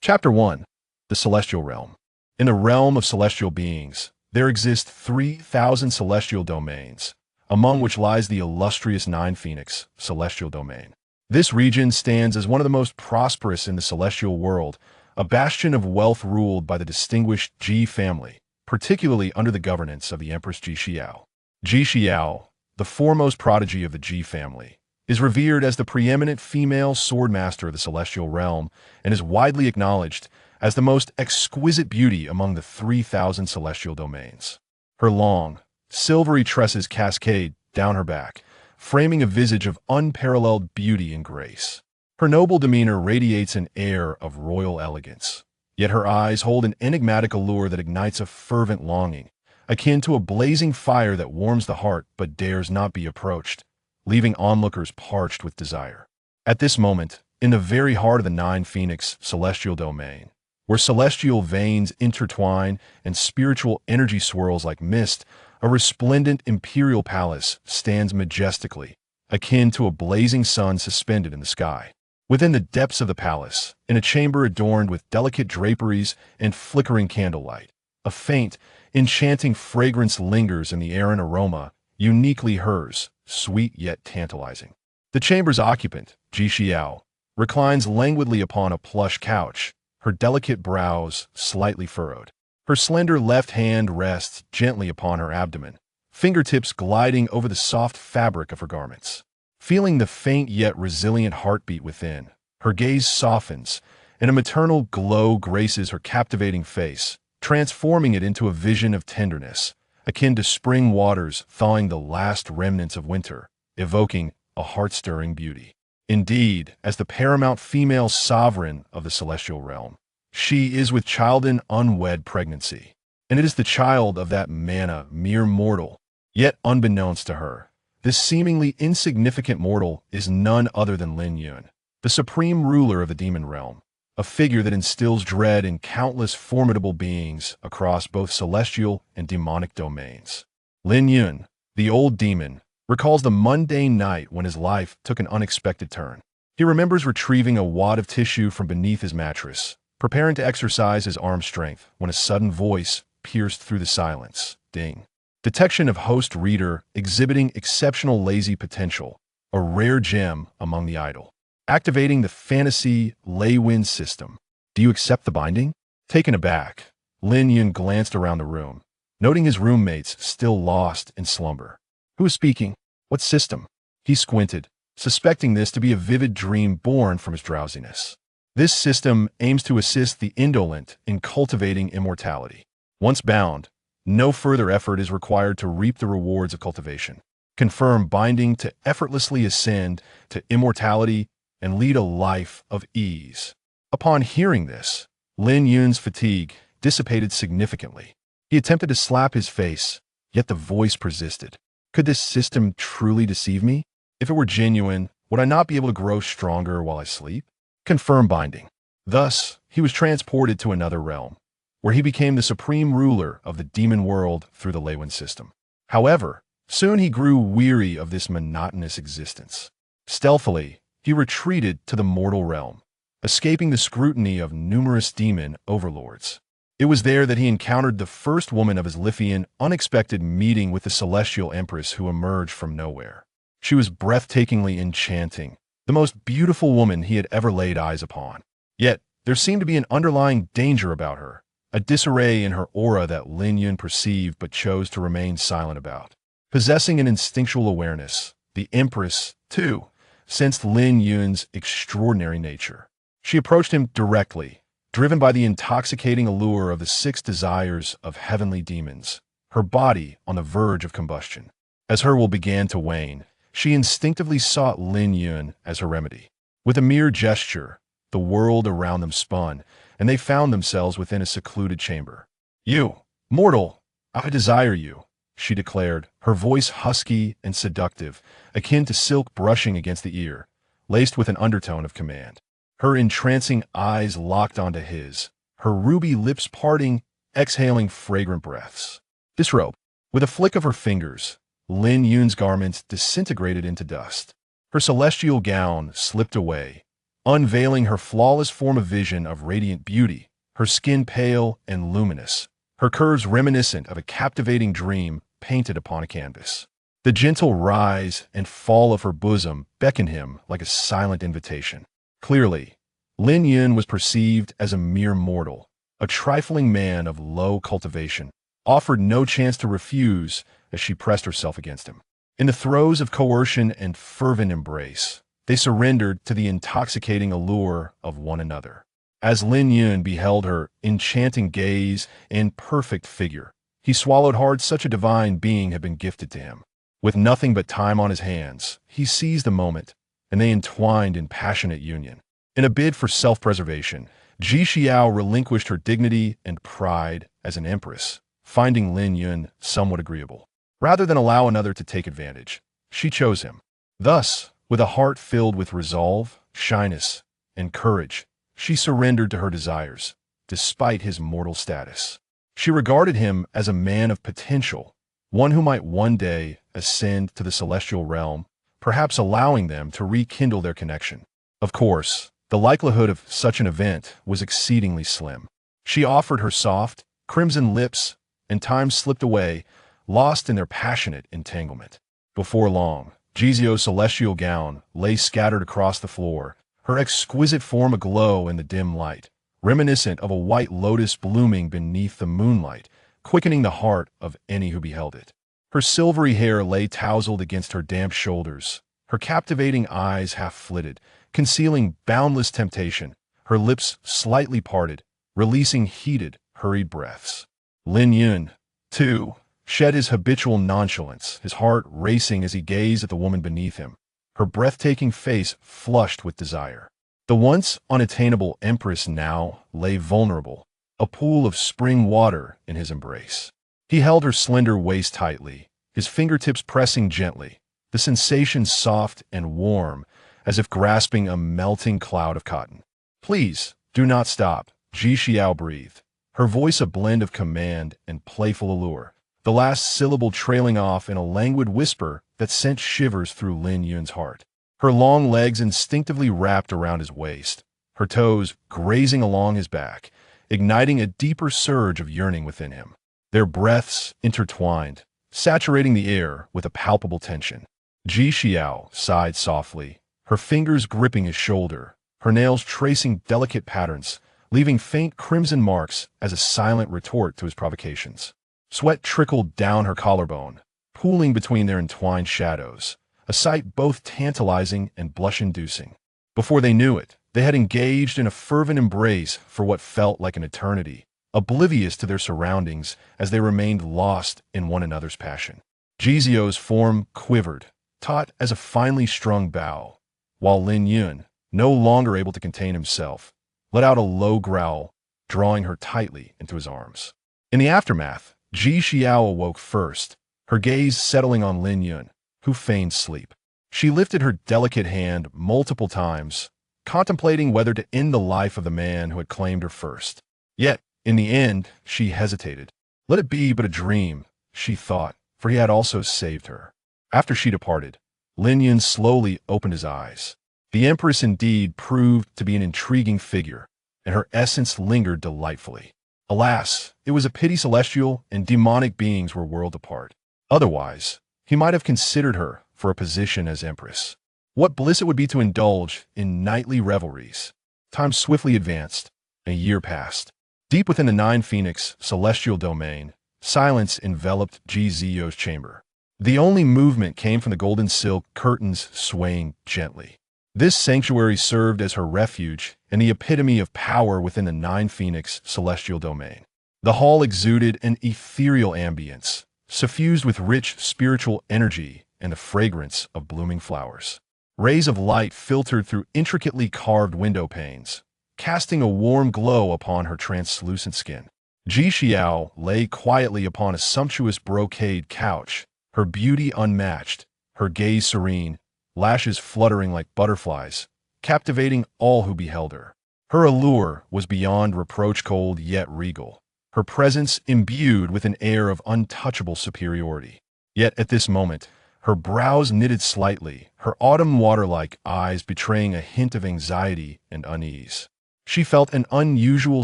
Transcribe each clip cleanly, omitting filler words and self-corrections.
Chapter 1. The Celestial Realm. In the realm of celestial beings, there exist 3,000 celestial domains, among which lies the illustrious Nine Phoenix celestial domain. This region stands as one of the most prosperous in the celestial world, a bastion of wealth ruled by the distinguished Ji family, particularly under the governance of the Empress Ji Xiao. Ji Xiao, the foremost prodigy of the Ji family, is revered as the preeminent female swordmaster of the celestial realm and is widely acknowledged as the most exquisite beauty among the 3,000 celestial domains. Her long, silvery tresses cascade down her back, framing a visage of unparalleled beauty and grace. Her noble demeanor radiates an air of royal elegance, yet her eyes hold an enigmatic allure that ignites a fervent longing, akin to a blazing fire that warms the heart but dares not be approached, leaving onlookers parched with desire. At this moment, in the very heart of the Nine Phoenix celestial domain, where celestial veins intertwine and spiritual energy swirls like mist, a resplendent imperial palace stands majestically, akin to a blazing sun suspended in the sky. Within the depths of the palace, in a chamber adorned with delicate draperies and flickering candlelight, a faint, enchanting fragrance lingers in the air, an aroma uniquely hers, sweet yet tantalizing. The chamber's occupant, Ji Xiao, reclines languidly upon a plush couch, her delicate brows slightly furrowed. Her slender left hand rests gently upon her abdomen, fingertips gliding over the soft fabric of her garments. Feeling the faint yet resilient heartbeat within, her gaze softens, and a maternal glow graces her captivating face, transforming it into a vision of tenderness, akin to spring waters thawing the last remnants of winter, evoking a heart-stirring beauty. Indeed, as the paramount female sovereign of the celestial realm, she is with child in unwed pregnancy, and it is the child of that manna mere mortal. Yet unbeknownst to her, this seemingly insignificant mortal is none other than Lin Yun, the supreme ruler of the demon realm, a figure that instills dread in countless formidable beings across both celestial and demonic domains. Lin Yun, the old demon, recalls the mundane night when his life took an unexpected turn. He remembers retrieving a wad of tissue from beneath his mattress, preparing to exercise his arm strength when a sudden voice pierced through the silence. Ding. Detection of host reader exhibiting exceptional lazy potential, a rare gem among the idle. Activating the fantasy Lin Yun system. Do you accept the binding? Taken aback, Lin Yun glanced around the room, noting his roommates still lost in slumber. Who is speaking? What system? He squinted, suspecting this to be a vivid dream born from his drowsiness. This system aims to assist the indolent in cultivating immortality. Once bound, no further effort is required to reap the rewards of cultivation. Confirm binding to effortlessly ascend to immortality and lead a life of ease. Upon hearing this, Lin Yun's fatigue dissipated significantly. He attempted to slap his face, yet the voice persisted. Could this system truly deceive me? If it were genuine, would I not be able to grow stronger while I sleep? Confirm binding. Thus, he was transported to another realm, where he became the supreme ruler of the demon world through the Lin Yun system. However, soon he grew weary of this monotonous existence. Stealthily, he retreated to the mortal realm, escaping the scrutiny of numerous demon overlords. It was there that he encountered the first woman of his Lithian unexpected meeting with the celestial empress who emerged from nowhere. She was breathtakingly enchanting, the most beautiful woman he had ever laid eyes upon. Yet, there seemed to be an underlying danger about her, a disarray in her aura that Lin Yun perceived but chose to remain silent about. Possessing an instinctual awareness, the empress, too, sensed Lin Yun's extraordinary nature. She approached him directly, driven by the intoxicating allure of the 6 desires of heavenly demons, her body on the verge of combustion. As her will began to wane, she instinctively sought Lin Yun as her remedy. With a mere gesture, the world around them spun, and they found themselves within a secluded chamber. You, mortal, I desire you, she declared, her voice husky and seductive, akin to silk brushing against the ear, laced with an undertone of command. Her entrancing eyes locked onto his, her ruby lips parting, exhaling fragrant breaths. Disrobe. With a flick of her fingers, Lin Yun's garments disintegrated into dust. Her celestial gown slipped away, unveiling her flawless form of vision of radiant beauty, her skin pale and luminous, her curves reminiscent of a captivating dream painted upon a canvas. The gentle rise and fall of her bosom beckoned him like a silent invitation. Clearly, Lin Yun was perceived as a mere mortal, a trifling man of low cultivation, offered no chance to refuse as she pressed herself against him. In the throes of coercion and fervent embrace, they surrendered to the intoxicating allure of one another. As Lin Yun beheld her enchanting gaze and perfect figure, he swallowed hard. Such a divine being had been gifted to him. With nothing but time on his hands, he seized the moment, and they entwined in passionate union. In a bid for self-preservation, Ji Xiao relinquished her dignity and pride as an empress, finding Lin Yun somewhat agreeable. Rather than allow another to take advantage, she chose him. Thus, with a heart filled with resolve, shyness, and courage, she surrendered to her desires, despite his mortal status. She regarded him as a man of potential, one who might one day ascend to the celestial realm, perhaps allowing them to rekindle their connection. Of course, the likelihood of such an event was exceedingly slim. She offered her soft, crimson lips, and time slipped away, lost in their passionate entanglement. Before long, Jizio's celestial gown lay scattered across the floor, her exquisite form aglow in the dim light, reminiscent of a white lotus blooming beneath the moonlight, quickening the heart of any who beheld it. Her silvery hair lay tousled against her damp shoulders, her captivating eyes half-flitted, concealing boundless temptation, her lips slightly parted, releasing heated, hurried breaths. Lin Yun, too, shed his habitual nonchalance, his heart racing as he gazed at the woman beneath him, her breathtaking face flushed with desire. The once unattainable empress now lay vulnerable, a pool of spring water in his embrace. He held her slender waist tightly, his fingertips pressing gently, the sensation soft and warm, as if grasping a melting cloud of cotton. "Please, do not stop," Ji Xiao breathed, her voice a blend of command and playful allure, the last syllable trailing off in a languid whisper that sent shivers through Lin Yun's heart. Her long legs instinctively wrapped around his waist, her toes grazing along his back, igniting a deeper surge of yearning within him. Their breaths intertwined, saturating the air with a palpable tension. Ji Xiao sighed softly, her fingers gripping his shoulder, her nails tracing delicate patterns, leaving faint crimson marks as a silent retort to his provocations. Sweat trickled down her collarbone, pooling between their entwined shadows, a sight both tantalizing and blush-inducing. Before they knew it, they had engaged in a fervent embrace for what felt like an eternity, oblivious to their surroundings as they remained lost in one another's passion. Jizio's form quivered, taut as a finely strung bow, while Lin Yun, no longer able to contain himself, let out a low growl, drawing her tightly into his arms. In the aftermath, Ji Xiao awoke first, her gaze settling on Lin Yun, who feigned sleep. She lifted her delicate hand multiple times, contemplating whether to end the life of the man who had claimed her first. Yet, in the end, she hesitated. Let it be but a dream, she thought, for he had also saved her. After she departed, Lin Yun slowly opened his eyes. The empress indeed proved to be an intriguing figure, and her essence lingered delightfully. Alas, it was a pity celestial and demonic beings were worlds apart. Otherwise, he might have considered her for a position as empress. What bliss it would be to indulge in nightly revelries. Time swiftly advanced. A year passed. Deep within the Nine Phoenix celestial domain, silence enveloped Jizio's chamber. The only movement came from the golden silk curtains swaying gently. This sanctuary served as her refuge and the epitome of power within the Nine Phoenix celestial domain. The hall exuded an ethereal ambience, suffused with rich spiritual energy and the fragrance of blooming flowers. Rays of light filtered through intricately carved window panes, casting a warm glow upon her translucent skin. Ji Xiao lay quietly upon a sumptuous brocade couch, her beauty unmatched, her gaze serene, lashes fluttering like butterflies, captivating all who beheld her. Her allure was beyond reproach cold yet regal, her presence imbued with an air of untouchable superiority. Yet at this moment, her brows knitted slightly, her autumn water-like eyes betraying a hint of anxiety and unease. She felt an unusual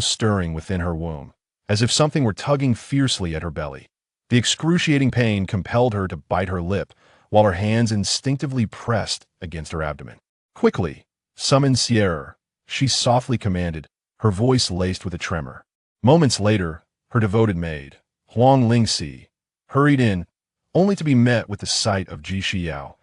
stirring within her womb, as if something were tugging fiercely at her belly. The excruciating pain compelled her to bite her lip, while her hands instinctively pressed against her abdomen. "Quickly, summon Sierra," she softly commanded, her voice laced with a tremor. Moments later, her devoted maid, Huang Lingxi, hurried in, only to be met with the sight of Ji Xiao,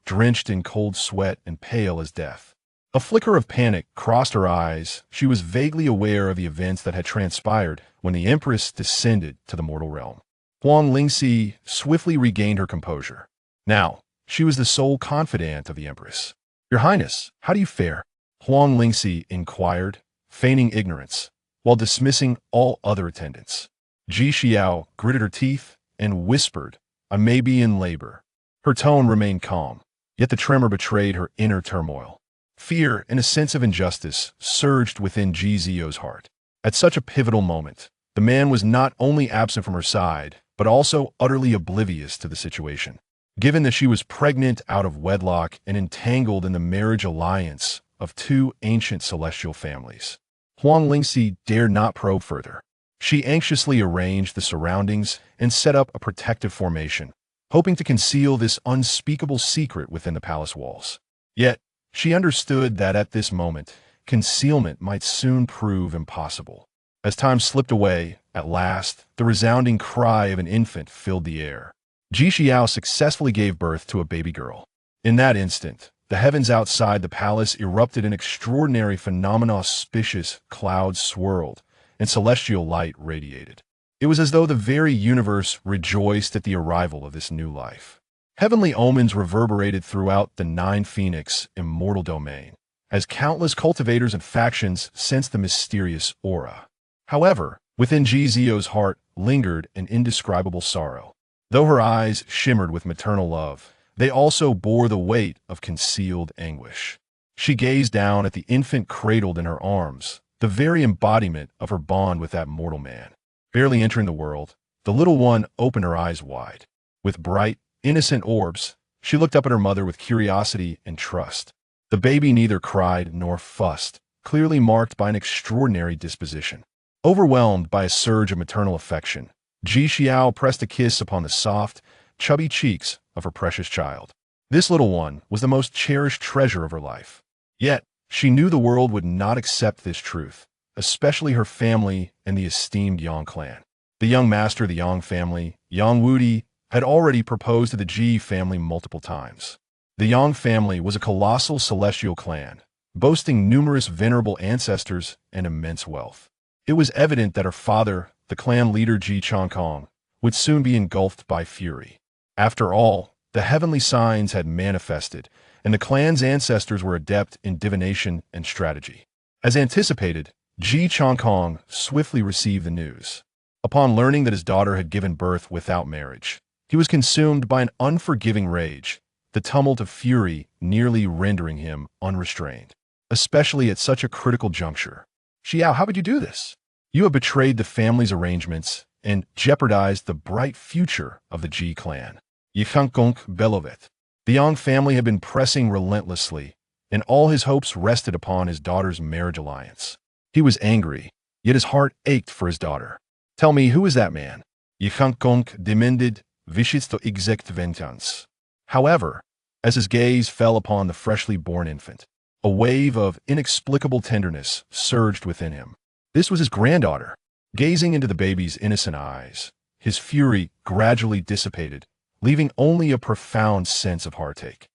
drenched in cold sweat and pale as death. A flicker of panic crossed her eyes. She was vaguely aware of the events that had transpired when the empress descended to the mortal realm. Huang Lingxi swiftly regained her composure. Now, she was the sole confidant of the empress. "Your Highness, how do you fare?" Huang Lingxi inquired, feigning ignorance, while dismissing all other attendants. Ji Xiao gritted her teeth and whispered, "I may be in labor." Her tone remained calm, yet the tremor betrayed her inner turmoil. Fear and a sense of injustice surged within Ji Zio's heart. At such a pivotal moment, the man was not only absent from her side, but also utterly oblivious to the situation. Given that she was pregnant out of wedlock and entangled in the marriage alliance of two ancient celestial families, Huang Lingxi dared not probe further. She anxiously arranged the surroundings and set up a protective formation, hoping to conceal this unspeakable secret within the palace walls. Yet, she understood that at this moment, concealment might soon prove impossible. As time slipped away, at last, the resounding cry of an infant filled the air. Ji Xiao successfully gave birth to a baby girl. In that instant, the heavens outside the palace erupted in extraordinary phenomena. Auspicious clouds swirled, and celestial light radiated. It was as though the very universe rejoiced at the arrival of this new life. Heavenly omens reverberated throughout the Nine Phoenix immortal domain, as countless cultivators and factions sensed the mysterious aura. However, within Ji Zio's heart lingered an indescribable sorrow. Though her eyes shimmered with maternal love, they also bore the weight of concealed anguish. She gazed down at the infant cradled in her arms, the very embodiment of her bond with that mortal man. Barely entering the world, the little one opened her eyes wide. With bright, innocent orbs, she looked up at her mother with curiosity and trust. The baby neither cried nor fussed, clearly marked by an extraordinary disposition. Overwhelmed by a surge of maternal affection, Ji Xiao pressed a kiss upon the soft, chubby cheeks of her precious child. This little one was the most cherished treasure of her life. Yet, she knew the world would not accept this truth, especially her family and the esteemed Yang clan. The young master of the Yang family, Yang Wudi, had already proposed to the Ji family multiple times. The Yang family was a colossal celestial clan, boasting numerous venerable ancestors and immense wealth. It was evident that her father, the clan leader Ji Changkong, would soon be engulfed by fury. After all, the heavenly signs had manifested, and the clan's ancestors were adept in divination and strategy. As anticipated, Ji Changkong swiftly received the news. Upon learning that his daughter had given birth without marriage, he was consumed by an unforgiving rage, the tumult of fury nearly rendering him unrestrained, especially at such a critical juncture. "Xiao, how could you do this? You have betrayed the family's arrangements and jeopardized the bright future of the Ji clan." Yichankong Belovet. The Yang family had been pressing relentlessly, and all his hopes rested upon his daughter's marriage alliance. He was angry, yet his heart ached for his daughter. "Tell me, who is that man?" Yichankong demanded, vicious to exact vengeance. However, as his gaze fell upon the freshly born infant, a wave of inexplicable tenderness surged within him. This was his granddaughter. Gazing into the baby's innocent eyes, his fury gradually dissipated, leaving only a profound sense of heartache.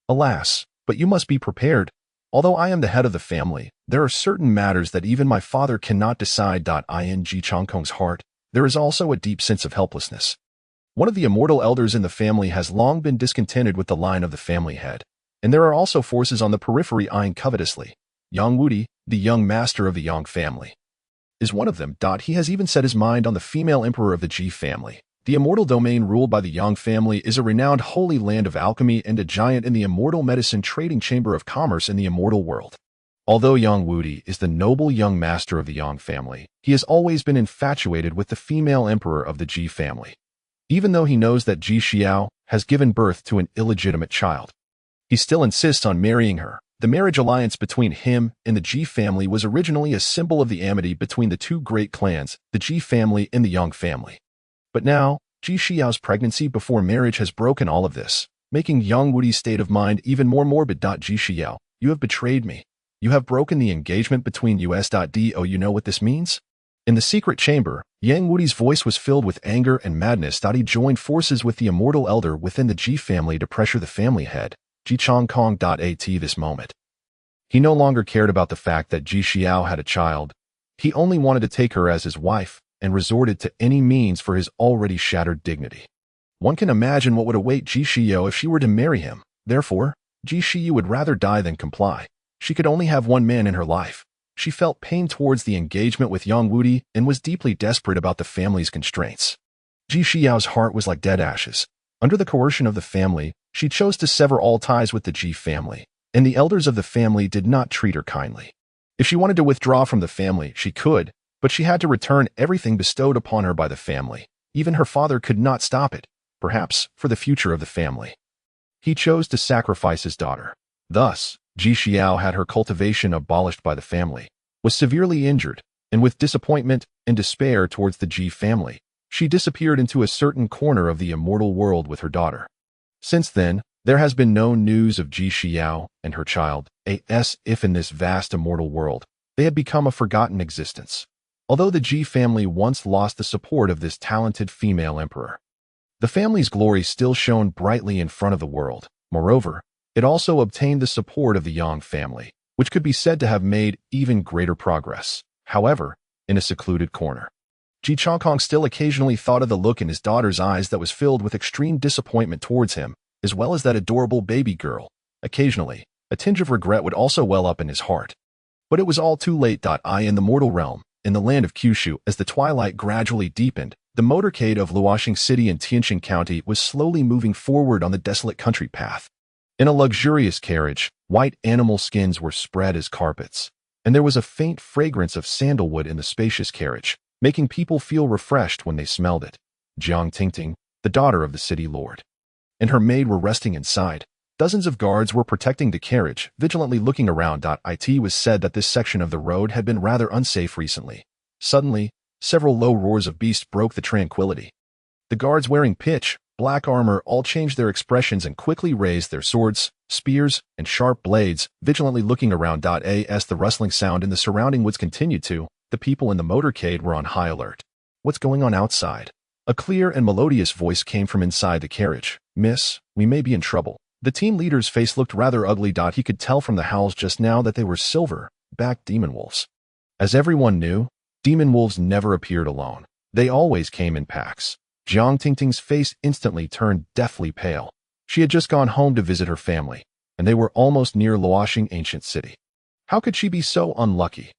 "Alas, but you must be prepared. Although I am the head of the family, there are certain matters that even my father cannot decide. In Ji Changkong's heart, there is also a deep sense of helplessness. One of the immortal elders in the family has long been discontented with the line of the family head, and there are also forces on the periphery eyeing covetously. Yang Wudi, the young master of the Yang family, is one of them. He has even set his mind on the female emperor of the Ji family. The immortal domain ruled by the Yang family is a renowned holy land of alchemy and a giant in the immortal medicine trading chamber of commerce in the immortal world. Although Yang Wudi is the noble young master of the Yang family, he has always been infatuated with the female emperor of the Ji family. Even though he knows that Ji Xiao has given birth to an illegitimate child. He still insists on marrying her. The marriage alliance between him and the Ji family was originally a symbol of the amity between the two great clans, the Ji family and the Yang family. But now, Ji Xiao's pregnancy before marriage has broken all of this, making Yang Wudi's state of mind even more morbid. Ji Xiao, you have betrayed me. You have broken the engagement between us. Do you know what this means? In the secret chamber, Yang Wudi's voice was filled with anger and madness. He joined forces with the immortal elder within the Ji family to pressure the family head, Ji Chongkong. At this moment, he no longer cared about the fact that Ji Xiao had a child. He only wanted to take her as his wife and resorted to any means for his already shattered dignity. One can imagine what would await Ji Xiao if she were to marry him. Therefore, Ji Xiao would rather die than comply. She could only have one man in her life. She felt pain towards the engagement with Yang Wudi and was deeply desperate about the family's constraints. Ji Xiao's heart was like dead ashes. Under the coercion of the family, she chose to sever all ties with the Ji family, and the elders of the family did not treat her kindly. If she wanted to withdraw from the family, she could, but she had to return everything bestowed upon her by the family. Even her father could not stop it, perhaps for the future of the family. He chose to sacrifice his daughter. Thus, Ji Xiao had her cultivation abolished by the family, was severely injured, and with disappointment and despair towards the Ji family, she disappeared into a certain corner of the immortal world with her daughter. Since then, there has been no news of Ji Xiao and her child, as if in this vast immortal world, they had become a forgotten existence. Although the Ji family once lost the support of this talented female emperor, the family's glory still shone brightly in front of the world. Moreover, it also obtained the support of the Yang family, which could be said to have made even greater progress. However, in a secluded corner, Ji Chongkong still occasionally thought of the look in his daughter's eyes that was filled with extreme disappointment towards him, as well as that adorable baby girl. Occasionally, a tinge of regret would also well up in his heart. But it was all too late. In the mortal realm, in the land of Kyushu, as the twilight gradually deepened, the motorcade of Luoxing City in Tianjin County was slowly moving forward on the desolate country path. In a luxurious carriage, white animal skins were spread as carpets, and there was a faint fragrance of sandalwood in the spacious carriage, making people feel refreshed when they smelled it. Jiang Tingting, the daughter of the city lord, and her maid were resting inside. Dozens of guards were protecting the carriage, vigilantly looking around. It was said that this section of the road had been rather unsafe recently. Suddenly, several low roars of beasts broke the tranquility. The guards wearing pitch black armor all changed their expressions and quickly raised their swords, spears, and sharp blades, vigilantly looking around. As the rustling sound in the surrounding woods continued the people in the motorcade were on high alert. What's going on outside? A clear and melodious voice came from inside the carriage. Miss, we may be in trouble. The team leader's face looked rather ugly. He could tell from the howls just now that they were silver-backed demon wolves. As everyone knew, demon wolves never appeared alone. They always came in packs. Jiang Tingting's face instantly turned deathly pale. She had just gone home to visit her family, and they were almost near Luoxing Ancient City. How could she be so unlucky?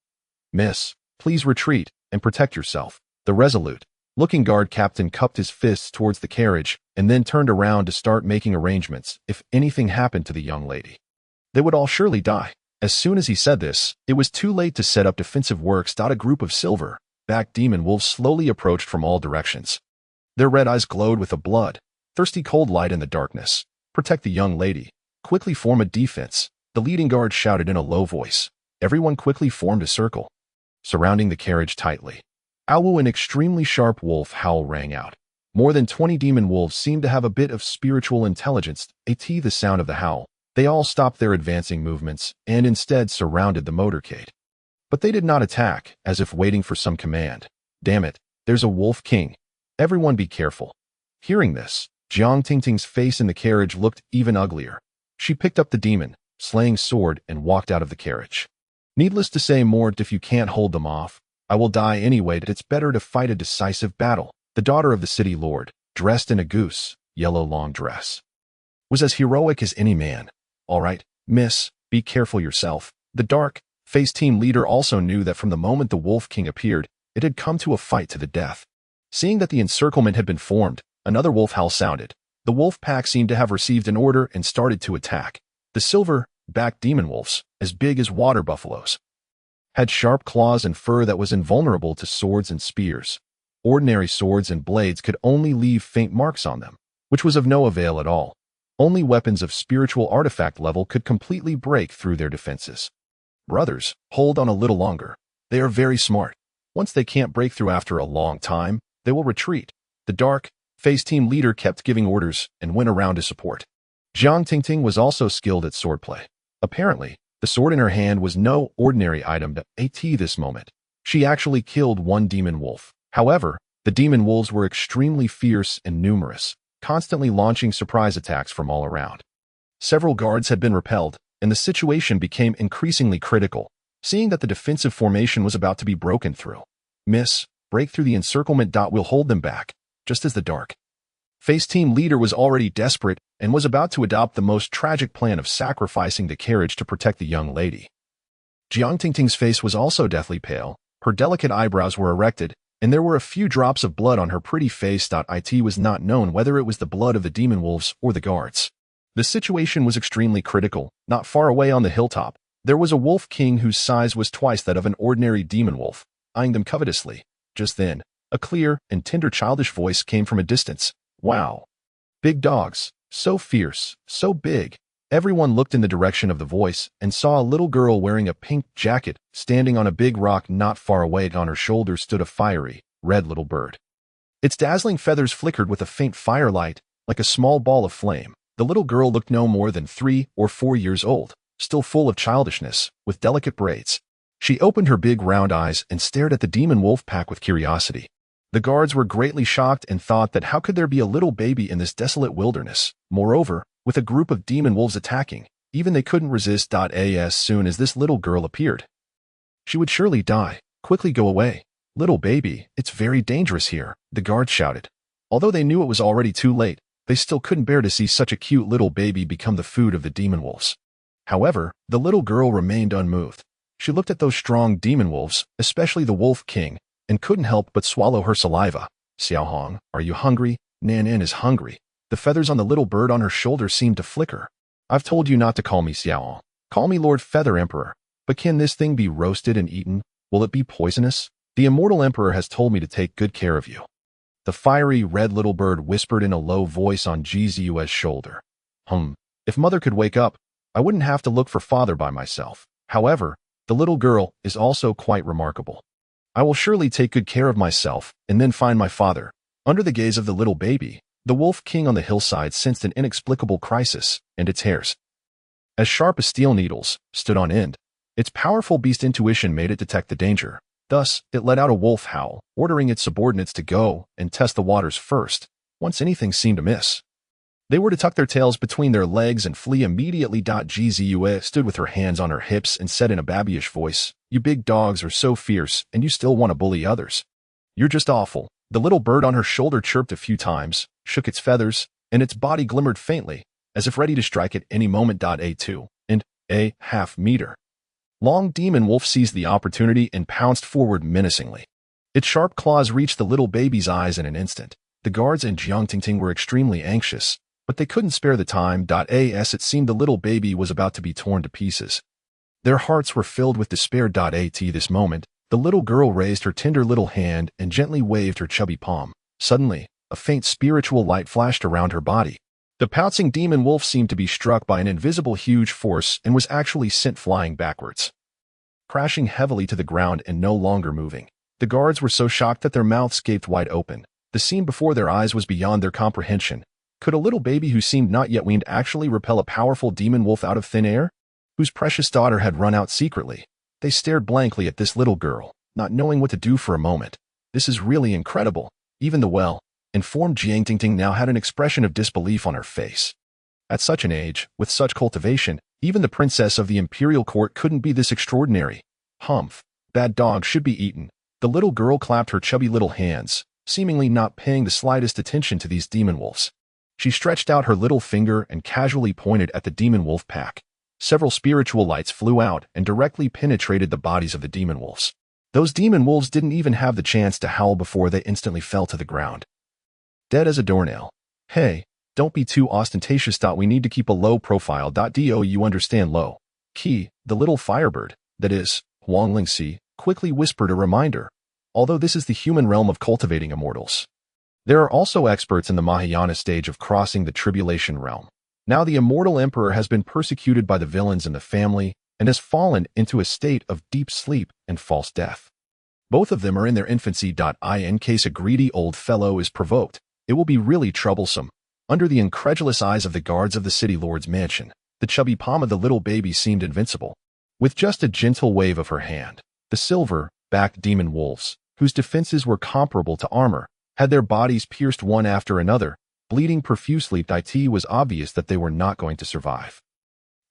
Miss, please retreat and protect yourself. The resolute-looking guard captain cupped his fists towards the carriage and then turned around to start making arrangements if anything happened to the young lady. They would all surely die. As soon as he said this, it was too late to set up defensive works. A group of silver-backed demon wolves slowly approached from all directions. Their red eyes glowed with a blood-thirsty cold light in the darkness. Protect the young lady. Quickly form a defense, the leading guard shouted in a low voice. Everyone quickly formed a circle, surrounding the carriage tightly. Ow! An extremely sharp wolf howl rang out. More than 20 demon wolves seemed to have a bit of spiritual intelligence. The sound of the howl, they all stopped their advancing movements and instead surrounded the motorcade. But they did not attack, as if waiting for some command. Damn it, there's a wolf king. Everyone be careful. Hearing this, Jiang Tingting's face in the carriage looked even uglier. She picked up the demon-slaying sword and walked out of the carriage. Needless to say, more if you can't hold them off, I will die anyway. It's better to fight a decisive battle. The daughter of the city lord, dressed in a yellow long dress, was as heroic as any man. All right, miss, be careful yourself. The dark-faced team leader also knew that from the moment the Wolf King appeared, it had come to a fight to the death. Seeing that the encirclement had been formed, another wolf howl sounded. The wolf pack seemed to have received an order and started to attack. The silver-backed demon wolves, as big as water buffaloes, had sharp claws and fur that was invulnerable to swords and spears. Ordinary swords and blades could only leave faint marks on them. which was of no avail at all. Only weapons of spiritual artifact level could completely break through their defenses. Brothers, hold on a little longer. They are very smart. Once they can't break through after a long time, they will retreat. The dark face team leader kept giving orders and went around to support. Jiang Tingting was also skilled at swordplay. Apparently, the sword in her hand was no ordinary item at this moment. She actually killed one demon wolf. However, the demon wolves were extremely fierce and numerous, constantly launching surprise attacks from all around. Several guards had been repelled, and the situation became increasingly critical, seeing that the defensive formation was about to be broken through. Break through the encirclement. Will hold them back, just as the dark face team leader was already desperate and was about to adopt the most tragic plan of sacrificing the carriage to protect the young lady. Jiang Tingting's face was also deathly pale, her delicate eyebrows were erected, and there were a few drops of blood on her pretty face. It was not known whether it was the blood of the demon wolves or the guards. The situation was extremely critical. Not far away on the hilltop, there was a wolf king whose size was twice that of an ordinary demon wolf, eyeing them covetously. Just then, a clear and tender childish voice came from a distance. Wow! Big dogs, so fierce, so big. Everyone looked in the direction of the voice and saw a little girl wearing a pink jacket standing on a big rock not far away. On her shoulder stood a fiery, red little bird. Its dazzling feathers flickered with a faint firelight, like a small ball of flame. The little girl looked no more than 3 or 4 years old, still full of childishness, with delicate braids. She opened her big round eyes and stared at the demon wolf pack with curiosity. The guards were greatly shocked and thought that how could there be a little baby in this desolate wilderness? Moreover, with a group of demon wolves attacking, even they couldn't resist. As soon as this little girl appeared, she would surely die. Quickly go away. Little baby, it's very dangerous here, the guards shouted. Although they knew it was already too late, they still couldn't bear to see such a cute little baby become the food of the demon wolves. However, the little girl remained unmoved. She looked at those strong demon wolves, especially the wolf king, and couldn't help but swallow her saliva. Xiaohong, are you hungry? Nan is hungry. The feathers on the little bird on her shoulder seemed to flicker. I've told you not to call me Xiaohong. Call me Lord Feather Emperor. But can this thing be roasted and eaten? Will it be poisonous? The immortal emperor has told me to take good care of you. The fiery red little bird whispered in a low voice on Gzu's shoulder. If mother could wake up, I wouldn't have to look for father by myself. However, the little girl is also quite remarkable. I will surely take good care of myself and then find my father. Under the gaze of the little baby, the wolf king on the hillside sensed an inexplicable crisis, and its hairs, as sharp as steel needles, stood on end. Its powerful beast intuition made it detect the danger. Thus, it let out a wolf howl, ordering its subordinates to go and test the waters first, once anything seemed amiss. They were to tuck their tails between their legs and flee immediately. Gzu stood with her hands on her hips and said in a babyish voice, You big dogs are so fierce, and you still want to bully others. You're just awful. The little bird on her shoulder chirped a few times, shook its feathers, and its body glimmered faintly, as if ready to strike at any moment. A half meter long demon wolf seized the opportunity and pounced forward menacingly. Its sharp claws reached the little baby's eyes in an instant. The guards and Jiang Tingting were extremely anxious, but they couldn't spare the time. As it seemed the little baby was about to be torn to pieces. Their hearts were filled with despair. This moment, the little girl raised her tender little hand and gently waved her chubby palm. Suddenly, a faint spiritual light flashed around her body. The pouncing demon wolf seemed to be struck by an invisible huge force and was actually sent flying backwards, crashing heavily to the ground and no longer moving. The guards were so shocked that their mouths gaped wide open. The scene before their eyes was beyond their comprehension. Could a little baby who seemed not yet weaned actually repel a powerful demon wolf out of thin air? Whose precious daughter had run out secretly? They stared blankly at this little girl, not knowing what to do for a moment. This is really incredible. Even the well-informed Jiang Tingting now had an expression of disbelief on her face. At such an age, with such cultivation, even the princess of the imperial court couldn't be this extraordinary. That dog should be eaten. The little girl clapped her chubby little hands, seemingly not paying the slightest attention to these demon wolves. She stretched out her little finger and casually pointed at the demon wolf pack. Several spiritual lights flew out and directly penetrated the bodies of the demon wolves. Those demon wolves didn't even have the chance to howl before they instantly fell to the ground, dead as a doornail. Hey, don't be too ostentatious. We need to keep a low profile. Do you understand? Low key, the little firebird, that is, Huang Lingxi, quickly whispered a reminder. Although this is the human realm of cultivating immortals, There are also experts in the Mahayana stage of crossing the tribulation realm. Now the immortal emperor has been persecuted by the villains in the family and has fallen into a state of deep sleep and false death. Both of them are in their infancy. In case a greedy old fellow is provoked, it will be really troublesome. Under the incredulous eyes of the guards of the city lord's mansion, the chubby palm of the little baby seemed invincible. With just a gentle wave of her hand, the silver-backed demon wolves, whose defenses were comparable to armor, had their bodies pierced one after another, bleeding profusely. It was obvious that they were not going to survive.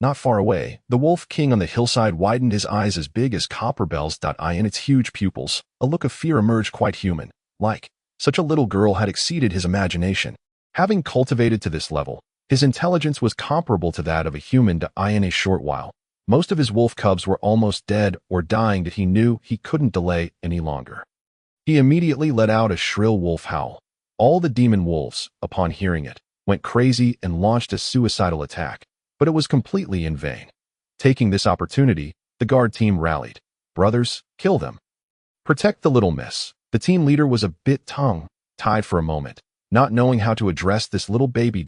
Not far away, the wolf king on the hillside widened his eyes as big as copper bells. In its huge pupils, a look of fear emerged, quite human, like. Such a little girl had exceeded his imagination. Having cultivated to this level, his intelligence was comparable to that of a human. In a short while, most of his wolf cubs were almost dead or dying. That he knew he couldn't delay any longer. He immediately let out a shrill wolf howl. All the demon wolves, upon hearing it, went crazy and launched a suicidal attack, but it was completely in vain. Taking this opportunity, the guard team rallied. Brothers, kill them. Protect the little miss. The team leader was a bit tongue-tied for a moment, not knowing how to address this little baby.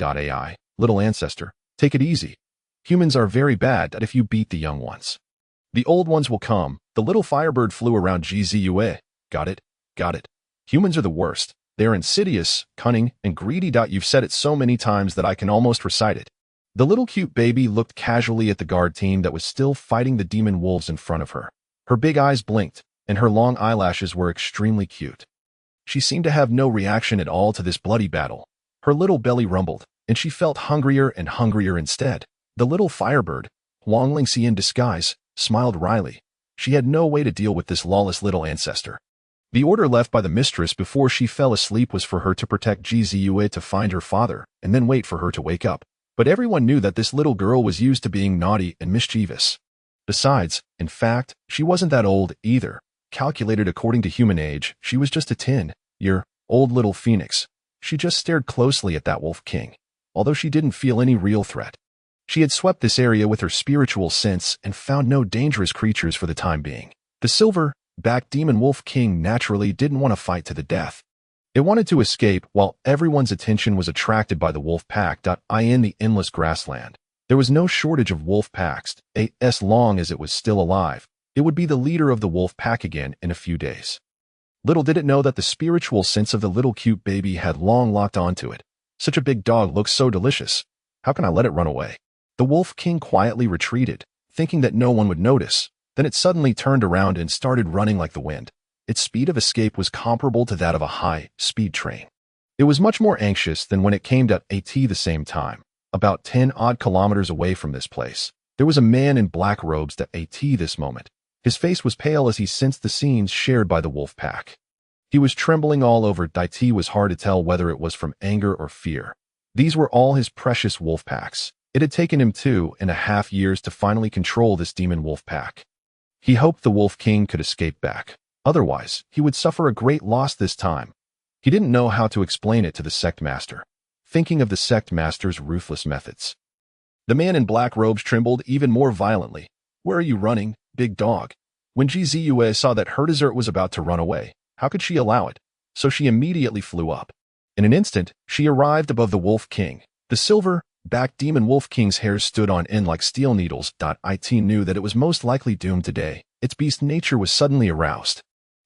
Little ancestor, take it easy. Humans are very bad if you beat the young ones. The old ones will come. The little firebird flew around GZUA. Got it? Got it. Humans are the worst. They're insidious, cunning, and greedy. You've said it so many times that I can almost recite it. The little cute baby looked casually at the guard team that was still fighting the demon wolves in front of her. Her big eyes blinked, and her long eyelashes were extremely cute. She seemed to have no reaction at all to this bloody battle. Her little belly rumbled, and she felt hungrier and hungrier instead. The little firebird, Huang Lingxi in disguise, smiled wryly. She had no way to deal with this lawless little ancestor. The order left by the mistress before she fell asleep was for her to protect Gzue to find her father and then wait for her to wake up. But everyone knew that this little girl was used to being naughty and mischievous. Besides, in fact, she wasn't that old either. Calculated according to human age, she was just a 10-year-old little phoenix. She just stared closely at that wolf king, although she didn't feel any real threat. She had swept this area with her spiritual sense and found no dangerous creatures for the time being. The silver-backed demon wolf king naturally didn't want to fight to the death. It wanted to escape while everyone's attention was attracted by the wolf pack. In the endless grassland, there was no shortage of wolf packs. As long as it was still alive, it would be the leader of the wolf pack again in a few days. Little did it know that the spiritual sense of the little cute baby had long locked onto it. Such a big dog looks so delicious. How can I let it run away? The wolf king quietly retreated, thinking that no one would notice. Then it suddenly turned around and started running like the wind. Its speed of escape was comparable to that of a high-speed train. It was much more anxious than when it came to the same time. About 10-odd kilometers away from this place, there was a man in black robes this moment. His face was pale as he sensed the scenes shared by the wolf pack. He was trembling all over. It was hard to tell whether it was from anger or fear. These were all his precious wolf packs. It had taken him 2.5 years to finally control this demon wolf pack. He hoped the wolf king could escape back. Otherwise, he would suffer a great loss this time. He didn't know how to explain it to the sect master, thinking of the sect master's ruthless methods. The man in black robes trembled even more violently. Where are you running, big dog? When Gzue saw that her dessert was about to run away, how could she allow it? So she immediately flew up. In an instant, she arrived above the wolf king. The silver-backed demon wolf king's hairs stood on end like steel needles. It knew that it was most likely doomed today. Its beast nature was suddenly aroused.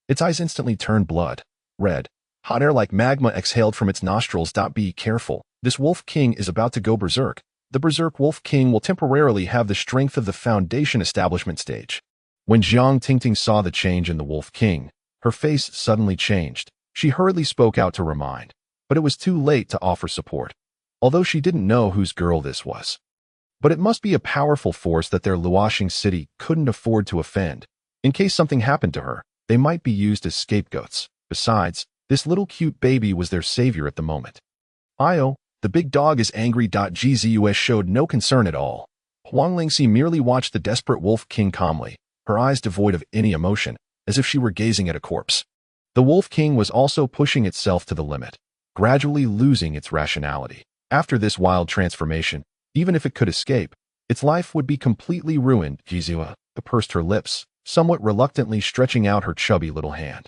Its eyes instantly turned blood red. Hot air like magma exhaled from its nostrils. Be careful. This wolf king is about to go berserk. The berserk wolf king will temporarily have the strength of the foundation establishment stage. When Jiang Tingting saw the change in the wolf king, her face suddenly changed. She hurriedly spoke out to remind, but it was too late to offer support, although she didn't know whose girl this was. But it must be a powerful force that their Luoxing city couldn't afford to offend. In case something happened to her, they might be used as scapegoats. Besides, this little cute baby was their savior at the moment. Io, the big dog is angry. Gzue showed no concern at all. Huang Lingxi merely watched the desperate wolf king calmly, her eyes devoid of any emotion, as if she were gazing at a corpse. The wolf king was also pushing itself to the limit, gradually losing its rationality. After this wild transformation, even if it could escape, its life would be completely ruined. Gzue pursed her lips, somewhat reluctantly stretching out her chubby little hand.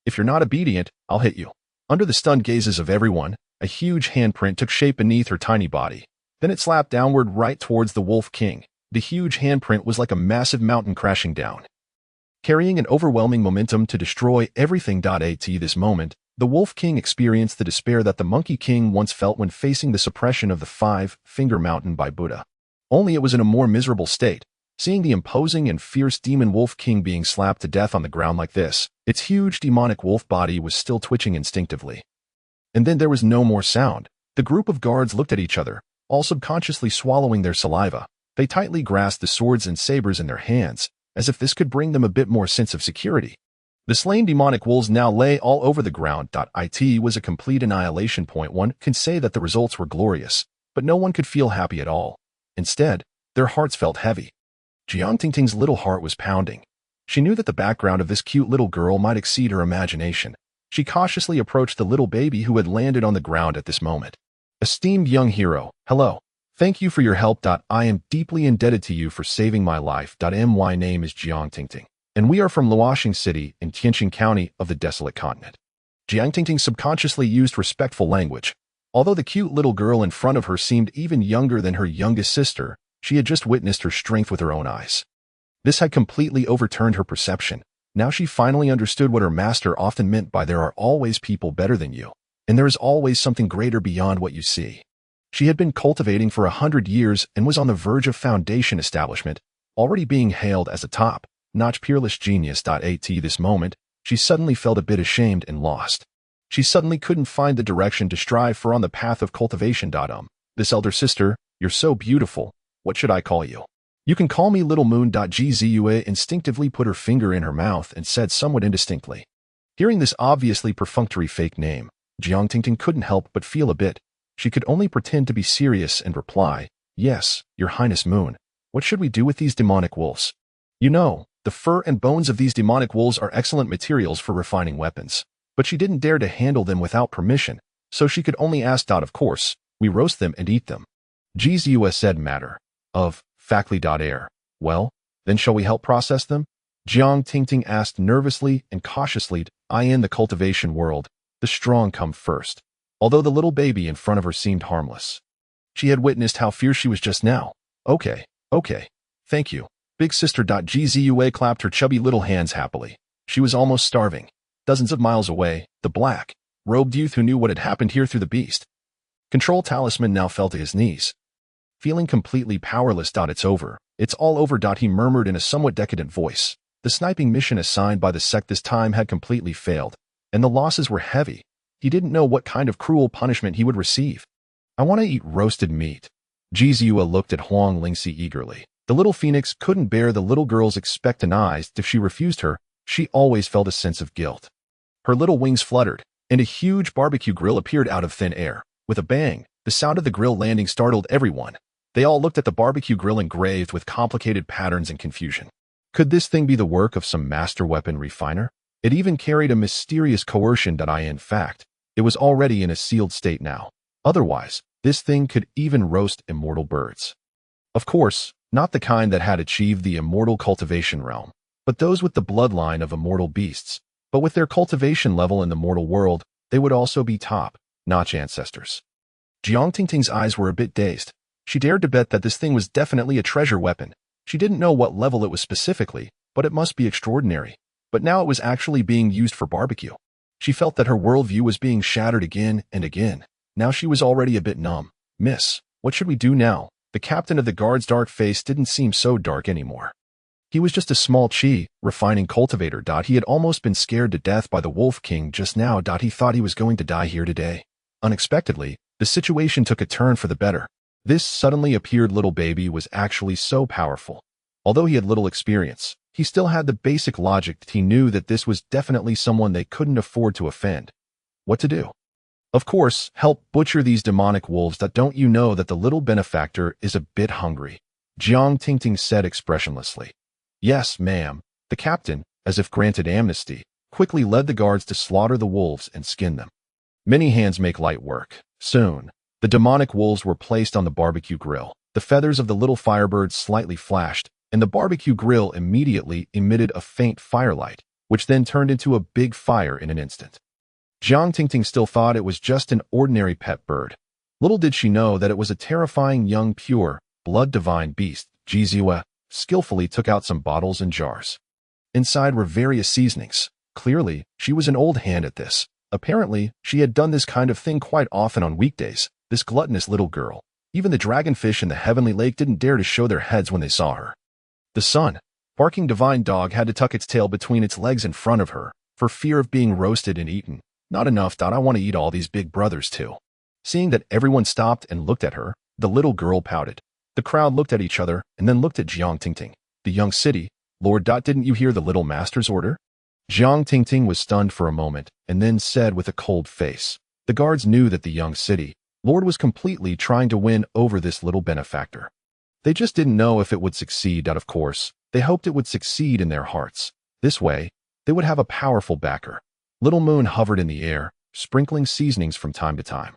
If you're not obedient, I'll hit you. Under the stunned gazes of everyone, a huge handprint took shape beneath her tiny body. Then it slapped downward right towards the Wolf King. The huge handprint was like a massive mountain crashing down, carrying an overwhelming momentum to destroy everything. At this moment, the Wolf King experienced the despair that the Monkey King once felt when facing the suppression of the five-finger mountain by Buddha. Only it was in a more miserable state. Seeing the imposing and fierce demon Wolf King being slapped to death on the ground like this, its huge demonic wolf body was still twitching instinctively. And then there was no more sound. The group of guards looked at each other, all subconsciously swallowing their saliva. They tightly grasped the swords and sabers in their hands, as if this could bring them a bit more sense of security. The slain demonic wolves now lay all over the ground. It was a complete annihilation point. One can say that the results were glorious, but no one could feel happy at all. Instead, their hearts felt heavy. Jiang Tingting's little heart was pounding. She knew that the background of this cute little girl might exceed her imagination. She cautiously approached the little baby who had landed on the ground at this moment. Esteemed young hero, hello. Thank you for your help. I am deeply indebted to you for saving my life. My name is Jiang Tingting, and we are from Luoxing City in Tianqing County of the Desolate Continent. Jiang Tingting subconsciously used respectful language. Although the cute little girl in front of her seemed even younger than her youngest sister, she had just witnessed her strength with her own eyes. This had completely overturned her perception. Now she finally understood what her master often meant by there are always people better than you, and there is always something greater beyond what you see. She had been cultivating for 100 years and was on the verge of foundation establishment, already being hailed as a top-notch peerless genius. At this moment, she suddenly felt a bit ashamed and lost. She suddenly couldn't find the direction to strive for on the path of cultivation. This elder sister, you're so beautiful. What should I call you? You can call me Little Moon. Gzua instinctively put her finger in her mouth and said somewhat indistinctly. Hearing this obviously perfunctory fake name, Jiang Tingting couldn't help but feel a bit. She could only pretend to be serious and reply, Yes, Your Highness Moon. What should we do with these demonic wolves? You know, the fur and bones of these demonic wolves are excellent materials for refining weapons. But she didn't dare to handle them without permission, so she could only ask. Of course, we roast them and eat them. Gzua said matter of factly. Air. Well, then shall we help process them? Jiang Tingting asked nervously and cautiously. In the cultivation world, the strong come first. Although the little baby in front of her seemed harmless, she had witnessed how fierce she was just now. Okay, thank you, big sister. Gzua clapped her chubby little hands happily. She was almost starving. Dozens of miles away, the black-robed youth who knew what had happened here through the beast control talisman now fell to his knees. Feeling completely powerless. It's over. It's all over. He murmured in a somewhat decadent voice. The sniping mission assigned by the sect this time had completely failed, and the losses were heavy. He didn't know what kind of cruel punishment he would receive. I want to eat roasted meat. Gzua looked at Huang Lingxi eagerly. The little phoenix couldn't bear the little girl's expectant eyes. If she refused her, she always felt a sense of guilt. Her little wings fluttered, and a huge barbecue grill appeared out of thin air. With a bang, the sound of the grill landing startled everyone. They all looked at the barbecue grill engraved with complicated patterns and confusion. Could this thing be the work of some master weapon refiner? It even carried a mysterious coercion. In fact, it was already in a sealed state now. Otherwise, this thing could even roast immortal birds. Of course, not the kind that had achieved the immortal cultivation realm, but those with the bloodline of immortal beasts. But with their cultivation level in the mortal world, they would also be top-notch ancestors. Jiang Tingting's eyes were a bit dazed. She dared to bet that this thing was definitely a treasure weapon. She didn't know what level it was specifically, but it must be extraordinary. But now it was actually being used for barbecue. She felt that her worldview was being shattered again and again. Now she was already a bit numb. Miss, what should we do now? The captain of the guard's dark face didn't seem so dark anymore. He was just a small refining cultivator. He had almost been scared to death by the Wolf King just now. He thought he was going to die here today. Unexpectedly, the situation took a turn for the better. This suddenly appeared little baby was actually so powerful. Although he had little experience, he still had the basic logic that he knew that this was definitely someone they couldn't afford to offend. What to do? Of course, help butcher these demonic wolves. Don't you know that the little benefactor is a bit hungry? Jiang Tingting said expressionlessly. Yes, ma'am. The captain, as if granted amnesty, quickly led the guards to slaughter the wolves and skin them. Many hands make light work. Soon, the demonic wolves were placed on the barbecue grill. The feathers of the little firebirds slightly flashed, and the barbecue grill immediately emitted a faint firelight, which then turned into a big fire in an instant. Jiang Tingting still thought it was just an ordinary pet bird. Little did she know that it was a terrifying young pure, blood divine beast. Jizue skillfully took out some bottles and jars. Inside were various seasonings. Clearly, she was an old hand at this. Apparently, she had done this kind of thing quite often on weekdays, this gluttonous little girl. Even the dragonfish in the heavenly lake didn't dare to show their heads when they saw her. The sun, barking divine dog had to tuck its tail between its legs in front of her, for fear of being roasted and eaten. Not enough. I want to eat all these big brothers too. Seeing that everyone stopped and looked at her, the little girl pouted. The crowd looked at each other and then looked at Jiang Tingting. The young city, Lord. Didn't you hear the little master's order? Jiang Tingting was stunned for a moment and then said with a cold face. The guards knew that the young city, Lord was completely trying to win over this little benefactor. They just didn't know if it would succeed. Of course, they hoped it would succeed in their hearts. This way, they would have a powerful backer. Little Moon hovered in the air, sprinkling seasonings from time to time.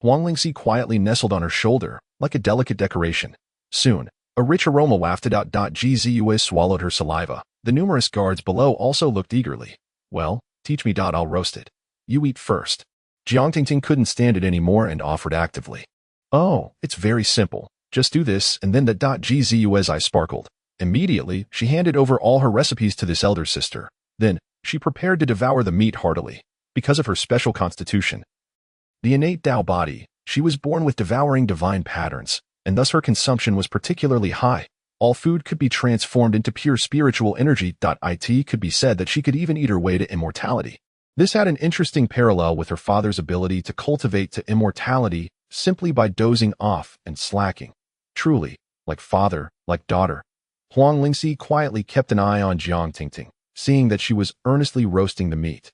Huang Lingxi quietly nestled on her shoulder, like a delicate decoration. Soon, a rich aroma wafted out. Gzue swallowed her saliva. The numerous guards below also looked eagerly. Well, teach me. I'll roast it. You eat first. Jiang Tingting couldn't stand it anymore and offered actively. Oh, it's very simple. Just do this and then that. Gzue's eye sparkled. Immediately, she handed over all her recipes to this elder sister. Then, she prepared to devour the meat heartily. Because of her special constitution, the innate Tao body, she was born with devouring divine patterns, and thus her consumption was particularly high. All food could be transformed into pure spiritual energy. It could be said that she could even eat her way to immortality. This had an interesting parallel with her father's ability to cultivate to immortality simply by dozing off and slacking. Truly, like father, like daughter. Huang Lingxi quietly kept an eye on Jiang Tingting, seeing that she was earnestly roasting the meat.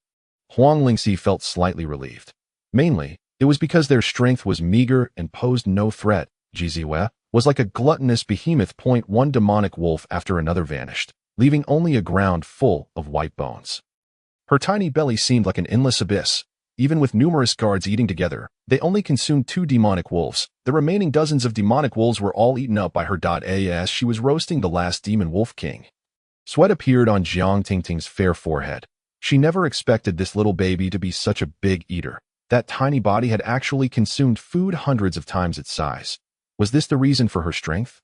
Huang Lingxi felt slightly relieved. Mainly, it was because their strength was meager and posed no threat. Jizue was like a gluttonous behemoth. One demonic wolf after another vanished, leaving only a ground full of white bones. Her tiny belly seemed like an endless abyss. Even with numerous guards eating together, they only consumed 2 demonic wolves. The remaining dozens of demonic wolves were all eaten up by her. As she was roasting the last demon wolf king, sweat appeared on Jiang Tingting's fair forehead. She never expected this little baby to be such a big eater. That tiny body had actually consumed food hundreds of times its size. Was this the reason for her strength?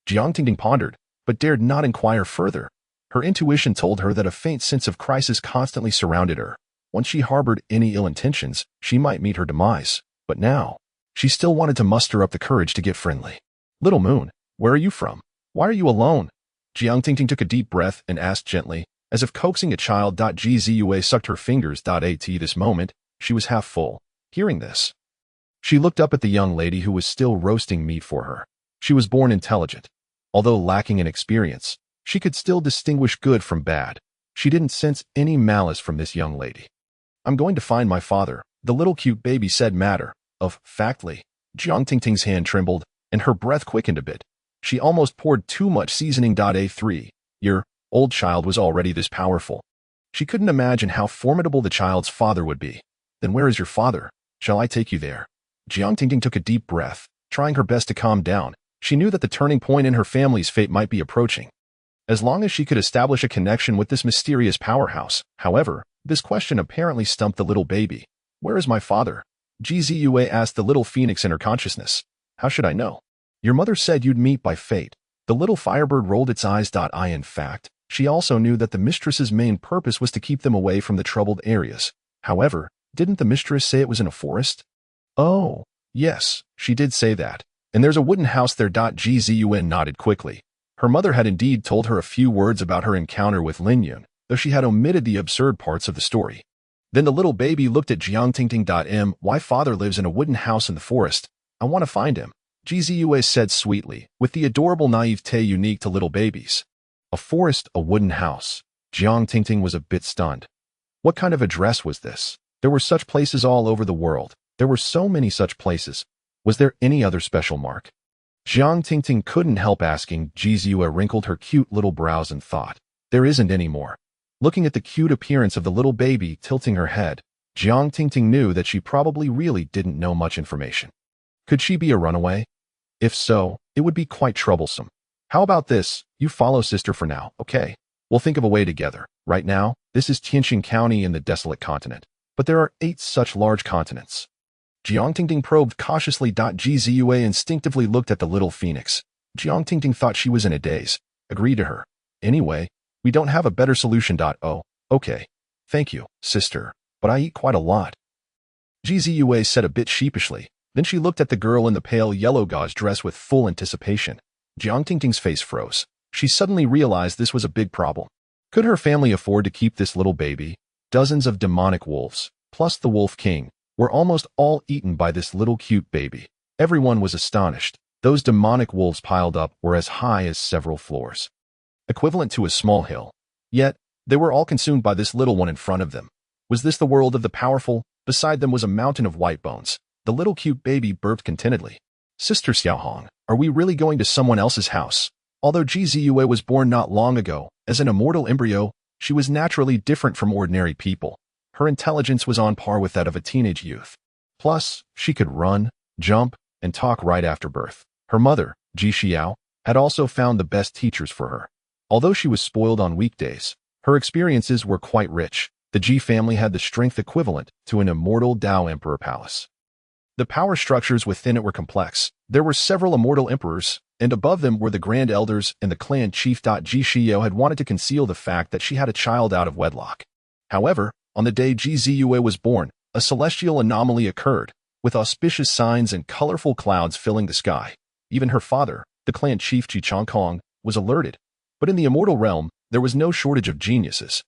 Jiang Tingting pondered, but dared not inquire further. Her intuition told her that a faint sense of crisis constantly surrounded her. Once she harbored any ill intentions, she might meet her demise. But now, she still wanted to muster up the courage to get friendly. Little Moon, where are you from? Why are you alone? Jiang Tingting took a deep breath and asked gently, as if coaxing a child. Gzue sucked her fingers. At this moment, she was half full. Hearing this, she looked up at the young lady who was still roasting meat for her. She was born intelligent. Although lacking in experience, she could still distinguish good from bad. She didn't sense any malice from this young lady. I'm going to find my father, the little cute baby said factly. Jiang Tingting's hand trembled, and her breath quickened a bit. She almost poured too much seasoning. Your old child was already this powerful. She couldn't imagine how formidable the child's father would be. Then where is your father? Shall I take you there? Jiang Tingting took a deep breath, trying her best to calm down. She knew that the turning point in her family's fate might be approaching. As long as she could establish a connection with this mysterious powerhouse. However, this question apparently stumped the little baby. Where is my father? Gzue asked the little phoenix in her consciousness. How should I know? Your mother said you'd meet by fate. The little firebird rolled its eyes. In fact, she also knew that the mistress's main purpose was to keep them away from the troubled areas. However, didn't the mistress say it was in a forest? Oh, yes, she did say that. And there's a wooden house there. Gzue nodded quickly. Her mother had indeed told her a few words about her encounter with Lin Yun, though she had omitted the absurd parts of the story. Then the little baby looked at Jiang Tingting. Why father lives in a wooden house in the forest? I want to find him. Gzue said sweetly, with the adorable naivete unique to little babies. A forest, a wooden house. Jiang Tingting was a bit stunned. What kind of address was this? There were such places all over the world. There were so many such places. Was there any other special mark? Jiang Tingting couldn't help asking. Gzue wrinkled her cute little brows and thought. There isn't any more. Looking at the cute appearance of the little baby tilting her head, Jiang Tingting knew that she probably really didn't know much information. Could she be a runaway? If so, it would be quite troublesome. How about this? You follow sister for now, okay? We'll think of a way together. Right now, this is Tianxin County in the desolate continent. But but there are 8 such large continents. Jiang Tingting probed cautiously. Gzue instinctively looked at the little phoenix. Jiang Tingting thought she was in a daze. Agreed to her. Anyway, we don't have a better solution. Oh, okay. Thank you, sister, but I eat quite a lot. Gzue said a bit sheepishly. Then she looked at the girl in the pale yellow gauze dress with full anticipation. Jiang Tingting's face froze. She suddenly realized this was a big problem. Could her family afford to keep this little baby? Dozens of demonic wolves, plus the Wolf King, were almost all eaten by this little cute baby. Everyone was astonished. Those demonic wolves piled up were as high as several floors, equivalent to a small hill. Yet, they were all consumed by this little one in front of them. Was this the world of the powerful? Beside them was a mountain of white bones. The little cute baby burped contentedly. Sister Xiaohong, are we really going to someone else's house? Although Gzue was born not long ago, as an immortal embryo, she was naturally different from ordinary people. Her intelligence was on par with that of a teenage youth. Plus, she could run, jump, and talk right after birth. Her mother, Ji Xiao, had also found the best teachers for her. Although she was spoiled on weekdays, her experiences were quite rich. The Ji family had the strength equivalent to an immortal Dao Emperor palace. The power structures within it were complex. There were several immortal emperors, and above them were the grand elders and the clan chief. Ji Xiao had wanted to conceal the fact that she had a child out of wedlock. However, on the day Gzue was born, a celestial anomaly occurred, with auspicious signs and colorful clouds filling the sky. Even her father, the clan chief Ji Chongkong, was alerted. But in the immortal realm, there was no shortage of geniuses.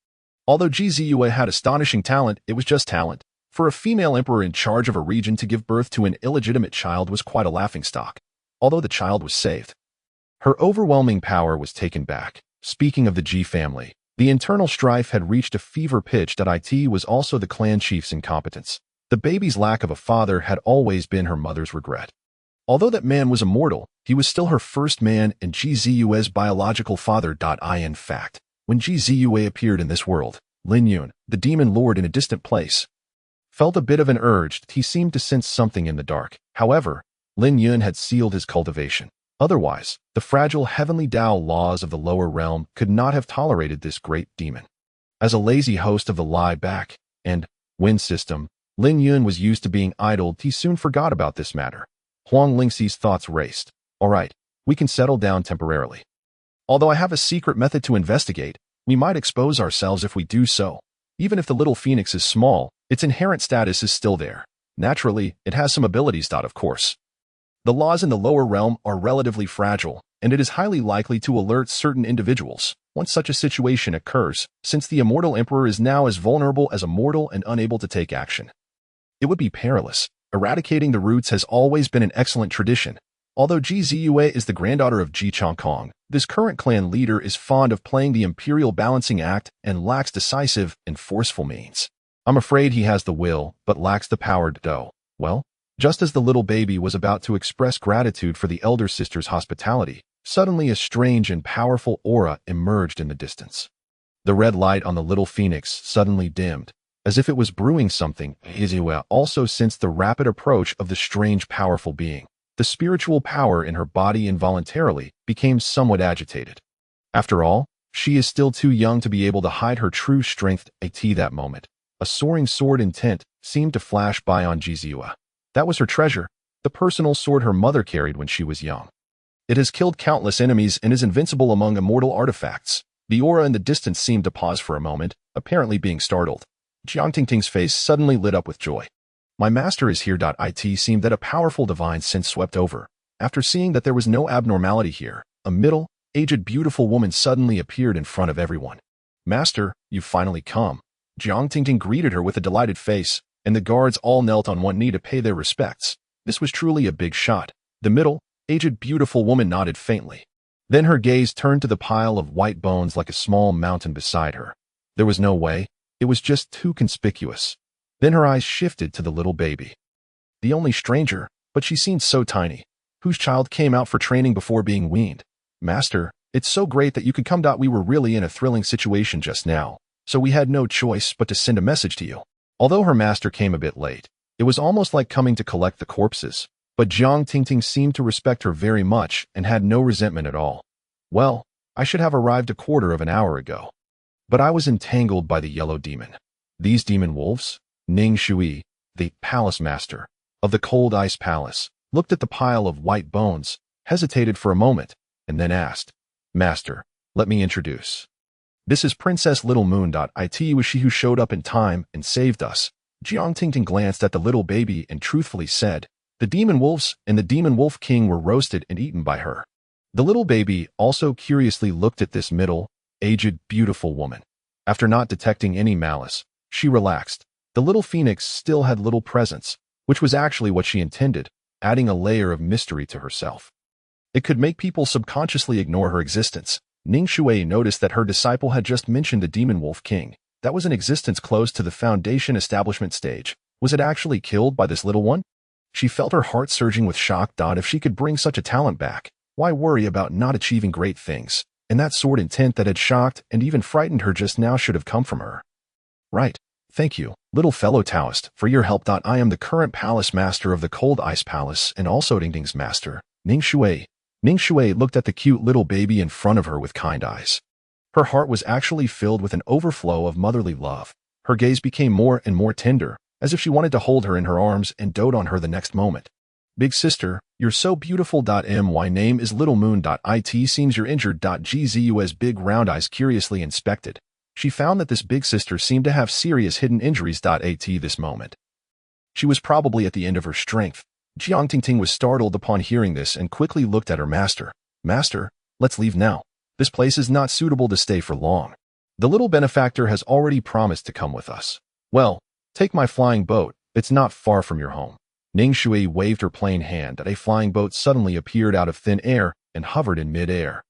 Although Gzue had astonishing talent, it was just talent. For a female emperor in charge of a region to give birth to an illegitimate child was quite a laughingstock, although the child was saved. Her overwhelming power was taken back. Speaking of the Ji family, the internal strife had reached a fever pitch. It was also the clan chief's incompetence. The baby's lack of a father had always been her mother's regret. Although that man was immortal, he was still her first man and Gzue's biological father. In fact, when Gzue appeared in this world, Lin Yun, the demon lord in a distant place, felt a bit of an urge. He seemed to sense something in the dark. However, Lin Yun had sealed his cultivation. Otherwise, the fragile heavenly Tao laws of the lower realm could not have tolerated this great demon. As a lazy host of the lie back and win system, Lin Yun was used to being idled. He soon forgot about this matter. Huang Lingxi's thoughts raced. All right, we can settle down temporarily. Although I have a secret method to investigate, we might expose ourselves if we do so. Even if the little phoenix is small, its inherent status is still there. Naturally, it has some abilities. Of course. The laws in the lower realm are relatively fragile, and it is highly likely to alert certain individuals once such a situation occurs, since the immortal emperor is now as vulnerable as a mortal and unable to take action. It would be perilous. Eradicating the roots has always been an excellent tradition. Although Gzue is the granddaughter of Ji Chongkong, this current clan leader is fond of playing the imperial balancing act and lacks decisive and forceful means. I'm afraid he has the will, but lacks the power to do. Well, just as the little baby was about to express gratitude for the elder sister's hospitality, suddenly a strange and powerful aura emerged in the distance. The red light on the little phoenix suddenly dimmed, as if it was brewing something. Gzue also sensed the rapid approach of the strange powerful being. The spiritual power in her body involuntarily became somewhat agitated. After all, she is still too young to be able to hide her true strength. At that moment, a soaring sword intent seemed to flash by on Gzue. That was her treasure, the personal sword her mother carried when she was young. It has killed countless enemies and is invincible among immortal artifacts. The aura in the distance seemed to pause for a moment, apparently being startled. Jiang Tingting's face suddenly lit up with joy. My master is here. It seemed that a powerful divine sense swept over. After seeing that there was no abnormality here, a middle-aged beautiful woman suddenly appeared in front of everyone. Master, you've finally come. Jiang Tingting greeted her with a delighted face, and the guards all knelt on one knee to pay their respects. This was truly a big shot. The middle-aged beautiful woman nodded faintly. Then her gaze turned to the pile of white bones like a small mountain beside her. There was no way. It was just too conspicuous. Then her eyes shifted to the little baby. The only stranger, but she seemed so tiny, whose child came out for training before being weaned. Master, it's so great that you could come. We were really in a thrilling situation just now, so we had no choice but to send a message to you. Although her master came a bit late, it was almost like coming to collect the corpses, but Jiang Tingting seemed to respect her very much and had no resentment at all. Well, I should have arrived a quarter of an hour ago. But I was entangled by the yellow demon. These demon wolves? Ning Shui, the palace master of the cold ice palace, looked at the pile of white bones, hesitated for a moment, and then asked, "Master, let me introduce. This is Princess Little Moon. It was she who showed up in time and saved us." Jiang Tingting glanced at the little baby and truthfully said, "The demon wolves and the demon wolf king were roasted and eaten by her." The little baby also curiously looked at this middle-aged, beautiful woman. After not detecting any malice, she relaxed. The little phoenix still had little presence, which was actually what she intended, adding a layer of mystery to herself. It could make people subconsciously ignore her existence. Ning Shui noticed that her disciple had just mentioned the demon wolf king. That was an existence close to the foundation establishment stage. Was it actually killed by this little one? She felt her heart surging with shock. If she could bring such a talent back, why worry about not achieving great things? And that sword intent that had shocked and even frightened her just now should have come from her. Right. Thank you, little fellow Taoist, for your help. I am the current palace master of the Cold Ice Palace and also Dingding's master, Ning Shui. Ning Shui looked at the cute little baby in front of her with kind eyes. Her heart was actually filled with an overflow of motherly love. Her gaze became more and more tender, as if she wanted to hold her in her arms and dote on her the next moment. "Big sister, you're so beautiful. My name is Little Moon. It seems you're injured. Gzus big round eyes curiously inspected. She found that this big sister seemed to have serious hidden injuries. At this moment, she was probably at the end of her strength. Jiang Tingting was startled upon hearing this and quickly looked at her master. "Master, let's leave now. This place is not suitable to stay for long. The little benefactor has already promised to come with us." "Well, take my flying boat. It's not far from your home." Ning Shui waved her plain hand, and a flying boat suddenly appeared out of thin air and hovered in mid-air.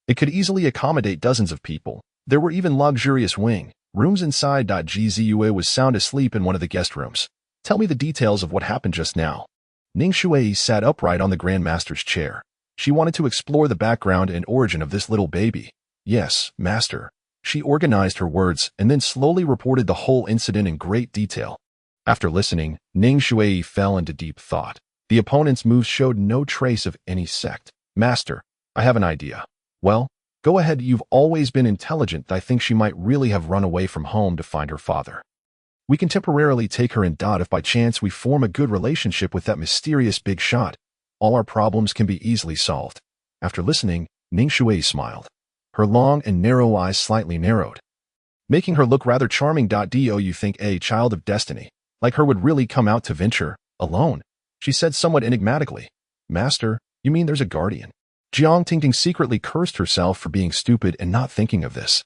It could easily accommodate dozens of people. There were even luxurious wing rooms inside. Gzue was sound asleep in one of the guest rooms. "Tell me the details of what happened just now." Ning Shui sat upright on the Grand Master's chair. She wanted to explore the background and origin of this little baby. "Yes, Master." She organized her words and then slowly reported the whole incident in great detail. After listening, Ning Shui fell into deep thought. The opponent's moves showed no trace of any sect. "Master, I have an idea." "Well, go ahead. You've always been intelligent. I think she might really have run away from home to find her father. We can temporarily take her in. If by chance we form a good relationship with that mysterious big shot, all our problems can be easily solved." After listening, Ning Shui smiled. Her long and narrow eyes slightly narrowed, making her look rather charming. Do you think a child of destiny like her would really come out to venture alone? She said somewhat enigmatically. "Master, you mean there's a guardian?" Jiang Tingting secretly cursed herself for being stupid and not thinking of this.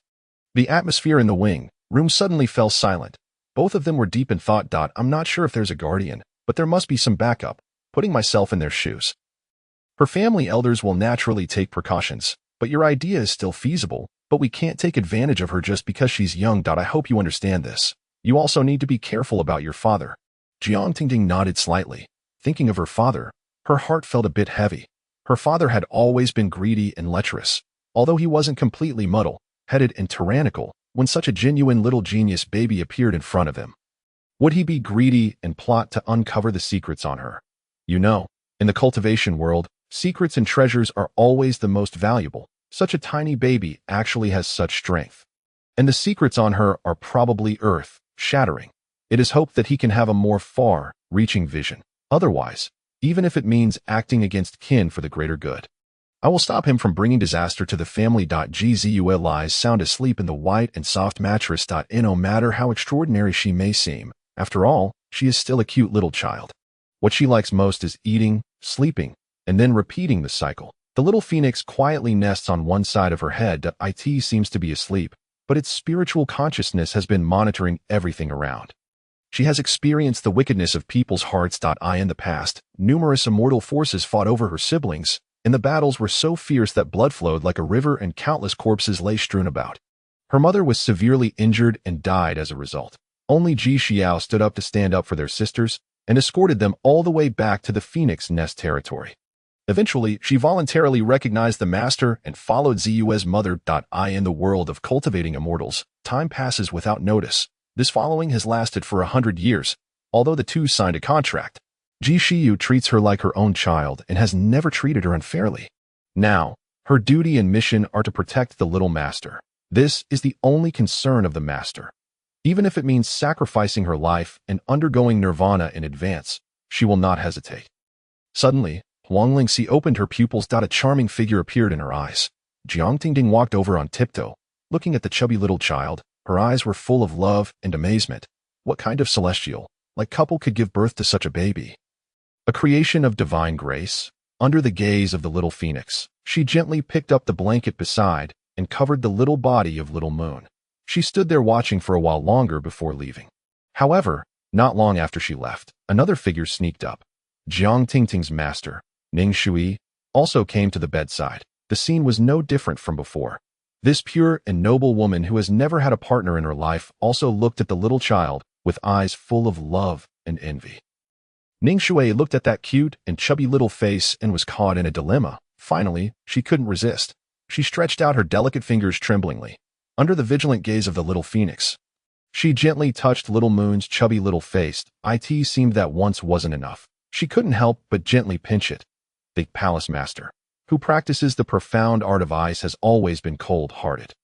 The atmosphere in the wing room suddenly fell silent. Both of them were deep in thought. "I'm not sure if there's a guardian, but there must be some backup. Putting myself in their shoes. Her family elders will naturally take precautions, but your idea is still feasible, but we can't take advantage of her just because she's young. I hope you understand this. You also need to be careful about your father." Jiang Tingting nodded slightly. Thinking of her father, her heart felt a bit heavy. Her father had always been greedy and lecherous, although he wasn't completely muddle-headed and tyrannical when such a genuine little genius baby appeared in front of him. Would he be greedy and plot to uncover the secrets on her? You know, in the cultivation world, secrets and treasures are always the most valuable. Such a tiny baby actually has such strength. And the secrets on her are probably earth-shattering. It is hoped that he can have a more far-reaching vision. Otherwise, even if it means acting against kin for the greater good, I will stop him from bringing disaster to the family. Gzue lies sound asleep in the white and soft mattress. No matter how extraordinary she may seem, after all, she is still a cute little child. What she likes most is eating, sleeping, and then repeating the cycle. The little phoenix quietly nests on one side of her head. It seems to be asleep, but its spiritual consciousness has been monitoring everything around. She has experienced the wickedness of people's hearts. In the past, numerous immortal forces fought over her siblings, and the battles were so fierce that blood flowed like a river and countless corpses lay strewn about. Her mother was severely injured and died as a result. Only Ji Xiao stood up to stand up for their sisters and escorted them all the way back to the Phoenix Nest territory. Eventually, she voluntarily recognized the master and followed Zue's mother. In the world of cultivating immortals, time passes without notice. This following has lasted for 100 years, although the two signed a contract. Ji Xiu treats her like her own child and has never treated her unfairly. Now, her duty and mission are to protect the little master. This is the only concern of the master. Even if it means sacrificing her life and undergoing nirvana in advance, she will not hesitate. Suddenly, Huang Lingxi opened her pupils. A charming figure appeared in her eyes. Jiang Tingding walked over on tiptoe, looking at the chubby little child. Her eyes were full of love and amazement. What kind of celestial, couple could give birth to such a baby? A creation of divine grace? Under the gaze of the little phoenix, she gently picked up the blanket beside and covered the little body of little Moon. She stood there watching for a while longer before leaving. However, not long after she left, another figure sneaked up. Jiang Tingting's master, Ning Shui, also came to the bedside. The scene was no different from before. This pure and noble woman who has never had a partner in her life also looked at the little child with eyes full of love and envy. Ning Shui looked at that cute and chubby little face and was caught in a dilemma. Finally, she couldn't resist. She stretched out her delicate fingers tremblingly, under the vigilant gaze of the little phoenix. She gently touched little Moon's chubby little face. It seemed that once wasn't enough. She couldn't help but gently pinch it. The palace master, who practices the profound art of ice, has always been cold-hearted.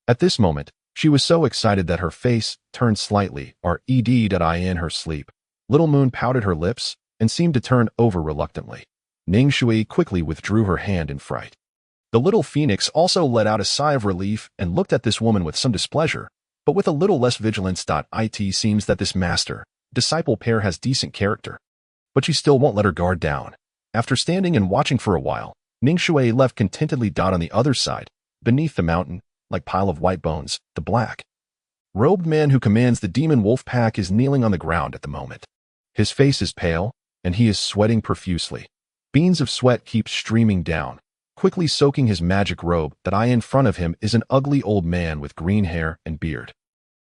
At this moment, she was so excited that her face turned slightly, in her sleep. Little Moon pouted her lips and seemed to turn over reluctantly. Ning Shui quickly withdrew her hand in fright. The little phoenix also let out a sigh of relief and looked at this woman with some displeasure, but with a little less vigilance. It seems that this master-disciple pair has decent character. But she still won't let her guard down. After standing and watching for a while, Ning Shui left contentedly. On the other side, beneath the mountain, like pile of white bones, the black-robed man who commands the demon wolf pack is kneeling on the ground at the moment. His face is pale, and he is sweating profusely. Beans of sweat keep streaming down, quickly soaking his magic robe. In front of him is an ugly old man with green hair and beard.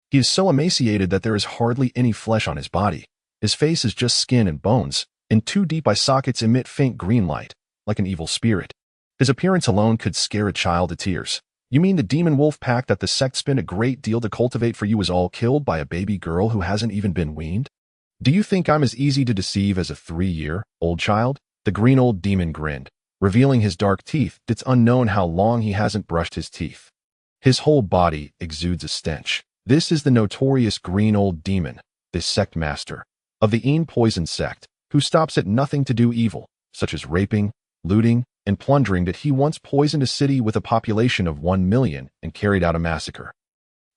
He is so emaciated that there is hardly any flesh on his body. His face is just skin and bones, and two deep eye sockets emit faint green light, like an evil spirit. His appearance alone could scare a child to tears. You mean the demon wolf pack that the sect spent a great deal to cultivate for you was all killed by a baby girl who hasn't even been weaned? Do you think I'm as easy to deceive as a 3-year-old child? The green old demon grinned, revealing his dark teeth. It's unknown how long he hasn't brushed his teeth. His whole body exudes a stench. This is the notorious green old demon, this sect master of the Yin poison sect, who stops at nothing to do evil, such as raping, looting, and plundering. That he once poisoned a city with a population of 1 million and carried out a massacre.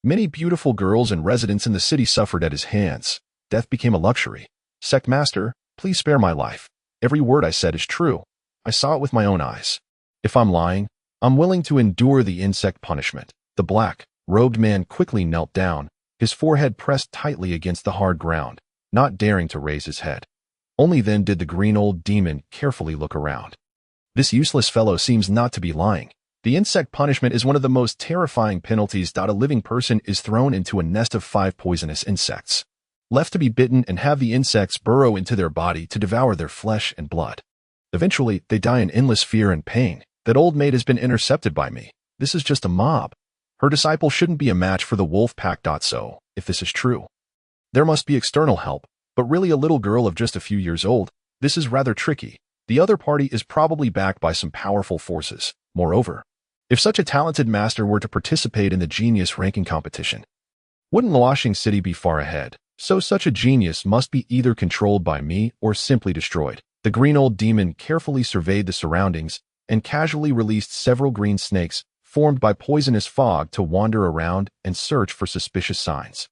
Many beautiful girls and residents in the city suffered at his hands. Death became a luxury. Sect master, please spare my life. Every word I said is true. I saw it with my own eyes. If I'm lying, I'm willing to endure the insect punishment. The black-robed man quickly knelt down, his forehead pressed tightly against the hard ground, not daring to raise his head. Only then did the green old demon carefully look around. This useless fellow seems not to be lying. The insect punishment is one of the most terrifying penalties. A living person is thrown into a nest of 5 poisonous insects, left to be bitten and have the insects burrow into their body to devour their flesh and blood. Eventually, they die in endless fear and pain. That old maid has been intercepted by me. This is just a mob. Her disciple shouldn't be a match for the wolf pack. So, if this is true, there must be external help, but really a little girl of just a few years old. This is rather tricky. The other party is probably backed by some powerful forces. Moreover, if such a talented master were to participate in the genius ranking competition, wouldn't Luoxing City be far ahead? So such a genius must be either controlled by me or simply destroyed. The green old demon carefully surveyed the surroundings and casually released several green snakes formed by poisonous fog to wander around and search for suspicious signs.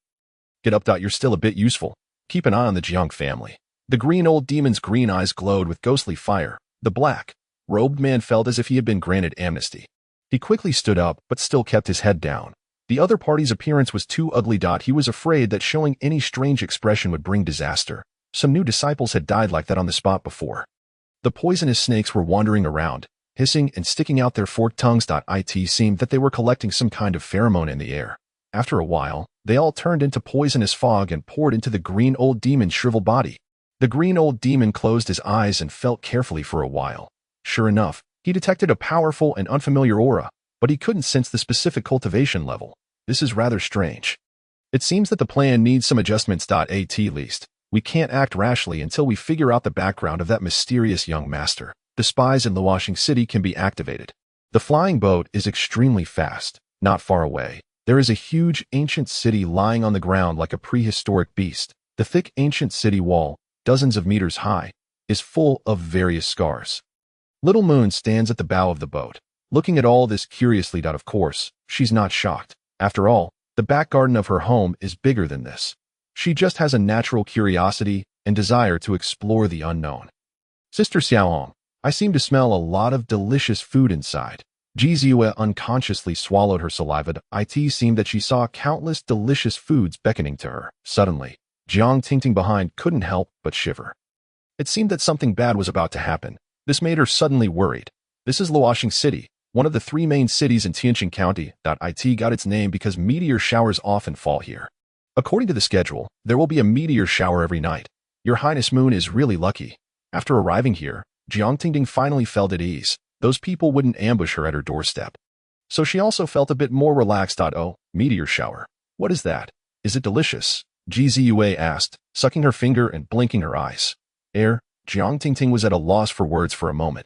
Get up. You're still a bit useful. Keep an eye on the Jiang family. The green old demon's green eyes glowed with ghostly fire. The black-robed man felt as if he had been granted amnesty. He quickly stood up but still kept his head down. The other party's appearance was too ugly. He was afraid that showing any strange expression would bring disaster. Some new disciples had died like that on the spot before. The poisonous snakes were wandering around, hissing and sticking out their forked tongues. It seemed that they were collecting some kind of pheromone in the air. After a while, they all turned into poisonous fog and poured into the green old demon's shriveled body. The green old demon closed his eyes and felt carefully for a while. Sure enough, he detected a powerful and unfamiliar aura, but he couldn't sense the specific cultivation level. This is rather strange. It seems that the plan needs some adjustments. At least, we can't act rashly until we figure out the background of that mysterious young master. The spies in Luoxing City can be activated. The flying boat is extremely fast. Not far away, There is a huge ancient city lying on the ground like a prehistoric beast. The thick ancient city wall, dozens of meters high, is full of various scars. Little Moon stands at the bow of the boat, looking at all this curiously. Of course, she's not shocked. After all, the back garden of her home is bigger than this. She just has a natural curiosity and desire to explore the unknown. Sister Xiaohong, I seem to smell a lot of delicious food inside. Ji Ziyue unconsciously swallowed her saliva. It seemed that she saw countless delicious foods beckoning to her. Suddenly, Jiang Tingting behind couldn't help but shiver. It seemed that something bad was about to happen. This made her suddenly worried. This is Luoxing City, one of the three main cities in Tianqing County. It got its name because meteor showers often fall here. According to the schedule, there will be a meteor shower every night. Your Highness Moon is really lucky. After arriving here, Jiang Tingting finally felt at ease. Those people wouldn't ambush her at her doorstep. So she also felt a bit more relaxed. Oh, meteor shower. What is that? Is it delicious? Ji Ziyue asked, sucking her finger and blinking her eyes. Jiang Tingting was at a loss for words for a moment.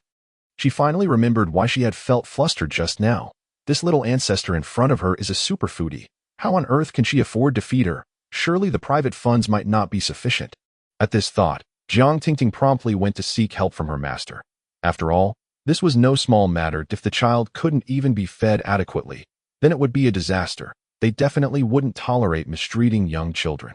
She finally remembered why she had felt flustered just now. This little ancestor in front of her is a super foodie. How on earth can she afford to feed her? Surely the private funds might not be sufficient. At this thought, Jiang Tingting promptly went to seek help from her master. After all, this was no small matter. If the child couldn't even be fed adequately, then it would be a disaster. They definitely wouldn't tolerate mistreating young children.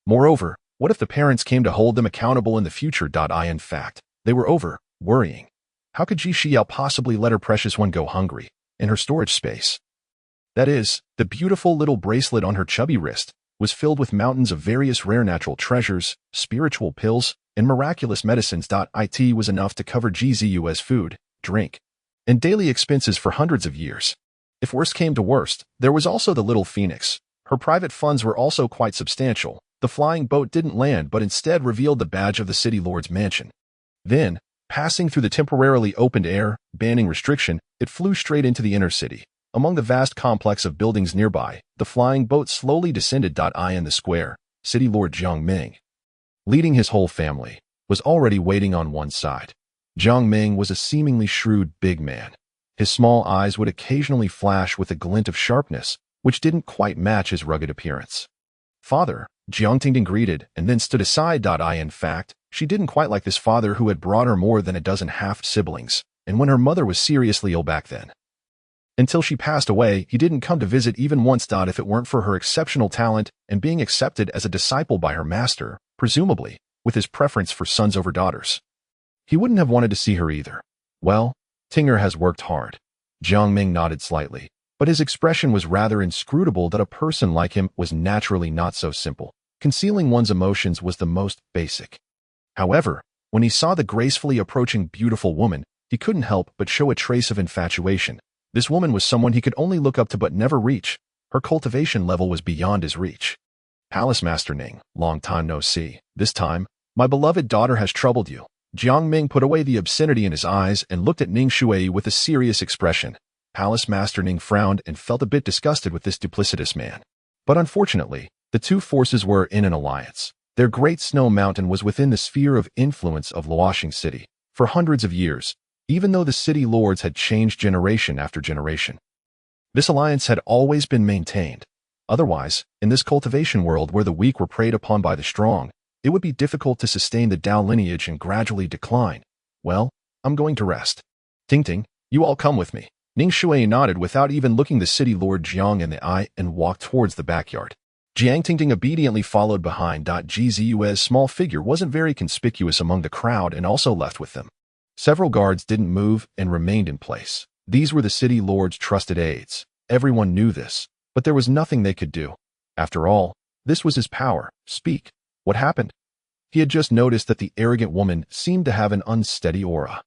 Moreover, what if the parents came to hold them accountable in the future? In fact, they were worrying. How could Ji Xiao possibly let her precious one go hungry in her storage space? That is, the beautiful little bracelet on her chubby wrist was filled with mountains of various rare natural treasures, spiritual pills, and miraculous medicines. It was enough to cover Ji Ziyue's food, drink, and daily expenses for hundreds of years. If worst came to worst, there was also the little phoenix. Her private funds were also quite substantial. The flying boat didn't land but instead revealed the badge of the city lord's mansion. Then, passing through the temporarily opened air, banning restriction, it flew straight into the inner city. Among the vast complex of buildings nearby, the flying boat slowly descended. In the square, City Lord Jiang Ming, leading his whole family, was already waiting on one side. Jiang Ming was a seemingly shrewd big man. His small eyes would occasionally flash with a glint of sharpness, which didn't quite match his rugged appearance. Father, Jiang Tingting greeted and then stood aside. In fact, she didn't quite like this father who had brought her more than a dozen half-siblings, and when her mother was seriously ill back then. Until she passed away, he didn't come to visit even once. If it weren't for her exceptional talent and being accepted as a disciple by her master, presumably, with his preference for sons over daughters, he wouldn't have wanted to see her either. Well, Tinger has worked hard. Jiang Ming nodded slightly, but his expression was rather inscrutable. A person like him was naturally not so simple. Concealing one's emotions was the most basic. However, when he saw the gracefully approaching beautiful woman, he couldn't help but show a trace of infatuation. This woman was someone he could only look up to but never reach. Her cultivation level was beyond his reach. Palace Master Ning, long time no see. This time, my beloved daughter has troubled you. Jiang Ming put away the obscenity in his eyes and looked at Ning Shui with a serious expression. Palace Master Ning frowned and felt a bit disgusted with this duplicitous man. But unfortunately, the two forces were in an alliance. Their great snow mountain was within the sphere of influence of Luoxing City. For hundreds of years, even though the city lords had changed generation after generation, this alliance had always been maintained. Otherwise, in this cultivation world where the weak were preyed upon by the strong, it would be difficult to sustain the Dao lineage and gradually decline. Well, I'm going to rest. Tingting, you all come with me. Ning Shui nodded without even looking the city lord Jiang in the eye and walked towards the backyard. Jiang Tingting obediently followed behind. Ji Ziyue's small figure wasn't very conspicuous among the crowd and also left with them. Several guards didn't move and remained in place. These were the city lord's trusted aides. Everyone knew this, but there was nothing they could do. After all, this was his power. Speak. What happened? He had just noticed that the arrogant woman seemed to have an unsteady aura.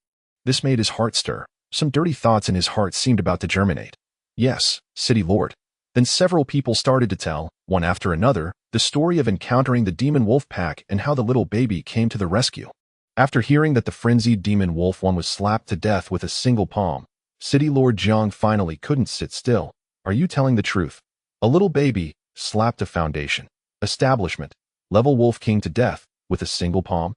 This made his heart stir. Some dirty thoughts in his heart seemed about to germinate. Yes, city lord. Then several people started to tell, one after another, the story of encountering the demon wolf pack and how the little baby came to the rescue. After hearing that the frenzied demon wolf one was slapped to death with a single palm, City Lord Jiang finally couldn't sit still. Are you telling the truth? A little baby slapped a foundation, establishment, level wolf king to death with a single palm?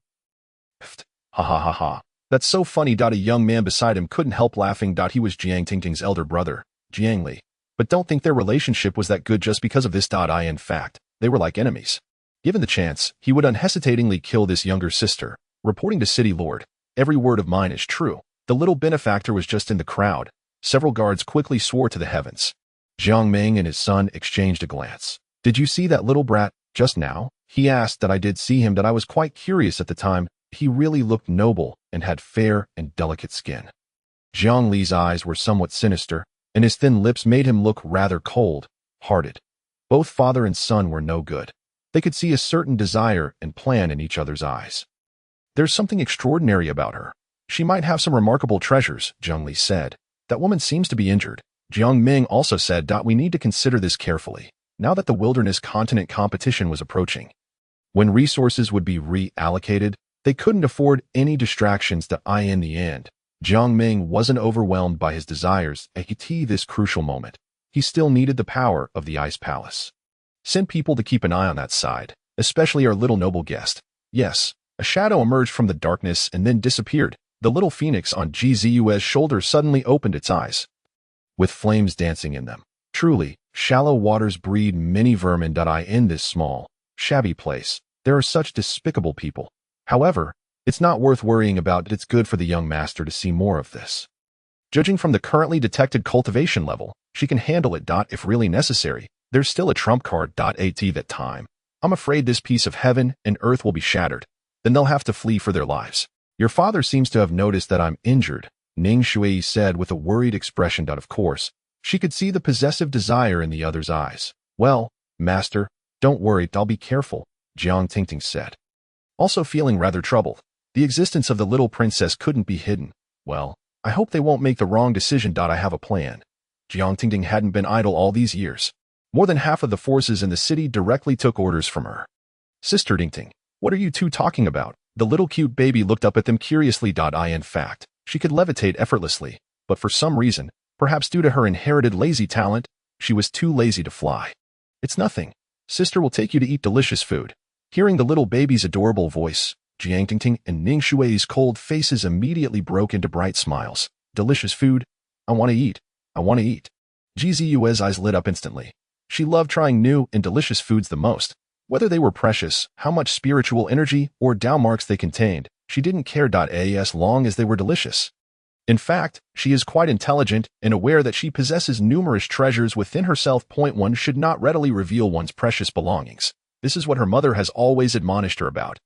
Pfft, ha ha ha ha. That's so funny. A young man beside him couldn't help laughing. He was Jiang Tingting's elder brother, Jiang Li. but don't think their relationship was that good just because of this. In fact, they were like enemies. Given the chance, he would unhesitatingly kill this younger sister, reporting to City Lord, "Every word of mine is true." The little benefactor was just in the crowd. Several guards quickly swore to the heavens. Jiang Ming and his son exchanged a glance. "Did you see that little brat just now?" He asked. "That I did see him, that I was quite curious at the time. He really looked noble and had fair and delicate skin." Jiang Li's eyes were somewhat sinister, and his thin lips made him look rather cold-hearted. Both father and son were no good. They could see a certain desire and plan in each other's eyes. "There's something extraordinary about her. She might have some remarkable treasures," Jiang Li said. "That woman seems to be injured." Jiang Ming also said, "We need to consider this carefully, now that the wilderness continent competition was approaching. When resources would be reallocated, they couldn't afford any distractions. In the end, Jiang Ming wasn't overwhelmed by his desires at this crucial moment. He still needed the power of the Ice Palace. "Send people to keep an eye on that side, especially our little noble guest." Yes, a shadow emerged from the darkness and then disappeared. The little phoenix on Gzu's shoulder suddenly opened its eyes, with flames dancing in them. "Truly, shallow waters breed many vermin. In this small, shabby place, there are such despicable people. However, it's not worth worrying about. It's good for the young master to see more of this. Judging from the currently detected cultivation level, she can handle it. If really necessary, there's still a trump card. At that time, I'm afraid this piece of heaven and earth will be shattered. Then they'll have to flee for their lives. Your father seems to have noticed that I'm injured," Ning Shui said with a worried expression. Of course, she could see the possessive desire in the other's eyes. "Well, master, don't worry, I'll be careful," Jiang Tingting said. Also feeling rather troubled. The existence of the little princess couldn't be hidden. "Well, I hope they won't make the wrong decision. I have a plan." Jiang Tingting hadn't been idle all these years. More than half of the forces in the city directly took orders from her. "Sister Tingting, what are you two talking about?" The little cute baby looked up at them curiously. In fact, she could levitate effortlessly, but for some reason, perhaps due to her inherited lazy talent, she was too lazy to fly. "It's nothing. Sister will take you to eat delicious food." Hearing the little baby's adorable voice, Jiang Tingting and Ning Shui's cold faces immediately broke into bright smiles. "Delicious food? I want to eat. I want to eat." Gzu's eyes lit up instantly. She loved trying new and delicious foods the most. Whether they were precious, how much spiritual energy, or Tao marks they contained, she didn't care. As long as they were delicious. In fact, she is quite intelligent and aware that she possesses numerous treasures within herself. One should not readily reveal one's precious belongings. This is what her mother has always admonished her about.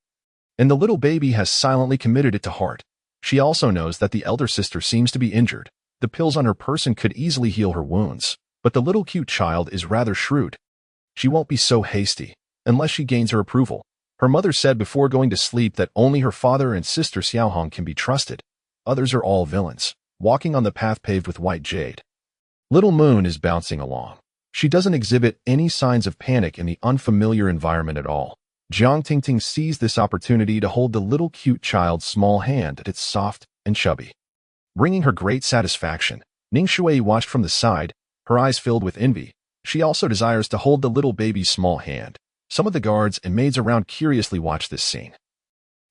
And the little baby has silently committed it to heart. She also knows that the elder sister seems to be injured. The pills on her person could easily heal her wounds, but the little cute child is rather shrewd. She won't be so hasty, unless she gains her approval. Her mother said before going to sleep that only her father and sister Xiaohong can be trusted. Others are all villains, walking on the path paved with white jade. Little Moon is bouncing along. She doesn't exhibit any signs of panic in the unfamiliar environment at all. Jiang Tingting seized this opportunity to hold the little cute child's small hand. It's soft and chubby. Bringing her great satisfaction, Ning Shui watched from the side, her eyes filled with envy. She also desires to hold the little baby's small hand. Some of the guards and maids around curiously watched this scene.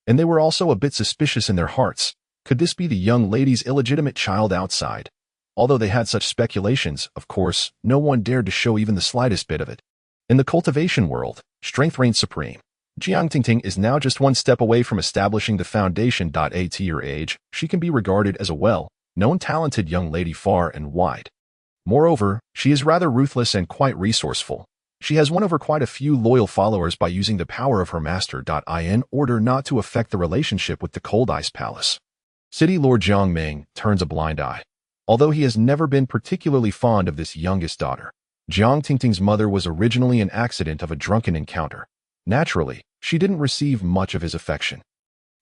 And they were also a bit suspicious in their hearts. Could this be the young lady's illegitimate child outside? Although they had such speculations, of course, no one dared to show even the slightest bit of it. In the cultivation world, strength reigns supreme. Jiang Tingting is now just one step away from establishing the foundation. At her age, she can be regarded as a well-known talented young lady far and wide. Moreover, she is rather ruthless and quite resourceful. She has won over quite a few loyal followers by using the power of her master. In order not to affect the relationship with the Cold Ice Palace. City Lord Jiang Ming turns a blind eye. Although he has never been particularly fond of this youngest daughter, Jiang Tingting's mother was originally an accident of a drunken encounter. Naturally, she didn't receive much of his affection.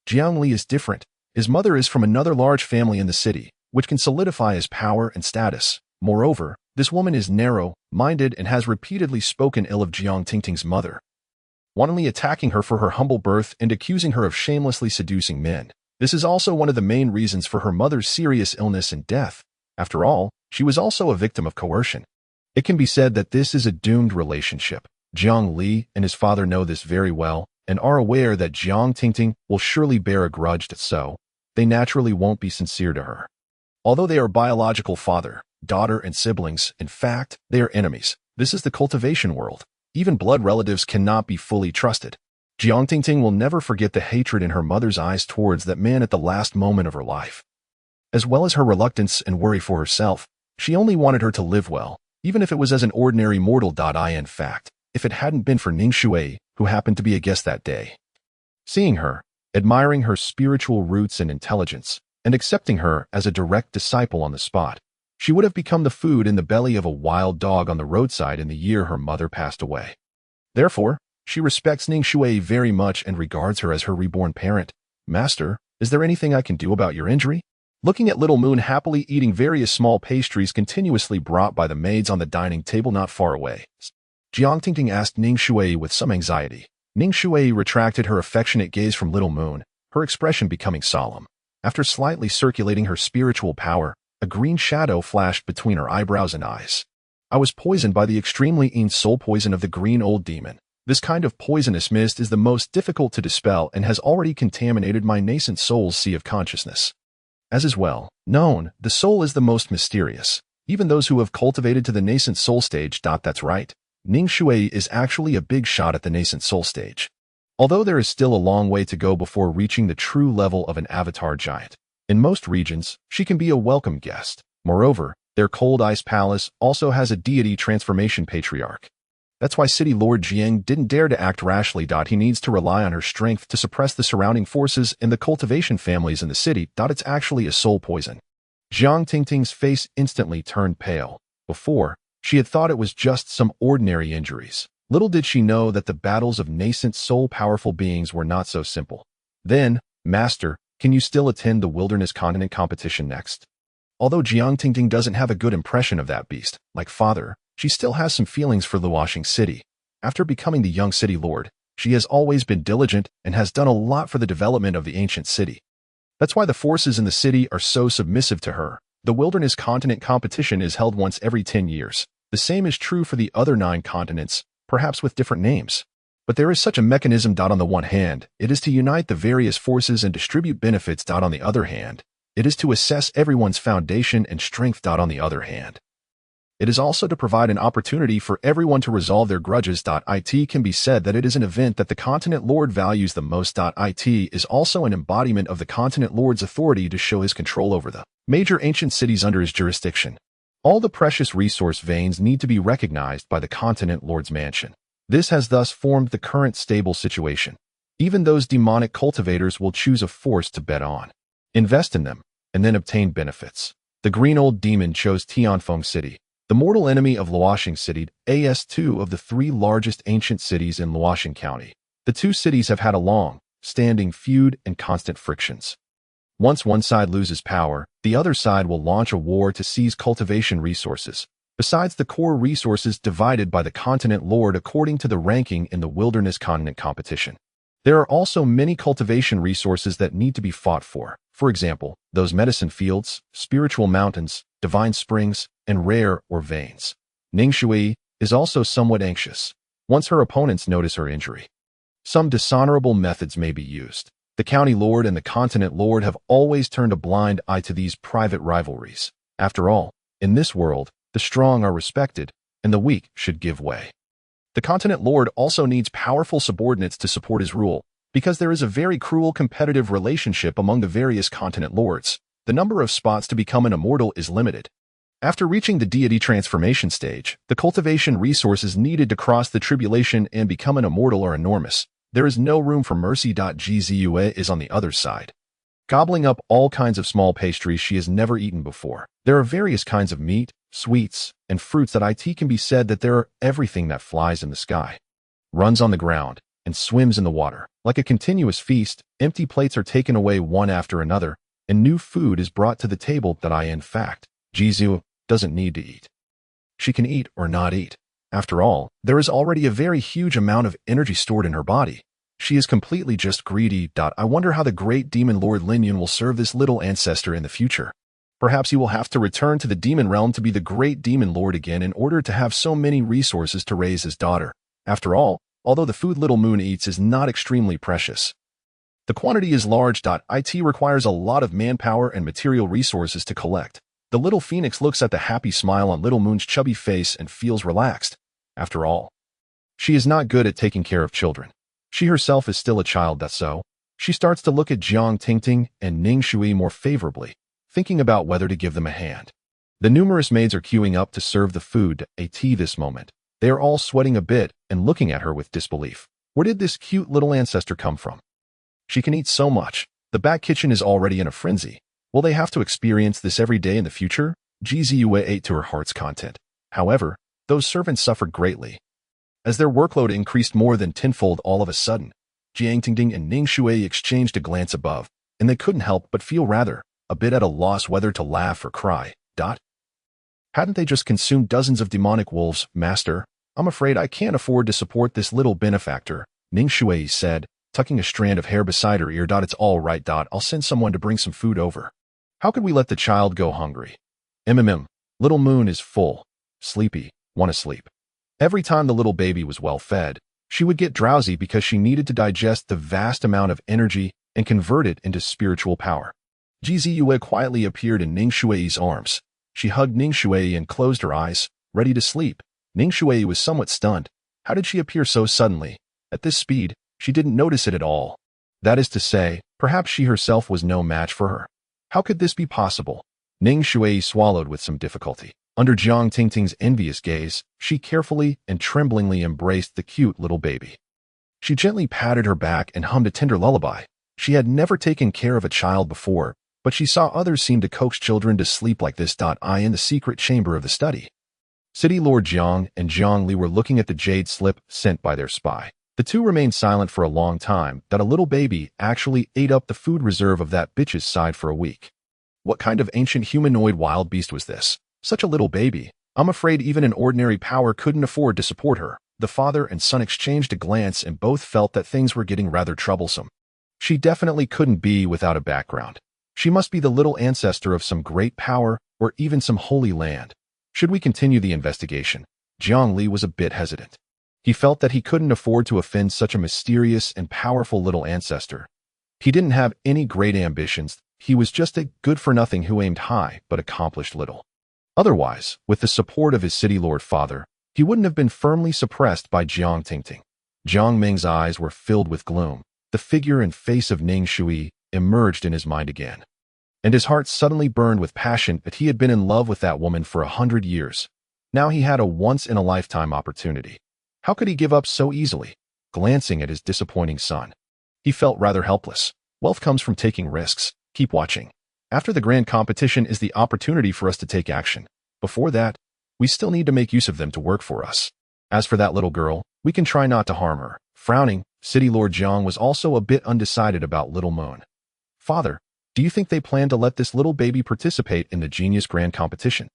Jiang Li is different. His mother is from another large family in the city, which can solidify his power and status. Moreover, this woman is narrow-minded and has repeatedly spoken ill of Jiang Tingting's mother, wantonly attacking her for her humble birth and accusing her of shamelessly seducing men. This is also one of the main reasons for her mother's serious illness and death. After all, she was also a victim of coercion. It can be said that this is a doomed relationship. Jiang Li and his father know this very well and are aware that Jiang Tingting will surely bear a grudge, so they naturally won't be sincere to her. Although they are biological father, daughter, and siblings. In fact, they are enemies. This is the cultivation world. Even blood relatives cannot be fully trusted. Jiang Tingting will never forget the hatred in her mother's eyes towards that man at the last moment of her life. As well as her reluctance and worry for herself, she only wanted her to live well, even if it was as an ordinary mortal. In fact, if it hadn't been for Ning Shui, who happened to be a guest that day. Seeing her, admiring her spiritual roots and intelligence, and accepting her as a direct disciple on the spot, she would have become the food in the belly of a wild dog on the roadside in the year her mother passed away. Therefore, she respects Ning Shui very much and regards her as her reborn parent. Master, is there anything I can do about your injury? Looking at Little Moon happily eating various small pastries continuously brought by the maids on the dining table not far away, Jiang Tingting asked Ning Shui with some anxiety. Ning Shui retracted her affectionate gaze from Little Moon, her expression becoming solemn. After slightly circulating her spiritual power, a green shadow flashed between her eyebrows and eyes. I was poisoned by the extremely keen soul poison of the green old demon. This kind of poisonous mist is the most difficult to dispel and has already contaminated my nascent soul's sea of consciousness. As is well known, the soul is the most mysterious. Even those who have cultivated to the nascent soul stage. That's right. Ning Shui is actually a big shot at the nascent soul stage. Although there is still a long way to go before reaching the true level of an avatar giant. In most regions, she can be a welcome guest. Moreover, their cold ice palace also has a deity transformation patriarch. That's why City Lord Jiang didn't dare to act rashly. He needs to rely on her strength to suppress the surrounding forces and the cultivation families in the city. It's actually a soul poison. Jiang Tingting's face instantly turned pale. Before, she had thought it was just some ordinary injuries. Little did she know that the battles of nascent soul-powerful beings were not so simple. Then, Master, can you still attend the Wilderness Continent competition next? Although Jiang Tingting doesn't have a good impression of that beast, like father, she still has some feelings for Luoxing City. After becoming the young city lord, she has always been diligent and has done a lot for the development of the ancient city. That's why the forces in the city are so submissive to her. The Wilderness Continent competition is held once every 10 years. The same is true for the other 9 continents, perhaps with different names. But there is such a mechanism. On the one hand, it is to unite the various forces and distribute benefits. On the other hand, it is to assess everyone's foundation and strength. On the other hand, it is also to provide an opportunity for everyone to resolve their grudges. It can be said that it is an event that the Continent Lord values the most. It is also an embodiment of the Continent Lord's authority to show his control over the major ancient cities under his jurisdiction. All the precious resource veins need to be recognized by the Continent Lord's mansion. This has thus formed the current stable situation. Even those demonic cultivators will choose a force to bet on, invest in them, and then obtain benefits. The green old demon chose Tianfeng City, the mortal enemy of Luoxing City, as 2 of the 3 largest ancient cities in Luoxing County. The 2 cities have had a long-standing feud and constant frictions. Once one side loses power, the other side will launch a war to seize cultivation resources, besides the core resources divided by the Continent Lord according to the ranking in the Wilderness Continent competition. There are also many cultivation resources that need to be fought for example, those medicine fields, spiritual mountains, divine springs, and rare or veins. Ning Shui is also somewhat anxious once her opponents notice her injury. Some dishonorable methods may be used. The County Lord and the Continent Lord have always turned a blind eye to these private rivalries. After all, in this world, the strong are respected, and the weak should give way. The Continent Lord also needs powerful subordinates to support his rule, because there is a very cruel competitive relationship among the various Continent Lords. The number of spots to become an immortal is limited. After reaching the deity transformation stage, the cultivation resources needed to cross the tribulation and become an immortal are enormous. There is no room for mercy. Gzue is on the other side, gobbling up all kinds of small pastries she has never eaten before. There are various kinds of meat, sweets, and fruits. It can be said that there are everything that flies in the sky, runs on the ground, and swims in the water. Like a continuous feast, empty plates are taken away one after another, and new food is brought to the table. In fact, Jizu doesn't need to eat. She can eat or not eat. After all, there is already a very huge amount of energy stored in her body. She is completely just greedy. I wonder how the great demon lord Lin Yun will serve this little ancestor in the future. Perhaps he will have to return to the demon realm to be the great demon lord again in order to have so many resources to raise his daughter. After all, although the food Little Moon eats is not extremely precious, the quantity is large. It requires a lot of manpower and material resources to collect. The little phoenix looks at the happy smile on Little Moon's chubby face and feels relaxed. After all, she is not good at taking care of children. She herself is still a child, that's so. She starts to look at Jiang Tingting and Ning Shui more favorably, thinking about whether to give them a hand. The numerous maids are queuing up to serve the food at this moment. They are all sweating a bit and looking at her with disbelief. Where did this cute little ancestor come from? She can eat so much. The back kitchen is already in a frenzy. Will they have to experience this every day in the future? Ziyue ate to her heart's content. However, those servants suffered greatly, as their workload increased more than tenfold all of a sudden. Jiang Tingting and Ning Shui exchanged a glance above, and they couldn't help but feel rather a bit at a loss whether to laugh or cry. Hadn't they just consumed dozens of demonic wolves, master? I'm afraid I can't afford to support this little benefactor, Ning Shui said, tucking a strand of hair beside her ear. It's all right. I'll send someone to bring some food over. How could we let the child go hungry? Little Moon is full, sleepy, want to sleep. Every time the little baby was well fed, she would get drowsy because she needed to digest the vast amount of energy and convert it into spiritual power. Ziyue quietly appeared in Ning Shui's arms. She hugged Ning Shui and closed her eyes, ready to sleep. Ning Shui was somewhat stunned. How did she appear so suddenly? At this speed, she didn't notice it at all. That is to say, perhaps she herself was no match for her. How could this be possible? Ning Shui swallowed with some difficulty. Under Jiang Tingting's envious gaze, she carefully and tremblingly embraced the cute little baby. She gently patted her back and hummed a tender lullaby. She had never taken care of a child before, but she saw others seem to coax children to sleep like this. In the secret chamber of the study, City Lord Jiang and Jiang Li were looking at the jade slip sent by their spy. The two remained silent for a long time. A little baby actually ate up the food reserve of that bitch's side for a week. What kind of ancient humanoid wild beast was this? Such a little baby. I'm afraid even an ordinary power couldn't afford to support her. The father and son exchanged a glance and both felt that things were getting rather troublesome. She definitely couldn't be without a background. She must be the little ancestor of some great power or even some holy land. Should we continue the investigation? Jiang Li was a bit hesitant. He felt that he couldn't afford to offend such a mysterious and powerful little ancestor. He didn't have any great ambitions. He was just a good-for-nothing who aimed high but accomplished little. Otherwise, with the support of his city lord father, he wouldn't have been firmly suppressed by Jiang Tingting. Jiang Ming's eyes were filled with gloom. The figure and face of Ning Shui emerged in his mind again, and his heart suddenly burned with passion that he had been in love with that woman for 100 years. Now he had a once-in-a-lifetime opportunity. How could he give up so easily? Glancing at his disappointing son, he felt rather helpless. Wealth comes from taking risks. Keep watching. After the grand competition is the opportunity for us to take action. Before that, we still need to make use of them to work for us. As for that little girl, we can try not to harm her. Frowning, City Lord Jiang was also a bit undecided about Little Moon. Father, do you think they plan to let this little baby participate in the genius grand competition?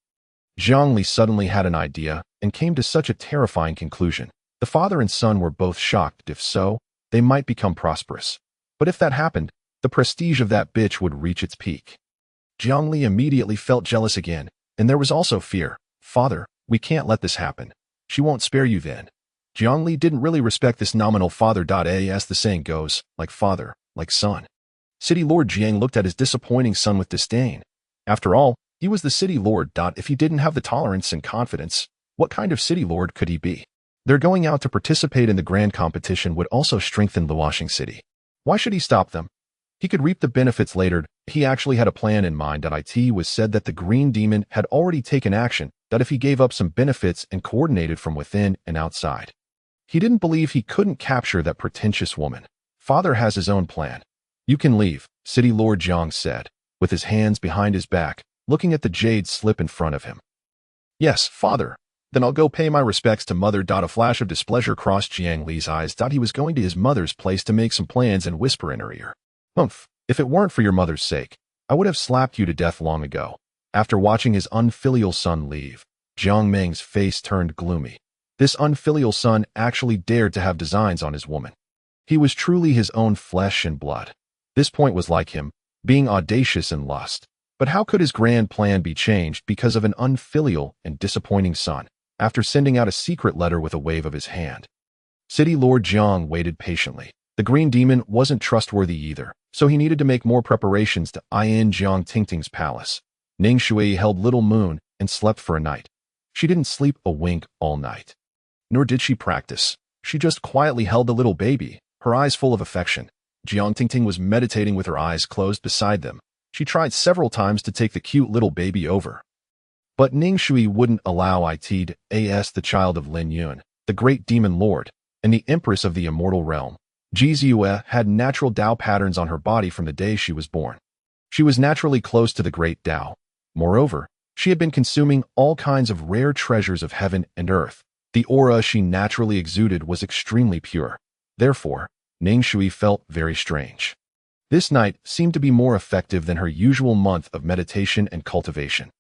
Jiang Li suddenly had an idea and came to such a terrifying conclusion. The father and son were both shocked. If so, they might become prosperous. But if that happened, the prestige of that bitch would reach its peak. Jiang Li immediately felt jealous again, and there was also fear. Father, we can't let this happen. She won't spare you then. Jiang Li didn't really respect this nominal father. As the saying goes, like father, like son. City Lord Jiang looked at his disappointing son with disdain. After all, he was the city lord. If he didn't have the tolerance and confidence, what kind of city lord could he be? Their going out to participate in the grand competition would also strengthen Luoshing City. Why should he stop them? He could reap the benefits later. He actually had a plan in mind. It was said that the Green Demon had already taken action, that if he gave up some benefits and coordinated from within and outside. He didn't believe he couldn't capture that pretentious woman. Father has his own plan. You can leave, City Lord Jiang said, with his hands behind his back, looking at the jade slip in front of him. Yes, father. Then I'll go pay my respects to mother. A flash of displeasure crossed Jiang Li's eyes. He was going to his mother's place to make some plans and whisper in her ear. Humph, if it weren't for your mother's sake, I would have slapped you to death long ago. After watching his unfilial son leave, Jiang Ming's face turned gloomy. This unfilial son actually dared to have designs on his woman. He was truly his own flesh and blood. This point was like him, being audacious in lust. But how could his grand plan be changed because of an unfilial and disappointing son? After sending out a secret letter with a wave of his hand, City Lord Jiang waited patiently. The Green Demon wasn't trustworthy either, so he needed to make more preparations to in Jiang Tingting's palace. Ning Shui held little Moon and slept for a night. She didn't sleep a wink all night. Nor did she practice. She just quietly held the little baby, her eyes full of affection. Jiang Tingting was meditating with her eyes closed beside them. She tried several times to take the cute little baby over. But Ning Shui wouldn't allow it. As the child of Lin Yun, the great demon lord, and the empress of the immortal realm. Ji Ziyue had natural Dao patterns on her body from the day she was born. She was naturally close to the great Dao. Moreover, she had been consuming all kinds of rare treasures of heaven and earth. The aura she naturally exuded was extremely pure. Therefore, Ning Shui felt very strange. This night seemed to be more effective than her usual month of meditation and cultivation.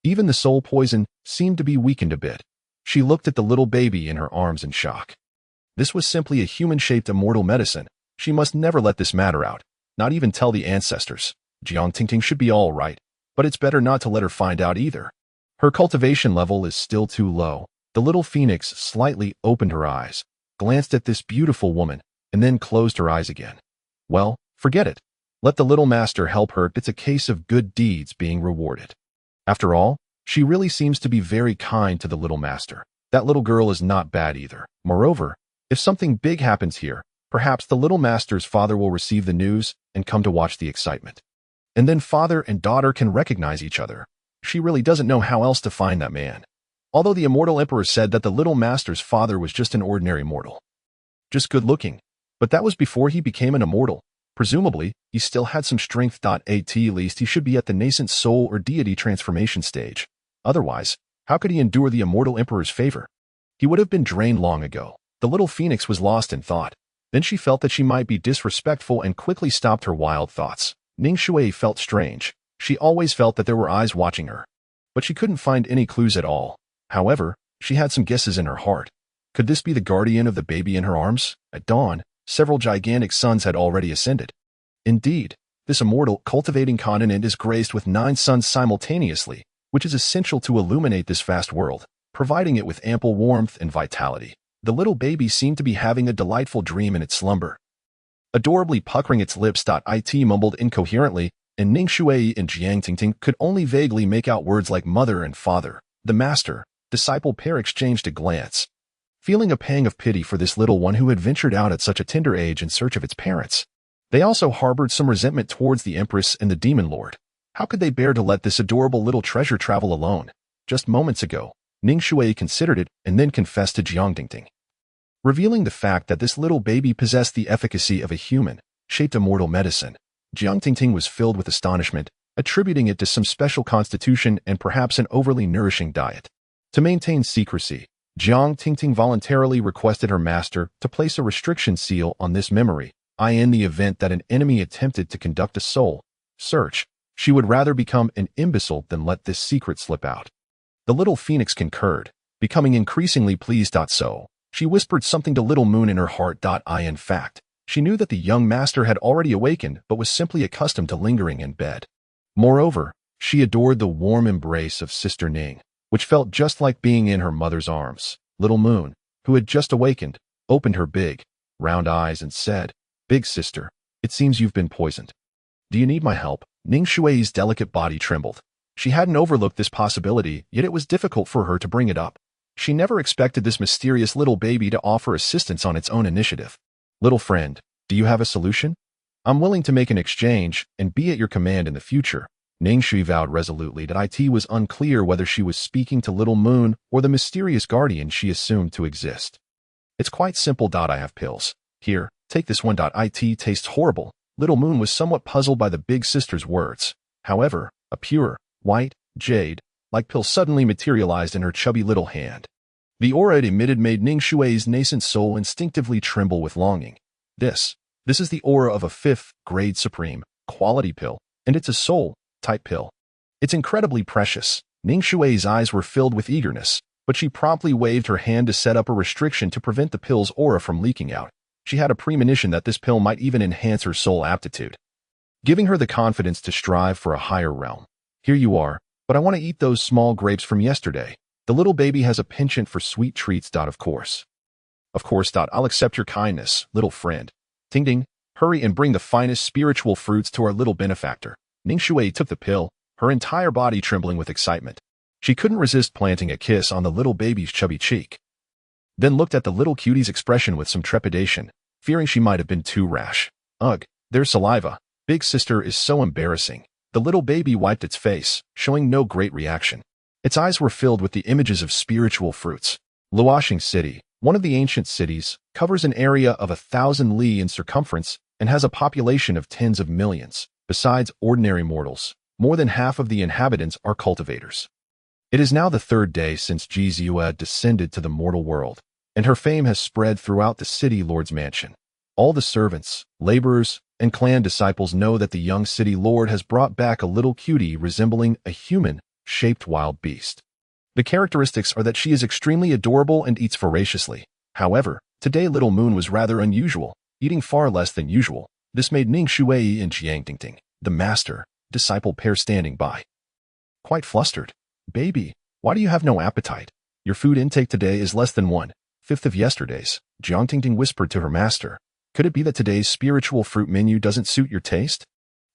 Even the soul poison seemed to be weakened a bit. She looked at the little baby in her arms in shock. This was simply a human-shaped immortal medicine. She must never let this matter out, not even tell the ancestors. Jiang Tingting should be all right, but it's better not to let her find out either. Her cultivation level is still too low. The little phoenix slightly opened her eyes, glanced at this beautiful woman, and then closed her eyes again. Well, forget it. Let the little master help her. It's a case of good deeds being rewarded. After all, she really seems to be very kind to the little master. That little girl is not bad either. Moreover, if something big happens here, perhaps the little master's father will receive the news and come to watch the excitement. And then father and daughter can recognize each other. She really doesn't know how else to find that man. Although the immortal emperor said that the little master's father was just an ordinary mortal. Just good looking. But that was before he became an immortal. Presumably, he still had some strength. At least he should be at the nascent soul or deity transformation stage. Otherwise, how could he endure the immortal emperor's favor? He would have been drained long ago. The little phoenix was lost in thought. Then she felt that she might be disrespectful and quickly stopped her wild thoughts. Ning Shui felt strange. She always felt that there were eyes watching her. But she couldn't find any clues at all. However, she had some guesses in her heart. Could this be the guardian of the baby in her arms? At dawn, several gigantic suns had already ascended. Indeed, this immortal cultivating continent is graced with 9 suns simultaneously, which is essential to illuminate this vast world, providing it with ample warmth and vitality. The little baby seemed to be having a delightful dream in its slumber. Adorably puckering its lips. It mumbled incoherently, and Ning Shui and Jiang Tingting could only vaguely make out words like mother and father. The master, disciple pair exchanged a glance, feeling a pang of pity for this little one who had ventured out at such a tender age in search of its parents. They also harbored some resentment towards the empress and the demon lord. How could they bear to let this adorable little treasure travel alone? Just moments ago, Ning Shui considered it and then confessed to Jiang Tingting, revealing the fact that this little baby possessed the efficacy of a human-shaped immortal medicine. Jiang Tingting was filled with astonishment, attributing it to some special constitution and perhaps an overly nourishing diet. To maintain secrecy, Jiang Tingting voluntarily requested her master to place a restriction seal on this memory, in the event that an enemy attempted to conduct a soul search. She would rather become an imbecile than let this secret slip out. The little phoenix concurred, becoming increasingly pleased. So, she whispered something to little Moon in her heart. In fact, she knew that the young master had already awakened but was simply accustomed to lingering in bed. Moreover, she adored the warm embrace of Sister Ning, which felt just like being in her mother's arms. Little Moon, who had just awakened, opened her big, round eyes and said, "Big sister, it seems you've been poisoned. Do you need my help?" Ning Shui's delicate body trembled. She hadn't overlooked this possibility, yet it was difficult for her to bring it up. She never expected this mysterious little baby to offer assistance on its own initiative. "Little friend, do you have a solution? I'm willing to make an exchange and be at your command in the future." Ning Shui vowed resolutely that it was unclear whether she was speaking to Little Moon or the mysterious guardian she assumed to exist. "It's quite simple. I have pills. Here, take this one. It tastes horrible." Little Moon was somewhat puzzled by the big sister's words. However, a pure, white, jade-like pill suddenly materialized in her chubby little hand. The aura it emitted made Ning Shui's nascent soul instinctively tremble with longing. This is the aura of a 5th grade supreme quality pill, and it's a soul-type pill. It's incredibly precious. Ning Shui's eyes were filled with eagerness, but she promptly waved her hand to set up a restriction to prevent the pill's aura from leaking out. She had a premonition that this pill might even enhance her soul aptitude, giving her the confidence to strive for a higher realm. "Here you are, but I want to eat those small grapes from yesterday. The little baby has a penchant for sweet treats. Of course. I'll accept your kindness, little friend. Ting-ding, hurry and bring the finest spiritual fruits to our little benefactor." Ning Shui took the pill, her entire body trembling with excitement. She couldn't resist planting a kiss on the little baby's chubby cheek, then looked at the little cutie's expression with some trepidation, fearing she might have been too rash. Ugh, there's saliva. Big sister is so embarrassing. The little baby wiped its face, showing no great reaction. Its eyes were filled with the images of spiritual fruits. Luoxing City, one of the ancient cities, covers an area of 1,000 li in circumference and has a population of tens of millions. Besides ordinary mortals, more than half of the inhabitants are cultivators. It is now the third day since Jizua descended to the mortal world, and her fame has spread throughout the city lord's mansion. All the servants, laborers, and clan disciples know that the young city lord has brought back a little cutie resembling a human-shaped wild beast. The characteristics are that she is extremely adorable and eats voraciously. However, today Little Moon was rather unusual, eating far less than usual. This made Ning Shuai and Jiang Tingting, the master-disciple pair standing by, quite flustered. Baby, why do you have no appetite? Your food intake today is less than 1/5 of yesterday's, Jiang Tingting whispered to her master. Could it be that today's spiritual fruit menu doesn't suit your taste?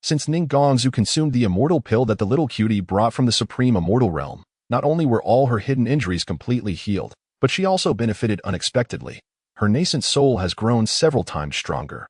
Since Ning Gongzhu consumed the immortal pill that the little cutie brought from the supreme immortal realm, not only were all her hidden injuries completely healed, but she also benefited unexpectedly. Her nascent soul has grown several times stronger,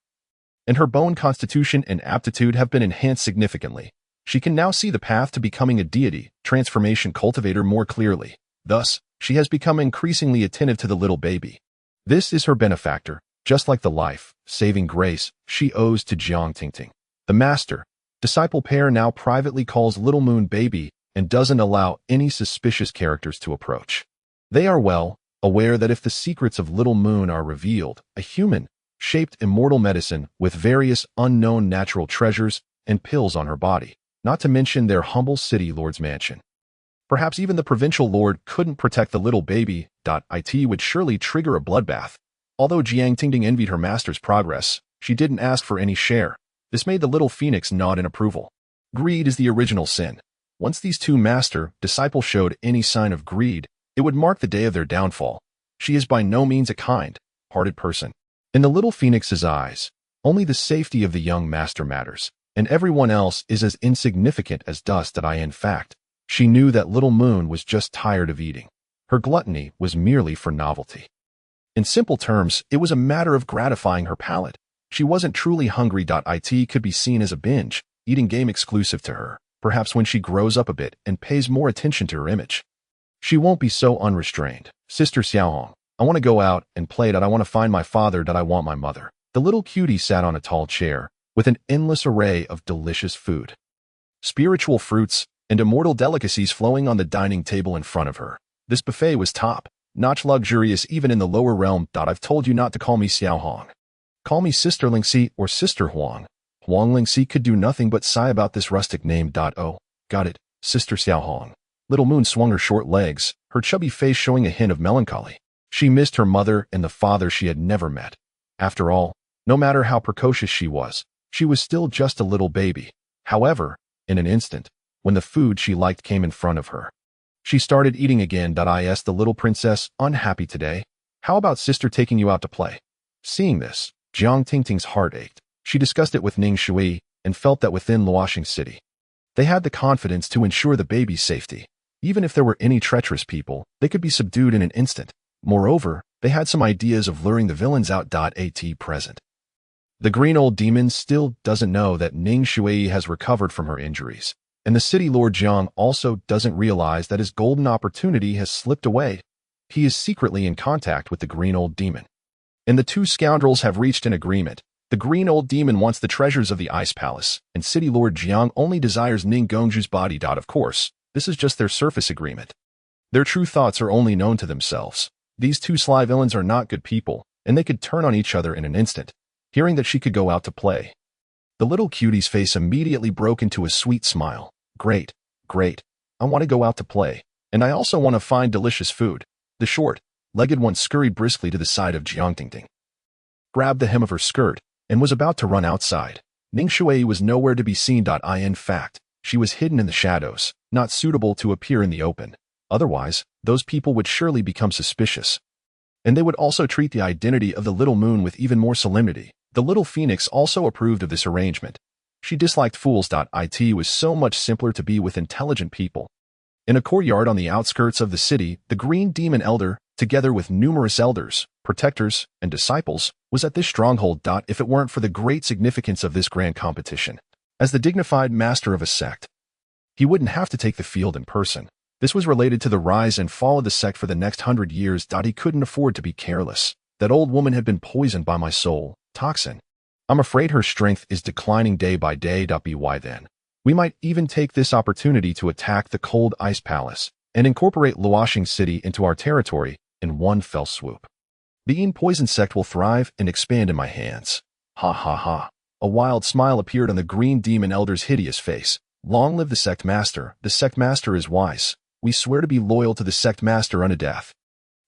and her bone constitution and aptitude have been enhanced significantly. She can now see the path to becoming a deity, transformation cultivator more clearly. Thus, she has become increasingly attentive to the little baby. This is her benefactor, just like the life-saving grace she owes to Jiang Tingting. The master-disciple pair now privately calls Little Moon baby and doesn't allow any suspicious characters to approach. They are well aware that if the secrets of Little Moon are revealed, a human-shaped immortal medicine with various unknown natural treasures and pills on her body, not to mention their humble city lord's mansion. Perhaps even the provincial lord couldn't protect the little baby. It would surely trigger a bloodbath. Although Jiang Tingting envied her master's progress, she didn't ask for any share. This made the little phoenix nod in approval. Greed is the original sin. Once these two master-disciples showed any sign of greed, it would mark the day of their downfall. She is by no means a kind-hearted person. In the little phoenix's eyes, only the safety of the young master matters, and everyone else is as insignificant as dust. In fact, she knew that Little Moon was just tired of eating. Her gluttony was merely for novelty. In simple terms, it was a matter of gratifying her palate. She wasn't truly hungry. It could be seen as a binge-eating game exclusive to her. Perhaps when she grows up a bit and pays more attention to her image, she won't be so unrestrained. Sister Xiaohong, I want to go out and play. I want to find my father. I want my mother. The little cutie sat on a tall chair with an endless array of delicious food, spiritual fruits, and immortal delicacies flowing on the dining table in front of her. This buffet was top-notch luxurious even in the lower realm. I've told you not to call me Xiaohong. Call me Sister Lingxi or Sister Huang. Huang Lingxi could do nothing but sigh about this rustic name. Oh, got it, Sister Xiaohong. Little Moon swung her short legs, her chubby face showing a hint of melancholy. She missed her mother and the father she had never met. After all, no matter how precocious she was still just a little baby. However, in an instant, when the food she liked came in front of her, she started eating again. Is the little princess unhappy today? How about sister taking you out to play? Seeing this, Jiang Tingting's heart ached. She discussed it with Ning Shui and felt that within Luoxing City, they had the confidence to ensure the baby's safety. Even if there were any treacherous people, they could be subdued in an instant. Moreover, they had some ideas of luring the villains out. At present, the green old demon still doesn't know that Ning Shui has recovered from her injuries, and the city lord Jiang also doesn't realize that his golden opportunity has slipped away. He is secretly in contact with the green old demon, and the two scoundrels have reached an agreement. The green old demon wants the treasures of the ice palace, and city lord Jiang only desires Ning Gongzhu's body. Of course, this is just their surface agreement. Their true thoughts are only known to themselves. These two sly villains are not good people, and they could turn on each other in an instant. Hearing that she could go out to play, the little cutie's face immediately broke into a sweet smile. Great, great. I want to go out to play, and I also want to find delicious food. The short-legged one scurried briskly to the side of Jiang Tingting, grabbed the hem of her skirt, and was about to run outside. Ning Shui was nowhere to be seen. In fact, she was hidden in the shadows, not suitable to appear in the open. Otherwise, those people would surely become suspicious, and they would also treat the identity of the little moon with even more solemnity. The little phoenix also approved of this arrangement. She disliked fools. It was so much simpler to be with intelligent people. In a courtyard on the outskirts of the city, the Green Demon Elder, together with numerous elders, protectors, and disciples, was at this stronghold. If it weren't for the great significance of this grand competition, as the dignified master of a sect, he wouldn't have to take the field in person. This was related to the rise and fall of the sect for the next 100 years. He couldn't afford to be careless. That old woman had been poisoned by my soul toxin. I'm afraid her strength is declining day by day. By then, we might even take this opportunity to attack the Cold Ice Palace and incorporate Luoxing City into our territory in one fell swoop. The Yin Poison sect will thrive and expand in my hands. Ha ha ha. A wild smile appeared on the Green Demon Elder's hideous face. Long live the sect master. The sect master is wise. We swear to be loyal to the sect master unto death.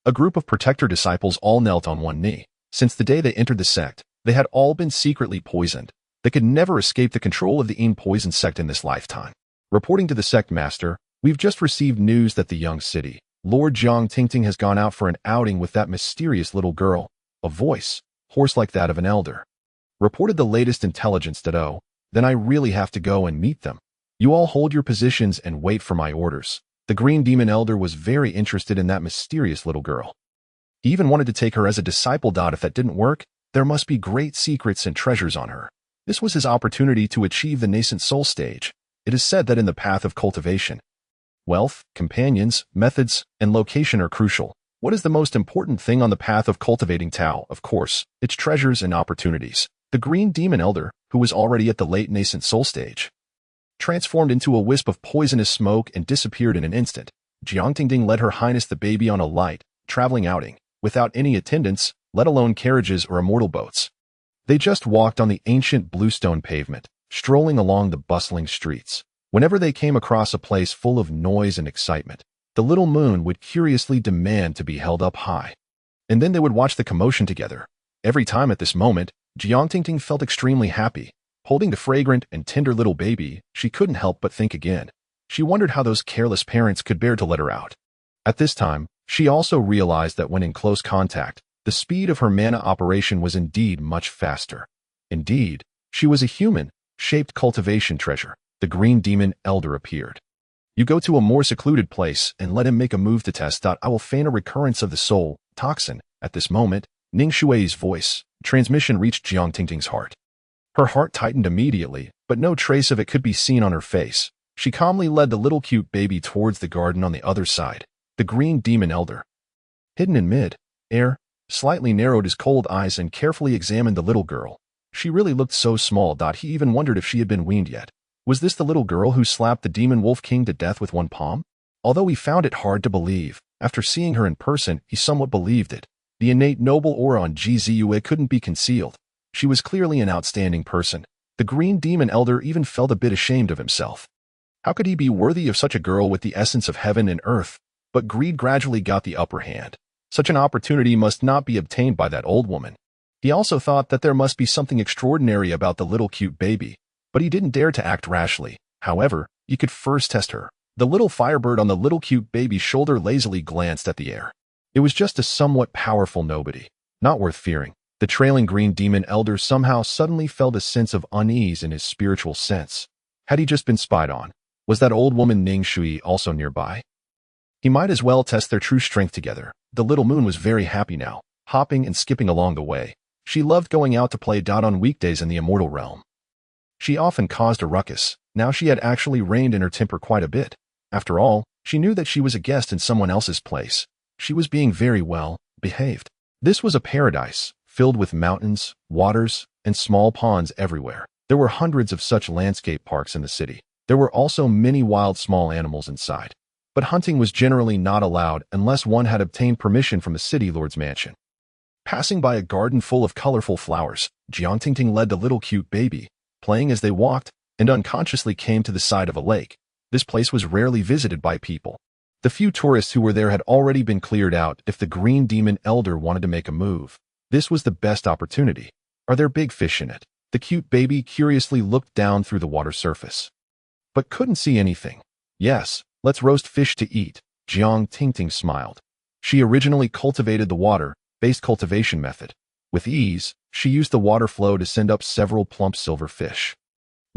A group of protector disciples all knelt on one knee. Since the day they entered the sect, they had all been secretly poisoned. They could never escape the control of the Yin Poison sect in this lifetime. Reporting to the sect master, we've just received news that the young city Lord Jiang Tingting has gone out for an outing with that mysterious little girl. A voice, hoarse like that of an elder, reported the latest intelligence. Oh, then I really have to go and meet them. You all hold your positions and wait for my orders. The Green Demon Elder was very interested in that mysterious little girl. He even wanted to take her as a disciple. If that didn't work, there must be great secrets and treasures on her. This was his opportunity to achieve the nascent soul stage. It is said that in the path of cultivation, wealth, companions, methods, and location are crucial. What is the most important thing on the path of cultivating Tao? Of course, it's treasures and opportunities. The Green Demon Elder, who was already at the late nascent soul stage, transformed into a wisp of poisonous smoke and disappeared in an instant. Jiang Tingting led Her Highness the Baby on a light, traveling outing, without any attendants, let alone carriages or immortal boats. They just walked on the ancient bluestone pavement, strolling along the bustling streets. Whenever they came across a place full of noise and excitement, the little moon would curiously demand to be held up high. And then they would watch the commotion together. Every time at this moment, Jiang Tingting felt extremely happy. Holding the fragrant and tender little baby, she couldn't help but think again. She wondered how those careless parents could bear to let her out. At this time, she also realized that when in close contact, the speed of her mana operation was indeed much faster. Indeed, she was a human-shaped cultivation treasure. The Green Demon Elder appeared. You go to a more secluded place and let him make a move to test. I will feign a recurrence of the soul toxin. At this moment, Ning Shui's voice transmission reached Jiang Tingting's heart. Her heart tightened immediately, but no trace of it could be seen on her face. She calmly led the little cute baby towards the garden on the other side. The Green Demon Elder, hidden in mid-air, slightly narrowed his cold eyes and carefully examined the little girl. She really looked so small. He even wondered if she had been weaned yet. Was this the little girl who slapped the Demon Wolf King to death with one palm? Although he found it hard to believe, after seeing her in person, he somewhat believed it. The innate noble aura on Gzue couldn't be concealed. She was clearly an outstanding person. The Green Demon Elder even felt a bit ashamed of himself. How could he be worthy of such a girl with the essence of heaven and earth? But greed gradually got the upper hand. Such an opportunity must not be obtained by that old woman. He also thought that there must be something extraordinary about the little cute baby, but he didn't dare to act rashly. However, he could first test her. The little firebird on the little cute baby's shoulder lazily glanced at the air. It was just a somewhat powerful nobody, not worth fearing. The trailing Green Demon Elder somehow suddenly felt a sense of unease in his spiritual sense. Had he just been spied on? Was that old woman Ning Shui also nearby? He might as well test their true strength together. The little moon was very happy now, hopping and skipping along the way. She loved going out to play on weekdays in the immortal realm. She often caused a ruckus. Now she had actually reined in her temper quite a bit. After all, she knew that she was a guest in someone else's place. She was being very well behaved. This was a paradise, filled with mountains, waters, and small ponds everywhere. There were hundreds of such landscape parks in the city. There were also many wild small animals inside. But hunting was generally not allowed unless one had obtained permission from the city lord's mansion. Passing by a garden full of colorful flowers, Jiang Tingting led the little cute baby, playing as they walked, and unconsciously came to the side of a lake. This place was rarely visited by people. The few tourists who were there had already been cleared out if the Green Demon Elder wanted to make a move. This was the best opportunity. Are there big fish in it? The cute baby curiously looked down through the water surface, but couldn't see anything. Yes, let's roast fish to eat. Jiang Tingting smiled. She originally cultivated the water-based cultivation method. With ease, she used the water flow to send up several plump silver fish.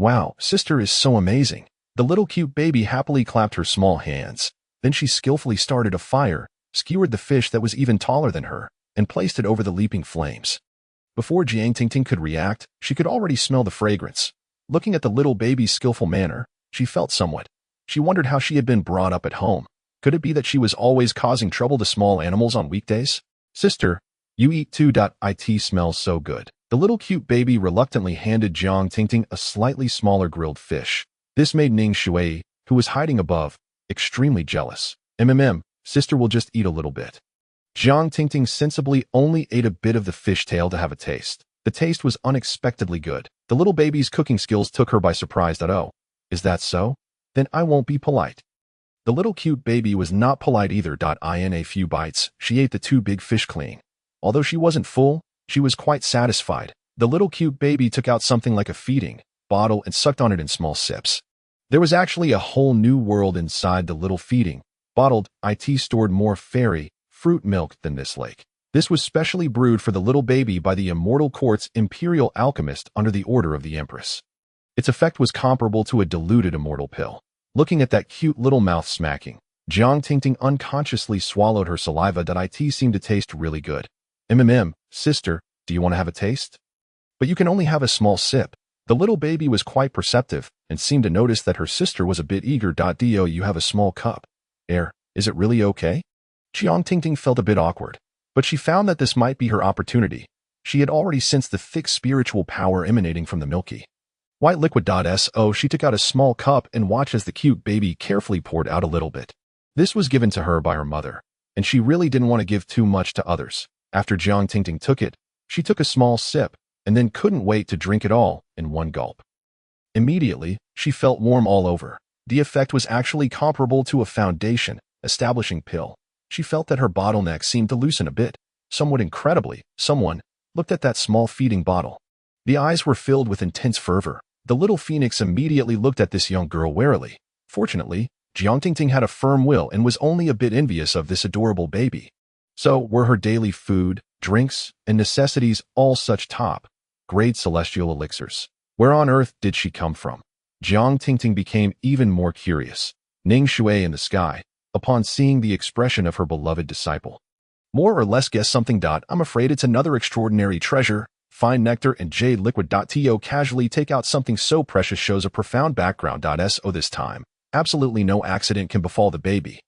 Wow, sister is so amazing. The little cute baby happily clapped her small hands. Then she skillfully started a fire, skewered the fish that was even taller than her, and placed it over the leaping flames. Before Jiang Tingting could react, she could already smell the fragrance. Looking at the little baby's skillful manner, she felt somewhat. She wondered how she had been brought up at home. Could it be that she was always causing trouble to small animals on weekdays? Sister, you eat too. It smells so good. The little cute baby reluctantly handed Jiang Tingting a slightly smaller grilled fish. This made Ning Shui, who was hiding above, extremely jealous. Sister will just eat a little bit. Jiang Tingting sensibly only ate a bit of the fish tail to have a taste. The taste was unexpectedly good. The little baby's cooking skills took her by surprise. Oh, is that so? Then I won't be polite. The little cute baby was not polite either. In a few bites, she ate the two big fish clean. Although she wasn't full, she was quite satisfied. The little cute baby took out something like a feeding bottle and sucked on it in small sips. There was actually a whole new world inside the little feeding bottled. It stored more fairy fruit milk than this lake. This was specially brewed for the little baby by the immortal court's imperial alchemist under the order of the empress. Its effect was comparable to a diluted immortal pill. Looking at that cute little mouth smacking, Jiang Tingting unconsciously swallowed her saliva. It seemed to taste really good. Sister, do you want to have a taste? But you can only have a small sip. The little baby was quite perceptive and seemed to notice that her sister was a bit eager. Do you have a small cup? Is it really okay? Jiang Tingting felt a bit awkward, but she found that this might be her opportunity. She had already sensed the thick spiritual power emanating from the milky white liquid. She took out a small cup and watched as the cute baby carefully poured out a little bit. This was given to her by her mother, and she really didn't want to give too much to others. After Jiang Tingting took it, she took a small sip and then couldn't wait to drink it all in one gulp. Immediately, she felt warm all over. The effect was actually comparable to a foundation establishing pill. She felt that her bottleneck seemed to loosen a bit. Somewhat incredibly, someone looked at that small feeding bottle. The eyes were filled with intense fervor. The little phoenix immediately looked at this young girl warily. Fortunately, Jiang Tingting had a firm will and was only a bit envious of this adorable baby. So were her daily food, drinks, and necessities all such top-grade celestial elixirs? Where on earth did she come from? Jiang Tingting became even more curious. Ning Shui in the sky, upon seeing the expression of her beloved disciple. More or less guess something. I'm afraid it's another extraordinary treasure. Fine nectar and jade liquid. To casually take out something so precious shows a profound background. So this time, absolutely no accident can befall the baby.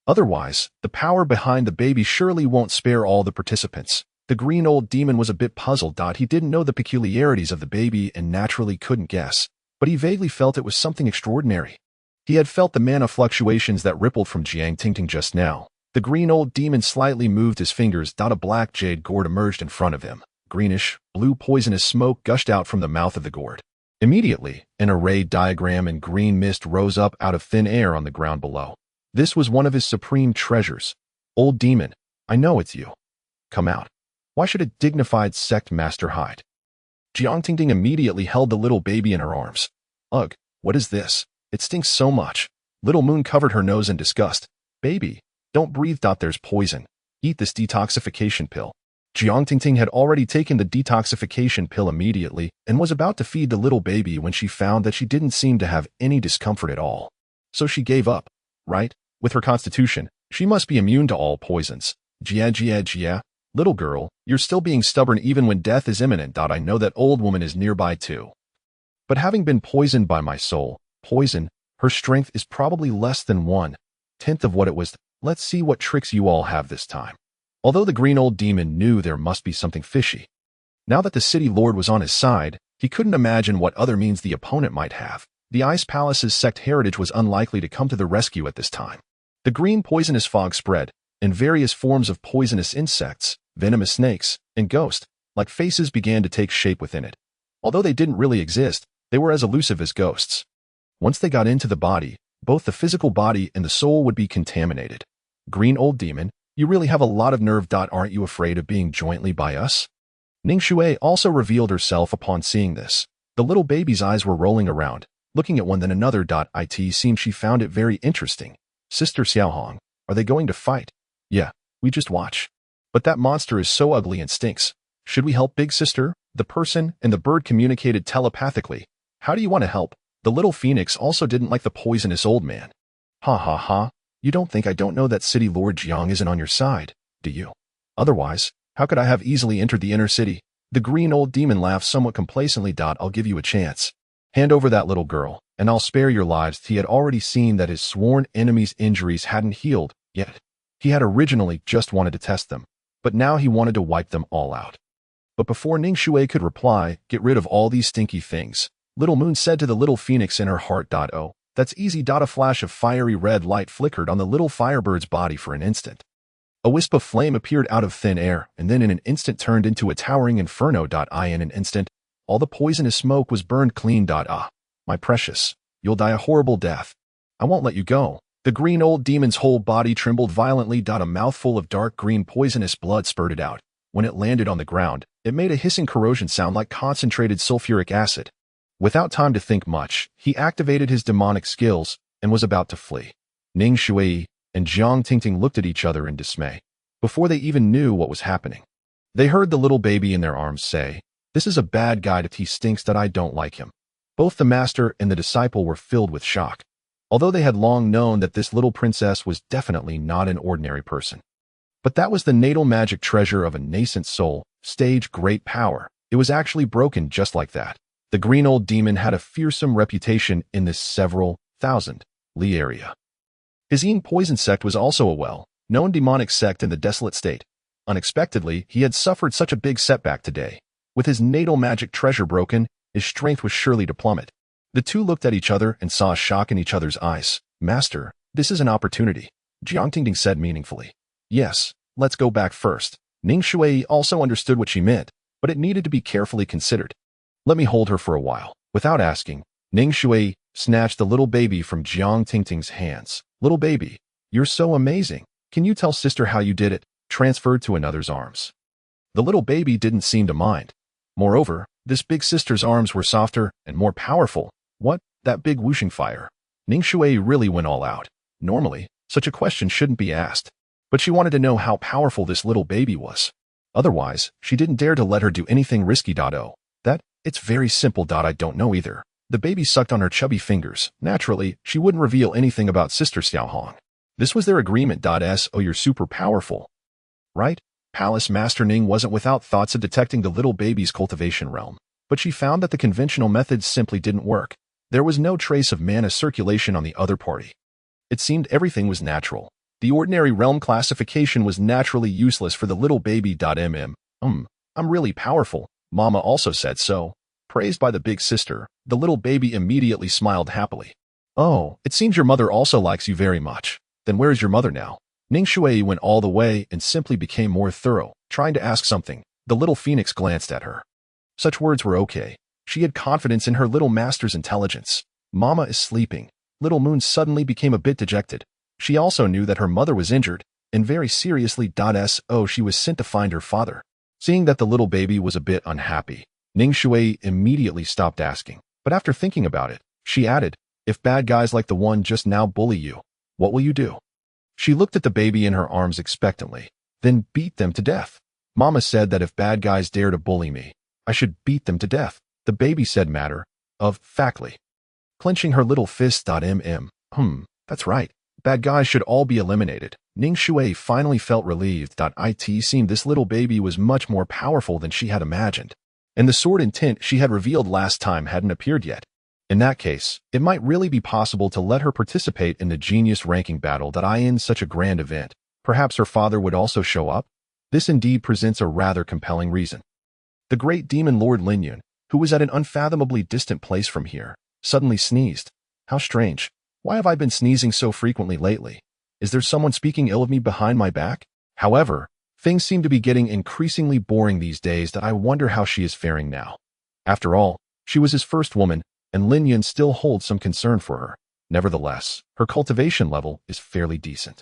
Otherwise, the power behind the baby surely won't spare all the participants. The green old demon was a bit puzzled. He didn't know the peculiarities of the baby and naturally couldn't guess, but he vaguely felt it was something extraordinary. He had felt the mana fluctuations that rippled from Jiang Tingting just now. The green old demon slightly moved his fingers. A black jade gourd emerged in front of him. Greenish, blue poisonous smoke gushed out from the mouth of the gourd. Immediately, an array diagram and green mist rose up out of thin air on the ground below. This was one of his supreme treasures. Old demon, I know it's you. Come out. Why should a dignified sect master hide? Jiang Tingting immediately held the little baby in her arms. Ugh, what is this? It stinks so much. Little Moon covered her nose in disgust. Baby, don't breathe. There's poison. Eat this detoxification pill. Jiang Tingting had already taken the detoxification pill immediately and was about to feed the little baby when she found that she didn't seem to have any discomfort at all. So she gave up, right? With her constitution, she must be immune to all poisons. Jia. Little girl, you're still being stubborn even when death is imminent. I know that old woman is nearby too. But having been poisoned by my soul, poison, her strength is probably less than 1/10 of what it was. Let's see what tricks you all have this time. Although the green old demon knew there must be something fishy. Now that the city lord was on his side, he couldn't imagine what other means the opponent might have. The Ice Palace's sect heritage was unlikely to come to the rescue at this time. The green poisonous fog spread, and various forms of poisonous insects, venomous snakes, and ghost-like faces began to take shape within it. Although they didn't really exist, they were as elusive as ghosts. Once they got into the body, both the physical body and the soul would be contaminated. Green old demon, you really have a lot of nerve. Aren't you afraid of being jointly by us? Ning Shui also revealed herself upon seeing this. The little baby's eyes were rolling around, looking at one then another. It seemed she found it very interesting. Sister Xiaohong, are they going to fight? Yeah, we just watch. But that monster is so ugly and stinks. Should we help big sister? The person and the bird communicated telepathically. How do you want to help? The little phoenix also didn't like the poisonous old man. Ha ha ha. You don't think I don't know that city Lord Jiang isn't on your side, do you? Otherwise, how could I have easily entered the inner city? The green old demon laughed somewhat complacently. I'll give you a chance. Hand over that little girl, and I'll spare your lives. He had already seen that his sworn enemy's injuries hadn't healed yet. He had originally just wanted to test them, but now he wanted to wipe them all out. But before Ning Shui could reply, get rid of all these stinky things, Little Moon said to the little phoenix in her heart. Oh, that's easy. A flash of fiery red light flickered on the little firebird's body for an instant. A wisp of flame appeared out of thin air, and then in an instant turned into a towering inferno. In an instant, all the poisonous smoke was burned clean. Ah, my precious, you'll die a horrible death. I won't let you go. The green old demon's whole body trembled violently. A mouthful of dark green poisonous blood spurted out. When it landed on the ground, it made a hissing corrosion sound like concentrated sulfuric acid. Without time to think much, he activated his demonic skills and was about to flee. Ning Shui and Jiang Tingting looked at each other in dismay. Before they even knew what was happening, they heard the little baby in their arms say, "This is a bad guy. He stinks. That I don't like him." Both the master and the disciple were filled with shock, although they had long known that this little princess was definitely not an ordinary person. But that was the natal magic treasure of a nascent soul, stage great power. It was actually broken just like that. The green old demon had a fearsome reputation in this several thousand li area. His Ying poison sect was also a well-known demonic sect in the desolate state. Unexpectedly, he had suffered such a big setback today. With his natal magic treasure broken, his strength was surely to plummet. The two looked at each other and saw shock in each other's eyes. "Master, this is an opportunity," Jiang Tingting said meaningfully. "Yes, let's go back first." Ning Shui also understood what she meant, but it needed to be carefully considered. "Let me hold her for a while." Without asking, Ning Shui snatched the little baby from Jiang Tingting's hands. "Little baby, you're so amazing. Can you tell sister how you did it?" Transferred to another's arms. The little baby didn't seem to mind. Moreover, this big sister's arms were softer and more powerful. What? That big whooshing fire? Ning Shui really went all out. Normally, such a question shouldn't be asked, but she wanted to know how powerful this little baby was. Otherwise, she didn't dare to let her do anything risky. It's very simple. I don't know either. The baby sucked on her chubby fingers. Naturally, she wouldn't reveal anything about Sister Xiaohong. This was their agreement. So you're super powerful, right? Palace Master Ning wasn't without thoughts of detecting the little baby's cultivation realm, but she found that the conventional methods simply didn't work. There was no trace of mana circulation on the other party. It seemed everything was natural. The ordinary realm classification was naturally useless for the little baby. I'm really powerful. Mama also said so. Praised by the big sister, the little baby immediately smiled happily. "Oh, it seems your mother also likes you very much. Then where is your mother now?" Ning Shui went all the way and simply became more thorough, trying to ask something. The little phoenix glanced at her. Such words were okay. She had confidence in her little master's intelligence. "Mama is sleeping." Little Moon suddenly became a bit dejected. She also knew that her mother was injured, and very seriously. She was sent to find her father. Seeing that the little baby was a bit unhappy, Ning Shui immediately stopped asking. But after thinking about it, she added, "If bad guys like the one just now bully you, what will you do?" She looked at the baby in her arms expectantly, then beat them to death. "Mama said that if bad guys dare to bully me, I should beat them to death," the baby said matter of factly, clenching her little fist. That's right. Bad guys should all be eliminated. Ning Shui finally felt relieved. It seemed this little baby was much more powerful than she had imagined, and the sword and tint she had revealed last time hadn't appeared yet. In that case, it might really be possible to let her participate in the genius ranking battle. In such a grand event, perhaps her father would also show up. This indeed presents a rather compelling reason. The great demon Lord Lin Yun, who was at an unfathomably distant place from here, suddenly sneezed. How strange. Why have I been sneezing so frequently lately? Is there someone speaking ill of me behind my back? However, things seem to be getting increasingly boring these days. I wonder how she is faring now. After all, she was his first woman, and Lin Yun still holds some concern for her. Nevertheless, her cultivation level is fairly decent.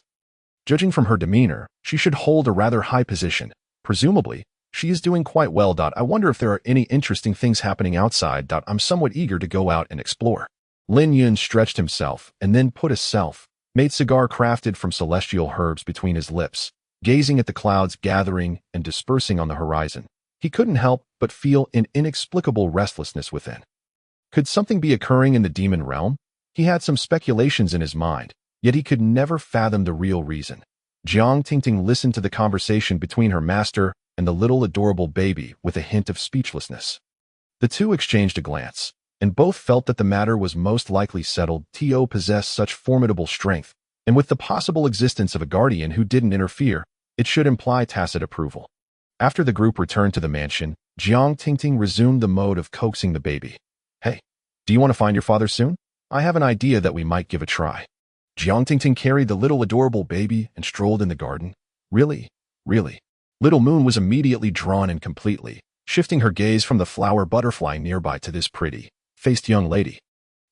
Judging from her demeanor, she should hold a rather high position. Presumably, she is doing quite well. I wonder if there are any interesting things happening outside. I'm somewhat eager to go out and explore. Lin Yun stretched himself and then put a self-made cigar crafted from celestial herbs between his lips, gazing at the clouds gathering and dispersing on the horizon. He couldn't help but feel an inexplicable restlessness within. Could something be occurring in the demon realm? He had some speculations in his mind, yet he could never fathom the real reason. Jiang Tingting listened to the conversation between her master and the little adorable baby with a hint of speechlessness. The two exchanged a glance, and both felt that the matter was most likely settled. To possessed such formidable strength, and with the possible existence of a guardian who didn't interfere, it should imply tacit approval. After the group returned to the mansion, Jiang Tingting resumed the mode of coaxing the baby. Hey, do you want to find your father soon? I have an idea that we might give a try. Jiang Tingting carried the little adorable baby and strolled in the garden. Really? Really? Little Moon was immediately drawn in completely, shifting her gaze from the flower butterfly nearby to this pretty-faced young lady.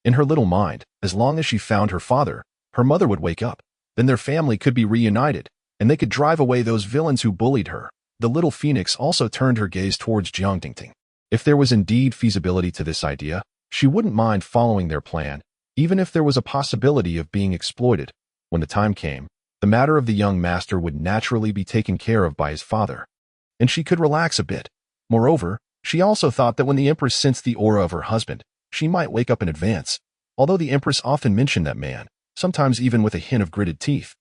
In her little mind, as long as she found her father, her mother would wake up. Then their family could be reunited, and they could drive away those villains who bullied her. The little phoenix also turned her gaze towards Jiang Tingting. If there was indeed feasibility to this idea, she wouldn't mind following their plan, even if there was a possibility of being exploited. When the time came, the matter of the young master would naturally be taken care of by his father, and she could relax a bit. Moreover, she also thought that when the empress sensed the aura of her husband, she might wake up in advance. Although the empress often mentioned that man, sometimes even with a hint of gritted teeth,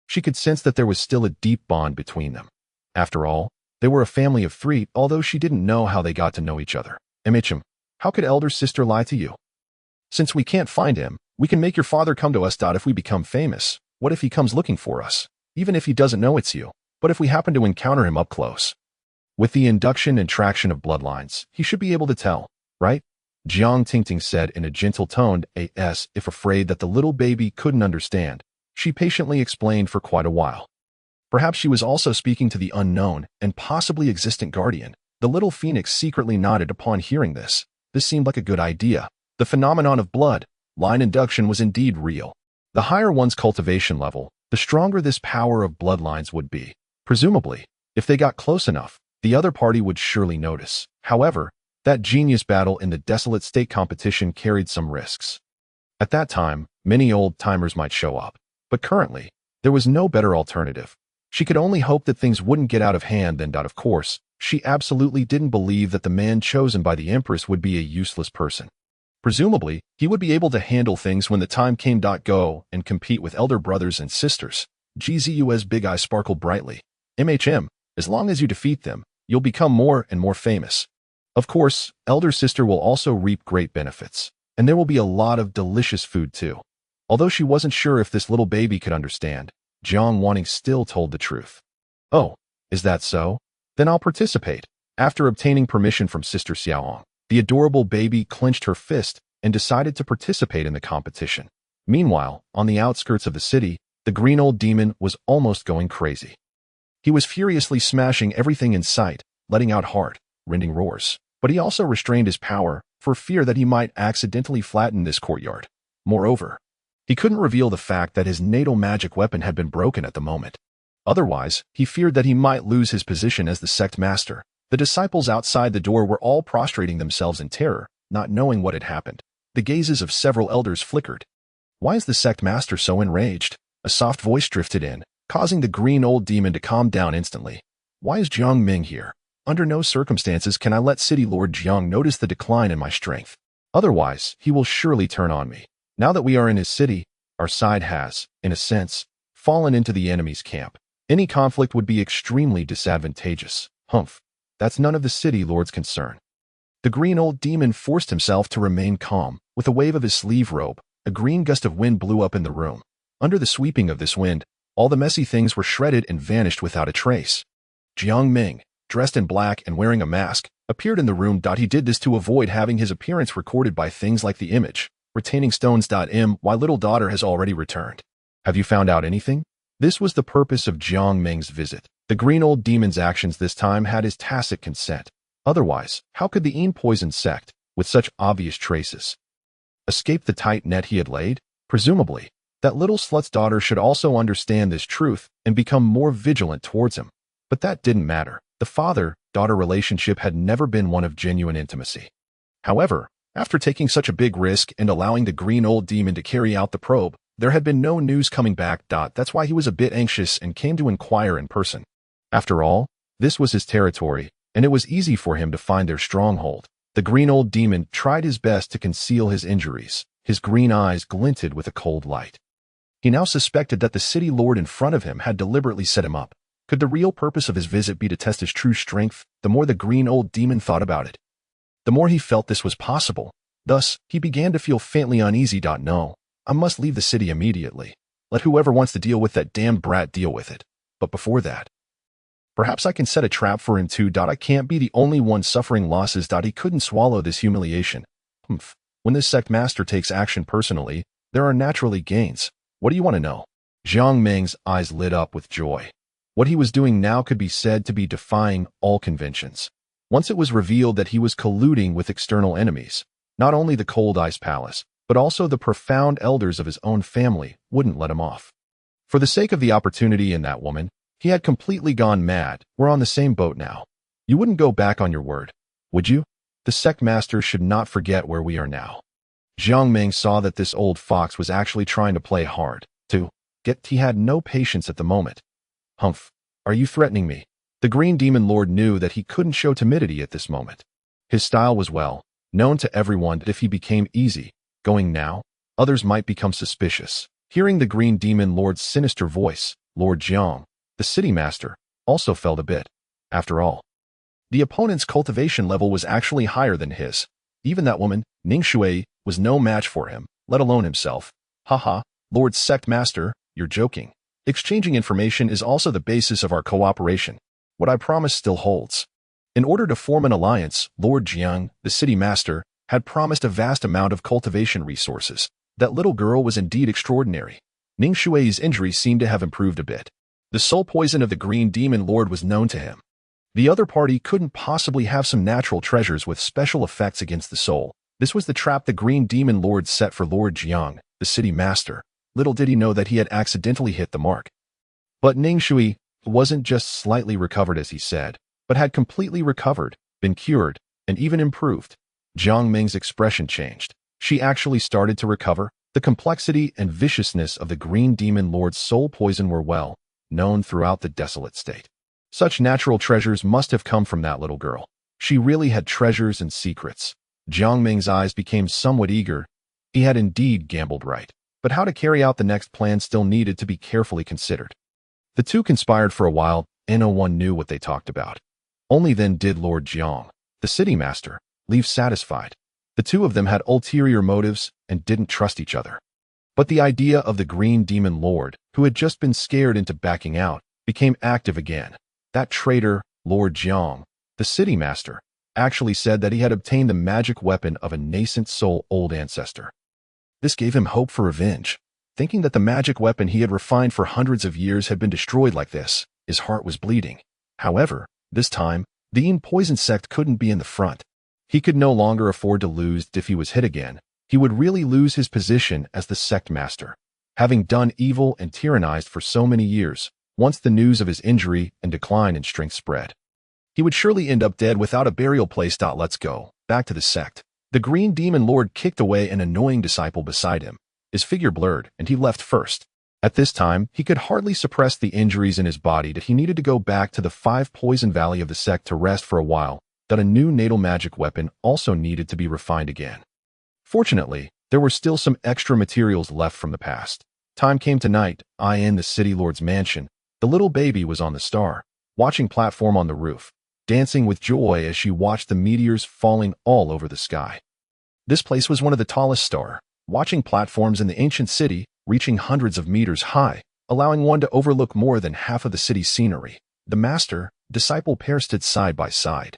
she could sense that there was still a deep bond between them. After all, they were a family of three, although she didn't know how they got to know each other. MHM, how could elder sister lie to you? Since we can't find him, we can make your father come to us. If we become famous, what if he comes looking for us? Even if he doesn't know it's you, but if we happen to encounter him up close. With the induction and traction of bloodlines, he should be able to tell, right? Jiang Tingting said in a gentle tone, as if afraid that the little baby couldn't understand. She patiently explained for quite a while. Perhaps she was also speaking to the unknown and possibly existent guardian. The little phoenix secretly nodded upon hearing this. This seemed like a good idea. The phenomenon of blood line induction was indeed real. The higher one's cultivation level, the stronger this power of bloodlines would be. Presumably, if they got close enough, the other party would surely notice. However, that genius battle in the desolate state competition carried some risks. At that time, many old-timers might show up, but currently, there was no better alternative. She could only hope that things wouldn't get out of hand. Then, of course, she absolutely didn't believe that the man chosen by the empress would be a useless person. Presumably, he would be able to handle things when the time came. Go and compete with elder brothers and sisters. GZU's big eye sparkled brightly. MHM, as long as you defeat them, you'll become more and more famous. Of course, elder sister will also reap great benefits, and there will be a lot of delicious food too. Although she wasn't sure if this little baby could understand, Jiang Wanting still told the truth. Oh, is that so? Then I'll participate. After obtaining permission from Sister Xiaoong, the adorable baby clenched her fist and decided to participate in the competition. Meanwhile, on the outskirts of the city, the green old demon was almost going crazy. He was furiously smashing everything in sight, letting out heart-rending roars. But he also restrained his power for fear that he might accidentally flatten this courtyard. Moreover, he couldn't reveal the fact that his natal magic weapon had been broken at the moment. Otherwise, he feared that he might lose his position as the sect master. The disciples outside the door were all prostrating themselves in terror, not knowing what had happened. The gazes of several elders flickered. Why is the sect master so enraged? A soft voice drifted in, causing the green old demon to calm down instantly. Why is Jiang Ming here? Under no circumstances can I let City Lord Jiang notice the decline in my strength. Otherwise, he will surely turn on me. Now that we are in his city, our side has, in a sense, fallen into the enemy's camp. Any conflict would be extremely disadvantageous. Humph. That's none of the City Lord's concern. The green old demon forced himself to remain calm. With a wave of his sleeve robe, a green gust of wind blew up in the room. Under the sweeping of this wind, all the messy things were shredded and vanished without a trace. Jiang Ming, dressed in black and wearing a mask, appeared in the room. He did this to avoid having his appearance recorded by things like the image, retaining stones. My little daughter has already returned. Have you found out anything? This was the purpose of Jiang Ming's visit. The green old demon's actions this time had his tacit consent. Otherwise, how could the poisoned sect, with such obvious traces, escape the tight net he had laid? Presumably, that little slut's daughter should also understand this truth and become more vigilant towards him. But that didn't matter. The father-daughter relationship had never been one of genuine intimacy. However, after taking such a big risk and allowing the green old demon to carry out the probe, there had been no news coming back. That's why he was a bit anxious and came to inquire in person. After all, this was his territory, and it was easy for him to find their stronghold. The green old demon tried his best to conceal his injuries. His green eyes glinted with a cold light. He now suspected that the city lord in front of him had deliberately set him up. Could the real purpose of his visit be to test his true strength? The more the green old demon thought about it, the more he felt this was possible. Thus, he began to feel faintly uneasy. No, I must leave the city immediately. Let whoever wants to deal with that damned brat deal with it. But before that, perhaps I can set a trap for him too. I can't be the only one suffering losses. He couldn't swallow this humiliation. When this sect master takes action personally, there are naturally gains. What do you want to know? Jiang Meng's eyes lit up with joy. What he was doing now could be said to be defying all conventions. Once it was revealed that he was colluding with external enemies, not only the Cold Ice Palace, but also the profound elders of his own family wouldn't let him off. For the sake of the opportunity and that woman, he had completely gone mad. We're on the same boat now. You wouldn't go back on your word, would you? The sect master should not forget where we are now. Jiang Meng saw that this old fox was actually trying to play hard. He had no patience at the moment. Humph, are you threatening me? The Green Demon Lord knew that he couldn't show timidity at this moment. His style was well known to everyone that if he became easy-going now, others might become suspicious. Hearing the Green Demon Lord's sinister voice, Lord Jiang, the city master, also felt a bit. After all, the opponent's cultivation level was actually higher than his. Even that woman, Ning Shui, was no match for him, let alone himself. Haha, Lord Sect Master, you're joking. Exchanging information is also the basis of our cooperation. What I promised still holds. In order to form an alliance, Lord Jiang, the city master, had promised a vast amount of cultivation resources. That little girl was indeed extraordinary. Ning Shui's injury seemed to have improved a bit. The soul poison of the Green Demon Lord was known to him. The other party couldn't possibly have some natural treasures with special effects against the soul. This was the trap the Green Demon Lord set for Lord Jiang, the city master. Little did he know that he had accidentally hit the mark. But Ning Shui wasn't just slightly recovered as he said, but had completely recovered, been cured, and even improved. Jiang Meng's expression changed. She actually started to recover. The complexity and viciousness of the Green Demon Lord's soul poison were well known throughout the desolate state. Such natural treasures must have come from that little girl. She really had treasures and secrets. Jiang Meng's eyes became somewhat eager. He had indeed gambled right. But how to carry out the next plan still needed to be carefully considered. The two conspired for a while, and no one knew what they talked about. Only then did Lord Jiang, the city master, leave satisfied. The two of them had ulterior motives and didn't trust each other. But the idea of the Green Demon Lord, who had just been scared into backing out, became active again. That traitor, Lord Jiang, the city master, actually said that he had obtained the magic weapon of a nascent soul old ancestor. This gave him hope for revenge. Thinking that the magic weapon he had refined for hundreds of years had been destroyed like this, his heart was bleeding. However, this time, the Yin poison sect couldn't be in the front. He could no longer afford to lose. If he was hit again, he would really lose his position as the sect master. Having done evil and tyrannized for so many years, once the news of his injury and decline in strength spread, he would surely end up dead without a burial place. Let's go back to the sect. The Green Demon Lord kicked away an annoying disciple beside him. His figure blurred, and he left first. At this time, he could hardly suppress the injuries in his body that he needed to go back to the 5 Poison Valley of the sect to rest for a while, that a new natal magic weapon also needed to be refined again. Fortunately, there were still some extra materials left from the past. Time came tonight, in the city lord's mansion. The little baby was on the star, watching platform on the roof, dancing with joy as she watched the meteors falling all over the sky. This place was one of the tallest watching platforms in the ancient city, reaching hundreds of meters high, allowing one to overlook more than half of the city's scenery. The master-disciple pair stood side by side.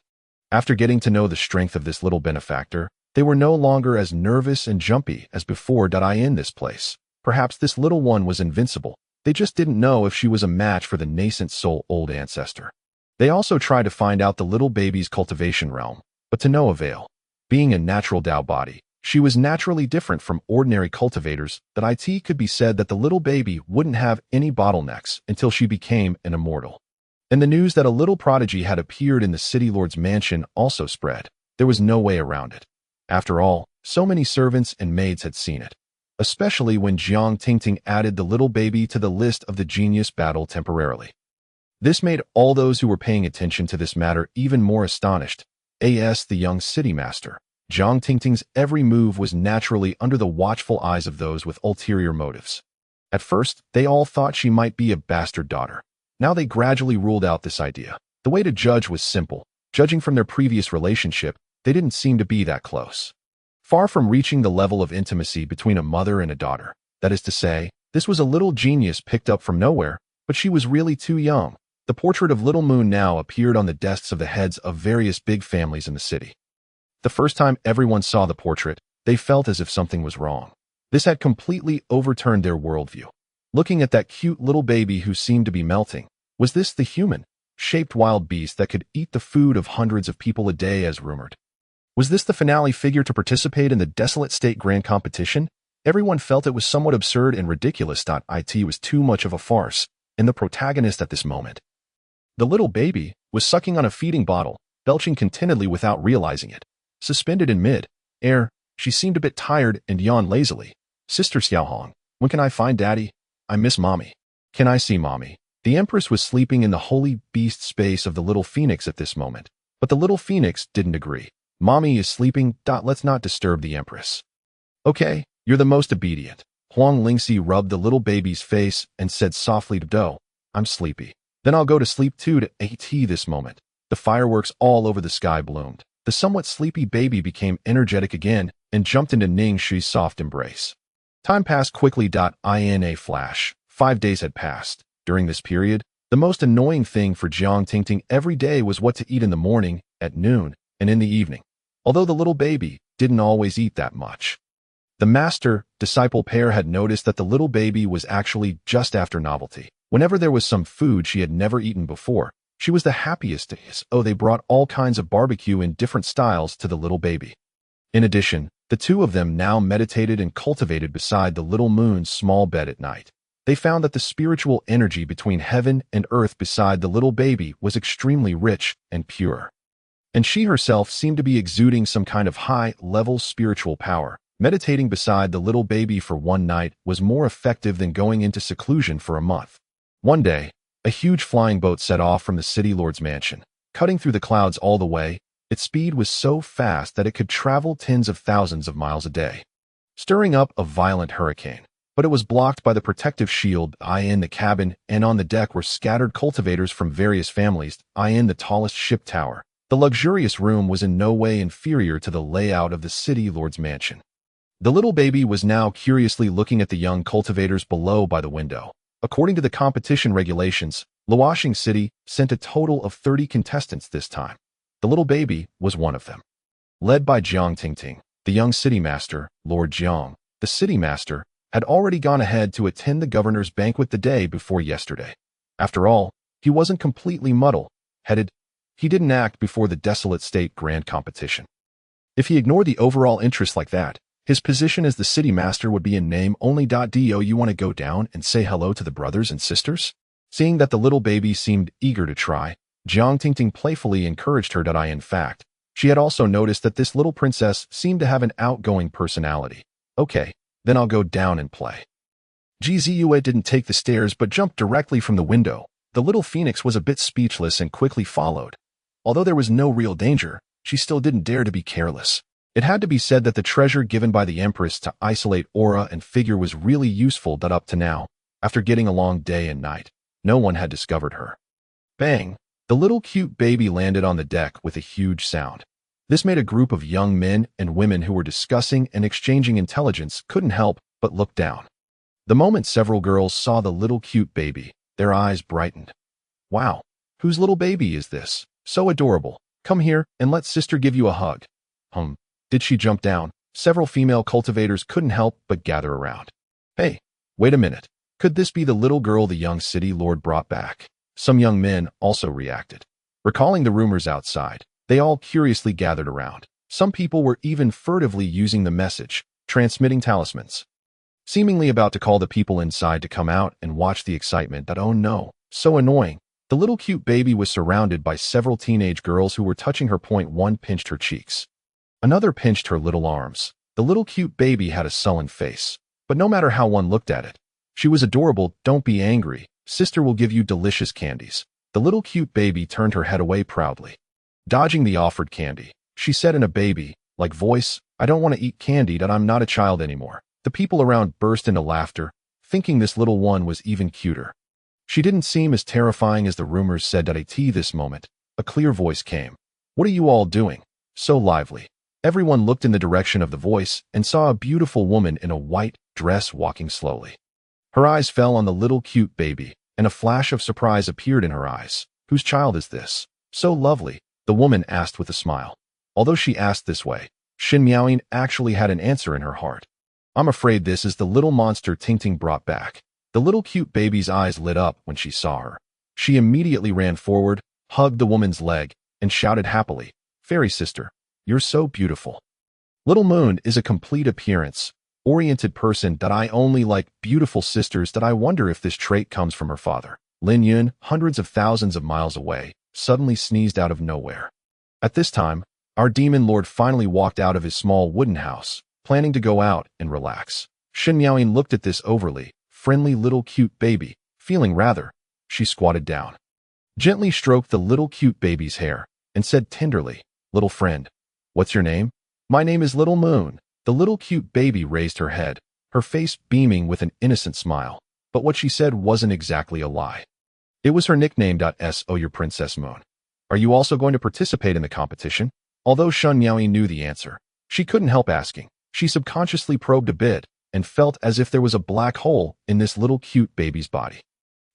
After getting to know the strength of this little benefactor, they were no longer as nervous and jumpy as before. In this place, perhaps this little one was invincible. They just didn't know if she was a match for the nascent soul old ancestor. They also tried to find out the little baby's cultivation realm, but to no avail. Being a natural Tao body, she was naturally different from ordinary cultivators. It could be said that the little baby wouldn't have any bottlenecks until she became an immortal. And the news that a little prodigy had appeared in the city lord's mansion also spread. There was no way around it. After all, so many servants and maids had seen it. Especially when Jiang Tingting added the little baby to the list of the genius battle temporarily. This made all those who were paying attention to this matter even more astonished. as the young city master. Jiang Tingting's every move was naturally under the watchful eyes of those with ulterior motives. At first, they all thought she might be a bastard daughter. Now they gradually ruled out this idea. The way to judge was simple. Judging from their previous relationship, they didn't seem to be that close. Far from reaching the level of intimacy between a mother and a daughter. That is to say, this was a little genius picked up from nowhere, but she was really too young. The portrait of Little Moon now appeared on the desks of the heads of various big families in the city. The first time everyone saw the portrait, they felt as if something was wrong. This had completely overturned their worldview. Looking at that cute little baby who seemed to be melting, was this the human-shaped wild beast that could eat the food of hundreds of people a day as rumored? Was this the finale figure to participate in the desolate state grand competition? Everyone felt it was somewhat absurd and ridiculous. It was too much of a farce, and the protagonist at this moment. The little baby was sucking on a feeding bottle, belching contentedly without realizing it. Suspended in mid-air, she seemed a bit tired and yawned lazily. Sister Xiaohong, when can I find Daddy? I miss Mommy. Can I see Mommy? The Empress was sleeping in the holy beast space of the little phoenix at this moment, but the little phoenix didn't agree. Mommy is sleeping. Let's not disturb the Empress. Okay, you're the most obedient. Huang Lingxi rubbed the little baby's face and said softly to Do, I'm sleepy. Then I'll go to sleep too. To at this moment, the fireworks all over the sky bloomed. The somewhat sleepy baby became energetic again and jumped into Ning Shi's soft embrace. Time passed quickly. In a flash, 5 days had passed. During this period, the most annoying thing for Jiang Tingting every day was what to eat in the morning, at noon, and in the evening. Although the little baby didn't always eat that much. The master-disciple pair had noticed that the little baby was actually just after novelty. Whenever there was some food she had never eaten before, she was the happiest. They brought all kinds of barbecue in different styles to the little baby. In addition, the two of them now meditated and cultivated beside the little moon's small bed at night. They found that the spiritual energy between heaven and earth beside the little baby was extremely rich and pure. And she herself seemed to be exuding some kind of high-level spiritual power. Meditating beside the little baby for one night was more effective than going into seclusion for a month. One day, a huge flying boat set off from the city lord's mansion, cutting through the clouds all the way. Its speed was so fast that it could travel tens of thousands of miles a day, stirring up a violent hurricane. But it was blocked by the protective shield. In the cabin and on the deck were scattered cultivators from various families. In the tallest ship tower, the luxurious room was in no way inferior to the layout of the city lord's mansion. The little baby was now curiously looking at the young cultivators below by the window. According to the competition regulations, Luoxing City sent a total of 30 contestants this time. The little baby was one of them. Led by Jiang Tingting, the young city master, Lord Jiang, the city master, had already gone ahead to attend the governor's banquet the day before yesterday. After all, he wasn't completely muddle-headed. He didn't act before the desolate state grand competition. If he ignored the overall interest like that, his position as the city master would be in name only. Do you want to go down and say hello to the brothers and sisters? Seeing that the little baby seemed eager to try, Jiang Tingting playfully encouraged her. In fact, she had also noticed that this little princess seemed to have an outgoing personality. Okay, then I'll go down and play. Ziyue didn't take the stairs but jumped directly from the window. The little phoenix was a bit speechless and quickly followed. Although there was no real danger, she still didn't dare to be careless. It had to be said that the treasure given by the Empress to isolate aura and figure was really useful. Up to now, after getting a long day and night, no one had discovered her. Bang! The little cute baby landed on the deck with a huge sound. This made a group of young men and women who were discussing and exchanging intelligence couldn't help but look down. The moment several girls saw the little cute baby, their eyes brightened. Wow! Whose little baby is this? So adorable. Come here and let sister give you a hug. Did she jump down? Several female cultivators couldn't help but gather around. Hey, wait a minute. Could this be the little girl the young city lord brought back? Some young men also reacted. Recalling the rumors outside, they all curiously gathered around. Some people were even furtively using the message, transmitting talismans. Seemingly about to call the people inside to come out and watch the excitement. Oh no, so annoying. The little cute baby was surrounded by several teenage girls who were touching her. One pinched her cheeks. Another pinched her little arms. The little cute baby had a sullen face. But no matter how one looked at it, she was adorable. Don't be angry. Sister will give you delicious candies. The little cute baby turned her head away proudly. Dodging the offered candy, she said in a baby-like voice, "I don't want to eat candy, that I'm not a child anymore." The people around burst into laughter, thinking this little one was even cuter. She didn't seem as terrifying as the rumors said. At this moment, a clear voice came. "What are you all doing? So lively." Everyone looked in the direction of the voice and saw a beautiful woman in a white dress walking slowly. Her eyes fell on the little cute baby, and a flash of surprise appeared in her eyes. "Whose child is this? So lovely," the woman asked with a smile. Although she asked this way, Shin Miaoyin actually had an answer in her heart. "I'm afraid this is the little monster Ting brought back." The little cute baby's eyes lit up when she saw her. She immediately ran forward, hugged the woman's leg, and shouted happily, "Fairy sister, you're so beautiful." Little Moon is a complete appearance-oriented person that I only like beautiful sisters. That I wonder if this trait comes from her father. Lin Yun, hundreds of thousands of miles away, suddenly sneezed out of nowhere. At this time, our demon lord finally walked out of his small wooden house, planning to go out and relax. Shin Miaoyin looked at this overly friendly little cute baby, feeling rather. She squatted down, gently stroked the little cute baby's hair, and said tenderly, "Little friend, what's your name?" "My name is Little Moon." The little cute baby raised her head, her face beaming with an innocent smile. But what she said wasn't exactly a lie. It was her nickname. "So you're Princess Moon. Are you also going to participate in the competition?" Although Shin Miaoyin knew the answer, she couldn't help asking. She subconsciously probed a bit and felt as if there was a black hole in this little cute baby's body.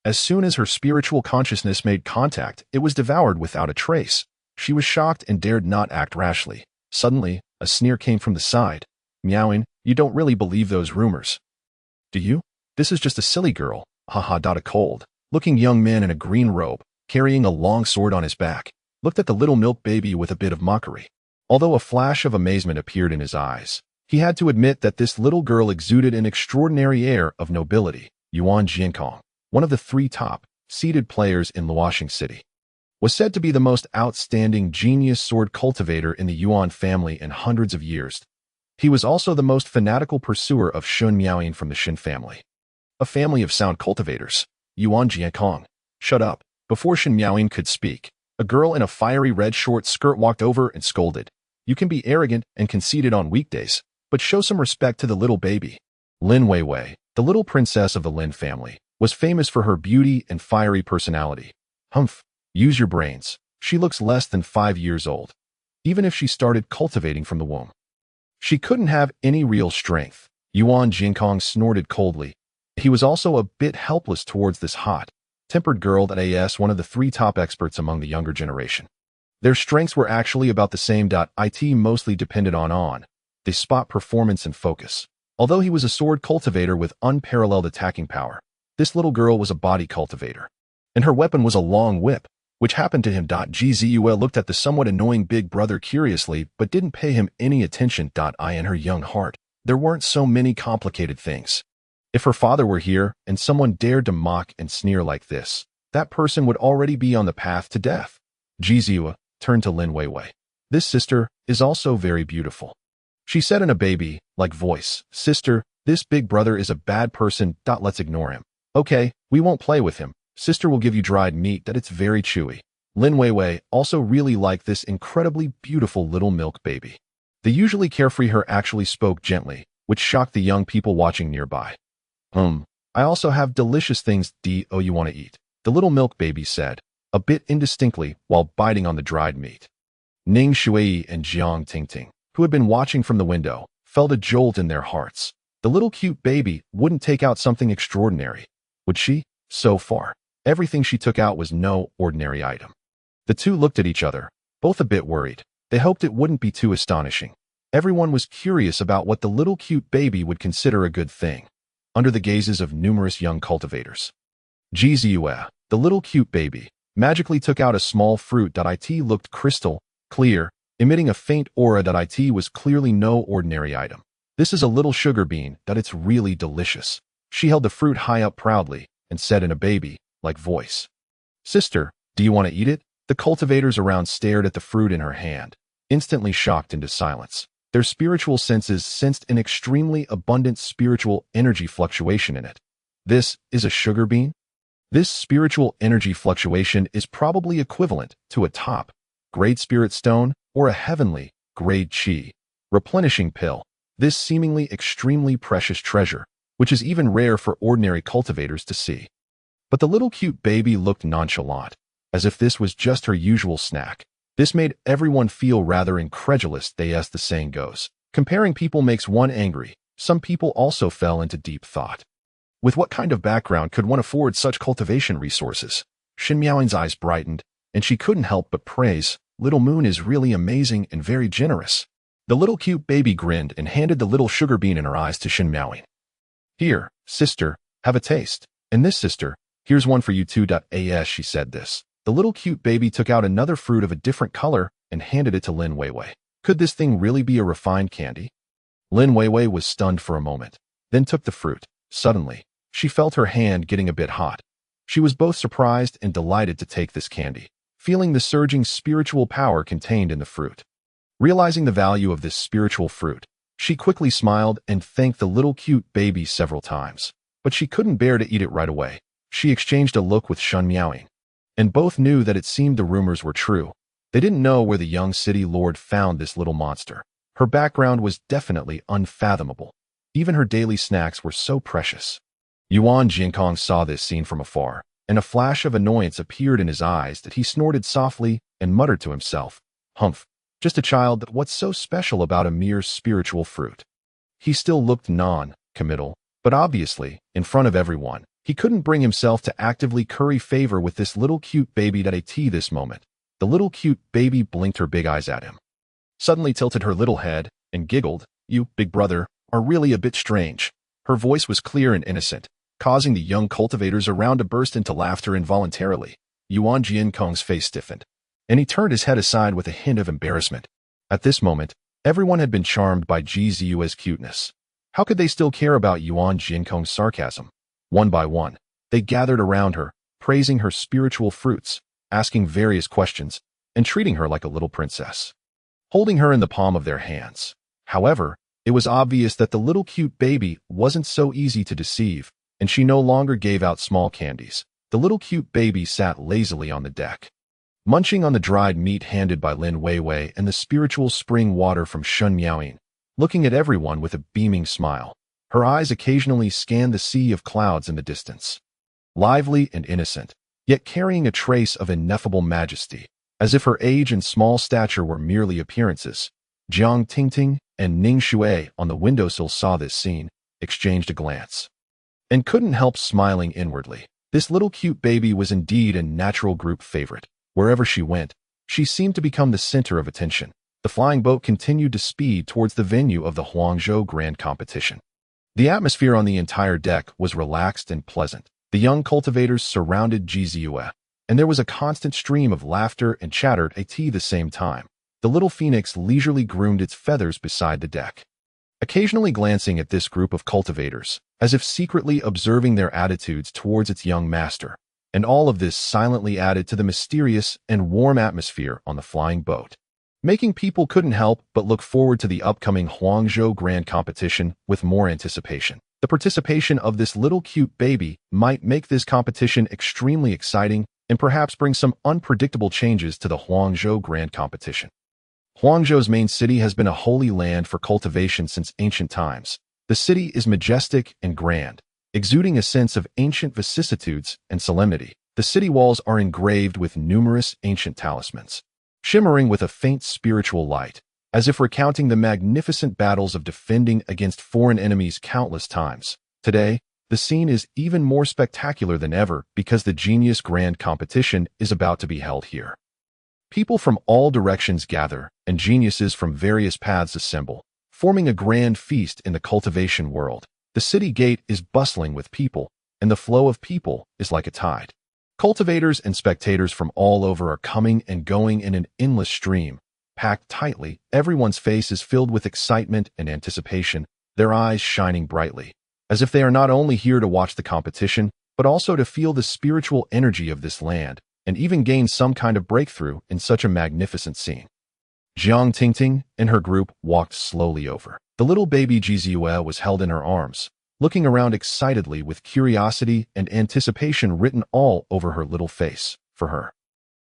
As soon as her spiritual consciousness made contact, it was devoured without a trace. She was shocked and dared not act rashly. Suddenly, a sneer came from the side. "Miaoyin, you don't really believe those rumors, do you? This is just a silly girl." Haha. A cold-looking young man in a green robe, carrying a long sword on his back, looked at the little milk baby with a bit of mockery. Although a flash of amazement appeared in his eyes, he had to admit that this little girl exuded an extraordinary air of nobility. Yuan Jiankong, one of the 3 top-seeded players in Luoxing City, was said to be the most outstanding genius sword cultivator in the Yuan family in hundreds of years. He was also the most fanatical pursuer of Shin Miaoyin from the Shin family, a family of sound cultivators. Yuan Jiankong, shut up. Before Shin Miaoyin could speak, a girl in a fiery red short skirt walked over and scolded, "You can be arrogant and conceited on weekdays, but show some respect to the little baby." Lin Weiwei, the little princess of the Lin family, was famous for her beauty and fiery personality. "Humph, use your brains. She looks less than 5 years old. Even if she started cultivating from the womb, she couldn't have any real strength." Yuan Jinkong snorted coldly. He was also a bit helpless towards this hot-tempered girl that is one of the 3 top experts among the younger generation. Their strengths were actually about the same. It mostly depended on the spot performance and focus. Although he was a sword cultivator with unparalleled attacking power, this little girl was a body cultivator, and her weapon was a long whip, which happened to him. Gzua looked at the somewhat annoying big brother curiously but didn't pay him any attention. In her young heart, there weren't so many complicated things. If her father were here and someone dared to mock and sneer like this, that person would already be on the path to death. Gzua turned to Lin Weiwei. "This sister is also very beautiful," she said in a baby-like voice. "Sister, this big brother is a bad person. Let's ignore him. Okay, we won't play with him. Sister will give you dried meat that it's very chewy." Lin Weiwei also really liked this incredibly beautiful little milk baby. The usually carefree her actually spoke gently, which shocked the young people watching nearby. I also have delicious things you want to eat," the little milk baby said, a bit indistinctly while biting on the dried meat. Ning Shui and Jiang Tingting, who had been watching from the window, felt a jolt in their hearts. The little cute baby wouldn't take out something extraordinary, would she? So far, everything she took out was no ordinary item. The two looked at each other, both a bit worried. They hoped it wouldn't be too astonishing. Everyone was curious about what the little cute baby would consider a good thing, under the gazes of numerous young cultivators. Jizue, the little cute baby, magically took out a small fruit. It looked crystal clear, emitting a faint aura. It was clearly no ordinary item. "This is a little sugar bean. It's really delicious." She held the fruit high up proudly and said in a baby-like voice, "Sister, do you want to eat it?" The cultivators around stared at the fruit in her hand, instantly shocked into silence. Their spiritual senses sensed an extremely abundant spiritual energy fluctuation in it. This is a sugar bean? This spiritual energy fluctuation is probably equivalent to a top grade spirit stone, or a heavenly, grade chi, replenishing pill, this seemingly extremely precious treasure, which is even rare for ordinary cultivators to see. But the little cute baby looked nonchalant, as if this was just her usual snack. This made everyone feel rather incredulous, as the saying goes. Comparing people makes one angry. Some people also fell into deep thought. With what kind of background could one afford such cultivation resources? Shin Miaoying's eyes brightened, and she couldn't help but praise, Little Moon is really amazing and very generous. The little cute baby grinned and handed the little sugar bean in her eyes to Shin Miaoying. Here, sister, have a taste. And this sister, here's one for you too. As she said this, the little cute baby took out another fruit of a different color and handed it to Lin Weiwei. Could this thing really be a refined candy? Lin Weiwei was stunned for a moment, then took the fruit. Suddenly, she felt her hand getting a bit hot. She was both surprised and delighted to take this candy, feeling the surging spiritual power contained in the fruit. Realizing the value of this spiritual fruit, she quickly smiled and thanked the little cute baby several times. But she couldn't bear to eat it right away. She exchanged a look with Shin Miaoying, and both knew that it seemed the rumors were true. They didn't know where the young city lord found this little monster. Her background was definitely unfathomable. Even her daily snacks were so precious. Yuan Jinkong saw this scene from afar, and a flash of annoyance appeared in his eyes that he snorted softly and muttered to himself, "Humph, just a child, what's so special about a mere spiritual fruit?" He still looked non-committal, but obviously, in front of everyone, he couldn't bring himself to actively curry favor with this little cute baby at this moment. The little cute baby blinked her big eyes at him, suddenly tilted her little head, and giggled. "You, big brother, are really a bit strange." Her voice was clear and innocent, causing the young cultivators around to burst into laughter involuntarily. Yuan Jinkong's face stiffened, and he turned his head aside with a hint of embarrassment. At this moment, everyone had been charmed by Ji Ziyue's cuteness. How could they still care about Yuan Jinkong's sarcasm? One by one, they gathered around her, praising her spiritual fruits, asking various questions, and treating her like a little princess, holding her in the palm of their hands. However, it was obvious that the little cute baby wasn't so easy to deceive, and she no longer gave out small candies. The little cute baby sat lazily on the deck, munching on the dried meat handed by Lin Weiwei and the spiritual spring water from Shin Miaoying, looking at everyone with a beaming smile. Her eyes occasionally scanned the sea of clouds in the distance, lively and innocent, yet carrying a trace of ineffable majesty, as if her age and small stature were merely appearances. Jiang Tingting and Ning Shui on the windowsill saw this scene, exchanged a glance, and couldn't help smiling inwardly. This little cute baby was indeed a natural group favorite. Wherever she went, she seemed to become the center of attention. The flying boat continued to speed towards the venue of the Huangzhou Grand Competition. The atmosphere on the entire deck was relaxed and pleasant. The young cultivators surrounded Ji Ziyue, and there was a constant stream of laughter and chatter at the same time. The little phoenix leisurely groomed its feathers beside the deck, occasionally glancing at this group of cultivators, as if secretly observing their attitudes towards its young master. And all of this silently added to the mysterious and warm atmosphere on the flying boat, making people couldn't help but look forward to the upcoming Huangzhou Grand Competition with more anticipation. The participation of this little cute baby might make this competition extremely exciting and perhaps bring some unpredictable changes to the Huangzhou Grand Competition. Huangzhou's main city has been a holy land for cultivation since ancient times. The city is majestic and grand, exuding a sense of ancient vicissitudes and solemnity. The city walls are engraved with numerous ancient talismans, shimmering with a faint spiritual light, as if recounting the magnificent battles of defending against foreign enemies countless times. Today, the scene is even more spectacular than ever because the Genius Grand Competition is about to be held here. People from all directions gather, and geniuses from various paths assemble, forming a grand feast in the cultivation world. The city gate is bustling with people, and the flow of people is like a tide. Cultivators and spectators from all over are coming and going in an endless stream. Packed tightly, everyone's face is filled with excitement and anticipation, their eyes shining brightly, as if they are not only here to watch the competition, but also to feel the spiritual energy of this land, and even gain some kind of breakthrough in such a magnificent scene. Jiang Tingting and her group walked slowly over. The little baby Ji Ziyue was held in her arms, looking around excitedly with curiosity and anticipation written all over her little face. For her,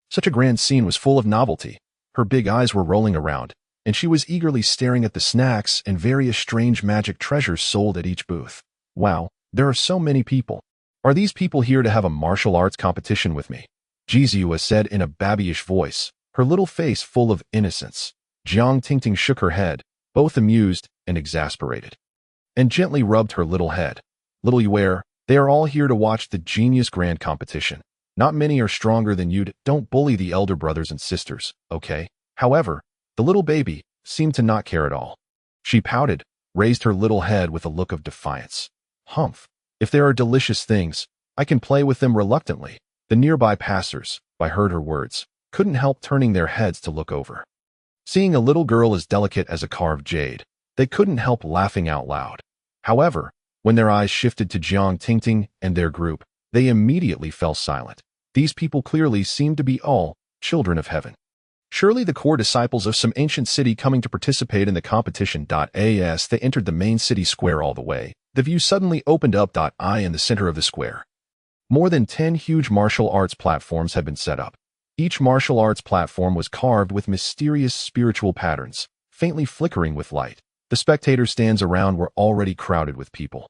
such a grand scene was full of novelty. Her big eyes were rolling around, and she was eagerly staring at the snacks and various strange magic treasures sold at each booth. Wow, there are so many people. Are these people here to have a martial arts competition with me? Jizua said in a babyish voice, her little face full of innocence. Jiang Tingting shook her head, both amused and exasperated, and gently rubbed her little head. Little Yuer, they are all here to watch the Genius Grand competition. Not many are stronger than you. Don't bully the elder brothers and sisters, okay? However, the little baby seemed to not care at all. She pouted, raised her little head with a look of defiance. Humph. If there are delicious things, I can play with them reluctantly. The nearby passers, by heard her words, couldn't help turning their heads to look over. Seeing a little girl as delicate as a carved jade, they couldn't help laughing out loud. However, when their eyes shifted to Jiang Tingting and their group, they immediately fell silent. These people clearly seemed to be all children of heaven. Surely the core disciples of some ancient city coming to participate in the competition. As they entered the main city square all the way, the view suddenly opened up. In the center of the square, more than 10 huge martial arts platforms had been set up. Each martial arts platform was carved with mysterious spiritual patterns, faintly flickering with light. The spectator stands around were already crowded with people.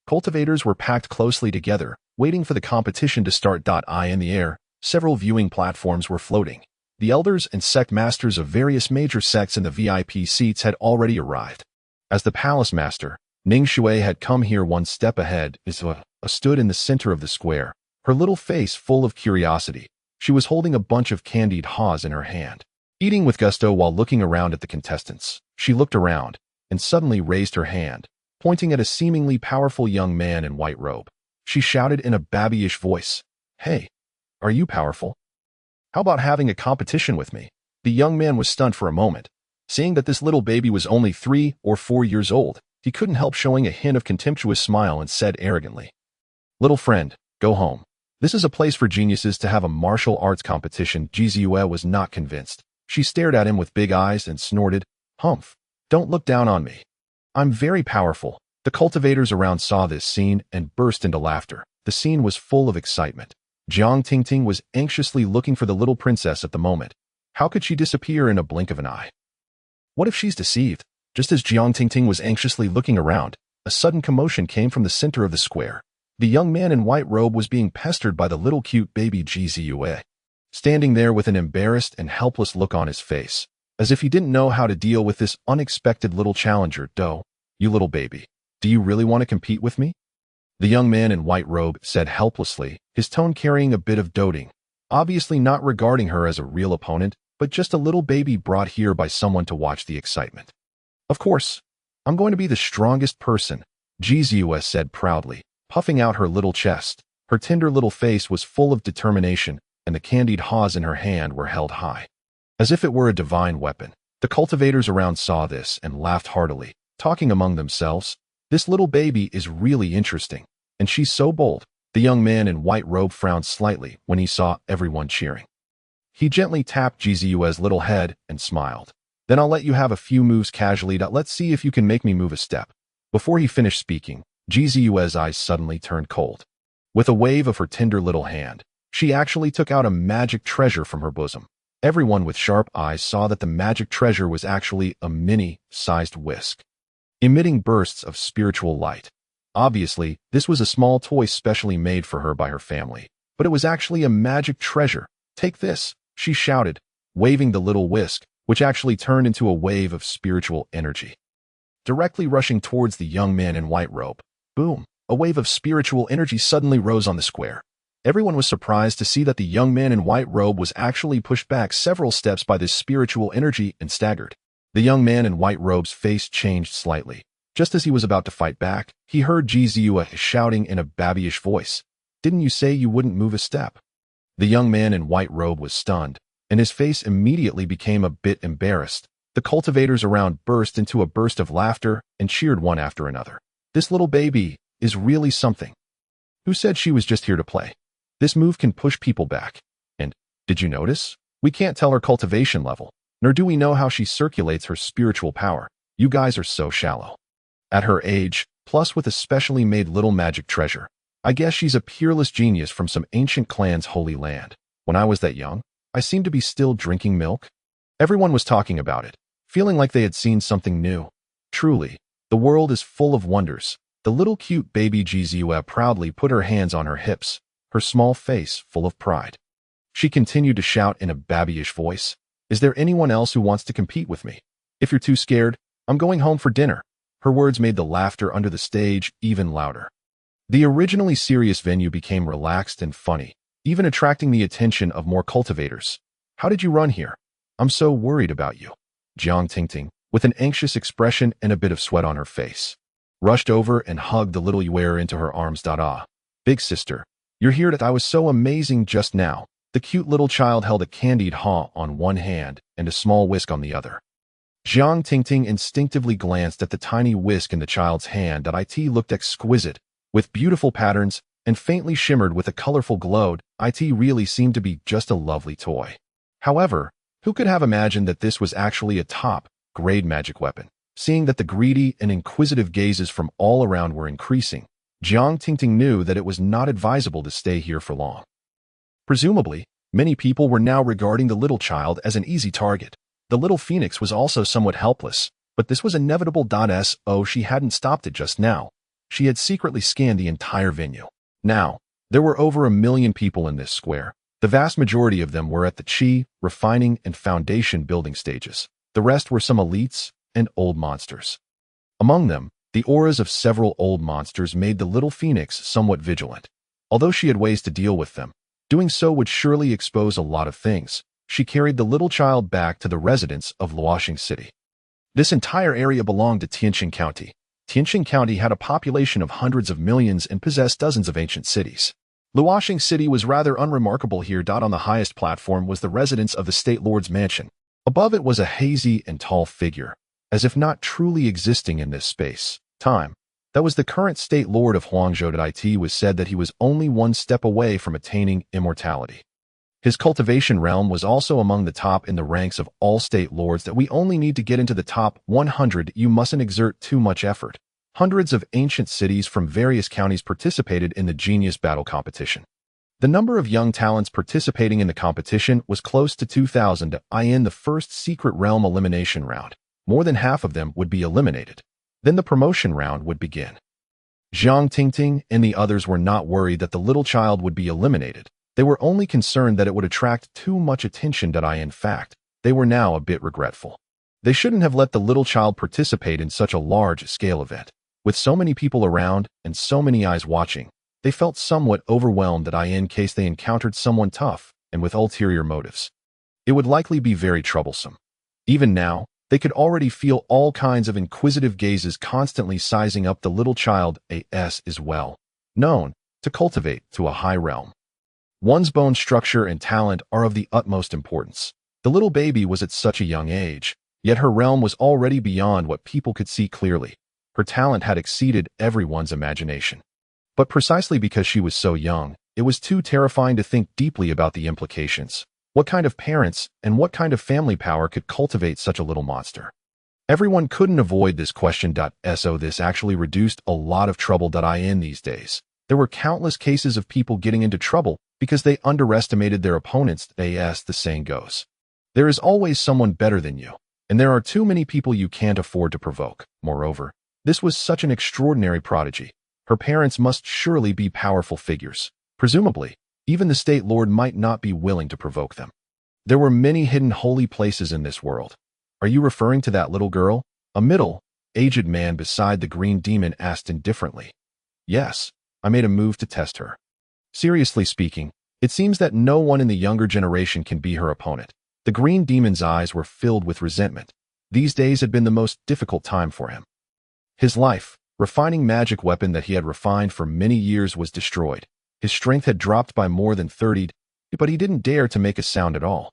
Cultivators were packed closely together, waiting for the competition to start. In the air, several viewing platforms were floating. The elders and sect masters of various major sects in the VIP seats had already arrived. As the palace master, Ning Shui had come here one step ahead. Iswa stood in the center of the square, her little face full of curiosity. She was holding a bunch of candied haws in her hand. Eating with gusto while looking around at the contestants, she looked around and suddenly raised her hand, pointing at a seemingly powerful young man in white robe. She shouted in a babyish voice, "Hey, are you powerful? How about having a competition with me?" The young man was stunned for a moment. Seeing that this little baby was only 3 or 4 years old, he couldn't help showing a hint of contemptuous smile and said arrogantly, "Little friend, go home. This is a place for geniuses to have a martial arts competition." Jizue was not convinced. She stared at him with big eyes and snorted, "Humph, don't look down on me. I'm very powerful." The cultivators around saw this scene and burst into laughter. The scene was full of excitement. Jiang Tingting was anxiously looking for the little princess at the moment. How could she disappear in a blink of an eye? What if she's deceived? Just as Jiang Tingting was anxiously looking around, a sudden commotion came from the center of the square. The young man in white robe was being pestered by the little cute baby Jizue, standing there with an embarrassed and helpless look on his face, as if he didn't know how to deal with this unexpected little challenger. You little baby, do you really want to compete with me?" The young man in white robe said helplessly, his tone carrying a bit of doting, obviously not regarding her as a real opponent, but just a little baby brought here by someone to watch the excitement. "Of course, I'm going to be the strongest person," Jizue said proudly, puffing out her little chest. Her tender little face was full of determination, and the candied haws in her hand were held high, as if it were a divine weapon. The cultivators around saw this and laughed heartily, talking among themselves, "This little baby is really interesting, and she's so bold." The young man in white robe frowned slightly when he saw everyone cheering. He gently tapped Jizue's little head and smiled. "Then I'll let you have a few moves casually. Let's see if you can make me move a step." Before he finished speaking, Jizue's eyes suddenly turned cold. With a wave of her tender little hand, she actually took out a magic treasure from her bosom. Everyone with sharp eyes saw that the magic treasure was actually a mini-sized whisk, emitting bursts of spiritual light. Obviously, this was a small toy specially made for her by her family, but it was actually a magic treasure. "Take this," she shouted, waving the little whisk, which actually turned into a wave of spiritual energy, directly rushing towards the young man in white robe. Boom! A wave of spiritual energy suddenly rose on the square. Everyone was surprised to see that the young man in white robe was actually pushed back several steps by this spiritual energy and staggered. The young man in white robe's face changed slightly. Just as he was about to fight back, he heard Jizue shouting in a babyish voice, "Didn't you say you wouldn't move a step?" The young man in white robe was stunned, and his face immediately became a bit embarrassed. The cultivators around burst into a burst of laughter and cheered one after another. "This little baby is really something. Who said she was just here to play? This move can push people back. And, did you notice? We can't tell her cultivation level, nor do we know how she circulates her spiritual power. You guys are so shallow. At her age, plus with a specially made little magic treasure, I guess she's a peerless genius from some ancient clan's holy land. When I was that young, I seemed to be still drinking milk." Everyone was talking about it, feeling like they had seen something new. Truly, the world is full of wonders. The little cute baby Jizue proudly put her hands on her hips, her small face full of pride. She continued to shout in a babyish voice, "Is there anyone else who wants to compete with me? If you're too scared, I'm going home for dinner." Her words made the laughter under the stage even louder. The originally serious venue became relaxed and funny, even attracting the attention of more cultivators. "How did you run here? I'm so worried about you." Jiang Tingting, with an anxious expression and a bit of sweat on her face, rushed over and hugged the little Yuer into her arms. "Big sister, you're here that I was so amazing just now." The cute little child held a candied haw on one hand and a small whisk on the other. Jiang Tingting instinctively glanced at the tiny whisk in the child's hand. It looked exquisite, with beautiful patterns and faintly shimmered with a colorful glow. It really seemed to be just a lovely toy. However, who could have imagined that this was actually a top-grade magic weapon? Seeing that the greedy and inquisitive gazes from all around were increasing, Jiang Tingting knew that it was not advisable to stay here for long. Presumably, many people were now regarding the little child as an easy target. The little phoenix was also somewhat helpless, but this was inevitable. She hadn't stopped it just now. She had secretly scanned the entire venue. Now, there were over 1 million people in this square. The vast majority of them were at the chi, refining, and foundation building stages. The rest were some elites and old monsters. Among them, the auras of several old monsters made the little phoenix somewhat vigilant. Although she had ways to deal with them, doing so would surely expose a lot of things. She carried the little child back to the residence of Luoxing City. This entire area belonged to Tianqing County. Tianqing County had a population of hundreds of millions and possessed dozens of ancient cities. Luoxing City was rather unremarkable here. On the highest platform was the residence of the State Lord's mansion. Above it was a hazy and tall figure, as if not truly existing in this space. That was the current State Lord of Huangzhou. It was said that he was only one step away from attaining immortality. His cultivation realm was also among the top in the ranks of all State Lords. That we only need to get into the top 100. You mustn't exert too much effort. Hundreds of ancient cities from various counties participated in the genius battle competition. The number of young talents participating in the competition was close to 2,000 in the first secret realm elimination round. More than half of them would be eliminated. Then the promotion round would begin. Jiang Tingting and the others were not worried that the little child would be eliminated. They were only concerned that it would attract too much attention. In fact, they were now a bit regretful. They shouldn't have let the little child participate in such a large-scale event. With so many people around and so many eyes watching, they felt somewhat overwhelmed in case they encountered someone tough and with ulterior motives. It would likely be very troublesome. Even now, they could already feel all kinds of inquisitive gazes constantly sizing up the little child. As is well known to cultivate to a high realm. One's bone structure and talent are of the utmost importance. The little baby was at such a young age, yet her realm was already beyond what people could see clearly. Her talent had exceeded everyone's imagination. But precisely because she was so young, it was too terrifying to think deeply about the implications. What kind of parents and what kind of family power could cultivate such a little monster? Everyone couldn't avoid this question. So this actually reduced a lot of trouble. In these days, there were countless cases of people getting into trouble because they underestimated their opponents. As the saying goes, there is always someone better than you, and there are too many people you can't afford to provoke. Moreover, this was such an extraordinary prodigy. Her parents must surely be powerful figures. Presumably, even the State Lord might not be willing to provoke them. There were many hidden holy places in this world. Are you referring to that little girl? A middle-aged man beside the green demon asked indifferently. Yes, I made a move to test her. Seriously speaking, it seems that no one in the younger generation can be her opponent. The green demon's eyes were filled with resentment. These days had been the most difficult time for him. His life, refining magic weapon that he had refined for many years, was destroyed. His strength had dropped by more than 30, but he didn't dare to make a sound at all,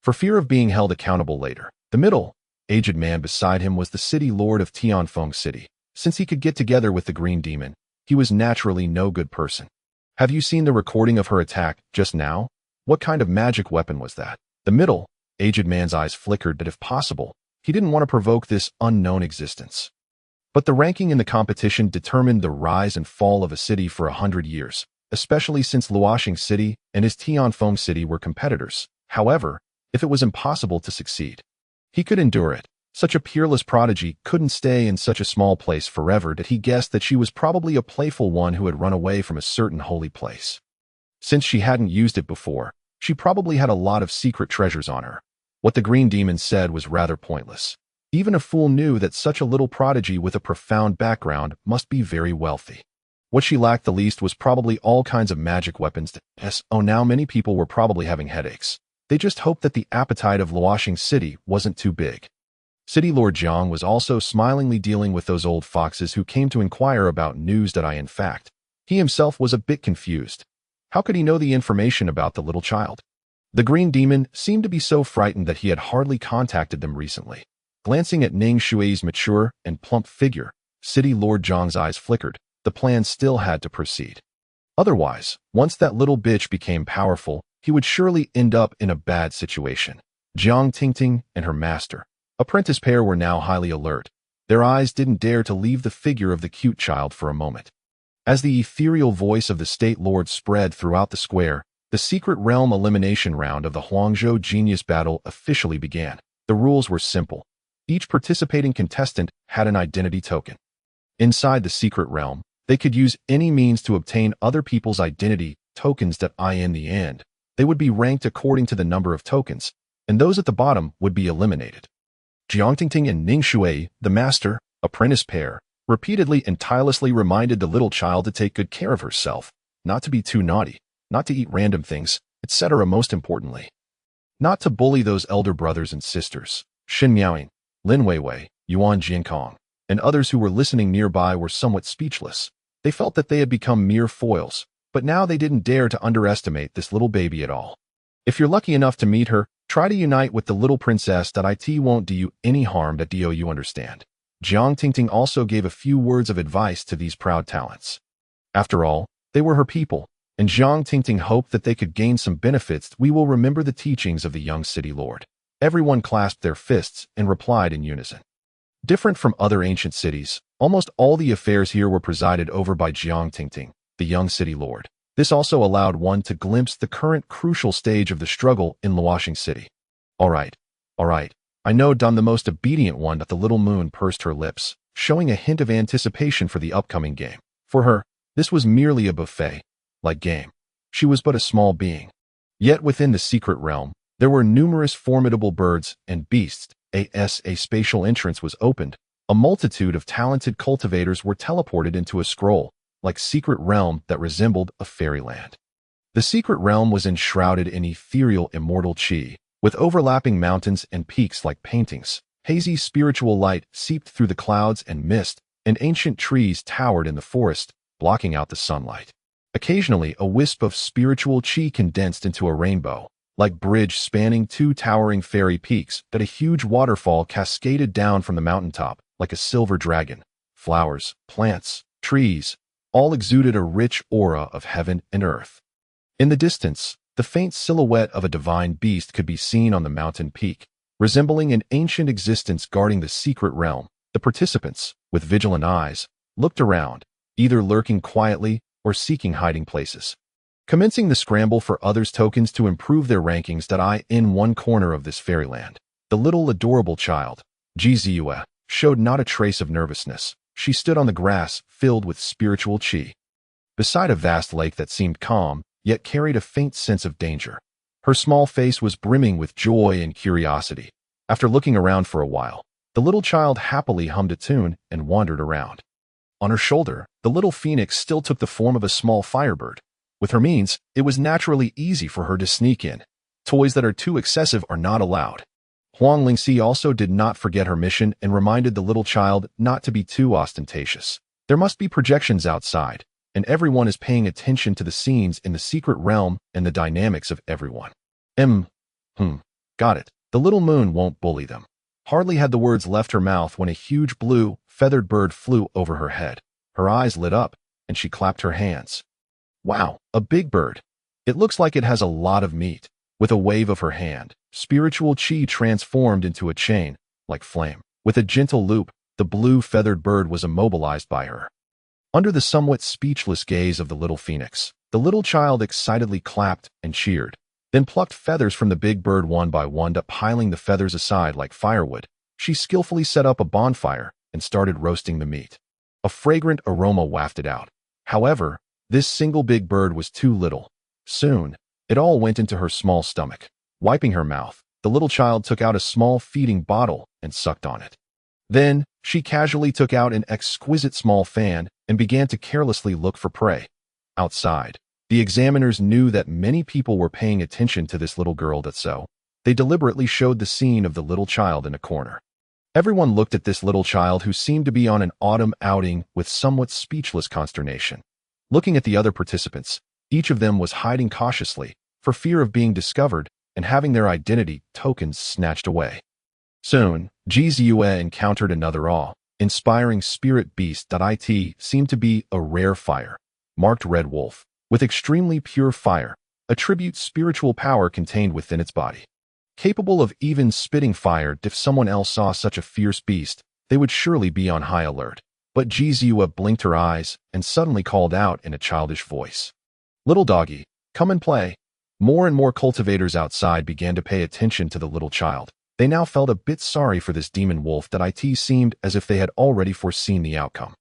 for fear of being held accountable later. The middle-aged man beside him was the city lord of Tianfeng City. Since he could get together with the green demon, he was naturally no good person. Have you seen the recording of her attack just now? What kind of magic weapon was that? The middle-aged man's eyes flickered that if possible, he didn't want to provoke this unknown existence. But the ranking in the competition determined the rise and fall of a city for 100 years, especially since Luoxing City and his Tianfeng City were competitors. However, if it was impossible to succeed. He could endure it. Such a peerless prodigy couldn't stay in such a small place forever that he guessed that she was probably a playful one who had run away from a certain holy place. Since she hadn't used it before, she probably had a lot of secret treasures on her. What the green demon said was rather pointless. Even a fool knew that such a little prodigy with a profound background must be very wealthy. What she lacked the least was probably all kinds of magic weapons. Now many people were probably having headaches. They just hoped that the appetite of Luoxing City wasn't too big. City Lord Jiang was also smilingly dealing with those old foxes who came to inquire about news that in fact, he himself was a bit confused. How could he know the information about the little child? The green demon seemed to be so frightened that he had hardly contacted them recently. Glancing at Ning Shui's mature and plump figure, City Lord Jiang's eyes flickered. The plan still had to proceed. Otherwise, once that little bitch became powerful, he would surely end up in a bad situation. Jiang Tingting and her master, apprentice pair, were now highly alert. Their eyes didn't dare to leave the figure of the cute child for a moment. As the ethereal voice of the state lord spread throughout the square, the secret realm elimination round of the Huangzhou Genius Battle officially began. The rules were simple. Each participating contestant had an identity token. Inside the secret realm, they could use any means to obtain other people's identity tokens that in the end, they would be ranked according to the number of tokens, and those at the bottom would be eliminated. Jiang Tingting and Ning Shui, the master, apprentice pair, repeatedly and tirelessly reminded the little child to take good care of herself, not to be too naughty, not to eat random things, etc. Most importantly, not to bully those elder brothers and sisters. Xin Miaoying, Lin Weiwei, Yuan Jiankong, and others who were listening nearby were somewhat speechless. They felt that they had become mere foils, but now they didn't dare to underestimate this little baby at all. If you're lucky enough to meet her, try to unite with the little princess. It won't do you any harm. You understand. Jiang Tingting also gave a few words of advice to these proud talents. After all, they were her people, and Jiang Tingting hoped that they could gain some benefits. We will remember the teachings of the young city lord. Everyone clasped their fists and replied in unison. Different from other ancient cities, almost all the affairs here were presided over by Jiang Tingting, the young city lord. This also allowed one to glimpse the current crucial stage of the struggle in Luoxing City. All right. I know I'm the most obedient one. The little moon pursed her lips, showing a hint of anticipation for the upcoming game. For her, this was merely a buffet-like game. She was but a small being. Yet within the secret realm, there were numerous formidable birds and beasts. As a spatial entrance was opened, a multitude of talented cultivators were teleported into a scroll-like secret realm that resembled a fairyland. The secret realm was enshrouded in ethereal immortal chi, with overlapping mountains and peaks like paintings. Hazy spiritual light seeped through the clouds and mist, and ancient trees towered in the forest, blocking out the sunlight. Occasionally, a wisp of spiritual chi condensed into a rainbow, like bridge spanning two towering fairy peaks. That a huge waterfall cascaded down from the mountaintop, like a silver dragon. Flowers, plants, trees, all exuded a rich aura of heaven and earth. In the distance, the faint silhouette of a divine beast could be seen on the mountain peak, resembling an ancient existence guarding the secret realm. The participants, with vigilant eyes, looked around, either lurking quietly or seeking hiding places. Commencing the scramble for others' tokens to improve their rankings. In one corner of this fairyland, the little adorable child, Ji Ziyue, showed not a trace of nervousness. She stood on the grass filled with spiritual chi, beside a vast lake that seemed calm, yet carried a faint sense of danger. Her small face was brimming with joy and curiosity. After looking around for a while, the little child happily hummed a tune and wandered around. On her shoulder, the little phoenix still took the form of a small firebird. With her means, it was naturally easy for her to sneak in. Toys that are too excessive are not allowed. Huang Lingxi also did not forget her mission and reminded the little child not to be too ostentatious. There must be projections outside, and everyone is paying attention to the scenes in the secret realm and the dynamics of everyone. Got it. The little moon won't bully them. Hardly had the words left her mouth when a huge blue, feathered bird flew over her head. Her eyes lit up, and she clapped her hands. Wow, a big bird. It looks like it has a lot of meat. With a wave of her hand, spiritual chi transformed into a chain, like flame. With a gentle loop, the blue feathered bird was immobilized by her. Under the somewhat speechless gaze of the little phoenix, the little child excitedly clapped and cheered. then plucked feathers from the big bird one by one, piling the feathers aside like firewood. She skillfully set up a bonfire and started roasting the meat. A fragrant aroma wafted out. However, this single big bird was too little. Soon, it all went into her small stomach. Wiping her mouth, the little child took out a small feeding bottle and sucked on it. Then, she casually took out an exquisite small fan and began to carelessly look for prey. Outside, the examiners knew that many people were paying attention to this little girl, so they deliberately showed the scene of the little child in a corner. Everyone looked at this little child who seemed to be on an autumn outing with somewhat speechless consternation. Looking at the other participants, each of them was hiding cautiously for fear of being discovered and having their identity tokens snatched away. Soon, Jizue encountered another awe-inspiring spirit beast that seemed to be a rare fire, marked red wolf, with extremely pure fire, a tribute spiritual power contained within its body. Capable of even spitting fire, if someone else saw such a fierce beast, they would surely be on high alert. But Jizue blinked her eyes and suddenly called out in a childish voice, "Little doggy, come and play." More and more cultivators outside began to pay attention to the little child. They now felt a bit sorry for this demon wolf that seemed as if they had already foreseen the outcome.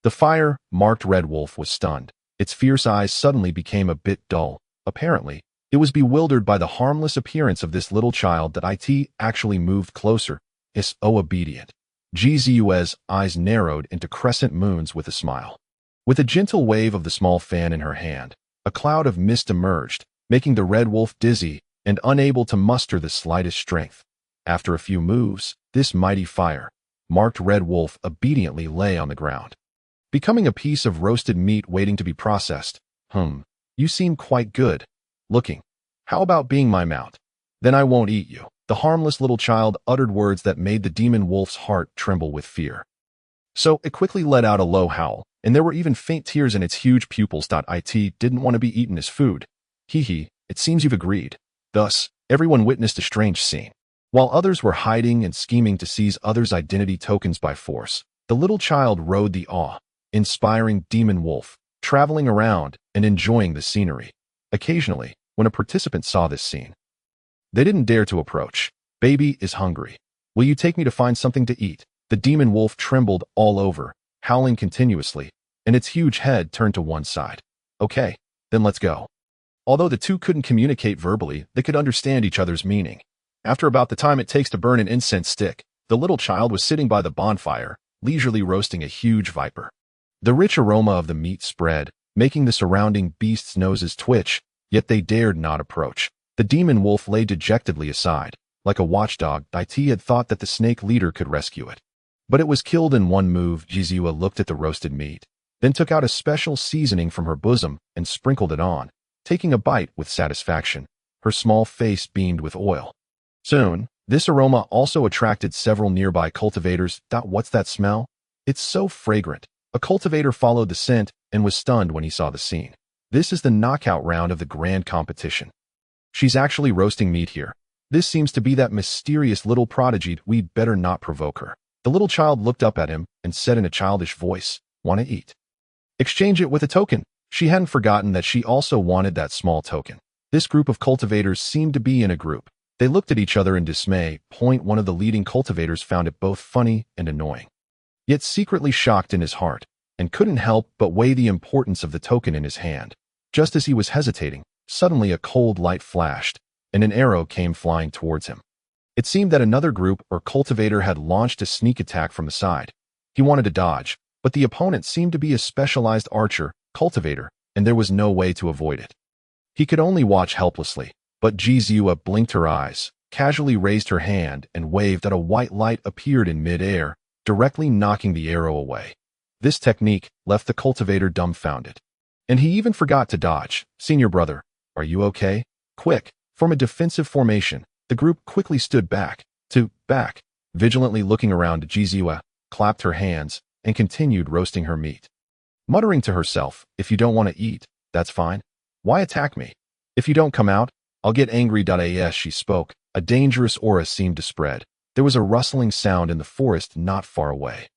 The fire-marked red wolf was stunned. Its fierce eyes suddenly became a bit dull. Apparently, it was bewildered by the harmless appearance of this little child that actually moved closer. Is obedient. Jizue's eyes narrowed into crescent moons with a smile. With a gentle wave of the small fan in her hand, a cloud of mist emerged, making the red wolf dizzy and unable to muster the slightest strength. After a few moves, this mighty fire-marked red wolf obediently lay on the ground, becoming a piece of roasted meat waiting to be processed. You seem quite good looking. How about being my mount? Then I won't eat you." The harmless little child uttered words that made the demon wolf's heart tremble with fear. So it quickly let out a low howl, and there were even faint tears in its huge pupils. It didn't want to be eaten as food. It seems you've agreed. Thus, everyone witnessed a strange scene. While others were hiding and scheming to seize others' identity tokens by force, the little child rode the awe-inspiring demon wolf, traveling around and enjoying the scenery. Occasionally, when a participant saw this scene, they didn't dare to approach. "Baby is hungry. Will you take me to find something to eat?" The demon wolf trembled all over, howling continuously, and its huge head turned to one side. "Okay, then let's go." Although the two couldn't communicate verbally, they could understand each other's meaning. After about the time it takes to burn an incense stick, the little child was sitting by the bonfire, leisurely roasting a huge viper. The rich aroma of the meat spread, making the surrounding beasts' noses twitch, yet they dared not approach. The demon wolf lay dejectedly aside. Like a watchdog, had thought that the snake leader could rescue it. But it was killed in one move. Jizue looked at the roasted meat, then took out a special seasoning from her bosom and sprinkled it on, taking a bite with satisfaction. Her small face beamed with oil. Soon, this aroma also attracted several nearby cultivators. What's that smell? It's so fragrant. A cultivator followed the scent and was stunned when he saw the scene. This is the knockout round of the grand competition. She's actually roasting meat here. This seems to be that mysterious little prodigy. We'd better not provoke her. The little child looked up at him and said in a childish voice, "Want to eat? Exchange it with a token." She hadn't forgotten that she also wanted that small token. This group of cultivators seemed to be in a group. They looked at each other in dismay. One of the leading cultivators found it both funny and annoying, yet secretly shocked in his heart, and couldn't help but weigh the importance of the token in his hand. Just as he was hesitating, suddenly a cold light flashed, and an arrow came flying towards him. It seemed that another group or cultivator had launched a sneak attack from the side. He wanted to dodge, but the opponent seemed to be a specialized archer, cultivator, and there was no way to avoid it. He could only watch helplessly, but Jizue blinked her eyes, casually raised her hand, and waved that a white light appeared in mid-air, directly knocking the arrow away. This technique left the cultivator dumbfounded. And he even forgot to dodge. "Senior brother, are you okay? Quick, form a defensive formation." The group quickly stood back, vigilantly looking around. Jizue clapped her hands and continued roasting her meat, muttering to herself, "If you don't want to eat, that's fine. Why attack me? If you don't come out, I'll get angry." As she spoke, a dangerous aura seemed to spread. There was a rustling sound in the forest not far away.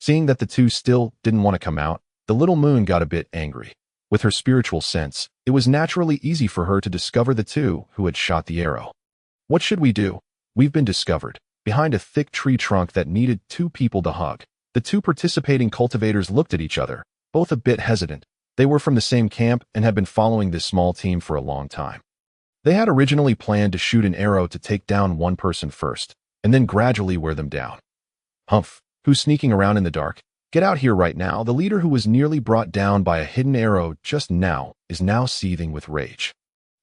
Seeing that the two still didn't want to come out, the little moon got a bit angry. With her spiritual sense, it was naturally easy for her to discover the two who had shot the arrow. What should we do? We've been discovered, behind a thick tree trunk that needed two people to hug. The two participating cultivators looked at each other, both a bit hesitant. They were from the same camp and had been following this small team for a long time. They had originally planned to shoot an arrow to take down one person first, and then gradually wear them down. Humph, who's sneaking around in the dark? Get out here right now. The leader who was nearly brought down by a hidden arrow just now is now seething with rage.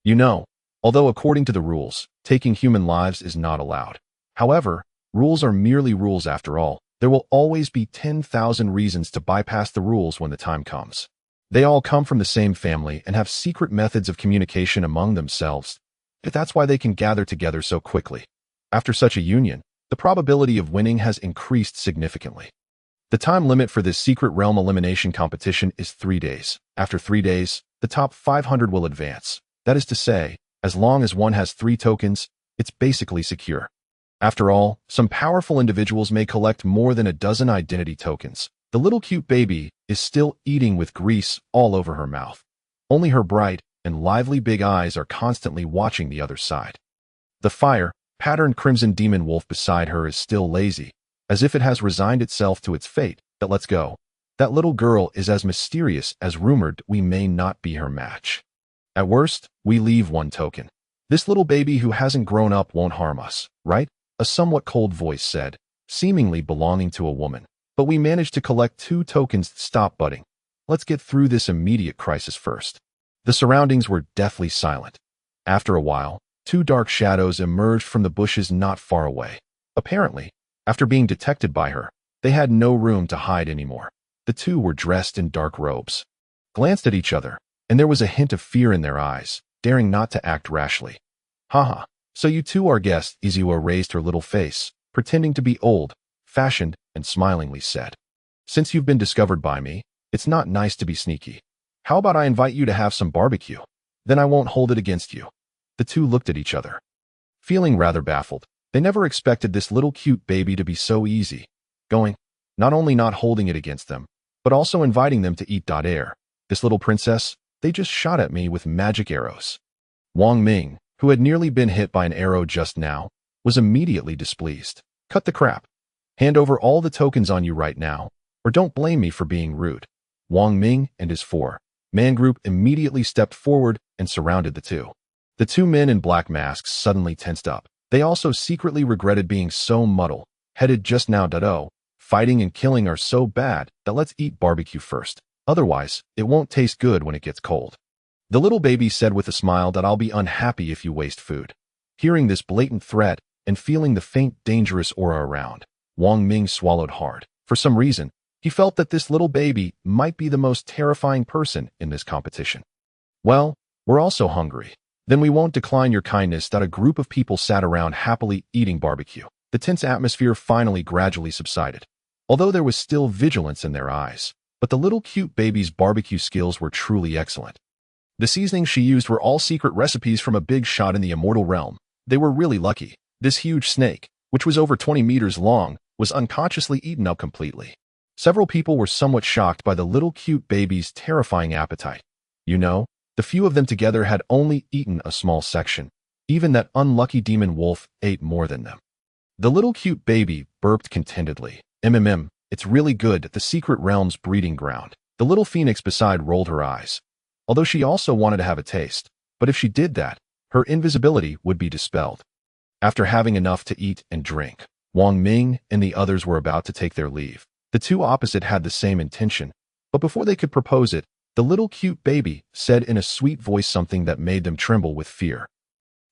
You know, although according to the rules, taking human lives is not allowed. However, rules are merely rules after all. There will always be 10,000 reasons to bypass the rules when the time comes. They all come from the same family and have secret methods of communication among themselves. If that's why they can gather together so quickly. After such a union, the probability of winning has increased significantly. The time limit for this secret realm elimination competition is 3 days. After 3 days, the top 500 will advance. That is to say, as long as one has 3 tokens, it's basically secure. After all, some powerful individuals may collect more than a dozen identity tokens. The little cute baby is still eating with grease all over her mouth. Only her bright and lively big eyes are constantly watching the other side. The fire-patterned crimson demon wolf beside her is still lazy, as if it has resigned itself to its fate. But let's go. That little girl is as mysterious as rumored we may not be her match. At worst, we leave 1 token. This little baby who hasn't grown up won't harm us, right? A somewhat cold voice said, seemingly belonging to a woman. But we managed to collect 2 tokens. Stop butting. Let's get through this immediate crisis first. The surroundings were deathly silent. After a while, 2 dark shadows emerged from the bushes not far away. Apparently, after being detected by her, they had no room to hide anymore. The 2 were dressed in dark robes, glanced at each other, and there was a hint of fear in their eyes, daring not to act rashly. Haha, so you 2 are guests. Izuo raised her little face, pretending to be old-fashioned, and smilingly said, since you've been discovered by me, it's not nice to be sneaky. How about I invite you to have some barbecue? Then I won't hold it against you. The 2 looked at each other, feeling rather baffled. They never expected this little cute baby to be so easy going, not only not holding it against them, but also inviting them to eat. Air. This little princess, they just shot at me with magic arrows. Wang Ming, who had nearly been hit by an arrow just now, was immediately displeased. Cut the crap. Hand over all the tokens on you right now, or don't blame me for being rude. Wang Ming and his 4-man group immediately stepped forward and surrounded the 2. The 2 men in black masks suddenly tensed up. They also secretly regretted being so muddle-headed just now. Fighting and killing are so bad that let's eat barbecue first. Otherwise, it won't taste good when it gets cold. The little baby said with a smile that I'll be unhappy if you waste food. Hearing this blatant threat and feeling the faint dangerous aura around, Wang Ming swallowed hard. For some reason, he felt that this little baby might be the most terrifying person in this competition. Well, we're also hungry. Then we won't decline your kindness. A group of people sat around happily eating barbecue. The tense atmosphere finally gradually subsided, although there was still vigilance in their eyes. But the little cute baby's barbecue skills were truly excellent. The seasonings she used were all secret recipes from a big shot in the immortal realm. They were really lucky. This huge snake, which was over 20 meters long, was unconsciously eaten up completely. Several people were somewhat shocked by the little cute baby's terrifying appetite. You know, the few of them together had only eaten a small section. Even that unlucky demon wolf ate more than them. The little cute baby burped contentedly. It's really good at the secret realm's breeding ground. The little phoenix beside rolled her eyes, although she also wanted to have a taste. But if she did that, her invisibility would be dispelled. After having enough to eat and drink, Wang Ming and the others were about to take their leave. The 2 opposite had the same intention, but before they could propose it, the little cute baby said in a sweet voice something that made them tremble with fear.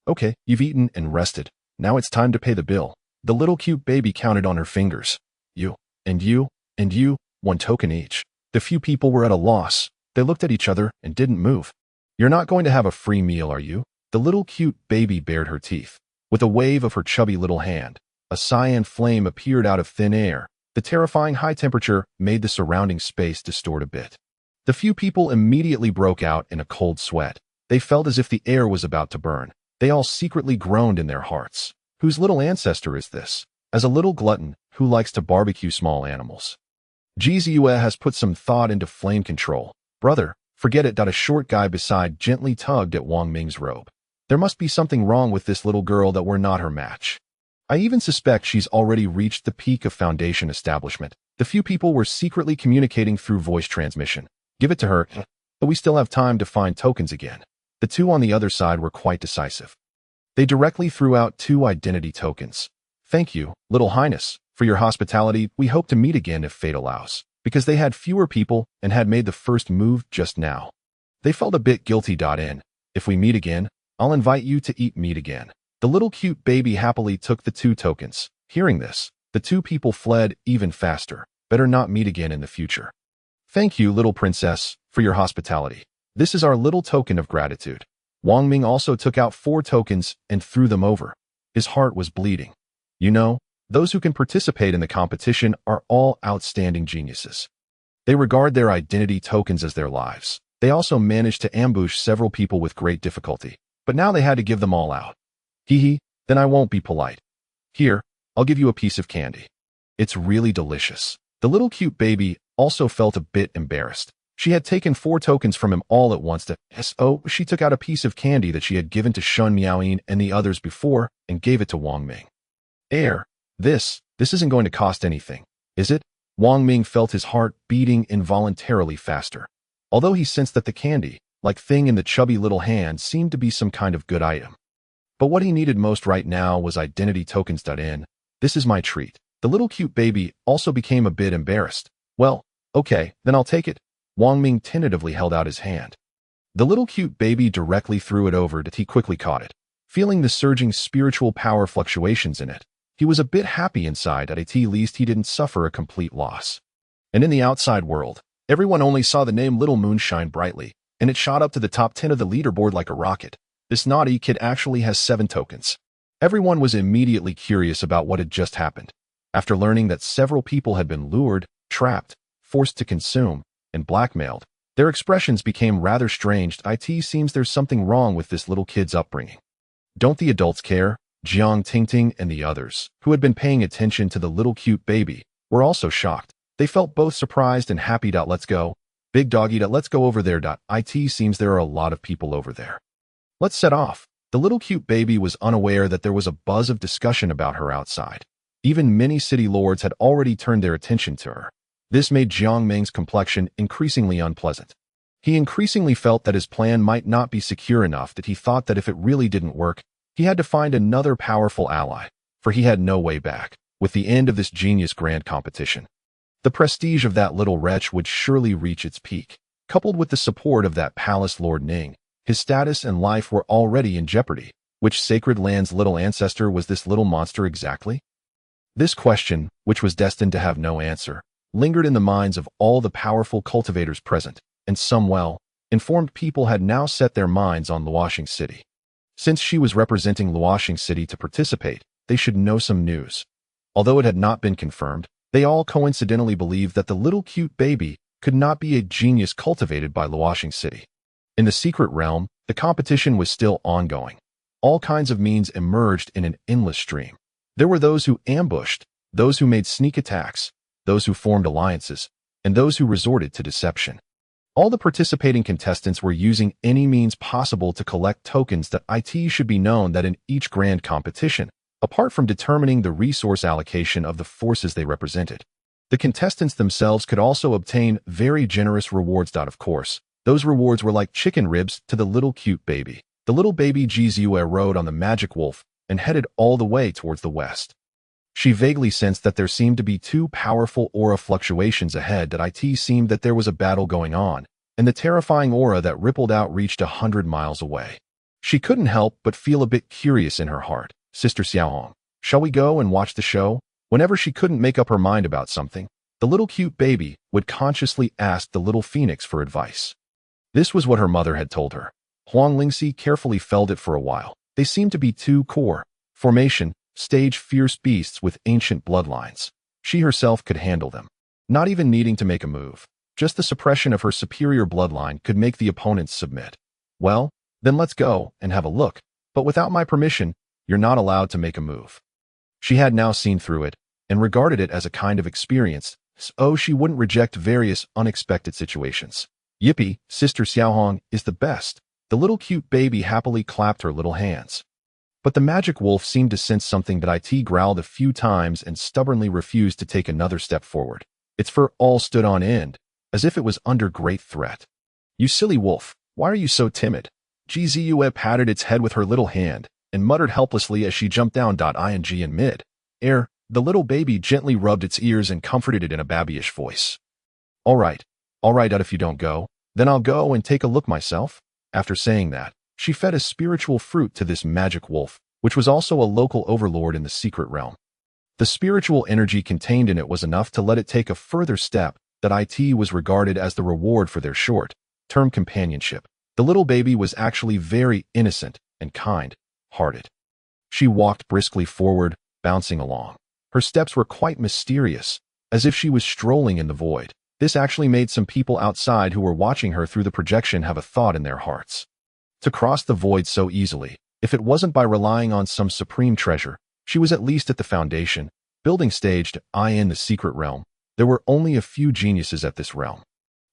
Okay, you've eaten and rested. Now it's time to pay the bill. The little cute baby counted on her fingers. You, and you, and you, 1 token each. The few people were at a loss. They looked at each other and didn't move. You're not going to have a free meal, are you? The little cute baby bared her teeth. With a wave of her chubby little hand, a cyan flame appeared out of thin air. The terrifying high temperature made the surrounding space distort a bit. The few people immediately broke out in a cold sweat. They felt as if the air was about to burn. They all secretly groaned in their hearts. Whose little ancestor is this? As a little glutton who likes to barbecue small animals. Jizue has put some thought into flame control. Brother, Forget it. A short guy beside gently tugged at Wang Ming's robe. There must be something wrong with this little girl that we're not her match. I even suspect she's already reached the peak of Foundation establishment. The few people were secretly communicating through voice transmission. Give it to her, but we still have time to find tokens again. The two on the other side were quite decisive. They directly threw out 2 identity tokens. Thank you, Little Highness, for your hospitality. We hope to meet again if fate allows. Because they had fewer people and had made the first move just now. They felt a bit guilty. If we meet again, I'll invite you to eat meat again. The little cute baby happily took the 2 tokens. Hearing this, the 2 people fled even faster. Better not meet again in the future. Thank you, little princess, for your hospitality. This is our little token of gratitude. Wang Ming also took out 4 tokens and threw them over. His heart was bleeding. You know, those who can participate in the competition are all outstanding geniuses. They regard their identity tokens as their lives. They also managed to ambush several people with great difficulty, but now they had to give them all out. Hee, then I won't be polite. Here, I'll give you a piece of candy. It's really delicious. The little cute baby also felt a bit embarrassed. She had taken 4 tokens from him all at once so she took out a piece of candy that she had given to Shun Miaoyin and the others before and gave it to Wang Ming. This isn't going to cost anything, is it? Wang Ming felt his heart beating involuntarily faster. Although he sensed that the candy-like thing in the chubby little hand seemed to be some kind of good item. But what he needed most right now was identity tokens. This is my treat. The little cute baby also became a bit embarrassed. Well, okay, then I'll take it. Wang Ming tentatively held out his hand. The little cute baby directly threw it over, he quickly caught it. Feeling the surging spiritual power fluctuations in it, he was a bit happy inside. At least he didn't suffer a complete loss. And in the outside world, everyone only saw the name Little Moon shine brightly, and it shot up to the top 10 of the leaderboard like a rocket. This naughty kid actually has 7 tokens. Everyone was immediately curious about what had just happened. After learning that several people had been lured, trapped, forced to consume, and blackmailed, their expressions became rather strange. It seems there's something wrong with this little kid's upbringing. Don't the adults care? Jiang Tingting and the others, who had been paying attention to the little cute baby, were also shocked. They felt both surprised and happy. Let's go. Big doggy. Let's go over there. It seems there are a lot of people over there. Let's set off. The little cute baby was unaware that there was a buzz of discussion about her outside. Even many city lords had already turned their attention to her. This made Jiang Ming's complexion increasingly unpleasant. He increasingly felt that his plan might not be secure enough. That he thought that if it really didn't work, he had to find another powerful ally, for he had no way back. With the end of this genius grand competition, the prestige of that little wretch would surely reach its peak. Coupled with the support of that palace Lord Ning, his status and life were already in jeopardy. Which sacred land's little ancestor was this little monster exactly? This question, which was destined to have no answer, lingered in the minds of all the powerful cultivators present, and some well-informed people had now set their minds on Luoxing City. Since she was representing Luoxing City to participate, they should know some news. Although it had not been confirmed, they all coincidentally believed that the little cute baby could not be a genius cultivated by Luoxing City. In the secret realm, the competition was still ongoing. All kinds of means emerged in an endless stream. There were those who ambushed, those who made sneak attacks, those who formed alliances, and those who resorted to deception. All the participating contestants were using any means possible to collect tokens. It should be known that in each grand competition, apart from determining the resource allocation of the forces they represented, the contestants themselves could also obtain very generous rewards. Of course, those rewards were like chicken ribs to the little cute baby. The little baby Jizue rode on the magic wolf and headed all the way towards the west. She vaguely sensed that there seemed to be 2 powerful aura fluctuations ahead. It seemed that there was a battle going on, and the terrifying aura that rippled out reached 100 miles away. She couldn't help but feel a bit curious in her heart. Sister Xiaohong, shall we go and watch the show? Whenever she couldn't make up her mind about something, the little cute baby would consciously ask the little phoenix for advice. This was what her mother had told her. Huang Lingxi carefully felt it for a while. They seemed to be 2 core formation, stage fierce beasts with ancient bloodlines. She herself could handle them, not even needing to make a move. Just the suppression of her superior bloodline could make the opponents submit. Well, then let's go and have a look, but without my permission, you're not allowed to make a move. She had now seen through it and regarded it as a kind of experience, so she wouldn't reject various unexpected situations. Yippee, Sister Xiaohong is the best. The little cute baby happily clapped her little hands. But the magic wolf seemed to sense something that it growled a few times and stubbornly refused to take another step forward. Its fur all stood on end, as if it was under great threat. You silly wolf, why are you so timid? Gzue patted its head with her little hand and muttered helplessly as she jumped down. In mid-air, the little baby gently rubbed its ears and comforted it in a babyish voice. All right, if you don't go, then I'll go and take a look myself. After saying that, she fed a spiritual fruit to this magic wolf, which was also a local overlord in the secret realm. The spiritual energy contained in it was enough to let it take a further step that it was regarded as the reward for their short-term companionship. The little baby was actually very innocent and kind-hearted. She walked briskly forward, bouncing along. Her steps were quite mysterious, as if she was strolling in the void. This actually made some people outside who were watching her through the projection have a thought in their hearts. To cross the void so easily, if it wasn't by relying on some supreme treasure, she was at least at the foundation, building stage in the secret realm. There were only a few geniuses at this realm.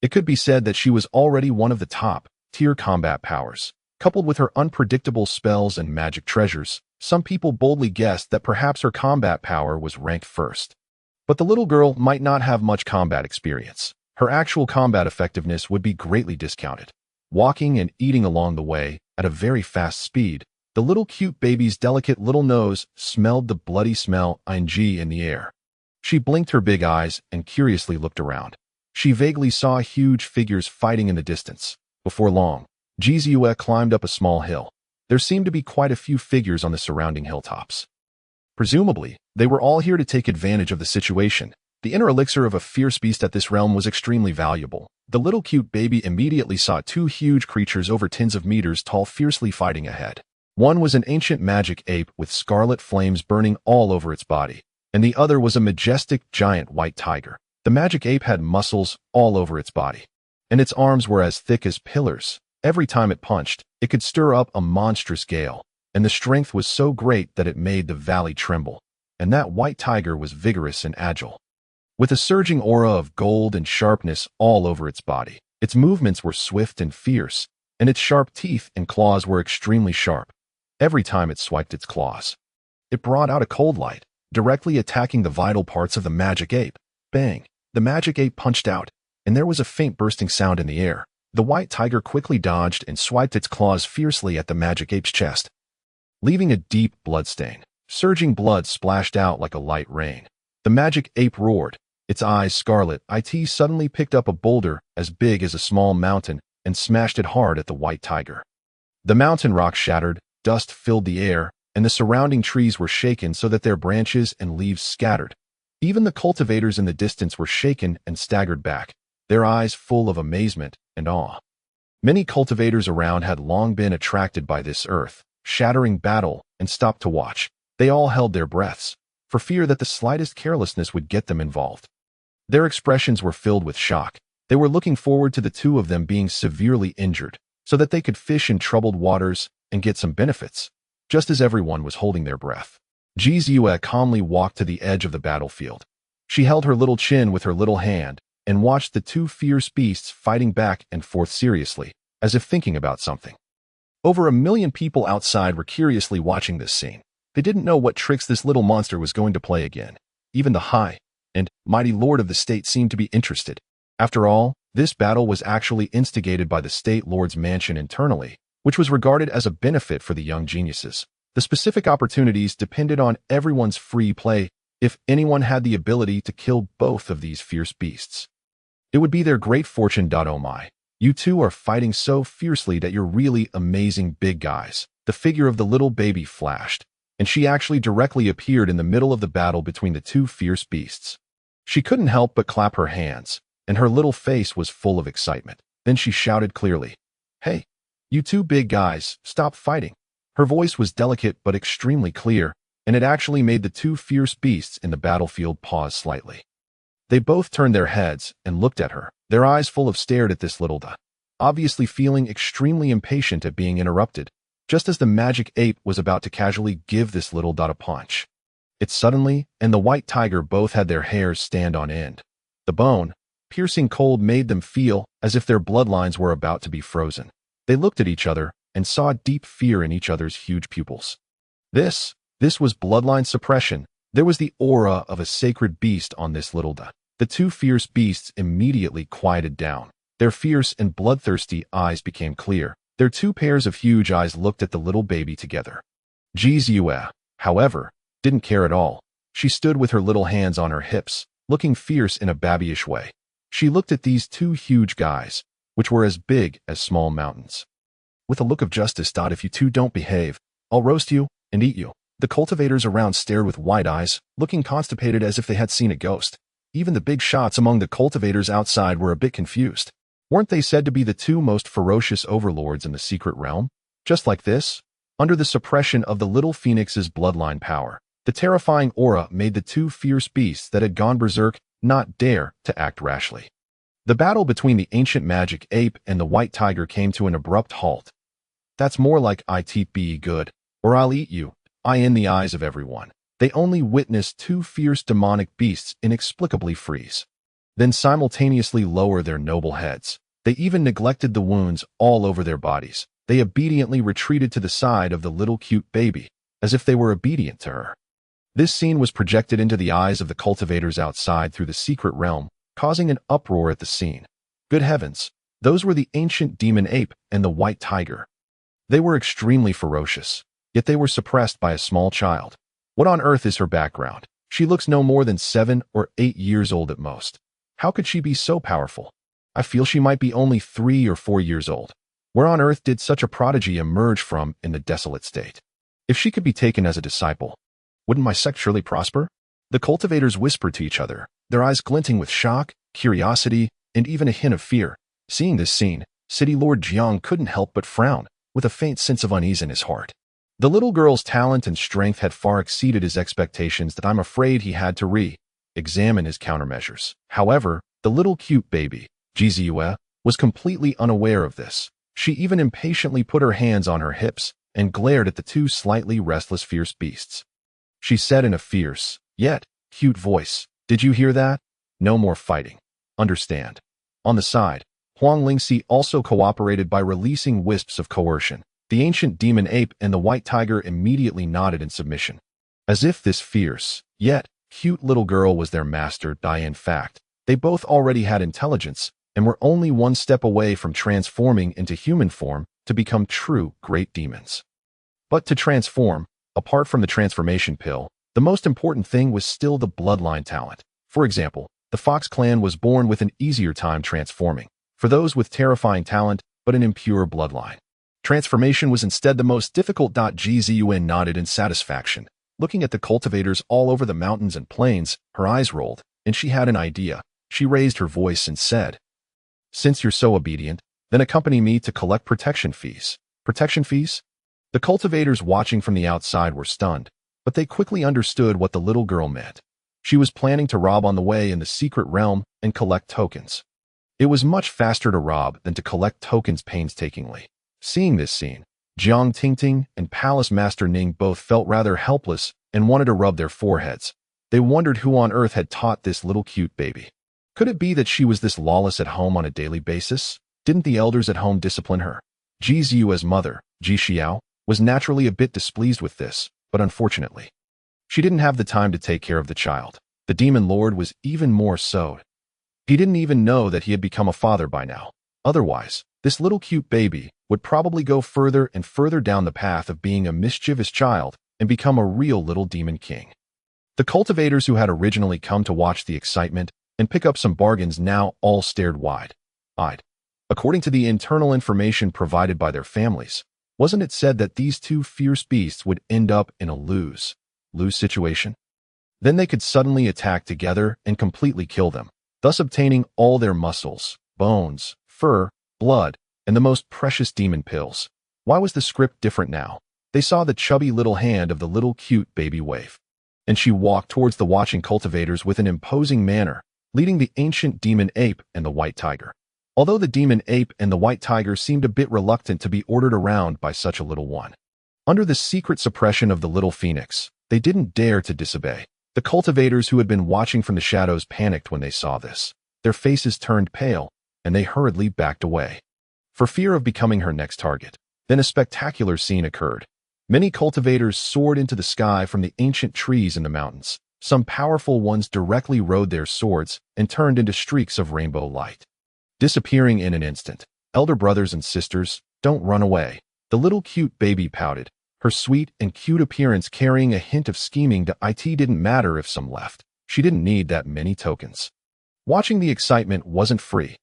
It could be said that she was already one of the top-tier combat powers. Coupled with her unpredictable spells and magic treasures, some people boldly guessed that perhaps her combat power was ranked first. But the little girl might not have much combat experience. Her actual combat effectiveness would be greatly discounted. Walking and eating along the way, at a very fast speed, the little cute baby's delicate little nose smelled the bloody smell in the air. She blinked her big eyes and curiously looked around. She vaguely saw huge figures fighting in the distance. Before long, Gzue climbed up a small hill. There seemed to be quite a few figures on the surrounding hilltops. Presumably, they were all here to take advantage of the situation. The inner elixir of a fierce beast at this realm was extremely valuable. The little cute baby immediately saw two huge creatures over tens of meters tall fiercely fighting ahead. One was an ancient magic ape with scarlet flames burning all over its body, and the other was a majestic giant white tiger. The magic ape had muscles all over its body, and its arms were as thick as pillars. Every time it punched, it could stir up a monstrous gale, and the strength was so great that it made the valley tremble. And that white tiger was vigorous and agile, with a surging aura of gold and sharpness all over its body. Its movements were swift and fierce, and its sharp teeth and claws were extremely sharp. Every time it swiped its claws, it brought out a cold light, directly attacking the vital parts of the magic ape. Bang! The magic ape punched out, and there was a faint bursting sound in the air. The white tiger quickly dodged and swiped its claws fiercely at the magic ape's chest, leaving a deep blood stain. Surging blood splashed out like a light rain. The magic ape roared, its eyes scarlet. It suddenly picked up a boulder as big as a small mountain and smashed it hard at the white tiger. The mountain rock shattered, dust filled the air, and the surrounding trees were shaken so that their branches and leaves scattered. Even the cultivators in the distance were shaken and staggered back, their eyes full of amazement and awe. Many cultivators around had long been attracted by this earth-shattering battle and stopped to watch. They all held their breaths, for fear that the slightest carelessness would get them involved. Their expressions were filled with shock. They were looking forward to the two of them being severely injured, so that they could fish in troubled waters and get some benefits, just as everyone was holding their breath. Gzue calmly walked to the edge of the battlefield. She held her little chin with her little hand and watched the two fierce beasts fighting back and forth seriously, as if thinking about something. Over 1 million people outside were curiously watching this scene. They didn't know what tricks this little monster was going to play again. Even the high and mighty lord of the state seemed to be interested. After all, this battle was actually instigated by the state lord's mansion internally, which was regarded as a benefit for the young geniuses. The specific opportunities depended on everyone's free play. If anyone had the ability to kill both of these fierce beasts, it would be their great fortune. Oh my, you two are fighting so fiercely that you're really amazing big guys. The figure of the little baby flashed, and she actually directly appeared in the middle of the battle between the two fierce beasts. She couldn't help but clap her hands, and her little face was full of excitement. Then she shouted clearly, "Hey, you two big guys, stop fighting." Her voice was delicate but extremely clear, and it actually made the two fierce beasts in the battlefield pause slightly. They both turned their heads and looked at her, their eyes full of stared at this little obviously feeling extremely impatient at being interrupted, just as the magic ape was about to casually give this little a punch. It suddenly and the white tiger both had their hairs stand on end. The bone Piercing cold made them feel as if their bloodlines were about to be frozen. They looked at each other and saw deep fear in each other's huge pupils. This was bloodline suppression. There was the aura of a sacred beast on this little dot. The two fierce beasts immediately quieted down. Their fierce and bloodthirsty eyes became clear. Their two pairs of huge eyes looked at the little baby together. Jizue, however, didn't care at all. She stood with her little hands on her hips, looking fierce in a babyish way. She looked at these two huge guys, which were as big as small mountains. With a look of justice, if you two don't behave, I'll roast you and eat you. The cultivators around stared with wide eyes, looking constipated as if they had seen a ghost. Even the big shots among the cultivators outside were a bit confused. Weren't they said to be the two most ferocious overlords in the secret realm? Just like this, under the suppression of the little phoenix's bloodline power, the terrifying aura made the two fierce beasts that had gone berserk not dare to act rashly. The battle between the ancient magic ape and the white tiger came to an abrupt halt. That's more like "it be good," or "I'll eat you," in the eyes of everyone. They only witnessed two fierce demonic beasts inexplicably freeze, then simultaneously lower their noble heads. They even neglected the wounds all over their bodies. They obediently retreated to the side of the little cute baby, as if they were obedient to her. This scene was projected into the eyes of the cultivators outside through the secret realm, causing an uproar at the scene. Good heavens, those were the ancient demon ape and the white tiger. They were extremely ferocious, yet they were suppressed by a small child. What on earth is her background? She looks no more than 7 or 8 years old at most. How could she be so powerful? I feel she might be only 3 or 4 years old. Where on earth did such a prodigy emerge from in the desolate state? If she could be taken as a disciple, wouldn't my sect surely prosper? The cultivators whispered to each other, their eyes glinting with shock, curiosity, and even a hint of fear. Seeing this scene, City Lord Jiang couldn't help but frown, with a faint sense of unease in his heart. The little girl's talent and strength had far exceeded his expectations that I'm afraid he had to re-examine his countermeasures. However, the little cute baby, Jizue, was completely unaware of this. She even impatiently put her hands on her hips and glared at the two slightly restless fierce beasts. She said in a fierce, yet cute voice, "Did you hear that? No more fighting. Understand?" On the side, Huang Lingxi also cooperated by releasing wisps of coercion. The ancient demon ape and the white tiger immediately nodded in submission. As if this fierce, yet cute little girl was their master. In fact, they both already had intelligence and were only one step away from transforming into human form to become true great demons. But to transform, apart from the transformation pill, the most important thing was still the bloodline talent. For example, the Fox clan was born with an easier time transforming, for those with terrifying talent but an impure bloodline. Transformation was instead the most difficult. Gzun nodded in satisfaction. Looking at the cultivators all over the mountains and plains, her eyes rolled, and she had an idea. She raised her voice and said, "Since you're so obedient, then accompany me to collect protection fees." Protection fees? The cultivators watching from the outside were stunned, but they quickly understood what the little girl meant. She was planning to rob on the way in the secret realm and collect tokens. It was much faster to rob than to collect tokens painstakingly. Seeing this scene, Jiang Tingting and Palace Master Ning both felt rather helpless and wanted to rub their foreheads. They wondered who on earth had taught this little cute baby. Could it be that she was this lawless at home on a daily basis? Didn't the elders at home discipline her? Ji Ziyue's mother, Ji Xiao, was naturally a bit displeased with this, but unfortunately, she didn't have the time to take care of the child. The demon lord was even more so. He didn't even know that he had become a father by now. Otherwise, this little cute baby would probably go further and further down the path of being a mischievous child and become a real little demon king. The cultivators who had originally come to watch the excitement and pick up some bargains now all stared wide-eyed. According to the internal information provided by their families, wasn't it said that these two fierce beasts would end up in a lose situation? Then they could suddenly attack together and completely kill them, thus obtaining all their muscles, bones, fur, blood, and the most precious demon pills. Why was the script different now? They saw the chubby little hand of the little cute baby wave, and she walked towards the watching cultivators with an imposing manner, leading the ancient demon ape and the white tiger. Although the demon ape and the white tiger seemed a bit reluctant to be ordered around by such a little one. Under the secret suppression of the little phoenix, they didn't dare to disobey. The cultivators who had been watching from the shadows panicked when they saw this. their faces turned pale, and they hurriedly backed away, for fear of becoming her next target. Then a spectacular scene occurred. Many cultivators soared into the sky from the ancient trees in the mountains. Some powerful ones directly rode their swords and turned into streaks of rainbow light, disappearing in an instant. Elder brothers and sisters, don't run away. The little cute baby pouted, her sweet and cute appearance carrying a hint of scheming. It didn't matter if some left. She didn't need that many tokens. Watching the excitement wasn't free.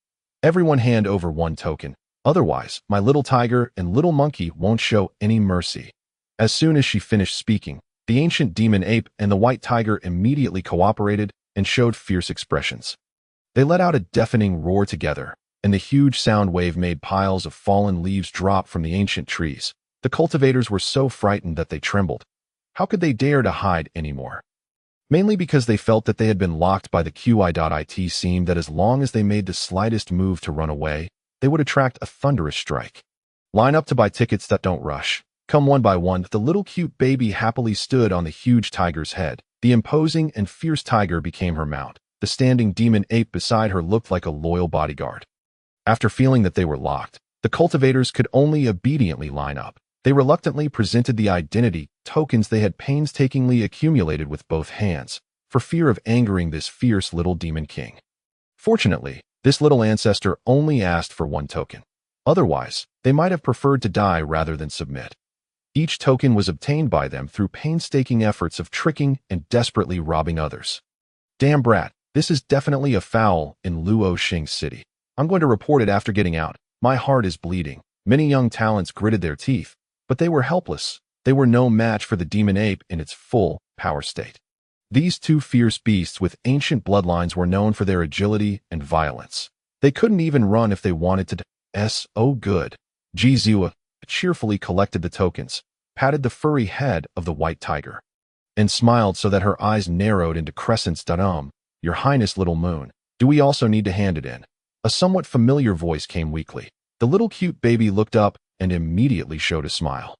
Everyone hand over one token. Otherwise, my little tiger and little monkey won't show any mercy. As soon as she finished speaking, the ancient demon ape and the white tiger immediately cooperated and showed fierce expressions. They let out a deafening roar together, and the huge sound wave made piles of fallen leaves drop from the ancient trees. The cultivators were so frightened that they trembled. How could they dare to hide anymore? Mainly because they felt that they had been locked by the QI. It seemed that as long as they made the slightest move to run away, they would attract a thunderous strike. Line up to buy tickets that don't rush. Come one by one. The little cute baby happily stood on the huge tiger's head. The imposing and fierce tiger became her mount. The standing demon ape beside her looked like a loyal bodyguard. After feeling that they were locked, the cultivators could only obediently line up. They reluctantly presented the identity tokens they had painstakingly accumulated with both hands, for fear of angering this fierce little demon king. Fortunately, this little ancestor only asked for one token. Otherwise, they might have preferred to die rather than submit. Each token was obtained by them through painstaking efforts of tricking and desperately robbing others. Damn brat, this is definitely a foul in Luoxing City. I'm going to report it after getting out. My heart is bleeding. Many young talents gritted their teeth, but they were helpless. They were no match for the demon ape in its full power state. These two fierce beasts with ancient bloodlines were known for their agility and violence. They couldn't even run if they wanted to. Oh good. Jizua cheerfully collected the tokens, patted the furry head of the white tiger, and smiled so that her eyes narrowed into crescents. Your Highness, little moon, do we also need to hand it in? A somewhat familiar voice came weakly. The little cute baby looked up and immediately showed a smile.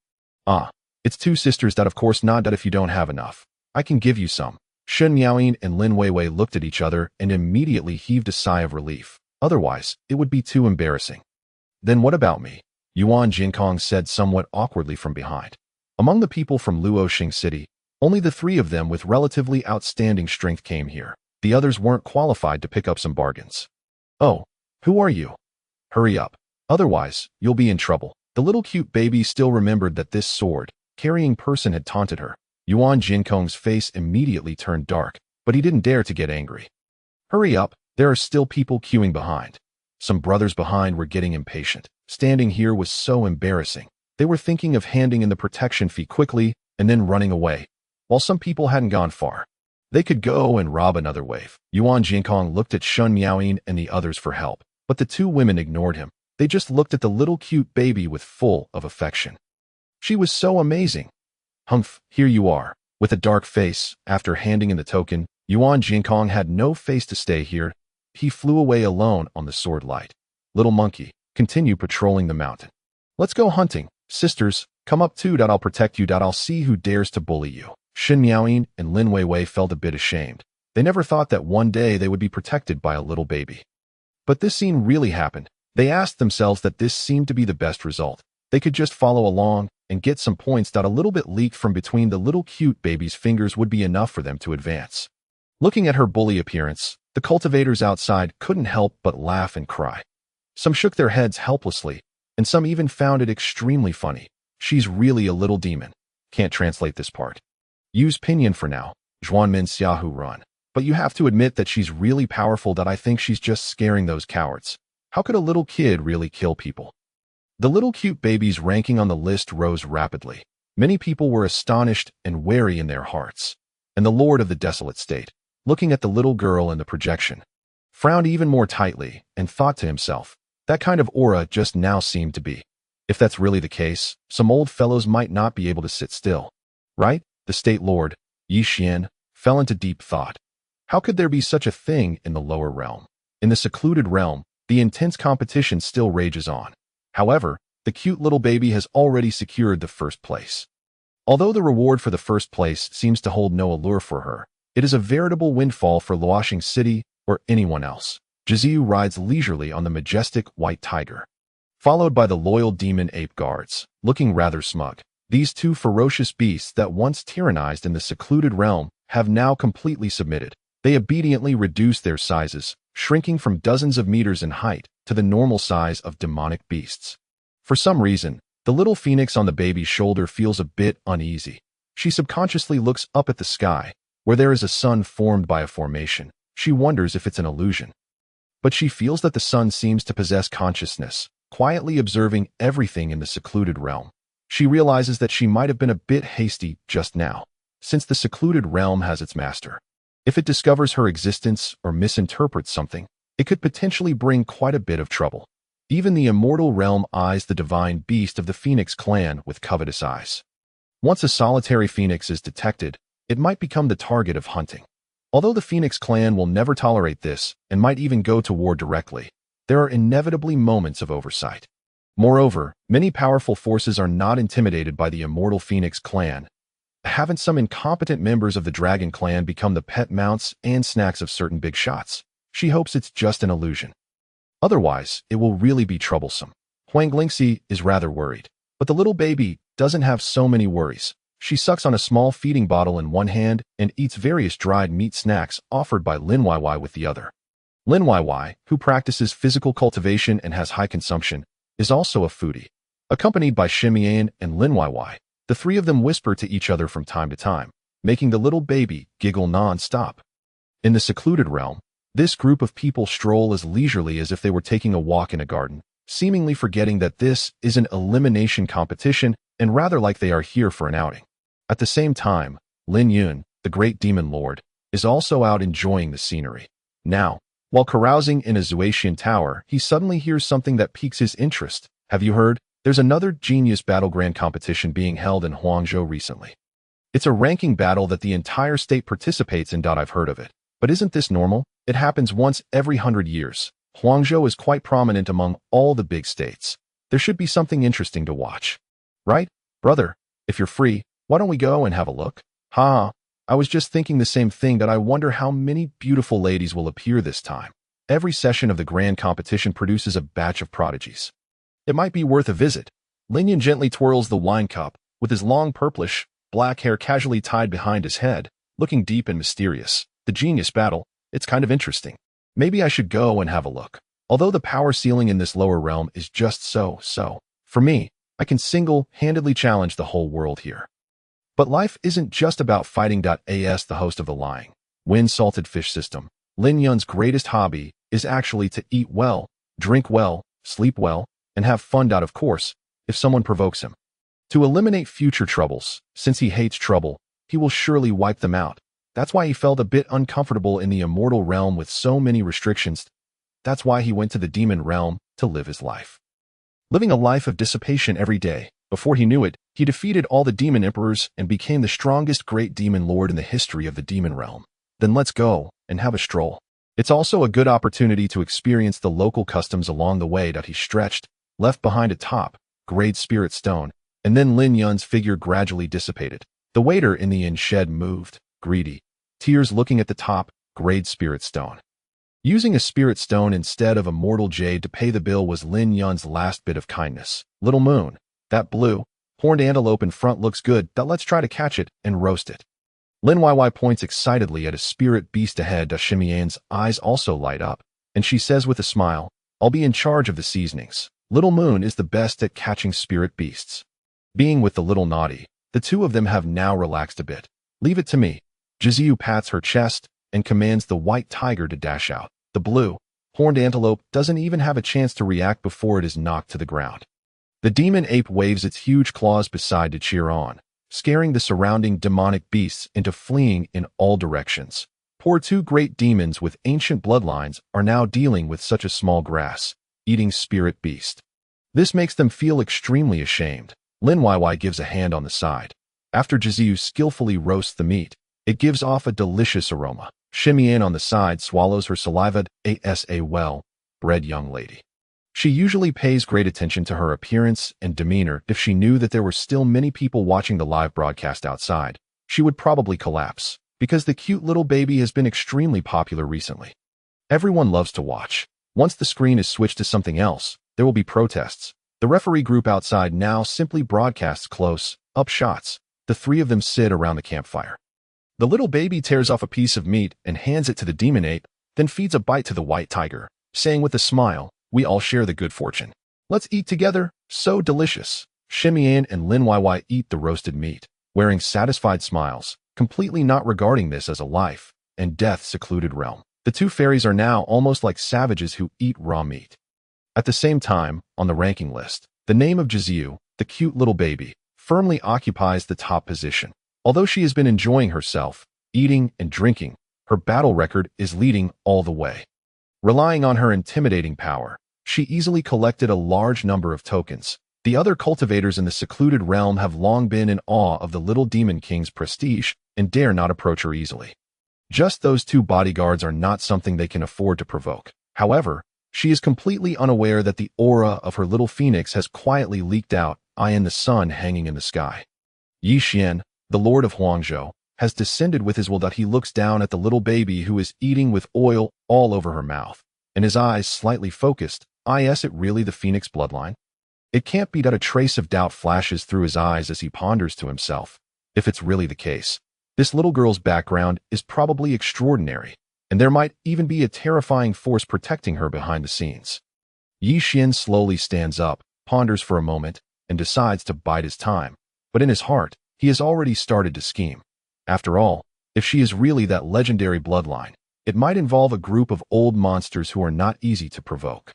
It's two sisters. Of course not. If you don't have enough, I can give you some. Shen Miaoyin and Lin Weiwei looked at each other and immediately heaved a sigh of relief. Otherwise, it would be too embarrassing. Then what about me? Yuan Jinkong said somewhat awkwardly from behind. Among the people from Luoxing City, only the three of them with relatively outstanding strength came here. The others weren't qualified to pick up some bargains. Oh, who are you? Hurry up. Otherwise, you'll be in trouble. The little cute baby still remembered that this sword-carrying person had taunted her. Yuan Jinkong's face immediately turned dark, but he didn't dare to get angry. Hurry up, there are still people queuing behind. Some brothers behind were getting impatient. Standing here was so embarrassing. They were thinking of handing in the protection fee quickly and then running away, while some people hadn't gone far. They could go and rob another wave. Yuan Jinkong looked at Shen Miaoyin and the others for help, but the two women ignored him. They just looked at the little cute baby with full of affection. She was so amazing. Humph, here you are. With a dark face, after handing in the token, Yuan Jinkong had no face to stay here. He flew away alone on the sword light. Little monkey, continue patrolling the mountain. Let's go hunting. Sisters, come up too. I'll protect you. I'll see who dares to bully you. Shen Miaoyin and Lin Weiwei felt a bit ashamed. They never thought that one day they would be protected by a little baby. But this scene really happened. They asked themselves that this seemed to be the best result. They could just follow along and get some points. A little bit leaked from between the little cute baby's fingers would be enough for them to advance. Looking at her bully appearance, the cultivators outside couldn't help but laugh and cry. Some shook their heads helplessly, and some even found it extremely funny. She's really a little demon. Can't translate this part. Use pinyin for now. Zhuanmin Xiaohu run. But you have to admit that she's really powerful. I think she's just scaring those cowards. How could a little kid really kill people? The little cute baby's ranking on the list rose rapidly. Many people were astonished and wary in their hearts. And the Lord of the Desolate State, looking at the little girl in the projection, frowned even more tightly and thought to himself, that kind of aura just now seemed to be. If that's really the case, some old fellows might not be able to sit still. Right? The state lord, Yi Xian, fell into deep thought. How could there be such a thing in the lower realm? In the secluded realm, the intense competition still rages on. However, the cute little baby has already secured the first place. Although the reward for the first place seems to hold no allure for her, it is a veritable windfall for Luoxing City or anyone else. Jiziu rides leisurely on the majestic white tiger, followed by the loyal demon ape guards, looking rather smug. These two ferocious beasts that once tyrannized in the secluded realm have now completely submitted. They obediently reduce their sizes, shrinking from dozens of meters in height to the normal size of demonic beasts. For some reason, the little phoenix on the baby's shoulder feels a bit uneasy. She subconsciously looks up at the sky, where there is a sun formed by a formation. She wonders if it's an illusion. But she feels that the sun seems to possess consciousness, quietly observing everything in the secluded realm. She realizes that she might have been a bit hasty just now, since the secluded realm has its master. If it discovers her existence or misinterprets something, it could potentially bring quite a bit of trouble. Even the immortal realm eyes the divine beast of the Phoenix clan with covetous eyes. Once a solitary phoenix is detected, it might become the target of hunting. Although the Phoenix clan will never tolerate this and might even go to war directly, there are inevitably moments of oversight. Moreover, many powerful forces are not intimidated by the immortal Phoenix clan. Haven't some incompetent members of the Dragon clan become the pet mounts and snacks of certain big shots? She hopes it's just an illusion. Otherwise, it will really be troublesome. Huang Lingxi is rather worried. But the little baby doesn't have so many worries. She sucks on a small feeding bottle in one hand and eats various dried meat snacks offered by Lin Yui with the other. Lin Yui, who practices physical cultivation and has high consumption, is also a foodie. Accompanied by Shimian and Lin Yui, the three of them whisper to each other from time to time, making the little baby giggle non-stop. In the secluded realm, this group of people stroll as leisurely as if they were taking a walk in a garden, seemingly forgetting that this is an elimination competition and rather like they are here for an outing. At the same time, Lin Yun, the great demon lord, is also out enjoying the scenery. Now, while carousing in a Zuatian tower, he suddenly hears something that piques his interest. Have you heard? There's another genius battleground competition being held in Huangzhou recently. It's a ranking battle that the entire state participates in. I've heard of it. But isn't this normal? It happens once every 100 years. Huangzhou is quite prominent among all the big states. There should be something interesting to watch. Right? Brother, if you're free, why don't we go and have a look? Ha! I was just thinking the same thing, that I wonder how many beautiful ladies will appear this time. Every session of the grand competition produces a batch of prodigies. It might be worth a visit. Lin Yun gently twirls the wine cup, with his long purplish, black hair casually tied behind his head, looking deep and mysterious. The genius battle, it's kind of interesting. Maybe I should go and have a look. Although the power ceiling in this lower realm is just so. For me, I can single-handedly challenge the whole world here. But life isn't just about fighting. As the host of the Lying Wind Salted Fish System, Lin Yun's greatest hobby is actually to eat well, drink well, sleep well, and have fun. Of course, if someone provokes him. To eliminate future troubles, since he hates trouble, he will surely wipe them out. That's why he felt a bit uncomfortable in the immortal realm with so many restrictions. That's why he went to the demon realm to live his life. Living a life of dissipation every day. Before he knew it, he defeated all the demon emperors and became the strongest great demon lord in the history of the demon realm. Then let's go and have a stroll. It's also a good opportunity to experience the local customs along the way. He stretched, left behind a top-grade spirit stone, and then Lin Yun's figure gradually dissipated. The waiter in the inn shed moved, greedy, tears looking at the top-grade spirit stone. Using a spirit stone instead of a mortal jade to pay the bill was Lin Yun's last bit of kindness. Little Moon, that blue, horned antelope in front looks good. Let's try to catch it and roast it. Lin Yui points excitedly at a spirit beast ahead. Shimian's eyes also light up, and she says with a smile, I'll be in charge of the seasonings. Little Moon is the best at catching spirit beasts. Being with the little naughty, the two of them have now relaxed a bit. Leave it to me. Jiziu pats her chest and commands the white tiger to dash out. The blue, horned antelope doesn't even have a chance to react before it is knocked to the ground. The demon ape waves its huge claws beside to cheer on, scaring the surrounding demonic beasts into fleeing in all directions. Poor two great demons with ancient bloodlines are now dealing with such a small grass-eating spirit beast. This makes them feel extremely ashamed. Lin Yui gives a hand on the side. After Jiziu skillfully roasts the meat, it gives off a delicious aroma. Shimian on the side swallows her saliva as a well-bred young lady. She usually pays great attention to her appearance and demeanor. If she knew that there were still many people watching the live broadcast outside, she would probably collapse, because the cute little baby has been extremely popular recently. Everyone loves to watch. Once the screen is switched to something else, there will be protests. The referee group outside now simply broadcasts close-up shots. The three of them sit around the campfire. The little baby tears off a piece of meat and hands it to the demon ape, then feeds a bite to the white tiger, saying with a smile, "We all share the good fortune. Let's eat together, so delicious." Shimian and Lin Yui eat the roasted meat, wearing satisfied smiles, completely not regarding this as a life and death secluded realm. The two fairies are now almost like savages who eat raw meat. At the same time, on the ranking list, the name of Jiziu, the cute little baby, firmly occupies the top position. Although she has been enjoying herself, eating and drinking, her battle record is leading all the way. Relying on her intimidating power, she easily collected a large number of tokens. The other cultivators in the secluded realm have long been in awe of the little demon king's prestige and dare not approach her easily. Just those two bodyguards are not something they can afford to provoke. However, she is completely unaware that the aura of her little phoenix has quietly leaked out, eyeing the sun hanging in the sky. Yi Xian, the lord of Huangzhou, has descended with his will that he looks down at the little baby who is eating with oil all over her mouth, and his eyes slightly focused. Is it really the phoenix bloodline? It can't be that a trace of doubt flashes through his eyes as he ponders to himself. If it's really the case, this little girl's background is probably extraordinary, and there might even be a terrifying force protecting her behind the scenes. Yi Xian slowly stands up, ponders for a moment, and decides to bide his time. But in his heart, he has already started to scheme. After all, if she is really that legendary bloodline, it might involve a group of old monsters who are not easy to provoke.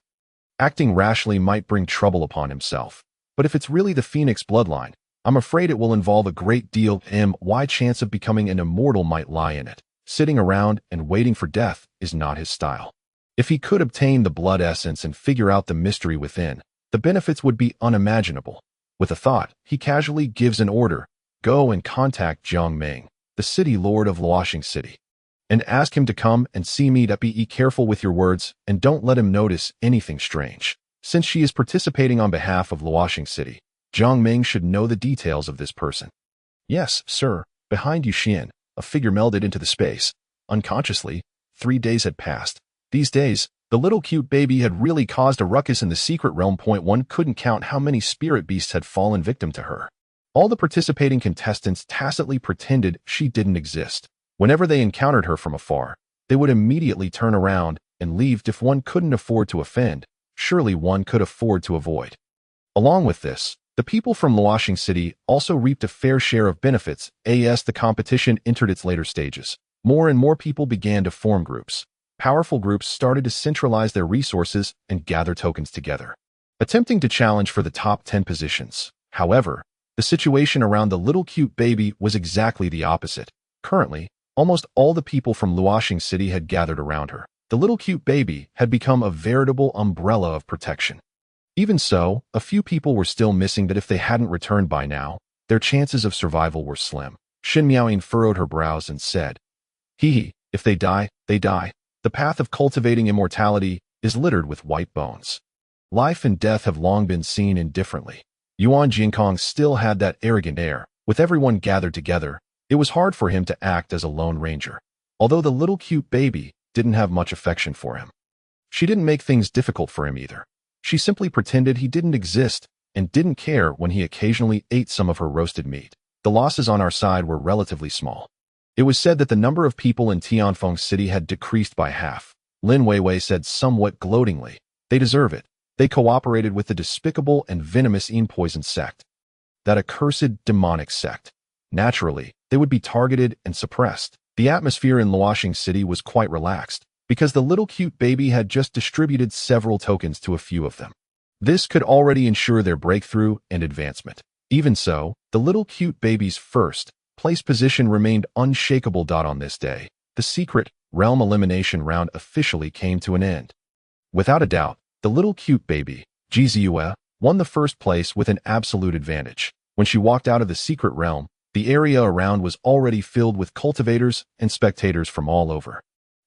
Acting rashly might bring trouble upon himself, but if it's really the Phoenix bloodline, I'm afraid it will involve a great deal. My chance of becoming an immortal might lie in it. Sitting around and waiting for death is not his style. If he could obtain the blood essence and figure out the mystery within, the benefits would be unimaginable. With a thought, he casually gives an order: go and contact Jiang Ming, the city lord of Luoxing City, and ask him to come and see me. Be careful with your words and don't let him notice anything strange. Since she is participating on behalf of Luoxing City, Jiang Ming should know the details of this person. Yes, sir. Behind Yu Xian, a figure melded into the space. Unconsciously, 3 days had passed. These days, the little cute baby had really caused a ruckus in the secret realm. One couldn't count how many spirit beasts had fallen victim to her. All the participating contestants tacitly pretended she didn't exist. Whenever they encountered her from afar, they would immediately turn around and leave. If one couldn't afford to offend, surely one could afford to avoid. Along with this, the people from Luoxing City also reaped a fair share of benefits. As the competition entered its later stages, more and more people began to form groups. Powerful groups started to centralize their resources and gather tokens together, attempting to challenge for the top 10 positions. However, the situation around the little cute baby was exactly the opposite. Currently, almost all the people from Luoxing City had gathered around her. The little cute baby had become a veritable umbrella of protection. Even so, a few people were still missing that if they hadn't returned by now, their chances of survival were slim. Xin Miaoyin furrowed her brows and said, if they die, they die. The path of cultivating immortality is littered with white bones. Life and death have long been seen indifferently. Yuan Jinkong still had that arrogant air. With everyone gathered together, it was hard for him to act as a lone ranger. Although the little cute baby didn't have much affection for him, she didn't make things difficult for him either. She simply pretended he didn't exist and didn't care when he occasionally ate some of her roasted meat. The losses on our side were relatively small. It was said that the number of people in Tianfeng City had decreased by half. Lin Weiwei said somewhat gloatingly, "They deserve it. They cooperated with the despicable and venomous poison sect. That accursed demonic sect. Naturally, they would be targeted and suppressed." The atmosphere in Luoxing City was quite relaxed, because the little cute baby had just distributed several tokens to a few of them. This could already ensure their breakthrough and advancement. Even so, the little cute baby's first place position remained unshakable. On this day, the secret realm elimination round officially came to an end. Without a doubt, the little cute baby, Jiziue, won the first place with an absolute advantage. When she walked out of the secret realm, the area around was already filled with cultivators and spectators from all over,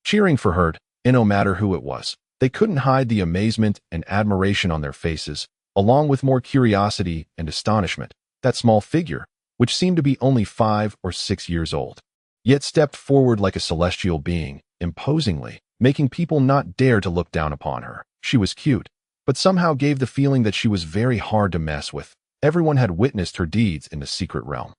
cheering for her, and no matter who it was, they couldn't hide the amazement and admiration on their faces, along with more curiosity and astonishment. That small figure, which seemed to be only 5 or 6 years old, yet stepped forward like a celestial being, imposingly. making people not dare to look down upon her. She was cute, but somehow gave the feeling that she was very hard to mess with. Everyone had witnessed her deeds in the secret realm.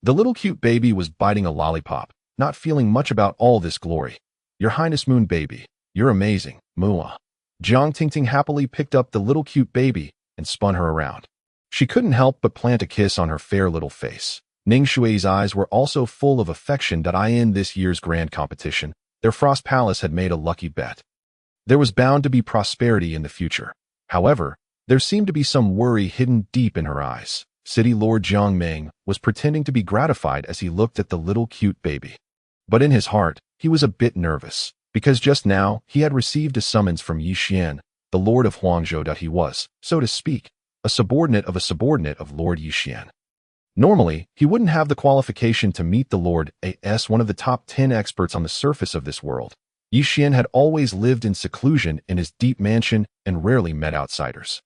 The little cute baby was biting a lollipop, not feeling much about all this glory. "Your Highness Moon Baby, you're amazing, Mua." Jiang Tingting happily picked up the little cute baby and spun her around. She couldn't help but plant a kiss on her fair little face. Ning Shui's eyes were also full of affection. In this year's grand competition, their Frost Palace had made a lucky bet. There was bound to be prosperity in the future. However, there seemed to be some worry hidden deep in her eyes. City Lord Jiang Ming was pretending to be gratified as he looked at the little cute baby. But in his heart, he was a bit nervous, because just now he had received a summons from Yi Xian, the Lord of Huangzhou. He was, so to speak, a subordinate of Lord Yi Xian. Normally, he wouldn't have the qualification to meet the Lord as one of the top 10 experts on the surface of this world. Yi Xian had always lived in seclusion in his deep mansion and rarely met outsiders.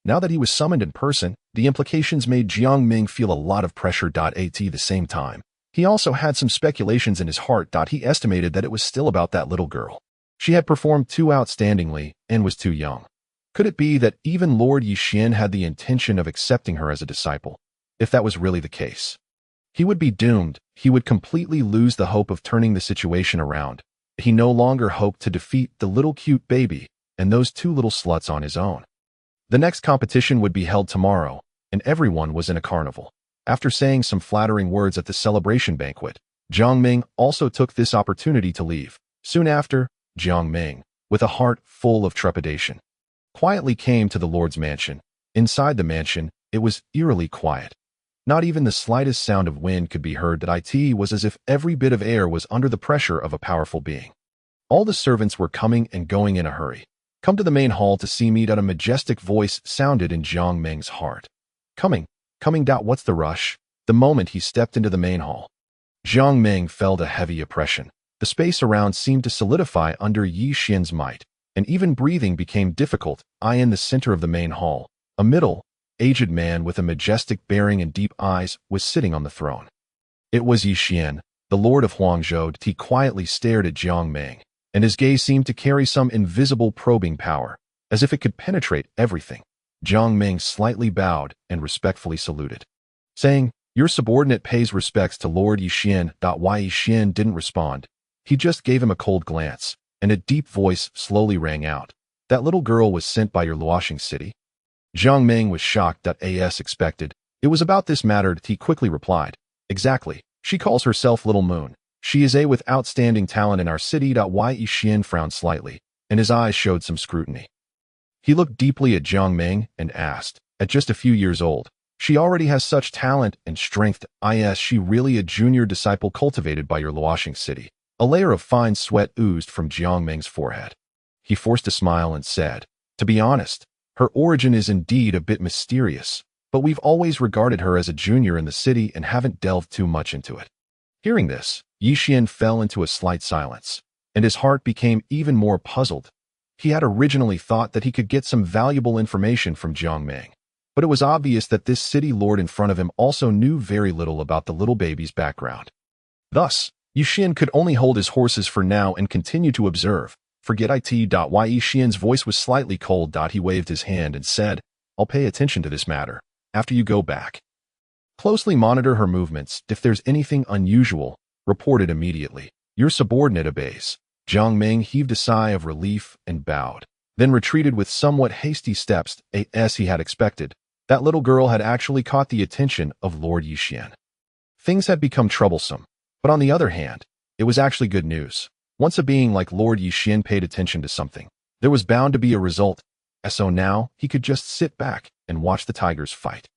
Now that he was summoned in person, the implications made Jiang Ming feel a lot of pressure. At the same time, he also had some speculations in his heart. He estimated that it was still about that little girl. She had performed too outstandingly and was too young. Could it be that even Lord Yi Xian had the intention of accepting her as a disciple? If that was really the case, he would be doomed. He would completely lose the hope of turning the situation around. He no longer hoped to defeat the little cute baby and those two little sluts on his own. The next competition would be held tomorrow, and everyone was in a carnival. After saying some flattering words at the celebration banquet, Jiang Ming also took this opportunity to leave. Soon after, Jiang Ming, with a heart full of trepidation, quietly came to the Lord's mansion. Inside the mansion, it was eerily quiet. Not even the slightest sound of wind could be heard. It was as if every bit of air was under the pressure of a powerful being. All the servants were coming and going in a hurry. "Come to the main hall to see me." A majestic voice sounded in Jiang Ming's heart. Coming. What's the rush?" The moment he stepped into the main hall, Jiang Ming felt a heavy oppression. The space around seemed to solidify under Yi Xian's might, and even breathing became difficult. In the center of the main hall, a middle-aged man with a majestic bearing and deep eyes was sitting on the throne. It was Yi Xian, the Lord of Huangzhou. He quietly stared at Jiang Ming, and his gaze seemed to carry some invisible probing power, as if it could penetrate everything. Jiang Ming slightly bowed and respectfully saluted, saying, "Your subordinate pays respects to Lord Yi Xian." Yi Xian didn't respond. He just gave him a cold glance, and a deep voice slowly rang out. "That little girl was sent by your Luoxing city?" Jiang Ming was shocked. As expected, it was about this matter. He quickly replied, "Exactly. She calls herself Little Moon. She is with outstanding talent in our city." Yi Xian frowned slightly, and his eyes showed some scrutiny. He looked deeply at Jiang Ming and asked, "At just a few years old, she already has such talent and strength. Is she really a junior disciple cultivated by your Luoxing city?" A layer of fine sweat oozed from Jiang Ming's forehead. He forced a smile and said, "To be honest, her origin is indeed a bit mysterious, but we've always regarded her as a junior in the city and haven't delved too much into it." Hearing this, Yi Xian fell into a slight silence, and his heart became even more puzzled. He had originally thought that he could get some valuable information from Jiang Ming, but it was obvious that this city lord in front of him also knew very little about the little baby's background. Thus, Yi Xian could only hold his horses for now and continue to observe. "Forget it." Yi Xian's voice was slightly cold. He waved his hand and said, "I'll pay attention to this matter. After you go back, closely monitor her movements. If there's anything unusual, report it immediately. Your subordinate obeys." Jiang Ming heaved a sigh of relief and bowed, then retreated with somewhat hasty steps. As he had expected, that little girl had actually caught the attention of Lord Yi Xian. Things had become troublesome, but on the other hand, it was actually good news. Once a being like Lord Yi Xian paid attention to something, there was bound to be a result, so now he could just sit back and watch the tigers fight.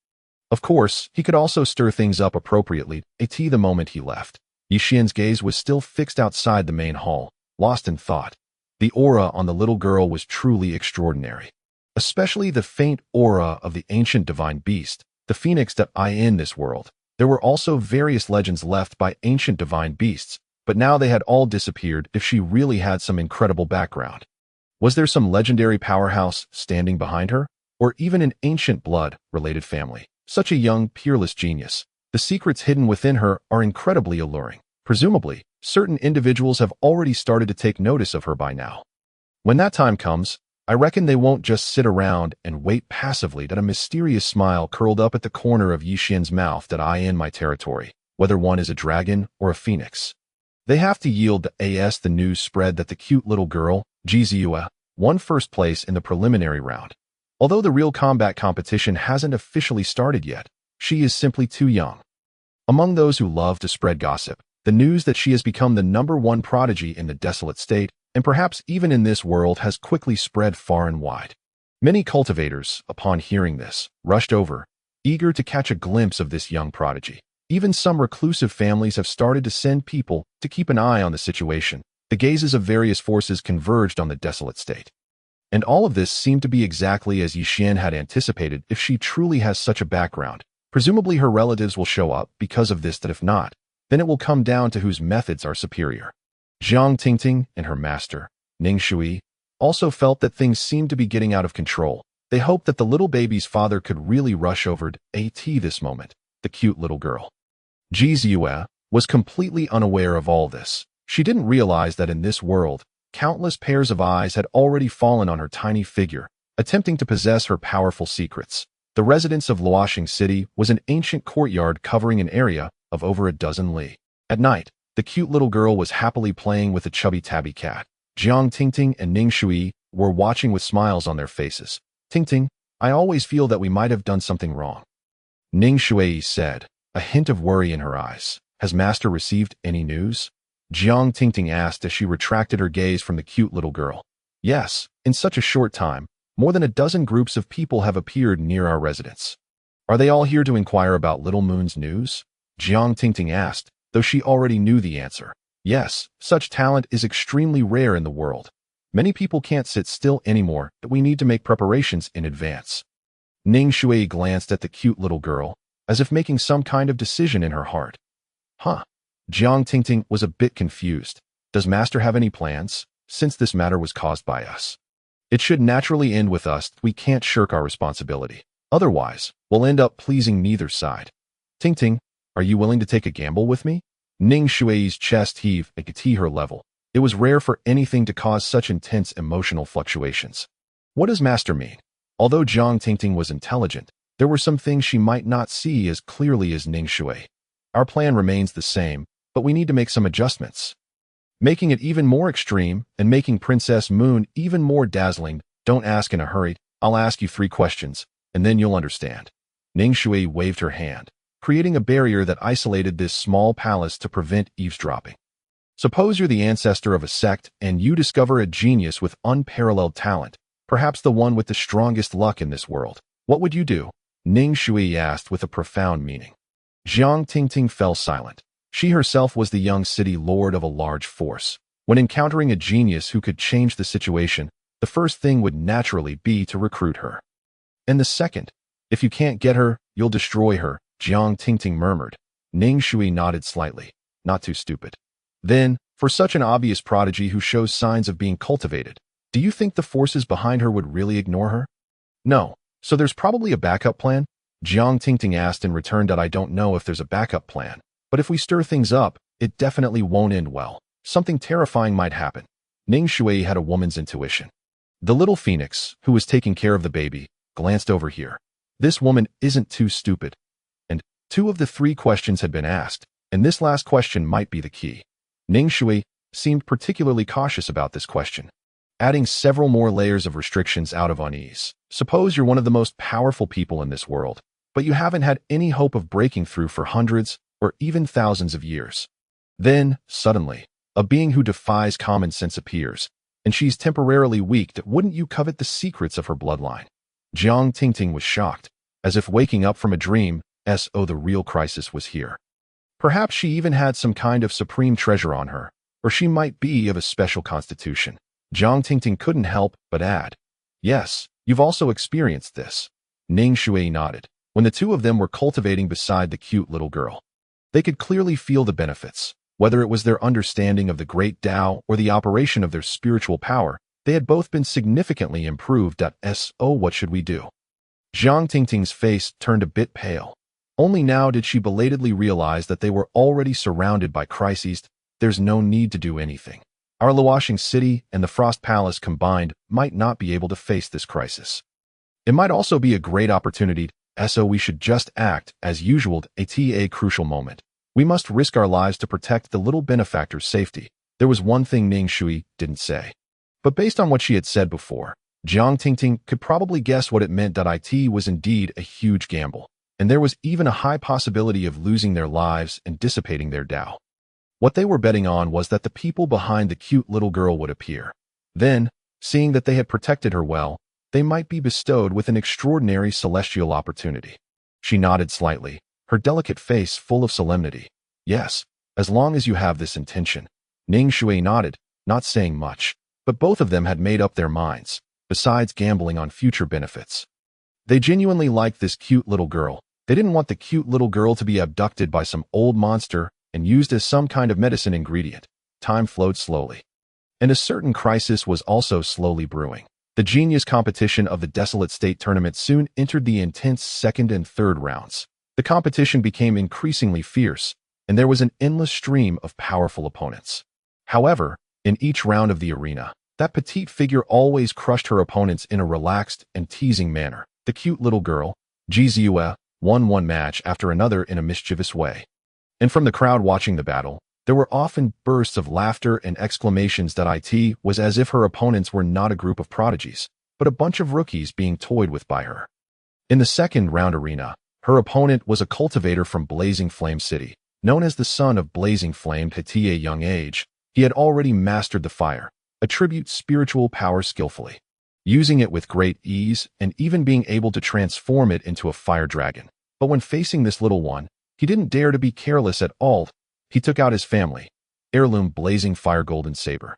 Of course, he could also stir things up appropriately. The moment he left, Yi Xian's gaze was still fixed outside the main hall, lost in thought. The aura on the little girl was truly extraordinary, especially the faint aura of the ancient divine beast, the phoenix. In this world, there were also various legends left by ancient divine beasts, but now they had all disappeared. If she really had some incredible background, was there some legendary powerhouse standing behind her, or even an ancient blood-related family? Such a young, peerless genius. The secrets hidden within her are incredibly alluring. Presumably, certain individuals have already started to take notice of her by now. When that time comes, I reckon they won't just sit around and wait passively that a mysterious smile curled up at the corner of Yixian's mouth that eye in my territory, whether one is a dragon or a phoenix. They have to yield the news spread that the cute little girl, Jizue, won first place in the preliminary round. Although the real combat competition hasn't officially started yet, she is simply too young. Among those who love to spread gossip, the news that she has become the #1 prodigy in the desolate state, and perhaps even in this world, has quickly spread far and wide. Many cultivators, upon hearing this, rushed over, eager to catch a glimpse of this young prodigy. Even some reclusive families have started to send people to keep an eye on the situation. The gazes of various forces converged on the desolate state. And all of this seemed to be exactly as Yixian had anticipated. If she truly has such a background, presumably her relatives will show up because of this, that if not, then it will come down to whose methods are superior. Jiang Tingting and her master, Ning Shui, also felt that things seemed to be getting out of control. They hoped that the little baby's father could really rush over to AT this moment, the cute little girl. Jizue was completely unaware of all this. She didn't realize that in this world, countless pairs of eyes had already fallen on her tiny figure, attempting to possess her powerful secrets. The residence of Luoxing City was an ancient courtyard covering an area of over a dozen li. At night, the cute little girl was happily playing with a chubby tabby cat. Jiang Tingting and Ning Shui were watching with smiles on their faces. Tingting, I always feel that we might have done something wrong. Ning Shui said, a hint of worry in her eyes. Has Master received any news? Jiang Tingting asked as she retracted her gaze from the cute little girl. Yes, in such a short time, more than a dozen groups of people have appeared near our residence. Are they all here to inquire about Little Moon's news? Jiang Tingting asked, though she already knew the answer. Yes, such talent is extremely rare in the world. Many people can't sit still anymore, but we need to make preparations in advance. Ning Shui glanced at the cute little girl, as if making some kind of decision in her heart. Huh. Jiang Tingting was a bit confused. Does Master have any plans, since this matter was caused by us? It should naturally end with us. We can't shirk our responsibility. Otherwise, we'll end up pleasing neither side. Tingting, are you willing to take a gamble with me? Ning Shui's chest heaved at her level. It was rare for anything to cause such intense emotional fluctuations. What does Master mean? Although Jiang Tingting was intelligent, there were some things she might not see as clearly as Ning Shui. Our plan remains the same, but we need to make some adjustments. Making it even more extreme and making Princess Moon even more dazzling. Don't ask in a hurry. I'll ask you 3 questions, and then you'll understand. Ning Shui waved her hand, creating a barrier that isolated this small palace to prevent eavesdropping. Suppose you're the ancestor of a sect and you discover a genius with unparalleled talent, perhaps the one with the strongest luck in this world. What would you do? Ning Shui asked with a profound meaning. Jiang Tingting fell silent. She herself was the young city lord of a large force. When encountering a genius who could change the situation, the first thing would naturally be to recruit her. And the second, if you can't get her, you'll destroy her, Jiang Tingting murmured. Ning Shui nodded slightly. Not too stupid. Then, for such an obvious prodigy who shows signs of being cultivated, do you think the forces behind her would really ignore her? No. So there's probably a backup plan? Jiang Tingting asked in return. That I don't know if there's a backup plan, but if we stir things up, it definitely won't end well. Something terrifying might happen. Ning Shui had a woman's intuition. The little phoenix, who was taking care of the baby, glanced over here. This woman isn't too stupid. And 2 of the 3 questions had been asked, and this last question might be the key. Ning Shui seemed particularly cautious about this question, adding several more layers of restrictions out of unease. Suppose you're one of the most powerful people in this world, but you haven't had any hope of breaking through for hundreds or even thousands of years. Then, suddenly, a being who defies common sense appears, and she's temporarily weak. Wouldn't you covet the secrets of her bloodline? Jiang Tingting was shocked, as if waking up from a dream. The real crisis was here. Perhaps she even had some kind of supreme treasure on her, or she might be of a special constitution. Jiang Tingting couldn't help but add, yes, you've also experienced this. Ning Shui nodded. When the 2 of them were cultivating beside the cute little girl, they could clearly feel the benefits. Whether it was their understanding of the great Tao or the operation of their spiritual power, they had both been significantly improved. What should we do? Jiang Tingting's face turned a bit pale. Only now did she belatedly realize that they were already surrounded by crises. There's no need to do anything. Our Luoxing City and the Frost Palace combined might not be able to face this crisis. It might also be a great opportunity, so we should just act as usual at a crucial moment. We must risk our lives to protect the little benefactor's safety. There was one thing Ning Shui didn't say. But based on what she had said before, Jiang Tingting could probably guess what it meant that it was indeed a huge gamble, and there was even a high possibility of losing their lives and dissipating their Tao. What they were betting on was that the people behind the cute little girl would appear. Then, seeing that they had protected her well, they might be bestowed with an extraordinary celestial opportunity. She nodded slightly, her delicate face full of solemnity. Yes, as long as you have this intention. Ning Shui nodded, not saying much, but both of them had made up their minds, besides gambling on future benefits. They genuinely liked this cute little girl. They didn't want the cute little girl to be abducted by some old monster and used as some kind of medicine ingredient. Time flowed slowly. And a certain crisis was also slowly brewing. The genius competition of the Desolate State Tournament soon entered the intense second and third rounds. The competition became increasingly fierce, and there was an endless stream of powerful opponents. However, in each round of the arena, that petite figure always crushed her opponents in a relaxed and teasing manner. The cute little girl, Ji Ziyue, won one match after another in a mischievous way. And from the crowd watching the battle, there were often bursts of laughter and exclamations that it was as if her opponents were not a group of prodigies, but a bunch of rookies being toyed with by her. In the second round arena, her opponent was a cultivator from Blazing Flame City. Known as the son of Blazing Flame at a young age, he had already mastered the fire, attribute spiritual power skillfully, using it with great ease and even being able to transform it into a fire dragon. But when facing this little one, he didn't dare to be careless at all. He took out his family, heirloom blazing fire golden saber.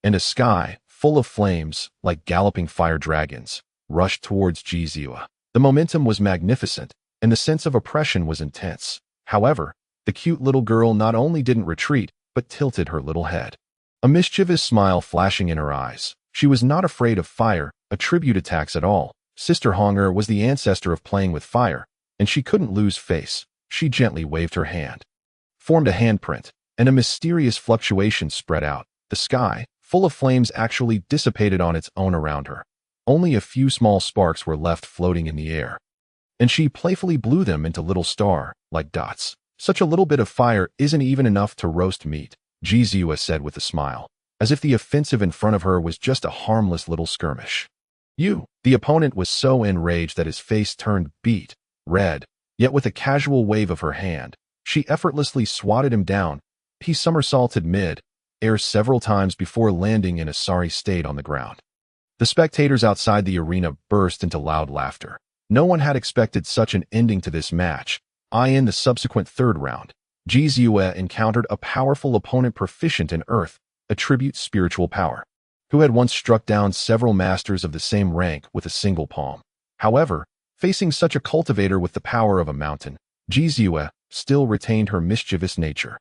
And a sky, full of flames, like galloping fire dragons, rushed towards Ji Ziyue. The momentum was magnificent, and the sense of oppression was intense. However, the cute little girl not only didn't retreat, but tilted her little head, a mischievous smile flashing in her eyes. She was not afraid of fire, attribute attacks at all. Sister Honger was the ancestor of playing with fire, and she couldn't lose face. She gently waved her hand, formed a handprint, and a mysterious fluctuation spread out. The sky, full of flames, actually dissipated on its own around her. Only a few small sparks were left floating in the air, and she playfully blew them into little star-like dots. Such a little bit of fire isn't even enough to roast meat, Ji Ziyue said with a smile, as if the offensive in front of her was just a harmless little skirmish. The opponent was so enraged that his face turned beet red, yet with a casual wave of her hand, she effortlessly swatted him down. He somersaulted mid-air several times before landing in a sorry state on the ground. The spectators outside the arena burst into loud laughter. No one had expected such an ending to this match. In the subsequent third round, Ji Ziyue encountered a powerful opponent proficient in earth, attribute spiritual power, who had once struck down several masters of the same rank with a single palm. However, facing such a cultivator with the power of a mountain, Ji Ziyue still retained her mischievous nature.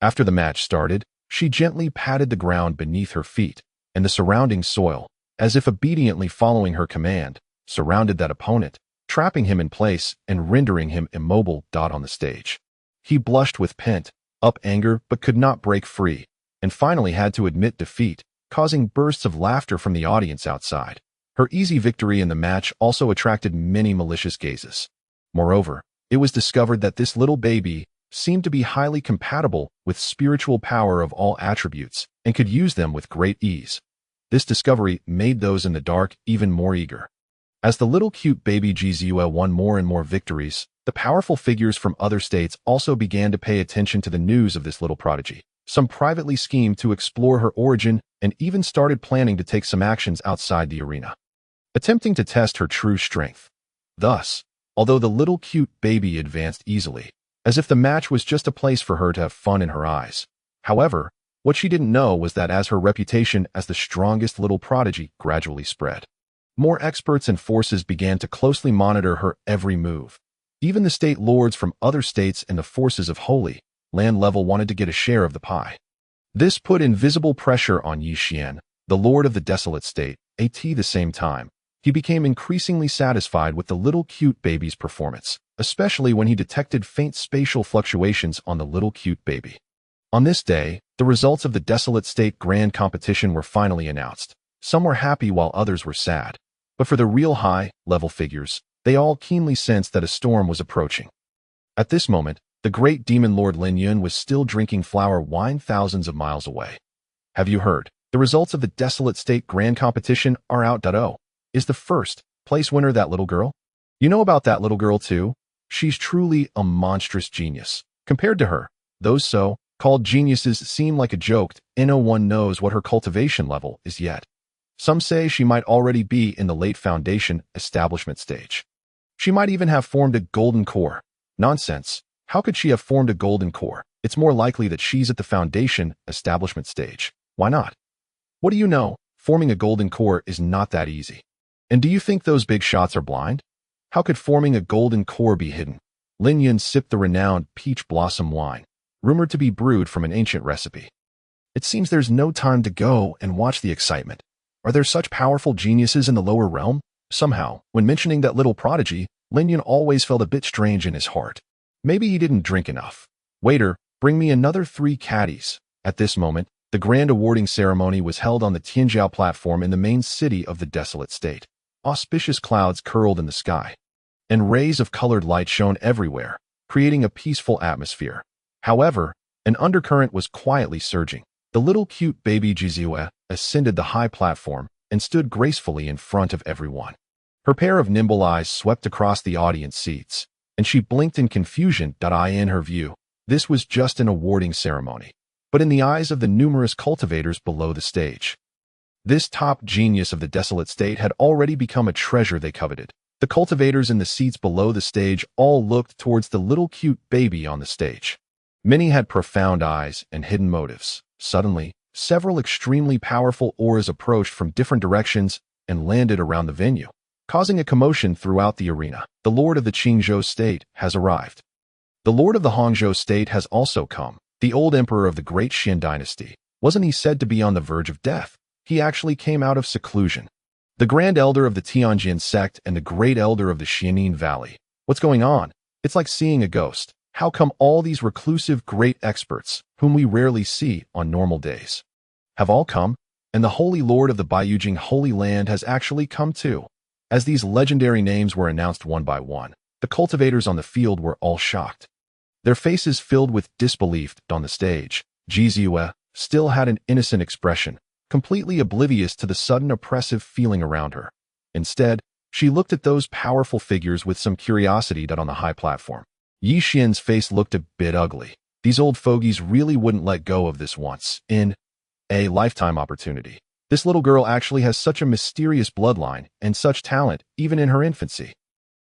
After the match started, she gently patted the ground beneath her feet, and the surrounding soil, as if obediently following her command, surrounded that opponent, trapping him in place and rendering him immobile. On the stage, he blushed with pent-up anger but could not break free, and finally had to admit defeat, causing bursts of laughter from the audience outside. Her easy victory in the match also attracted many malicious gazes. Moreover, it was discovered that this little baby seemed to be highly compatible with spiritual power of all attributes and could use them with great ease. This discovery made those in the dark even more eager. As the little cute baby Ji Ziyue won more and more victories, the powerful figures from other states also began to pay attention to the news of this little prodigy. Some privately schemed to explore her origin and even started planning to take some actions outside the arena, attempting to test her true strength. Thus, although the little cute baby advanced easily, as if the match was just a place for her to have fun in her eyes. However, what she didn't know was that as her reputation as the strongest little prodigy gradually spread, more experts and forces began to closely monitor her every move. Even the state lords from other states and the forces of Holy Land level wanted to get a share of the pie. This put invisible pressure on Yi Xian, the lord of the Desolate State. At the same time, he became increasingly satisfied with the little cute baby's performance. especially when he detected faint spatial fluctuations on the little cute baby. On this day, the results of the Desolate State Grand Competition were finally announced. Some were happy while others were sad. But for the real high-level figures, they all keenly sensed that a storm was approaching. At this moment, the great demon lord Lin Yun was still drinking flower wine thousands of miles away. Have you heard? The results of the Desolate State Grand Competition are out. Is the first place winner that little girl? You know about that little girl too? She's truly a monstrous genius. Compared to her, those so-called geniuses seem like a joke, and no one knows what her cultivation level is yet. Some say she might already be in the late foundation establishment stage. She might even have formed a golden core. Nonsense. How could she have formed a golden core? It's more likely that she's at the foundation establishment stage. Why not? What do you know? Forming a golden core is not that easy. And do you think those big shots are blind? How could forming a golden core be hidden? Lin Yun sipped the renowned peach blossom wine, rumored to be brewed from an ancient recipe. It seems there's no time to go and watch the excitement. Are there such powerful geniuses in the lower realm? Somehow, when mentioning that little prodigy, Lin Yun always felt a bit strange in his heart. Maybe he didn't drink enough. Waiter, bring me another 3 caddies. At this moment, the grand awarding ceremony was held on the Tianjiao platform in the main city of the Desolate State. Auspicious clouds curled in the sky, and rays of colored light shone everywhere, creating a peaceful atmosphere. However, an undercurrent was quietly surging. The little cute baby Jizue ascended the high platform and stood gracefully in front of everyone. Her pair of nimble eyes swept across the audience seats, and she blinked in confusion. In her view, this was just an awarding ceremony. But in the eyes of the numerous cultivators below the stage, this top genius of the Desolate State had already become a treasure they coveted. The cultivators in the seats below the stage all looked towards the little cute baby on the stage. Many had profound eyes and hidden motives. Suddenly, several extremely powerful auras approached from different directions and landed around the venue, causing a commotion throughout the arena. The Lord of the Qingzhou State has arrived. The Lord of the Hangzhou State has also come. The old emperor of the Great Xian dynasty. Wasn't he said to be on the verge of death? He actually came out of seclusion. The Grand Elder of the Tianjin sect and the Great Elder of the Xianin Valley. What's going on? It's like seeing a ghost. How come all these reclusive great experts, whom we rarely see on normal days, have all come? And the Holy Lord of the Baiyujing Holy Land has actually come too. As these legendary names were announced one by one, the cultivators on the field were all shocked. Their faces filled with disbelief. On the stage, Jizue still had an innocent expression, completely oblivious to the sudden oppressive feeling around her. Instead, she looked at those powerful figures with some curiosity. On the high platform, Yi Xian's face looked a bit ugly. These old fogies really wouldn't let go of this once in a lifetime opportunity. This little girl actually has such a mysterious bloodline and such talent even in her infancy.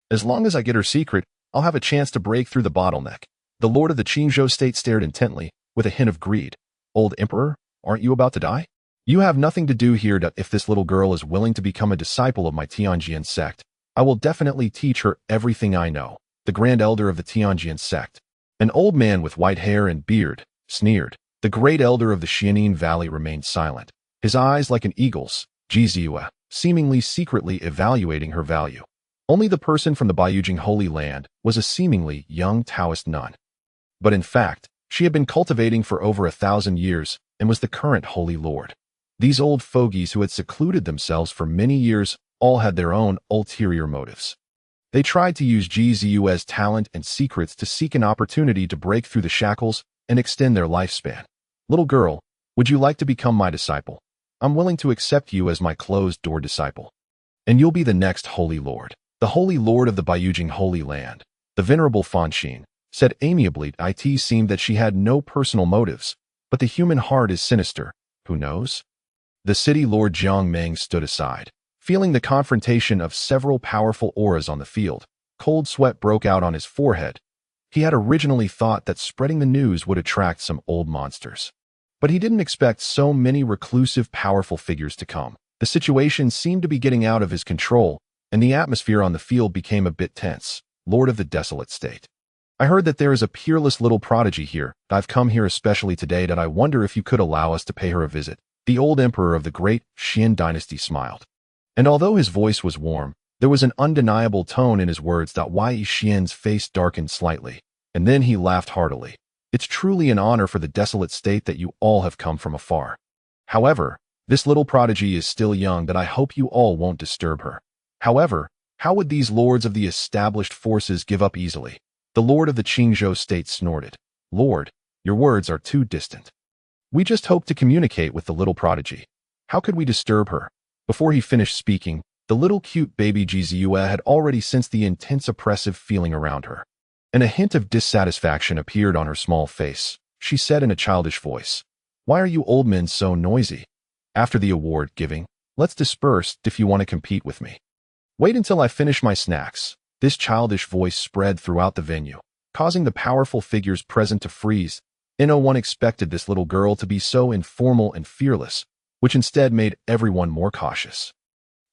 As long as I get her secret, I'll have a chance to break through the bottleneck. The Lord of the Qingzhou State stared intently, with a hint of greed. Old Emperor, aren't you about to die? You have nothing to do here. If this little girl is willing to become a disciple of my Tianjin sect, I will definitely teach her everything I know. The Grand Elder of the Tianjin sect, an old man with white hair and beard, sneered. The Great Elder of the Xianin Valley remained silent, his eyes like an eagle's. Jizue, seemingly secretly evaluating her value. Only the person from the Baiyujing Holy Land was a seemingly young Taoist nun. But in fact, she had been cultivating for over 1,000 years and was the current Holy Lord. These old fogies who had secluded themselves for many years all had their own ulterior motives. They tried to use Jizue's talent and secrets to seek an opportunity to break through the shackles and extend their lifespan. Little girl, would you like to become my disciple? I'm willing to accept you as my closed-door disciple. And you'll be the next Holy Lord. The Holy Lord of the Baiyujing Holy Land, the Venerable Fanxin, said amiably. It seemed that she had no personal motives, but the human heart is sinister. Who knows? The city lord Jiang Meng stood aside, feeling the confrontation of several powerful auras on the field. Cold sweat broke out on his forehead. He had originally thought that spreading the news would attract some old monsters. But he didn't expect so many reclusive, powerful figures to come. The situation seemed to be getting out of his control, and the atmosphere on the field became a bit tense. Lord of the Desolate State, I heard that there is a peerless little prodigy here. I've come here especially today. I wonder if you could allow us to pay her a visit. The old emperor of the Great Xian dynasty smiled. And although his voice was warm, There was an undeniable tone in his words that Yi Xian's face darkened slightly, and then he laughed heartily. It's truly an honor for the desolate state that you all have come from afar. However, this little prodigy is still young that I hope you all won't disturb her. However, how would these lords of the established forces give up easily? The lord of the Qingzhou state snorted. Lord, your words are too distant. We just hope to communicate with the little prodigy. How could we disturb her? Before he finished speaking, the little cute baby Jizue had already sensed the intense oppressive feeling around her, and a hint of dissatisfaction appeared on her small face. She said in a childish voice, "Why are you old men so noisy? After the award giving, let's disperse if you want to compete with me. Wait until I finish my snacks." This childish voice spread throughout the venue, causing the powerful figures present to freeze. No one expected this little girl to be so informal and fearless, which instead made everyone more cautious.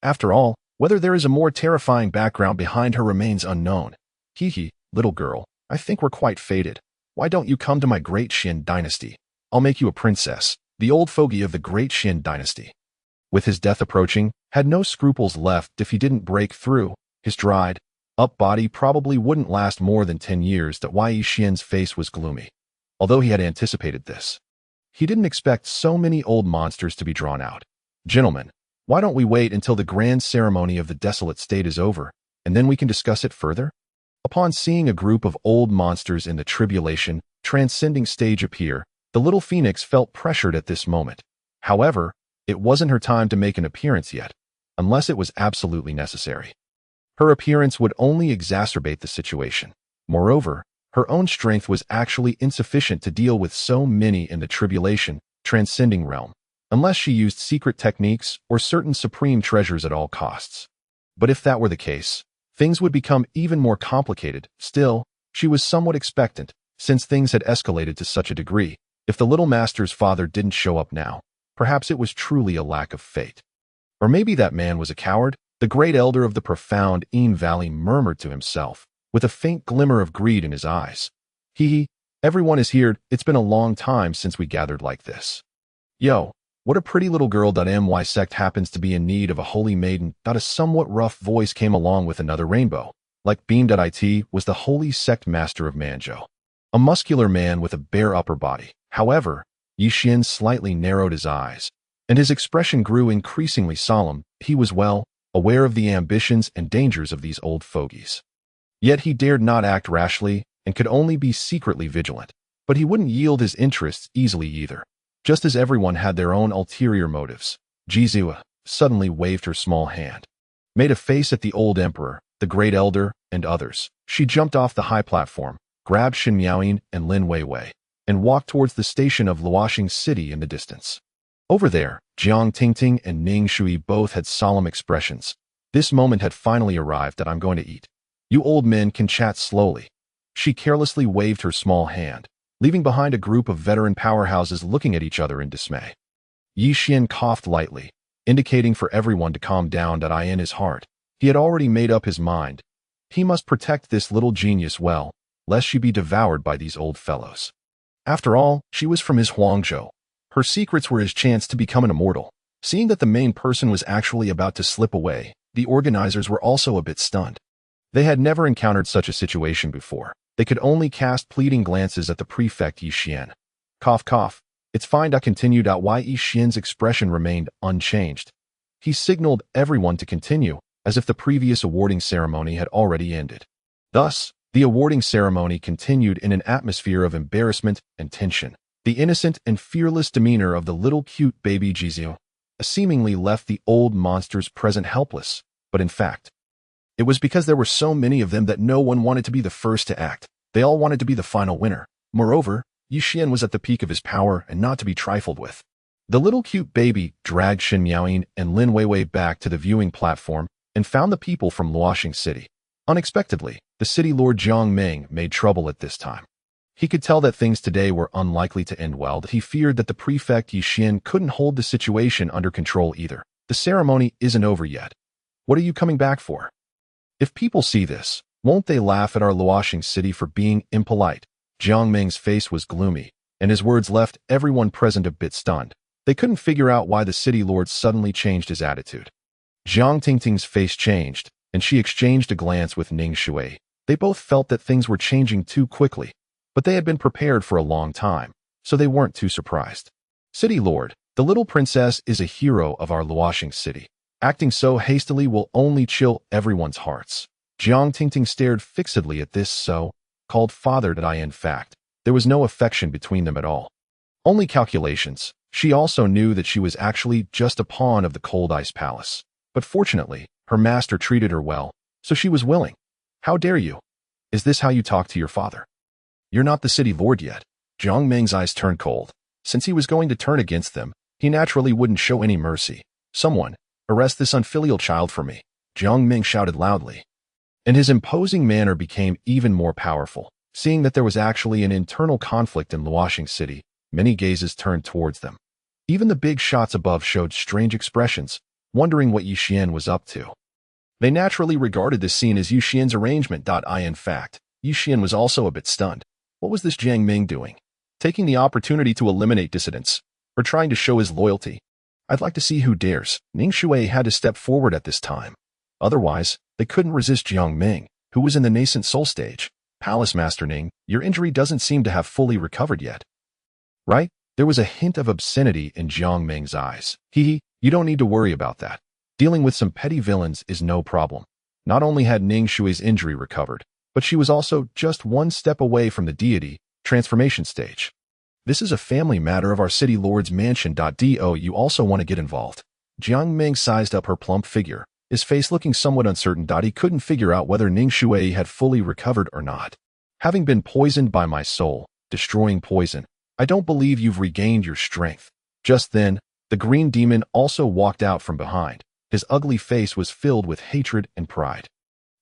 After all, whether there is a more terrifying background behind her remains unknown. Hee, little girl, I think we're quite fated. Why don't you come to my great Xin dynasty? I'll make you a princess, the old fogey of the great Xin dynasty. With his death approaching, had no scruples left if he didn't break through. His dried up body probably wouldn't last more than 10 years. That Yi Xian's face was gloomy. Although he had anticipated this, he didn't expect so many old monsters to be drawn out. Gentlemen, why don't we wait until the grand ceremony of the desolate state is over, and then we can discuss it further? Upon seeing a group of old monsters in the tribulation transcending stage appear, the little phoenix felt pressured at this moment. However, it wasn't her time to make an appearance yet, unless it was absolutely necessary. Her appearance would only exacerbate the situation. Moreover, her own strength was actually insufficient to deal with so many in the tribulation transcending realm, unless she used secret techniques or certain supreme treasures at all costs. But if that were the case, things would become even more complicated. Still, she was somewhat expectant, since things had escalated to such a degree. If the little master's father didn't show up now, perhaps it was truly a lack of fate. Or maybe that man was a coward. The great elder of the profound Een Valley murmured to himself, with a faint glimmer of greed in his eyes. Everyone is here. It's been a long time since we gathered like this. Yo, what a pretty little girl. My sect happens to be in need of a holy maiden. A somewhat rough voice came along with another rainbow. Like beam.it was the holy sect master of Manzhou, a muscular man with a bare upper body. However, Yi Xian slightly narrowed his eyes, and his expression grew increasingly solemn. He was well aware of the ambitions and dangers of these old fogies. Yet he dared not act rashly and could only be secretly vigilant. But he wouldn't yield his interests easily either. Just as everyone had their own ulterior motives, Jizue suddenly waved her small hand, made a face at the old emperor, the great elder, and others. She jumped off the high platform, grabbed Shen Miaoyin and Lin Weiwei, and walked towards the station of Luoxing City in the distance. Over there, Jiang Tingting and Ning Shui both had solemn expressions. This moment had finally arrived that I'm going to eat. You old men can chat slowly. She carelessly waved her small hand, leaving behind a group of veteran powerhouses looking at each other in dismay. Yi Xian coughed lightly, indicating for everyone to calm down. In his heart, he had already made up his mind. He must protect this little genius well, lest she be devoured by these old fellows. After all, she was from his Huangzhou. Her secrets were his chance to become an immortal. Seeing that the main person was actually about to slip away, the organizers were also a bit stunned. They had never encountered such a situation before. They could only cast pleading glances at the prefect Yi Xian. Cough, cough. It's fine. Continued. Yi Xian's expression remained unchanged. He signaled everyone to continue, as if the previous awarding ceremony had already ended. Thus, the awarding ceremony continued in an atmosphere of embarrassment and tension. The innocent and fearless demeanor of the little cute baby Jizue seemingly left the old monsters present helpless, but in fact, it was because there were so many of them that no one wanted to be the first to act. They all wanted to be the final winner. Moreover, Yi Xian was at the peak of his power and not to be trifled with. The little cute baby dragged Shen Miaoyin and Lin Weiwei back to the viewing platform and found the people from Luoxing City. Unexpectedly, the city lord Jiang Ming made trouble at this time. He could tell that things today were unlikely to end well. That he feared that the prefect Yi Xian couldn't hold the situation under control either. The ceremony isn't over yet. What are you coming back for? If people see this, won't they laugh at our Luoxing City for being impolite? Jiang Ming's face was gloomy, and his words left everyone present a bit stunned. They couldn't figure out why the city lord suddenly changed his attitude. Jiang Tingting's face changed, and she exchanged a glance with Ning Shui. They both felt that things were changing too quickly, but they had been prepared for a long time, so they weren't too surprised. City Lord, the little princess is a hero of our Luoxing city. Acting so hastily will only chill everyone's hearts. Jiang Tingting stared fixedly at this so-called father that in fact, there was no affection between them at all. Only calculations. She also knew that she was actually just a pawn of the cold ice palace. But fortunately, her master treated her well, so she was willing. How dare you? Is this how you talk to your father? You're not the city lord yet. Jiang Ming's eyes turned cold. Since he was going to turn against them, he naturally wouldn't show any mercy. Someone, arrest this unfilial child for me, Jiang Ming shouted loudly. And his imposing manner became even more powerful. Seeing that there was actually an internal conflict in Luoxing City, many gazes turned towards them. Even the big shots above showed strange expressions, wondering what Yixian was up to. They naturally regarded this scene as Yixian's arrangement. In fact, Yixian was also a bit stunned. What was this Jiang Ming doing? Taking the opportunity to eliminate dissidents, or trying to show his loyalty? I'd like to see who dares. Ning Shui had to step forward at this time. Otherwise, they couldn't resist Jiang Ming, who was in the nascent soul stage. Palace Master Ning, your injury doesn't seem to have fully recovered yet. Right? There was a hint of obscenity in Jiang Ming's eyes. You don't need to worry about that. Dealing with some petty villains is no problem. Not only had Ning Shui's injury recovered, but she was also just one step away from the deity transformation stage. This is a family matter of our city lord's mansion. Do you also want to get involved? Jiang Ming sized up her plump figure, his face looking somewhat uncertain. He couldn't figure out whether Ning Shui had fully recovered or not. Having been poisoned by my soul, destroying poison, I don't believe you've regained your strength. Just then, the green demon also walked out from behind. His ugly face was filled with hatred and pride.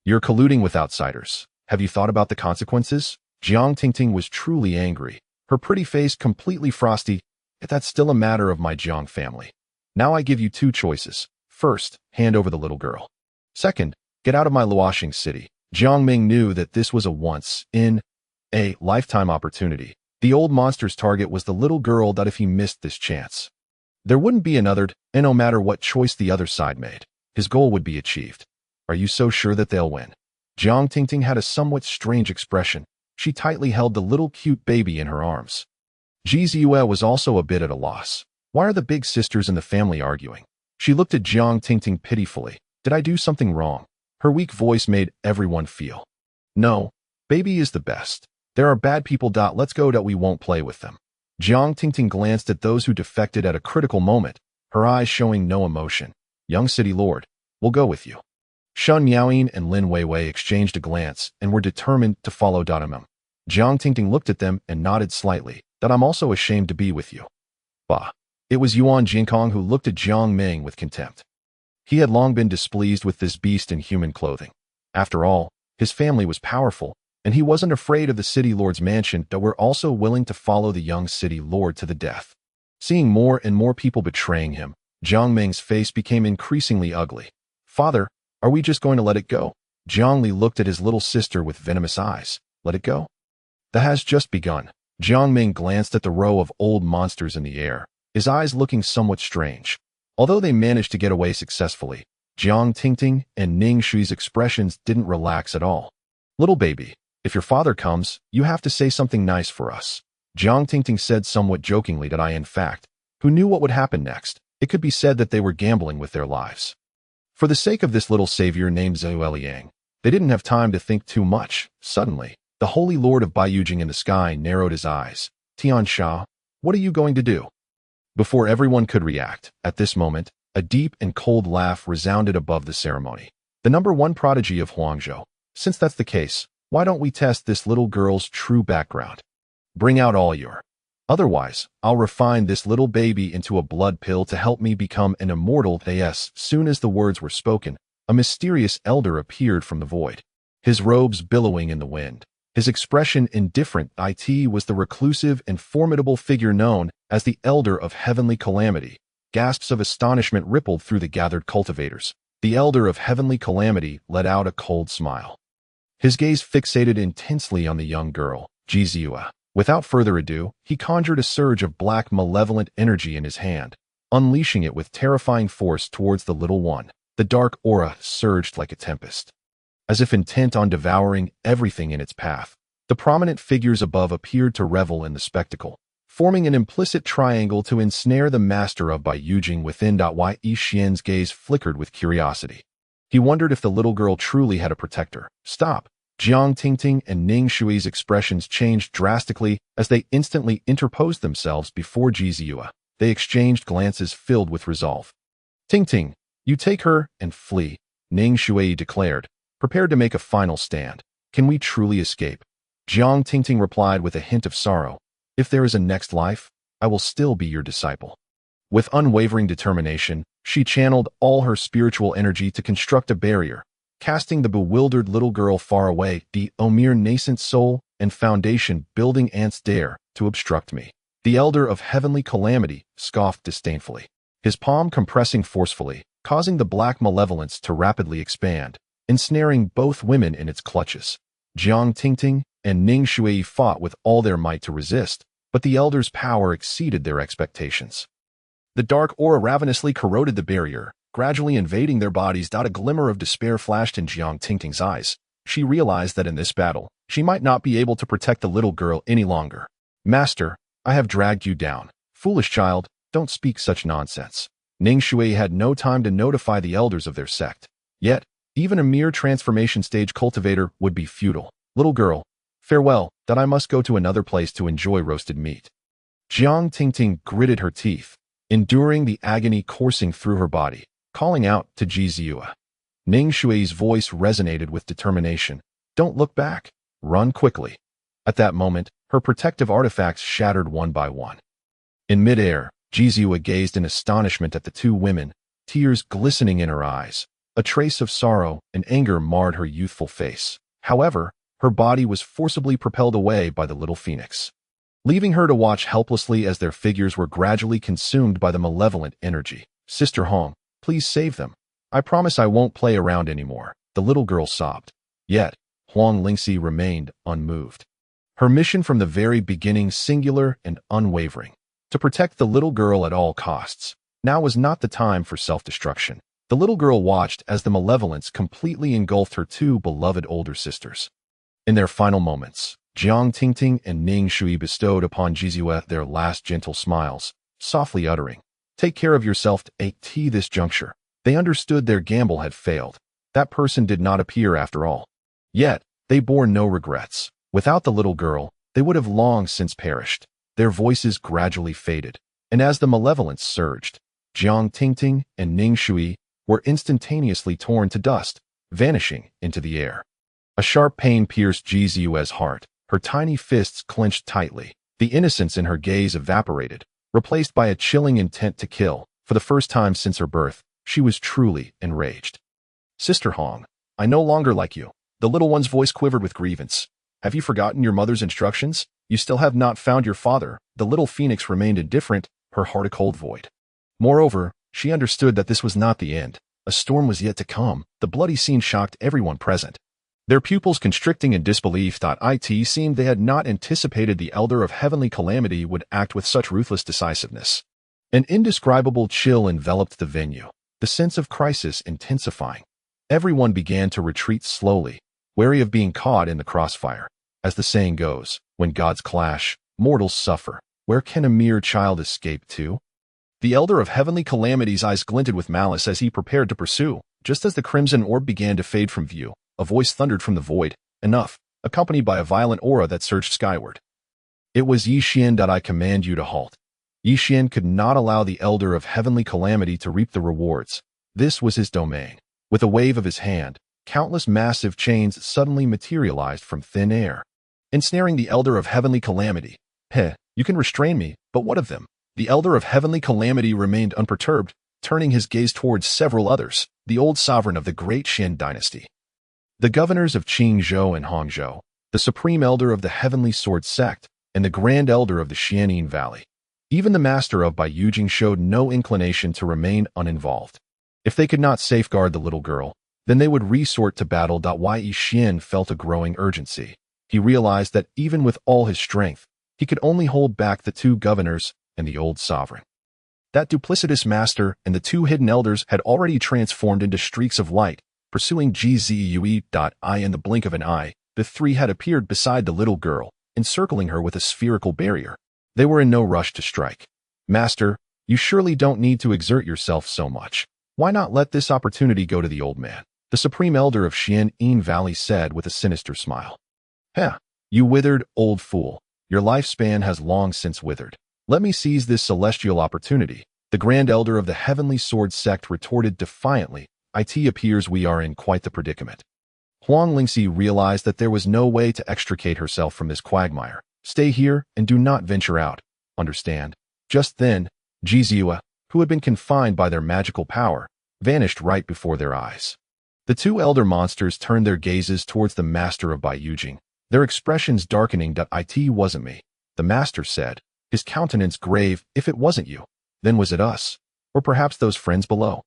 You're colluding with outsiders. Have you thought about the consequences? Jiang Tingting was truly angry, her pretty face completely frosty. That's still a matter of my Jiang family. Now I give you two choices. First, hand over the little girl. Second, get out of my Luoxing city. Jiang Ming knew that this was a once-in-a-lifetime opportunity. The old monster's target was the little girl. That if he missed this chance, there wouldn't be another, and no matter what choice the other side made, his goal would be achieved. Are you so sure that they'll win? Jiang Tingting had a somewhat strange expression. She tightly held the little cute baby in her arms. Ji Ziyue was also a bit at a loss. Why are the big sisters in the family arguing? She looked at Jiang Tingting pitifully. Did I do something wrong? Her weak voice made everyone feel. No, baby is the best. There are bad people. Let's go. We won't play with them. Jiang Tingting glanced at those who defected at a critical moment, her eyes showing no emotion. Young city lord, we'll go with you. Shun Yaoyin and Lin Weiwei exchanged a glance and were determined to follow Jiang Tingting looked at them and nodded slightly. That I'm also ashamed to be with you. Bah. It was Yuan Jinkong who looked at Jiang Ming with contempt. He had long been displeased with this beast in human clothing. After all, his family was powerful, and he wasn't afraid of the city lord's mansion that were also willing to follow the young city lord to the death. Seeing more and more people betraying him, Jiang Ming's face became increasingly ugly. Father, are we just going to let it go? Jiang Li looked at his little sister with venomous eyes. Let it go? That has just begun. Jiang Ming glanced at the row of old monsters in the air, his eyes looking somewhat strange. Although they managed to get away successfully, Jiang Tingting and Ning Shui's expressions didn't relax at all. Little baby, if your father comes, you have to say something nice for us. Jiang Tingting said somewhat jokingly that in fact, who knew what would happen next? It could be said that they were gambling with their lives. For the sake of this little savior named Zhou Liang, they didn't have time to think too much. Suddenly, the holy lord of Baiyujing in the sky narrowed his eyes. Tian Sha, what are you going to do? Before everyone could react, at this moment, a deep and cold laugh resounded above the ceremony. The number one prodigy of Huangzhou. Since that's the case, why don't we test this little girl's true background? Bring out all your. Otherwise, I'll refine this little baby into a blood pill to help me become an immortal. Soon as the words were spoken, a mysterious elder appeared from the void, his robes billowing in the wind. His expression indifferent. It was the reclusive and formidable figure known as the Elder of Heavenly Calamity. Gasps of astonishment rippled through the gathered cultivators. The Elder of Heavenly Calamity let out a cold smile. His gaze fixated intensely on the young girl, Ji Ziyue. Without further ado, he conjured a surge of black malevolent energy in his hand, unleashing it with terrifying force towards the little one. The dark aura surged like a tempest, as if intent on devouring everything in its path. The prominent figures above appeared to revel in the spectacle, forming an implicit triangle to ensnare the master of Bai Yujing within. Yi Xian's gaze flickered with curiosity. He wondered if the little girl truly had a protector. Stop! Jiang Tingting and Ning Shui's expressions changed drastically as they instantly interposed themselves before Jizue. They exchanged glances filled with resolve. Tingting, you take her and flee, Ning Shui declared, prepared to make a final stand. Can we truly escape? Jiang Tingting replied with a hint of sorrow. If there is a next life, I will still be your disciple. With unwavering determination, she channeled all her spiritual energy to construct a barrier, casting the bewildered little girl far away. The mere nascent soul and foundation building ants dare to obstruct me. The elder of heavenly calamity scoffed disdainfully, his palm compressing forcefully, causing the black malevolence to rapidly expand, ensnaring both women in its clutches. Jiang Tingting and Ning Shui fought with all their might to resist, but the elder's power exceeded their expectations. The dark aura ravenously corroded the barrier, gradually invading their bodies. A glimmer of despair flashed in Jiang Tingting's eyes. She realized that in this battle, she might not be able to protect the little girl any longer. Master, I have dragged you down. Foolish child, don't speak such nonsense. Ning Shui had no time to notify the elders of their sect. Yet, even a mere transformation stage cultivator would be futile. Little girl, farewell, that I must go to another place to enjoy roasted meat. Jiang Tingting gritted her teeth, enduring the agony coursing through her body, calling out to Jizue. Ning Shui's voice resonated with determination. Don't look back. Run quickly. At that moment, her protective artifacts shattered one by one. In midair, Jizue gazed in astonishment at the two women, tears glistening in her eyes. A trace of sorrow and anger marred her youthful face. However, her body was forcibly propelled away by the little phoenix, leaving her to watch helplessly as their figures were gradually consumed by the malevolent energy. Sister Hong, please save them. I promise I won't play around anymore, the little girl sobbed. Yet, Huang Lingxi remained unmoved. Her mission from the very beginning singular and unwavering, to protect the little girl at all costs. Now was not the time for self-destruction. The little girl watched as the malevolence completely engulfed her two beloved older sisters. In their final moments, Jiang Tingting and Ning Shui bestowed upon Jizue their last gentle smiles, softly uttering, "Take care of yourself at this juncture." They understood their gamble had failed. That person did not appear after all. Yet, they bore no regrets. Without the little girl, they would have long since perished. Their voices gradually faded, and as the malevolence surged, Jiang Tingting and Ning Shui were instantaneously torn to dust, vanishing into the air. A sharp pain pierced Jizue's heart. Her tiny fists clenched tightly. The innocence in her gaze evaporated, replaced by a chilling intent to kill. For the first time since her birth, she was truly enraged. Sister Hong, I no longer like you. The little one's voice quivered with grievance. Have you forgotten your mother's instructions? You still have not found your father. The little phoenix remained indifferent, her heart a cold void. Moreover, she understood that this was not the end. A storm was yet to come. The bloody scene shocked everyone present, their pupils constricting in disbelief. It seemed they had not anticipated the elder of heavenly calamity would act with such ruthless decisiveness. An indescribable chill enveloped the venue, the sense of crisis intensifying. Everyone began to retreat slowly, wary of being caught in the crossfire. As the saying goes, when gods clash, mortals suffer. Where can a mere child escape to? The elder of heavenly calamity's eyes glinted with malice as he prepared to pursue. Just as the crimson orb began to fade from view, a voice thundered from the void, "Enough," accompanied by a violent aura that surged skyward. It was Yi Xian. I command you to halt. Yi Xian could not allow the elder of heavenly calamity to reap the rewards. This was his domain. With a wave of his hand, countless massive chains suddenly materialized from thin air, ensnaring the elder of heavenly calamity. You can restrain me, but what of them? The elder of heavenly calamity remained unperturbed, turning his gaze towards several others, the old sovereign of the great Xin dynasty, the governors of Qingzhou and Hangzhou, the supreme elder of the heavenly sword sect, and the grand elder of the Xianin Valley. Even the master of Bai Yujing showed no inclination to remain uninvolved. If they could not safeguard the little girl, then they would resort to battle. Yi Xian felt a growing urgency. He realized that even with all his strength, he could only hold back the two governors and the old sovereign. That duplicitous master and the two hidden elders had already transformed into streaks of light, pursuing GZUE.I in the blink of an eye. The three had appeared beside the little girl, encircling her with a spherical barrier. They were in no rush to strike. Master, you surely don't need to exert yourself so much. Why not let this opportunity go to the old man? The supreme elder of Xian Valley said with a sinister smile. Heh, you withered old fool. Your lifespan has long since withered. Let me seize this celestial opportunity. The grand elder of the heavenly sword sect retorted defiantly. It appears we are in quite the predicament. Huang Lingxi realized that there was no way to extricate herself from this quagmire. Stay here and do not venture out. Understand? Just then, Jizua, who had been confined by their magical power, vanished right before their eyes. The two elder monsters turned their gazes towards the master of Baiyujing, their expressions darkening. It wasn't me, the master said, his countenance grave. If it wasn't you, then was it us? Or perhaps those friends below?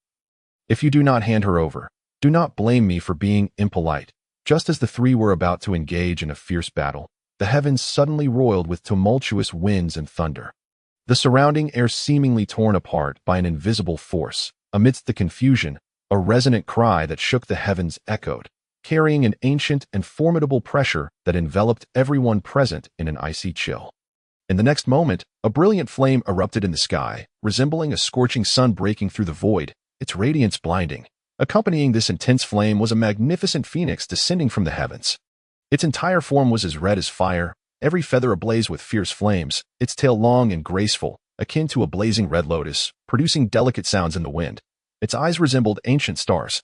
If you do not hand her over, do not blame me for being impolite. Just as the three were about to engage in a fierce battle, the heavens suddenly roiled with tumultuous winds and thunder. The surrounding air seemingly torn apart by an invisible force. Amidst the confusion, a resonant cry that shook the heavens echoed, carrying an ancient and formidable pressure that enveloped everyone present in an icy chill. In the next moment, a brilliant flame erupted in the sky, resembling a scorching sun breaking through the void, its radiance blinding. Accompanying this intense flame was a magnificent phoenix descending from the heavens. Its entire form was as red as fire, every feather ablaze with fierce flames, its tail long and graceful, akin to a blazing red lotus, producing delicate sounds in the wind. Its eyes resembled ancient stars,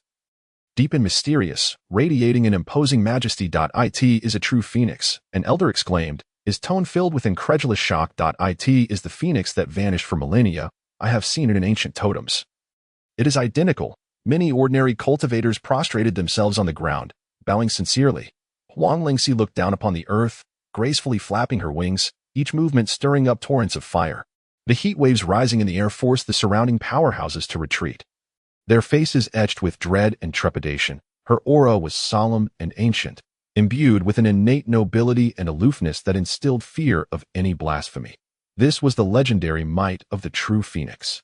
deep and mysterious, radiating an imposing majesty. It is a true phoenix, an elder exclaimed, his tone filled with incredulous shock. It is the phoenix that vanished for millennia. I have seen it in ancient totems. It is identical. Many ordinary cultivators prostrated themselves on the ground, bowing sincerely. Huang Lingxi looked down upon the earth, gracefully flapping her wings, each movement stirring up torrents of fire. The heat waves rising in the air forced the surrounding powerhouses to retreat. Their faces etched with dread and trepidation. Her aura was solemn and ancient, imbued with an innate nobility and aloofness that instilled fear of any blasphemy. This was the legendary might of the true phoenix.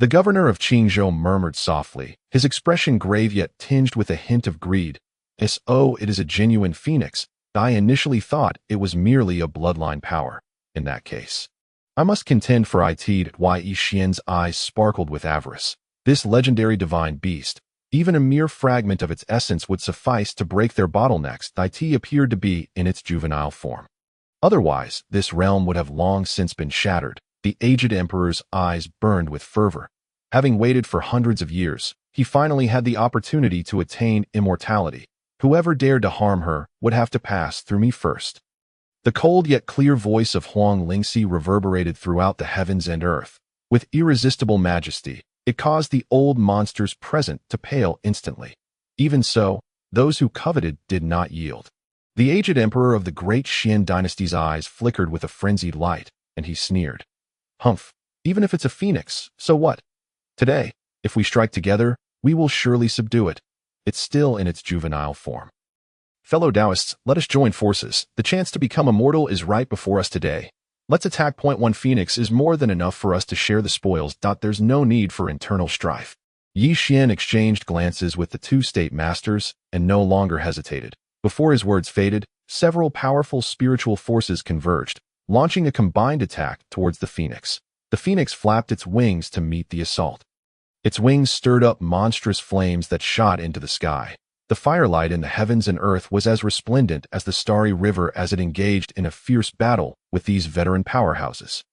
The governor of Qingzhou murmured softly, his expression grave yet tinged with a hint of greed. Oh, it is a genuine phoenix. I initially thought it was merely a bloodline power. In that case, I must contend for it. Yi Xian's eyes sparkled with avarice. This legendary divine beast, even a mere fragment of its essence would suffice to break their bottlenecks. It appeared to be in its juvenile form. Otherwise, this realm would have long since been shattered. The aged emperor's eyes burned with fervor. Having waited for hundreds of years, he finally had the opportunity to attain immortality. Whoever dared to harm her would have to pass through me first. The cold yet clear voice of Huang Lingxi reverberated throughout the heavens and earth. With irresistible majesty, it caused the old monsters present to pale instantly. Even so, those who coveted did not yield. The aged emperor of the great Xian dynasty's eyes flickered with a frenzied light, and he sneered. Humph, even if it's a phoenix, so what? Today, if we strike together, we will surely subdue it. It's still in its juvenile form. Fellow Taoists, let us join forces. The chance to become immortal is right before us today. Let's attack. Point one phoenix is more than enough for us to share the spoils. There's no need for internal strife. Yi Xian exchanged glances with the two state masters and no longer hesitated. Before his words faded, several powerful spiritual forces converged, launching a combined attack towards the phoenix. The phoenix flapped its wings to meet the assault. Its wings stirred up monstrous flames that shot into the sky. The firelight in the heavens and earth was as resplendent as the starry river as it engaged in a fierce battle with these veteran powerhouses.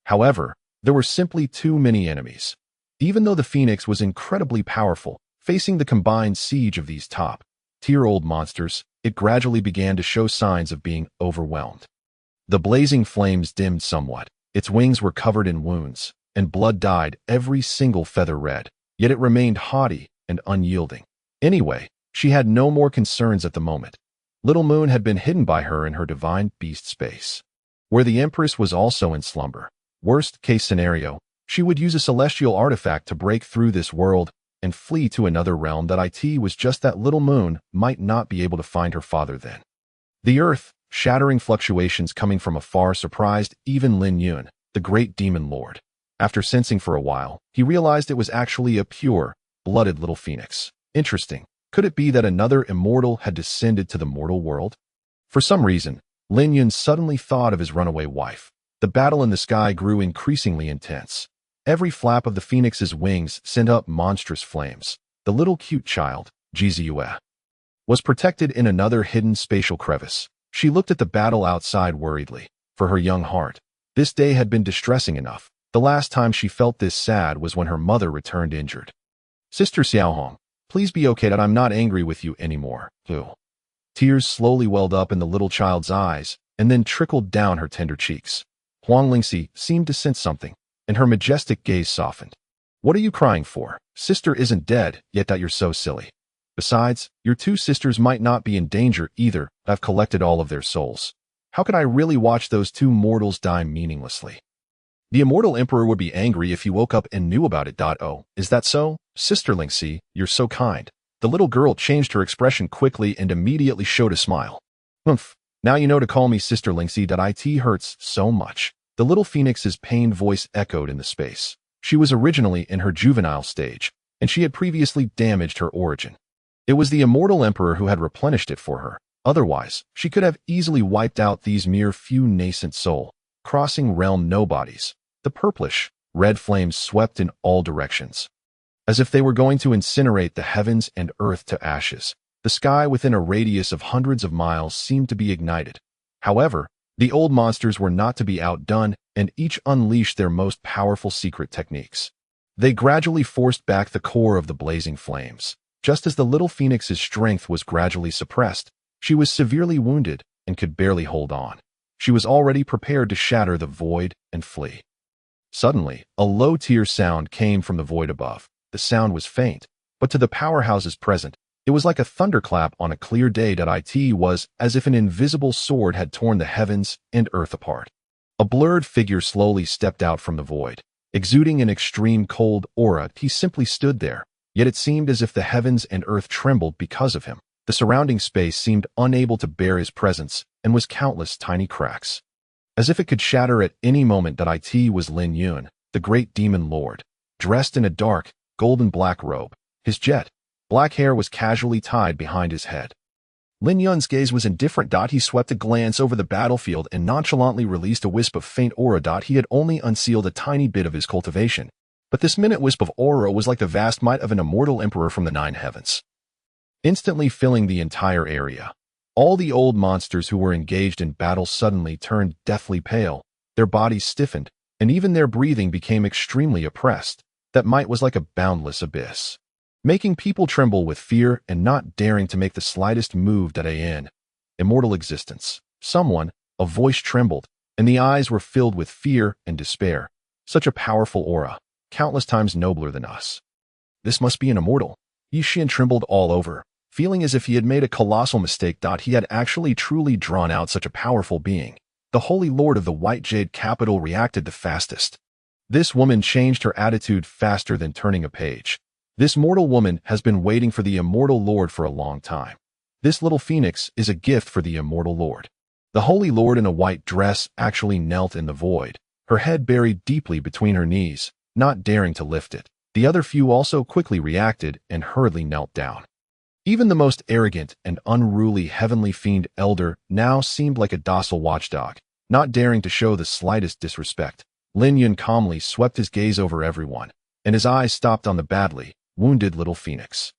However, there were simply too many enemies. Even though the phoenix was incredibly powerful, facing the combined siege of these top-tier old monsters, it gradually began to show signs of being overwhelmed. The blazing flames dimmed somewhat, its wings were covered in wounds, and blood dyed every single feather red, yet it remained haughty and unyielding. Anyway, she had no more concerns at the moment. Little Moon had been hidden by her in her divine beast space, where the empress was also in slumber. Worst case scenario, she would use a celestial artifact to break through this world and flee to another realm. It was just that Little Moon might not be able to find her father then. The earth, shattering fluctuations coming from afar surprised even Lin Yun, the great demon lord. After sensing for a while, he realized it was actually a pure, blooded little phoenix. Interesting. Could it be that another immortal had descended to the mortal world? For some reason, Lin Yun suddenly thought of his runaway wife. The battle in the sky grew increasingly intense. Every flap of the phoenix's wings sent up monstrous flames. The little cute child, Jizue, was protected in another hidden spatial crevice. She looked at the battle outside worriedly. For her young heart, this day had been distressing enough. The last time she felt this sad was when her mother returned injured. Sister Xiaohong, please be okay that I'm not angry with you anymore. Tears slowly welled up in the little child's eyes and then trickled down her tender cheeks. Huang Lingxi seemed to sense something, and her majestic gaze softened. What are you crying for? Sister isn't dead, yet that you're so silly. Besides, your two sisters might not be in danger either. I've collected all of their souls. How could I really watch those two mortals die meaninglessly? The immortal emperor would be angry if he woke up and knew about it. Oh, is that so? Sister Lingxi, you're so kind. The little girl changed her expression quickly and immediately showed a smile. Humph, now you know to call me Sister Lingxi. It hurts so much. The little phoenix's pained voice echoed in the space. She was originally in her juvenile stage, and she had previously damaged her origin. It was the immortal emperor who had replenished it for her. Otherwise, she could have easily wiped out these mere few nascent soul, crossing realm nobodies. The purplish, red flames swept in all directions, as if they were going to incinerate the heavens and earth to ashes. The sky within a radius of hundreds of miles seemed to be ignited. However, the old monsters were not to be outdone, and each unleashed their most powerful secret techniques. They gradually forced back the core of the blazing flames. Just as the little phoenix's strength was gradually suppressed, she was severely wounded and could barely hold on. She was already prepared to shatter the void and flee. Suddenly, a low tear sound came from the void above. The sound was faint, but to the powerhouses present, it was like a thunderclap on a clear day. It was as if an invisible sword had torn the heavens and earth apart. A blurred figure slowly stepped out from the void. Exuding an extreme cold aura, he simply stood there, yet it seemed as if the heavens and earth trembled because of him. The surrounding space seemed unable to bear his presence and was countless tiny cracks, as if it could shatter at any moment. It was Lin Yun, the great demon lord, dressed in a dark, golden black robe. His jet black hair was casually tied behind his head. Lin Yun's gaze was indifferent. He swept a glance over the battlefield and nonchalantly released a wisp of faint aura. He had only unsealed a tiny bit of his cultivation, but this minute wisp of aura was like the vast might of an immortal emperor from the nine heavens, instantly filling the entire area. All the old monsters who were engaged in battle suddenly turned deathly pale, their bodies stiffened, and even their breathing became extremely oppressed. That might was like a boundless abyss, making people tremble with fear and not daring to make the slightest move. Immortal existence. Someone, a voice trembled, and the eyes were filled with fear and despair. Such a powerful aura, countless times nobler than us. This must be an immortal. Yi Xian trembled all over, feeling as if he had made a colossal mistake. He had actually truly drawn out such a powerful being. The Holy Lord of the White Jade capital reacted the fastest. This woman changed her attitude faster than turning a page. This mortal woman has been waiting for the immortal Lord for a long time. This little phoenix is a gift for the immortal Lord. The Holy Lord in a white dress actually knelt in the void, her head buried deeply between her knees, not daring to lift it. The other few also quickly reacted and hurriedly knelt down. Even the most arrogant and unruly heavenly fiend elder now seemed like a docile watchdog, not daring to show the slightest disrespect. Lin Yun calmly swept his gaze over everyone, and his eyes stopped on the badly wounded little phoenix.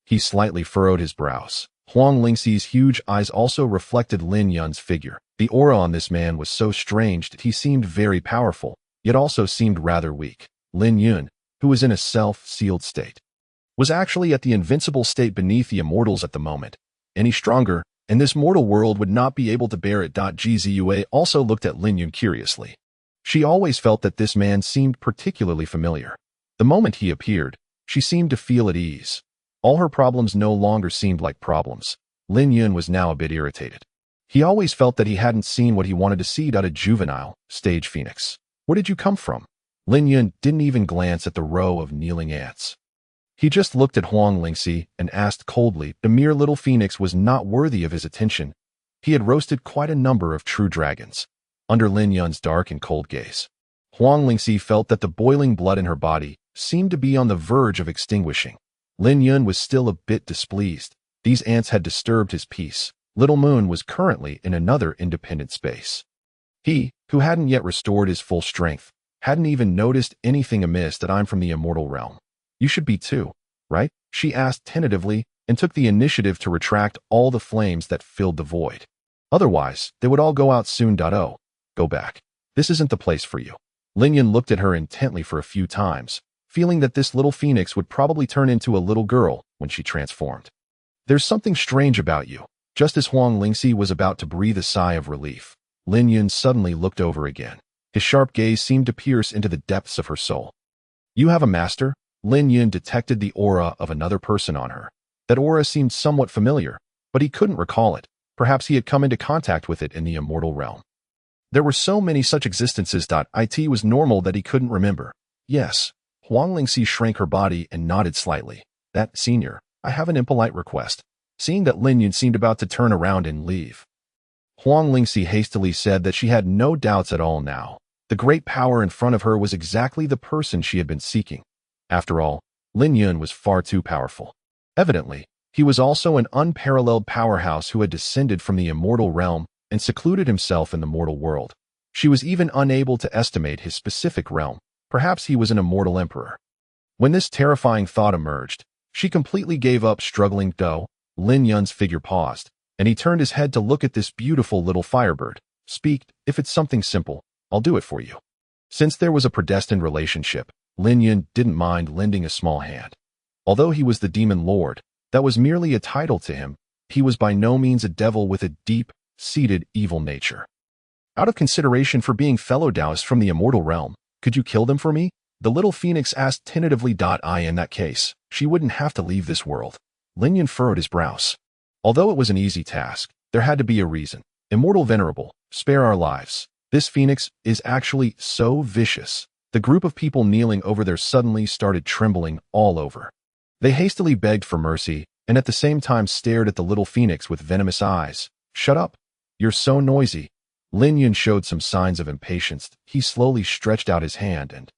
He slightly furrowed his brows. Huang Lingxi's huge eyes also reflected Lin Yun's figure. The aura on this man was so strange that he seemed very powerful, yet also seemed rather weak. Lin Yun, who was in a self-sealed state, was actually at the invincible state beneath the immortals at the moment. Any stronger, and this mortal world would not be able to bear it. Jizue also looked at Lin Yun curiously. She always felt that this man seemed particularly familiar. The moment he appeared, she seemed to feel at ease. All her problems no longer seemed like problems. Lin Yun was now a bit irritated. He always felt that he hadn't seen what he wanted to see. A juvenile, stage phoenix. Where did you come from? Lin Yun didn't even glance at the row of kneeling ants. He just looked at Huang Lingxi and asked coldly. The mere little phoenix was not worthy of his attention. He had roasted quite a number of true dragons under Lin Yun's dark and cold gaze. Huang Lingxi felt that the boiling blood in her body seemed to be on the verge of extinguishing. Lin Yun was still a bit displeased. These ants had disturbed his peace. Little Moon was currently in another independent space. He, who hadn't yet restored his full strength, hadn't even noticed anything amiss that I'm from the immortal realm. You should be too, right? She asked tentatively and took the initiative to retract all the flames that filled the void. Otherwise, they would all go out soon. Oh, go back. This isn't the place for you. Lin Yun looked at her intently for a few times, feeling that this little phoenix would probably turn into a little girl when she transformed. There's something strange about you. Just as Huang Lingxi was about to breathe a sigh of relief, Lin Yun suddenly looked over again. His sharp gaze seemed to pierce into the depths of her soul. You have a master? Lin Yun detected the aura of another person on her. That aura seemed somewhat familiar, but he couldn't recall it. Perhaps he had come into contact with it in the immortal realm. There were so many such existences. It was normal that he couldn't remember. Yes. Huang Lingxi shrank her body and nodded slightly. That, senior, I have an impolite request. Seeing that Lin Yun seemed about to turn around and leave, Huang Lingxi hastily said that she had no doubts at all now. The great power in front of her was exactly the person she had been seeking. After all, Lin Yun was far too powerful. Evidently, he was also an unparalleled powerhouse who had descended from the immortal realm and secluded himself in the mortal world. She was even unable to estimate his specific realm. Perhaps he was an immortal emperor. When this terrifying thought emerged, she completely gave up struggling. Lin Yun's figure paused, and he turned his head to look at this beautiful little firebird. Speak, if it's something simple, I'll do it for you. Since there was a predestined relationship, Lin Yun didn't mind lending a small hand. Although he was the demon lord, that was merely a title to him. He was by no means a devil with a deep-seated evil nature. Out of consideration for being fellow Taoists from the immortal realm, could you kill them for me? The little phoenix asked tentatively. In that case, she wouldn't have to leave this world. Lin Yun furrowed his brows. Although it was an easy task, there had to be a reason. Immortal Venerable, spare our lives. This phoenix is actually so vicious. The group of people kneeling over there suddenly started trembling all over. They hastily begged for mercy and at the same time stared at the little phoenix with venomous eyes. Shut up. You're so noisy. Lin Yun showed some signs of impatience. He slowly stretched out his hand and,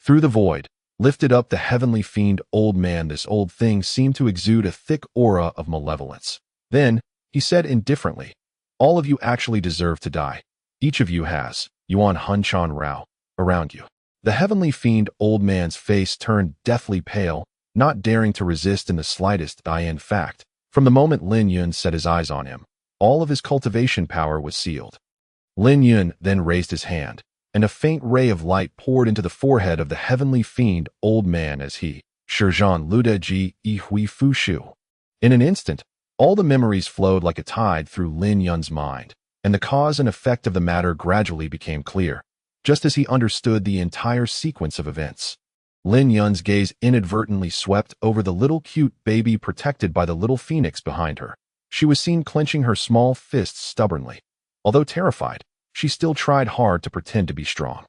through the void, lifted up the heavenly fiend. Old man, this old thing seemed to exude a thick aura of malevolence. Then, he said indifferently, all of you actually deserve to die. Each of you has, Yuan Hunchan Rao, around you. The heavenly fiend. Old man's face turned deathly pale, not daring to resist in the slightest. In fact, from the moment Lin Yun set his eyes on him, all of his cultivation power was sealed. Lin Yun then raised his hand, and a faint ray of light poured into the forehead of the heavenly fiend. Old man as he, Shizhan Luda Ji Yi Hui Fu Shu. In an instant, all the memories flowed like a tide through Lin Yun's mind, and the cause and effect of the matter gradually became clear, just as he understood the entire sequence of events. Lin Yun's gaze inadvertently swept over the little cute baby protected by the little phoenix behind her. She was seen clenching her small fists stubbornly. Although terrified, she still tried hard to pretend to be strong.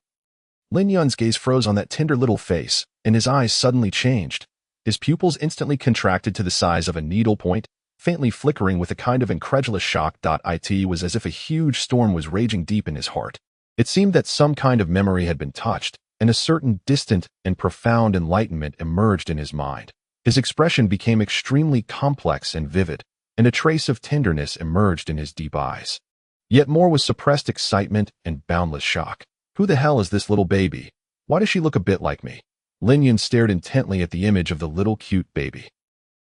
Lin Yun's gaze froze on that tender little face, and his eyes suddenly changed. His pupils instantly contracted to the size of a needlepoint, faintly flickering with a kind of incredulous shock. It was as if a huge storm was raging deep in his heart. It seemed that some kind of memory had been touched, and a certain distant and profound enlightenment emerged in his mind. His expression became extremely complex and vivid, and a trace of tenderness emerged in his deep eyes. Yet more was suppressed excitement and boundless shock. Who the hell is this little baby? Why does she look a bit like me? Lin Yun stared intently at the image of the little cute baby.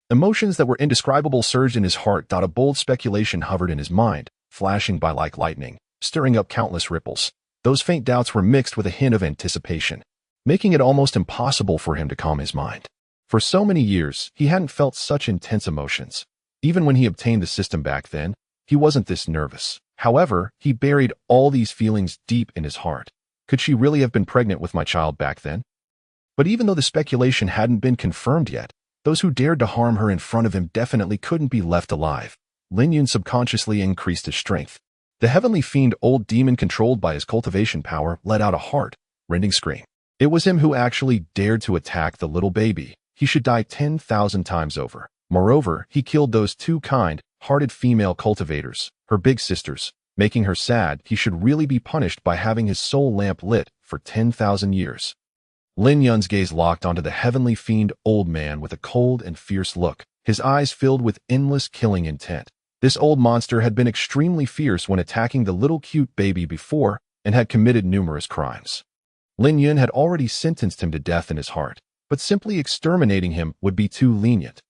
Emotions that were indescribable surged in his heart. A bold speculation hovered in his mind, flashing by like lightning, stirring up countless ripples. Those faint doubts were mixed with a hint of anticipation, making it almost impossible for him to calm his mind. For so many years, he hadn't felt such intense emotions. Even when he obtained the system back then, he wasn't this nervous. However, he buried all these feelings deep in his heart. Could she really have been pregnant with my child back then? But even though the speculation hadn't been confirmed yet, those who dared to harm her in front of him definitely couldn't be left alive. Lin Yun subconsciously increased his strength. The heavenly fiend, old demon controlled by his cultivation power, let out a heart-rending scream. It was him who actually dared to attack the little baby. He should die 10,000 times over. Moreover, he killed those two kind-hearted female cultivators, her big sisters, making her sad. He should really be punished by having his soul lamp lit for 10,000 years. Lin Yun's gaze locked onto the heavenly fiend old man with a cold and fierce look, his eyes filled with endless killing intent. This old monster had been extremely fierce when attacking the little cute baby before and had committed numerous crimes. Lin Yun had already sentenced him to death in his heart, but simply exterminating him would be too lenient.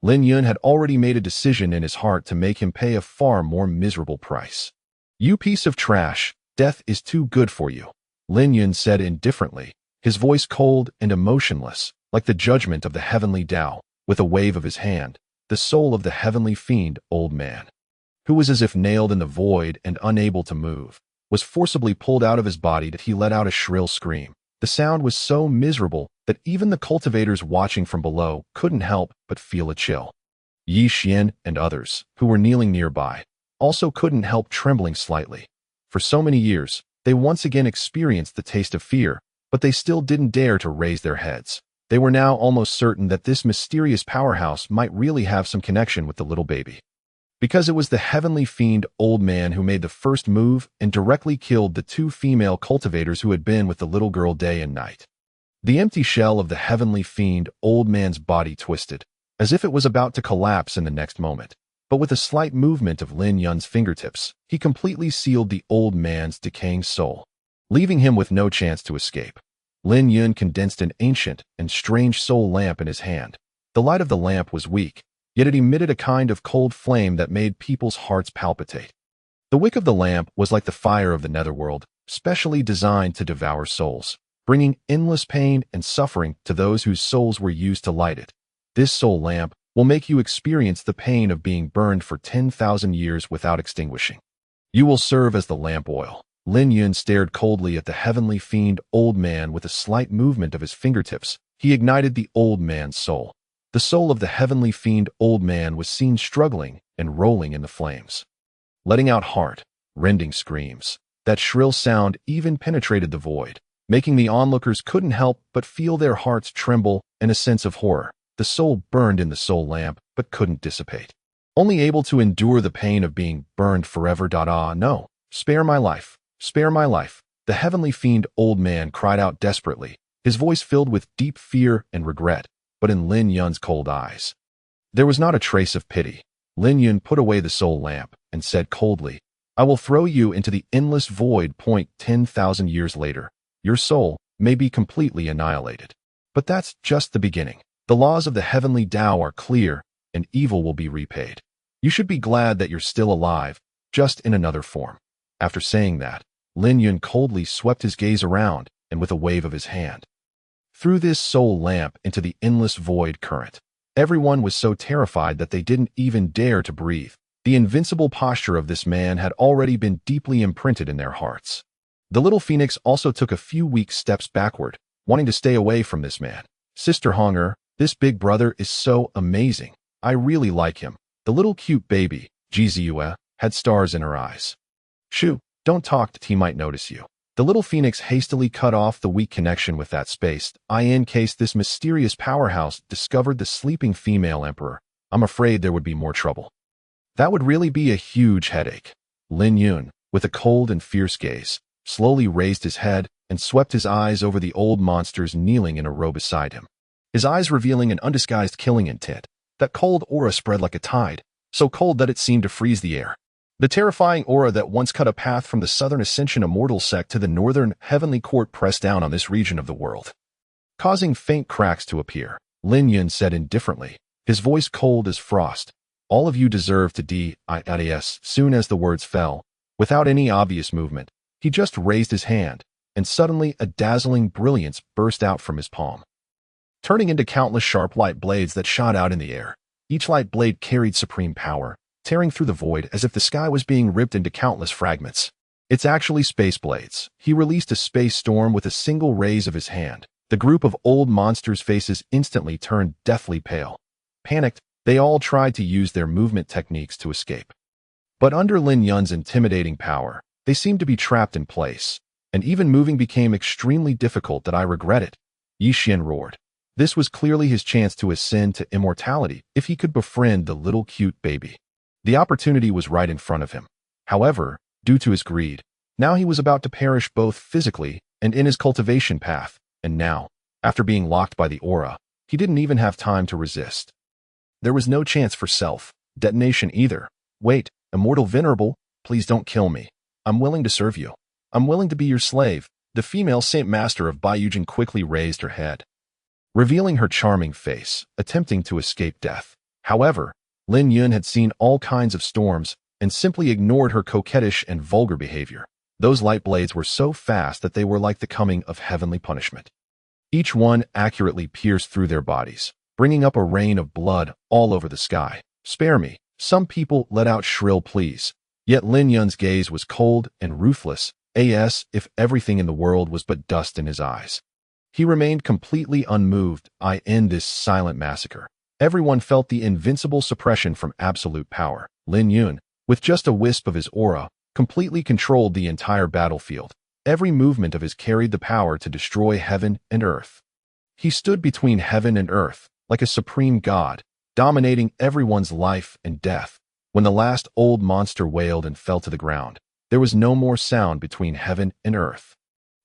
Lin Yun had already made a decision in his heart to make him pay a far more miserable price. "You piece of trash, death is too good for you," Lin Yun said indifferently, his voice cold and emotionless, like the judgment of the heavenly Tao. With a wave of his hand, the soul of the heavenly fiend old man, who was as if nailed in the void and unable to move, was forcibly pulled out of his body that he let out a shrill scream. The sound was so miserable that even the cultivators watching from below couldn't help but feel a chill. Yi Xian and others, who were kneeling nearby, also couldn't help trembling slightly. For so many years, they once again experienced the taste of fear, but they still didn't dare to raise their heads. They were now almost certain that this mysterious powerhouse might really have some connection with the little baby. Because it was the heavenly fiend old man who made the first move and directly killed the two female cultivators who had been with the little girl day and night. The empty shell of the heavenly fiend old man's body twisted, as if it was about to collapse in the next moment. But with a slight movement of Lin Yun's fingertips, he completely sealed the old man's decaying soul, leaving him with no chance to escape. Lin Yun condensed an ancient and strange soul lamp in his hand. The light of the lamp was weak, yet it emitted a kind of cold flame that made people's hearts palpitate. The wick of the lamp was like the fire of the netherworld, specially designed to devour souls, bringing endless pain and suffering to those whose souls were used to light it. This soul lamp will make you experience the pain of being burned for 10,000 years without extinguishing. You will serve as the lamp oil. Lin Yun stared coldly at the heavenly fiend old man with a slight movement of his fingertips. He ignited the old man's soul. The soul of the heavenly fiend old man was seen struggling and rolling in the flames, letting out heart-rending screams. That shrill sound even penetrated the void, making the onlookers couldn't help but feel their hearts tremble and a sense of horror. The soul burned in the soul lamp but couldn't dissipate, only able to endure the pain of being burned forever. Ah, no, spare my life, spare my life. The heavenly fiend old man cried out desperately, his voice filled with deep fear and regret. But in Lin Yun's cold eyes, there was not a trace of pity. Lin Yun put away the soul lamp and said coldly, "I will throw you into the endless void. 10,000 years later, your soul may be completely annihilated. But that's just the beginning. The laws of the heavenly Tao are clear, and evil will be repaid. You should be glad that you're still alive, just in another form." After saying that, Lin Yun coldly swept his gaze around and with a wave of his hand threw this soul lamp into the endless void current. Everyone was so terrified that they didn't even dare to breathe. The invincible posture of this man had already been deeply imprinted in their hearts. The little phoenix also took a few weak steps backward, wanting to stay away from this man. "Sister Honger, this big brother is so amazing. I really like him." The little cute baby, Jizue, had stars in her eyes. "Shoo, don't talk, he might notice you." The little phoenix hastily cut off the weak connection with that space, in case this mysterious powerhouse discovered the sleeping female emperor. I'm afraid there would be more trouble. That would really be a huge headache. Lin Yun, with a cold and fierce gaze, slowly raised his head and swept his eyes over the old monsters kneeling in a row beside him, his eyes revealing an undisguised killing intent. That cold aura spread like a tide, so cold that it seemed to freeze the air. The terrifying aura that once cut a path from the Southern Ascension Immortal sect to the Northern Heavenly Court pressed down on this region of the world, causing faint cracks to appear. Lin Yun said indifferently, his voice cold as frost, "All of you deserve to die." Soon as the words fell, without any obvious movement, he just raised his hand, and suddenly a dazzling brilliance burst out from his palm, turning into countless sharp light blades that shot out in the air. Each light blade carried supreme power, tearing through the void as if the sky was being ripped into countless fragments. "It's actually space blades." He released a space storm with a single raise of his hand. The group of old monsters' faces instantly turned deathly pale. Panicked, they all tried to use their movement techniques to escape. But under Lin Yun's intimidating power, they seemed to be trapped in place, and even moving became extremely difficult. "I regret it," Yi Xian roared. This was clearly his chance to ascend to immortality if he could befriend the little cute baby. The opportunity was right in front of him. However, due to his greed, now he was about to perish both physically and in his cultivation path, and now, after being locked by the aura, he didn't even have time to resist. There was no chance for self-detonation either. Wait, immortal venerable, please don't kill me. I'm willing to serve you. I'm willing to be your slave. The female Saint Master of Baiyujin quickly raised her head, revealing her charming face, attempting to escape death. However, Lin Yun had seen all kinds of storms and simply ignored her coquettish and vulgar behavior. Those light blades were so fast that they were like the coming of heavenly punishment. Each one accurately pierced through their bodies, bringing up a rain of blood all over the sky. Spare me. Some people let out shrill pleas. Yet Lin Yun's gaze was cold and ruthless, as if everything in the world was but dust in his eyes. He remained completely unmoved. I end this silent massacre. Everyone felt the invincible suppression from absolute power. Lin Yun, with just a wisp of his aura, completely controlled the entire battlefield. Every movement of his carried the power to destroy heaven and earth. He stood between heaven and earth, like a supreme god, dominating everyone's life and death. When the last old monster wailed and fell to the ground, there was no more sound between heaven and earth.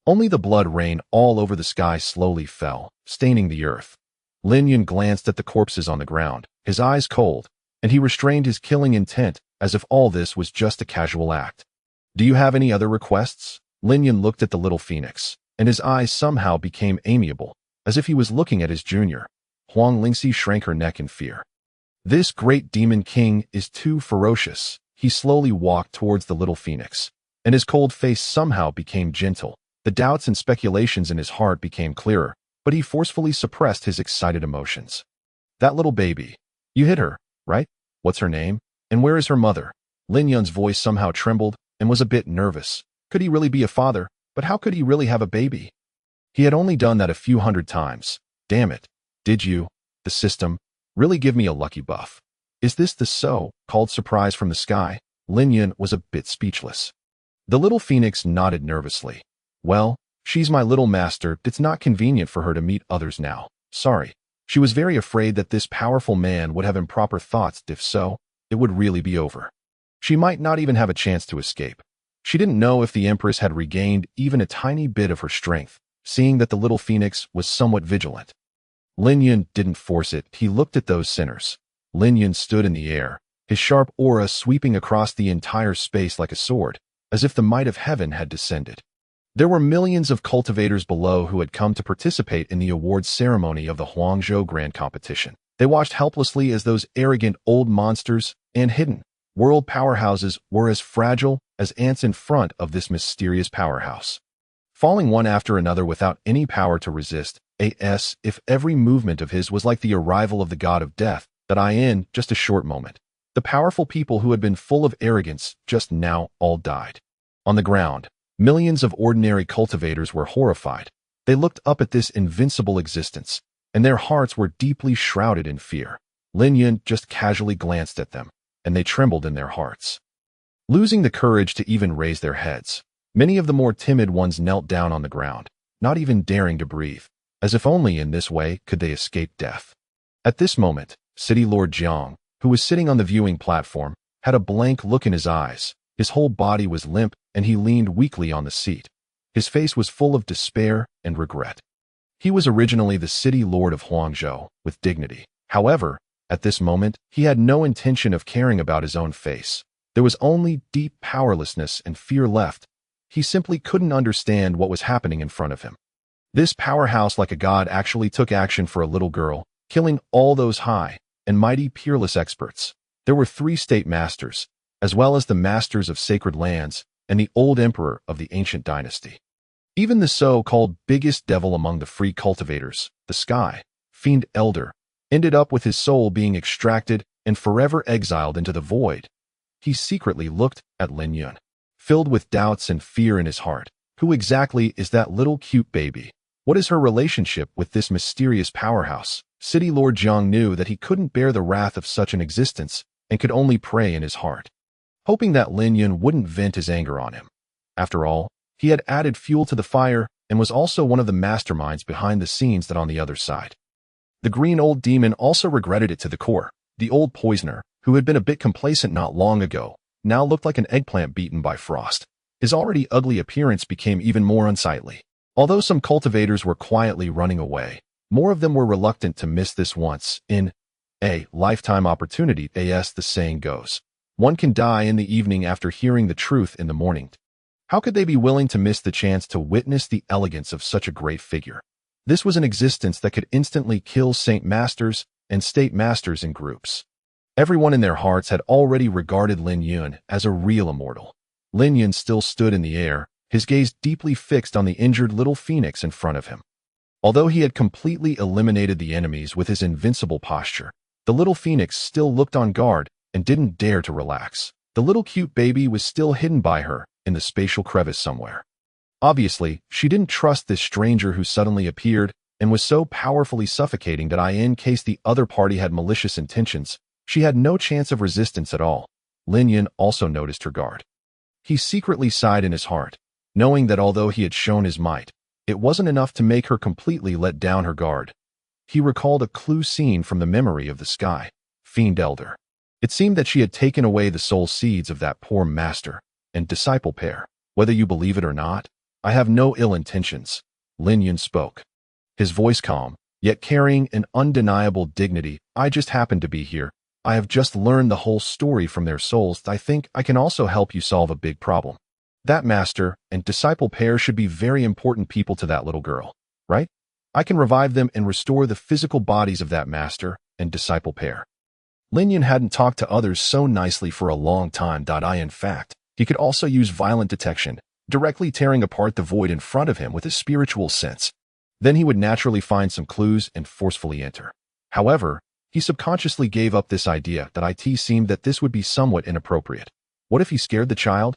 Only the blood rain all over the sky slowly fell, staining the earth. Lin Yun glanced at the corpses on the ground, his eyes cold, and he restrained his killing intent as if all this was just a casual act. Do you have any other requests? Lin Yun looked at the little phoenix, and his eyes somehow became amiable, as if he was looking at his junior. Huang Lingxi shrank her neck in fear. This great demon king is too ferocious. He slowly walked towards the little phoenix, and his cold face somehow became gentle. The doubts and speculations in his heart became clearer, but he forcefully suppressed his excited emotions. That little baby. You hit her, right? What's her name? And where is her mother? Lin Yun's voice somehow trembled and was a bit nervous. Could he really be a father? But how could he really have a baby? He had only done that a few hundred times. Damn it. Did you, the system, really give me a lucky buff? Is this the so-called surprise from the sky? Lin Yun was a bit speechless. The little phoenix nodded nervously. Well, she's my little master. It's not convenient for her to meet others now. Sorry. She was very afraid that this powerful man would have improper thoughts. If so, it would really be over. She might not even have a chance to escape. She didn't know if the empress had regained even a tiny bit of her strength, seeing that the little phoenix was somewhat vigilant. Lin Yun didn't force it. He looked at those sinners. Lin Yun stood in the air, his sharp aura sweeping across the entire space like a sword, as if the might of heaven had descended. There were millions of cultivators below who had come to participate in the awards ceremony of the Huangzhou Grand Competition. They watched helplessly as those arrogant old monsters and hidden world powerhouses were as fragile as ants in front of this mysterious powerhouse, falling one after another without any power to resist. As if every movement of his was like the arrival of the god of death, that in just a short moment, the powerful people who had been full of arrogance just now all died. On the ground, millions of ordinary cultivators were horrified. They looked up at this invincible existence, and their hearts were deeply shrouded in fear. Lin Yun just casually glanced at them, and they trembled in their hearts, losing the courage to even raise their heads. Many of the more timid ones knelt down on the ground, not even daring to breathe, as if only in this way could they escape death. At this moment, City Lord Jiang, who was sitting on the viewing platform, had a blank look in his eyes. His whole body was limp, and he leaned weakly on the seat. His face was full of despair and regret. He was originally the city lord of Huangzhou, with dignity. However, at this moment, he had no intention of caring about his own face. There was only deep powerlessness and fear left. He simply couldn't understand what was happening in front of him. This powerhouse like a god actually took action for a little girl, killing all those high and mighty peerless experts. There were 3 state masters, as well as the masters of sacred lands and the old emperor of the ancient dynasty. Even the so-called biggest devil among the free cultivators, the sky fiend elder, ended up with his soul being extracted and forever exiled into the void. He secretly looked at Lin Yun, filled with doubts and fear in his heart. Who exactly is that little cute baby? What is her relationship with this mysterious powerhouse? City Lord Jiang knew that he couldn't bear the wrath of such an existence and could only pray in his heart, hoping that Lin Yun wouldn't vent his anger on him. After all, he had added fuel to the fire and was also one of the masterminds behind the scenes that on the other side. The green old demon also regretted it to the core. The old poisoner, who had been a bit complacent not long ago, now looked like an eggplant beaten by frost. His already ugly appearance became even more unsightly. Although some cultivators were quietly running away, more of them were reluctant to miss this once in a lifetime opportunity. As the saying goes, one can die in the evening after hearing the truth in the morning. How could they be willing to miss the chance to witness the elegance of such a great figure? This was an existence that could instantly kill Saint Masters and State Masters in groups. Everyone in their hearts had already regarded Lin Yun as a real immortal. Lin Yun still stood in the air, his gaze deeply fixed on the injured little phoenix in front of him. Although he had completely eliminated the enemies with his invincible posture, the little phoenix still looked on guard and didn't dare to relax. The little cute baby was still hidden by her in the spatial crevice somewhere. Obviously, she didn't trust this stranger who suddenly appeared and was so powerfully suffocating that in case the other party had malicious intentions, she had no chance of resistance at all. Lin Yun also noticed her guard. He secretly sighed in his heart, knowing that although he had shown his might, it wasn't enough to make her completely let down her guard. He recalled a clue scene from the memory of the sky, Fiend Elder. It seemed that she had taken away the soul seeds of that poor master and disciple pair. Whether you believe it or not, I have no ill intentions, Lin Yun spoke. His voice calm, yet carrying an undeniable dignity. I just happened to be here. I have just learned the whole story from their souls. I think I can also help you solve a big problem. That master and disciple pair should be very important people to that little girl, right? I can revive them and restore the physical bodies of that master and disciple pair. Lin Yun hadn't talked to others so nicely for a long time. In fact, he could also use violent detection, directly tearing apart the void in front of him with his spiritual sense. Then he would naturally find some clues and forcefully enter. However, he subconsciously gave up this idea. It seemed that this would be somewhat inappropriate. What if he scared the child?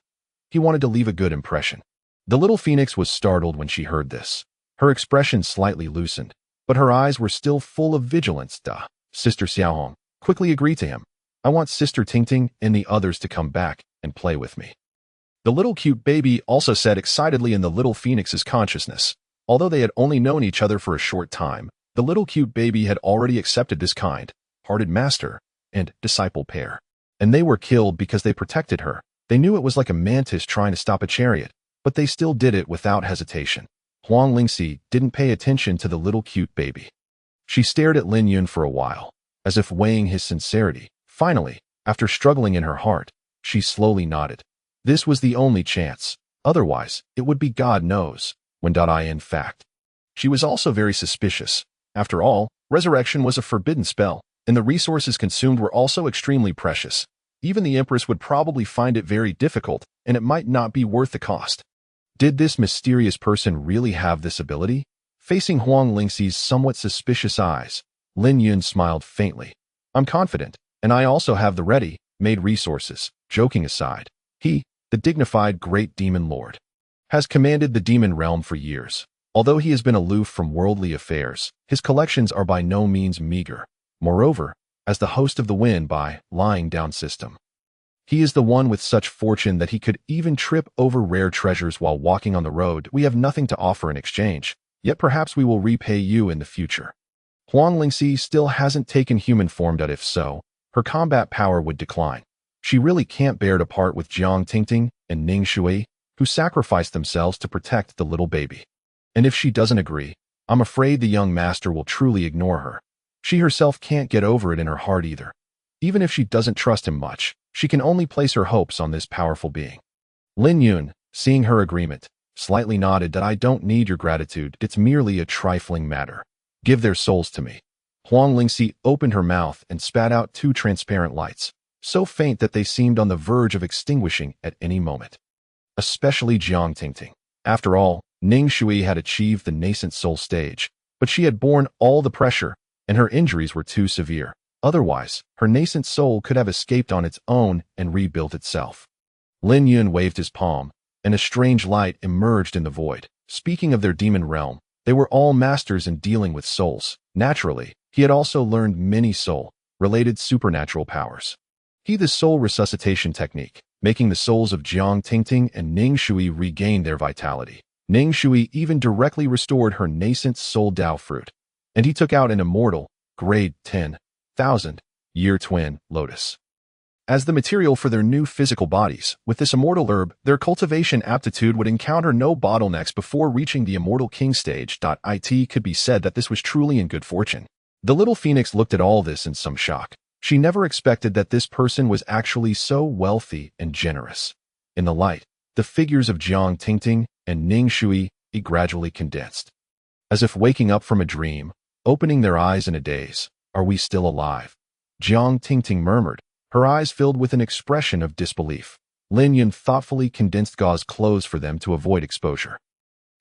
He wanted to leave a good impression. The little phoenix was startled when she heard this. Her expression slightly loosened, but her eyes were still full of vigilance. Sister Xiaohong quickly agreed to him. I want Sister Tingting and the others to come back and play with me. The little cute baby also said excitedly in the little phoenix's consciousness. Although they had only known each other for a short time, the little cute baby had already accepted this kind-hearted master and disciple pair. And they were killed because they protected her. They knew it was like a mantis trying to stop a chariot, but they still did it without hesitation. Huang Lingxi didn't pay attention to the little cute baby. She stared at Lin Yun for a while, as if weighing his sincerity. Finally, after struggling in her heart, she slowly nodded. This was the only chance. Otherwise, it would be God knows when. In fact, she was also very suspicious. After all, resurrection was a forbidden spell, and the resources consumed were also extremely precious. Even the empress would probably find it very difficult, and it might not be worth the cost. Did this mysterious person really have this ability? Facing Huang Lingxi's somewhat suspicious eyes, Lin Yun smiled faintly. I'm confident, and I also have the ready-made resources. Joking aside, he, the dignified great demon lord, has commanded the demon realm for years. Although he has been aloof from worldly affairs, his collections are by no means meager. Moreover, as the host of the wind by lying down system, he is the one with such fortune that he could even trip over rare treasures while walking on the road. We have nothing to offer in exchange, yet perhaps we will repay you in the future. Huang Lingxi still hasn't taken human form. If so, her combat power would decline. She really can't bear to part with Jiang Tingting and Ning Shui, who sacrificed themselves to protect the little baby. And if she doesn't agree, I'm afraid the young master will truly ignore her. She herself can't get over it in her heart either. Even if she doesn't trust him much, she can only place her hopes on this powerful being. Lin Yun, seeing her agreement, slightly nodded. I don't need your gratitude. It's merely a trifling matter. Give their souls to me. Huang Lingxi opened her mouth and spat out two transparent lights, so faint that they seemed on the verge of extinguishing at any moment. Especially Jiang Tingting. After all, Ning Shui had achieved the nascent soul stage, but she had borne all the pressure, and her injuries were too severe. Otherwise, her nascent soul could have escaped on its own and rebuilt itself. Lin Yun waved his palm, and a strange light emerged in the void. Speaking of their demon realm, they were all masters in dealing with souls. Naturally, he had also learned many soul-related supernatural powers. The soul resuscitation technique, making the souls of Jiang Tingting and Ning Shui regain their vitality. Ning Shui even directly restored her nascent soul Dao fruit, and he took out an immortal, grade 10,000 year twin lotus. as the material for their new physical bodies. With this immortal herb, their cultivation aptitude would encounter no bottlenecks before reaching the immortal king stage. It could be said that this was truly in good fortune. The little phoenix looked at all this in some shock. She never expected that this person was actually so wealthy and generous. In the light, the figures of Jiang Tingting and Ning Shui gradually condensed. As if waking up from a dream, opening their eyes in a daze. Are we still alive? Jiang Tingting murmured, her eyes filled with an expression of disbelief. Lin Yun thoughtfully condensed gauze clothes for them to avoid exposure.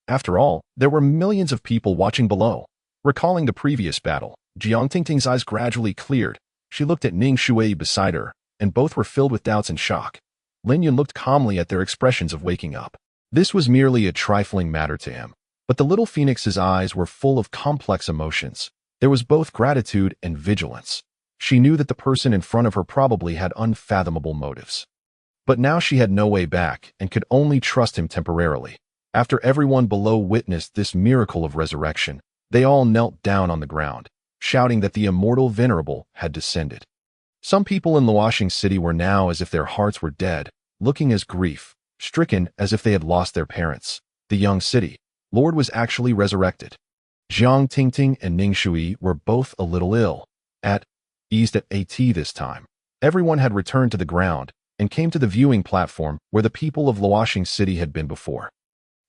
After all, there were millions of people watching below. Recalling the previous battle, Jiang Tingting's eyes gradually cleared. She looked at Ning Shui beside her, and both were filled with doubts and shock. Lin Yun looked calmly at their expressions of waking up. This was merely a trifling matter to him, but the little phoenix's eyes were full of complex emotions. There was both gratitude and vigilance. She knew that the person in front of her probably had unfathomable motives. But now she had no way back and could only trust him temporarily. After everyone below witnessed this miracle of resurrection, they all knelt down on the ground, shouting that the immortal Venerable had descended. Some people in Luoxing City were now as if their hearts were dead, looking as grief-stricken as if they had lost their parents. The young city lord was actually resurrected. Jiang Tingting and Ning Shui were both a little eased at this time. Everyone had returned to the ground and came to the viewing platform where the people of Luoxing City had been before.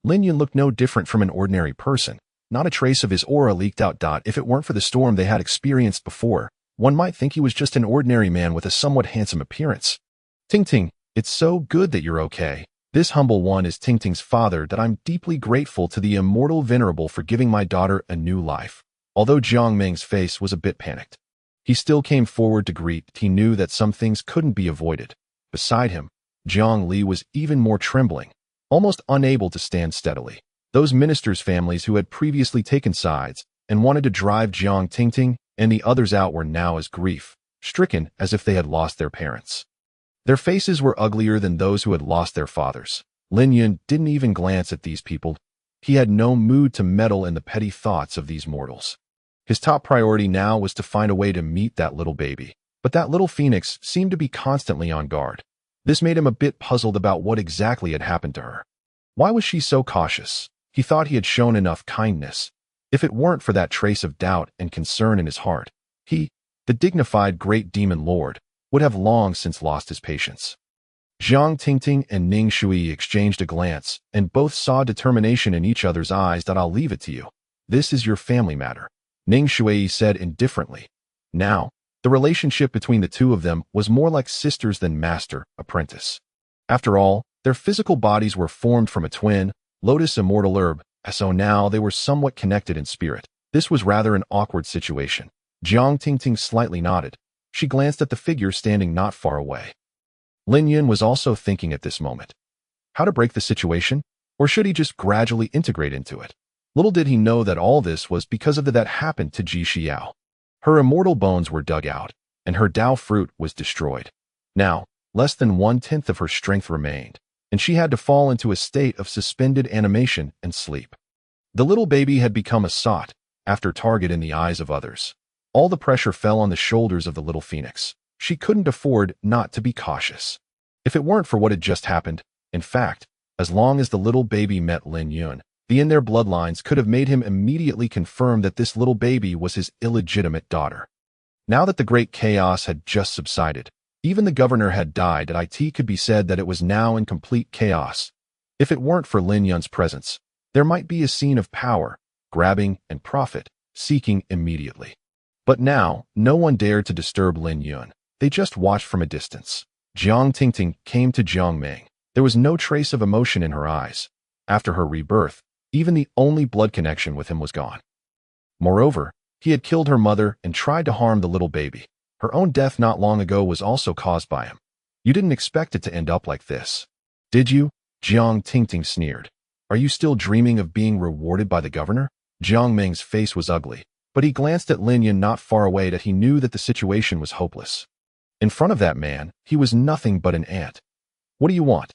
Lin Yun looked no different from an ordinary person. Not a trace of his aura leaked out. If it weren't for the storm they had experienced before, one might think he was just an ordinary man with a somewhat handsome appearance. Tingting, it's so good that you're okay. This humble one is Tingting's father. That I'm deeply grateful to the immortal Venerable for giving my daughter a new life. Although Jiang Ming's face was a bit panicked, he still came forward to greet. He knew that some things couldn't be avoided. Beside him, Jiang Li was even more trembling, almost unable to stand steadily. Those ministers' families who had previously taken sides and wanted to drive Jiang Tingting and the others out were now as grief-stricken as if they had lost their parents. Their faces were uglier than those who had lost their fathers. Lin Yun didn't even glance at these people. He had no mood to meddle in the petty thoughts of these mortals. His top priority now was to find a way to meet that little baby. But that little phoenix seemed to be constantly on guard. This made him a bit puzzled about what exactly had happened to her. Why was she so cautious? He thought he had shown enough kindness. If it weren't for that trace of doubt and concern in his heart, he, the dignified great demon lord, would have long since lost his patience. Jiang Tingting and Ning Shui exchanged a glance, and both saw determination in each other's eyes. I'll leave it to you. This is your family matter, Ning Shui said indifferently. Now, the relationship between the two of them was more like sisters than master-apprentice. After all, their physical bodies were formed from a twin, lotus immortal herb, so now they were somewhat connected in spirit. This was rather an awkward situation. Jiang Tingting slightly nodded. She glanced at the figure standing not far away. Lin Yun was also thinking at this moment. How to break the situation? Or should he just gradually integrate into it? Little did he know that all this was because of that happened to Ji Xiao. Her immortal bones were dug out, and her Dao fruit was destroyed. Now, less than 1/10 of her strength remained, and she had to fall into a state of suspended animation and sleep. The little baby had become a sought-after target in the eyes of others. All the pressure fell on the shoulders of the little phoenix. She couldn't afford not to be cautious. If it weren't for what had just happened, in fact, as long as the little baby met Lin Yun, the in their bloodlines could have made him immediately confirm that this little baby was his illegitimate daughter. Now that the great chaos had just subsided, even the governor had died, and it could be said that it was now in complete chaos. If it weren't for Lin Yun's presence, there might be a scene of power, grabbing, and profit-seeking immediately. But now, no one dared to disturb Lin Yun. They just watched from a distance. Jiang Tingting came to Jiang Ming. There was no trace of emotion in her eyes. After her rebirth, even the only blood connection with him was gone. Moreover, he had killed her mother and tried to harm the little baby. Her own death not long ago was also caused by him. You didn't expect it to end up like this, did you? Jiang Tingting sneered. Are you still dreaming of being rewarded by the governor? Jiang Ming's face was ugly, but he glanced at Lin Yun not far away. That he knew that the situation was hopeless. In front of that man, he was nothing but an ant. What do you want?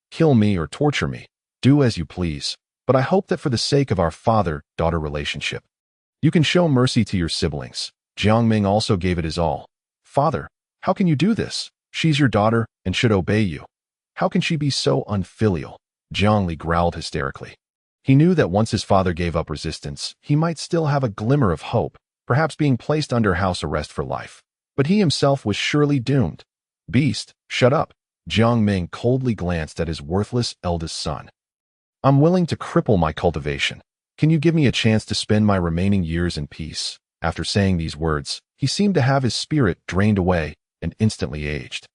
Kill me or torture me. Do as you please. But I hope that for the sake of our father-daughter relationship, you can show mercy to your siblings. Jiang Ming also gave it his all. Father, how can you do this? She's your daughter and should obey you. How can she be so unfilial? Zhongli growled hysterically. He knew that once his father gave up resistance, he might still have a glimmer of hope, perhaps being placed under house arrest for life. But he himself was surely doomed. Beast, shut up. Jiang Ming coldly glanced at his worthless eldest son. I'm willing to cripple my cultivation. Can you give me a chance to spend my remaining years in peace? After saying these words, he seemed to have his spirit drained away and instantly aged.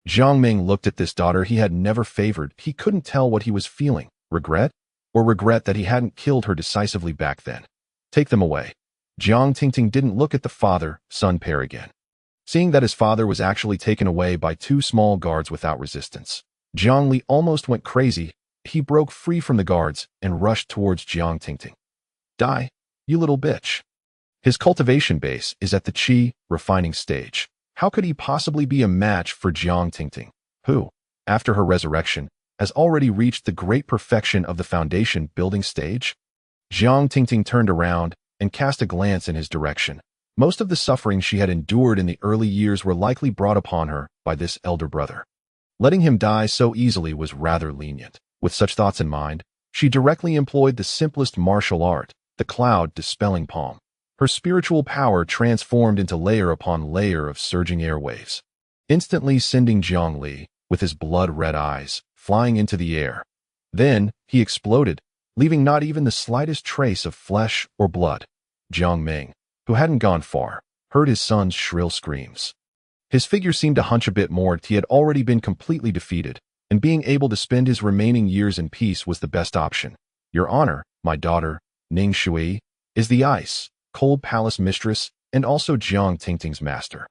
Jiang Ming looked at this daughter he had never favored. He couldn't tell what he was feeling, regret, or regret that he hadn't killed her decisively back then. Take them away. Jiang Tingting didn't look at the father-son pair again. Seeing that his father was actually taken away by two small guards without resistance, Jiang Li almost went crazy. He broke free from the guards and rushed towards Jiang Tingting. Die, you little bitch. His cultivation base is at the qi refining stage. How could he possibly be a match for Jiang Tingting, who, after her resurrection, has already reached the great perfection of the foundation building stage? Jiang Tingting turned around and cast a glance in his direction. Most of the suffering she had endured in the early years were likely brought upon her by this elder brother. Letting him die so easily was rather lenient. With such thoughts in mind, she directly employed the simplest martial art, the cloud dispelling palm. Her spiritual power transformed into layer upon layer of surging airwaves, instantly sending Zhong Li, with his blood-red eyes, flying into the air. Then, he exploded, leaving not even the slightest trace of flesh or blood. Jiang Ming, who hadn't gone far, heard his son's shrill screams. His figure seemed to hunch a bit more. He had already been completely defeated, and being able to spend his remaining years in peace was the best option. Your honor, my daughter, Ning Shui, is the ice, cold palace mistress, and also Jiang Tingting's master.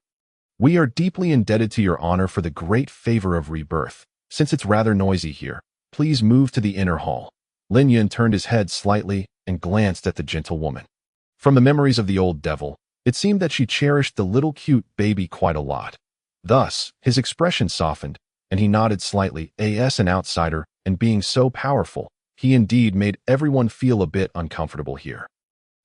We are deeply indebted to your honor for the great favor of rebirth. Since it's rather noisy here, please move to the inner hall. Lin Yun turned his head slightly and glanced at the gentle woman. From the memories of the old devil, it seemed that she cherished the little cute baby quite a lot. Thus, his expression softened, and he nodded slightly. As an outsider, and being so powerful, he indeed made everyone feel a bit uncomfortable here.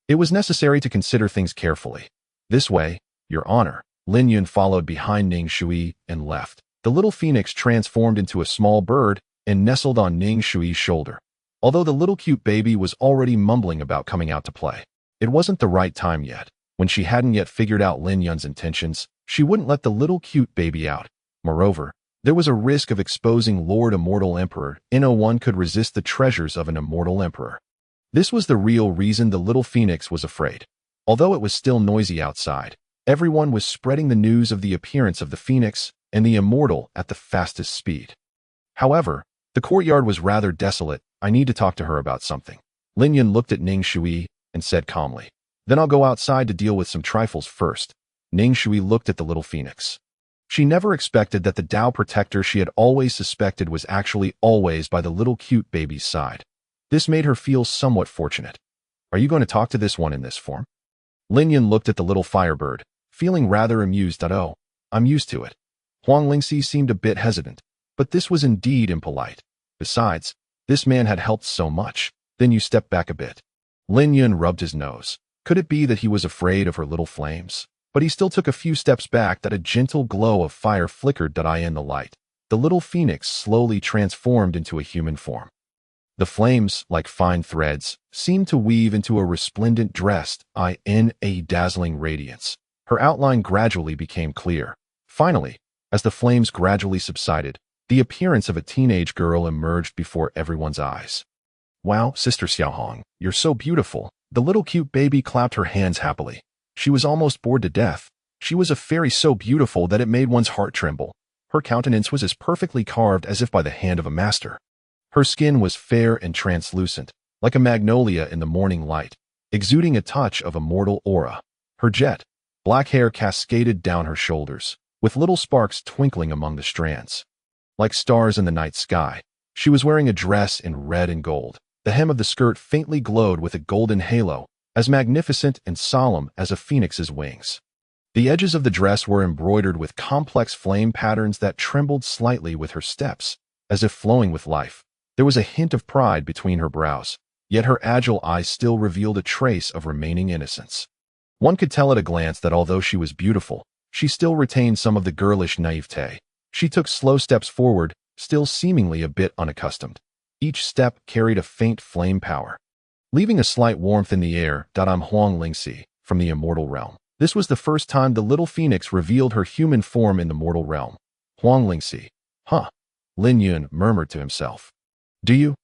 It was necessary to consider things carefully. This way, your honor. Lin Yun followed behind Ning Shui and left. The little phoenix transformed into a small bird and nestled on Ning Shui's shoulder. Although the little cute baby was already mumbling about coming out to play, it wasn't the right time yet. When she hadn't yet figured out Lin Yun's intentions, she wouldn't let the little cute baby out. Moreover, there was a risk of exposing Lord Immortal Emperor. No one could resist the treasures of an immortal emperor. This was the real reason the little phoenix was afraid. Although it was still noisy outside, everyone was spreading the news of the appearance of the phoenix and the immortal at the fastest speed. However, the courtyard was rather desolate. I need to talk to her about something. Lin Yun looked at Ning Shui and said calmly, then I'll go outside to deal with some trifles first. Ning Shui looked at the little phoenix. She never expected that the Tao protector she had always suspected was actually always by the little cute baby's side. This made her feel somewhat fortunate. Are you going to talk to this one in this form? Lin Yun looked at the little firebird, feeling rather amused. Oh, I'm used to it. Huang Lingxi seemed a bit hesitant, but this was indeed impolite. Besides, this man had helped so much. Then you step back a bit. Lin Yun rubbed his nose. Could it be that he was afraid of her little flames? But he still took a few steps back. That a gentle glow of fire flickered in the light. The little phoenix slowly transformed into a human form. The flames, like fine threads, seemed to weave into a resplendent dress in a dazzling radiance. Her outline gradually became clear. Finally, as the flames gradually subsided, the appearance of a teenage girl emerged before everyone's eyes. Wow, Sister Xiaohong, you're so beautiful. The little cute baby clapped her hands happily. She was almost bored to death. She was a fairy so beautiful that it made one's heart tremble. Her countenance was as perfectly carved as if by the hand of a master. Her skin was fair and translucent, like a magnolia in the morning light, exuding a touch of immortal aura. Her jet black hair cascaded down her shoulders, with little sparks twinkling among the strands. Like stars in the night sky, she was wearing a dress in red and gold. The hem of the skirt faintly glowed with a golden halo, as magnificent and solemn as a phoenix's wings. The edges of the dress were embroidered with complex flame patterns that trembled slightly with her steps, as if flowing with life. There was a hint of pride between her brows, yet her agile eyes still revealed a trace of remaining innocence. One could tell at a glance that although she was beautiful, she still retained some of the girlish naivete. She took slow steps forward, still seemingly a bit unaccustomed. Each step carried a faint flame power, leaving a slight warmth in the air. I'm Huang Lingxi, from the immortal realm. This was the first time the little phoenix revealed her human form in the mortal realm. Huang Lingxi. Huh. Lin Yun murmured to himself. Do you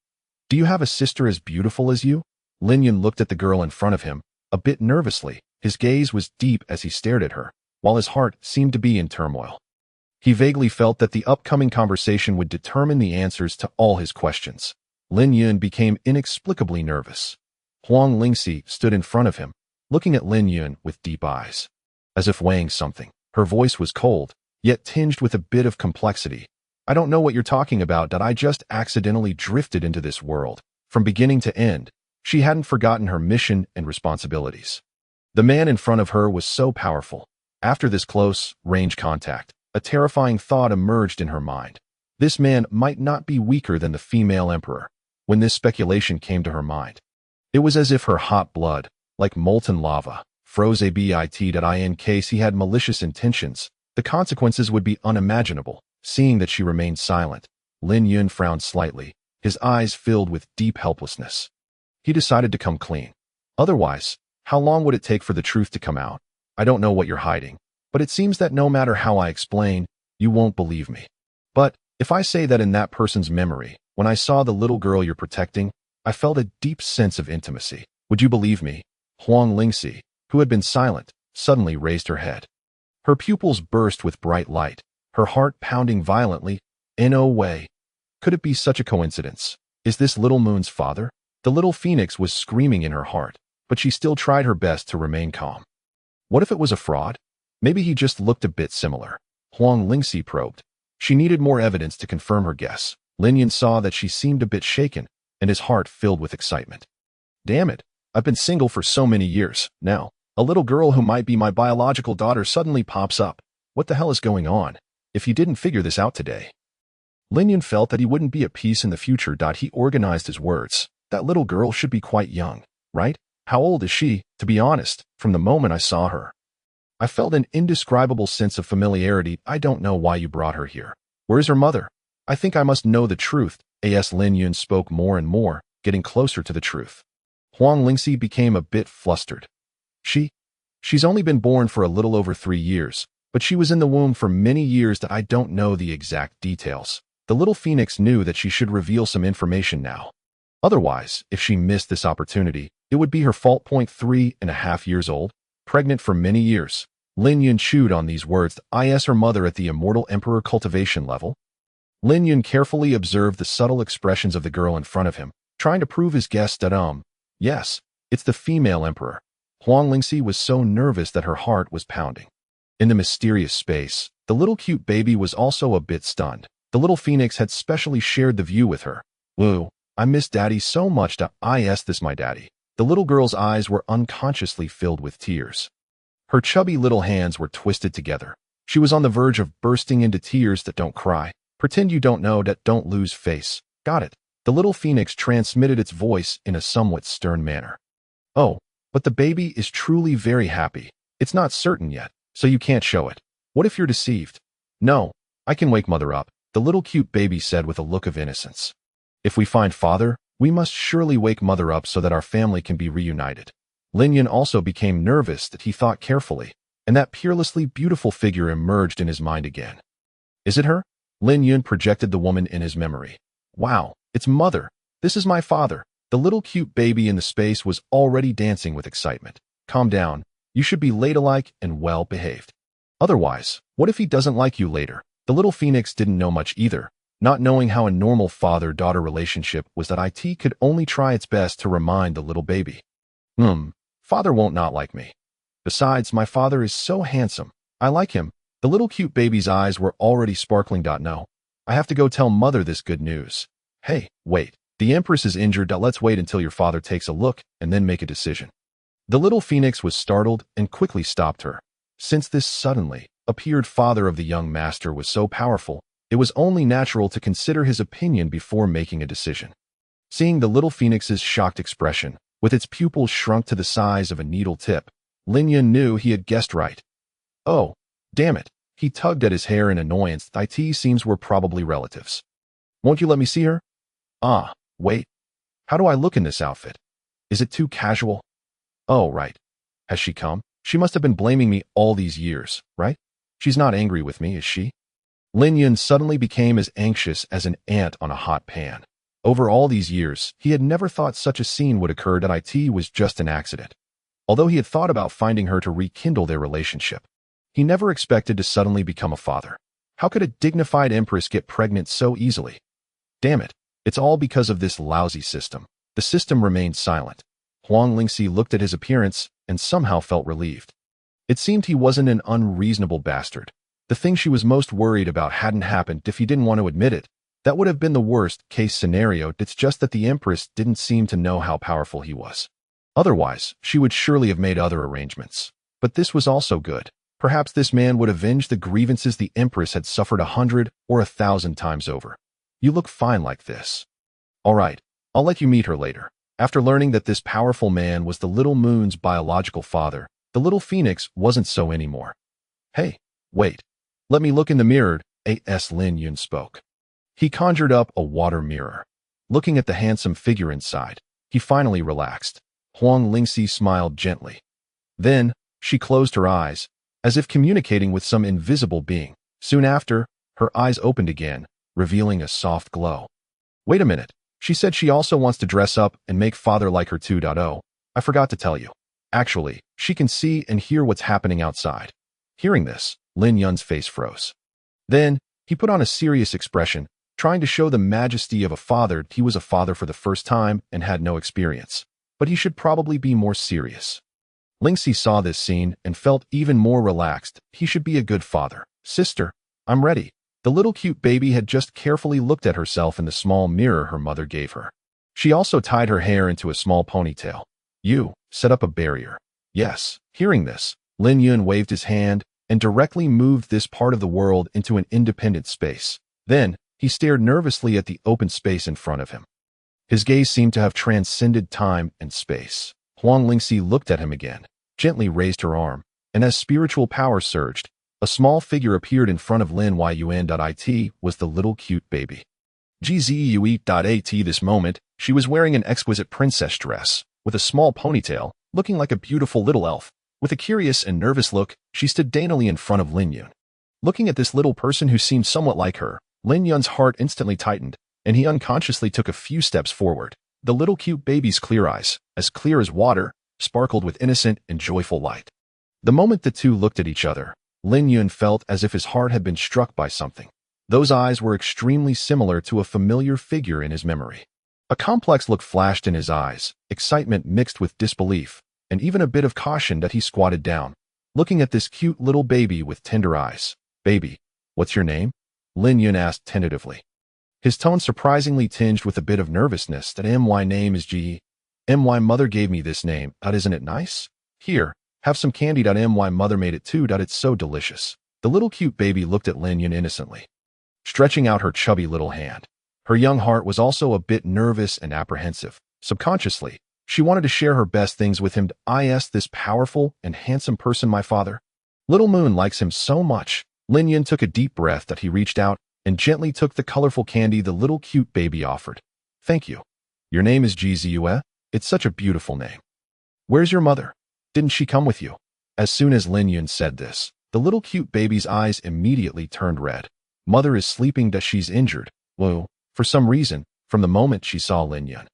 have a sister as beautiful as you? Lin Yun looked at the girl in front of him, a bit nervously. His gaze was deep as he stared at her, while his heart seemed to be in turmoil. He vaguely felt that the upcoming conversation would determine the answers to all his questions. Lin Yun became inexplicably nervous. Huang Lingxi stood in front of him, looking at Lin Yun with deep eyes, as if weighing something. Her voice was cold, yet tinged with a bit of complexity. I don't know what you're talking about. I just accidentally drifted into this world. From beginning to end, she hadn't forgotten her mission and responsibilities. The man in front of her was so powerful. After this close range contact, a terrifying thought emerged in her mind. This man might not be weaker than the female emperor. When this speculation came to her mind, it was as if her hot blood, like molten lava, froze a bit. In case he had malicious intentions, the consequences would be unimaginable. Seeing that she remained silent, Lin Yun frowned slightly, his eyes filled with deep helplessness. He decided to come clean. Otherwise, how long would it take for the truth to come out? I don't know what you're hiding, but it seems that no matter how I explain, you won't believe me. But if I say that in that person's memory, when I saw the little girl you're protecting, I felt a deep sense of intimacy, would you believe me? Huang Lingxi, who had been silent, suddenly raised her head. Her pupils burst with bright light, her heart pounding violently. In no way could it be such a coincidence. Is this little moon's father? The little phoenix was screaming in her heart, but she still tried her best to remain calm. What if it was a fraud? Maybe he just looked a bit similar. Huang Lingxi probed. She needed more evidence to confirm her guess. Lin Yun saw that she seemed a bit shaken, and his heart filled with excitement. Damn it, I've been single for so many years. Now, a little girl who might be my biological daughter suddenly pops up. What the hell is going on? If you didn't figure this out today. Lin Yun felt that he wouldn't be at peace in the future. He organized his words. That little girl should be quite young, right? How old is she? To be honest, from the moment I saw her, I felt an indescribable sense of familiarity. I don't know why you brought her here. Where is her mother? I think I must know the truth. As Lin Yun spoke more and more, getting closer to the truth. Huang Lingxi became a bit flustered. She's only been born for a little over 3 years, but she was in the womb for many years. I don't know the exact details. The little phoenix knew that she should reveal some information now. Otherwise, if she missed this opportunity, it would be her fault. 3.5 years old, pregnant for many years. Lin Yun chewed on these words. Is her mother at the immortal emperor cultivation level? Lin Yun carefully observed the subtle expressions of the girl in front of him, trying to prove his guess that yes, it's the female emperor. Huang Lingxi was so nervous that her heart was pounding. In the mysterious space, the little cute baby was also a bit stunned. The little phoenix had specially shared the view with her. Woo, I miss daddy so much. Is this my daddy? The little girl's eyes were unconsciously filled with tears. Her chubby little hands were twisted together. She was on the verge of bursting into tears. Don't cry. Pretend you don't know. Don't lose face. Got it. The little phoenix transmitted its voice in a somewhat stern manner. Oh, but the baby is truly very happy. It's not certain yet, so you can't show it. What if you're deceived? No, I can wake mother up, the little cute baby said with a look of innocence. If we find father, we must surely wake mother up so that our family can be reunited. Lin Yun also became nervous. He thought carefully, and that peerlessly beautiful figure emerged in his mind again. Is it her? Lin Yun projected the woman in his memory. Wow, it's mother. This is my father. The little cute baby in the space was already dancing with excitement. Calm down. You should be ladylike and well behaved. Otherwise, what if he doesn't like you later? The little phoenix didn't know much either. Not knowing how a normal father-daughter relationship was, that it could only try its best to remind the little baby. Father won't not like me. Besides, my father is so handsome. I like him. The little cute baby's eyes were already sparkling. No, I have to go tell mother this good news. Hey, wait. The empress is injured. Let's wait until your father takes a look and then make a decision. The little phoenix was startled and quickly stopped her. Since this suddenly appeared father of the young master was so powerful, it was only natural to consider his opinion before making a decision. Seeing the little phoenix's shocked expression, with its pupils shrunk to the size of a needle tip, Lin Yun knew he had guessed right. Oh, damn it. He tugged at his hair in annoyance. It seems we're probably relatives. Won't you let me see her? Ah, wait. How do I look in this outfit? Is it too casual? Oh, right. Has she come? She must have been blaming me all these years, right? She's not angry with me, is she? Lin Yun suddenly became as anxious as an ant on a hot pan. Over all these years, he had never thought such a scene would occur. It was just an accident. Although he had thought about finding her to rekindle their relationship, he never expected to suddenly become a father. How could a dignified empress get pregnant so easily? Damn it, it's all because of this lousy system. The system remained silent. Huang Lingxi looked at his appearance and somehow felt relieved. It seemed he wasn't an unreasonable bastard. The thing she was most worried about hadn't happened. If he didn't want to admit it, that would have been the worst-case scenario. It's just that the empress didn't seem to know how powerful he was. Otherwise, she would surely have made other arrangements. But this was also good. Perhaps this man would avenge the grievances the empress had suffered 100 or 1,000 times over. You look fine like this. All right, I'll let you meet her later. After learning that this powerful man was the little moon's biological father, the little phoenix wasn't so anymore. Hey, wait. Let me look in the mirror, as Lin Yun spoke. He conjured up a water mirror. Looking at the handsome figure inside, he finally relaxed. Huang Lingxi smiled gently. Then, she closed her eyes, as if communicating with some invisible being. Soon after, her eyes opened again, revealing a soft glow. Wait a minute. She said she also wants to dress up and make father like her 2.0. I forgot to tell you. Actually, she can see and hear what's happening outside. Hearing this, Lin Yun's face froze. Then, he put on a serious expression, trying to show the majesty of a father. He was a father for the first time and had no experience, but he should probably be more serious. Lingxi saw this scene and felt even more relaxed. He should be a good father. Sister, I'm ready. The little cute baby had just carefully looked at herself in the small mirror her mother gave her. She also tied her hair into a small ponytail. You, set up a barrier. Yes. Hearing this, Lin Yun waved his hand and directly moved this part of the world into an independent space. Then, he stared nervously at the open space in front of him. His gaze seemed to have transcended time and space. Huang Lingxi looked at him again, gently raised her arm, and as spiritual power surged, a small figure appeared in front of Lin Yun. It was the little cute baby. At this moment, she was wearing an exquisite princess dress, with a small ponytail, looking like a beautiful little elf. With a curious and nervous look, she stood daintily in front of Lin Yun. Looking at this little person who seemed somewhat like her, Lin Yun's heart instantly tightened, and he unconsciously took a few steps forward. The little cute baby's clear eyes, as clear as water, sparkled with innocent and joyful light. The moment the two looked at each other, Lin Yun felt as if his heart had been struck by something. Those eyes were extremely similar to a familiar figure in his memory. A complex look flashed in his eyes, excitement mixed with disbelief, and even a bit of caution. That he squatted down, looking at this cute little baby with tender eyes. Baby, what's your name? Lin Yun asked tentatively. His tone surprisingly tinged with a bit of nervousness. That my name is Ji. My mother gave me this name. Isn't it nice? Here, have some candy. My mother made it too. It's so delicious. The little cute baby looked at Lin Yun innocently, stretching out her chubby little hand. Her young heart was also a bit nervous and apprehensive. Subconsciously, she wanted to share her best things with him. This powerful and handsome person, my father. Little Moon likes him so much. Lin Yun took a deep breath. He reached out and gently took the colorful candy the little cute baby offered. Thank you. Your name is Ziyue? It's such a beautiful name. Where's your mother? Didn't she come with you? As soon as Lin Yun said this, the little cute baby's eyes immediately turned red. Mother is sleeping. She's injured. Well, for some reason, from the moment she saw Lin Yun,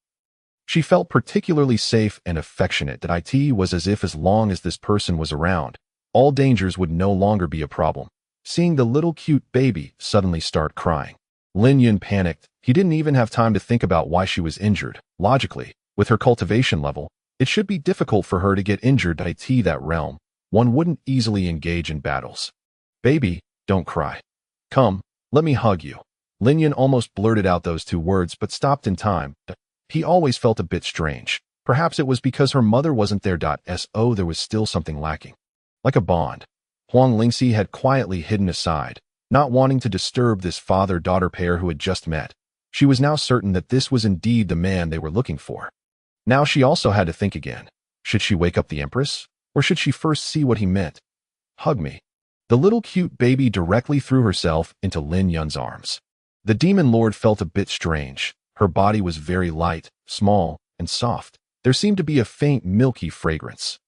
she felt particularly safe and affectionate. It was as long as this person was around, all dangers would no longer be a problem. Seeing the little cute baby suddenly start crying, Lin Yun panicked. He didn't even have time to think about why she was injured. Logically, with her cultivation level, it should be difficult for her to get injured. That realm, one wouldn't easily engage in battles. Baby, don't cry. Come, let me hug you. Lin Yun almost blurted out those two words but stopped in time. He always felt a bit strange. Perhaps it was because her mother wasn't there. There was still something lacking. Like a bond, Huang Lingxi had quietly hidden aside, not wanting to disturb this father-daughter pair who had just met. She was now certain that this was indeed the man they were looking for. Now she also had to think again. Should she wake up the empress? Or should she first see what he meant? Hug me. The little cute baby directly threw herself into Lin Yun's arms. The demon lord felt a bit strange. Her body was very light, small, and soft. There seemed to be a faint milky fragrance.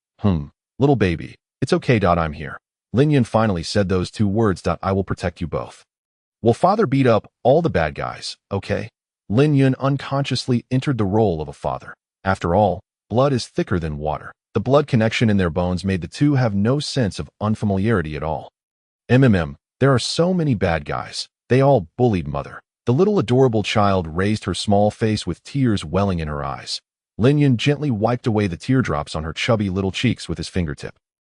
Little baby, it's okay. I'm here. Lin Yun finally said those two words. I will protect you both. Will father beat up all the bad guys, okay? Lin Yun unconsciously entered the role of a father. After all, blood is thicker than water. The blood connection in their bones made the two have no sense of unfamiliarity at all. There are so many bad guys. They all bullied mother. The little adorable child raised her small face with tears welling in her eyes. Lin Yun gently wiped away the teardrops on her chubby little cheeks with his fingertip.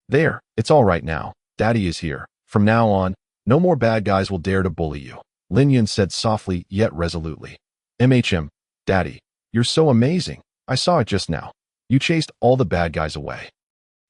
There, it's all right now. Daddy is here. From now on, no more bad guys will dare to bully you. Lin Yun said softly yet resolutely. Daddy, you're so amazing. I saw it just now. You chased all the bad guys away.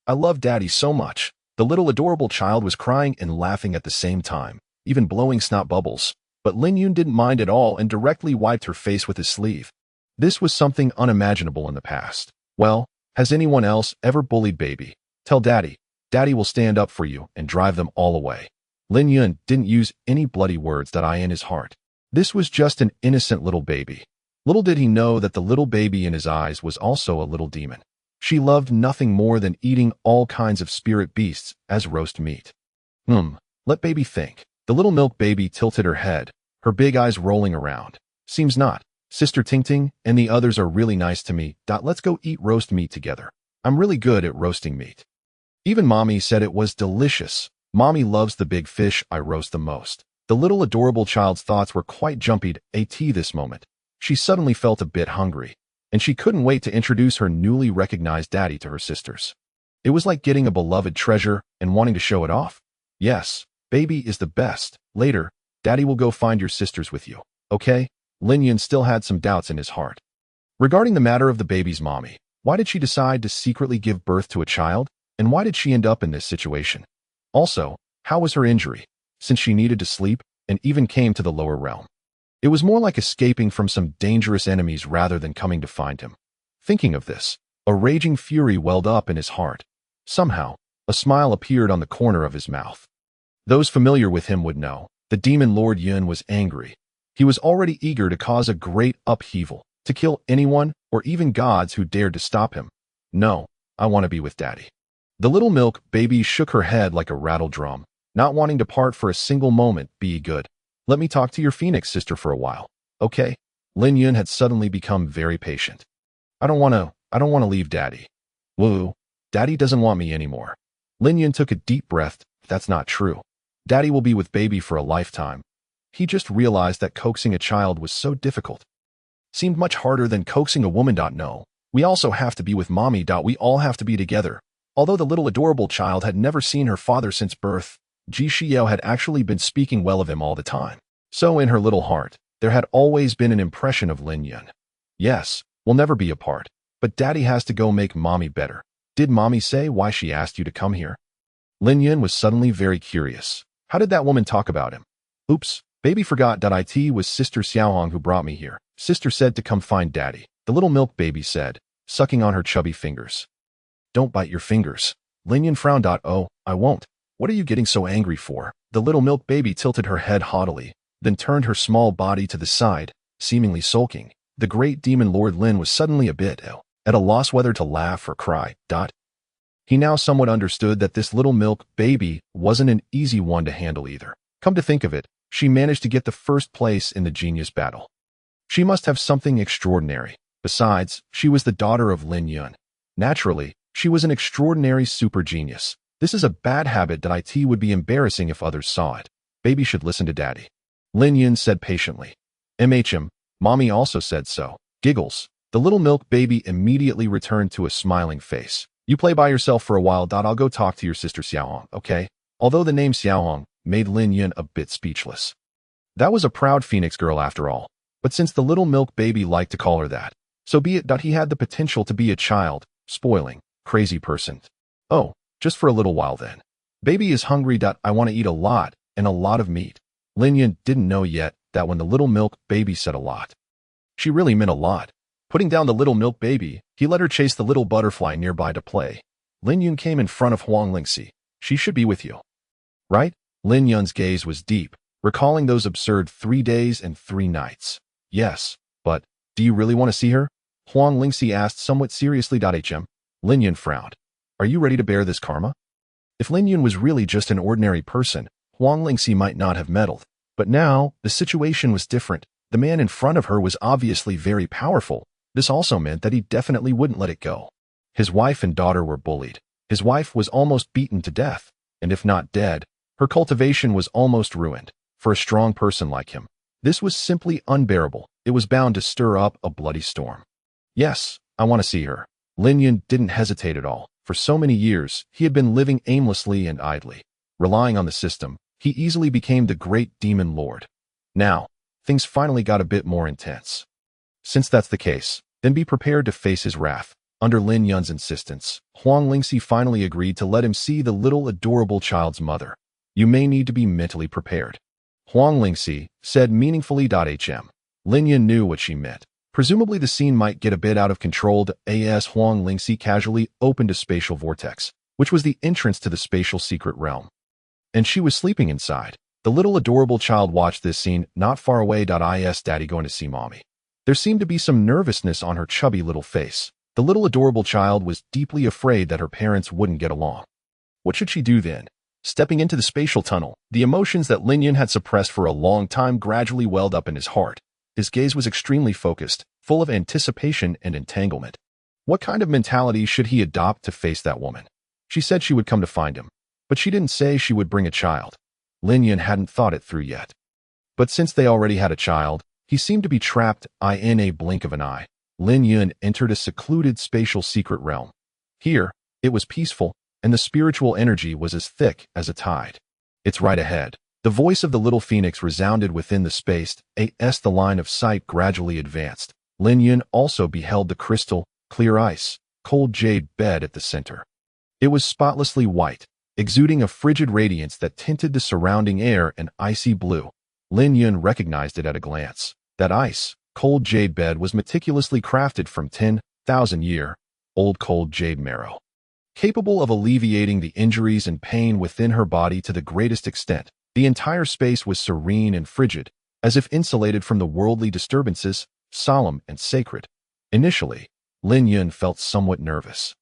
I love Daddy so much. The little adorable child was crying and laughing at the same time, even blowing snot bubbles. But Lin Yun didn't mind at all and directly wiped her face with his sleeve. This was something unimaginable in the past. Well, has anyone else ever bullied baby? Tell Daddy. Daddy will stand up for you and drive them all away. Lin Yun didn't use any bloody words in his heart. This was just an innocent little baby. Little did he know that the little baby in his eyes was also a little demon. She loved nothing more than eating all kinds of spirit beasts as roast meat. Let baby think. The little milk baby tilted her head, her big eyes rolling around. Seems not. Sister Tingting and the others are really nice to me. Let's go eat roast meat together. I'm really good at roasting meat. Even Mommy said it was delicious. Mommy loves the big fish I roast the most. The little adorable child's thoughts were quite jumpy at this moment. She suddenly felt a bit hungry, and she couldn't wait to introduce her newly recognized daddy to her sisters. It was like getting a beloved treasure and wanting to show it off. Yes, baby is the best. Later, Daddy will go find your sisters with you, okay? Lin Yun still had some doubts in his heart. Regarding the matter of the baby's mommy, why did she decide to secretly give birth to a child? And why did she end up in this situation? Also, how was her injury, since she needed to sleep and even came to the lower realm? It was more like escaping from some dangerous enemies rather than coming to find him. Thinking of this, a raging fury welled up in his heart. Somehow, a smile appeared on the corner of his mouth. Those familiar with him would know. The demon Lord Yun was angry. He was already eager to cause a great upheaval, to kill anyone or even gods who dared to stop him. No, I want to be with Daddy. The little milk baby shook her head like a rattled drum, not wanting to part for a single moment. Be good. Let me talk to your phoenix sister for a while, okay? Lin Yun had suddenly become very patient. I don't want to leave Daddy. Woo, Daddy doesn't want me anymore. Lin Yun took a deep breath. That's not true. Daddy will be with baby for a lifetime. He just realized that coaxing a child was so difficult. Seemed much harder than coaxing a woman. No, we also have to be with Mommy. We all have to be together. Although the little adorable child had never seen her father since birth, Ji Xiao had actually been speaking well of him all the time. So in her little heart, there had always been an impression of Lin Yun. Yes, we'll never be apart, but Daddy has to go make Mommy better. Did Mommy say why she asked you to come here? Lin Yun was suddenly very curious. How did that woman talk about him? Oops, baby forgot. It was Sister Xiaohong who brought me here. Sister said to come find Daddy. The little milk baby said, sucking on her chubby fingers. Don't bite your fingers. Lin Yun frowned. Oh, I won't. What are you getting so angry for? The little milk baby tilted her head haughtily, then turned her small body to the side, seemingly sulking. The great demon Lord Lin was suddenly a bit ill, at a loss whether to laugh or cry. He now somewhat understood that this little milk baby wasn't an easy one to handle either. Come to think of it, she managed to get the first place in the genius battle. She must have something extraordinary. Besides, she was the daughter of Lin Yun. Naturally, she was an extraordinary super genius. This is a bad habit that would be embarrassing if others saw it. Baby should listen to Daddy. Lin Yun said patiently. Mommy also said so. Giggles. The little milk baby immediately returned to a smiling face. You play by yourself for a while. I'll go talk to your sister Xiaohong, okay? Although the name Xiaohong made Lin Yun a bit speechless. That was a proud phoenix girl after all. But since the little milk baby liked to call her that, so be it. He had the potential to be a child, spoiling, crazy person. Oh, just for a little while then. Baby is hungry. I want to eat a lot, and a lot of meat. Lin Yun didn't know yet that when the little milk baby said a lot, she really meant a lot. Putting down the little milk baby, he let her chase the little butterfly nearby to play. Lin Yun came in front of Huang Lingxi. She should be with you. right? Lin Yun's gaze was deep, recalling those absurd 3 days and 3 nights. Yes, but do you really want to see her? Huang Lingxi asked somewhat seriously. Lin Yun frowned. Are you ready to bear this karma? If Lin Yun was really just an ordinary person, Huang Lingxi might not have meddled. But now, the situation was different. The man in front of her was obviously very powerful. This also meant that he definitely wouldn't let it go. His wife and daughter were bullied. His wife was almost beaten to death, and if not dead, her cultivation was almost ruined. For a strong person like him, this was simply unbearable. It was bound to stir up a bloody storm. Yes, I want to see her. Lin Yun didn't hesitate at all. For so many years, he had been living aimlessly and idly. Relying on the system, he easily became the great demon lord. Now, things finally got a bit more intense. Since that's the case, then be prepared to face his wrath. Under Lin Yun's insistence, Huang Lingxi finally agreed to let him see the little adorable child's mother. You may need to be mentally prepared. Huang Lingxi said meaningfully. Lin Yun knew what she meant. Presumably the scene might get a bit out of control. As Huang Lingxi casually opened a spatial vortex, which was the entrance to the spatial secret realm. And she was sleeping inside. The little adorable child watched this scene not far away. Is Daddy going to see Mommy? There seemed to be some nervousness on her chubby little face. The little adorable child was deeply afraid that her parents wouldn't get along. What should she do then? Stepping into the spatial tunnel, the emotions that Lin Yun had suppressed for a long time gradually welled up in his heart. His gaze was extremely focused, full of anticipation and entanglement. What kind of mentality should he adopt to face that woman? She said she would come to find him, but she didn't say she would bring a child. Lin Yun hadn't thought it through yet. But since they already had a child, he seemed to be trapped in a blink of an eye. Lin Yun entered a secluded spatial secret realm. Here, it was peaceful, and the spiritual energy was as thick as a tide. It's right ahead. The voice of the little phoenix resounded within the space. As the line of sight gradually advanced, Lin Yun also beheld the crystal, clear ice, cold jade bed at the center. It was spotlessly white, exuding a frigid radiance that tinted the surrounding air an icy blue. Lin Yun recognized it at a glance. That ice, cold jade bed was meticulously crafted from 10,000-year-old cold jade marrow. Capable of alleviating the injuries and pain within her body to the greatest extent, the entire space was serene and frigid, as if insulated from the worldly disturbances, solemn and sacred. Initially, Lin Yun felt somewhat nervous.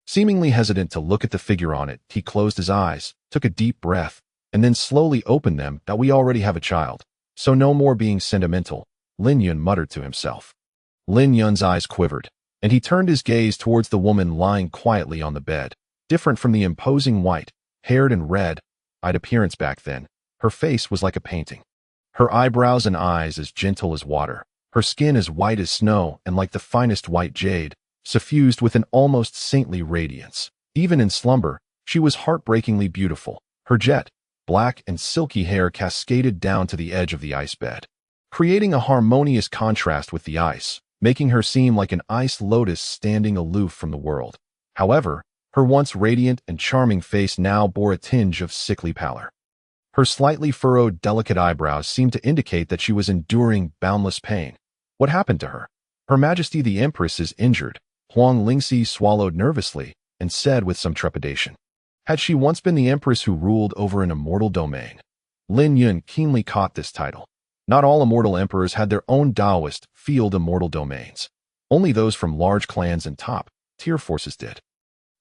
Seemingly hesitant to look at the figure on it, he closed his eyes, took a deep breath, and then slowly opened them. We already have a child, so no more being sentimental, Lin Yun muttered to himself. Lin Yun's eyes quivered, and he turned his gaze towards the woman lying quietly on the bed. Different from the imposing white-haired and red-eyed appearance back then, her face was like a painting. Her eyebrows and eyes as gentle as water, her skin as white as snow and like the finest white jade, suffused with an almost saintly radiance. Even in slumber, she was heartbreakingly beautiful. Her jet, black and silky hair cascaded down to the edge of the ice bed, creating a harmonious contrast with the ice, making her seem like an ice lotus standing aloof from the world. However, her once radiant and charming face now bore a tinge of sickly pallor. Her slightly furrowed, delicate eyebrows seemed to indicate that she was enduring boundless pain. What happened to her? Her Majesty the Empress is injured. Huang Lingxi swallowed nervously and said with some trepidation. Had she once been the Empress who ruled over an immortal domain? Lin Yun keenly caught this title. Not all immortal emperors had their own Taoist field immortal domains. Only those from large clans and top-tier forces did.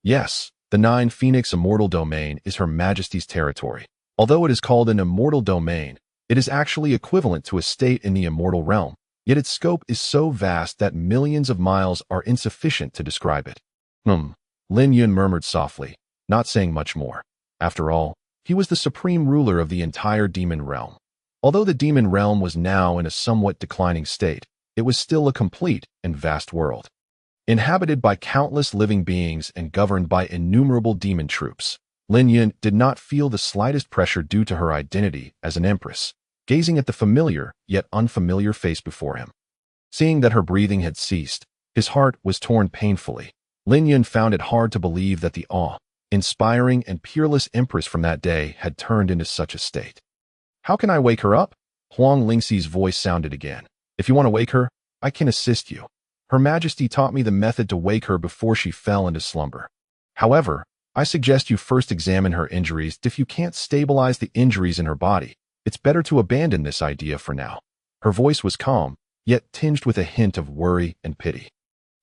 Yes, the 9 Phoenix immortal domain is Her Majesty's territory. Although it is called an immortal domain, it is actually equivalent to a state in the immortal realm, yet its scope is so vast that millions of miles are insufficient to describe it. Lin Yun murmured softly, not saying much more. After all, he was the supreme ruler of the entire demon realm. Although the demon realm was now in a somewhat declining state, it was still a complete and vast world, inhabited by countless living beings and governed by innumerable demon troops. Lin Yun did not feel the slightest pressure due to her identity as an empress, gazing at the familiar yet unfamiliar face before him. Seeing that her breathing had ceased, his heart was torn painfully. Lin Yun found it hard to believe that the awe-inspiring and peerless empress from that day had turned into such a state. How can I wake her up? Huang Lingxi's voice sounded again. If you want to wake her, I can assist you. Her Majesty taught me the method to wake her before she fell into slumber. However, I suggest you first examine her injuries. If you can't stabilize the injuries in her body, it's better to abandon this idea for now. Her voice was calm, yet tinged with a hint of worry and pity.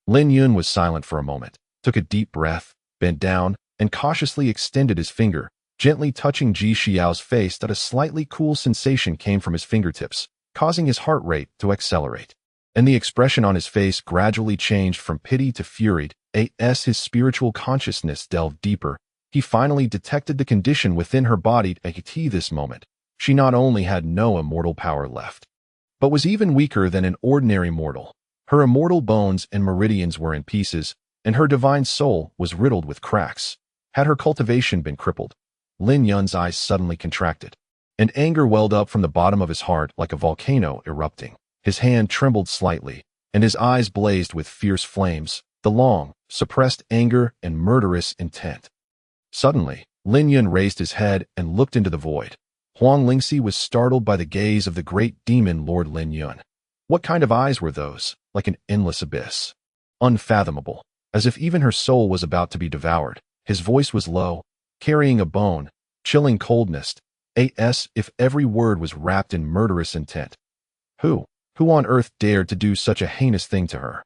Lin Yun was silent for a moment, took a deep breath, bent down, and cautiously extended his finger, gently touching Ji Xiao's face. That a slightly cool sensation came from his fingertips, causing his heart rate to accelerate. And the expression on his face gradually changed from pity to fury. As his spiritual consciousness delved deeper, he finally detected the condition within her body. At this moment, she not only had no immortal power left, but was even weaker than an ordinary mortal. Her immortal bones and meridians were in pieces, and her divine soul was riddled with cracks. Had her cultivation been crippled? Lin Yun's eyes suddenly contracted, and anger welled up from the bottom of his heart like a volcano erupting. His hand trembled slightly, and his eyes blazed with fierce flames, the long, suppressed anger and murderous intent. Suddenly, Lin Yun raised his head and looked into the void. Huang Lingxi was startled by the gaze of the great demon Lord Lin Yun. What kind of eyes were those? Like an endless abyss. Unfathomable, as if even her soul was about to be devoured. His voice was low, carrying a bone, chilling coldness. If every word was wrapped in murderous intent. Who on earth dared to do such a heinous thing to her?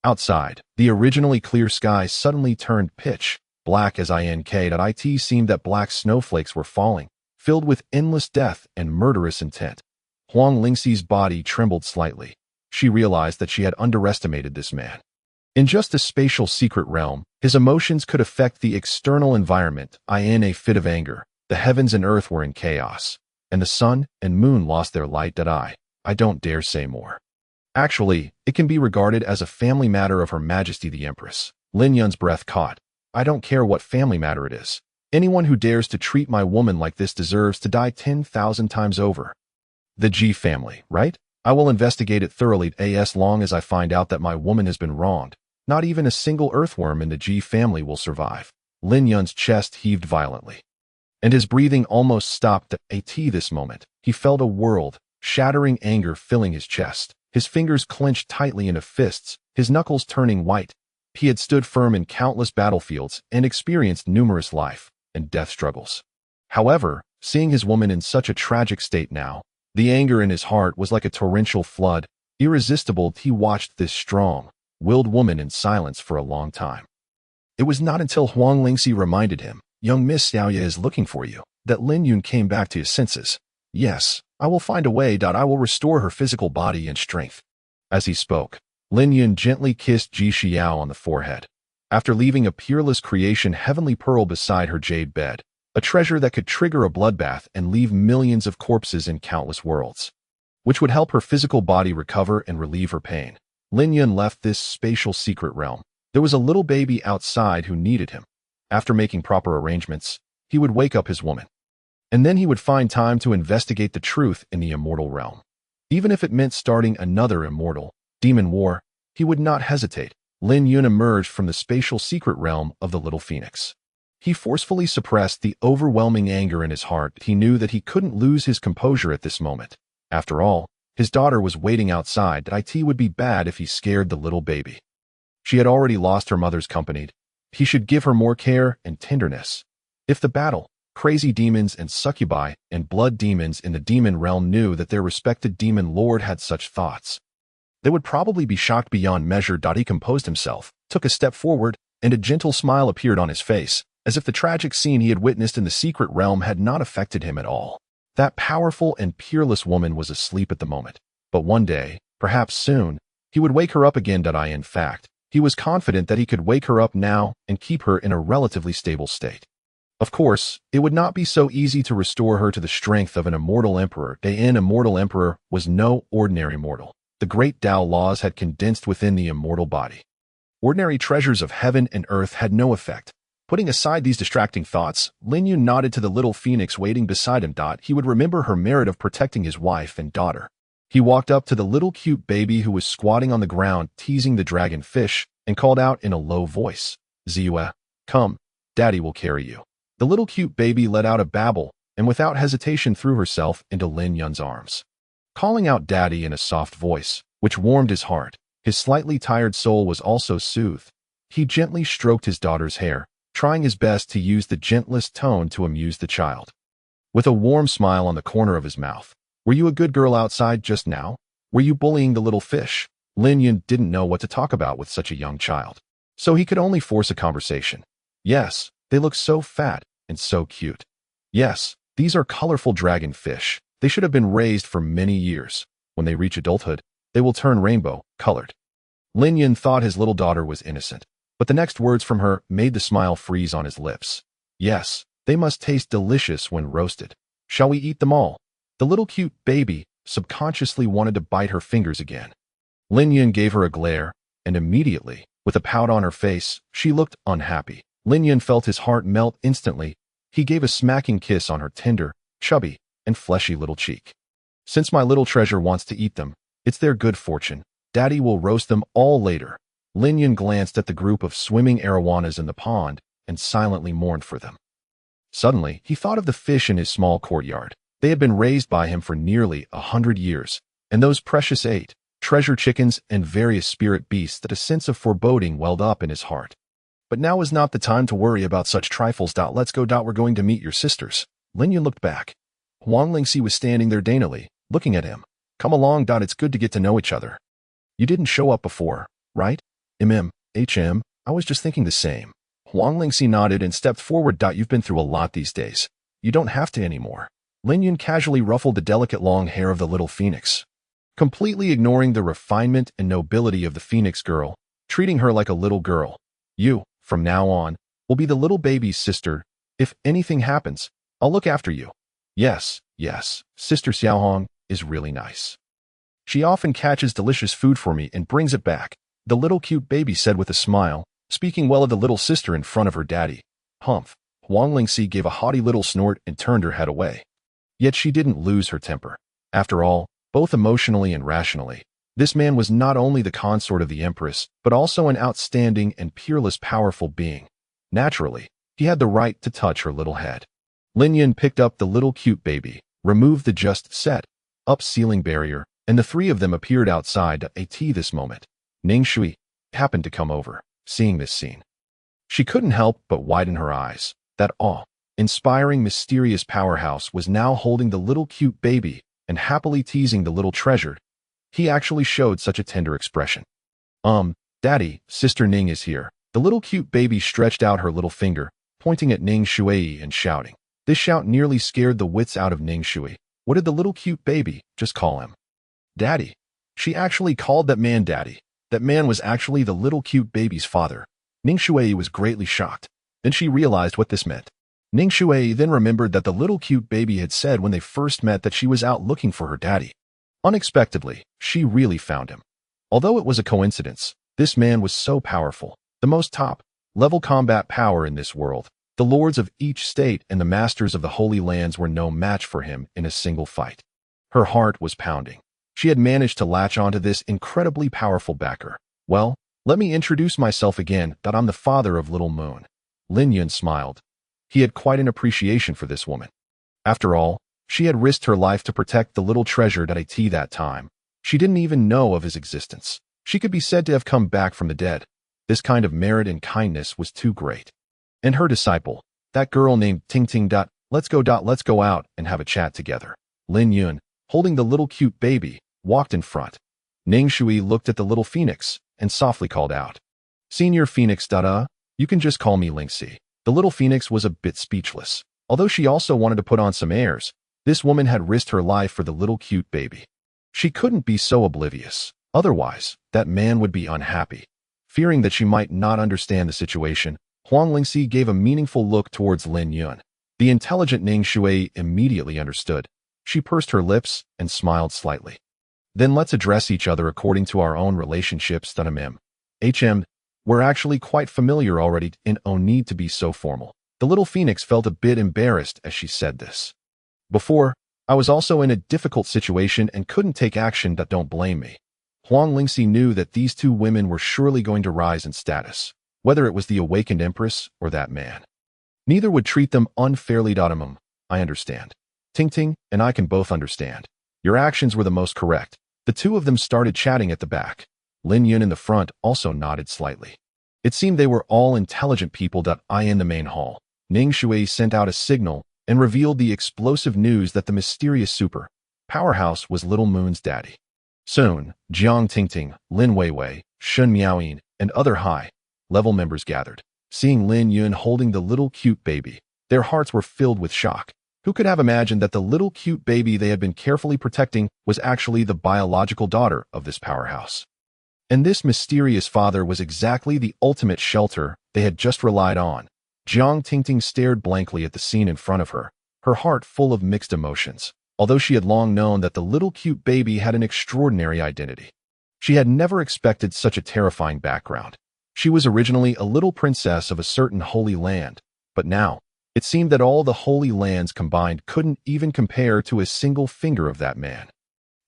Outside, the originally clear sky suddenly turned pitch black as it seemed that black snowflakes were falling, filled with endless death and murderous intent. Huang Lingxi's body trembled slightly. She realized that she had underestimated this man. In just a spatial secret realm, his emotions could affect the external environment. In a fit of anger, the heavens and earth were in chaos, and the sun and moon lost their light. I don't dare say more. Actually, it can be regarded as a family matter of Her Majesty the Empress. Lin Yun's breath caught. I don't care what family matter it is. Anyone who dares to treat my woman like this deserves to die 10,000 times over. The Ji family, right? I will investigate it thoroughly as long as I find out that my woman has been wronged. Not even a single earthworm in the Ji family will survive. Lin Yun's chest heaved violently, and his breathing almost stopped. This moment, he felt a world shattering anger filling his chest. His fingers clenched tightly into fists, his knuckles turning white. He had stood firm in countless battlefields and experienced numerous life and death struggles. However, seeing his woman in such a tragic state now, the anger in his heart was like a torrential flood. Irresistible, he watched this strong-willed woman in silence for a long time. It was not until Huang Lingxi reminded him, "Young Miss Xiaoya is looking for you," that Lin Yun came back to his senses. "Yes, I will find a way. I will restore her physical body and strength." As he spoke, Lin Yun gently kissed Ji Xiao on the forehead. After leaving a peerless creation heavenly pearl beside her jade bed, a treasure that could trigger a bloodbath and leave millions of corpses in countless worlds, which would help her physical body recover and relieve her pain, Lin Yun left this spatial secret realm. There was a little baby outside who needed him. After making proper arrangements, he would wake up his woman. And then he would find time to investigate the truth in the immortal realm. Even if it meant starting another immortal demon war, he would not hesitate. Lin Yun emerged from the spatial secret realm of the Little Phoenix. He forcefully suppressed the overwhelming anger in his heart. He knew that he couldn't lose his composure at this moment. After all, his daughter was waiting outside. It would be bad if he scared the little baby. She had already lost her mother's company. He should give her more care and tenderness. If the battle, crazy demons and succubi and blood demons in the demon realm knew that their respected demon lord had such thoughts, they would probably be shocked beyond measure. He composed himself, took a step forward, and a gentle smile appeared on his face, as if the tragic scene he had witnessed in the secret realm had not affected him at all. That powerful and peerless woman was asleep at the moment, but one day, perhaps soon, he would wake her up again. In fact, he was confident that he could wake her up now and keep her in a relatively stable state. Of course, it would not be so easy to restore her to the strength of an immortal emperor. An immortal emperor was no ordinary mortal. The great Tao laws had condensed within the immortal body. Ordinary treasures of heaven and earth had no effect. Putting aside these distracting thoughts, Lin Yun nodded to the little phoenix waiting beside him. He would remember her merit of protecting his wife and daughter. He walked up to the little cute baby who was squatting on the ground teasing the dragon fish and called out in a low voice, "Ziwa, come, Daddy will carry you." The little cute baby let out a babble and without hesitation threw herself into Lin Yun's arms, calling out Daddy in a soft voice, which warmed his heart. His slightly tired soul was also soothed. He gently stroked his daughter's hair, trying his best to use the gentlest tone to amuse the child. With a warm smile on the corner of his mouth. Were you a good girl outside just now? Were you bullying the little fish? Lin Yun didn't know what to talk about with such a young child, so he could only force a conversation. Yes, they look so fat and so cute. Yes, these are colorful dragon fish. They should have been raised for many years. When they reach adulthood, they will turn rainbow-colored. Lin Yun thought his little daughter was innocent, but the next words from her made the smile freeze on his lips. Yes, they must taste delicious when roasted. Shall we eat them all? The little cute baby subconsciously wanted to bite her fingers again. Lin Yun gave her a glare, and immediately, with a pout on her face, she looked unhappy. Lin Yun felt his heart melt instantly. He gave a smacking kiss on her tender, chubby, and fleshy little cheek. Since my little treasure wants to eat them, it's their good fortune. Daddy will roast them all later. Lin Yun glanced at the group of swimming arowanas in the pond and silently mourned for them. Suddenly, he thought of the fish in his small courtyard. They had been raised by him for nearly 100 years, and those precious treasure chickens and various spirit beasts that a sense of foreboding welled up in his heart. But now is not the time to worry about such trifles. Let's go. We're going to meet your sisters. Lin Yun looked back. Huang Lingxi was standing there daintily, looking at him. Come along. It's good to get to know each other. You didn't show up before, right? I was just thinking the same. Huang Lingxi nodded and stepped forward. You've been through a lot these days. You don't have to anymore. Lin Yun casually ruffled the delicate long hair of the little phoenix, completely ignoring the refinement and nobility of the phoenix girl, treating her like a little girl. You, from now on, will be the little baby's sister. If anything happens, I'll look after you. Yes, Sister Xiaohong is really nice. She often catches delicious food for me and brings it back, the little cute baby said with a smile, speaking well of the little sister in front of her daddy. Humph. Huang Lingxi gave a haughty little snort and turned her head away. Yet she didn't lose her temper. After all, both emotionally and rationally, this man was not only the consort of the empress, but also an outstanding and peerless powerful being. Naturally, he had the right to touch her little head. Lin Yun picked up the little cute baby, removed the just set up ceiling barrier, and the three of them appeared outside at this moment. Ning Shui happened to come over, seeing this scene. She couldn't help but widen her eyes. That awe-inspiring mysterious powerhouse was now holding the little cute baby and happily teasing the little treasure. He actually showed such a tender expression. Daddy, Sister Ning is here. The little cute baby stretched out her little finger, pointing at Ning Shui and shouting. This shout nearly scared the wits out of Ning Shui. What did the little cute baby just call him? Daddy. She actually called that man Daddy. That man was actually the little cute baby's father. Ning Shui was greatly shocked. Then she realized what this meant. Ning Shui then remembered that the little cute baby had said when they first met that she was out looking for her daddy. Unexpectedly, she really found him. Although it was a coincidence, this man was so powerful, the most top-level combat power in this world. The lords of each state and the masters of the Holy Lands were no match for him in a single fight. Her heart was pounding. She had managed to latch onto this incredibly powerful backer. Well, let me introduce myself again, that I'm the father of Little Moon. Lin Yun smiled. He had quite an appreciation for this woman. After all, she had risked her life to protect the little treasure at that time. She didn't even know of his existence. She could be said to have come back from the dead. This kind of merit and kindness was too great. And her disciple, that girl named Ting Ting. Let's go out and have a chat together. Lin Yun, holding the little cute baby, walked in front. Ning Shui looked at the little phoenix and softly called out. Senior Phoenix. You can just call me Lingxi. The little phoenix was a bit speechless. Although she also wanted to put on some airs, this woman had risked her life for the little cute baby. She couldn't be so oblivious. Otherwise, that man would be unhappy. Fearing that she might not understand the situation, Huang Lingxi gave a meaningful look towards Lin Yun. The intelligent Ning Shui immediately understood. She pursed her lips and smiled slightly. Then let's address each other according to our own relationships. We're actually quite familiar already and no need to be so formal. The little phoenix felt a bit embarrassed as she said this. Before, I was also in a difficult situation and couldn't take action. Don't blame me. Huang Lingxi knew that these two women were surely going to rise in status, whether it was the awakened empress or that man. Neither would treat them unfairly. I understand. Ting Ting and I can both understand. Your actions were the most correct. The two of them started chatting at the back. Lin Yun in the front also nodded slightly. It seemed they were all intelligent people. In the main hall, Ning Shui sent out a signal and revealed the explosive news that the mysterious super powerhouse was Little Moon's daddy. Soon, Jiang Tingting, Lin Weiwei, Shun Miaoyin, and other high-level members gathered. Seeing Lin Yun holding the little cute baby, their hearts were filled with shock. Who could have imagined that the little cute baby they had been carefully protecting was actually the biological daughter of this powerhouse? And this mysterious father was exactly the ultimate shelter they had just relied on. Jiang Tingting stared blankly at the scene in front of her, her heart full of mixed emotions. Although she had long known that the little cute baby had an extraordinary identity, she had never expected such a terrifying background. She was originally a little princess of a certain holy land, but now, it seemed that all the holy lands combined couldn't even compare to a single finger of that man.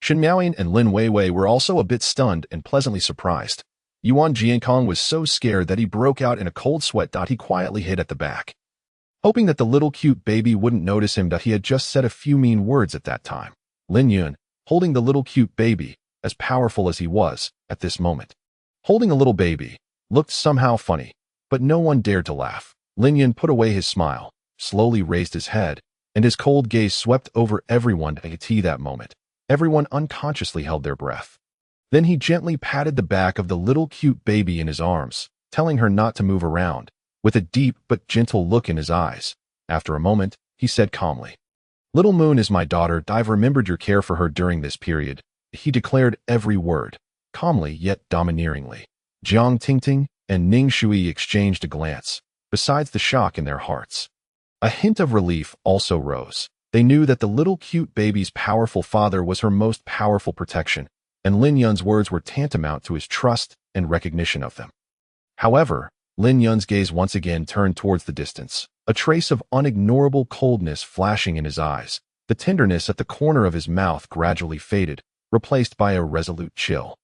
Shen Miaoyin and Lin Weiwei were also a bit stunned and pleasantly surprised. Yuan Jiankong was so scared that he broke out in a cold sweat. He quietly hid at the back, hoping that the little cute baby wouldn't notice him. He had just said a few mean words at that time. Lin Yun, holding the little cute baby, as powerful as he was, at this moment, holding a little baby, looked somehow funny, but no one dared to laugh. Lin Yun put away his smile, slowly raised his head, and his cold gaze swept over everyone at that moment. Everyone unconsciously held their breath. Then he gently patted the back of the little cute baby in his arms, telling her not to move around, with a deep but gentle look in his eyes. After a moment, he said calmly, "Little Moon is my daughter. I've remembered your care for her during this period." He declared every word, calmly yet domineeringly. Jiang Tingting and Ning Shui exchanged a glance, besides the shock in their hearts. A hint of relief also rose. They knew that the little cute baby's powerful father was her most powerful protection, and Lin Yun's words were tantamount to his trust and recognition of them. However, Lin Yun's gaze once again turned towards the distance, a trace of unignorable coldness flashing in his eyes. The tenderness at the corner of his mouth gradually faded, replaced by a resolute chill.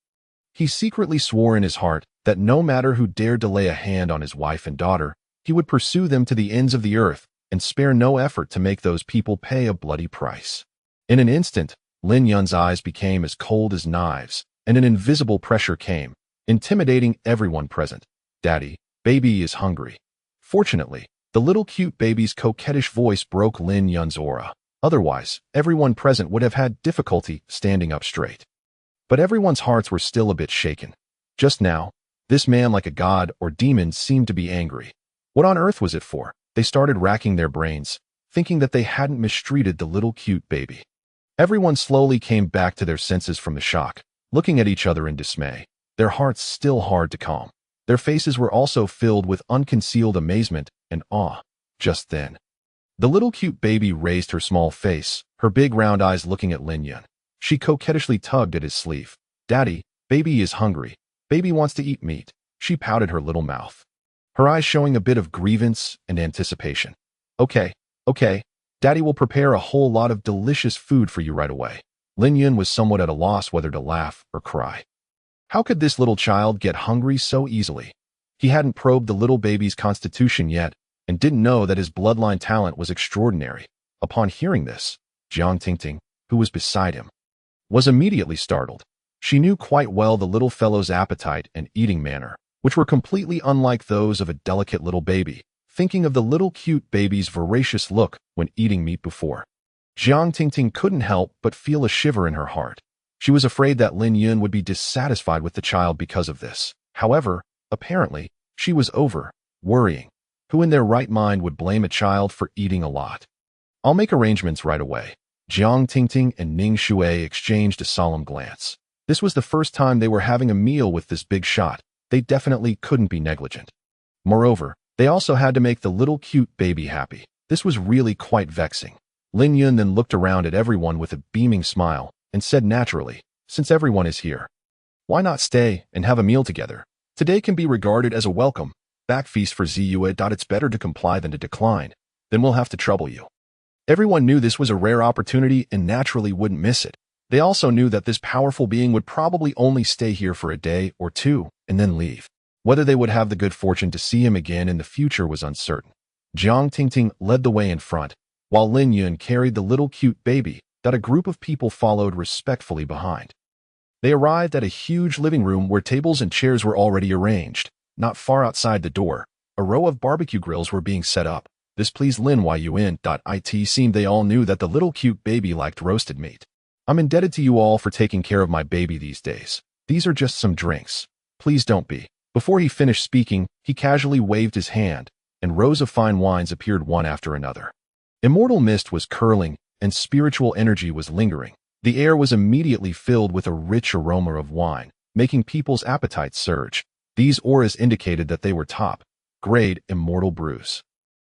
He secretly swore in his heart that no matter who dared to lay a hand on his wife and daughter, he would pursue them to the ends of the earth and spare no effort to make those people pay a bloody price. In an instant, Lin Yun's eyes became as cold as knives, and an invisible pressure came, intimidating everyone present. "Daddy, baby is hungry." Fortunately, the little cute baby's coquettish voice broke Lin Yun's aura. Otherwise, everyone present would have had difficulty standing up straight. But everyone's hearts were still a bit shaken. Just now, this man like a god or demon seemed to be angry. What on earth was it for? They started racking their brains, thinking that they hadn't mistreated the little cute baby. Everyone slowly came back to their senses from the shock, looking at each other in dismay, their hearts still hard to calm. Their faces were also filled with unconcealed amazement and awe. Just then, the little cute baby raised her small face, her big round eyes looking at Lin Yun. She coquettishly tugged at his sleeve. "Daddy, baby is hungry. Baby wants to eat meat." She pouted her little mouth, her eyes showing a bit of grievance and anticipation. Okay, Daddy will prepare a whole lot of delicious food for you right away." Lin Yun was somewhat at a loss whether to laugh or cry. How could this little child get hungry so easily? He hadn't probed the little baby's constitution yet, and didn't know that his bloodline talent was extraordinary. Upon hearing this, Jiang Tingting, who was beside him, was immediately startled. She knew quite well the little fellow's appetite and eating manner, which were completely unlike those of a delicate little baby, thinking of the little cute baby's voracious look when eating meat before. Jiang Tingting couldn't help but feel a shiver in her heart. She was afraid that Lin Yun would be dissatisfied with the child because of this. However, apparently, she was worrying. Who in their right mind would blame a child for eating a lot? "I'll make arrangements right away." Jiang Tingting and Ning Shui exchanged a solemn glance. This was the first time they were having a meal with this big shot. They definitely couldn't be negligent. Moreover, they also had to make the little cute baby happy. This was really quite vexing. Lin Yun then looked around at everyone with a beaming smile and said naturally, "Since everyone is here, why not stay and have a meal together? Today can be regarded as a welcome back feast for Ziyue. It's better to comply than to decline. Then we'll have to trouble you." Everyone knew this was a rare opportunity and naturally wouldn't miss it. They also knew that this powerful being would probably only stay here for a day or two and then leave. Whether they would have the good fortune to see him again in the future was uncertain. Jiang Tingting led the way in front, while Lin Yun carried the little cute baby that a group of people followed respectfully behind. They arrived at a huge living room where tables and chairs were already arranged. not far outside the door, a row of barbecue grills were being set up. This pleased Lin Yun. It seemed they all knew that the little cute baby liked roasted meat. I'm indebted to you all for taking care of my baby these days. These are just some drinks. Please don't be. Before he finished speaking, he casually waved his hand, and rows of fine wines appeared one after another. Immortal mist was curling, and spiritual energy was lingering. The air was immediately filled with a rich aroma of wine, making people's appetites surge. These auras indicated that they were top-grade immortal brews.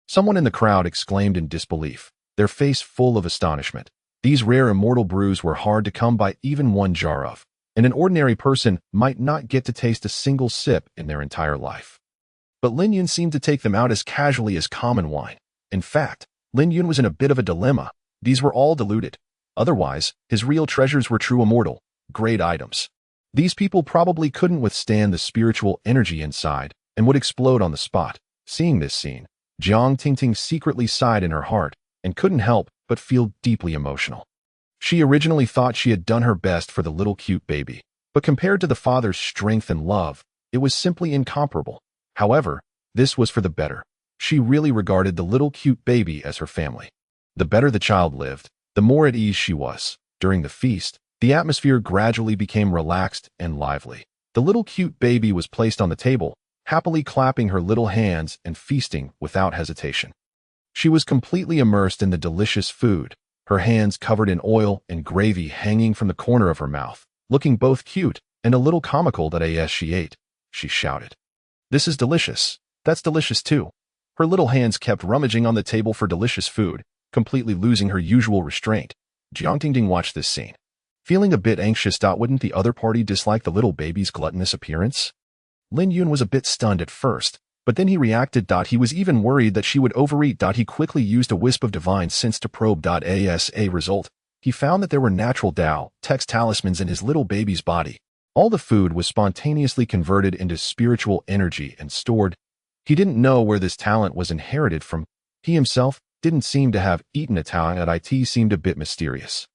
Someone in the crowd exclaimed in disbelief, their face full of astonishment. These rare immortal brews were hard to come by even one jar of, and an ordinary person might not get to taste a single sip in their entire life. But Lin Yun seemed to take them out as casually as common wine. In fact, Lin Yun was in a bit of a dilemma. These were all diluted. Otherwise, his real treasures were true immortal, grade items. These people probably couldn't withstand the spiritual energy inside and would explode on the spot. Seeing this scene, Jiang Tingting secretly sighed in her heart and couldn't help but feel deeply emotional. She originally thought she had done her best for the little cute baby, but compared to the father's strength and love, it was simply incomparable. However, this was for the better. She really regarded the little cute baby as her family. The better the child lived, the more at ease she was. During the feast, the atmosphere gradually became relaxed and lively. The little cute baby was placed on the table, happily clapping her little hands and feasting without hesitation. She was completely immersed in the delicious food, her hands covered in oil and gravy hanging from the corner of her mouth, looking both cute and a little comical that as she ate. She shouted, "This is delicious. That's delicious too." Her little hands kept rummaging on the table for delicious food, completely losing her usual restraint. Jiang Tingting watched this scene, feeling a bit anxious. Wouldn't the other party dislike the little baby's gluttonous appearance? Lin Yun was a bit stunned at first, but then he reacted. He was even worried that she would overeat. He quickly used a wisp of divine sense to probe. As a result, he found that there were natural Tao text talismans in his little baby's body. All the food was spontaneously converted into spiritual energy and stored. He didn't know where this talent was inherited from. He himself didn't seem to have eaten a talent. It seemed a bit mysterious.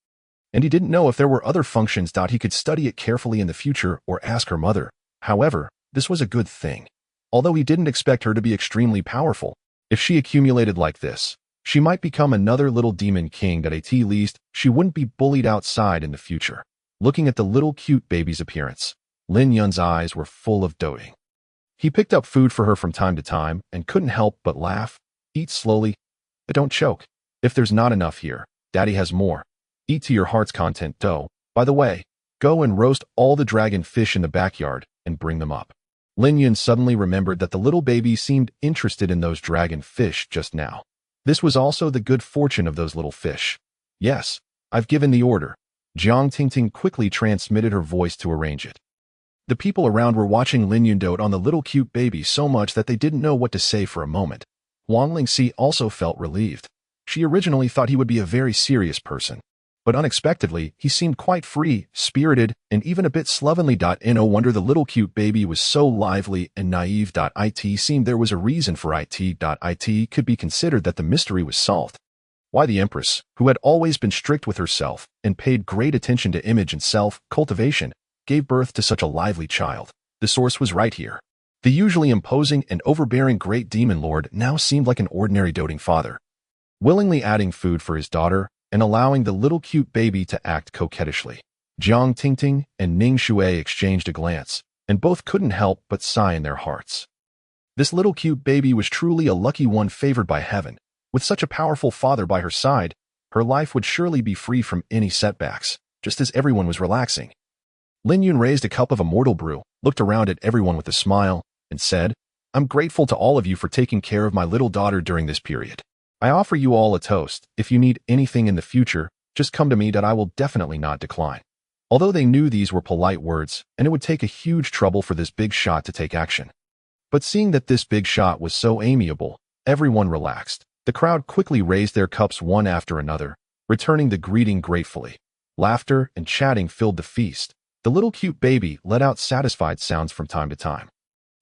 And he didn't know if there were other functions. He could study it carefully in the future or ask her mother. However, this was a good thing. Although he didn't expect her to be extremely powerful, if she accumulated like this, she might become another little demon king. At least, she wouldn't be bullied outside in the future. Looking at the little cute baby's appearance, Lin Yun's eyes were full of doting. He picked up food for her from time to time and couldn't help but laugh. Eat slowly, but don't choke. If there's not enough here, Daddy has more. Eat to your heart's content. By the way, go and roast all the dragon fish in the backyard and bring them up. Lin Yun suddenly remembered that the little baby seemed interested in those dragon fish just now. This was also the good fortune of those little fish. Yes, I've given the order. Jiang Tingting quickly transmitted her voice to arrange it. The people around were watching Lin Yun dote on the little cute baby so much that they didn't know what to say for a moment. Wang Lingxi also felt relieved. She originally thought he would be a very serious person, but unexpectedly, he seemed quite free, spirited, and even a bit slovenly. No wonder the little cute baby was so lively and naive. It seemed there was a reason for it. It could be considered that the mystery was solved. Why the empress, who had always been strict with herself and paid great attention to image and self-cultivation, gave birth to such a lively child. The source was right here. The usually imposing and overbearing great demon lord now seemed like an ordinary doting father, willingly adding food for his daughter and allowing the little cute baby to act coquettishly. Jiang Tingting and Ning Shui exchanged a glance, and both couldn't help but sigh in their hearts. This little cute baby was truly a lucky one favored by heaven. With such a powerful father by her side, her life would surely be free from any setbacks, just as everyone was relaxing. Lin Yun raised a cup of immortal brew, looked around at everyone with a smile, and said, "I'm grateful to all of you for taking care of my little daughter during this period. I offer you all a toast. If you need anything in the future, just come to me. I will definitely not decline." Although they knew these were polite words, and it would take a huge trouble for this big shot to take action. But seeing that this big shot was so amiable, everyone relaxed. The crowd quickly raised their cups one after another, returning the greeting gratefully. Laughter and chatting filled the feast. The little cute baby let out satisfied sounds from time to time,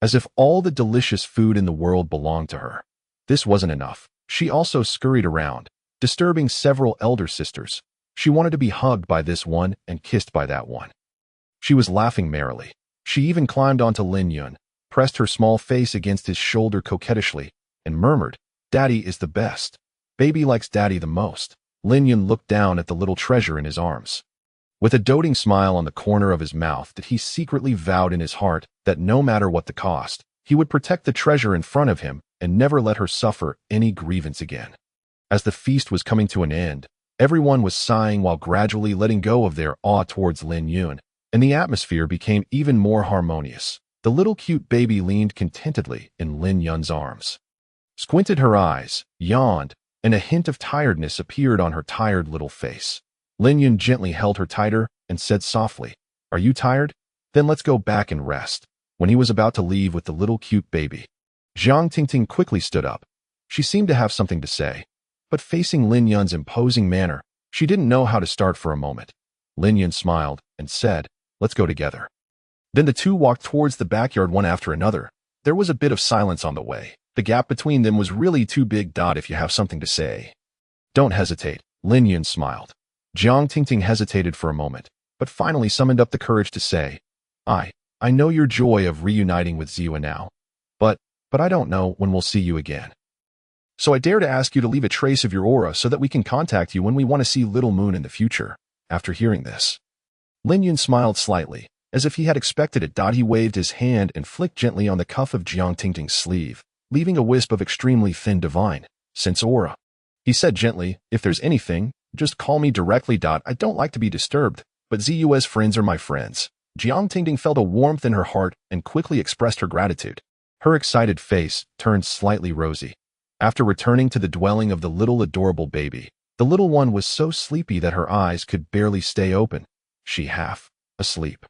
as if all the delicious food in the world belonged to her. This wasn't enough. She also scurried around, disturbing several elder sisters. She wanted to be hugged by this one and kissed by that one. She was laughing merrily. She even climbed onto Lin Yun, pressed her small face against his shoulder coquettishly, and murmured, "Daddy is the best. Baby likes Daddy the most." Lin Yun looked down at the little treasure in his arms. With a doting smile on the corner of his mouth, that he secretly vowed in his heart that no matter what the cost, he would protect the treasure in front of him and never let her suffer any grievance again. As the feast was coming to an end, everyone was sighing while gradually letting go of their awe towards Lin Yun, and the atmosphere became even more harmonious. The little cute baby leaned contentedly in Lin Yun's arms, squinted her eyes, yawned, and a hint of tiredness appeared on her tired little face. Lin Yun gently held her tighter and said softly, "Are you tired? Then let's go back and rest." When he was about to leave with the little cute baby, Jiang Tingting quickly stood up. She seemed to have something to say, but facing Lin Yun's imposing manner, she didn't know how to start for a moment. Lin Yun smiled and said, "Let's go together." Then the two walked towards the backyard one after another. There was a bit of silence on the way. The gap between them was really too big. If you have something to say, don't hesitate, Lin Yun smiled. Jiang Tingting hesitated for a moment, but finally summoned up the courage to say, I know your joy of reuniting with Ziwa now, but I don't know when we'll see you again. So I dare to ask you to leave a trace of your aura so that we can contact you when we want to see Little Moon in the future." After hearing this, Lin Yun smiled slightly, as if he had expected it. He waved his hand and flicked gently on the cuff of Jiang Tingting's sleeve, leaving a wisp of extremely thin divine sense aura. He said gently, "If there's anything, just call me directly. I don't like to be disturbed, but ZU's friends are my friends." Jiang Tingting felt a warmth in her heart and quickly expressed her gratitude. Her excited face turned slightly rosy. After returning to the dwelling of the little adorable baby, the little one was so sleepy that her eyes could barely stay open. She half asleep,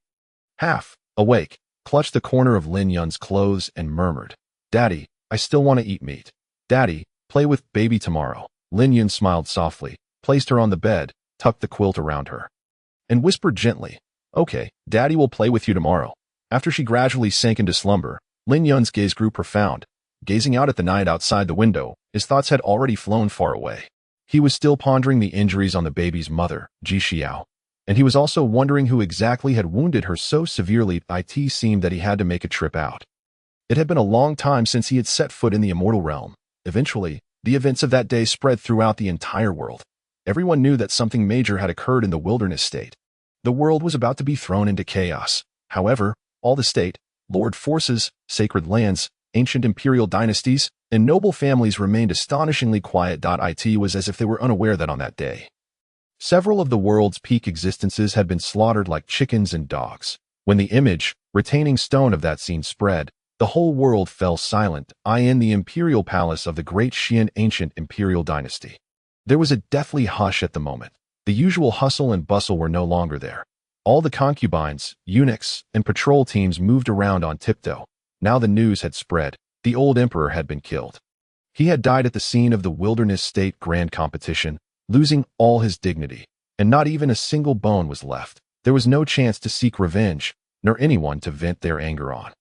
half awake, clutched the corner of Lin Yun's clothes and murmured, "Daddy, I still want to eat meat. Daddy, play with baby tomorrow." Lin Yun smiled softly, placed her on the bed, tucked the quilt around her, and whispered gently, "Okay, Daddy will play with you tomorrow." After she gradually sank into slumber, Lin Yun's gaze grew profound. Gazing out at the night outside the window, his thoughts had already flown far away. He was still pondering the injuries on the baby's mother, Ji Xiao, and he was also wondering who exactly had wounded her so severely. It seemed that he had to make a trip out. It had been a long time since he had set foot in the immortal realm. Eventually, the events of that day spread throughout the entire world. Everyone knew that something major had occurred in the wilderness state. The world was about to be thrown into chaos. However, all the state, lord forces, sacred lands, ancient imperial dynasties, and noble families remained astonishingly quiet. It was as if they were unaware that on that day, several of the world's peak existences had been slaughtered like chickens and dogs. When the image, retaining stone of that scene spread, the whole world fell silent. In the imperial palace of the great Xian ancient imperial dynasty, there was a deathly hush at the moment. The usual hustle and bustle were no longer there. All the concubines, eunuchs, and patrol teams moved around on tiptoe. Now the news had spread. The old emperor had been killed. He had died at the scene of the wilderness state grand competition, losing all his dignity, and not even a single bone was left. There was no chance to seek revenge, nor anyone to vent their anger on.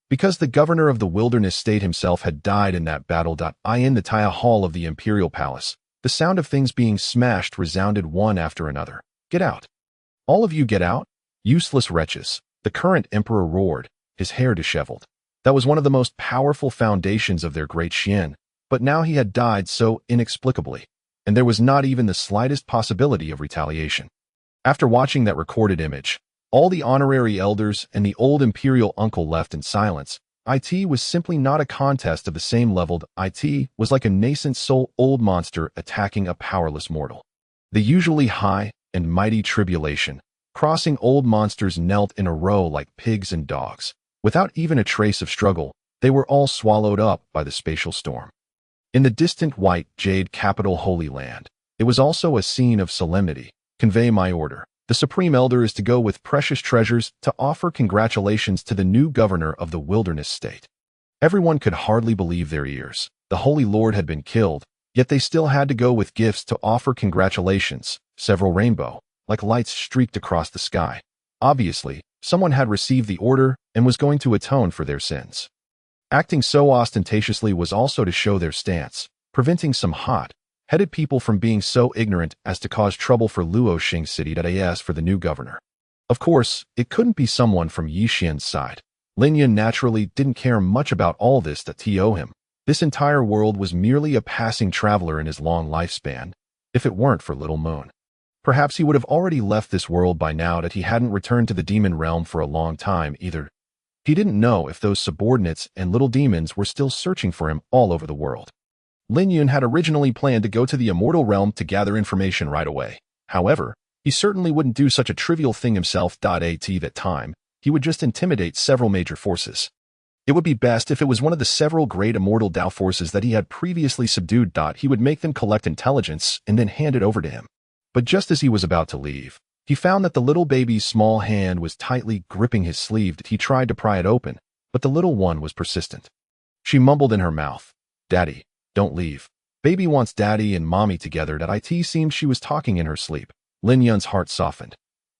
Because the governor of the wilderness state himself had died in that battle. In the Taya Hall of the imperial palace, the sound of things being smashed resounded one after another. "Get out! All of you get out! Useless wretches!" The current emperor roared, his hair disheveled. That was one of the most powerful foundations of their great Xian, but now he had died so inexplicably, and there was not even the slightest possibility of retaliation. After watching that recorded image, all the honorary elders and the old imperial uncle left in silence. It was simply not a contest of the same level. It was like a nascent soul old monster attacking a powerless mortal. The usually high and mighty tribulation, crossing old monsters knelt in a row like pigs and dogs. Without even a trace of struggle, they were all swallowed up by the spatial storm. In the distant white jade capital Holy Land, it was also a scene of solemnity. "Convey my order. The Supreme Elder is to go with precious treasures to offer congratulations to the new governor of the wilderness state." Everyone could hardly believe their ears. The Holy Lord had been killed, yet they still had to go with gifts to offer congratulations. Several rainbow-like lights streaked across the sky. Obviously, someone had received the order and was going to atone for their sins. Acting so ostentatiously was also to show their stance, preventing some hot-headed people from being so ignorant as to cause trouble for Luoxing City. As for the new governor, of course, it couldn't be someone from Yixian's side. Lin Yun naturally didn't care much about all this that to him. This entire world was merely a passing traveler in his long lifespan, if it weren't for Little Moon. Perhaps he would have already left this world by now that he hadn't returned to the demon realm for a long time either. He didn't know if those subordinates and little demons were still searching for him all over the world. Lin Yun had originally planned to go to the immortal realm to gather information right away. However, he certainly wouldn't do such a trivial thing himself. At that time, he would just intimidate several major forces. It would be best if it was one of the several great immortal Dao forces that he had previously subdued. He would make them collect intelligence and then hand it over to him. But just as he was about to leave, he found that the little baby's small hand was tightly gripping his sleeve. He tried to pry it open, but the little one was persistent. She mumbled in her mouth, "Daddy, don't leave. Baby wants daddy and mommy together." It seemed she was talking in her sleep. Lin Yun's heart softened.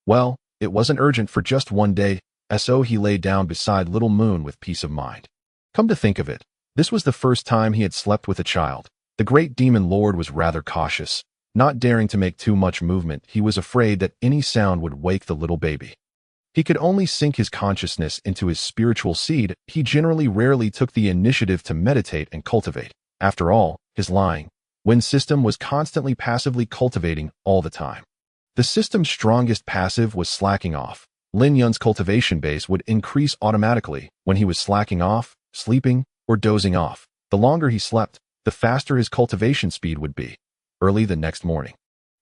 Well, it wasn't urgent for just one day, so he lay down beside Little Moon with peace of mind. Come to think of it, this was the first time he had slept with a child. The great demon lord was rather cautious. Not daring to make too much movement, he was afraid that any sound would wake the little baby. He could only sink his consciousness into his spiritual seed. He generally rarely took the initiative to meditate and cultivate. After all, his lying Win system was constantly passively cultivating all the time. The system's strongest passive was slacking off. Lin Yun's cultivation base would increase automatically when he was slacking off, sleeping, or dozing off. The longer he slept, the faster his cultivation speed would be. Early the next morning,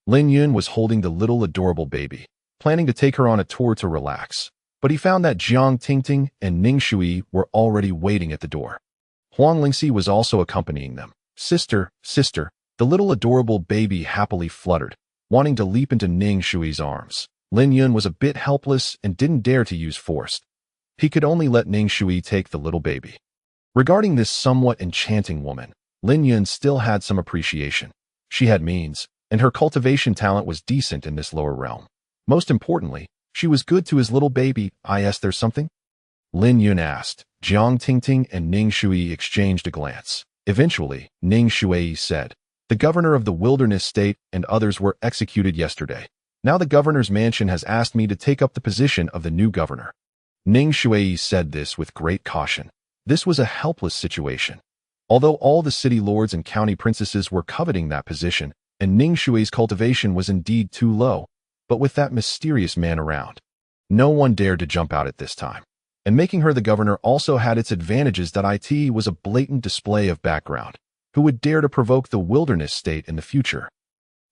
Lin Yun was holding the little adorable baby, planning to take her on a tour to relax. But he found that Jiang Tingting and Ning Shui were already waiting at the door. Huang Lingxi was also accompanying them. Sister, sister, the little adorable baby happily fluttered, wanting to leap into Ning Shui's arms. Lin Yun was a bit helpless and didn't dare to use force. He could only let Ning Shui take the little baby. Regarding this somewhat enchanting woman, Lin Yun still had some appreciation. She had means, and her cultivation talent was decent in this lower realm. Most importantly, she was good to his little baby. There's something? Lin Yun asked. Jiang Tingting and Ning Shui exchanged a glance. Eventually, Ning Shui said, "The governor of the wilderness state and others were executed yesterday. Now the governor's mansion has asked me to take up the position of the new governor." Ning Shui said this with great caution. This was a helpless situation. Although all the city lords and county princesses were coveting that position, and Ning Shui's cultivation was indeed too low, but with that mysterious man around, no one dared to jump out at this time. And making her the governor also had its advantages. It was a blatant display of background. Who would dare to provoke the wilderness state in the future?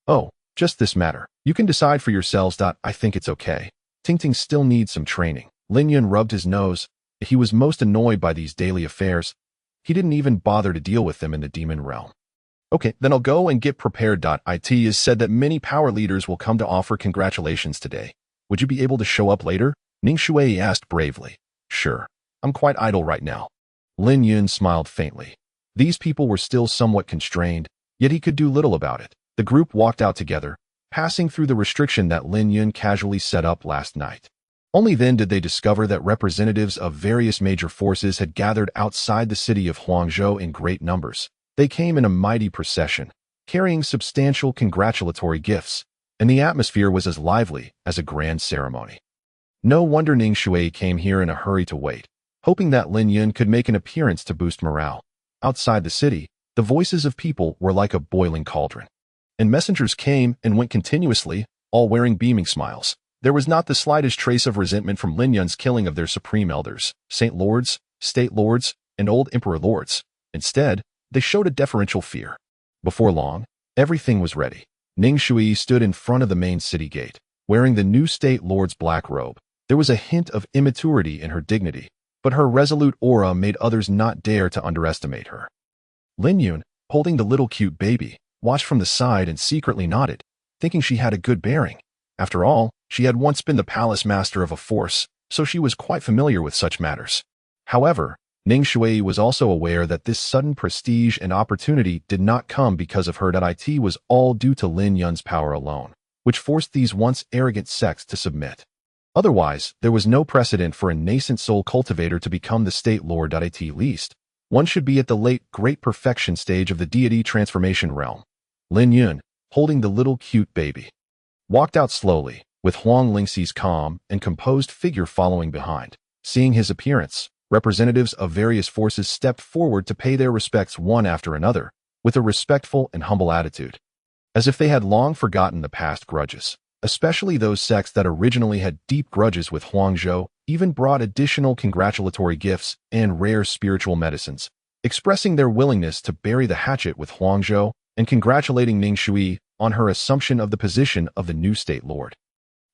Oh, just this matter. You can decide for yourselves. I think it's okay. Tingting still needs some training. Lin Yun rubbed his nose. He was most annoyed by these daily affairs. He didn't even bother to deal with them in the demon realm. Okay, then I'll go and get prepared. It is said that many power leaders will come to offer congratulations today. Would you be able to show up later? Ning Shui asked bravely. Sure. I'm quite idle right now. Lin Yun smiled faintly. These people were still somewhat constrained, yet he could do little about it. The group walked out together, passing through the restriction that Lin Yun casually set up last night. Only then did they discover that representatives of various major forces had gathered outside the city of Huangzhou in great numbers. They came in a mighty procession, carrying substantial congratulatory gifts, and the atmosphere was as lively as a grand ceremony. No wonder Ning Shui came here in a hurry to wait, hoping that Lin Yun could make an appearance to boost morale. Outside the city, the voices of people were like a boiling cauldron, and messengers came and went continuously, all wearing beaming smiles. There was not the slightest trace of resentment from Lin Yun's killing of their supreme elders, Saint Lords, State Lords, and old Emperor Lords. Instead, they showed a deferential fear. Before long, everything was ready. Ning Shui stood in front of the main city gate, wearing the new State Lord's black robe. There was a hint of immaturity in her dignity, but her resolute aura made others not dare to underestimate her. Lin Yun, holding the little cute baby, watched from the side and secretly nodded, thinking she had a good bearing. After all, she had once been the palace master of a force, so she was quite familiar with such matters. However, Ning Shui was also aware that this sudden prestige and opportunity did not come because of her. It was all due to Lin Yun's power alone, which forced these once arrogant sects to submit. Otherwise, there was no precedent for a nascent soul cultivator to become the state lord. At least, one should be at the late great perfection stage of the deity transformation realm. Lin Yun, holding the little cute baby, walked out slowly, with Huang Lingxi's calm and composed figure following behind. Seeing his appearance, representatives of various forces stepped forward to pay their respects one after another, with a respectful and humble attitude, as if they had long forgotten the past grudges. Especially those sects that originally had deep grudges with Huangzhou even brought additional congratulatory gifts and rare spiritual medicines, expressing their willingness to bury the hatchet with Huangzhou and congratulating Ning Shui on her assumption of the position of the new state lord.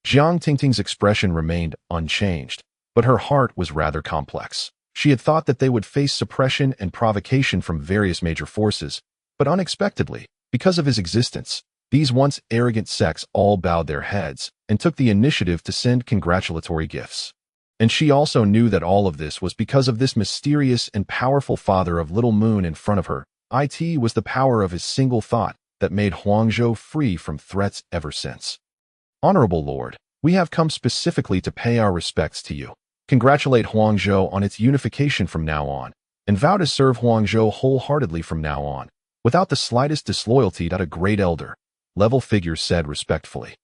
Jiang Tingting's expression remained unchanged, but her heart was rather complex. She had thought that they would face suppression and provocation from various major forces, but unexpectedly, because of his existence, these once arrogant sects all bowed their heads and took the initiative to send congratulatory gifts. And she also knew that all of this was because of this mysterious and powerful father of Little Moon in front of her. It was the power of his single thought that made Huangzhou free from threats ever since. Honorable Lord, we have come specifically to pay our respects to you, congratulate Huangzhou on its unification from now on, and vow to serve Huangzhou wholeheartedly from now on, without the slightest disloyalty to a great elder, level figure said respectfully.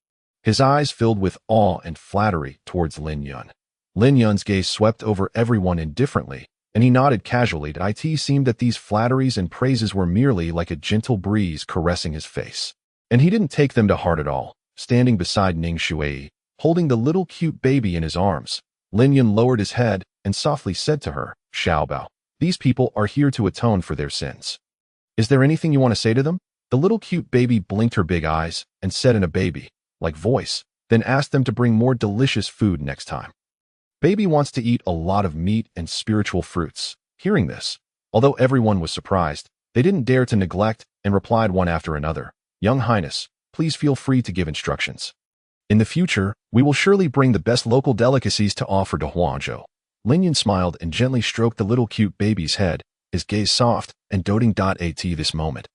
His eyes filled with awe and flattery towards Lin Yun. Lin Yun's gaze swept over everyone indifferently, and he nodded casually. It seemed that these flatteries and praises were merely like a gentle breeze caressing his face. And he didn't take them to heart at all. Standing beside Ning Shui, holding the little cute baby in his arms, Lin Yun lowered his head and softly said to her, Xiaobao, these people are here to atone for their sins. Is there anything you want to say to them? The little cute baby blinked her big eyes and said in a baby-like voice, then asked them to bring more delicious food next time. Baby wants to eat a lot of meat and spiritual fruits. Hearing this, although everyone was surprised, they didn't dare to neglect and replied one after another, Young Highness, please feel free to give instructions. In the future, we will surely bring the best local delicacies to offer to Huangzhou. Lin Yun smiled and gently stroked the little cute baby's head, his gaze soft and doting. At this moment,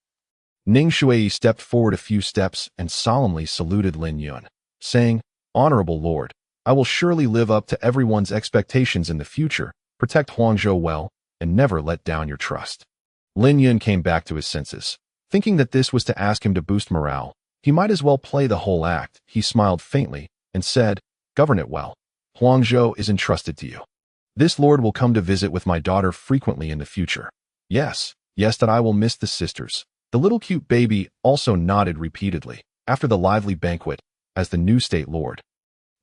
Ning Shui stepped forward a few steps and solemnly saluted Lin Yun, saying, Honorable Lord, I will surely live up to everyone's expectations in the future, protect Huangzhou well, and never let down your trust. Lin Yun came back to his senses. Thinking that this was to ask him to boost morale, he might as well play the whole act. He smiled faintly and said, Govern it well. Huangzhou is entrusted to you. This lord will come to visit with my daughter frequently in the future. Yes, that I will miss the sisters. The little cute baby also nodded repeatedly. After the lively banquet, as the new state lord,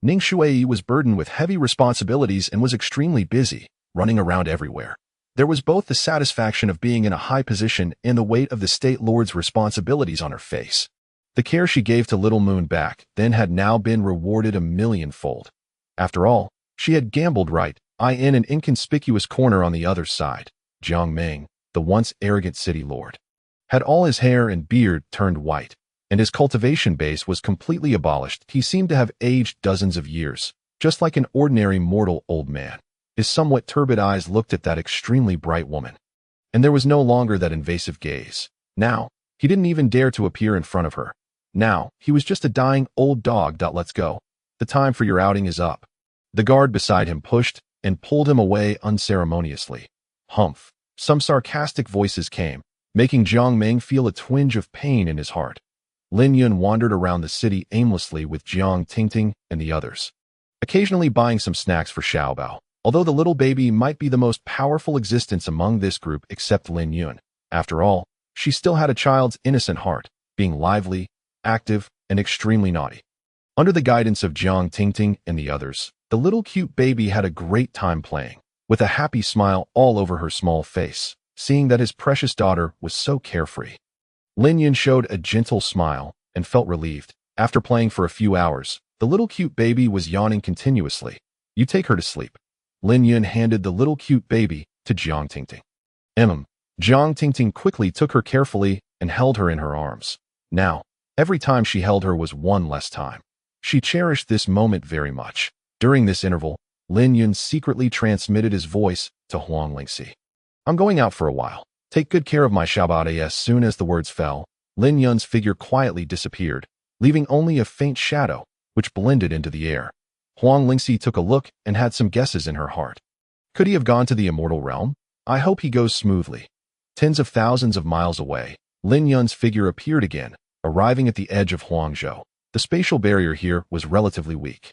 Ning Shui was burdened with heavy responsibilities and was extremely busy, running around everywhere. There was both the satisfaction of being in a high position and the weight of the state lord's responsibilities on her face. The care she gave to Little Moon back then had now been rewarded a millionfold. After all, she had gambled right in an inconspicuous corner on the other side. Jiang Ming, the once arrogant city lord, had all his hair and beard turned white, and his cultivation base was completely abolished. He seemed to have aged dozens of years, just like an ordinary mortal old man. His somewhat turbid eyes looked at that extremely bright woman, and there was no longer that invasive gaze. Now, he didn't even dare to appear in front of her. Now, he was just a dying old dog. Let's go. The time for your outing is up. The guard beside him pushed and pulled him away unceremoniously. Humph. Some sarcastic voices came, making Jiang Ming feel a twinge of pain in his heart. Lin Yun wandered around the city aimlessly with Jiang Tingting and the others, occasionally buying some snacks for Xiaobao. Although the little baby might be the most powerful existence among this group except Lin Yun, after all, she still had a child's innocent heart, being lively, active, and extremely naughty. Under the guidance of Jiang Tingting and the others, the little cute baby had a great time playing, with a happy smile all over her small face, seeing that his precious daughter was so carefree. Lin Yun showed a gentle smile and felt relieved. After playing for a few hours, the little cute baby was yawning continuously. You take her to sleep. Lin Yun handed the little cute baby to Jiang Tingting. Jiang Tingting quickly took her carefully and held her in her arms. Now, every time she held her was one less time. She cherished this moment very much. During this interval, Lin Yun secretly transmitted his voice to Huang Lingxi. I'm going out for a while. Take good care of my Xiaobao. As soon as the words fell, Lin Yun's figure quietly disappeared, leaving only a faint shadow, which blended into the air. Huang Lingxi took a look and had some guesses in her heart. Could he have gone to the immortal realm? I hope he goes smoothly. Tens of thousands of miles away, Lin Yun's figure appeared again, arriving at the edge of Huangzhou. The spatial barrier here was relatively weak.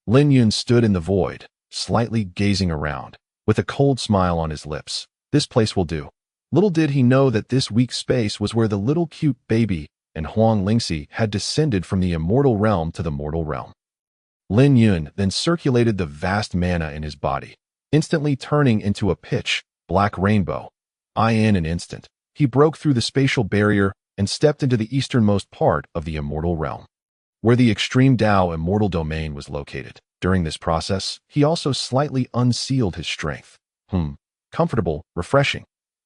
Lin Yun stood in the void, slightly gazing around, with a cold smile on his lips. This place will do. Little did he know that this weak space was where the little cute baby and Huang Lingxi had descended from the immortal realm to the mortal realm. Lin Yun then circulated the vast mana in his body, instantly turning into a pitch black rainbow. In an instant, he broke through the spatial barrier and stepped into the easternmost part of the immortal realm, where the extreme Tao immortal domain was located. During this process, he also slightly unsealed his strength. Comfortable, refreshing.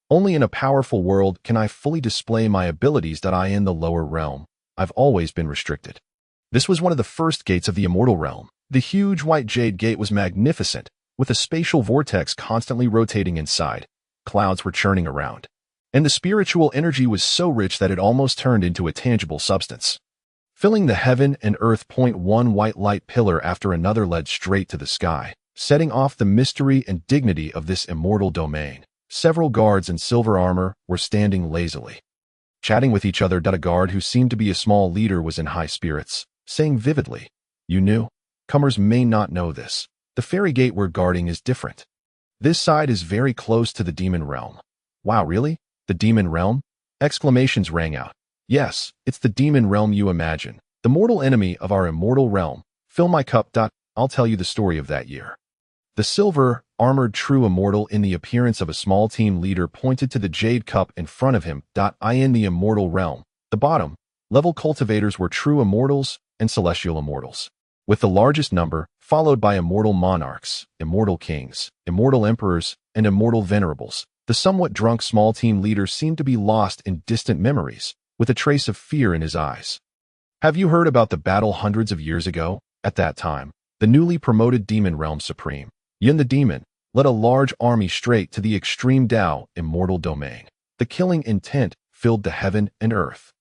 Only in a powerful world can I fully display my abilities that I in the lower realm. I've always been restricted. This was one of the first gates of the immortal realm. The huge white jade gate was magnificent, with a spatial vortex constantly rotating inside. Clouds were churning around, and the spiritual energy was so rich that it almost turned into a tangible substance. Filling the heaven and earth. One white light pillar after another led straight to the sky, setting off the mystery and dignity of this immortal domain. Several guards in silver armor were standing lazily, chatting with each other. A guard who seemed to be a small leader was in high spirits, saying vividly, "You knew? Comers may not know this. The fairy gate we're guarding is different. This side is very close to the demon realm." "Wow, really? The demon realm?" Exclamations rang out. "Yes, it's the demon realm you imagine. The mortal enemy of our immortal realm. Fill my cup. I'll tell you the story of that year." The silver-armored true immortal in the appearance of a small team leader pointed to the jade cup in front of him. In the immortal realm, the bottom-level cultivators were true immortals and celestial immortals, with the largest number, followed by immortal monarchs, immortal kings, immortal emperors, and immortal venerables. The somewhat drunk small team leader seemed to be lost in distant memories, with a trace of fear in his eyes. "Have you heard about the battle hundreds of years ago?" At that time, the newly promoted demon realm supreme, Yun the demon, led a large army straight to the extreme Tao immortal domain. The killing intent filled the heaven and earth,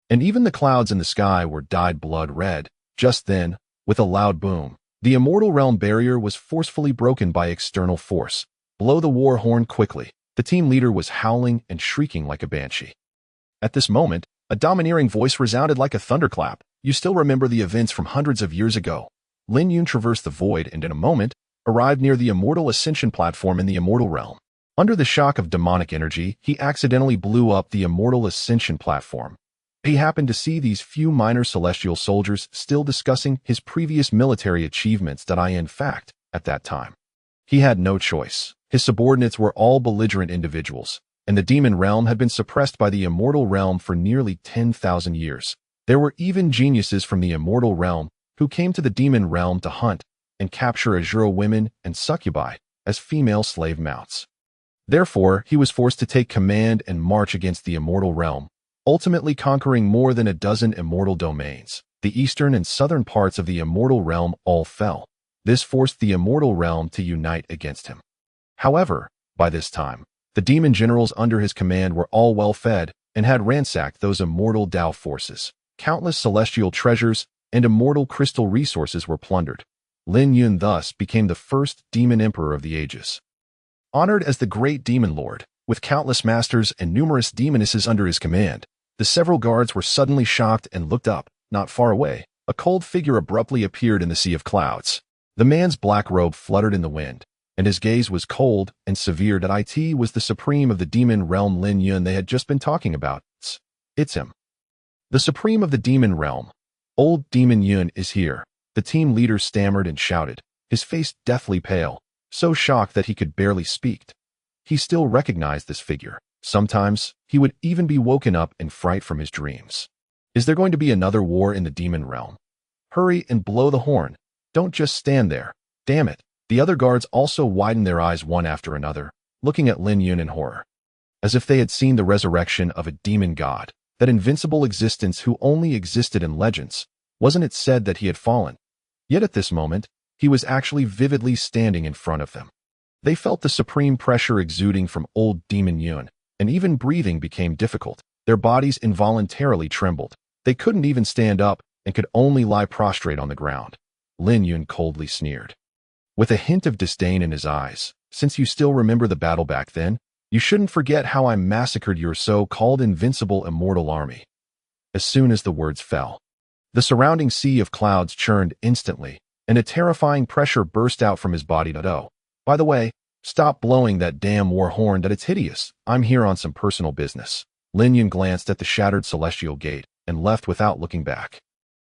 and even the clouds in the sky were dyed blood red. Just then, with a loud boom, the immortal realm barrier was forcefully broken by external force. Blow the war horn quickly. The team leader was howling and shrieking like a banshee. At this moment, a domineering voice resounded like a thunderclap. "You still remember the events from hundreds of years ago?" Lin Yun traversed the void and in a moment, arrived near the immortal ascension platform in the immortal realm. Under the shock of demonic energy, he accidentally blew up the immortal ascension platform. He happened to see these few minor celestial soldiers still discussing his previous military achievements. In fact, at that time, he had no choice. His subordinates were all belligerent individuals, and the demon realm had been suppressed by the immortal realm for nearly 10,000 years. There were even geniuses from the immortal realm who came to the demon realm to hunt and capture azure women and succubi as female slave mounts. Therefore, he was forced to take command and march against the immortal realm, ultimately conquering more than a dozen immortal domains. The eastern and southern parts of the immortal realm all fell. This forced the immortal realm to unite against him. However, by this time, the demon generals under his command were all well fed and had ransacked those immortal Tao forces. Countless celestial treasures and immortal crystal resources were plundered. Lin Yun thus became the first demon emperor of the ages. Honored as the great demon lord, with countless masters and numerous demonesses under his command, the several guards were suddenly shocked and looked up. Not far away, a cold figure abruptly appeared in the sea of clouds. The man's black robe fluttered in the wind, and his gaze was cold and severe. It was the supreme of the demon realm Lin Yun they had just been talking about. It's him. The supreme of the demon realm. Old Demon Yun is here. The team leader stammered and shouted, his face deathly pale, so shocked that he could barely speak. He still recognized this figure. Sometimes, he would even be woken up in fright from his dreams. Is there going to be another war in the demon realm? Hurry and blow the horn. Don't just stand there. Damn it. The other guards also widened their eyes one after another, looking at Lin Yun in horror, as if they had seen the resurrection of a demon god, that invincible existence who only existed in legends. Wasn't it said that he had fallen? Yet at this moment, he was actually vividly standing in front of them. They felt the supreme pressure exuding from old Demon Yun, and even breathing became difficult. Their bodies involuntarily trembled. They couldn't even stand up and could only lie prostrate on the ground. Lin Yun coldly sneered, with a hint of disdain in his eyes. Since you still remember the battle back then, you shouldn't forget how I massacred your so-called invincible immortal army. As soon as the words fell, the surrounding sea of clouds churned instantly, and a terrifying pressure burst out from his body. Oh, by the way, stop blowing that damn war horn. That it's hideous. I'm here on some personal business. Lin Yun glanced at the shattered celestial gate and left without looking back.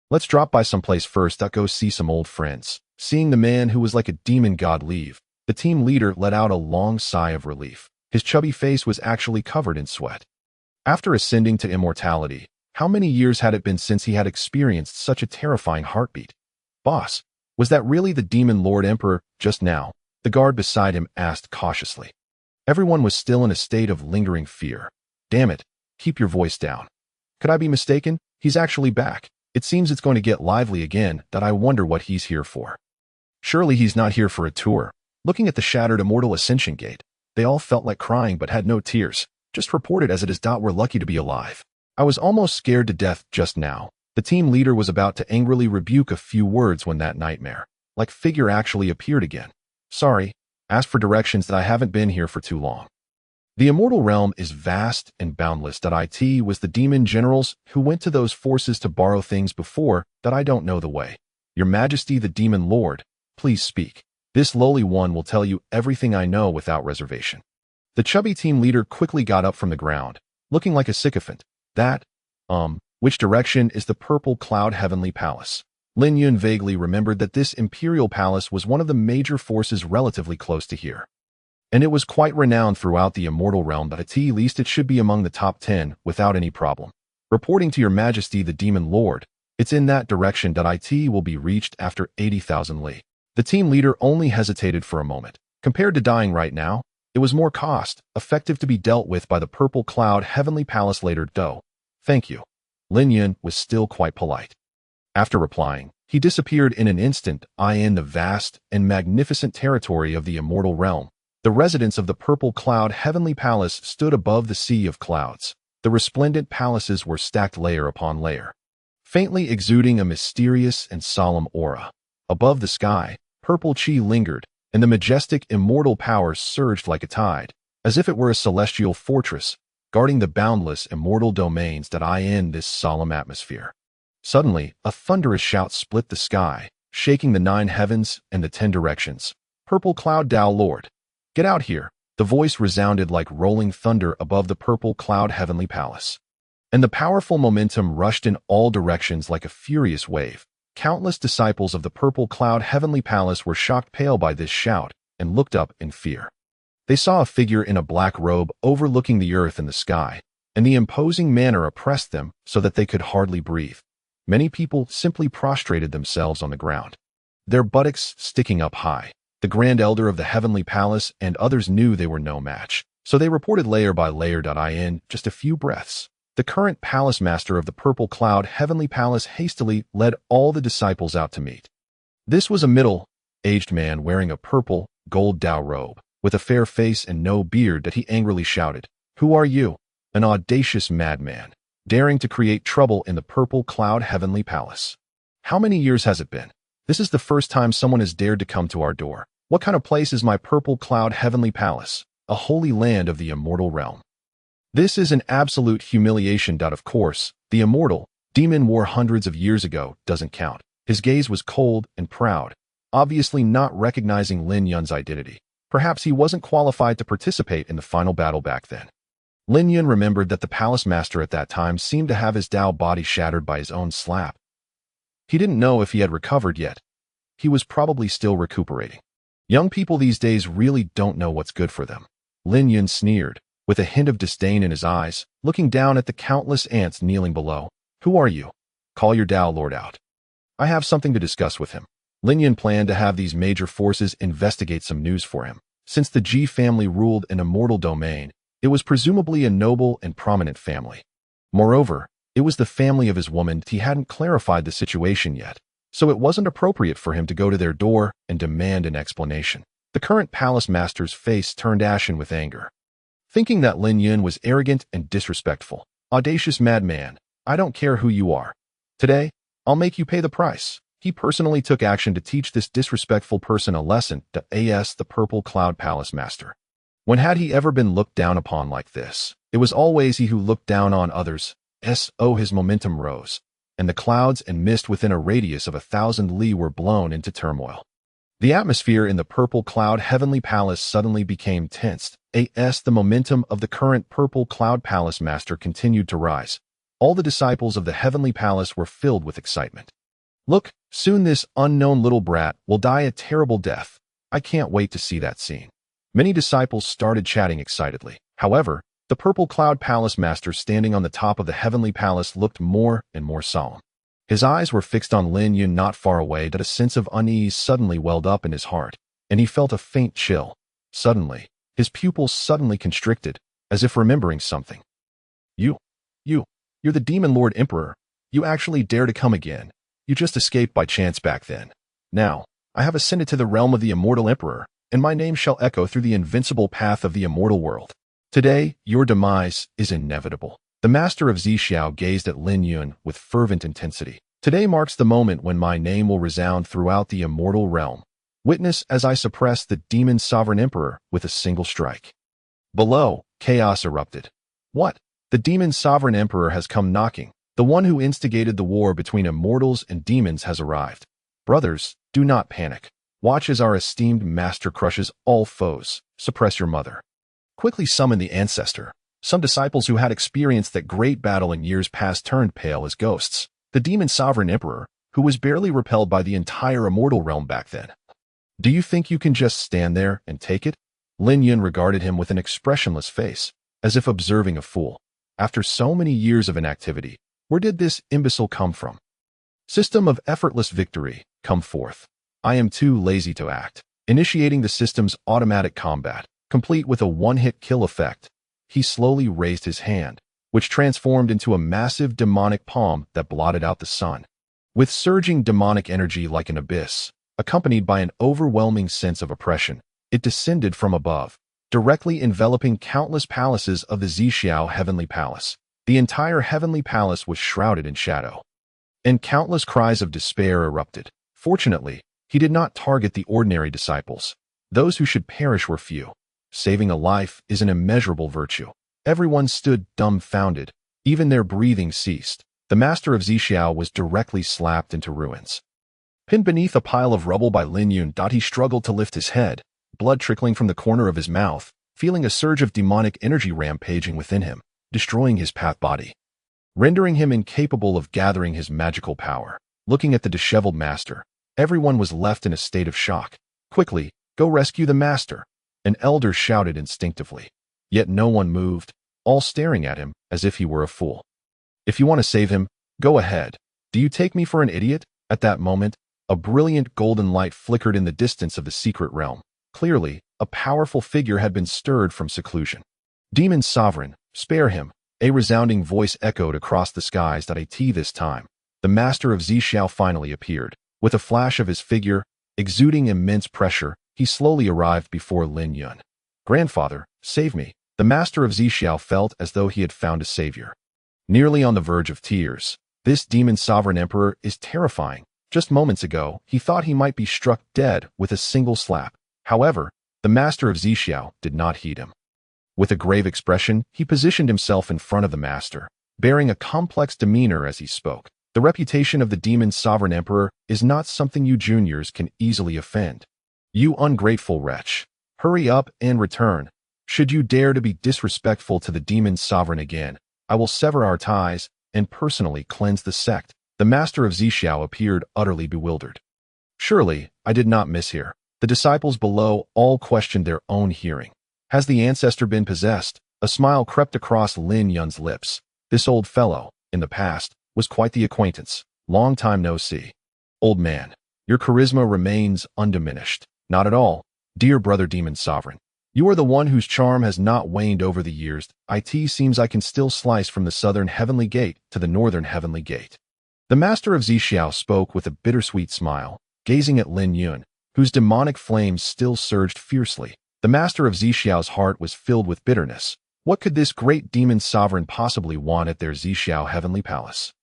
Let's drop by someplace first. Go see some old friends. Seeing the man who was like a demon god leave, the team leader let out a long sigh of relief. His chubby face was actually covered in sweat. After ascending to immortality, how many years had it been since he had experienced such a terrifying heartbeat? Boss, was that really the demon Lord Emperor just now? The guard beside him asked cautiously. Everyone was still in a state of lingering fear. Damn it, keep your voice down. Could I be mistaken? He's actually back. It seems it's going to get lively again. That I wonder what he's here for. Surely he's not here for a tour. Looking at the shattered immortal ascension gate, they all felt like crying but had no tears. Just reported as it is. We're lucky to be alive. I was almost scared to death just now. The team leader was about to angrily rebuke a few words when that nightmare-like figure actually appeared again. Sorry, ask for directions. That I haven't been here for too long. The immortal realm is vast and boundless. It was the demon generals who went to those forces to borrow things before. That I don't know the way. Your Majesty the Demon Lord, please speak. This lowly one will tell you everything I know without reservation. The chubby team leader quickly got up from the ground, looking like a sycophant. Which direction is the purple cloud heavenly palace? Lin Yun vaguely remembered that this imperial palace was one of the major forces relatively close to here. And it was quite renowned throughout the immortal realm. But at least it should be among the top 10 without any problem. Reporting to your Majesty the Demon Lord, it's in that direction. It will be reached after 80,000 li. The team leader only hesitated for a moment. Compared to dying right now, it was more cost-effective to be dealt with by the purple cloud heavenly palace later. Thank you. Lin Yun was still quite polite. After replying, he disappeared in an instant. In the vast and magnificent territory of the immortal realm, the residents of the purple cloud heavenly palace stood above the sea of clouds. The resplendent palaces were stacked layer upon layer, faintly exuding a mysterious and solemn aura. Above the sky, purple chi lingered, and the majestic immortal power surged like a tide, as if it were a celestial fortress, guarding the boundless immortal domains in this solemn atmosphere. Suddenly, a thunderous shout split the sky, shaking the 9 heavens and the 10 directions. Purple cloud Lord, get out here! The voice resounded like rolling thunder above the purple cloud heavenly palace. And the powerful momentum rushed in all directions like a furious wave. Countless disciples of the purple cloud heavenly palace were shocked pale by this shout and looked up in fear. They saw a figure in a black robe overlooking the earth and the sky, and the imposing manner oppressed them so that they could hardly breathe. Many people simply prostrated themselves on the ground, their buttocks sticking up high. The Grand Elder of the Heavenly Palace and others knew they were no match, so they reported layer by layer. In just a few breaths, the current Palace Master of the Purple Cloud Heavenly Palace hastily led all the disciples out to meet. This was a middle-aged man wearing a purple, gold robe, with a fair face and no beard. He angrily shouted, "Who are you? An audacious madman, daring to create trouble in the Purple Cloud Heavenly Palace. How many years has it been? This is the first time someone has dared to come to our door. What kind of place is my Purple Cloud Heavenly Palace? A holy land of the immortal realm. This is an absolute humiliation. Of course, the immortal demon war hundreds of years ago doesn't count. His gaze was cold and proud, obviously not recognizing Lin Yun's identity. Perhaps he wasn't qualified to participate in the final battle back then. Lin Yun remembered that the palace master at that time seemed to have his body shattered by his own slap. He didn't know if he had recovered yet. He was probably still recuperating. Young people these days really don't know what's good for them. Lin Yun sneered, with a hint of disdain in his eyes, looking down at the countless ants kneeling below. Who are you? Call your Lord out. I have something to discuss with him. Lin Yun planned to have these major forces investigate some news for him. Since the Ji family ruled an immortal domain, it was presumably a noble and prominent family. Moreover, it was the family of his woman. He hadn't clarified the situation yet, so it wasn't appropriate for him to go to their door and demand an explanation. The current palace master's face turned ashen with anger. Thinking that Lin Yun was arrogant and disrespectful. Audacious madman, I don't care who you are. Today, I'll make you pay the price. He personally took action to teach this disrespectful person a lesson. The Purple Cloud Palace Master. When had he ever been looked down upon like this? It was always he who looked down on others. His momentum rose, and the clouds and mist within a radius of 1,000 li were blown into turmoil. The atmosphere in the purple cloud heavenly palace suddenly became tensed. The momentum of the current purple cloud palace master continued to rise. All the disciples of the heavenly palace were filled with excitement. Look, soon this unknown little brat will die a terrible death. I can't wait to see that scene. Many disciples started chatting excitedly. However, the purple cloud palace master standing on the top of the heavenly palace looked more and more solemn. His eyes were fixed on Lin Yun not far away. That a sense of unease suddenly welled up in his heart, and he felt a faint chill. Suddenly, his pupils suddenly constricted, as if remembering something. You're the Demon Lord Emperor. You actually dare to come again. You just escaped by chance back then. Now, I have ascended to the realm of the immortal Emperor, and my name shall echo through the invincible path of the immortal world. Today, your demise is inevitable. The master of Zixiao gazed at Lin Yun with fervent intensity. Today marks the moment when my name will resound throughout the immortal realm. Witness as I suppress the demon sovereign emperor with a single strike. Below, chaos erupted. What? The demon sovereign emperor has come knocking. The one who instigated the war between immortals and demons has arrived. Brothers, do not panic. Watch as our esteemed master crushes all foes. Suppress your mother. Quickly summon the ancestor. Some disciples who had experienced that great battle in years past turned pale as ghosts. The demon sovereign emperor, who was barely repelled by the entire immortal realm back then. Do you think you can just stand there and take it? Lin Yun regarded him with an expressionless face, as if observing a fool. After so many years of inactivity, where did this imbecile come from? System of effortless victory, come forth. I am too lazy to act. Initiating the system's automatic combat, complete with a one-hit kill effect. He slowly raised his hand, which transformed into a massive demonic palm that blotted out the sun. With surging demonic energy like an abyss, accompanied by an overwhelming sense of oppression, it descended from above, directly enveloping countless palaces of the Zixiao Heavenly Palace. The entire Heavenly Palace was shrouded in shadow, and countless cries of despair erupted. Fortunately, he did not target the ordinary disciples. Those who should perish were few. Saving a life is an immeasurable virtue. Everyone stood dumbfounded. Even their breathing ceased. The master of Zixiao was directly slapped into ruins. Pinned beneath a pile of rubble by Lin Yun, he struggled to lift his head, blood trickling from the corner of his mouth, feeling a surge of demonic energy rampaging within him, destroying his path body, rendering him incapable of gathering his magical power. Looking at the disheveled master, everyone was left in a state of shock. Quickly, go rescue the master. An elder shouted instinctively. Yet no one moved, all staring at him as if he were a fool. If you want to save him, go ahead. Do you take me for an idiot? At that moment, a brilliant golden light flickered in the distance of the secret realm. Clearly, a powerful figure had been stirred from seclusion. Demon Sovereign, spare him. A resounding voice echoed across the skies. This time, the master of Zixiao finally appeared. With a flash of his figure, exuding immense pressure, he slowly arrived before Lin Yun. Grandfather, save me. The master of Zixiao felt as though he had found a savior. Nearly on the verge of tears, this demon sovereign emperor is terrifying. Just moments ago, he thought he might be struck dead with a single slap. However, the master of Zixiao did not heed him. With a grave expression, he positioned himself in front of the master, bearing a complex demeanor as he spoke. The reputation of the demon sovereign emperor is not something you juniors can easily offend. You ungrateful wretch, hurry up and return. Should you dare to be disrespectful to the demon sovereign again, I will sever our ties and personally cleanse the sect. The master of Zixiao appeared utterly bewildered. Surely, I did not mishear. The disciples below all questioned their own hearing. Has the ancestor been possessed? A smile crept across Lin Yun's lips. This old fellow, in the past, was quite the acquaintance. Long time no see. Old man, your charisma remains undiminished. Not at all, dear brother demon sovereign. You are the one whose charm has not waned over the years. It seems I can still slice from the southern heavenly gate to the northern heavenly gate. The master of Zixiao spoke with a bittersweet smile, gazing at Lin Yun, whose demonic flames still surged fiercely. The master of Zixiao's heart was filled with bitterness. What could this great demon sovereign possibly want at their Zixiao heavenly palace?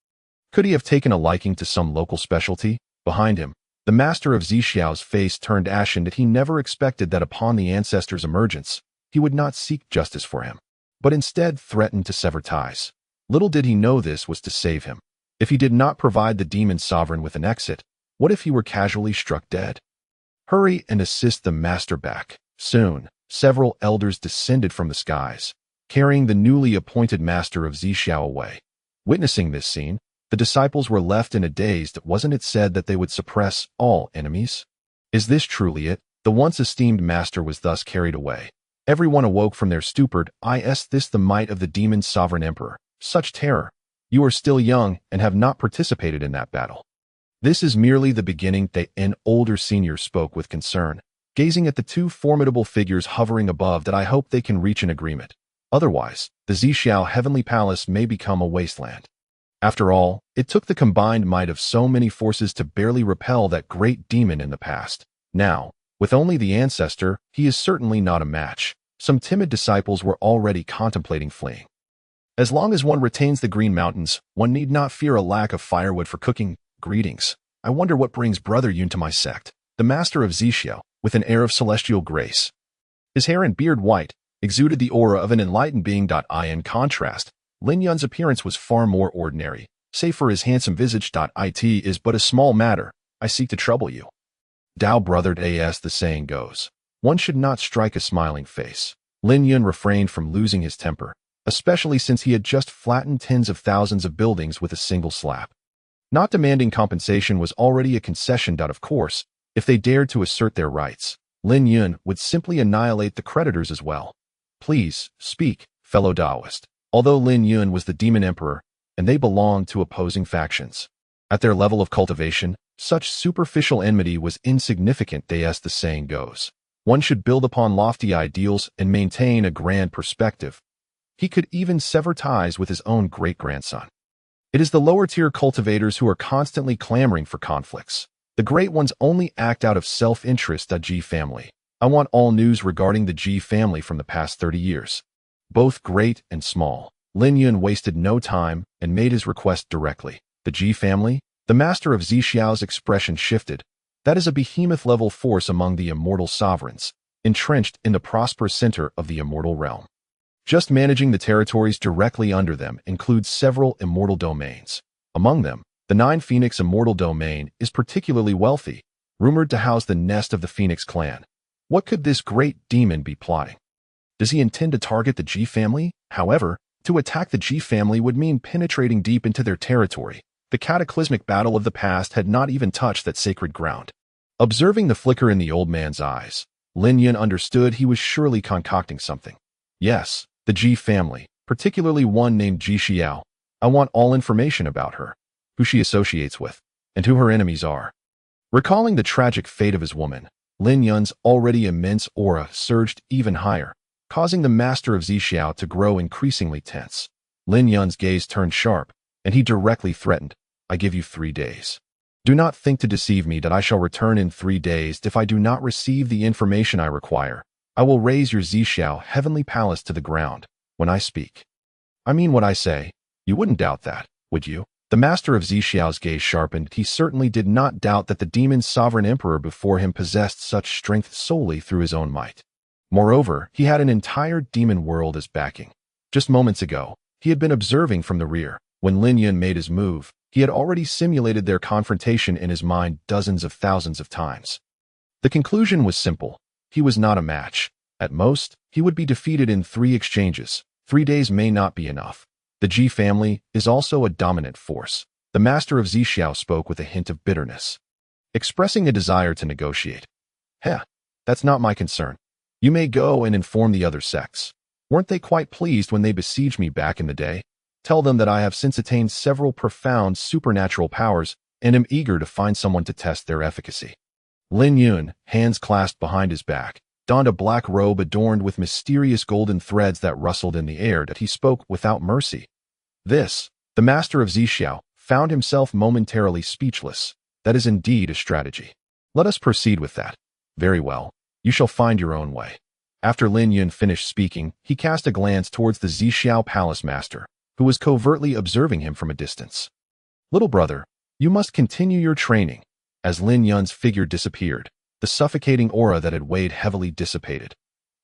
Could he have taken a liking to some local specialty? Behind him, the master of Zixiao's face turned ashen. That he never expected that upon the ancestor's emergence, he would not seek justice for him, but instead threatened to sever ties. Little did he know this was to save him. If he did not provide the demon sovereign with an exit, what if he were casually struck dead? Hurry and assist the master back. Soon, several elders descended from the skies, carrying the newly appointed master of Zhixiao away. Witnessing this scene, the disciples were left in a daze. Wasn't it said that they would suppress all enemies? Is this truly it? The once esteemed master was thus carried away. Everyone awoke from their stupor. Is this the might of the demon sovereign emperor? Such terror! You are still young and have not participated in that battle. This is merely the beginning. An older senior spoke with concern, gazing at the two formidable figures hovering above. That I hope they can reach an agreement. Otherwise, the Zhixiao Heavenly Palace may become a wasteland. After all, it took the combined might of so many forces to barely repel that great demon in the past. Now, with only the ancestor, he is certainly not a match. Some timid disciples were already contemplating fleeing. As long as one retains the Green Mountains, one need not fear a lack of firewood for cooking. Greetings. I wonder what brings Brother Yun to my sect. The master of Zhixiao, with an air of celestial grace. His hair and beard white, exuded the aura of an enlightened being. In contrast, Lin Yun's appearance was far more ordinary, save for his handsome visage. It is but a small matter. I seek to trouble you. Tao brothered, as the saying goes. One should not strike a smiling face. Lin Yun refrained from losing his temper, especially since he had just flattened tens of thousands of buildings with a single slap. Not demanding compensation was already a concession. Of course, if they dared to assert their rights, Lin Yun would simply annihilate the creditors as well. Please, speak, fellow Taoist. Although Lin Yun was the demon emperor, and they belonged to opposing factions, at their level of cultivation, such superficial enmity was insignificant. As the saying goes, one should build upon lofty ideals and maintain a grand perspective. He could even sever ties with his own great-grandson. It is the lower-tier cultivators who are constantly clamoring for conflicts. The great ones only act out of self-interest. G family. I want all news regarding the G family from the past 30 years. Both great and small. Lin Yun wasted no time and made his request directly. The G family? The master of Zhixiao's expression shifted. That is a behemoth-level force among the immortal sovereigns, entrenched in the prosperous center of the immortal realm. Just managing the territories directly under them includes several immortal domains. Among them, the 9 Phoenix Immortal Domain is particularly wealthy, rumored to house the nest of the Phoenix clan. What could this great demon be plotting? Does he intend to target the G family? However, to attack the G family would mean penetrating deep into their territory. The cataclysmic battle of the past had not even touched that sacred ground. Observing the flicker in the old man's eyes, Lin Yun understood he was surely concocting something. Yes, the G family, particularly one named Ji Xiao. I want all information about her, who she associates with, and who her enemies are. Recalling the tragic fate of his woman, Lin Yun's already immense aura surged even higher, causing the master of Zhixiao to grow increasingly tense. Lin Yun's gaze turned sharp, and he directly threatened, I give you 3 days. Do not think to deceive me that I shall return in 3 days. If I do not receive the information I require, I will raise your Zhixiao Heavenly Palace to the ground. When I speak, I mean what I say. You wouldn't doubt that, would you? The master of Zhixiao's gaze sharpened. He certainly did not doubt that the demon sovereign emperor before him possessed such strength solely through his own might. Moreover, he had an entire demon world as backing. Just moments ago, he had been observing from the rear. When Lin Yun made his move, he had already simulated their confrontation in his mind dozens of thousands of times. The conclusion was simple. He was not a match. At most, he would be defeated in 3 exchanges. 3 days may not be enough. The Ji family is also a dominant force. The master of Zhixiao spoke with a hint of bitterness, expressing a desire to negotiate. That's not my concern. You may go and inform the other sects. Weren't they quite pleased when they besieged me back in the day? Tell them that I have since attained several profound supernatural powers and am eager to find someone to test their efficacy. Lin Yun, hands clasped behind his back, donned a black robe adorned with mysterious golden threads that rustled in the air. That he spoke without mercy. The master of Zhixiao, found himself momentarily speechless. That is indeed a strategy. Let us proceed with that. Very well. You shall find your own way. After Lin Yun finished speaking, he cast a glance towards the Zhixiao palace master, who was covertly observing him from a distance. Little brother, you must continue your training. As Lin Yun's figure disappeared, the suffocating aura that had weighed heavily dissipated.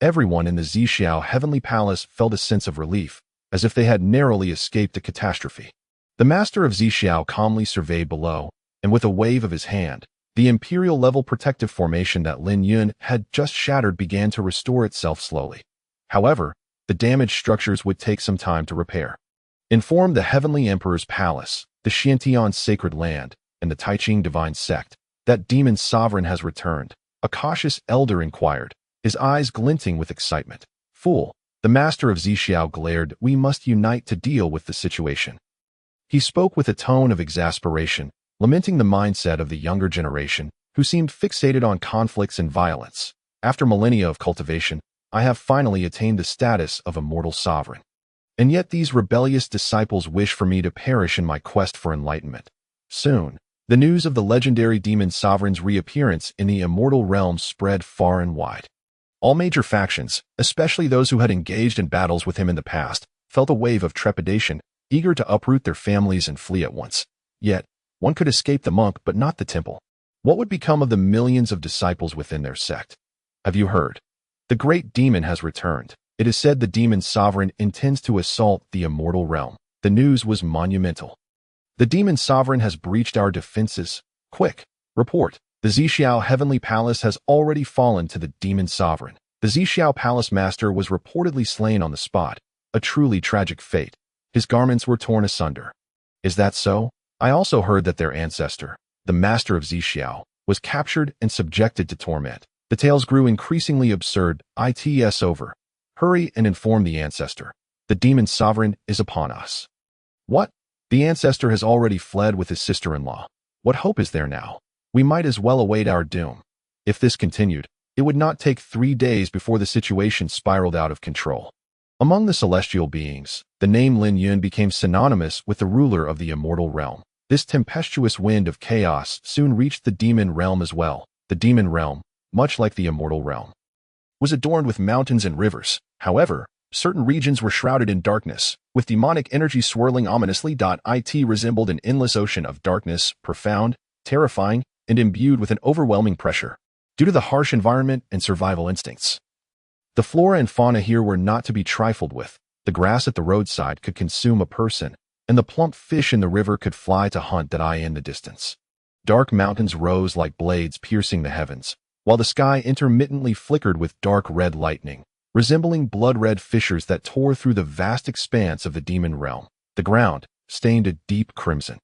Everyone in the Zhixiao heavenly palace felt a sense of relief, as if they had narrowly escaped a catastrophe. The master of Zixiao calmly surveyed below, and with a wave of his hand, the imperial-level protective formation that Lin Yun had just shattered began to restore itself slowly. However, the damaged structures would take some time to repair. Inform the Heavenly Emperor's palace, the Xiantian's sacred land, and the Taiqing divine sect that demon sovereign has returned, a cautious elder inquired, his eyes glinting with excitement. Fool, the master of Zixiao glared, we must unite to deal with the situation. He spoke with a tone of exasperation, lamenting the mindset of the younger generation, who seemed fixated on conflicts and violence. After millennia of cultivation, I have finally attained the status of immortal sovereign. And yet these rebellious disciples wish for me to perish in my quest for enlightenment. Soon, the news of the legendary demon sovereign's reappearance in the immortal realm spread far and wide. All major factions, especially those who had engaged in battles with him in the past, felt a wave of trepidation, eager to uproot their families and flee at once. Yet, one could escape the monk but not the temple. What would become of the millions of disciples within their sect? Have you heard? The great demon has returned. It is said the demon sovereign intends to assault the immortal realm. The news was monumental. The demon sovereign has breached our defenses. Quick, report. The Zixiao Heavenly Palace has already fallen to the demon sovereign. The Zixiao Palace Master was reportedly slain on the spot. A truly tragic fate. His garments were torn asunder. Is that so? I also heard that their ancestor, the Master of Zixiao, was captured and subjected to torment. The tales grew increasingly absurd. It's over. Hurry and inform the ancestor. The demon sovereign is upon us. What? The ancestor has already fled with his sister-in-law. What hope is there now? We might as well await our doom. If this continued, it would not take 3 days before the situation spiraled out of control. Among the celestial beings, the name Lin Yun became synonymous with the ruler of the immortal realm. This tempestuous wind of chaos soon reached the demon realm as well. The demon realm, much like the immortal realm, was adorned with mountains and rivers. However, certain regions were shrouded in darkness, with demonic energy swirling ominously. It resembled an endless ocean of darkness, profound, terrifying, and imbued with an overwhelming pressure, due to the harsh environment and survival instincts. The flora and fauna here were not to be trifled with. The grass at the roadside could consume a person, and the plump fish in the river could fly to hunt that eye in the distance. Dark mountains rose like blades piercing the heavens, while the sky intermittently flickered with dark red lightning, resembling blood-red fissures that tore through the vast expanse of the demon realm. The ground, stained a deep crimson,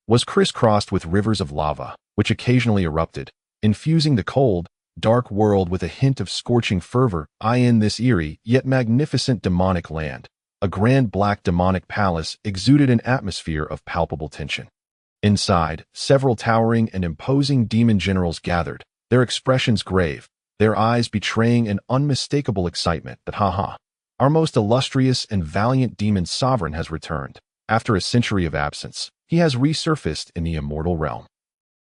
was crisscrossed with rivers of lava, which occasionally erupted, infusing the cold, dark world with a hint of scorching fervor. In this eerie yet magnificent demonic land, a grand black demonic palace exuded an atmosphere of palpable tension. Inside, several towering and imposing demon generals gathered, their expressions grave, their eyes betraying an unmistakable excitement that, our most illustrious and valiant demon sovereign has returned. After a century of absence, he has resurfaced in the immortal realm.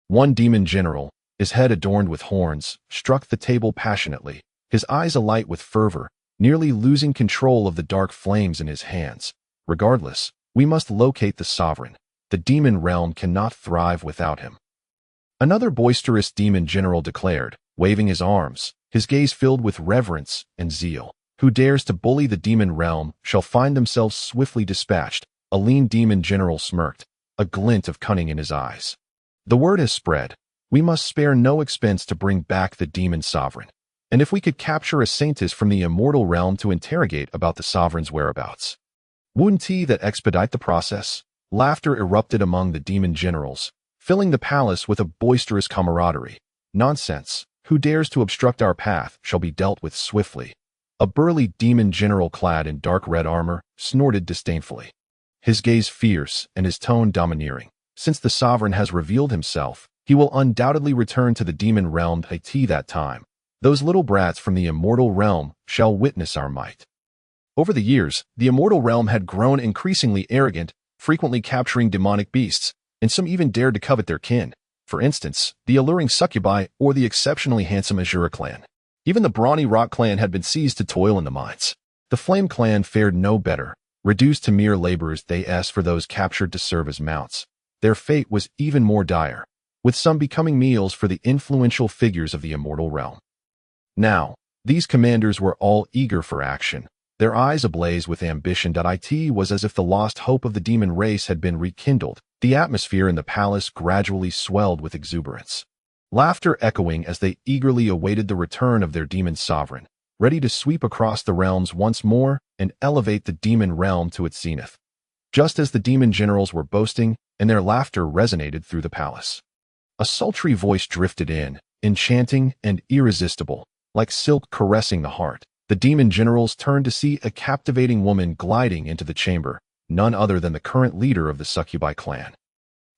One demon general, his head adorned with horns, struck the table passionately, his eyes alight with fervor, nearly losing control of the dark flames in his hands. Regardless, we must locate the sovereign. The demon realm cannot thrive without him. Another boisterous demon general declared, waving his arms, his gaze filled with reverence and zeal. Who dares to bully the demon realm shall find themselves swiftly dispatched. A lean demon general smirked, a glint of cunning in his eyes. The word has spread. We must spare no expense to bring back the demon sovereign. And if we could capture a saintess from the immortal realm to interrogate about the sovereign's whereabouts, wouldn't that expedite the process? Laughter erupted among the demon generals, filling the palace with a boisterous camaraderie. Nonsense. Who dares to obstruct our path shall be dealt with swiftly. A burly demon general clad in dark red armor snorted disdainfully, his gaze fierce and his tone domineering. Since the sovereign has revealed himself, he will undoubtedly return to the demon realm at that time. Those little brats from the immortal realm shall witness our might. Over the years, the immortal realm had grown increasingly arrogant, frequently capturing demonic beasts, and some even dared to covet their kin. For instance, the alluring succubi or the exceptionally handsome Azura clan. Even the brawny Rock clan had been seized to toil in the mines. The Flame clan fared no better, reduced to mere laborers for those captured to serve as mounts. Their fate was even more dire, with some becoming meals for the influential figures of the immortal realm. Now, these commanders were all eager for action, their eyes ablaze with ambition. It was as if the lost hope of the demon race had been rekindled. The atmosphere in the palace gradually swelled with exuberance, laughter echoing as they eagerly awaited the return of their demon sovereign, ready to sweep across the realms once more and elevate the demon realm to its zenith. Just as the demon generals were boasting, and their laughter resonated through the palace, a sultry voice drifted in, enchanting and irresistible, like silk caressing the heart. The demon generals turned to see a captivating woman gliding into the chamber, none other than the current leader of the succubi clan.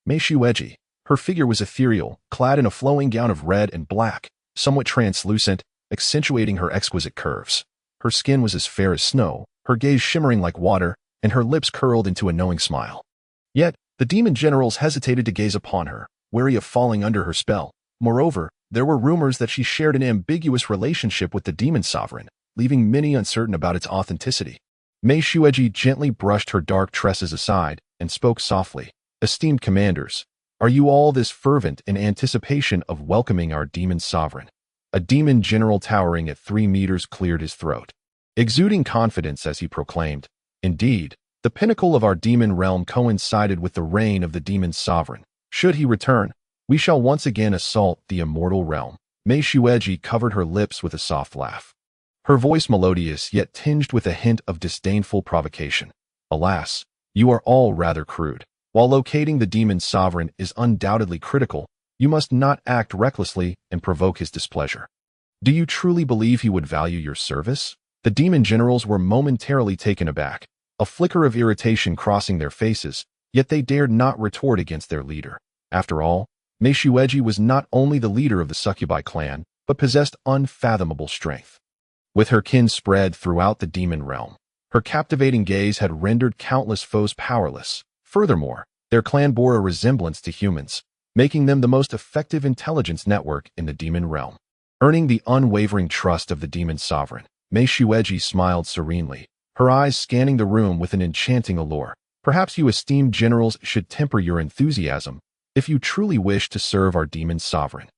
Meishueji. Her figure was ethereal, clad in a flowing gown of red and black, somewhat translucent, accentuating her exquisite curves. Her skin was as fair as snow, her gaze shimmering like water, and her lips curled into a knowing smile. Yet, the demon generals hesitated to gaze upon her, wary of falling under her spell. Moreover, there were rumors that she shared an ambiguous relationship with the demon sovereign, leaving many uncertain about its authenticity. Meishueji gently brushed her dark tresses aside and spoke softly. "Esteemed commanders, are you all this fervent in anticipation of welcoming our demon sovereign?" A demon general towering at 3 meters cleared his throat, exuding confidence as he proclaimed, "Indeed, the pinnacle of our demon realm coincided with the reign of the demon sovereign. Should he return, we shall once again assault the immortal realm." Meishueji covered her lips with a soft laugh, her voice melodious yet tinged with a hint of disdainful provocation. "Alas, you are all rather crude. While locating the demon sovereign is undoubtedly critical, you must not act recklessly and provoke his displeasure. Do you truly believe he would value your service?" The demon generals were momentarily taken aback, a flicker of irritation crossing their faces, yet they dared not retort against their leader. After all, Meishueji was not only the leader of the succubi clan, but possessed unfathomable strength. With her kin spread throughout the demon realm, her captivating gaze had rendered countless foes powerless. Furthermore, their clan bore a resemblance to humans, making them the most effective intelligence network in the demon realm. Earning the unwavering trust of the demon sovereign, Meishueji smiled serenely, her eyes scanning the room with an enchanting allure. "Perhaps you esteemed generals should temper your enthusiasm. If you truly wish to serve our demon sovereign,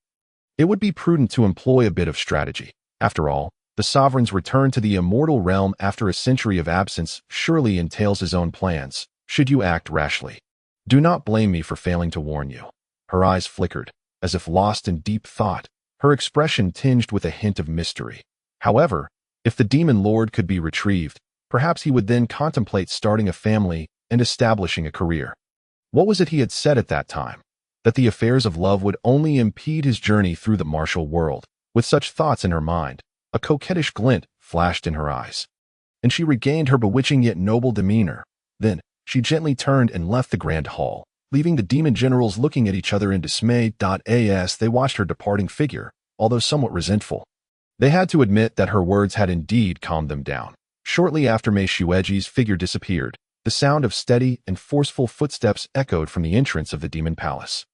it would be prudent to employ a bit of strategy. After all, the sovereign's return to the immortal realm after a century of absence surely entails his own plans, should you act rashly. Do not blame me for failing to warn you." Her eyes flickered, as if lost in deep thought, her expression tinged with a hint of mystery. However, if the demon lord could be retrieved, perhaps he would then contemplate starting a family and establishing a career. What was it he had said at that time? That the affairs of love would only impede his journey through the martial world. With such thoughts in her mind, a coquettish glint flashed in her eyes, and she regained her bewitching yet noble demeanor. Then, she gently turned and left the grand hall, leaving the demon generals looking at each other in dismay. As they watched her departing figure, although somewhat resentful, they had to admit that her words had indeed calmed them down. Shortly after Meishueji's figure disappeared, the sound of steady and forceful footsteps echoed from the entrance of the demon palace,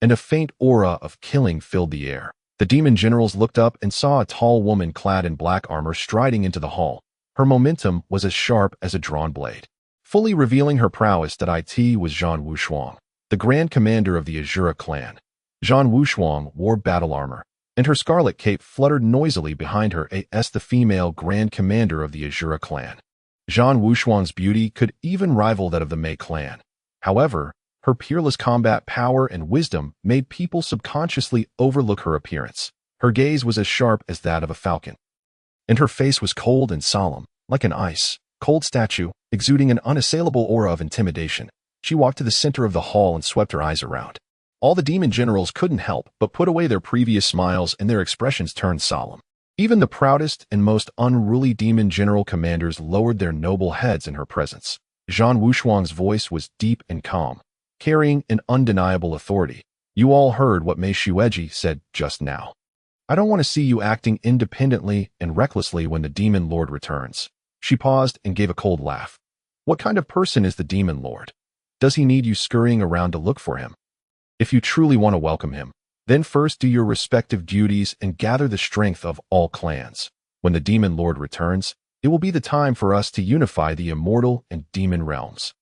and a faint aura of killing filled the air. The demon generals looked up and saw a tall woman clad in black armor striding into the hall. Her momentum was as sharp as a drawn blade, fully revealing her prowess. It was Zhang Wushuang, the grand commander of the Azura clan. Zhang Wushuang wore battle armor, and her scarlet cape fluttered noisily behind her as the female grand commander of the Azura clan. Zhang Wushuang's beauty could even rival that of the Mei clan. However, her peerless combat power and wisdom made people subconsciously overlook her appearance. Her gaze was as sharp as that of a falcon, and her face was cold and solemn, like an ice-cold statue, exuding an unassailable aura of intimidation. She walked to the center of the hall and swept her eyes around. All the demon generals couldn't help but put away their previous smiles, and their expressions turned solemn. Even the proudest and most unruly demon general commanders lowered their noble heads in her presence. Zhang Wushuang's voice was deep and calm, carrying an undeniable authority. "You all heard what Meishueji said just now. I don't want to see you acting independently and recklessly when the demon lord returns." She paused and gave a cold laugh. "What kind of person is the demon lord? Does he need you scurrying around to look for him? If you truly want to welcome him, then first do your respective duties and gather the strength of all clans. When the demon lord returns, it will be the time for us to unify the immortal and demon realms."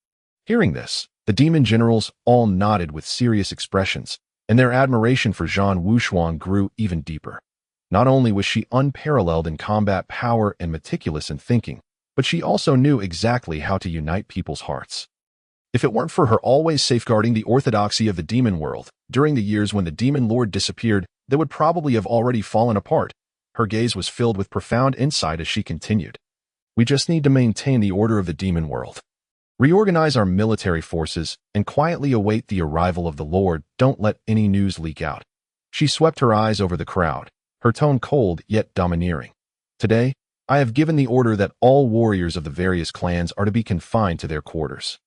Hearing this, the demon generals all nodded with serious expressions, and their admiration for Zhang Wushuang grew even deeper. Not only was she unparalleled in combat power and meticulous in thinking, but she also knew exactly how to unite people's hearts. If it weren't for her always safeguarding the orthodoxy of the demon world, during the years when the demon lord disappeared, they would probably have already fallen apart. Her gaze was filled with profound insight as she continued. We just need to maintain the order of the demon world. Reorganize our military forces and quietly await the arrival of the Lord. Don't let any news leak out. She swept her eyes over the crowd, her tone cold yet domineering. Today, I have given the order that all warriors of the various clans are to be confined to their quarters.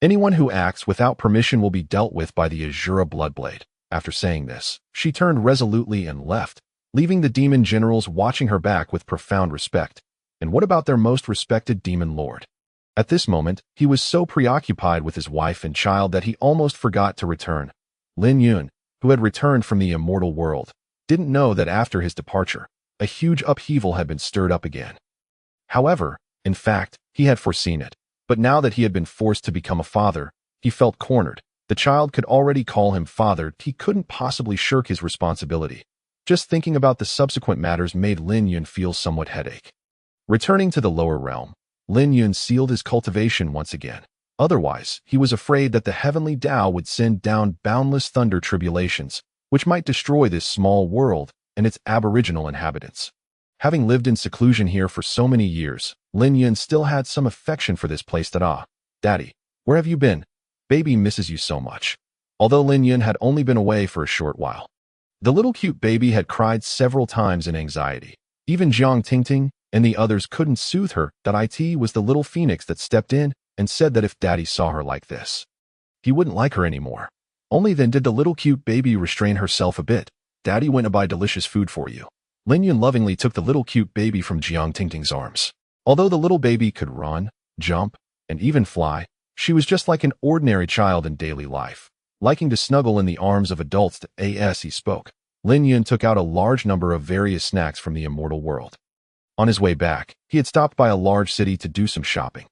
Anyone who acts without permission will be dealt with by the Azura Bloodblade. After saying this, she turned resolutely and left, leaving the demon generals watching her back with profound respect. And what about their most respected demon lord? At this moment, he was so preoccupied with his wife and child that he almost forgot to return. Lin Yun, who had returned from the immortal world, didn't know that after his departure, a huge upheaval had been stirred up again. However, in fact, he had foreseen it. But now that he had been forced to become a father, he felt cornered. The child could already call him father. He couldn't possibly shirk his responsibility. Just thinking about the subsequent matters made Lin Yun feel somewhat headache. Returning to the lower realm, Lin Yun sealed his cultivation once again. Otherwise, he was afraid that the heavenly Tao would send down boundless thunder tribulations, which might destroy this small world and its aboriginal inhabitants. Having lived in seclusion here for so many years, Lin Yun still had some affection for this place. Daddy, where have you been? Baby misses you so much. Although Lin Yun had only been away for a short while, the little cute baby had cried several times in anxiety. Even Jiang Tingting and the others couldn't soothe her. It was the little phoenix that stepped in and said that if Daddy saw her like this, he wouldn't like her anymore. Only then did the little cute baby restrain herself a bit. Daddy went to buy delicious food for you. Lin Yun lovingly took the little cute baby from Jiang Tingting's arms. Although the little baby could run, jump, and even fly, she was just like an ordinary child in daily life, liking to snuggle in the arms of adults. As he spoke, Lin Yun took out a large number of various snacks from the immortal world. On his way back, he had stopped by a large city to do some shopping.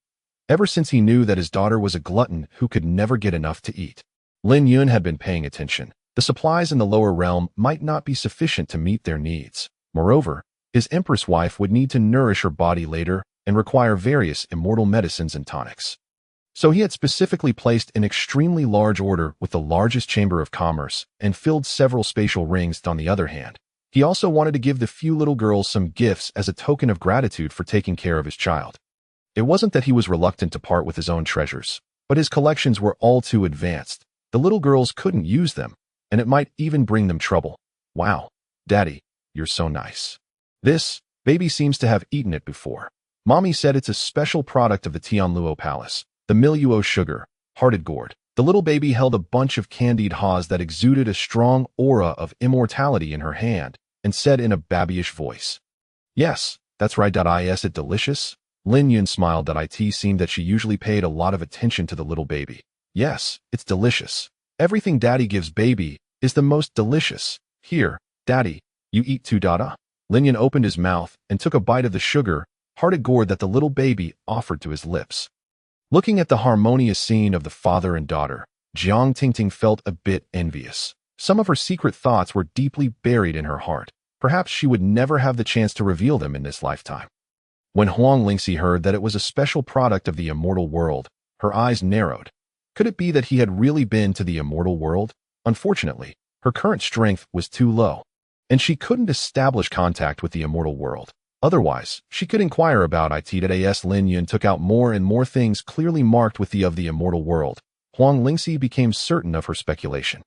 Ever since he knew that his daughter was a glutton who could never get enough to eat, Lin Yun had been paying attention. The supplies in the lower realm might not be sufficient to meet their needs. Moreover, his empress wife would need to nourish her body later and require various immortal medicines and tonics. So he had specifically placed an extremely large order with the largest chamber of commerce and filled several spatial rings. On the other hand, he also wanted to give the few little girls some gifts as a token of gratitude for taking care of his child. It wasn't that he was reluctant to part with his own treasures, but his collections were all too advanced. The little girls couldn't use them, and it might even bring them trouble. Wow, Daddy, you're so nice. This baby seems to have eaten it before. Mommy said it's a special product of the Tianluo Palace, the Miluo sugar, hearted gourd. The little baby held a bunch of candied haws that exuded a strong aura of immortality in her hand and said in a babyish voice, "Yes, that's right. Is it delicious?" Lin Yun smiled. It seemed that she usually paid a lot of attention to the little baby. "Yes, it's delicious. Everything Daddy gives baby is the most delicious. Here, Daddy, you eat too." Lin Yun opened his mouth and took a bite of the sugar, hearted gourd that the little baby offered to his lips. Looking at the harmonious scene of the father and daughter, Jiang Tingting felt a bit envious. Some of her secret thoughts were deeply buried in her heart. Perhaps she would never have the chance to reveal them in this lifetime. When Huang Lingxi heard that it was a special product of the immortal world, her eyes narrowed. Could it be that he had really been to the immortal world? Unfortunately, her current strength was too low, and she couldn't establish contact with the immortal world. Otherwise, she could inquire about it. As Lin Yun took out more and more things clearly marked with the of the immortal world, Huang Lingxi became certain of her speculation.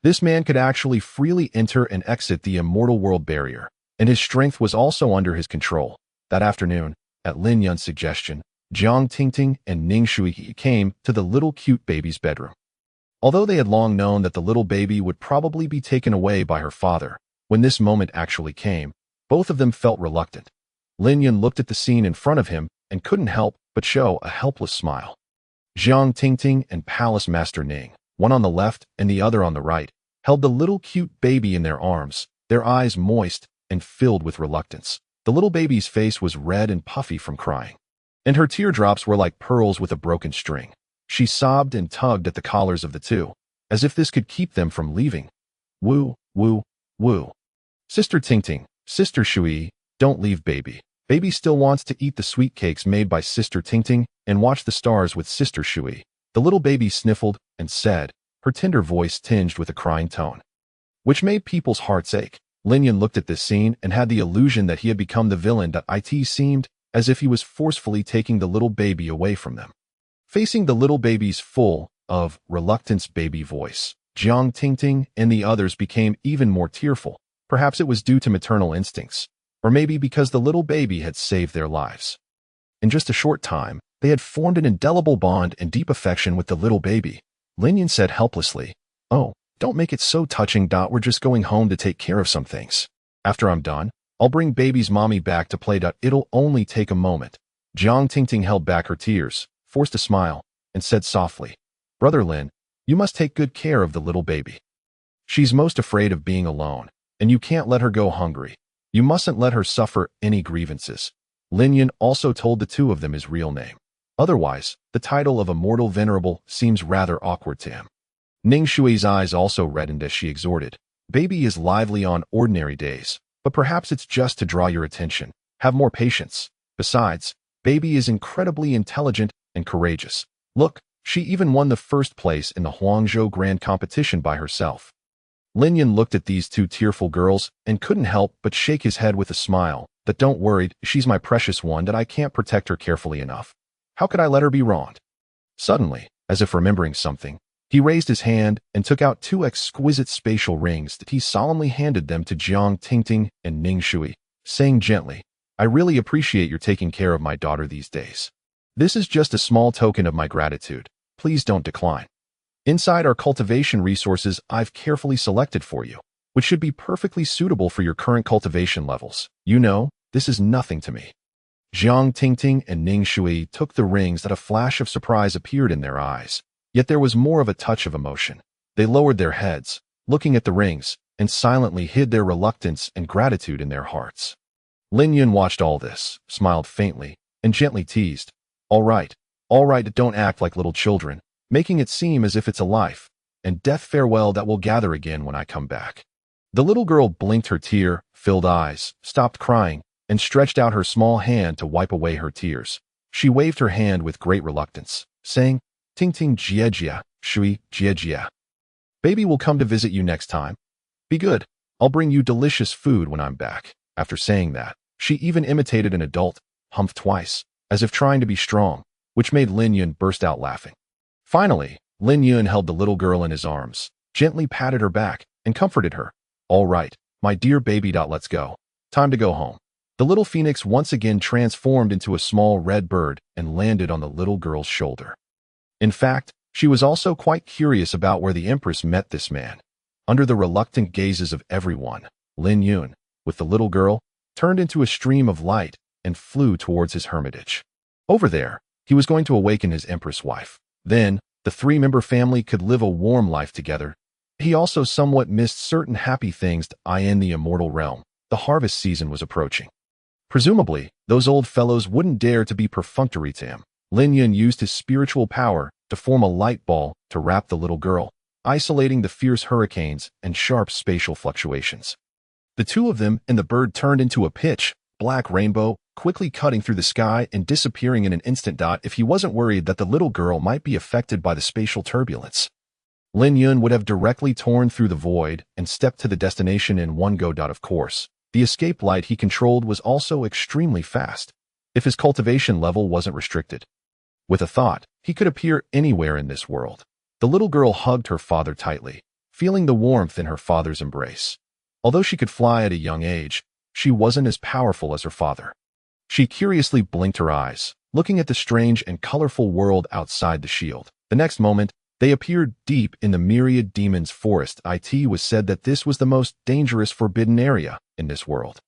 This man could actually freely enter and exit the immortal world barrier, and his strength was also under his control. That afternoon, at Lin Yun's suggestion, Jiang Tingting and Ning Shui came to the little cute baby's bedroom. Although they had long known that the little baby would probably be taken away by her father, when this moment actually came, both of them felt reluctant. Lin Yun looked at the scene in front of him and couldn't help but show a helpless smile. Jiang Tingting and Palace Master Ning, one on the left and the other on the right, held the little cute baby in their arms, their eyes moist and filled with reluctance. The little baby's face was red and puffy from crying, and her teardrops were like pearls with a broken string. She sobbed and tugged at the collars of the two, as if this could keep them from leaving. Woo, woo, woo. Sister Tingting, Sister Shui, don't leave baby. Baby still wants to eat the sweet cakes made by Sister Tingting and watch the stars with Sister Shui. The little baby sniffled and said, her tender voice tinged with a crying tone, which made people's hearts ache. Lin Yun looked at this scene and had the illusion that he had become the villain. It seemed as if he was forcefully taking the little baby away from them. Facing the little baby's full of reluctance baby voice, Jiang Tingting and the others became even more tearful. Perhaps it was due to maternal instincts, or maybe because the little baby had saved their lives. In just a short time, they had formed an indelible bond and deep affection with the little baby. Lin Yun said helplessly, "Oh, don't make it so touching. We're just going home to take care of some things. After I'm done, I'll bring baby's mommy back to play. It'll only take a moment." Jiang Tingting held back her tears, forced a smile, and said softly, "Brother Lin, you must take good care of the little baby. She's most afraid of being alone, and you can't let her go hungry. You mustn't let her suffer any grievances." Lin Yun also told the two of them his real name. Otherwise, the title of Immortal Venerable seems rather awkward to him. Ning Shui's eyes also reddened as she exhorted, "Baby is lively on ordinary days, but perhaps it's just to draw your attention. Have more patience. Besides, baby is incredibly intelligent and courageous. Look, she even won the first place in the Huangzhou Grand Competition by herself." Lin Yun looked at these two tearful girls and couldn't help but shake his head with a smile. "That don't worry, she's my precious one. I can't protect her carefully enough. How could I let her be wronged?" Suddenly, as if remembering something, he raised his hand and took out two exquisite spatial rings. He solemnly handed them to Jiang Tingting and Ning Shui, saying gently, "I really appreciate your taking care of my daughter these days. This is just a small token of my gratitude. Please don't decline. Inside are cultivation resources I've carefully selected for you, which should be perfectly suitable for your current cultivation levels. You know, this is nothing to me." Jiang Tingting and Ning Shui took the rings. A flash of surprise appeared in their eyes, yet there was more of a touch of emotion. They lowered their heads, looking at the rings, and silently hid their reluctance and gratitude in their hearts. Lin Yun watched all this, smiled faintly, and gently teased, all right, don't act like little children, making it seem as if it's a life and death farewell that will gather again when I come back." The little girl blinked her tear-filled eyes, stopped crying, and stretched out her small hand to wipe away her tears. She waved her hand with great reluctance, saying, "Ting ting jia jia, shui jia jia. Baby will come to visit you next time. Be good. I'll bring you delicious food when I'm back." After saying that, she even imitated an adult, humphed twice, as if trying to be strong, which made Lin Yun burst out laughing. Finally, Lin Yun held the little girl in his arms, gently patted her back, and comforted her. "All right, my dear baby. Let's go. Time to go home." The little phoenix once again transformed into a small red bird and landed on the little girl's shoulder. In fact, she was also quite curious about where the empress met this man. Under the reluctant gazes of everyone, Lin Yun, with the little girl, turned into a stream of light and flew towards his hermitage. Over there, he was going to awaken his empress wife. Then, the three-member family could live a warm life together. He also somewhat missed certain happy things in the immortal realm. The harvest season was approaching. Presumably, those old fellows wouldn't dare to be perfunctory to him. Lin Yun used his spiritual power to form a light ball to wrap the little girl, isolating the fierce hurricanes and sharp spatial fluctuations. The two of them and the bird turned into a pitch-black rainbow, quickly cutting through the sky and disappearing in an instant. If he wasn't worried that the little girl might be affected by the spatial turbulence, Lin Yun would have directly torn through the void and stepped to the destination in one go. Of course, the escape light he controlled was also extremely fast, if his cultivation level wasn't restricted. With a thought, he could appear anywhere in this world. The little girl hugged her father tightly, feeling the warmth in her father's embrace. Although she could fly at a young age, she wasn't as powerful as her father. She curiously blinked her eyes, looking at the strange and colorful world outside the shield. The next moment, they appeared deep in the myriad demons' forest. It was said that this was the most dangerous forbidden area in this world.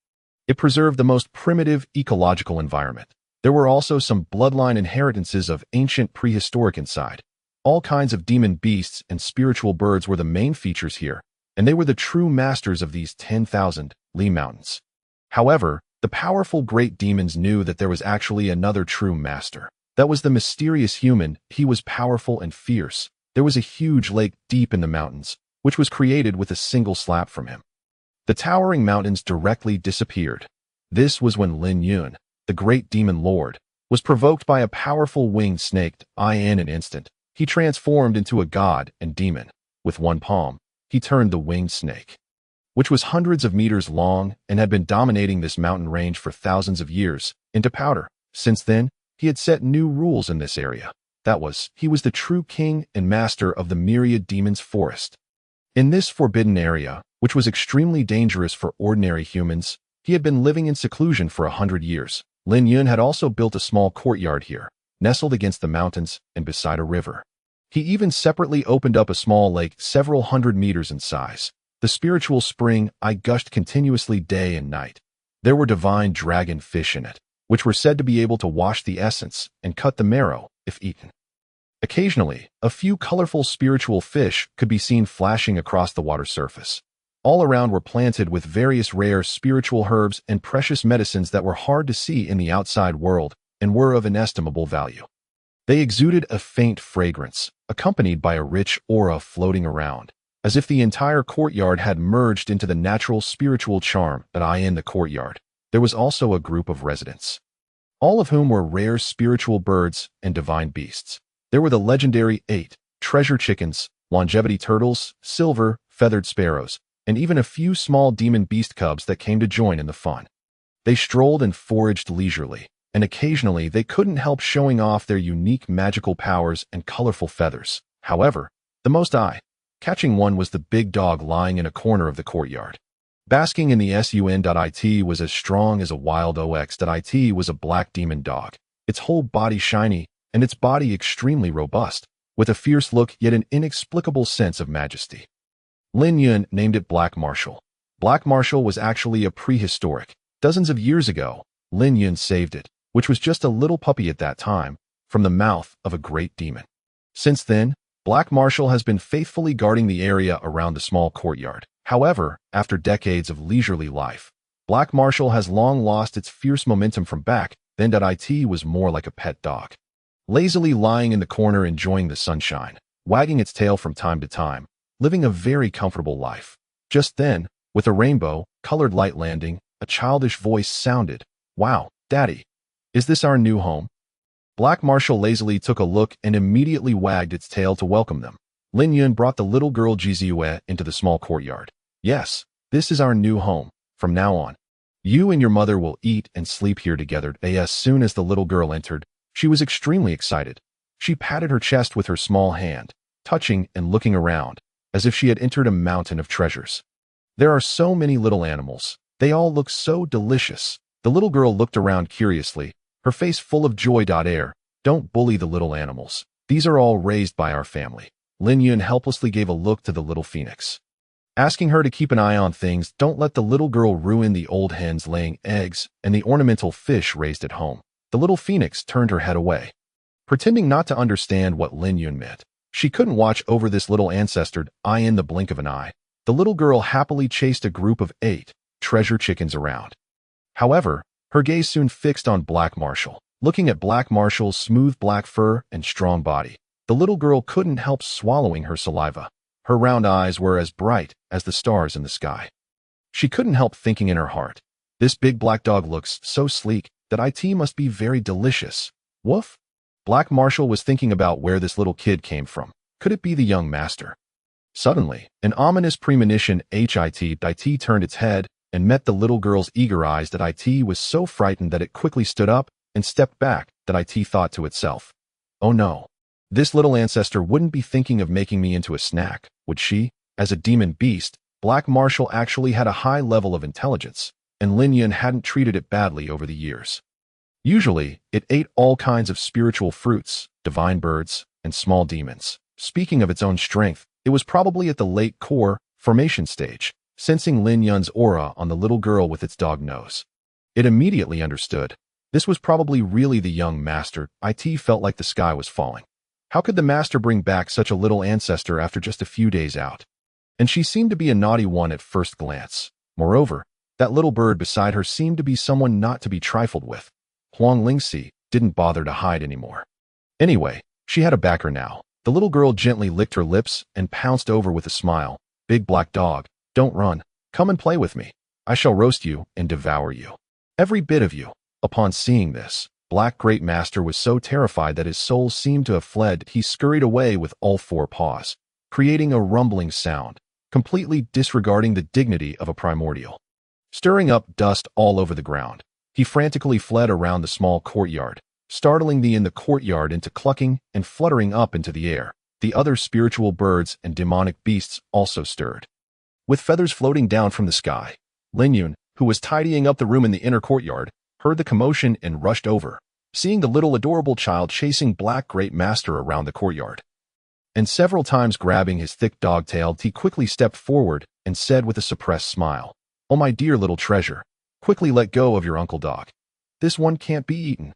It preserved the most primitive ecological environment. There were also some bloodline inheritances of ancient prehistoric inside. All kinds of demon beasts and spiritual birds were the main features here, and they were the true masters of these 10,000 Li mountains. However, the powerful great demons knew that there was actually another true master. That was the mysterious human. He was powerful and fierce. There was a huge lake deep in the mountains, which was created with a single slap from him. The towering mountains directly disappeared. This was when Lin Yun, the great demon lord, was provoked by a powerful winged snake. In an instant, he transformed into a god and demon. With one palm, he turned the winged snake, which was hundreds of meters long and had been dominating this mountain range for thousands of years, into powder. Since then, he had set new rules in this area. That was, he was the true king and master of the myriad demons forest. In this forbidden area, which was extremely dangerous for ordinary humans, he had been living in seclusion for 100 years. Lin Yun had also built a small courtyard here, nestled against the mountains and beside a river. He even separately opened up a small lake several hundred meters in size. The spiritual spring gushed continuously day and night. There were divine dragon fish in it, which were said to be able to wash the essence and cut the marrow if eaten. Occasionally, a few colorful spiritual fish could be seen flashing across the water surface. All around were planted with various rare spiritual herbs and precious medicines that were hard to see in the outside world and were of inestimable value. They exuded a faint fragrance, accompanied by a rich aura floating around, as if the entire courtyard had merged into the natural spiritual charm that in the courtyard. There was also a group of residents, all of whom were rare spiritual birds and divine beasts. There were the legendary 8 treasure chickens, longevity turtles, silver, feathered sparrows, and even a few small demon beast cubs that came to join in the fun. They strolled and foraged leisurely, and occasionally they couldn't help showing off their unique magical powers and colorful feathers. However, the most eye-catching one was the big dog lying in a corner of the courtyard. Basking in the sun.it was as strong as a wild ox.it was a black demon dog, its whole body shiny and its body extremely robust, with a fierce look yet an inexplicable sense of majesty. Lin Yun named it Black Marshal. Black Marshal was actually a prehistoric. Dozens of years ago, Lin Yun saved it, which was just a little puppy at that time, from the mouth of a great demon. Since then, Black Marshal has been faithfully guarding the area around the small courtyard. However, after decades of leisurely life, Black Marshal has long lost its fierce momentum from back then.it was more like a pet dog, lazily lying in the corner enjoying the sunshine, wagging its tail from time to time, living a very comfortable life. Just then, with a rainbow-colored light landing, a childish voice sounded, "Wow, Daddy, is this our new home?" Black Marshal lazily took a look and immediately wagged its tail to welcome them. Lin Yun brought the little girl Jizue into the small courtyard. "Yes, this is our new home. From now on, you and your mother will eat and sleep here together." As soon as the little girl entered, she was extremely excited. She patted her chest with her small hand, touching and looking around, as if she had entered a mountain of treasures. "There are so many little animals. They all look so delicious." The little girl looked around curiously, her face full of joy. "Don't bully the little animals. These are all raised by our family." Lin Yun helplessly gave a look to the little phoenix, asking her to keep an eye on things. Don't let the little girl ruin the old hens laying eggs and the ornamental fish raised at home. The little phoenix turned her head away, pretending not to understand what Lin Yun meant. She couldn't watch over this little ancestor in the blink of an eye. The little girl happily chased a group of 8 treasure chickens around. However, her gaze soon fixed on Black Marshal. Looking at Black Marshal's smooth black fur and strong body, the little girl couldn't help swallowing her saliva. Her round eyes were as bright as the stars in the sky. She couldn't help thinking in her heart, "This big black dog looks so sleek that it must be very delicious." Woof! Black Marshal was thinking about where this little kid came from. Could it be the young master? Suddenly, an ominous premonition it turned its head and met the little girl's eager eyes. It was so frightened that it quickly stood up and stepped back. It thought to itself, "Oh no. This little ancestor wouldn't be thinking of making me into a snack, would she?" As a demon beast, Black Marshal actually had a high level of intelligence, and Lin Yun hadn't treated it badly over the years. Usually, it ate all kinds of spiritual fruits, divine birds, and small demons. Speaking of its own strength, it was probably at the late core formation stage, sensing Lin Yun's aura on the little girl with its dog nose. It immediately understood. This was probably really the young master. It felt like the sky was falling. How could the master bring back such a little ancestor after just a few days out? And she seemed to be a naughty one at first glance. Moreover, that little bird beside her seemed to be someone not to be trifled with. Huang Lingxi didn't bother to hide anymore. Anyway, she had a backer now. The little girl gently licked her lips and pounced over with a smile. "Big black dog, don't run. Come and play with me. I shall roast you and devour you. Every bit of you." Upon seeing this, Black Great Master was so terrified that his soul seemed to have fled. He scurried away with all four paws, creating a rumbling sound, completely disregarding the dignity of a primordial. Stirring up dust all over the ground, he frantically fled around the small courtyard, startling the in the courtyard into clucking and fluttering up into the air. The other spiritual birds and demonic beasts also stirred. With feathers floating down from the sky, Lin Yun, who was tidying up the room in the inner courtyard, heard the commotion and rushed over, seeing the little adorable child chasing Black Great Master around the courtyard. And several times grabbing his thick dog-tail, he quickly stepped forward and said with a suppressed smile, "Oh, my dear little treasure, quickly let go of your uncle dog. This one can't be eaten."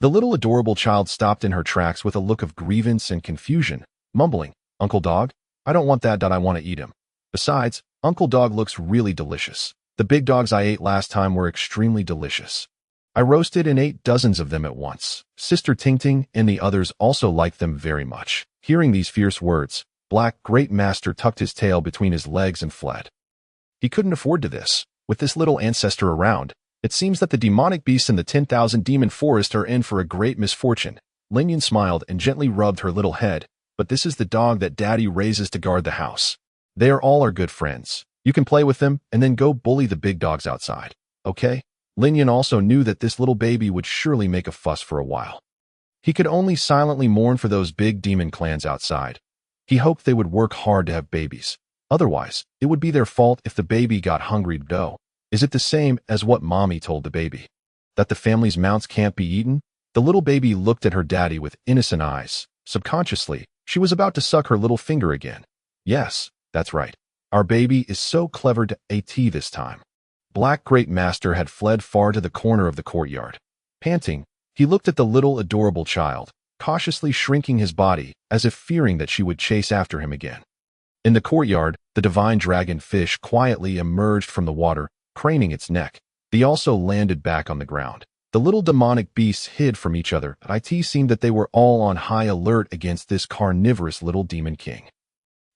The little adorable child stopped in her tracks with a look of grievance and confusion, mumbling, "Uncle Dog? I don't want that. I want to eat him. Besides, Uncle Dog looks really delicious. The big dogs I ate last time were extremely delicious. I roasted and ate dozens of them at once. Sister Ting Ting and the others also liked them very much." Hearing these fierce words, Black Great Master tucked his tail between his legs and fled. He couldn't afford to this. With this little ancestor around, it seems that the demonic beasts in the 10,000 demon forest are in for a great misfortune. Lin Yun smiled and gently rubbed her little head. "But this is the dog that Daddy raises to guard the house. They are all our good friends. You can play with them and then go bully the big dogs outside. Okay?" Lin Yun also knew that this little baby would surely make a fuss for a while. He could only silently mourn for those big demon clans outside. He hoped they would work hard to have babies. Otherwise, it would be their fault if the baby got hungry. Though, is it the same as what Mommy told the baby? That the family's mounts can't be eaten? The little baby looked at her daddy with innocent eyes. Subconsciously, she was about to suck her little finger again. "Yes, that's right. Our baby is so clever to AT this time." Black Great Master had fled far to the corner of the courtyard. Panting, he looked at the little adorable child, cautiously shrinking his body as if fearing that she would chase after him again. In the courtyard, the divine dragon fish quietly emerged from the water, craning its neck. They also landed back on the ground. The little demonic beasts hid from each other. It seemed that they were all on high alert against this carnivorous little demon king.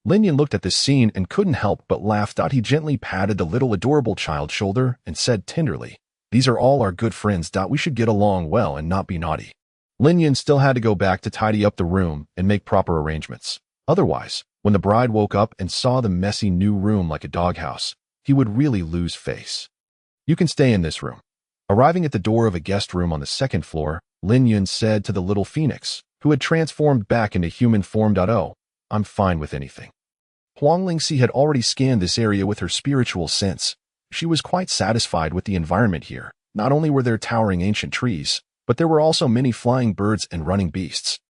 Lin Yun looked at this scene and couldn't help but laugh. He gently patted the little adorable child's shoulder and said tenderly, "These are all our good friends. We should get along well and not be naughty." Lin Yun still had to go back to tidy up the room and make proper arrangements. Otherwise, when the bride woke up and saw the messy new room like a doghouse, he would really lose face. "You can stay in this room." Arriving at the door of a guest room on the second floor, Lin Yun said to the little phoenix, who had transformed back into human form, "Oh, I'm fine with anything." Huang Lingxi had already scanned this area with her spiritual sense. She was quite satisfied with the environment here. Not only were there towering ancient trees, but there were also many flying birds and running beasts.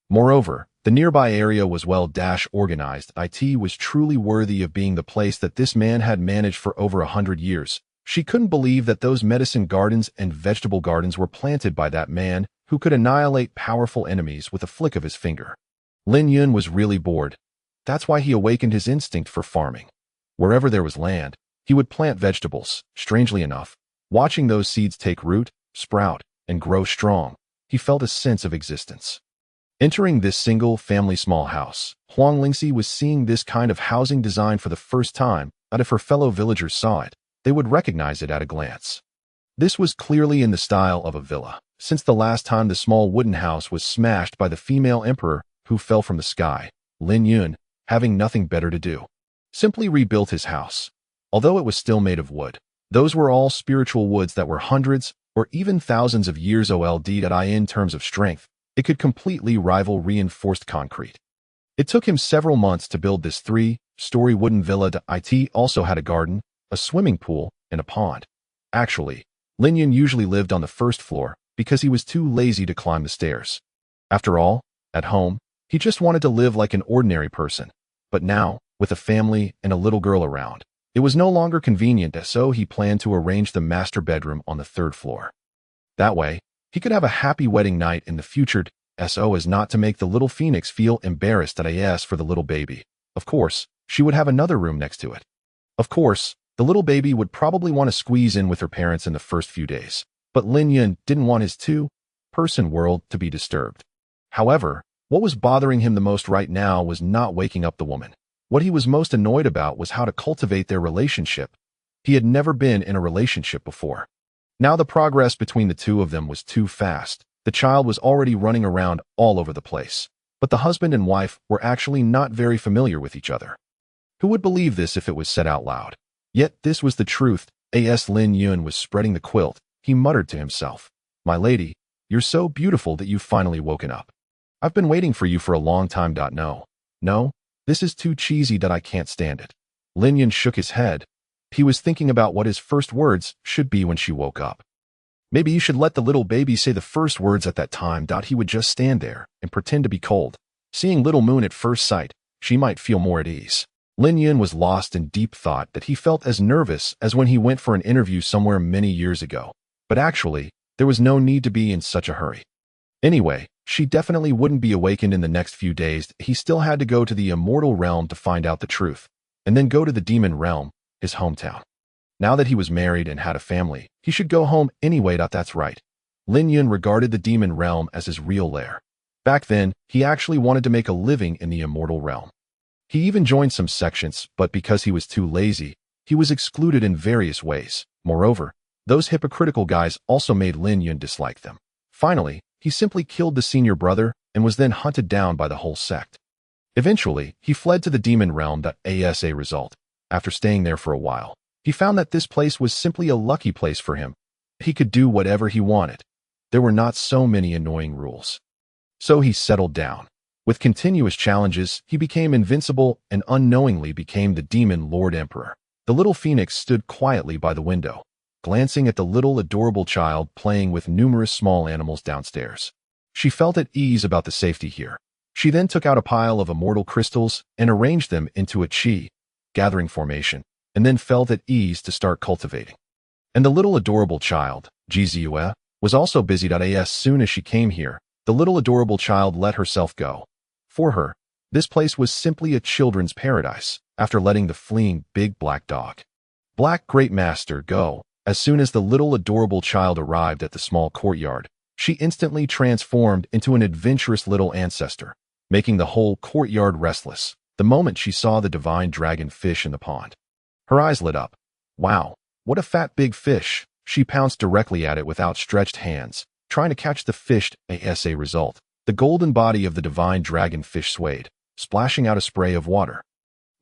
Moreover, the nearby area was well-organized. It was truly worthy of being the place that this man had managed for over 100 years. She couldn't believe that those medicine gardens and vegetable gardens were planted by that man who could annihilate powerful enemies with a flick of his finger. Lin Yun was really bored. That's why he awakened his instinct for farming. Wherever there was land, he would plant vegetables. Strangely enough, watching those seeds take root, sprout, and grow strong, he felt a sense of existence. Entering this single-family small house, Huang Lingxi was seeing this kind of housing design for the first time. That if her fellow villagers saw it, they would recognize it at a glance. This was clearly in the style of a villa, since the last time the small wooden house was smashed by the female emperor who fell from the sky. Lin Yun, having nothing better to do, simply rebuilt his house. Although it was still made of wood, those were all spiritual woods that were hundreds or even thousands of years old. In terms of strength, it could completely rival reinforced concrete. It took him several months to build this 3-story wooden villa. It also had a garden, a swimming pool, and a pond. Actually, Lin Yun usually lived on the first floor because he was too lazy to climb the stairs. After all, at home, he just wanted to live like an ordinary person. But now, with a family and a little girl around, it was no longer convenient, so he planned to arrange the master bedroom on the third floor. That way, he could have a happy wedding night in the future, so as not to make the little phoenix feel embarrassed for the little baby. Of course, she would have another room next to it. Of course, the little baby would probably want to squeeze in with her parents in the first few days, but Lin Yun didn't want his two-person world to be disturbed. However, what was bothering him the most right now was not waking up the woman. What he was most annoyed about was how to cultivate their relationship. He had never been in a relationship before. Now the progress between the two of them was too fast. The child was already running around all over the place. But the husband and wife were actually not very familiar with each other. Who would believe this if it was said out loud? Yet this was the truth. As Lin Yun was spreading the quilt, he muttered to himself, "My lady, you're so beautiful that you've finally woken up. I've been waiting for you for a long time. No, this is too cheesy. I can't stand it." Lin Yun shook his head. He was thinking about what his first words should be when she woke up. Maybe you should let the little baby say the first words at that time. He would just stand there and pretend to be cold. Seeing Little Moon at first sight, she might feel more at ease. Lin Yun was lost in deep thought that he felt as nervous as when he went for an interview somewhere many years ago. But actually, there was no need to be in such a hurry. Anyway, she definitely wouldn't be awakened in the next few days. He still had to go to the immortal realm to find out the truth, and then go to the demon realm, his hometown. Now that he was married and had a family, he should go home anyway. That's right. Lin Yun regarded the demon realm as his real lair. Back then, he actually wanted to make a living in the immortal realm. He even joined some sections, but because he was too lazy, he was excluded in various ways. Moreover, those hypocritical guys also made Lin Yun dislike them. Finally, he simply killed the senior brother and was then hunted down by the whole sect. Eventually, he fled to the demon realm. As a result, after staying there for a while, he found that this place was simply a lucky place for him. He could do whatever he wanted. There were not so many annoying rules. So he settled down. With continuous challenges, he became invincible and unknowingly became the demon Lord Emperor. The little phoenix stood quietly by the window, glancing at the little adorable child playing with numerous small animals downstairs. She felt at ease about the safety here. She then took out a pile of immortal crystals and arranged them into a gathering formation, and then felt at ease to start cultivating. And the little adorable child, Jizue, was also busy. As soon as she came here, the little adorable child let herself go. For her, this place was simply a children's paradise, after letting the fleeing big black dog, Black Great Master, go. As soon as the little adorable child arrived at the small courtyard, she instantly transformed into an adventurous little ancestor, making the whole courtyard restless the moment she saw the divine dragon fish in the pond. Her eyes lit up. Wow, what a fat big fish! She pounced directly at it with outstretched hands, trying to catch the fish. As a result, the golden body of the divine dragon fish swayed, splashing out a spray of water,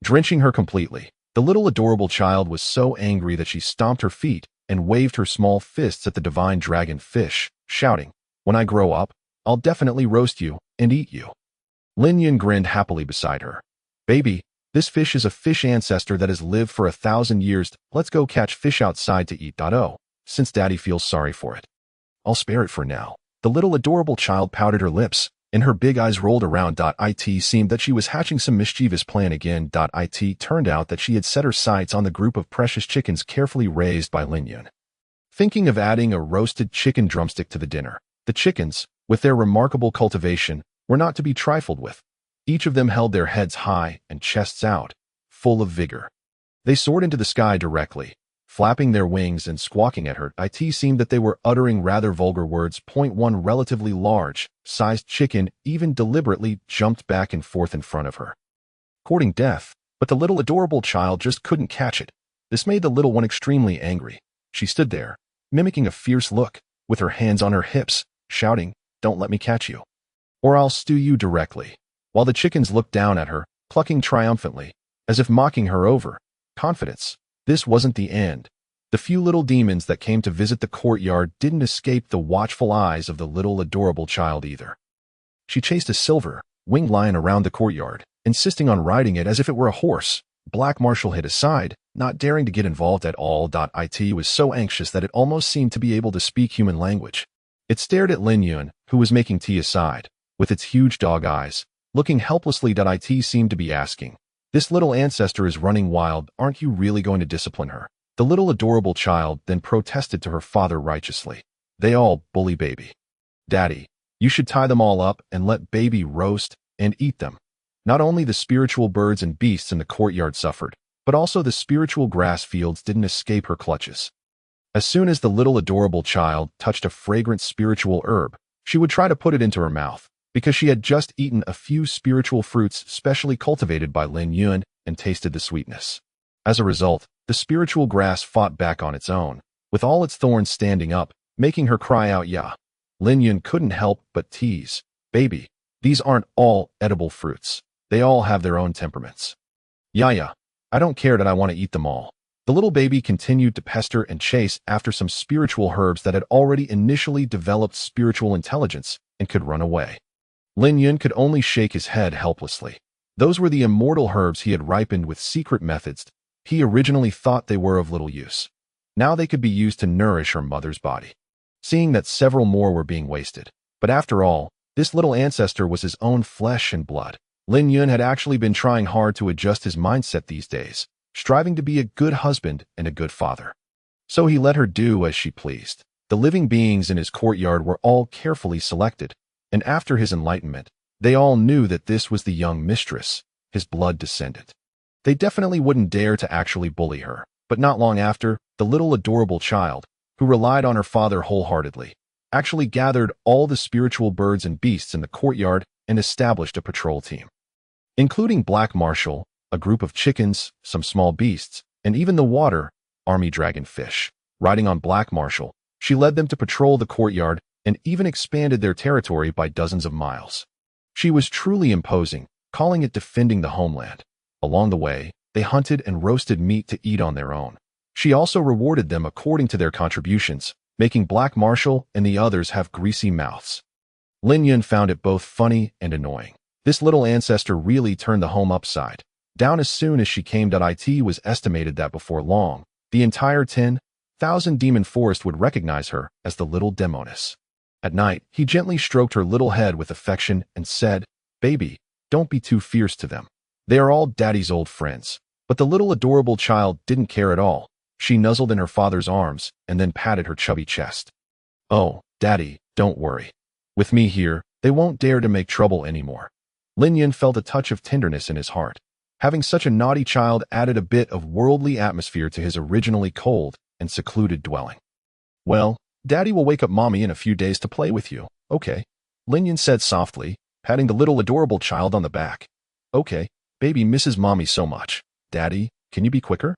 drenching her completely. The little adorable child was so angry that she stomped her feet and waved her small fists at the divine dragon fish, shouting, "When I grow up, I'll definitely roast you and eat you." Lin Yun grinned happily beside her. "Baby, this fish is a fish ancestor that has lived for 1,000 years. Let's go catch fish outside to eat. Since Daddy feels sorry for it, I'll spare it for now." The little adorable child pouted her lips, and her big eyes rolled around. It seemed that she was hatching some mischievous plan again. It turned out that she had set her sights on the group of precious chickens carefully raised by Lin Yun. Thinking of adding a roasted chicken drumstick to the dinner, the chickens, with their remarkable cultivation, were not to be trifled with. Each of them held their heads high and chests out, full of vigor. They soared into the sky directly, flapping their wings and squawking at her. It seemed that they were uttering rather vulgar words. One relatively large-sized chicken even deliberately jumped back and forth in front of her, courting death, but the little adorable child just couldn't catch it. This made the little one extremely angry. She stood there, mimicking a fierce look, with her hands on her hips, shouting, "Don't let me catch you, or I'll stew you directly," while the chickens looked down at her, clucking triumphantly, as if mocking her over confidence. This wasn't the end. The few little demons that came to visit the courtyard didn't escape the watchful eyes of the little adorable child either. She chased a silver, winged lion around the courtyard, insisting on riding it as if it were a horse. Black Marshal hid aside, not daring to get involved at all. It was so anxious that it almost seemed to be able to speak human language. It stared at Lin Yun, who was making tea aside, with its huge dog eyes, looking helplessly. It seemed to be asking, "This little ancestor is running wild. Aren't you really going to discipline her?" The little adorable child then protested to her father righteously. "They all bully baby. Daddy, you should tie them all up and let baby roast and eat them." Not only the spiritual birds and beasts in the courtyard suffered, but also the spiritual grass fields didn't escape her clutches. As soon as the little adorable child touched a fragrant spiritual herb, she would try to put it into her mouth, because she had just eaten a few spiritual fruits specially cultivated by Lin Yun and tasted the sweetness. As a result, the spiritual grass fought back on its own, with all its thorns standing up, making her cry out, "Yeah." Lin Yun couldn't help but tease, "Baby, these aren't all edible fruits. They all have their own temperaments." Yeah, I don't care that I want to eat them all." The little baby continued to pester and chase after some spiritual herbs that had already initially developed spiritual intelligence and could run away. Lin Yun could only shake his head helplessly. Those were the immortal herbs he had ripened with secret methods. He originally thought they were of little use. Now they could be used to nourish her mother's body. Seeing that several more were being wasted. But after all, this little ancestor was his own flesh and blood. Lin Yun had actually been trying hard to adjust his mindset these days, striving to be a good husband and a good father. So he let her do as she pleased. The living beings in his courtyard were all carefully selected, and after his enlightenment, they all knew that this was the young mistress, his blood descendant. They definitely wouldn't dare to actually bully her, but not long after, the little adorable child, who relied on her father wholeheartedly, actually gathered all the spiritual birds and beasts in the courtyard and established a patrol team. Including Black Marshal, a group of chickens, some small beasts, and even the water, army dragonfish. Riding on Black Marshal, she led them to patrol the courtyard and even expanded their territory by dozens of miles. She was truly imposing, calling it defending the homeland. Along the way, they hunted and roasted meat to eat on their own. She also rewarded them according to their contributions, making Black Marshal and the others have greasy mouths. Lin Yun found it both funny and annoying. This little ancestor really turned the home upside down as soon as she came. It was estimated that before long, the entire 10,000 demon forest would recognize her as the little demoness. At night, he gently stroked her little head with affection and said, "Baby, don't be too fierce to them. They are all Daddy's old friends." But the little adorable child didn't care at all. She nuzzled in her father's arms and then patted her chubby chest. "Oh, Daddy, don't worry. With me here, they won't dare to make trouble anymore." Lin Yun felt a touch of tenderness in his heart. Having such a naughty child added a bit of worldly atmosphere to his originally cold and secluded dwelling. "Well, Daddy will wake up Mommy in a few days to play with you, okay?" Lin Yun said softly, patting the little adorable child on the back. "Okay, baby misses Mommy so much. Daddy, can you be quicker?"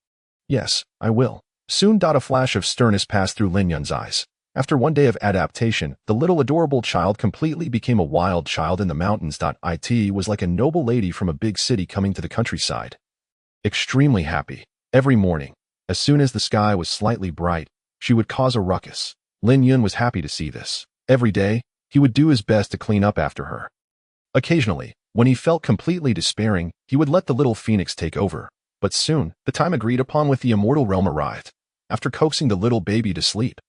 "Yes, I will." Soon a flash of sternness passed through Lin Yun's eyes. After one day of adaptation, the little adorable child completely became a wild child in the mountains. It was like a noble lady from a big city coming to the countryside. Extremely happy. Every morning, as soon as the sky was slightly bright, she would cause a ruckus. Lin Yun was happy to see this. Every day, he would do his best to clean up after her. Occasionally, when he felt completely despairing, he would let the little phoenix take over. But soon, the time agreed upon with the immortal realm arrived. After coaxing the little baby to sleep,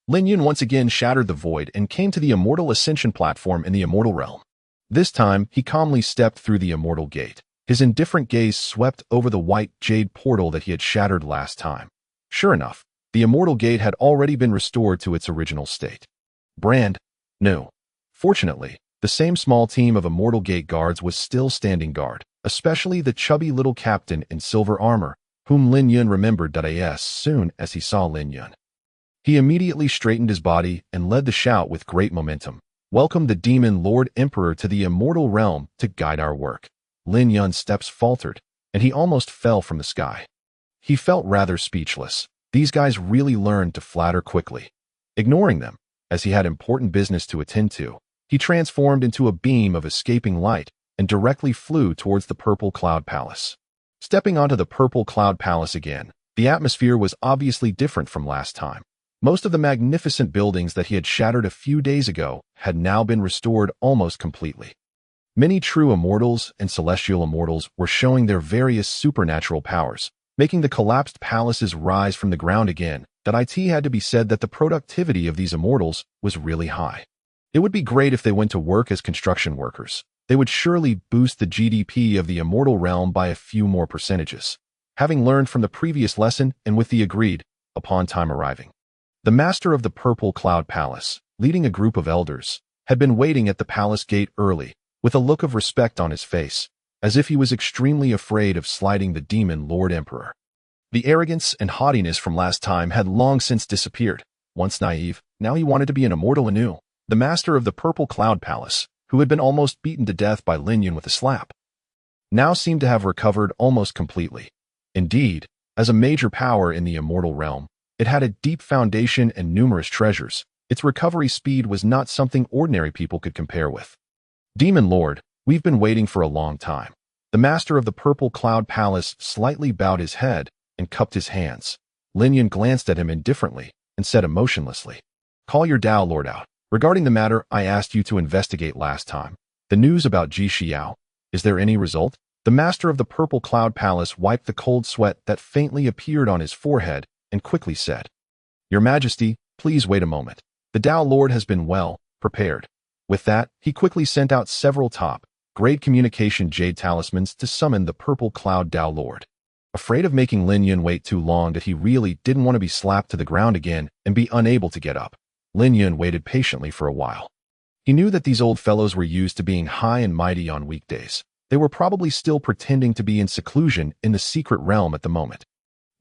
Lin Yun once again shattered the void and came to the immortal ascension platform in the immortal realm. This time, he calmly stepped through the immortal gate. His indifferent gaze swept over the white jade portal that he had shattered last time. Sure enough, the immortal gate had already been restored to its original state. Brand new. Fortunately, the same small team of immortal gate guards was still standing guard, especially the chubby little captain in silver armor, whom Lin Yun remembered as soon as he saw Lin Yun. He immediately straightened his body and led the shout with great momentum. "Welcome the Demon Lord Emperor to the immortal realm to guide our work." Lin Yun's steps faltered, and he almost fell from the sky. He felt rather speechless. These guys really learned to flatter quickly. Ignoring them, as he had important business to attend to, he transformed into a beam of escaping light and directly flew towards the Purple Cloud Palace. Stepping onto the Purple Cloud Palace again, the atmosphere was obviously different from last time. Most of the magnificent buildings that he had shattered a few days ago had now been restored almost completely. Many true immortals and celestial immortals were showing their various supernatural powers, making the collapsed palaces rise from the ground again. It had to be said that the productivity of these immortals was really high. It would be great if they went to work as construction workers. They would surely boost the GDP of the immortal realm by a few more percentages. Having learned from the previous lesson and with the agreed upon time arriving, the master of the Purple Cloud Palace, leading a group of elders, had been waiting at the palace gate early, with a look of respect on his face, as if he was extremely afraid of slighting the Demon Lord Emperor. The arrogance and haughtiness from last time had long since disappeared. Once naive, now he wanted to be an immortal anew. The master of the Purple Cloud Palace, who had been almost beaten to death by Lin Yun with a slap, now seemed to have recovered almost completely. Indeed, as a major power in the immortal realm, It had a deep foundation and numerous treasures. Its recovery speed was not something ordinary people could compare with. Demon Lord, we've been waiting for a long time. The master of the Purple Cloud Palace slightly bowed his head and cupped his hands. Lin Yun glanced at him indifferently and said emotionlessly, "Call your Tao Lord out. Regarding the matter I asked you to investigate last time, the news about Ji Xiao, is there any result?" The master of the Purple Cloud Palace wiped the cold sweat that faintly appeared on his forehead and quickly said, "Your Majesty, please wait a moment. The Tao Lord has been well prepared." With that, he quickly sent out several top-grade communication jade talismans to summon the Purple Cloud Tao Lord. Afraid of making Lin Yun wait too long that he really didn't want to be slapped to the ground again and be unable to get up, Lin Yun waited patiently for a while. He knew that these old fellows were used to being high and mighty on weekdays. They were probably still pretending to be in seclusion in the secret realm at the moment.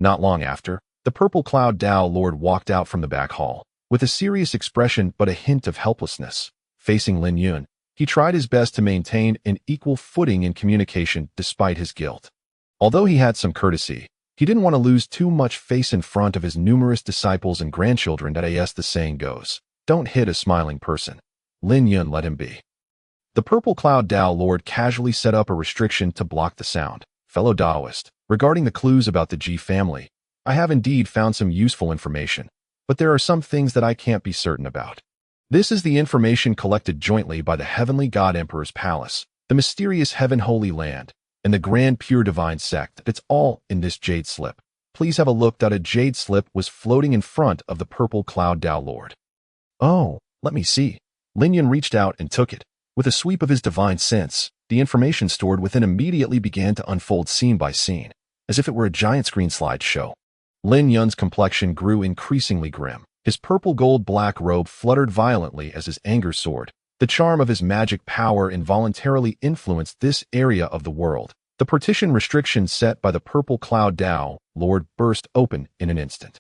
Not long after, the Purple Cloud Tao Lord walked out from the back hall, with a serious expression but a hint of helplessness. Facing Lin Yun, he tried his best to maintain an equal footing in communication despite his guilt. Although he had some courtesy, he didn't want to lose too much face in front of his numerous disciples and grandchildren that, as the saying goes, don't hit a smiling person. Lin Yun let him be. The Purple Cloud Tao Lord casually set up a restriction to block the sound. "Fellow Taoist, regarding the clues about the Ji family, I have indeed found some useful information, but there are some things that I can't be certain about. This is the information collected jointly by the Heavenly God Emperor's Palace, the mysterious Heaven Holy Land, and the Grand Pure Divine Sect. It's all in this jade slip. Please have a look." That a jade slip was floating in front of the Purple Cloud Tao Lord. "Oh, let me see." Lin Yun reached out and took it. With a sweep of his divine sense, the information stored within immediately began to unfold scene by scene, as if it were a giant screen slideshow. Lin Yun's complexion grew increasingly grim. His purple gold-black robe fluttered violently as his anger soared. The charm of his magic power involuntarily influenced this area of the world. The partition restriction set by the Purple Cloud Tao Lord burst open in an instant.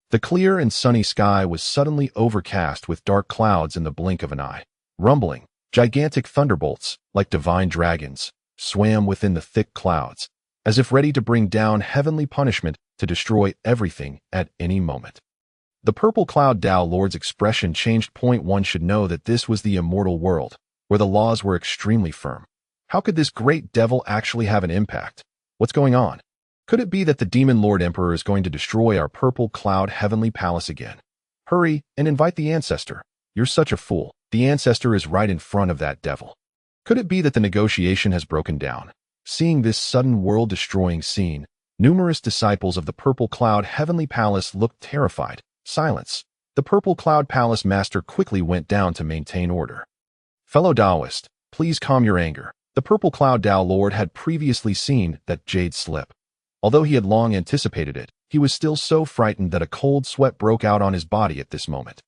The clear and sunny sky was suddenly overcast with dark clouds in the blink of an eye. Rumbling, gigantic thunderbolts, like divine dragons, swam within the thick clouds, as if ready to bring down heavenly punishment to destroy everything at any moment. The Purple Cloud Tao Lord's expression changed. One should know that this was the immortal world, where the laws were extremely firm. How could this great devil actually have an impact? What's going on? Could it be that the Demon Lord Emperor is going to destroy our Purple Cloud Heavenly Palace again? Hurry and invite the ancestor. You're such a fool. The ancestor is right in front of that devil. Could it be that the negotiation has broken down? Seeing this sudden world-destroying scene, numerous disciples of the Purple Cloud Heavenly Palace looked terrified. Silence. The Purple Cloud Palace master quickly went down to maintain order. "Fellow Taoist, please calm your anger." The Purple Cloud Tao Lord had previously seen that jade slip. Although he had long anticipated it, he was still so frightened that a cold sweat broke out on his body at this moment.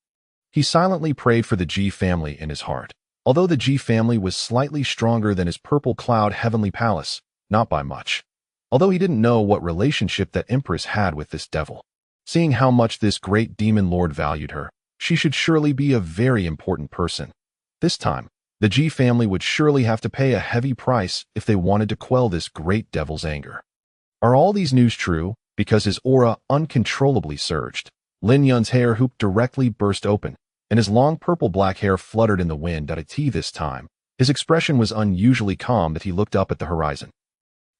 He silently prayed for the Ji family in his heart. Although the Ji family was slightly stronger than his Purple Cloud Heavenly Palace, not by much. Although he didn't know what relationship that empress had with this devil. Seeing how much this great demon lord valued her, she should surely be a very important person. This time, the Ji family would surely have to pay a heavy price if they wanted to quell this great devil's anger. Are all these news true? Because his aura uncontrollably surged. Lin Yun's hair hoop directly burst open, and his long purple-black hair fluttered in the wind at a T this time. His expression was unusually calm that he looked up at the horizon.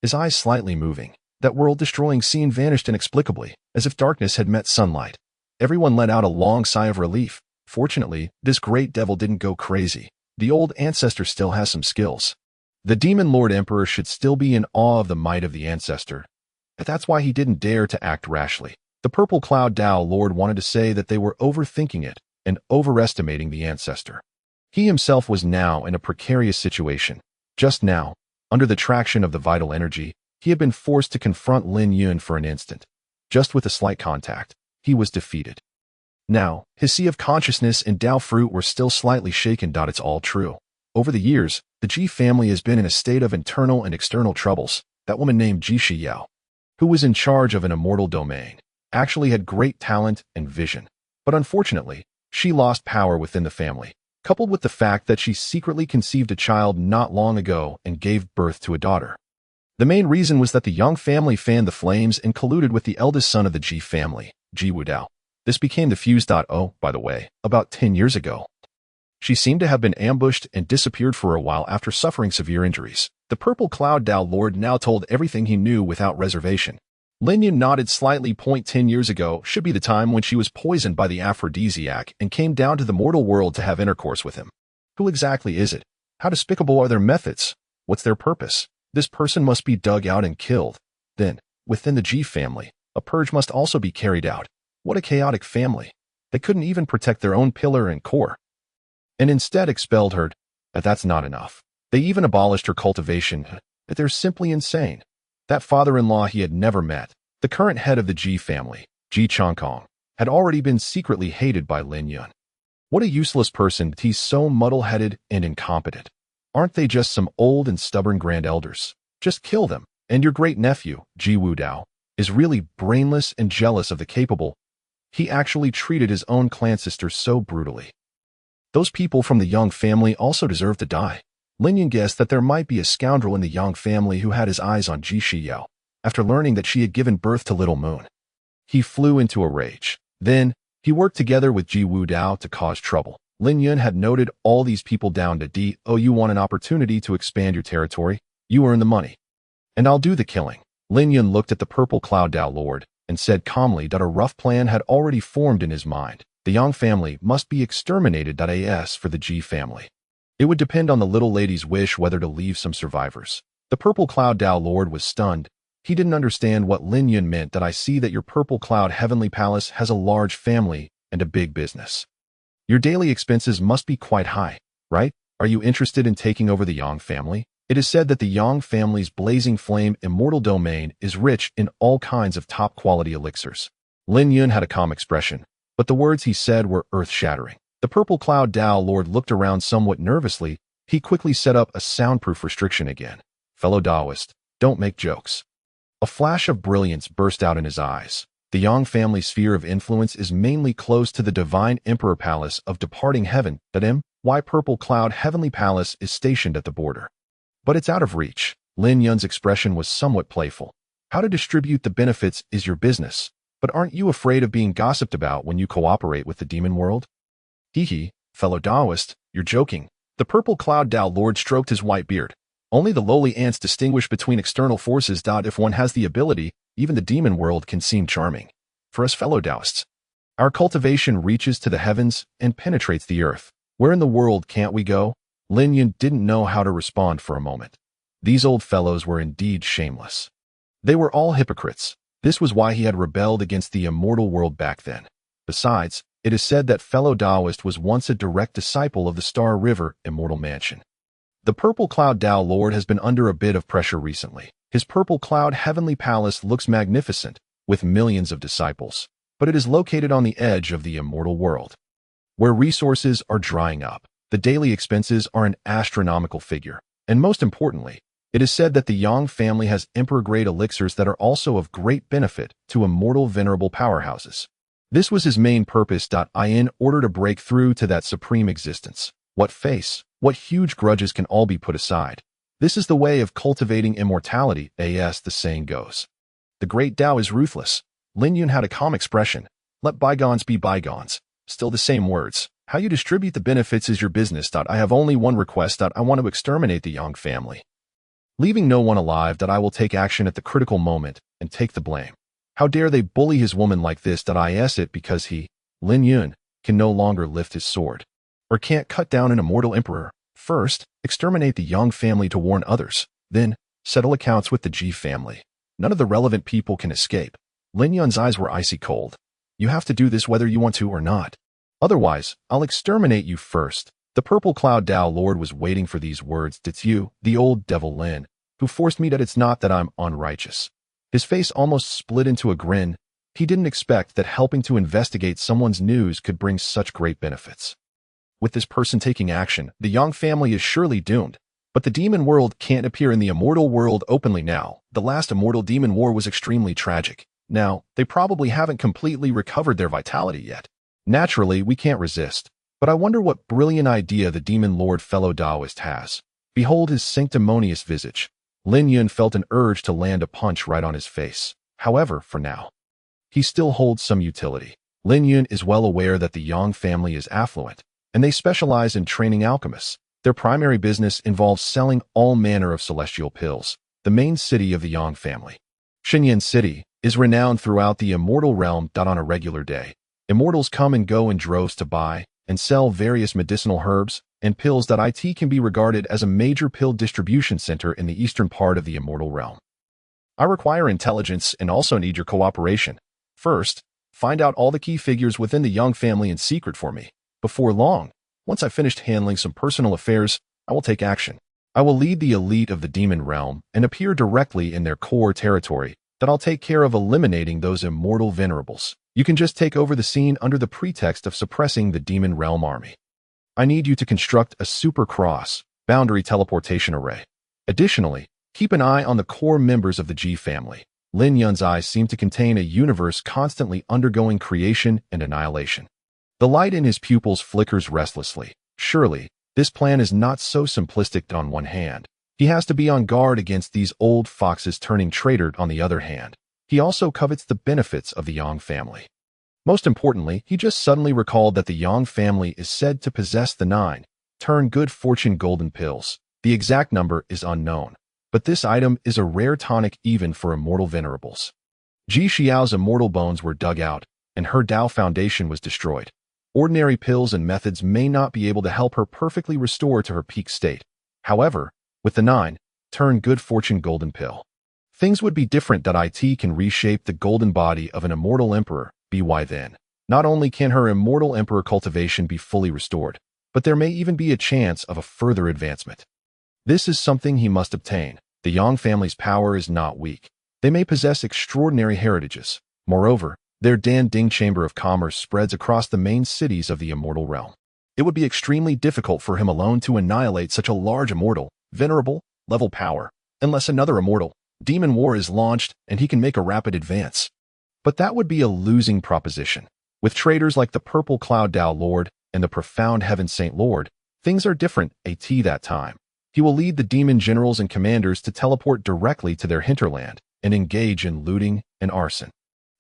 His eyes slightly moving. That world-destroying scene vanished inexplicably, as if darkness had met sunlight. Everyone let out a long sigh of relief. Fortunately, this great devil didn't go crazy. The old ancestor still has some skills. The Demon Lord Emperor should still be in awe of the might of the ancestor. But that's why he didn't dare to act rashly. The Purple Cloud Tao Lord wanted to say that they were overthinking it and overestimating the ancestor. He himself was now in a precarious situation. Just now, under the traction of the vital energy, he had been forced to confront Lin Yun for an instant. Just with a slight contact, he was defeated. Now, his sea of consciousness and Tao fruit were still slightly shaken. It's all true. Over the years, the Ji family has been in a state of internal and external troubles. That woman named Ji Xiao, who was in charge of an immortal domain, actually had great talent and vision. But unfortunately, she lost power within the family, coupled with the fact that she secretly conceived a child not long ago and gave birth to a daughter. The main reason was that the young family fanned the flames and colluded with the eldest son of the Ji family, Ji Wudao. This became the fuse. Oh, by the way, about 10 years ago. She seemed to have been ambushed and disappeared for a while after suffering severe injuries. The Purple Cloud Tao Lord now told everything he knew without reservation. Lin Yun nodded slightly. 10 years ago should be the time when she was poisoned by the aphrodisiac and came down to the mortal world to have intercourse with him. Who exactly is it? How despicable are their methods? What's their purpose? This person must be dug out and killed. Then, within the G family, a purge must also be carried out. What a chaotic family. They couldn't even protect their own pillar and core. And instead expelled her. But that's not enough. They even abolished her cultivation. But they're simply insane. That father-in-law he had never met, the current head of the Ji family, Ji Chongkong, had already been secretly hated by Lin Yun. What a useless person. He's so muddle-headed and incompetent. Aren't they just some old and stubborn grand elders? Just kill them. And your great-nephew, Ji Wudao, is really brainless and jealous of the capable. He actually treated his own clan sisters so brutally. Those people from the Yang family also deserve to die. Lin Yun guessed that there might be a scoundrel in the Yang family who had his eyes on Ji Shiyao after learning that she had given birth to Little Moon. He flew into a rage. Then, he worked together with Ji Wudao to cause trouble. Lin Yun had noted all these people down to D. Oh, you want an opportunity to expand your territory? You earn the money. And I'll do the killing. Lin Yun looked at the Purple Cloud Tao Lord and said calmly that a rough plan had already formed in his mind. The Yang family must be exterminated. As for the Ji family, it would depend on the little lady's wish whether to leave some survivors. The Purple Cloud Tao Lord was stunned. He didn't understand what Lin Yun meant. That I see that your Purple Cloud Heavenly Palace has a large family and a big business. Your daily expenses must be quite high, right? Are you interested in taking over the Yang family? It is said that the Yang family's blazing flame immortal domain is rich in all kinds of top-quality elixirs. Lin Yun had a calm expression, but the words he said were earth-shattering. The Purple Cloud Tao Lord looked around somewhat nervously. He quickly set up a soundproof restriction again. Fellow Taoist, don't make jokes. A flash of brilliance burst out in his eyes. The Yang family sphere of influence is mainly close to the divine emperor palace of departing heaven. Why Purple Cloud Heavenly Palace is stationed at the border. But it's out of reach. Lin Yun's expression was somewhat playful. How to distribute the benefits is your business. But aren't you afraid of being gossiped about when you cooperate with the demon world? Hee, fellow Taoist, you're joking. The Purple Cloud Tao Lord stroked his white beard. Only the lowly ants distinguish between external forces. If one has the ability, even the demon world can seem charming. For us fellow Taoists, our cultivation reaches to the heavens and penetrates the earth. Where in the world can't we go? Lin Yun didn't know how to respond for a moment. These old fellows were indeed shameless. They were all hypocrites. This was why he had rebelled against the immortal world back then. Besides, it is said that fellow Taoist was once a direct disciple of the Star River Immortal Mansion. The Purple Cloud Tao Lord has been under a bit of pressure recently. His Purple Cloud Heavenly Palace looks magnificent, with millions of disciples, but it is located on the edge of the immortal world, where resources are drying up. The daily expenses are an astronomical figure, and most importantly, it is said that the Yang family has emperor-grade elixirs that are also of great benefit to immortal venerable powerhouses. This was his main purpose. In order to break through to that supreme existence. What huge grudges can all be put aside. This is the way of cultivating immortality, as the saying goes. The great Tao is ruthless. Lin Yun had a calm expression. Let bygones be bygones. Still the same words. How you distribute the benefits is your business. I have only one request. I want to exterminate the Yang family, leaving no one alive. I will take action at the critical moment and take the blame. How dare they bully his woman like this? Is it because he, Lin Yun, can no longer lift his sword, or can't cut down an immortal emperor? First, exterminate the Yang family to warn others. Then, settle accounts with the Ji family. None of the relevant people can escape. Lin Yun's eyes were icy cold. You have to do this whether you want to or not. Otherwise, I'll exterminate you first. The Purple Cloud Tao Lord was waiting for these words. It's you, the old devil Lin, who forced me. It's not that I'm unrighteous. His face almost split into a grin. He didn't expect that helping to investigate someone's news could bring such great benefits. With this person taking action, the Yang family is surely doomed. But the demon world can't appear in the immortal world openly now. The last immortal demon war was extremely tragic. Now, they probably haven't completely recovered their vitality yet. Naturally, we can't resist. But I wonder what brilliant idea the demon lord fellow Taoist has. Behold his sanctimonious visage. Lin Yun felt an urge to land a punch right on his face. However, for now, he still holds some utility. Lin Yun is well aware that the Yang family is affluent, and they specialize in training alchemists. Their primary business involves selling all manner of celestial pills. The main city of the Yang family, Xinyan City, is renowned throughout the immortal realm. On a regular day, immortals come and go in droves to buy and sell various medicinal herbs and pills. It can be regarded as a major pill distribution center in the eastern part of the immortal realm. I require intelligence and also need your cooperation. First, find out all the key figures within the Yang family in secret for me. Before long, once I've finished handling some personal affairs, I will take action. I will lead the elite of the demon realm and appear directly in their core territory. I'll take care of eliminating those immortal venerables. You can just take over the scene under the pretext of suppressing the demon realm army. I need you to construct a super cross boundary teleportation array. Additionally, keep an eye on the core members of the G family. Lin Yun's eyes seem to contain a universe constantly undergoing creation and annihilation. The light in his pupils flickers restlessly. Surely, this plan is not so simplistic. On one hand, he has to be on guard against these old foxes turning traitor. On the other hand, he also covets the benefits of the Yang family. Most importantly, he just suddenly recalled that the Yang family is said to possess the 9 turn good fortune golden pills. The exact number is unknown, but this item is a rare tonic even for immortal venerables. Ji Xiao's immortal bones were dug out, and her Dao foundation was destroyed. Ordinary pills and methods may not be able to help her perfectly restore to her peak state. However, with the 9 turn good fortune golden pill, things would be different. It can reshape the golden body of an immortal emperor. By then, not only can her immortal emperor cultivation be fully restored, but there may even be a chance of a further advancement. This is something he must obtain. The Yang family's power is not weak. They may possess extraordinary heritages. Moreover, their Dan Ding Chamber of Commerce spreads across the main cities of the immortal realm. It would be extremely difficult for him alone to annihilate such a large immortal, venerable, level power, unless another immortal demon war is launched and he can make a rapid advance. But that would be a losing proposition. With traitors like the Purple Cloud Dao Lord and the Profound Heaven Saint Lord, things are different. That time, he will lead the demon generals and commanders to teleport directly to their hinterland and engage in looting and arson.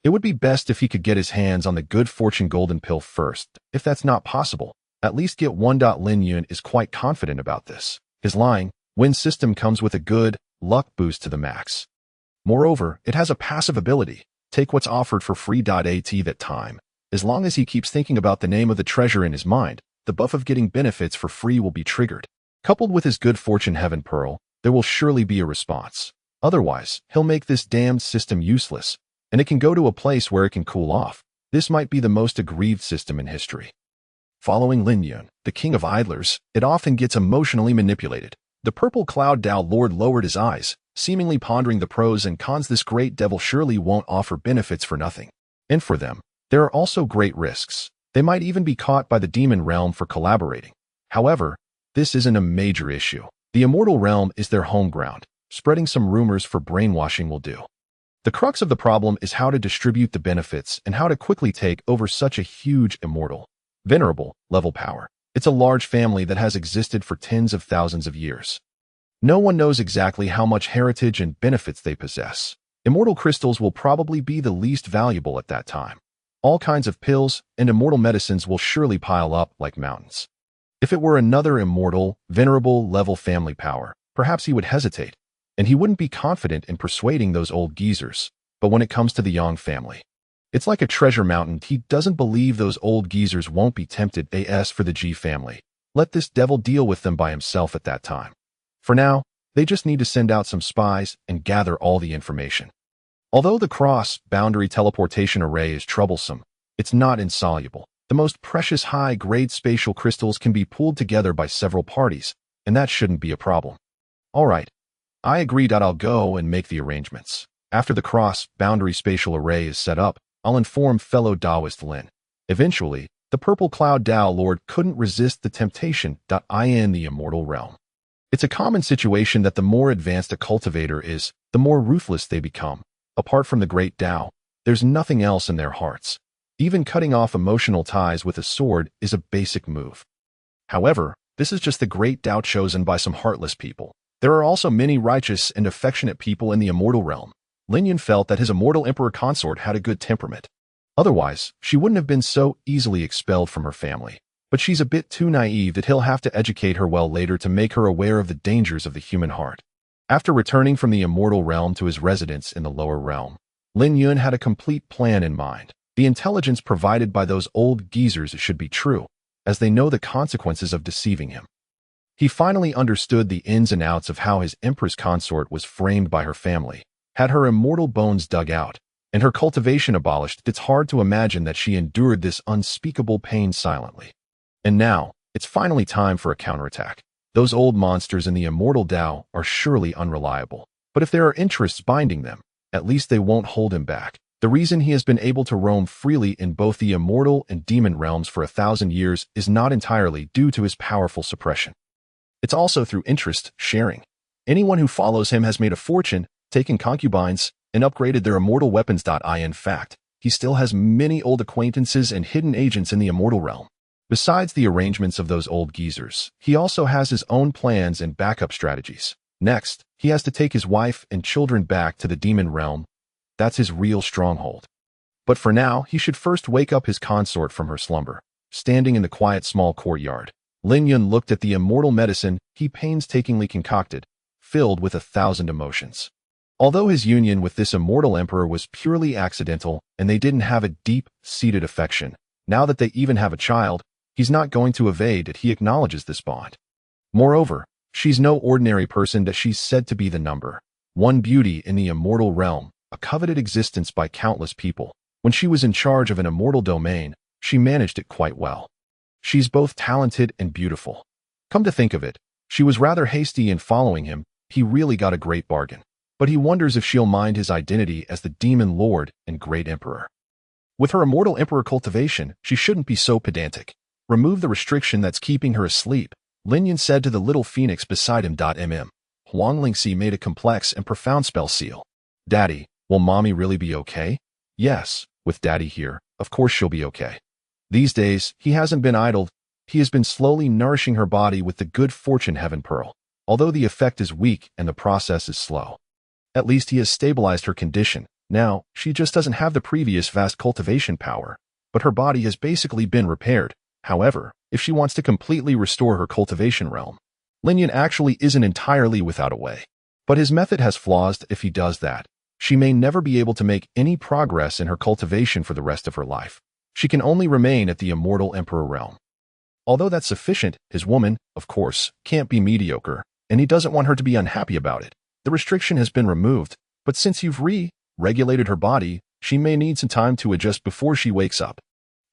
It would be best if he could get his hands on the good fortune golden pill first. If that's not possible, at least get one. Lin Yun is quite confident about this. His lying win system comes with a good luck boost to the max. Moreover, it has a passive ability. Take what's offered for free. That time, as long as he keeps thinking about the name of the treasure in his mind, the buff of getting benefits for free will be triggered. Coupled with his good fortune heaven pearl, there will surely be a response. Otherwise, he'll make this damned system useless, and it can go to a place where it can cool off. This might be the most aggrieved system in history. Following Lin Yun, the king of idlers, it often gets emotionally manipulated. The Purple Cloud Dao Lord lowered his eyes, seemingly pondering the pros and cons. This great devil surely won't offer benefits for nothing. And for them, there are also great risks. They might even be caught by the demon realm for collaborating. However, this isn't a major issue. The immortal realm is their home ground. Spreading some rumors for brainwashing will do. The crux of the problem is how to distribute the benefits and how to quickly take over such a huge immortal, venerable level power. It's a large family that has existed for tens of thousands of years. No one knows exactly how much heritage and benefits they possess. Immortal crystals will probably be the least valuable at that time. All kinds of pills and immortal medicines will surely pile up like mountains. If it were another immortal, venerable level family power, perhaps he would hesitate, and he wouldn't be confident in persuading those old geezers. But when it comes to the Yang family, it's like a treasure mountain. He doesn't believe those old geezers won't be tempted. As for the G family, let this devil deal with them by himself at that time. For now, they just need to send out some spies and gather all the information. Although the cross-boundary teleportation array is troublesome, it's not insoluble. The most precious high-grade spatial crystals can be pulled together by several parties, and that shouldn't be a problem. All right, I agree. I'll go and make the arrangements. After the cross-boundary spatial array is set up, I'll inform fellow Taoist Lin. Eventually, the Purple Cloud Dao Lord couldn't resist the temptation. In the immortal realm, it's a common situation that the more advanced a cultivator is, the more ruthless they become. Apart from the great Tao, there's nothing else in their hearts. Even cutting off emotional ties with a sword is a basic move. However, this is just the great Tao chosen by some heartless people. There are also many righteous and affectionate people in the immortal realm. Lin Yun felt that his immortal emperor consort had a good temperament. Otherwise, she wouldn't have been so easily expelled from her family. But she's a bit too naive that he'll have to educate her well later to make her aware of the dangers of the human heart. After returning from the immortal realm to his residence in the lower realm, Lin Yun had a complete plan in mind. The intelligence provided by those old geezers should be true, as they know the consequences of deceiving him. He finally understood the ins and outs of how his empress consort was framed by her family, had her immortal bones dug out, and her cultivation abolished. It's hard to imagine that she endured this unspeakable pain silently. And now, it's finally time for a counterattack. Those old monsters in the immortal Tao are surely unreliable. But if there are interests binding them, at least they won't hold him back. The reason he has been able to roam freely in both the immortal and demon realms for 1,000 years is not entirely due to his powerful suppression. It's also through interest sharing. Anyone who follows him has made a fortune, taken concubines, and upgraded their immortal weapons. In fact, he still has many old acquaintances and hidden agents in the immortal realm. Besides the arrangements of those old geezers, he also has his own plans and backup strategies. Next, he has to take his wife and children back to the demon realm. That's his real stronghold. But for now, he should first wake up his consort from her slumber. Standing in the quiet small courtyard, Lin Yun looked at the immortal medicine he painstakingly concocted, filled with 1,000 emotions. Although his union with this immortal emperor was purely accidental and they didn't have a deep-seated affection, now that they even have a child, he's not going to evade it. He acknowledges this bond. Moreover, she's no ordinary person. That she's said to be the number one beauty in the immortal realm, a coveted existence by countless people. When she was in charge of an immortal domain, she managed it quite well. She's both talented and beautiful. Come to think of it, she was rather hasty in following him. He really got a great bargain. But he wonders if she'll mind his identity as the demon lord and great emperor. With her immortal emperor cultivation, she shouldn't be so pedantic. Remove the restriction that's keeping her asleep, Lin Yun said to the little phoenix beside him. Huang Lingxi made a complex and profound spell seal. Daddy, will mommy really be okay? Yes, with daddy here, of course she'll be okay. These days, he hasn't been idle. He has been slowly nourishing her body with the good fortune heaven pearl, although the effect is weak and the process is slow. At least he has stabilized her condition. Now, she just doesn't have the previous vast cultivation power, but her body has basically been repaired. However, if she wants to completely restore her cultivation realm, Lin Yun actually isn't entirely without a way. But his method has flaws. If he does that, she may never be able to make any progress in her cultivation for the rest of her life. She can only remain at the immortal emperor realm. Although that's sufficient, his woman, of course, can't be mediocre, and he doesn't want her to be unhappy about it. The restriction has been removed, but since you've regulated her body, she may need some time to adjust before she wakes up.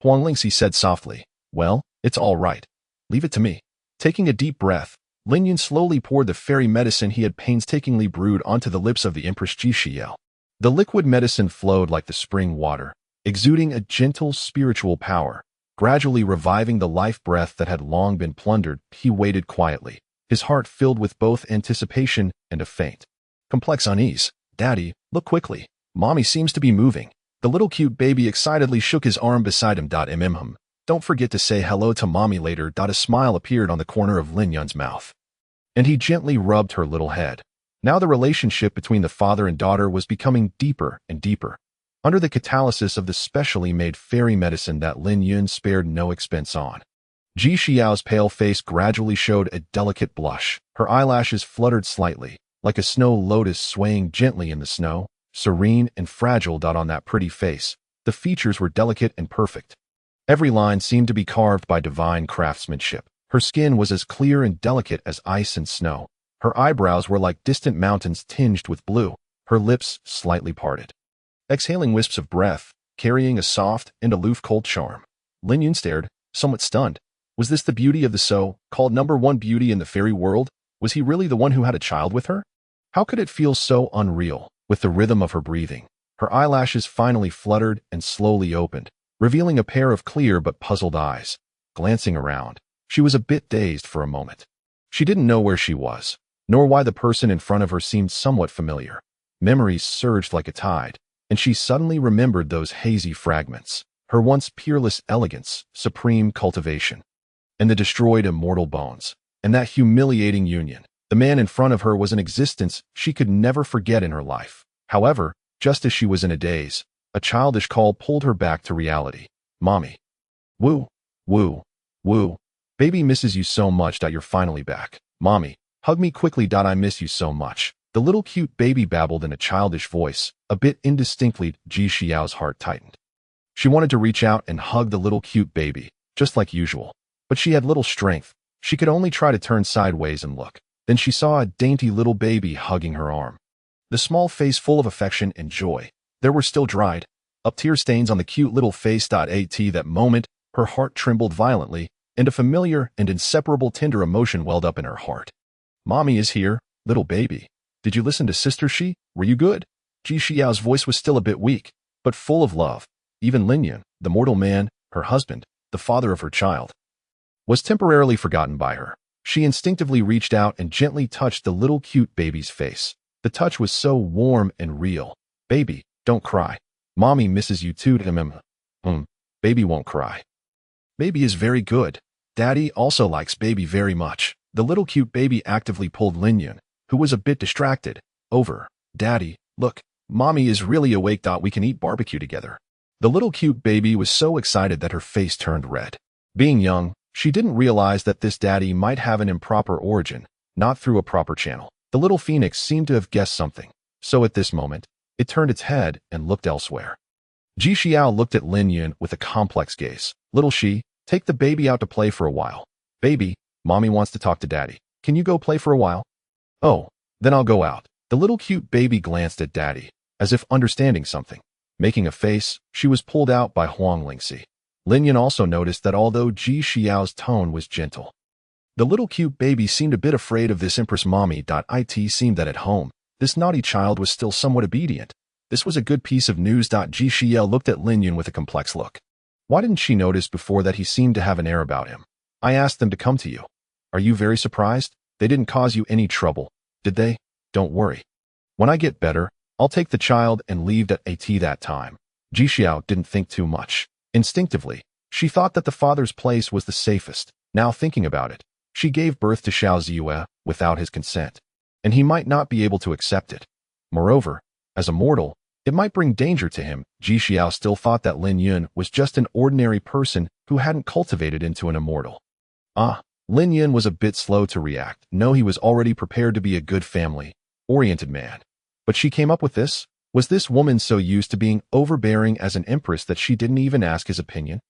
Huang Lingxi said softly. Well, it's all right. Leave it to me. Taking a deep breath, Lin Yun slowly poured the fairy medicine he had painstakingly brewed onto the lips of the Empress Ji Xiao. The liquid medicine flowed like the spring water, exuding a gentle spiritual power, gradually reviving the life breath that had long been plundered. He waited quietly, his heart filled with both anticipation and a faint, complex unease. Daddy, look quickly. Mommy seems to be moving. The little cute baby excitedly shook his arm beside him. Don't forget to say hello to mommy later. A smile appeared on the corner of Lin Yun's mouth, and he gently rubbed her little head. Now the relationship between the father and daughter was becoming deeper and deeper, under the catalysis of the specially made fairy medicine that Lin Yun spared no expense on. Ji Xiao's pale face gradually showed a delicate blush. Her eyelashes fluttered slightly, like a snow lotus swaying gently in the snow, serene and fragile. On that pretty face, the features were delicate and perfect. Every line seemed to be carved by divine craftsmanship. Her skin was as clear and delicate as ice and snow. Her eyebrows were like distant mountains tinged with blue, her lips slightly parted, exhaling wisps of breath, carrying a soft and aloof cold charm. Lin Yun stared, somewhat stunned. Was this the beauty of the so-called #1 beauty in the fairy world? Was he really the one who had a child with her? How could it feel so unreal? With the rhythm of her breathing, her eyelashes finally fluttered and slowly opened, revealing a pair of clear but puzzled eyes. Glancing around, she was a bit dazed for a moment. She didn't know where she was, nor why the person in front of her seemed somewhat familiar. Memories surged like a tide, and she suddenly remembered those hazy fragments, her once peerless elegance, supreme cultivation, and the destroyed immortal bones, and that humiliating union. The man in front of her was an existence she could never forget in her life. However, just as she was in a daze, A childish call pulled her back to reality. Mommy. Woo, woo, woo. Baby misses you so much that you're finally back. Mommy, hug me quickly. I miss you so much. The little cute baby babbled in a childish voice, a bit indistinctly. Ji Xiao's heart tightened. She wanted to reach out and hug the little cute baby, just like usual. But she had little strength. She could only try to turn sideways and look. Then she saw a dainty little baby hugging her arm. The small face full of affection and joy. There were still dried up tear stains on the cute little face. At that moment, her heart trembled violently, and a familiar and inseparable tender emotion welled up in her heart. Mommy is here, little baby. Did you listen to Sister Shi? Were you good? Ji Xiao's voice was still a bit weak, but full of love. Even Lin Yun, the mortal man, her husband, the father of her child, was temporarily forgotten by her. She instinctively reached out and gently touched the little cute baby's face. The touch was so warm and real. Baby, don't cry. Mommy misses you too. Baby won't cry. Baby is very good. Daddy also likes baby very much. The little cute baby actively pulled Lin Yun, who was a bit distracted, over. Daddy, look, Mommy is really awake. We can eat barbecue together. The little cute baby was so excited that her face turned red. Being young, she didn't realize that this daddy might have an improper origin, not through a proper channel. The little phoenix seemed to have guessed something, so at this moment, it turned its head and looked elsewhere. Ji Xiao looked at Lin Yun with a complex gaze. Little Shi, take the baby out to play for a while. Baby, Mommy wants to talk to Daddy. Can you go play for a while? Oh, then I'll go out. The little cute baby glanced at Daddy, as if understanding something. Making a face, she was pulled out by Huang Lingxi. Lin Yun also noticed that although Ji Xiao's tone was gentle, the little cute baby seemed a bit afraid of this empress. Mommy. It seemed that at home, this naughty child was still somewhat obedient. This was a good piece of news. Ji Xiao looked at Lin Yun with a complex look. Why didn't she notice before that he seemed to have an air about him? I asked them to come to you. Are you very surprised? They didn't cause you any trouble, did they? Don't worry. When I get better, I'll take the child and leave at that time. Ji Xiao didn't think too much. Instinctively, she thought that the father's place was the safest. Now thinking about it, she gave birth to Xiao Ziyue without his consent, and he might not be able to accept it. Moreover, as a mortal, it might bring danger to him. Ji Xiao still thought that Lin Yun was just an ordinary person who hadn't cultivated into an immortal. Lin Yun was a bit slow to react. No, he was already prepared to be a good family-oriented man. But she came up with this? Was this woman so used to being overbearing as an empress that she didn't even ask his opinion?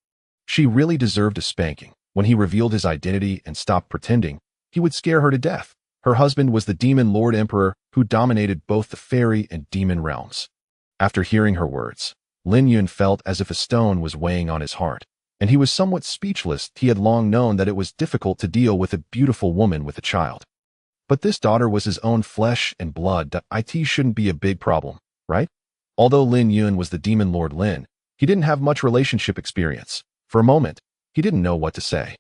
She really deserved a spanking. When he revealed his identity and stopped pretending, he would scare her to death. Her husband was the demon lord emperor who dominated both the fairy and demon realms. After hearing her words, Lin Yun felt as if a stone was weighing on his heart, and he was somewhat speechless. He had long known that it was difficult to deal with a beautiful woman with a child. But this daughter was his own flesh and blood. It shouldn't be a big problem, right? Although Lin Yun was the demon lord Lin, he didn't have much relationship experience. For a moment, he didn't know what to say.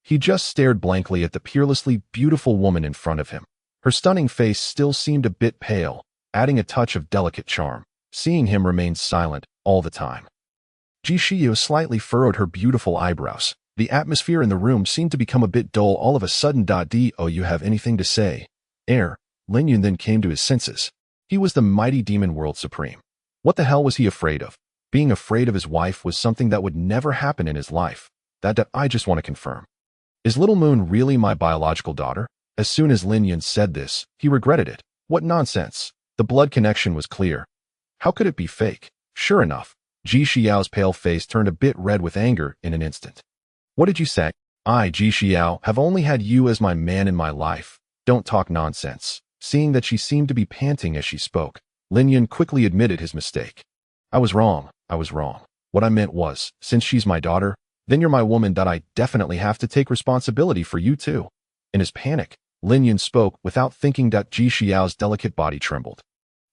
He just stared blankly at the peerlessly beautiful woman in front of him. Her stunning face still seemed a bit pale, adding a touch of delicate charm. Seeing him remain silent all the time. Ji Xiao slightly furrowed her beautiful eyebrows. The atmosphere in the room seemed to become a bit dull all of a sudden. Do you have anything to say? Lin Yun then came to his senses. He was the mighty demon world supreme. What the hell was he afraid of? Being afraid of his wife was something that would never happen in his life. That I just want to confirm. Is Little Moon really my biological daughter? As soon as Lin Yun said this, he regretted it. What nonsense. The blood connection was clear. How could it be fake? Sure enough, Ji Xiao's pale face turned a bit red with anger in an instant. What did you say? I, Ji Xiao, have only had you as my man in my life. Don't talk nonsense. Seeing that she seemed to be panting as she spoke, Lin Yun quickly admitted his mistake. I was wrong. What I meant was, since she's my daughter, then you're my woman. I definitely have to take responsibility for you too. In his panic, Lin Yun spoke without thinking. Ji Xiao's delicate body trembled.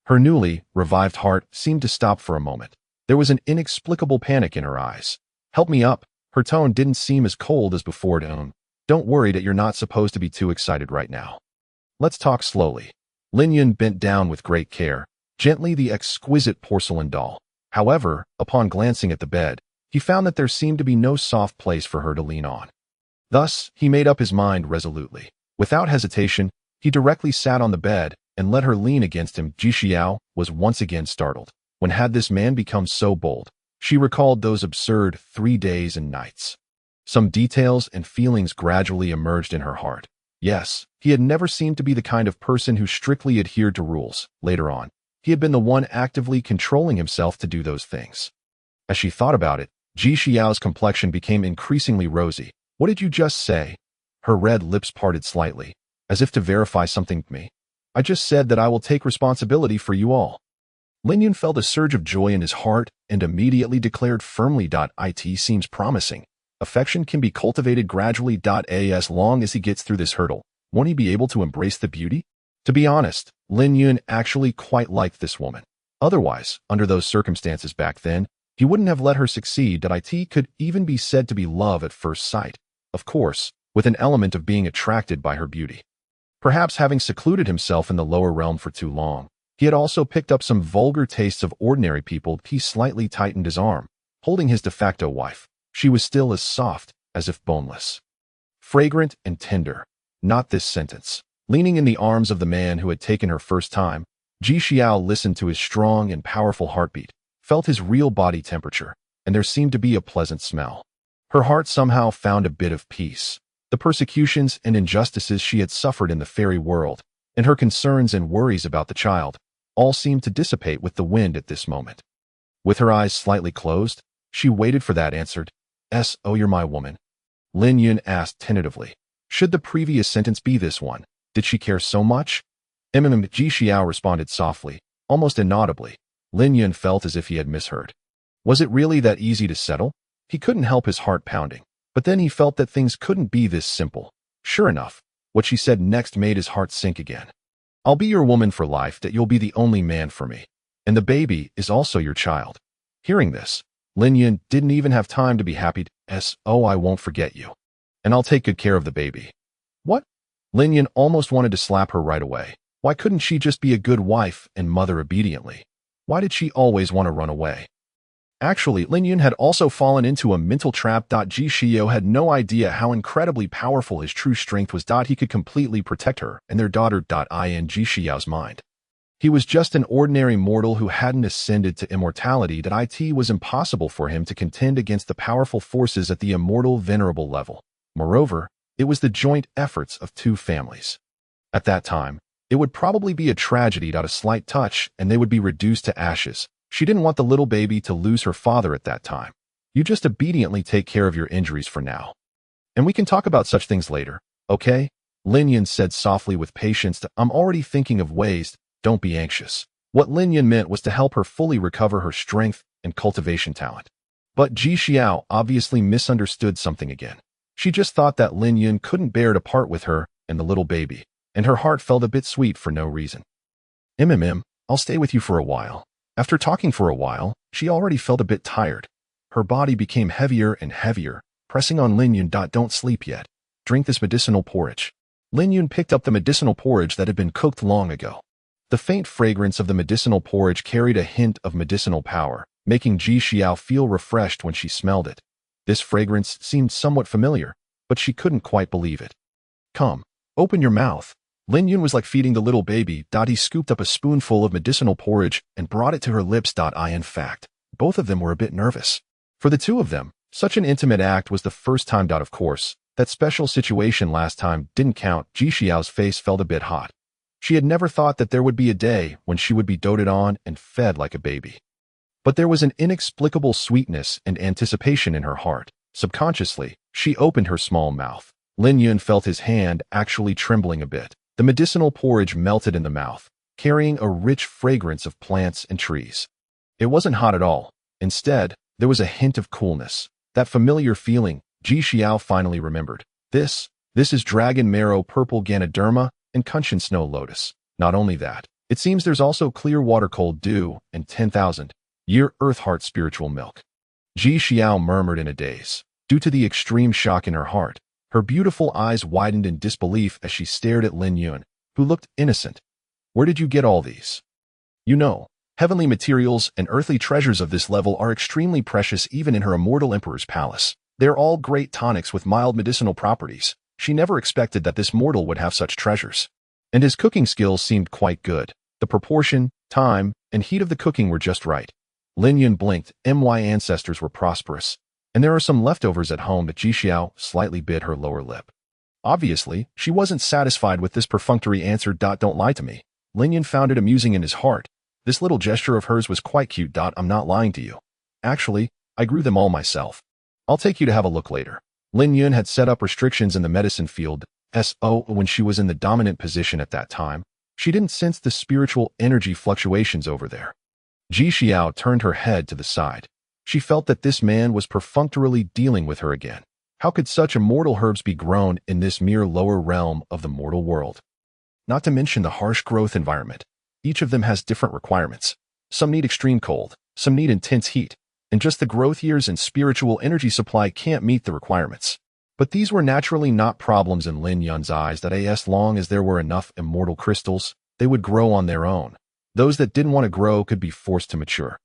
Her newly revived heart seemed to stop for a moment. There was an inexplicable panic in her eyes. Help me up. Her tone didn't seem as cold as before. Don't worry that you're not supposed to be too excited right now. Let's talk slowly. Lin Yun bent down with great care, gently the exquisite porcelain doll. However, upon glancing at the bed, he found that there seemed to be no soft place for her to lean on. Thus, he made up his mind resolutely. Without hesitation, he directly sat on the bed and let her lean against him. Ji Xiao was once again startled. When had this man become so bold? She recalled those absurd 3 days and nights. Some details and feelings gradually emerged in her heart. Yes, he had never seemed to be the kind of person who strictly adhered to rules. Later on, he had been the one actively controlling himself to do those things. As she thought about it, Ji Xiao's complexion became increasingly rosy. What did you just say? Her red lips parted slightly, as if to verify something to me. I just said that I will take responsibility for you all. Lin Yun felt a surge of joy in his heart and immediately declared firmly, "It seems promising. Affection can be cultivated gradually. As long as he gets through this hurdle, won't he be able to embrace the beauty?" To be honest, Lin Yun actually quite liked this woman. Otherwise, under those circumstances back then, he wouldn't have let her succeed. It could even be said to be love at first sight. Of course, with an element of being attracted by her beauty. Perhaps having secluded himself in the lower realm for too long, he had also picked up some vulgar tastes of ordinary people. He slightly tightened his arm, holding his de facto wife. She was still as soft as if boneless. Fragrant and tender. Not this sentence. Leaning in the arms of the man who had taken her first time, Ji Xiao listened to his strong and powerful heartbeat, felt his real body temperature, and there seemed to be a pleasant smell. Her heart somehow found a bit of peace. The persecutions and injustices she had suffered in the fairy world, and her concerns and worries about the child, all seemed to dissipate with the wind at this moment. With her eyes slightly closed, she waited for that answered. "Oh, you're my woman?" Lin Yun asked tentatively. Should the previous sentence be this one? Did she care so much? Ji Xiao responded softly, almost inaudibly. Lin Yun felt as if he had misheard. Was it really that easy to settle? He couldn't help his heart pounding, but then he felt that things couldn't be this simple. Sure enough, what she said next made his heart sink again. "I'll be your woman for life. That you'll be the only man for me. And the baby is also your child." Hearing this, Lin Yun didn't even have time to be happy. "Oh, I won't forget you. And I'll take good care of the baby." What? Lin Yun almost wanted to slap her right away. Why couldn't she just be a good wife and mother obediently? Why did she always want to run away? Actually, Lin Yun had also fallen into a mental trap. Ji Xiao had no idea how incredibly powerful his true strength was. He could completely protect her and their daughter. In Ji Xiao's mind, he was just an ordinary mortal who hadn't ascended to immortality. It was impossible for him to contend against the powerful forces at the immortal venerable level. Moreover, it was the joint efforts of two families. At that time, it would probably be a tragedy. A slight touch, and they would be reduced to ashes. She didn't want the little baby to lose her father at that time. You just obediently take care of your injuries for now. And we can talk about such things later, okay? Lin Yun said softly with patience. I'm already thinking of ways. Don't be anxious. What Lin Yun meant was to help her fully recover her strength and cultivation talent. But Ji Xiao obviously misunderstood something again. She just thought that Lin Yun couldn't bear to part with her and the little baby, and her heart felt a bit sweet for no reason. I'll stay with you for a while. After talking for a while, she already felt a bit tired. Her body became heavier and heavier, pressing on Lin Yun. Don't sleep yet. Drink this medicinal porridge. Lin Yun picked up the medicinal porridge that had been cooked long ago. The faint fragrance of the medicinal porridge carried a hint of medicinal power, making Ji Xiao feel refreshed when she smelled it. This fragrance seemed somewhat familiar, but she couldn't quite believe it. Come, open your mouth. Lin Yun was like feeding the little baby. He scooped up a spoonful of medicinal porridge and brought it to her lips. In fact, both of them were a bit nervous. For the two of them, such an intimate act was the first time. Of course, that special situation last time didn't count. Ji Xiao's face felt a bit hot. She had never thought that there would be a day when she would be doted on and fed like a baby. But there was an inexplicable sweetness and anticipation in her heart. Subconsciously, she opened her small mouth. Lin Yun felt his hand actually trembling a bit. The medicinal porridge melted in the mouth, carrying a rich fragrance of plants and trees. It wasn't hot at all. Instead, there was a hint of coolness. That familiar feeling, Ji Xiao finally remembered. This is dragon marrow, purple ganoderma, and Kunshin snow lotus. Not only that, it seems there's also clear water cold dew and 10,000-year earth heart spiritual milk. Ji Xiao murmured in a daze. Due to the extreme shock in her heart, her beautiful eyes widened in disbelief as she stared at Lin Yun, who looked innocent. Where did you get all these? You know, heavenly materials and earthly treasures of this level are extremely precious even in her immortal emperor's palace. They're all great tonics with mild medicinal properties. She never expected that this mortal would have such treasures. And his cooking skills seemed quite good. The proportion Time and heat of the cooking were just right. Lin Yun blinked. My ancestors were prosperous, and there are some leftovers at home. But Ji slightly bit her lower lip. Obviously, she wasn't satisfied with this perfunctory answer. Don't lie to me. Lin Yun found it amusing in his heart. This little gesture of hers was quite cute. I'm not lying to you. Actually, I grew them all myself. I'll take you to have a look later. Lin Yun had set up restrictions in the medicine field. When she was in the dominant position at that time, she didn't sense the spiritual energy fluctuations over there. Ji Xiao turned her head to the side. She felt that this man was perfunctorily dealing with her again. How could such immortal herbs be grown in this mere lower realm of the mortal world? Not to mention the harsh growth environment. Each of them has different requirements. Some need extreme cold, some need intense heat, and just the growth years and spiritual energy supply can't meet the requirements. But these were naturally not problems in Lin Yun's eyes. That as long as there were enough immortal crystals, they would grow on their own. Those that didn't want to grow could be forced to mature.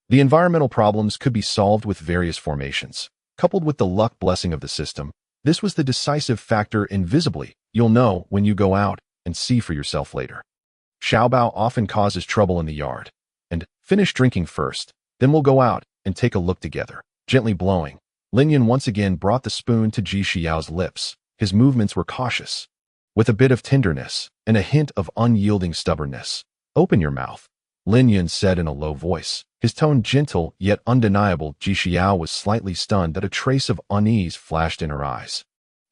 The environmental problems could be solved with various formations. Coupled with the luck blessing of the system, this was the decisive factor. Invisibly, you'll know when you go out and see for yourself later. Xiaobao often causes trouble in the yard. And finish drinking first, then we'll go out and take a look together. Gently blowing, Lin Yun once again brought the spoon to Ji Xiao's lips. His movements were cautious, with a bit of tenderness and a hint of unyielding stubbornness. Open your mouth, Lin Yun said in a low voice, his tone gentle yet undeniable. Ji Xiao was slightly stunned that a trace of unease flashed in her eyes,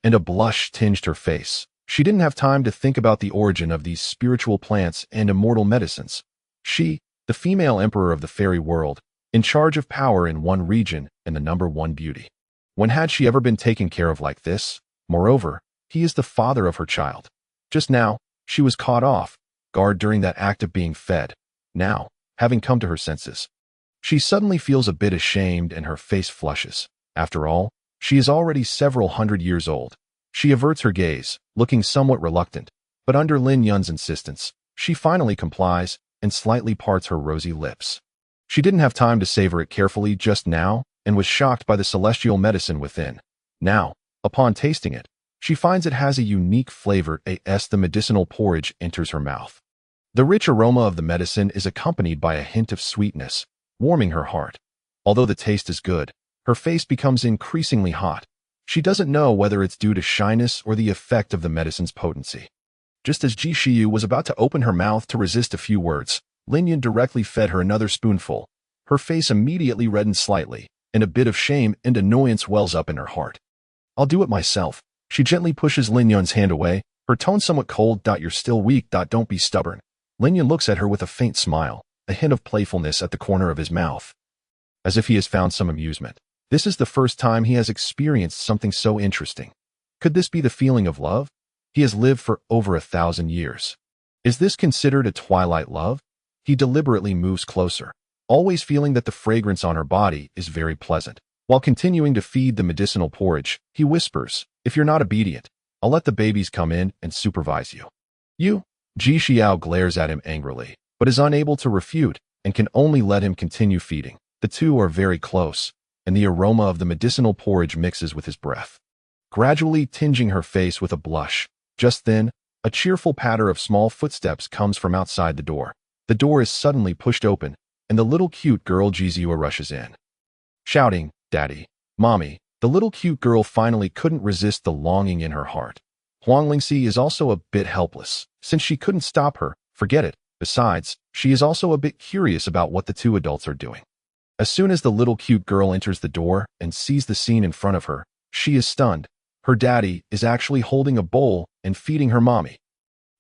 and a blush tinged her face. She didn't have time to think about the origin of these spiritual plants and immortal medicines. She, the female emperor of the fairy world, in charge of power in one region and the number one beauty. When had she ever been taken care of like this? Moreover, he is the father of her child. Just now, she was caught off guard during that act of being fed. Now, having come to her senses, she suddenly feels a bit ashamed and her face flushes. After all, she is already several hundred years old. She averts her gaze, looking somewhat reluctant, but under Lin Yun's insistence, she finally complies and slightly parts her rosy lips. She didn't have time to savor it carefully just now and was shocked by the celestial medicine within. Now, upon tasting it, she finds it has a unique flavor. The medicinal porridge enters her mouth. The rich aroma of the medicine is accompanied by a hint of sweetness, warming her heart. Although the taste is good, her face becomes increasingly hot. She doesn't know whether it's due to shyness or the effect of the medicine's potency. Just as Ji Xiu was about to open her mouth to resist a few words, Lin Yun directly fed her another spoonful. Her face immediately reddened slightly, and a bit of shame and annoyance wells up in her heart. I'll do it myself. She gently pushes Lin Yun's hand away, her tone somewhat cold. You're still weak. Don't be stubborn. Lin Yun looks at her with a faint smile, a hint of playfulness at the corner of his mouth, as if he has found some amusement. This is the first time he has experienced something so interesting. Could this be the feeling of love? He has lived for over 1,000 years. Is this considered a twilight love? He deliberately moves closer, always feeling that the fragrance on her body is very pleasant. While continuing to feed the medicinal porridge, he whispers, if you're not obedient, I'll let the babies come in and supervise you. You? Ji Xiao glares at him angrily, but is unable to refute and can only let him continue feeding. The two are very close, and the aroma of the medicinal porridge mixes with his breath, gradually tinging her face with a blush. Just then, a cheerful patter of small footsteps comes from outside the door. The door is suddenly pushed open, and the little cute girl Jizua rushes in, shouting, Daddy, Mommy. The little cute girl finally couldn't resist the longing in her heart. Huang Lingxi is also a bit helpless, since she couldn't stop her. Forget it. Besides, she is also a bit curious about what the two adults are doing. As soon as the little cute girl enters the door and sees the scene in front of her, she is stunned. Her daddy is actually holding a bowl and feeding her mommy.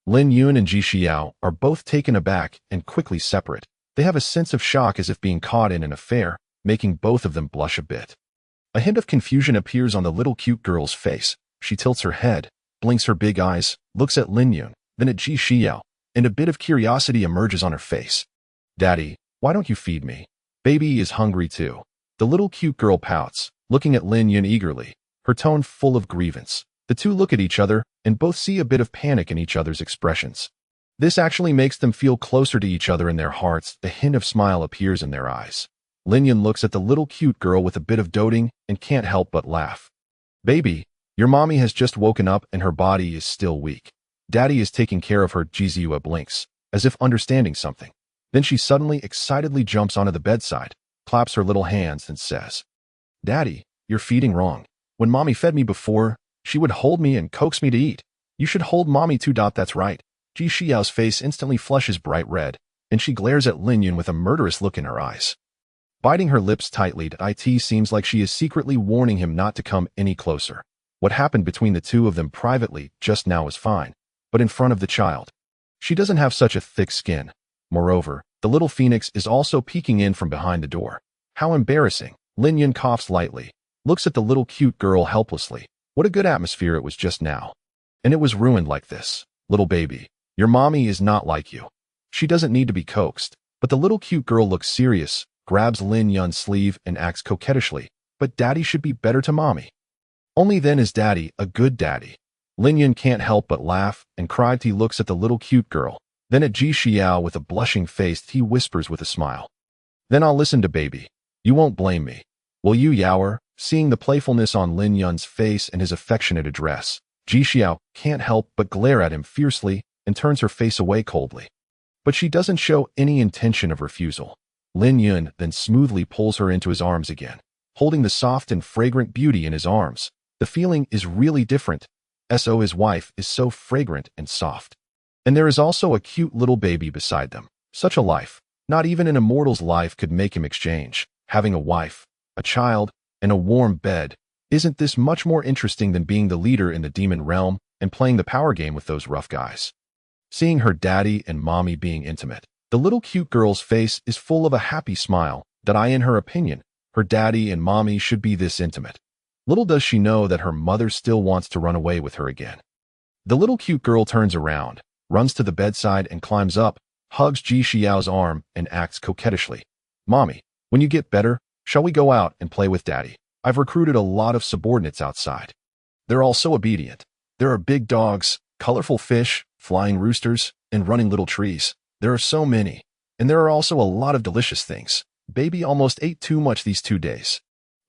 Lin Yun and Ji Xiao are both taken aback and quickly separate. They have a sense of shock as if being caught in an affair, making both of them blush a bit. A hint of confusion appears on the little cute girl's face. She tilts her head, blinks her big eyes, looks at Lin Yun, then at Ji Xiao, and a bit of curiosity emerges on her face. Daddy, why don't you feed me? Baby is hungry too. The little cute girl pouts, looking at Lin Yun eagerly, her tone full of grievance. The two look at each other and both see a bit of panic in each other's expressions. This actually makes them feel closer to each other in their hearts. A hint of smile appears in their eyes. Lin Yun looks at the little cute girl with a bit of doting and can't help but laugh. Baby, your mommy has just woken up and her body is still weak. Daddy is taking care of her. Jizua blinks, as if understanding something. Then she suddenly excitedly jumps onto the bedside, claps her little hands, and says, "Daddy, you're feeding wrong. When Mommy fed me before, she would hold me and coax me to eat. You should hold Mommy too. That's right." Ji Xiao's face instantly flushes bright red, and she glares at Lin Yun with a murderous look in her eyes. Biting her lips tightly, it seems like she is secretly warning him not to come any closer. What happened between the two of them privately just now was fine, but in front of the child, she doesn't have such a thick skin. Moreover, the little phoenix is also peeking in from behind the door. How embarrassing. Lin Yun coughs lightly, looks at the little cute girl helplessly. What a good atmosphere it was just now. And it was ruined like this. Little baby, your mommy is not like you. She doesn't need to be coaxed. But the little cute girl looks serious, grabs Lin Yun's sleeve and acts coquettishly. But daddy should be better to mommy. Only then is daddy a good daddy. Lin Yun can't help but laugh and cry. He looks at the little cute girl. Then at Ji Xiao with a blushing face. He whispers with a smile, "Then I'll listen to baby. You won't blame me, will you, Yaoer?" Seeing the playfulness on Lin Yun's face and his affectionate address, Ji Xiao can't help but glare at him fiercely and turns her face away coldly. But she doesn't show any intention of refusal. Lin Yun then smoothly pulls her into his arms again, holding the soft and fragrant beauty in his arms. The feeling is really different. His wife is so fragrant and soft. And there is also a cute little baby beside them. Such a life. Not even an immortal's life could make him exchange. Having a wife, a child, and a warm bed. Isn't this much more interesting than being the leader in the demon realm and playing the power game with those rough guys? Seeing her daddy and mommy being intimate, the little cute girl's face is full of a happy smile that in her opinion, her daddy and mommy should be this intimate. Little does she know that her mother still wants to run away with her again. The little cute girl turns around, runs to the bedside and climbs up, hugs Ji Xiao's arm and acts coquettishly. "Mommy, when you get better, shall we go out and play with daddy? I've recruited a lot of subordinates outside. They're all so obedient. There are big dogs, colorful fish, flying roosters, and running little trees. There are so many. And there are also a lot of delicious things. Baby almost ate too much these 2 days."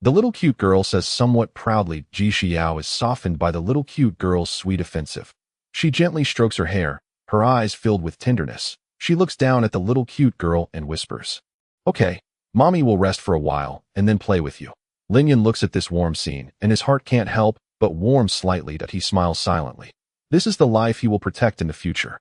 The little cute girl says somewhat proudly. Ji Xiao is softened by the little cute girl's sweet offensive. She gently strokes her hair, her eyes filled with tenderness. She looks down at the little cute girl and whispers, "Okay, mommy will rest for a while and then play with you." Lin Yun looks at this warm scene, and his heart can't help but warm slightly that he smiles silently. This is the life he will protect in the future.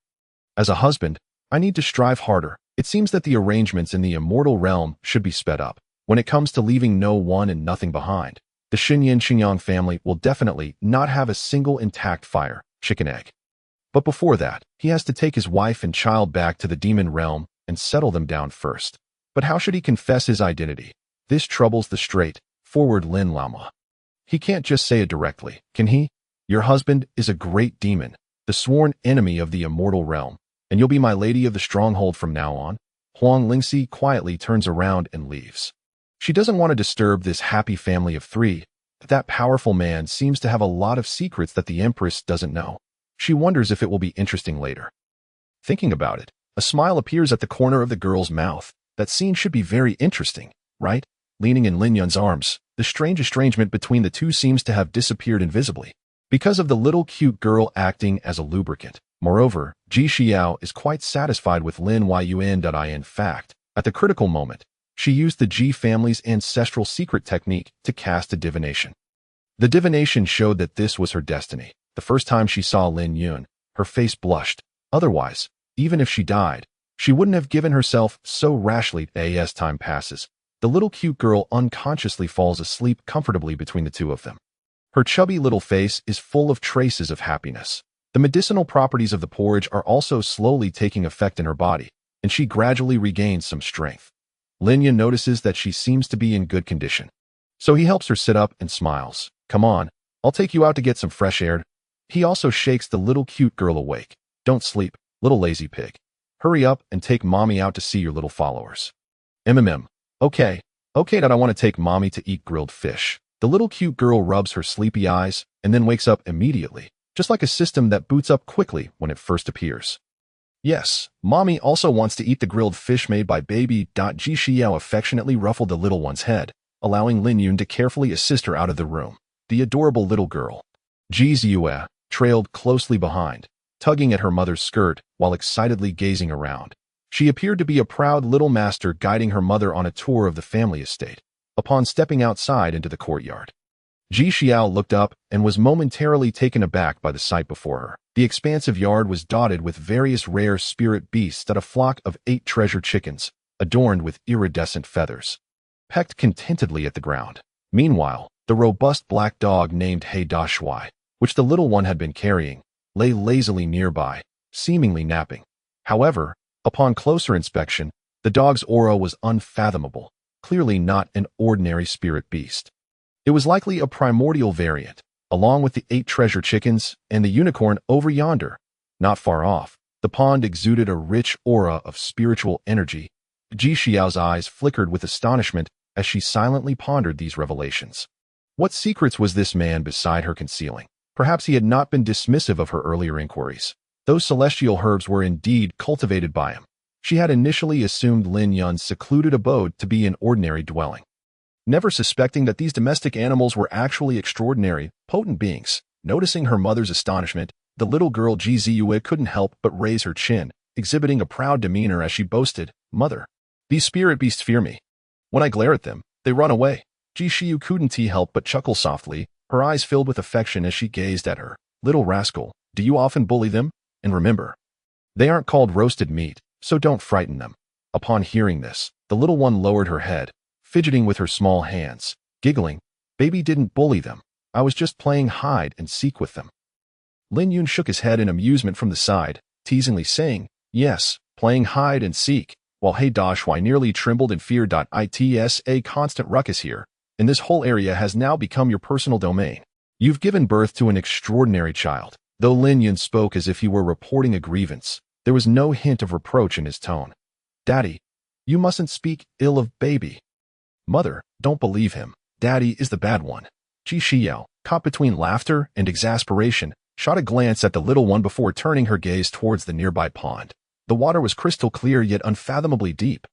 As a husband, I need to strive harder. It seems that the arrangements in the immortal realm should be sped up. When it comes to leaving no one and nothing behind, the Xinyan Xingyang family will definitely not have a single intact fire, chicken egg. But before that, he has to take his wife and child back to the demon realm and settle them down first. But how should he confess his identity? This troubles the straightforward Lin Lama. He can't just say it directly, can he? "Your husband is a great demon, the sworn enemy of the immortal realm, and you'll be my lady of the stronghold from now on." Huang Lingxi quietly turns around and leaves. She doesn't want to disturb this happy family of 3, but that powerful man seems to have a lot of secrets that the empress doesn't know. She wonders if it will be interesting later. Thinking about it, a smile appears at the corner of the girl's mouth. That scene should be very interesting, right? Leaning in Lin Yun's arms, the strange estrangement between the two seems to have disappeared invisibly, because of the little cute girl acting as a lubricant. Moreover, Ji Xiao is quite satisfied with Lin Yun. In fact, at the critical moment, she used the Ji family's ancestral secret technique to cast a divination. The divination showed that this was her destiny. The first time she saw Lin Yun, her face blushed. Otherwise, even if she died, she wouldn't have given herself so rashly. As time passes, the little cute girl unconsciously falls asleep comfortably between the two of them. Her chubby little face is full of traces of happiness. The medicinal properties of the porridge are also slowly taking effect in her body, and she gradually regains some strength. Lin Yun notices that she seems to be in good condition, so he helps her sit up and smiles. "Come on, I'll take you out to get some fresh air." He also shakes the little cute girl awake. "Don't sleep, little lazy pig. Hurry up and take mommy out to see your little followers." Okay, that I want to take mommy to eat grilled fish." The little cute girl rubs her sleepy eyes and then wakes up immediately, just like a system that boots up quickly when it first appears. "Yes, mommy also wants to eat the grilled fish made by baby." Ji Xiao affectionately ruffled the little one's head, allowing Lin Yun to carefully assist her out of the room. The adorable little girl, Ji Ziyue, trailed closely behind, tugging at her mother's skirt while excitedly gazing around. She appeared to be a proud little master guiding her mother on a tour of the family estate. Upon stepping outside into the courtyard, Ji Xiao looked up and was momentarily taken aback by the sight before her. The expansive yard was dotted with various rare spirit beasts that a flock of 8 treasure chickens, adorned with iridescent feathers, pecked contentedly at the ground. Meanwhile, the robust black dog named He Da Shui, which the little one had been carrying, lay lazily nearby, seemingly napping. However, upon closer inspection, the dog's aura was unfathomable, clearly not an ordinary spirit beast. It was likely a primordial variant, along with the 8 treasure chickens and the unicorn over yonder. Not far off, the pond exuded a rich aura of spiritual energy. Ji Xiao's eyes flickered with astonishment as she silently pondered these revelations. What secrets was this man beside her concealing? Perhaps he had not been dismissive of her earlier inquiries. Those celestial herbs were indeed cultivated by him. She had initially assumed Lin Yun's secluded abode to be an ordinary dwelling, never suspecting that these domestic animals were actually extraordinary, potent beings. Noticing her mother's astonishment, the little girl Ji Ziyue couldn't help but raise her chin, exhibiting a proud demeanor as she boasted, "Mother, these spirit beasts fear me. When I glare at them, they run away." Ji Xiu couldn't help but chuckle softly, her eyes filled with affection as she gazed at her. "Little rascal, do you often bully them? And remember, they aren't called roasted meat, so don't frighten them." Upon hearing this, the little one lowered her head, fidgeting with her small hands, giggling. "Baby didn't bully them. I was just playing hide and seek with them." Lin Yun shook his head in amusement from the side, teasingly saying, "Yes, playing hide and seek," while He Da Shui nearly trembled in fear. "It's a constant ruckus here, and this whole area has now become your personal domain. You've given birth to an extraordinary child." Though Lin Yun spoke as if he were reporting a grievance, there was no hint of reproach in his tone. "Daddy, you mustn't speak ill of baby." "Mother, don't believe him. Daddy is the bad one." Ji Xiao, caught between laughter and exasperation, shot a glance at the little one before turning her gaze towards the nearby pond. The water was crystal clear yet unfathomably deep,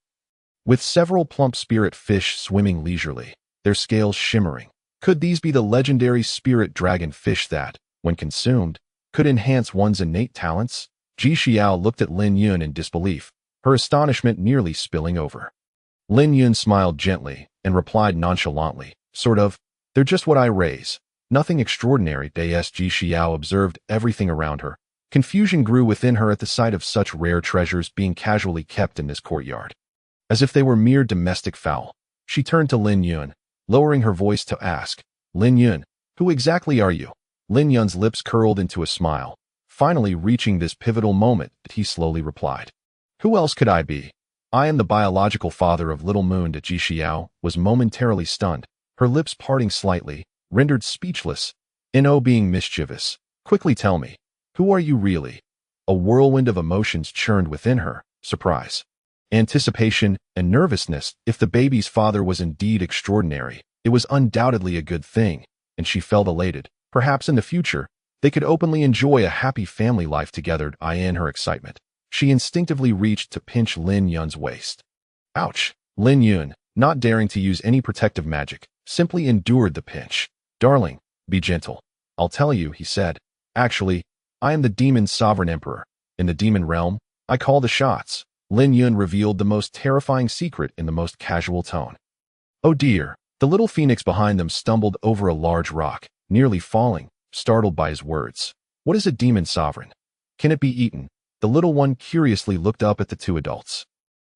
with several plump spirit fish swimming leisurely, their scales shimmering. Could these be the legendary spirit dragon fish that, when consumed, could enhance one's innate talents? Ji Xiao looked at Lin Yun in disbelief, her astonishment nearly spilling over. Lin Yun smiled gently and replied nonchalantly, "Sort of. They're just what I raise. Nothing extraordinary." Ji Xiao observed everything around her. Confusion grew within her at the sight of such rare treasures being casually kept in this courtyard, as if they were mere domestic fowl. She turned to Lin Yun, lowering her voice to ask, "Lin Yun, who exactly are you?" Lin Yun's lips curled into a smile. Finally reaching this pivotal moment, he slowly replied, "Who else could I be? I am the biological father of Little Moon." Ji Xiao was momentarily stunned, her lips parting slightly, rendered speechless. "No, being mischievous. Quickly tell me, who are you really?" A whirlwind of emotions churned within her: surprise, anticipation, and nervousness. If the baby's father was indeed extraordinary, it was undoubtedly a good thing, and she felt elated. Perhaps in the future, they could openly enjoy a happy family life together. In her excitement, she instinctively reached to pinch Lin Yun's waist. Ouch! Lin Yun, not daring to use any protective magic, simply endured the pinch. "Darling, be gentle. I'll tell you," he said. "Actually, I am the demon's sovereign emperor. In the demon realm, I call the shots." Lin Yun revealed the most terrifying secret in the most casual tone. "Oh dear." The little phoenix behind them stumbled over a large rock, nearly falling, startled by his words. "What is a demon sovereign? Can it be eaten?" The little one curiously looked up at the two adults.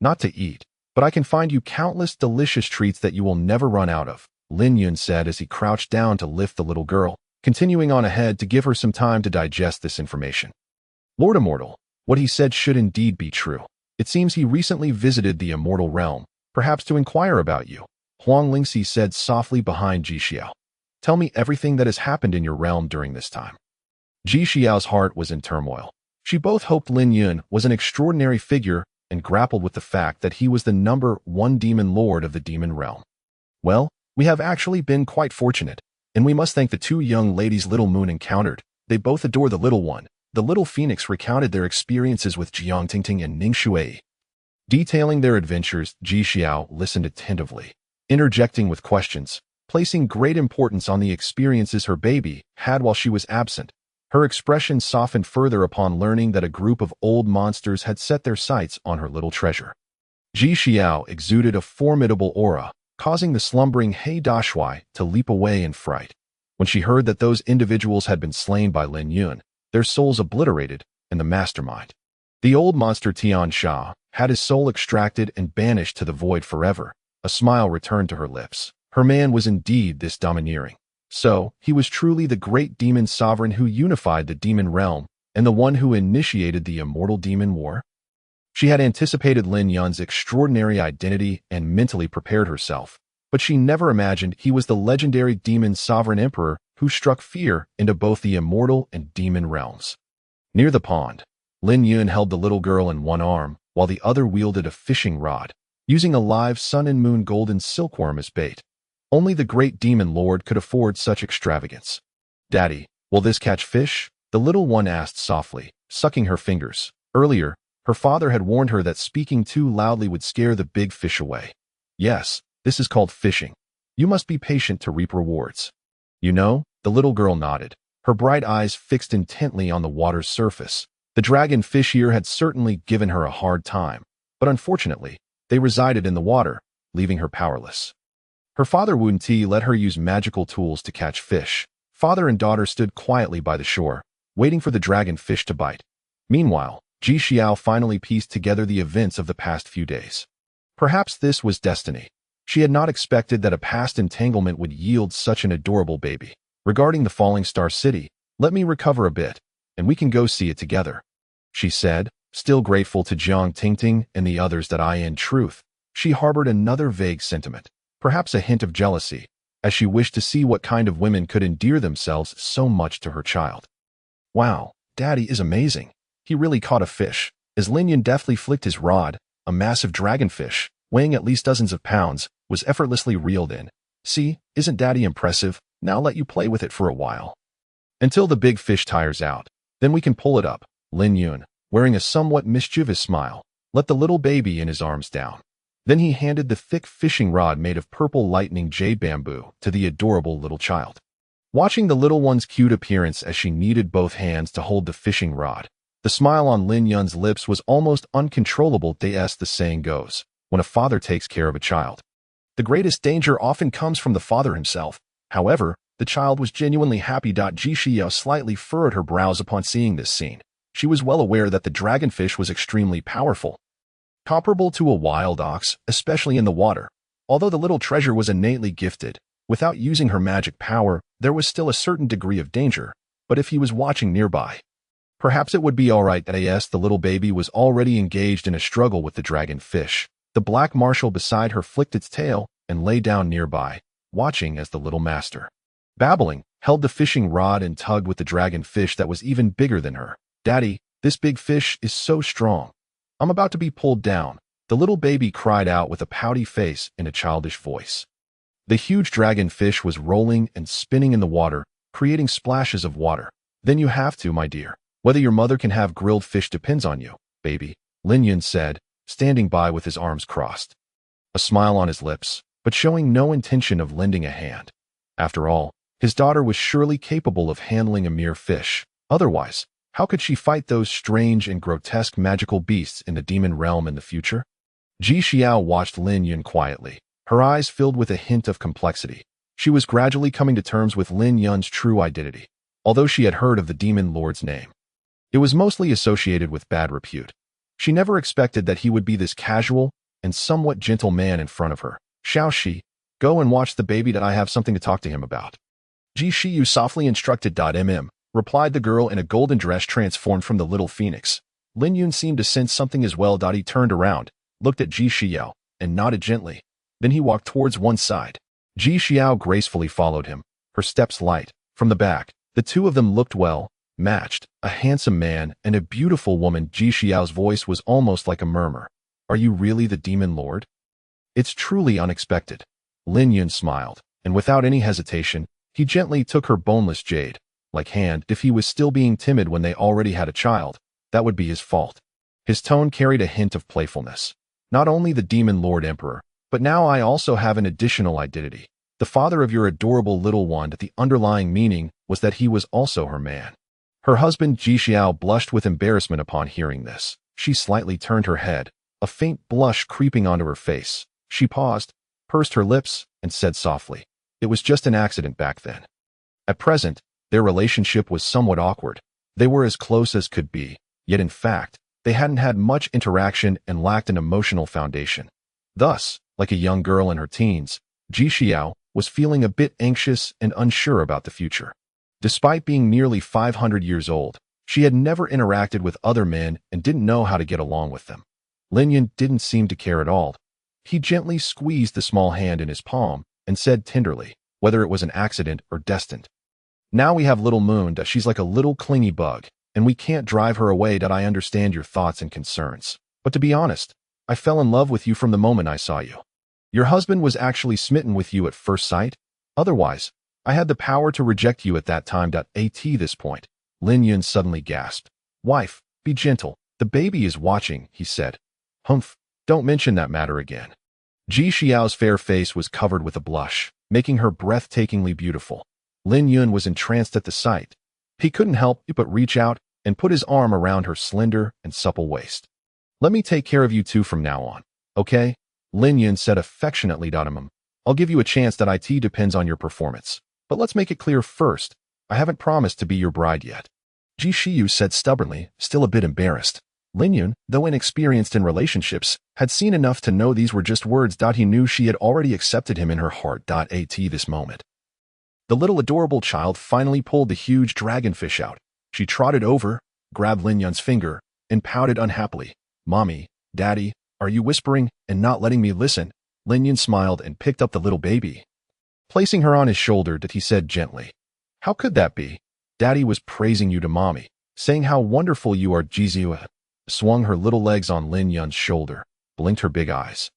"Not to eat, but I can find you countless delicious treats that you will never run out of," Lin Yun said as he crouched down to lift the little girl, continuing on ahead to give her some time to digest this information. Lord Immortal, what he said should indeed be true. It seems he recently visited the immortal realm, perhaps to inquire about you. Huang Lingxi said softly behind Ji Xiao. "Tell me everything that has happened in your realm during this time." Ji Xiao's heart was in turmoil. She both hoped Lin Yun was an extraordinary figure and grappled with the fact that he was the #1 demon lord of the demon realm. "Well, we have actually been quite fortunate, and we must thank the 2 young ladies Little Moon encountered. They both adore the little one." The little phoenix recounted their experiences with Jiang Tingting and Ning Shui. Detailing their adventures, Ji Xiao listened attentively, interjecting with questions, placing great importance on the experiences her baby had while she was absent. Her expression softened further upon learning that a group of old monsters had set their sights on her little treasure. Ji Xiao exuded a formidable aura, causing the slumbering He Dashui to leap away in fright. When she heard that those individuals had been slain by Lin Yun, their souls obliterated, and the mastermind, the old monster Tian Sha, had his soul extracted and banished to the void forever. A smile returned to her lips. Her man was indeed this domineering. So, he was truly the great demon sovereign who unified the demon realm, and the one who initiated the immortal demon war? She had anticipated Lin Yun's extraordinary identity and mentally prepared herself, but she never imagined he was the legendary demon sovereign emperor who struck fear into both the immortal and demon realms. Near the pond, Lin Yun held the little girl in one arm, while the other wielded a fishing rod, using a live sun and moon golden silkworm as bait. Only the great demon lord could afford such extravagance. "Daddy, will this catch fish?" the little one asked softly, sucking her fingers. Earlier, her father had warned her that speaking too loudly would scare the big fish away. "Yes, this is called fishing. You must be patient to reap rewards." "You know," the little girl nodded, her bright eyes fixed intently on the water's surface. The dragon fish here had certainly given her a hard time, but unfortunately, they resided in the water, leaving her powerless. Her father Wu Ti let her use magical tools to catch fish. Father and daughter stood quietly by the shore, waiting for the dragon fish to bite. Meanwhile, Ji Xiao finally pieced together the events of the past few days. Perhaps this was destiny. She had not expected that a past entanglement would yield such an adorable baby. "Regarding the falling star city, let me recover a bit, and we can go see it together," she said, still grateful to Jiang Tingting and the others that in truth, she harbored another vague sentiment, perhaps a hint of jealousy, as she wished to see what kind of women could endear themselves so much to her child. "Wow, Daddy is amazing. He really caught a fish." As Lin Yun deftly flicked his rod, a massive dragonfish, weighing at least dozens of pounds, was effortlessly reeled in. "See, isn't Daddy impressive? Now let you play with it for a while. Until the big fish tires out. Then we can pull it up." Lin Yun, wearing a somewhat mischievous smile, let the little baby in his arms down. Then he handed the thick fishing rod made of purple lightning jade bamboo to the adorable little child. Watching the little one's cute appearance as she kneaded both hands to hold the fishing rod, the smile on Lin Yun's lips was almost uncontrollable. As the saying goes, when a father takes care of a child, the greatest danger often comes from the father himself. However, the child was genuinely happy. Ji Xiao slightly furrowed her brows upon seeing this scene. She was well aware that the dragonfish was extremely powerful, comparable to a wild ox, especially in the water. Although the little treasure was innately gifted, without using her magic power, there was still a certain degree of danger. But if he was watching nearby, perhaps it would be alright. The little baby was already engaged in a struggle with the dragonfish. The black marshal beside her flicked its tail and lay down nearby, watching as the little master, babbling, held the fishing rod and tugged with the dragonfish that was even bigger than her. "Daddy, this big fish is so strong. I'm about to be pulled down," the little baby cried out with a pouty face and a childish voice. The huge dragonfish was rolling and spinning in the water, creating splashes of water. "Then you have to, my dear. Whether your mother can have grilled fish depends on you, baby," Lin Yun said, standing by with his arms crossed, a smile on his lips, but showing no intention of lending a hand. After all, his daughter was surely capable of handling a mere fish. Otherwise, how could she fight those strange and grotesque magical beasts in the demon realm in the future? Ji Xiao watched Lin Yun quietly, her eyes filled with a hint of complexity. She was gradually coming to terms with Lin Yun's true identity, although she had heard of the demon lord's name. It was mostly associated with bad repute. She never expected that he would be this casual and somewhat gentle man in front of her. "Shao Shi, go and watch the baby that I have something to talk to him about." Ji Shiyu softly instructed. Replied the girl in a golden dress transformed from the little phoenix. Lin Yun seemed to sense something as well. He turned around, looked at Ji Xiao, and nodded gently. Then he walked towards one side. Ji Xiao gracefully followed him, her steps light. From the back, the two of them looked well matched, a handsome man and a beautiful woman. Ji Xiao's voice was almost like a murmur. "Are you really the demon lord? It's truly unexpected." Lin Yun smiled, and without any hesitation, he gently took her boneless jade hand. If he was still being timid when they already had a child, that would be his fault. His tone carried a hint of playfulness. "Not only the demon lord emperor, but now I also have an additional identity. The father of your adorable little one." The underlying meaning was that he was also her man. Her husband Ji Xiao blushed with embarrassment upon hearing this. She slightly turned her head, a faint blush creeping onto her face. She paused, pursed her lips, and said softly, "It was just an accident back then." At present, their relationship was somewhat awkward. They were as close as could be, yet in fact, they hadn't had much interaction and lacked an emotional foundation. Thus, like a young girl in her teens, Ji Xiao was feeling a bit anxious and unsure about the future. Despite being nearly 500 years old, she had never interacted with other men and didn't know how to get along with them. Lin Yun didn't seem to care at all. He gently squeezed the small hand in his palm and said tenderly, whether it was an accident or destined, "Now we have little Moon. She's like a little clingy bug, and we can't drive her away. I understand your thoughts and concerns. But to be honest, I fell in love with you from the moment I saw you. Your husband was actually smitten with you at first sight. Otherwise, I had the power to reject you at that time. At this point, Lin Yun suddenly gasped. "Wife, be gentle. The baby is watching," he said. "Humph, don't mention that matter again." Ji Xiao's fair face was covered with a blush, making her breathtakingly beautiful. Lin Yun was entranced at the sight. He couldn't help but reach out and put his arm around her slender and supple waist. "Let me take care of you two from now on, okay?" Lin Yun said affectionately. "I'll give you a chance. It depends on your performance. But let's make it clear first, I haven't promised to be your bride yet." Ji Xiu said stubbornly, still a bit embarrassed. Lin Yun, though inexperienced in relationships, had seen enough to know these were just words. He knew she had already accepted him in her heart. At this moment, the little adorable child finally pulled the huge dragonfish out. She trotted over, grabbed Lin Yun's finger, and pouted unhappily. "Mommy, Daddy, are you whispering and not letting me listen?" Lin Yun smiled and picked up the little baby. Placing her on his shoulder, he said gently, "How could that be? Daddy was praising you to Mommy, saying how wonderful you are." Jiziu swung her little legs on Lin Yun's shoulder, blinked her big eyes,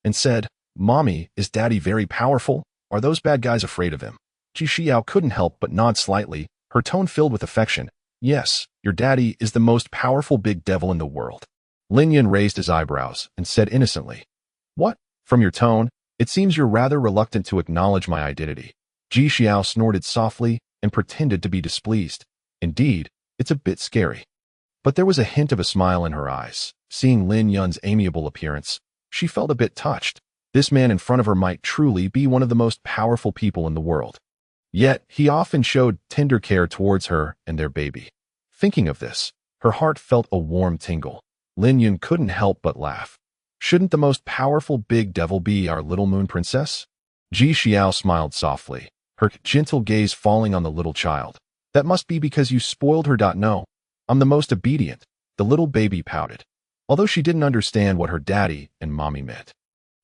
and said, "Mommy, is Daddy very powerful? Are those bad guys afraid of him?" Ji Xiao couldn't help but nod slightly, her tone filled with affection. "Yes, your daddy is the most powerful big devil in the world." Lin Yun raised his eyebrows and said innocently, "What? From your tone, it seems you're rather reluctant to acknowledge my identity." Ji Xiao snorted softly and pretended to be displeased. "Indeed, it's a bit scary." But there was a hint of a smile in her eyes. Seeing Lin Yun's amiable appearance, she felt a bit touched. This man in front of her might truly be one of the most powerful people in the world. Yet, he often showed tender care towards her and their baby. Thinking of this, her heart felt a warm tingle. Lin Yun couldn't help but laugh. "Shouldn't the most powerful big devil be our little moon princess?" Ji Xiao smiled softly, her gentle gaze falling on the little child. "That must be because you spoiled her. No, I'm the most obedient," the little baby pouted. Although she didn't understand what her daddy and mommy meant,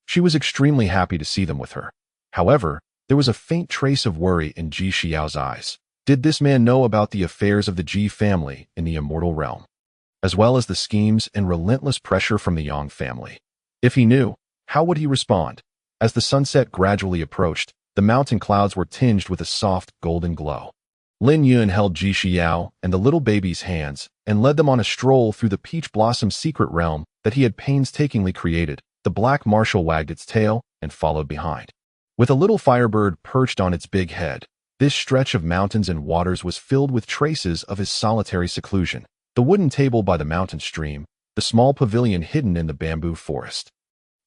she was extremely happy to see them with her. However, there was a faint trace of worry in Ji Xiao's eyes. Did this man know about the affairs of the Ji family in the immortal realm, as well as the schemes and relentless pressure from the Yang family? If he knew, how would he respond? As the sunset gradually approached, the mountain clouds were tinged with a soft golden glow. Lin Yun held Ji Xiao and the little baby's hands and led them on a stroll through the peach blossom secret realm that he had painstakingly created. The black marshal wagged its tail and followed behind. With a little firebird perched on its big head, this stretch of mountains and waters was filled with traces of his solitary seclusion. The wooden table by the mountain stream, the small pavilion hidden in the bamboo forest,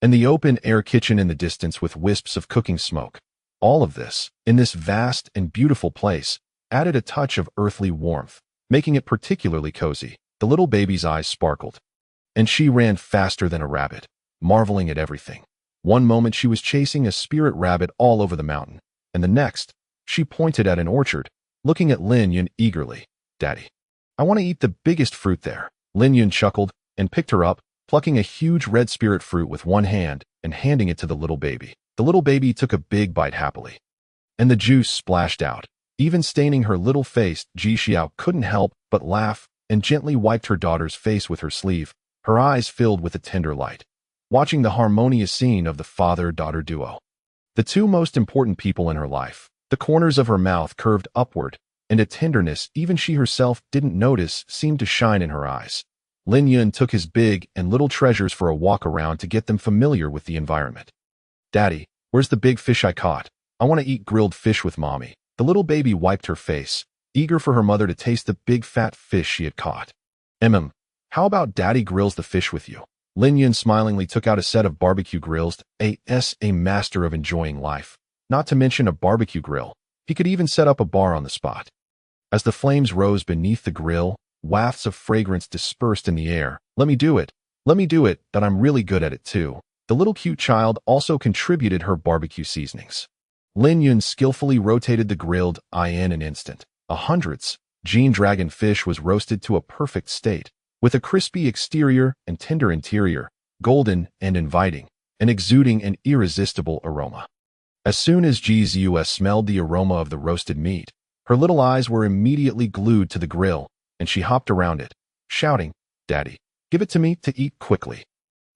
and the open-air kitchen in the distance with wisps of cooking smoke. All of this, in this vast and beautiful place, added a touch of earthly warmth, making it particularly cozy. The little baby's eyes sparkled, and she ran faster than a rabbit, marveling at everything. One moment she was chasing a spirit rabbit all over the mountain, and the next, she pointed at an orchard, looking at Lin Yun eagerly. "Daddy, I want to eat the biggest fruit there." Lin Yun chuckled and picked her up, plucking a huge red spirit fruit with one hand and handing it to the little baby. The little baby took a big bite happily, and the juice splashed out, even staining her little face. Ji Xiao couldn't help but laugh and gently wiped her daughter's face with her sleeve, her eyes filled with a tender light, watching the harmonious scene of the father-daughter duo. The two most important people in her life. The corners of her mouth curved upward, and a tenderness even she herself didn't notice seemed to shine in her eyes. Lin Yun took his big and little treasures for a walk around to get them familiar with the environment. "Daddy, where's the big fish I caught? I want to eat grilled fish with Mommy." The little baby wiped her face, eager for her mother to taste the big fat fish she had caught. How about Daddy grills the fish with you? Lin Yun smilingly took out a set of barbecue grills, a master of enjoying life. Not to mention a barbecue grill. He could even set up a bar on the spot. As the flames rose beneath the grill, wafts of fragrance dispersed in the air. Let me do it, that I'm really good at it too. The little cute child also contributed her barbecue seasonings. Lin Yun skillfully rotated the grilled in an instant. Hundreds. Gene dragon fish was roasted to a perfect state, with a crispy exterior and tender interior, golden and inviting, and exuding an irresistible aroma. As soon as Ji's smelled the aroma of the roasted meat, her little eyes were immediately glued to the grill, and she hopped around it, shouting, "Daddy, give it to me to eat quickly."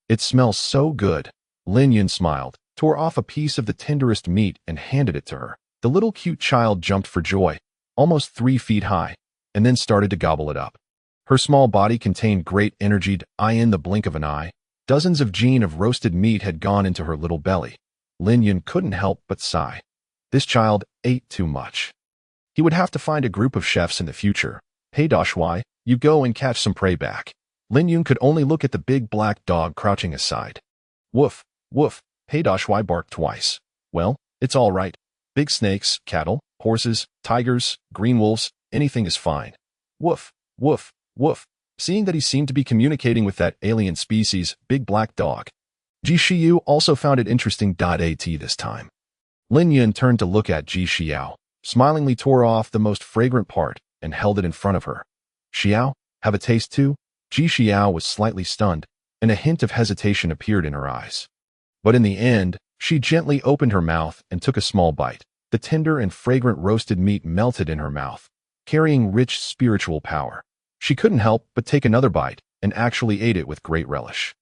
"It smells so good." Lin Yun smiled, tore off a piece of the tenderest meat and handed it to her. The little cute child jumped for joy, almost 3 feet high, and then started to gobble it up. Her small body contained great energy. In the blink of an eye, dozens of gene of roasted meat had gone into her little belly. Lin Yun couldn't help but sigh. This child ate too much. He would have to find a group of chefs in the future. "Hey Dashwai, you go and catch some prey back." Lin Yun could only look at the big black dog crouching aside. "Woof, woof," Hey Dashwai barked twice. "Well, it's all right. Big snakes, cattle, horses, tigers, green wolves, anything is fine." "Woof, woof, woof." Seeing that he seemed to be communicating with that alien species, big black dog, Ji Xiu also found it interesting. This time, Lin Yun turned to look at Ji Xiao, smilingly tore off the most fragrant part and held it in front of her. "Xiao, have a taste too?" Ji Xiao was slightly stunned, and a hint of hesitation appeared in her eyes. But in the end, she gently opened her mouth and took a small bite. The tender and fragrant roasted meat melted in her mouth, carrying rich spiritual power. She couldn't help but take another bite and actually ate it with great relish.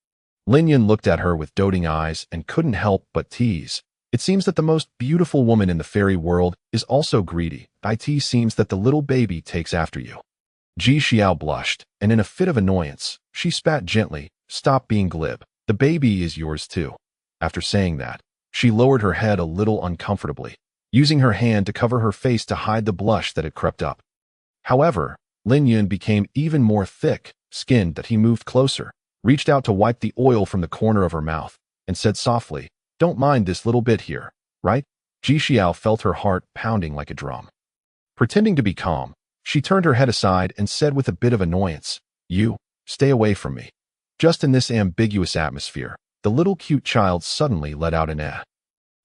Lin Yun looked at her with doting eyes and couldn't help but tease. "It seems that the most beautiful woman in the fairy world is also greedy. It seems that the little baby takes after you." Ji Xiao blushed, and in a fit of annoyance, she spat gently, "Stop being glib. The baby is yours too." After saying that, she lowered her head a little uncomfortably, using her hand to cover her face to hide the blush that had crept up. However, Lin Yun became even more thick-skinned that he moved closer, reached out to wipe the oil from the corner of her mouth, and said softly, "Don't mind this little bit here, right?" Ji Xiao felt her heart pounding like a drum. Pretending to be calm, she turned her head aside and said with a bit of annoyance, "You, stay away from me." Just in this ambiguous atmosphere, the little cute child suddenly let out an eh.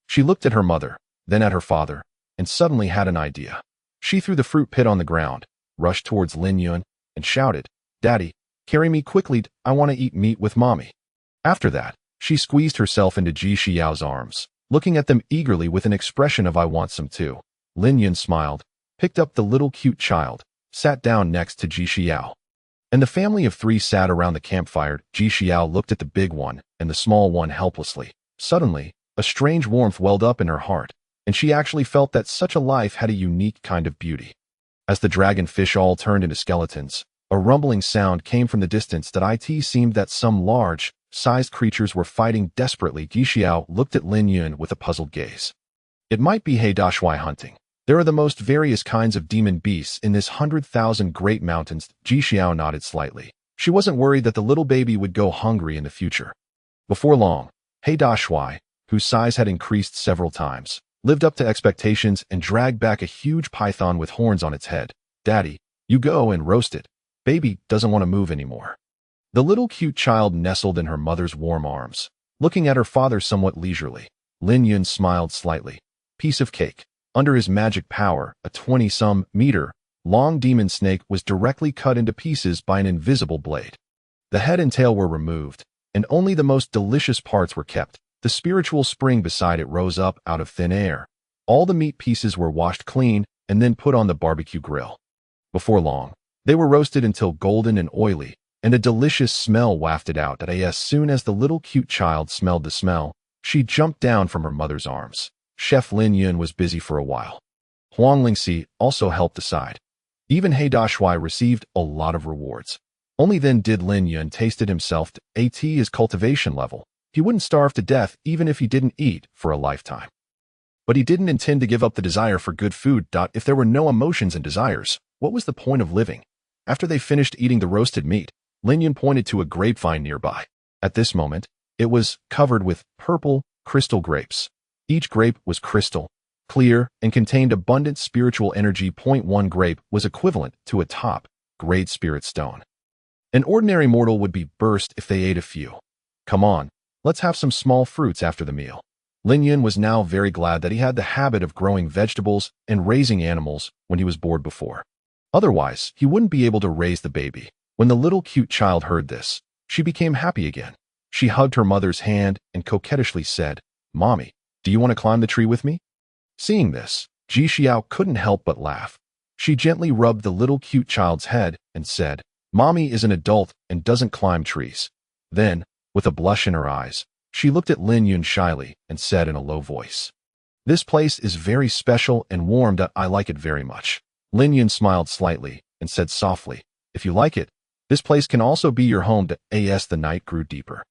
She looked at her mother, then at her father, and suddenly had an idea. She threw the fruit pit on the ground, rushed towards Lin Yun, and shouted, "Daddy, carry me quickly, I want to eat meat with mommy." After that, she squeezed herself into Ji Xiao's arms, looking at them eagerly with an expression of "I want some too." Lin Yun smiled, picked up the little cute child, sat down next to Ji Xiao. And the family of 3 sat around the campfire. Ji Xiao looked at the big one and the small one helplessly. Suddenly, a strange warmth welled up in her heart, and she actually felt that such a life had a unique kind of beauty. As the dragon fish all turned into skeletons, a rumbling sound came from the distance that it seemed that some large-sized creatures were fighting desperately. Ji Xiao looked at Lin Yun with a puzzled gaze. "It might be He Dashwai hunting. There are the most various kinds of demon beasts in this 100,000 great mountains." Ji Xiao nodded slightly. She wasn't worried that the little baby would go hungry in the future. Before long, He Dashwai, whose size had increased several times, lived up to expectations and dragged back a huge python with horns on its head. "Daddy, you go and roast it. Baby doesn't want to move anymore." The little cute child nestled in her mother's warm arms, looking at her father somewhat leisurely. Lin Yun smiled slightly. Piece of cake. Under his magic power, a 20-some meter long demon snake was directly cut into pieces by an invisible blade. The head and tail were removed, and only the most delicious parts were kept. The spiritual spring beside it rose up out of thin air. All the meat pieces were washed clean and then put on the barbecue grill. Before long, they were roasted until golden and oily, and a delicious smell wafted out. As soon as the little cute child smelled the smell, she jumped down from her mother's arms. Chef Lin Yun was busy for a while. Huang Lingxi also helped decide. Even He Dashwai received a lot of rewards. Only then did Lin Yun taste it himself at his cultivation level. He wouldn't starve to death even if he didn't eat for a lifetime. But he didn't intend to give up the desire for good food. If there were no emotions and desires, What was the point of living? After they finished eating the roasted meat, Lin Yun pointed to a grapevine nearby. At this moment, it was covered with purple, crystal grapes. Each grape was crystal, clear, and contained abundant spiritual energy. One grape was equivalent to a top-grade spirit stone. An ordinary mortal would be burst if they ate a few. Come on, let's have some small fruits after the meal. Lin Yun was now very glad that he had the habit of growing vegetables and raising animals when he was bored before. Otherwise, he wouldn't be able to raise the baby. When the little cute child heard this, she became happy again. She hugged her mother's hand and coquettishly said, "Mommy, do you want to climb the tree with me?" Seeing this, Ji Xiao couldn't help but laugh. She gently rubbed the little cute child's head and said, "Mommy is an adult and doesn't climb trees." Then, with a blush in her eyes, she looked at Lin Yun shyly and said in a low voice, "This place is very special and warm. I like it very much." Lin Yun smiled slightly and said softly, "If you like it, this place can also be your home." As the night grew deeper,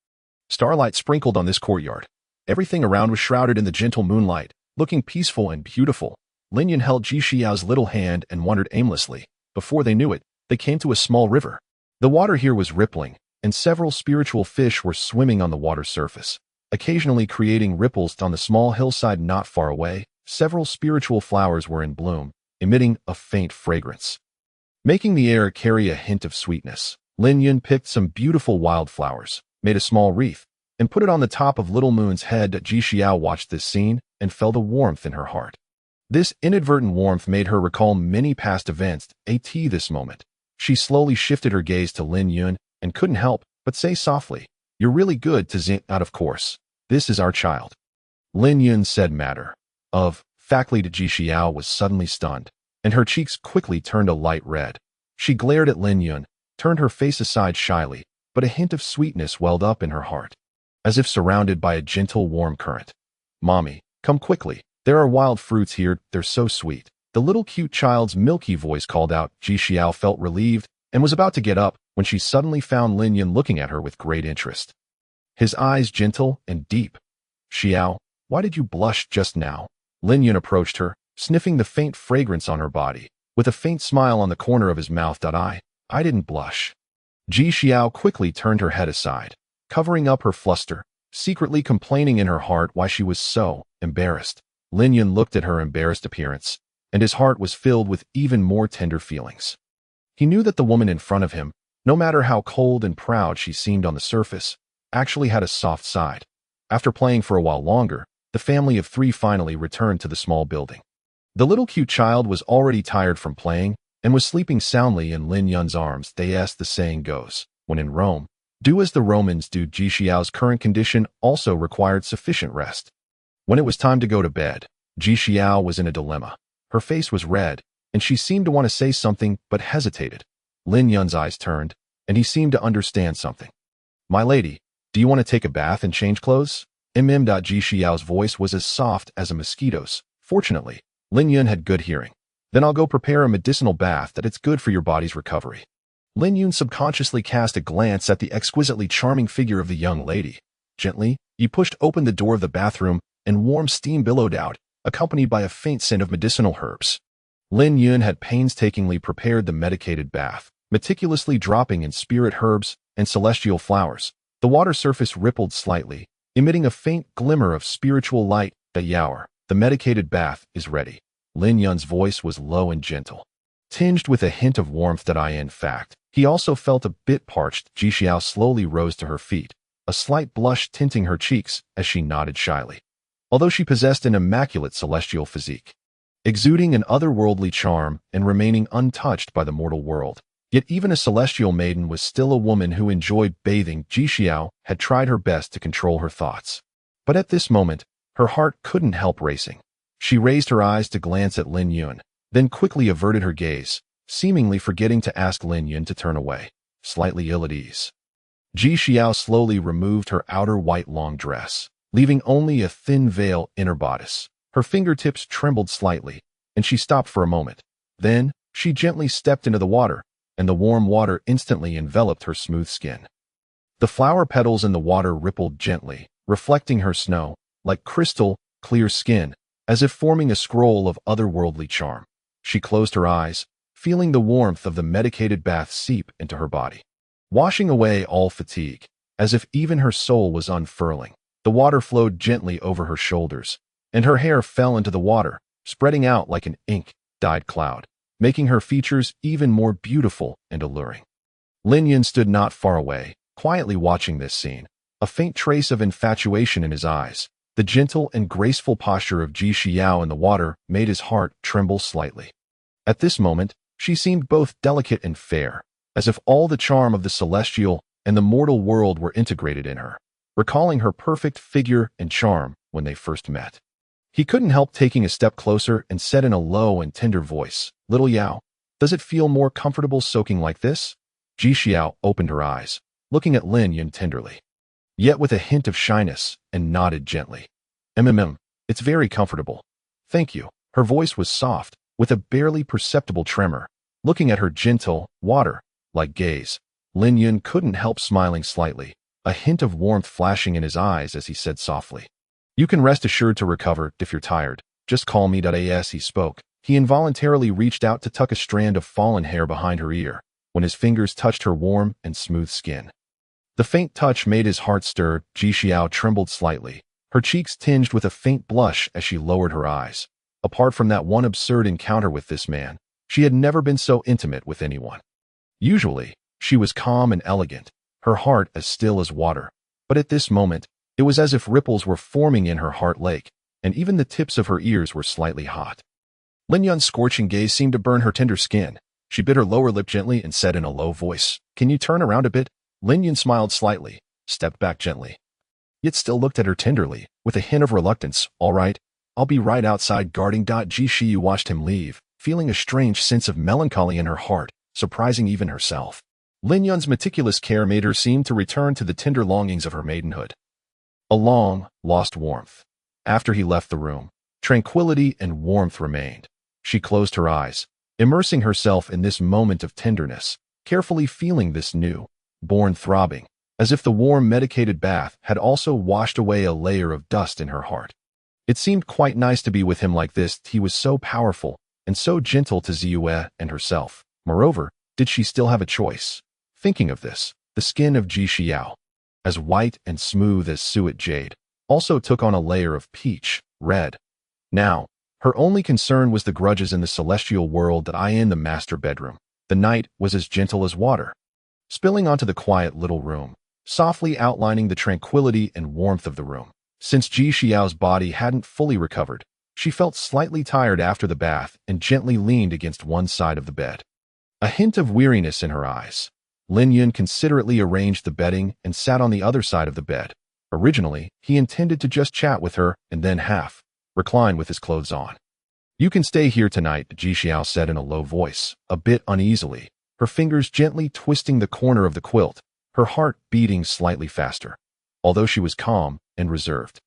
starlight sprinkled on this courtyard. Everything around was shrouded in the gentle moonlight, looking peaceful and beautiful. Lin Yun held Ji Xiao's little hand and wandered aimlessly. Before they knew it, they came to a small river. The water here was rippling, and several spiritual fish were swimming on the water surface, occasionally creating ripples on the small hillside not far away. Several spiritual flowers were in bloom, emitting a faint fragrance, making the air carry a hint of sweetness. Lin Yun picked some beautiful wildflowers, made a small wreath, and put it on the top of Little Moon's head. Ji Xiao watched this scene and felt a warmth in her heart. This inadvertent warmth made her recall many past events. At this moment, she slowly shifted her gaze to Lin Yun and couldn't help but say softly, "You're really good to zing out. Of course, this is our child." Lin Yun said matter of factly. Ji Xiao was suddenly stunned, and her cheeks quickly turned a light red. She glared at Lin Yun, turned her face aside shyly, but a hint of sweetness welled up in her heart, as if surrounded by a gentle warm current. "Mommy, come quickly. There are wild fruits here. They're so sweet." The little cute child's milky voice called out. Ji Xiao felt relieved and was about to get up when she suddenly found Lin Yun looking at her with great interest, his eyes gentle and deep. "Xiao, why did you blush just now?" Lin Yun approached her, sniffing the faint fragrance on her body, with a faint smile on the corner of his mouth. I didn't blush." Ji Xiao quickly turned her head aside, covering up her fluster, secretly complaining in her heart why she was so embarrassed. Lin Yun looked at her embarrassed appearance, and his heart was filled with even more tender feelings. He knew that the woman in front of him, no matter how cold and proud she seemed on the surface, actually had a soft side. After playing for a while longer, the family of three finally returned to the small building. The little cute child was already tired from playing and was sleeping soundly in Lin Yun's arms. As the saying goes, when in Rome, do as the Romans do. Ji Xiao's current condition also required sufficient rest. When it was time to go to bed, Ji Xiao was in a dilemma. Her face was red, and she seemed to want to say something but hesitated. Lin Yun's eyes turned, and he seemed to understand something. "My lady, do you want to take a bath and change clothes?" Ji Xiao's voice was as soft as a mosquito's. Fortunately, Lin Yun had good hearing. "Then I'll go prepare a medicinal bath that it's good for your body's recovery." Lin Yun subconsciously cast a glance at the exquisitely charming figure of the young lady. Gently, he pushed open the door of the bathroom, and warm steam billowed out, accompanied by a faint scent of medicinal herbs. Lin Yun had painstakingly prepared the medicated bath, meticulously dropping in spirit herbs and celestial flowers. The water surface rippled slightly, emitting a faint glimmer of spiritual light. "The medicated bath is ready." Lin Yun's voice was low and gentle, tinged with a hint of warmth. In fact, he also felt a bit parched. Ji Xiao slowly rose to her feet, a slight blush tinting her cheeks as she nodded shyly. Although she possessed an immaculate celestial physique, exuding an otherworldly charm and remaining untouched by the mortal world, yet even a celestial maiden was still a woman who enjoyed bathing. Ji Xiao had tried her best to control her thoughts, but at this moment, her heart couldn't help racing. She raised her eyes to glance at Lin Yun, then quickly averted her gaze, seemingly forgetting to ask Lin Yun to turn away, slightly ill at ease. Ji Xiao slowly removed her outer white long dress, leaving only a thin veil in her bodice. Her fingertips trembled slightly, and she stopped for a moment. Then, she gently stepped into the water, and the warm water instantly enveloped her smooth skin. The flower petals in the water rippled gently, reflecting her snow, like crystal, clear skin, as if forming a scroll of otherworldly charm. She closed her eyes, feeling the warmth of the medicated bath seep into her body, washing away all fatigue, as if even her soul was unfurling. The water flowed gently over her shoulders, and her hair fell into the water, spreading out like an ink-dyed cloud, making her features even more beautiful and alluring. Lin Yun stood not far away, quietly watching this scene, a faint trace of infatuation in his eyes. The gentle and graceful posture of Ji Xiao in the water made his heart tremble slightly. At this moment, she seemed both delicate and fair, as if all the charm of the celestial and the mortal world were integrated in her, recalling her perfect figure and charm when they first met. He couldn't help taking a step closer and said in a low and tender voice, "Little Yao, does it feel more comfortable soaking like this?" Ji Xiao opened her eyes, looking at Lin Yun tenderly, yet with a hint of shyness, and nodded gently. It's very comfortable. Thank you." Her voice was soft, with a barely perceptible tremor. Looking at her gentle, water-like gaze, Lin Yun couldn't help smiling slightly, a hint of warmth flashing in his eyes as he said softly, "You can rest assured to recover if you're tired. Just call me." As he spoke, he involuntarily reached out to tuck a strand of fallen hair behind her ear, when his fingers touched her warm and smooth skin. The faint touch made his heart stir. Ji Xiao trembled slightly, her cheeks tinged with a faint blush as she lowered her eyes. Apart from that one absurd encounter with this man, she had never been so intimate with anyone. Usually, she was calm and elegant, her heart as still as water, but at this moment, it was as if ripples were forming in her heart lake, and even the tips of her ears were slightly hot. Lin Yun's scorching gaze seemed to burn her tender skin. She bit her lower lip gently and said in a low voice, "Can you turn around a bit?" Lin Yun smiled slightly, stepped back gently, yet still looked at her tenderly, with a hint of reluctance. "All right, I'll be right outside guarding." Ji Xiao watched him leave, feeling a strange sense of melancholy in her heart, surprising even herself. Lin Yun's meticulous care made her seem to return to the tender longings of her maidenhood. A long, lost warmth. After he left the room, tranquility and warmth remained. She closed her eyes, immersing herself in this moment of tenderness, carefully feeling this new, born throbbing, as if the warm medicated bath had also washed away a layer of dust in her heart. It seemed quite nice to be with him like this. He was so powerful and so gentle to Ziyue and herself. Moreover, did she still have a choice? Thinking of this, the skin of Ji Xiao, as white and smooth as suet jade, also took on a layer of peach red. Now, her only concern was the grudges in the celestial world that in the master bedroom. The night was as gentle as water, spilling onto the quiet little room, softly outlining the tranquility and warmth of the room. Since Ji Xiao's body hadn't fully recovered, she felt slightly tired after the bath and gently leaned against one side of the bed, a hint of weariness in her eyes. Lin Yun considerately arranged the bedding and sat on the other side of the bed. Originally, he intended to just chat with her and then recline with his clothes on. "You can stay here tonight," Ji Xiao said in a low voice, a bit uneasily, her fingers gently twisting the corner of the quilt, her heart beating slightly faster, although she was calm and reserved.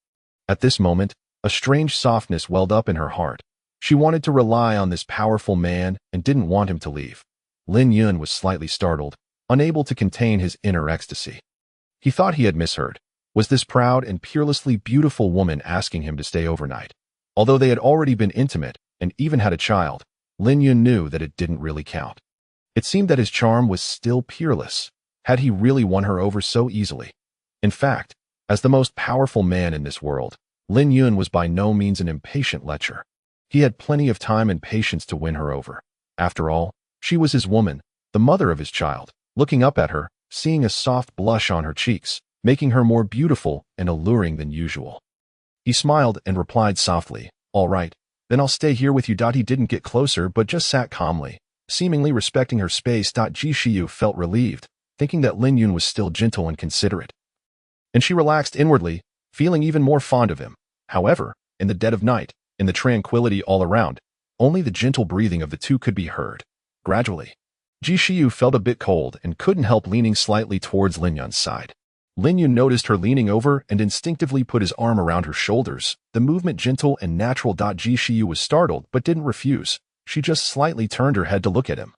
At this moment, a strange softness welled up in her heart. She wanted to rely on this powerful man and didn't want him to leave. Lin Yun was slightly startled, unable to contain his inner ecstasy. He thought he had misheard. Was this proud and peerlessly beautiful woman asking him to stay overnight? Although they had already been intimate and even had a child, Lin Yun knew that it didn't really count. It seemed that his charm was still peerless. Had he really won her over so easily? In fact, as the most powerful man in this world, Lin Yun was by no means an impatient lecher. He had plenty of time and patience to win her over. After all, she was his woman, the mother of his child. Looking up at her, seeing a soft blush on her cheeks, making her more beautiful and alluring than usual. He smiled and replied softly, "All right, then I'll stay here with you." He didn't get closer but just sat calmly, seemingly respecting her space. Ji Xiao felt relieved, thinking that Lin Yun was still gentle and considerate. And she relaxed inwardly, feeling even more fond of him. However, in the dead of night, in the tranquility all around, only the gentle breathing of the two could be heard. Gradually, Ji Xiao felt a bit cold and couldn't help leaning slightly towards Lin Yun's side. Lin Yun noticed her leaning over and instinctively put his arm around her shoulders, the movement gentle and natural. Ji Xiao was startled but didn't refuse. She just slightly turned her head to look at him,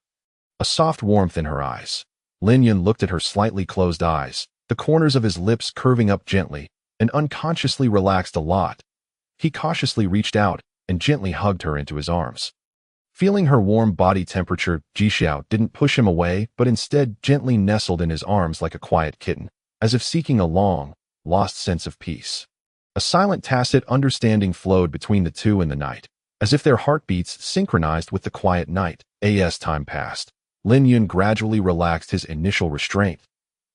a soft warmth in her eyes. Lin Yun looked at her slightly closed eyes, the corners of his lips curving up gently, and unconsciously relaxed a lot. He cautiously reached out and gently hugged her into his arms. Feeling her warm body temperature, Jixiao didn't push him away, but instead gently nestled in his arms like a quiet kitten, as if seeking a long, lost sense of peace. A silent, tacit understanding flowed between the two in the night, as if their heartbeats synchronized with the quiet night. As time passed, Lin Yun gradually relaxed his initial restraint.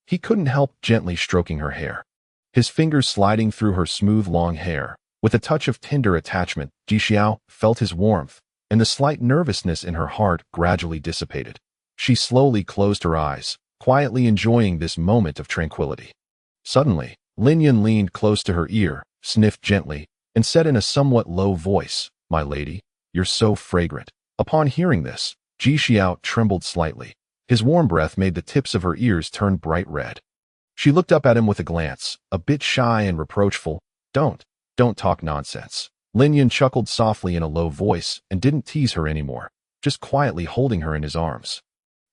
He couldn't help gently stroking her hair, his fingers sliding through her smooth long hair. With a touch of tender attachment, Jixiao felt his warmth, and the slight nervousness in her heart gradually dissipated. She slowly closed her eyes, quietly enjoying this moment of tranquility. Suddenly, Lin Yun leaned close to her ear, sniffed gently, and said in a somewhat low voice, "My lady, you're so fragrant." Upon hearing this, Jixiao trembled slightly. His warm breath made the tips of her ears turn bright red. She looked up at him with a glance, a bit shy and reproachful. Don't talk nonsense." Lin Yun chuckled softly in a low voice and didn't tease her anymore, just quietly holding her in his arms.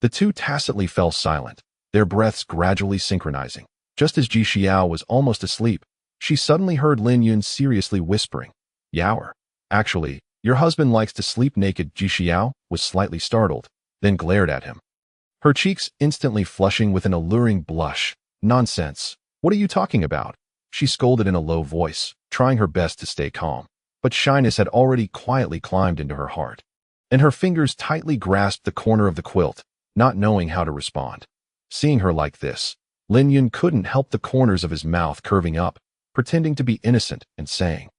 The two tacitly fell silent, their breaths gradually synchronizing. Just as Jixiao was almost asleep, she suddenly heard Lin Yun seriously whispering, "Yaoer. Actually, your husband likes to sleep naked." Jixiao was slightly startled, then glared at him, her cheeks instantly flushing with an alluring blush. "Nonsense. What are you talking about?" She scolded in a low voice, trying her best to stay calm. But shyness had already quietly climbed into her heart, and her fingers tightly grasped the corner of the quilt, not knowing how to respond. Seeing her like this, Lin Yun couldn't help the corners of his mouth curving up, pretending to be innocent and saying,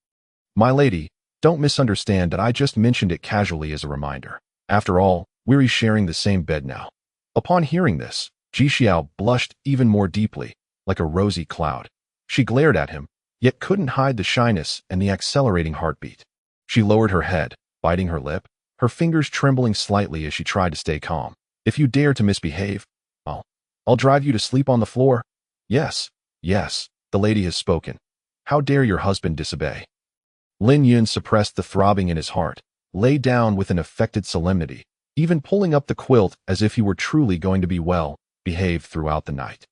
"My lady, don't misunderstand that I just mentioned it casually as a reminder. After all, we're sharing the same bed now." Upon hearing this, Jixiao blushed even more deeply, like a rosy cloud. She glared at him, yet couldn't hide the shyness and the accelerating heartbeat. She lowered her head, biting her lip, her fingers trembling slightly as she tried to stay calm. "If you dare to misbehave, I'll drive you to sleep on the floor." Yes, the lady has spoken. How dare your husband disobey?" Lin Yun suppressed the throbbing in his heart, lay down with an affected solemnity, even pulling up the quilt as if he were truly going to be behaved throughout the night.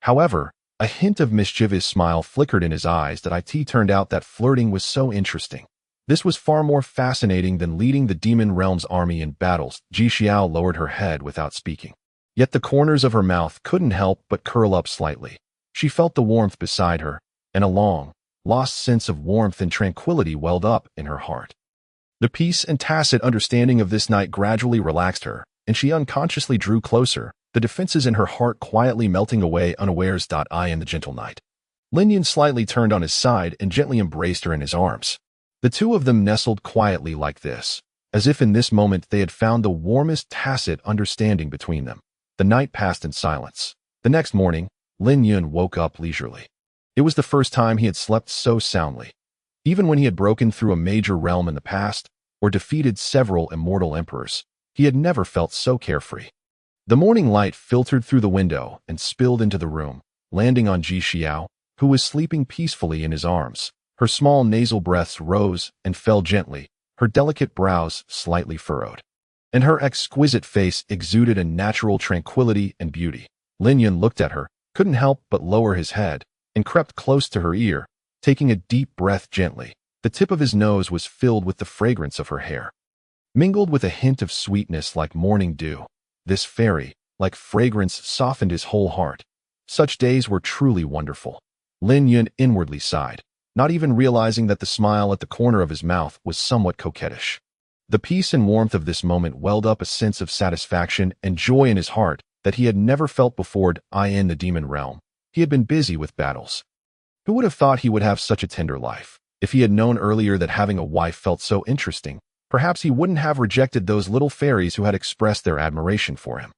However, a hint of mischievous smile flickered in his eyes that it turned out that flirting was so interesting. This was far more fascinating than leading the demon realm's army in battles. Jixiao lowered her head without speaking. Yet the corners of her mouth couldn't help but curl up slightly. She felt the warmth beside her, and a long, lost sense of warmth and tranquility welled up in her heart. The peace and tacit understanding of this night gradually relaxed her, and she unconsciously drew closer, the defenses in her heart quietly melting away unawares. In the gentle night, Lin Yun slightly turned on his side and gently embraced her in his arms. The two of them nestled quietly like this, as if in this moment they had found the warmest tacit understanding between them. The night passed in silence. The next morning, Lin Yun woke up leisurely. It was the first time he had slept so soundly. Even when he had broken through a major realm in the past, or defeated several immortal emperors, he had never felt so carefree. The morning light filtered through the window and spilled into the room, landing on Jixiao, who was sleeping peacefully in his arms. Her small nasal breaths rose and fell gently, her delicate brows slightly furrowed, and her exquisite face exuded a natural tranquility and beauty. Lin Yun looked at her, couldn't help but lower his head, and crept close to her ear, taking a deep breath gently. The tip of his nose was filled with the fragrance of her hair, mingled with a hint of sweetness like morning dew. This fairy-like fragrance softened his whole heart. Such days were truly wonderful. Lin Yun inwardly sighed, not even realizing that the smile at the corner of his mouth was somewhat coquettish. The peace and warmth of this moment welled up a sense of satisfaction and joy in his heart that he had never felt before. In the demon realm, he had been busy with battles. Who would have thought he would have such a tender life? If he had known earlier that having a wife felt so interesting, perhaps he wouldn't have rejected those little fairies who had expressed their admiration for him.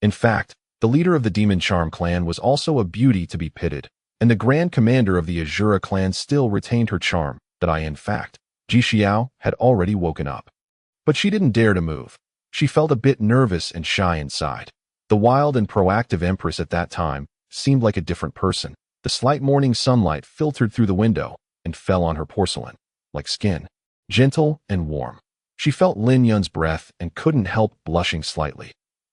In fact, the leader of the Demon Charm clan was also a beauty to be pitied, and the grand commander of the Azura clan still retained her charm. In fact, Jixiao had already woken up. But she didn't dare to move. She felt a bit nervous and shy inside. The wild and proactive empress at that time seemed like a different person. The slight morning sunlight filtered through the window and fell on her porcelain, like skin, gentle and warm. She felt Lin Yun's breath and couldn't help blushing slightly.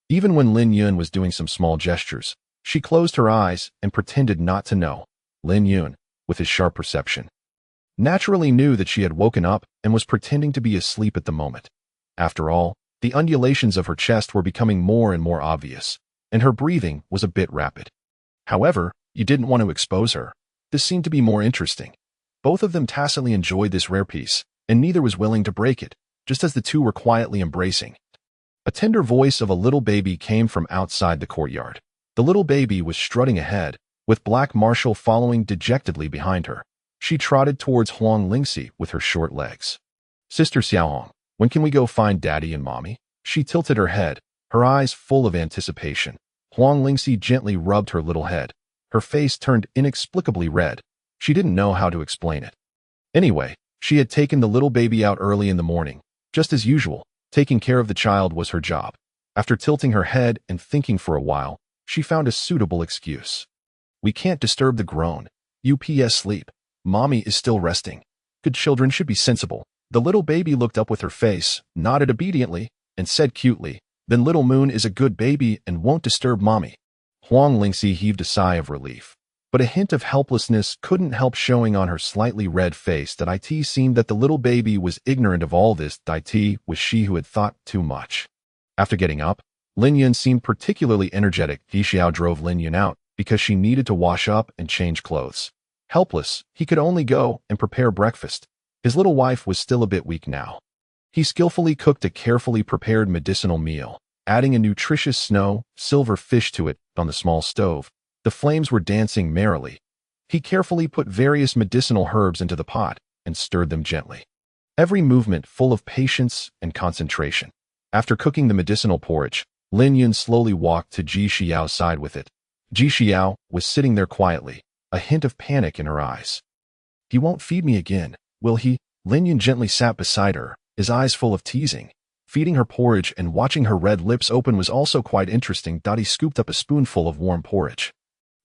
Even when Lin Yun was doing some small gestures, she closed her eyes and pretended not to know. Lin Yun, with his sharp perception, naturally knew that she had woken up and was pretending to be asleep at the moment. After all, The undulations of her chest were becoming more and more obvious, and her breathing was a bit rapid. However, you didn't want to expose her. This seemed to be more interesting. Both of them tacitly enjoyed this rare piece, and neither was willing to break it, just as the two were quietly embracing. A tender voice of a little baby came from outside the courtyard. The little baby was strutting ahead, with Black Marshall following dejectedly behind her. She trotted towards Huang Lingxi with her short legs. Sister Xiaohong, when can we go find Daddy and Mommy? She tilted her head, her eyes full of anticipation. Huang Lingxi gently rubbed her little head. Her face turned inexplicably red. She didn't know how to explain it. Anyway, she had taken the little baby out early in the morning. Just as usual, taking care of the child was her job. After tilting her head and thinking for a while, she found a suitable excuse. We can't disturb the grown. UPS sleep. Mommy is still resting. Good children should be sensible. The little baby looked up with her face, nodded obediently, and said cutely, then Little Moon is a good baby and won't disturb Mommy. Huang Lingxi heaved a sigh of relief, but a hint of helplessness couldn't help showing on her slightly red face that it seemed that the little baby was ignorant of all this. It was she who had thought too much. After getting up, Lin Yun seemed particularly energetic. Ji Xiao drove Lin Yun out because she needed to wash up and change clothes. Helpless, he could only go and prepare breakfast. His little wife was still a bit weak now. He skillfully cooked a carefully prepared medicinal meal, adding a nutritious silver fish to it on the small stove. The flames were dancing merrily. He carefully put various medicinal herbs into the pot and stirred them gently. Every movement full of patience and concentration. After cooking the medicinal porridge, Lin Yun slowly walked to Ji Xiao's side with it. Ji Xiao was sitting there quietly, a hint of panic in her eyes. He won't feed me again, will he? Lin Yun gently sat beside her, his eyes full of teasing. Feeding her porridge and watching her red lips open was also quite interesting. He scooped up a spoonful of warm porridge,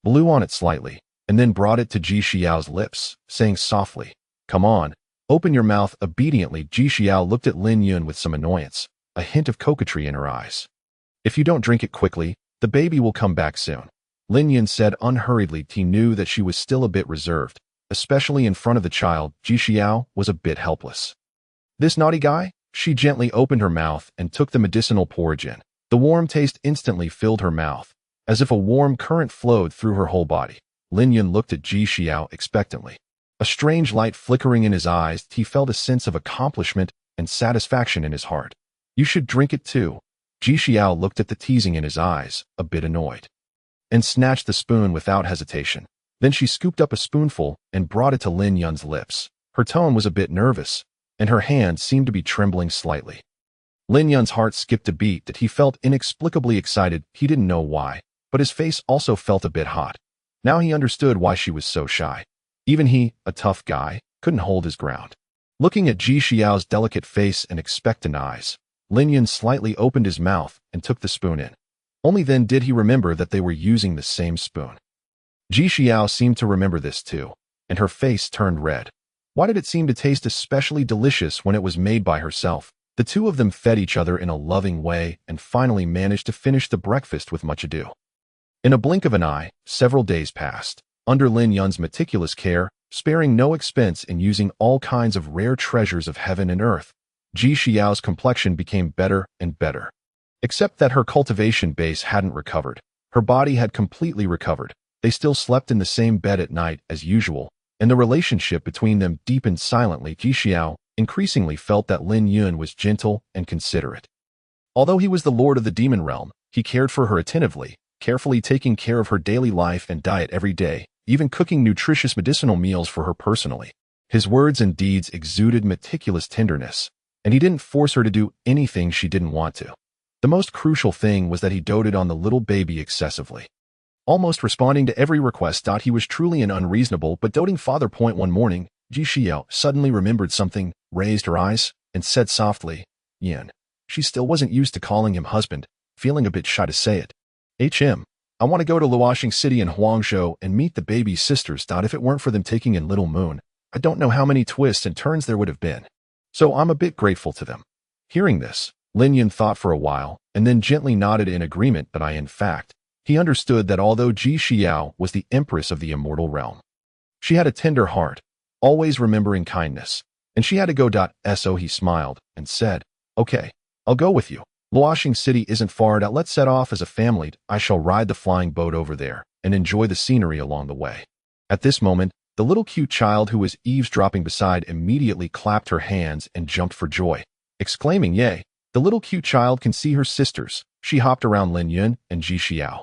blew on it slightly, and then brought it to Ji Xiao's lips, saying softly, "Come on, open your mouth." Obediently, Ji Xiao looked at Lin Yun with some annoyance, a hint of coquetry in her eyes. "If you don't drink it quickly, the baby will come back soon," Lin Yun said unhurriedly. He knew that she was still a bit reserved, especially in front of the child. Ji Xiao was a bit helpless. This naughty guy? She gently opened her mouth and took the medicinal porridge in. The warm taste instantly filled her mouth, as if a warm current flowed through her whole body. Lin Yun looked at Ji Xiao expectantly. A strange light flickering in his eyes, he felt a sense of accomplishment and satisfaction in his heart. "You should drink it too." Ji Xiao looked at the teasing in his eyes, a bit annoyed, and snatched the spoon without hesitation. Then she scooped up a spoonful and brought it to Lin Yun's lips. Her tone was a bit nervous, and her hand seemed to be trembling slightly. Lin Yun's heart skipped a beat. That he felt inexplicably excited. He didn't know why, but his face also felt a bit hot. Now he understood why she was so shy. Even he, a tough guy, couldn't hold his ground. Looking at Ji Xiao's delicate face and expectant eyes, Lin Yun slightly opened his mouth and took the spoon in. Only then did he remember that they were using the same spoon. Ji Xiao seemed to remember this too, and her face turned red. Why did it seem to taste especially delicious when it was made by herself? The two of them fed each other in a loving way and finally managed to finish the breakfast with much ado. In a blink of an eye, several days passed. Under Lin Yun's meticulous care, sparing no expense in using all kinds of rare treasures of heaven and earth, Ji Xiao's complexion became better and better. Except that her cultivation base hadn't recovered. Her body had completely recovered. They still slept in the same bed at night as usual, and the relationship between them deepened silently. Ji Xiao increasingly felt that Lin Yun was gentle and considerate. Although he was the lord of the demon realm, he cared for her attentively, carefully taking care of her daily life and diet every day, even cooking nutritious medicinal meals for her personally. His words and deeds exuded meticulous tenderness, and he didn't force her to do anything she didn't want to. The most crucial thing was that he doted on the little baby excessively, almost responding to every request. He was truly an unreasonable but doting father. One morning, Ji Xiao suddenly remembered something, raised her eyes, and said softly, "Yin." She still wasn't used to calling him husband, feeling a bit shy to say it. I want to go to Luoxing City in Huangzhou and meet the baby's sisters. If it weren't for them taking in Little Moon, I don't know how many twists and turns there would have been. So I'm a bit grateful to them." Hearing this, Lin Yun thought for a while, and then gently nodded in agreement. But in fact, he understood that although Ji Xiao was the empress of the immortal realm, she had a tender heart, always remembering kindness, and she had to go. So he smiled and said, "Okay, I'll go with you. Luoxing City isn't far out. Let's set off as a family. I shall ride the flying boat over there and enjoy the scenery along the way." At this moment, the little cute child who was eavesdropping beside immediately clapped her hands and jumped for joy, exclaiming, "Yay!" The little cute child can see her sisters. She hopped around Lin Yun and Ji Xiao,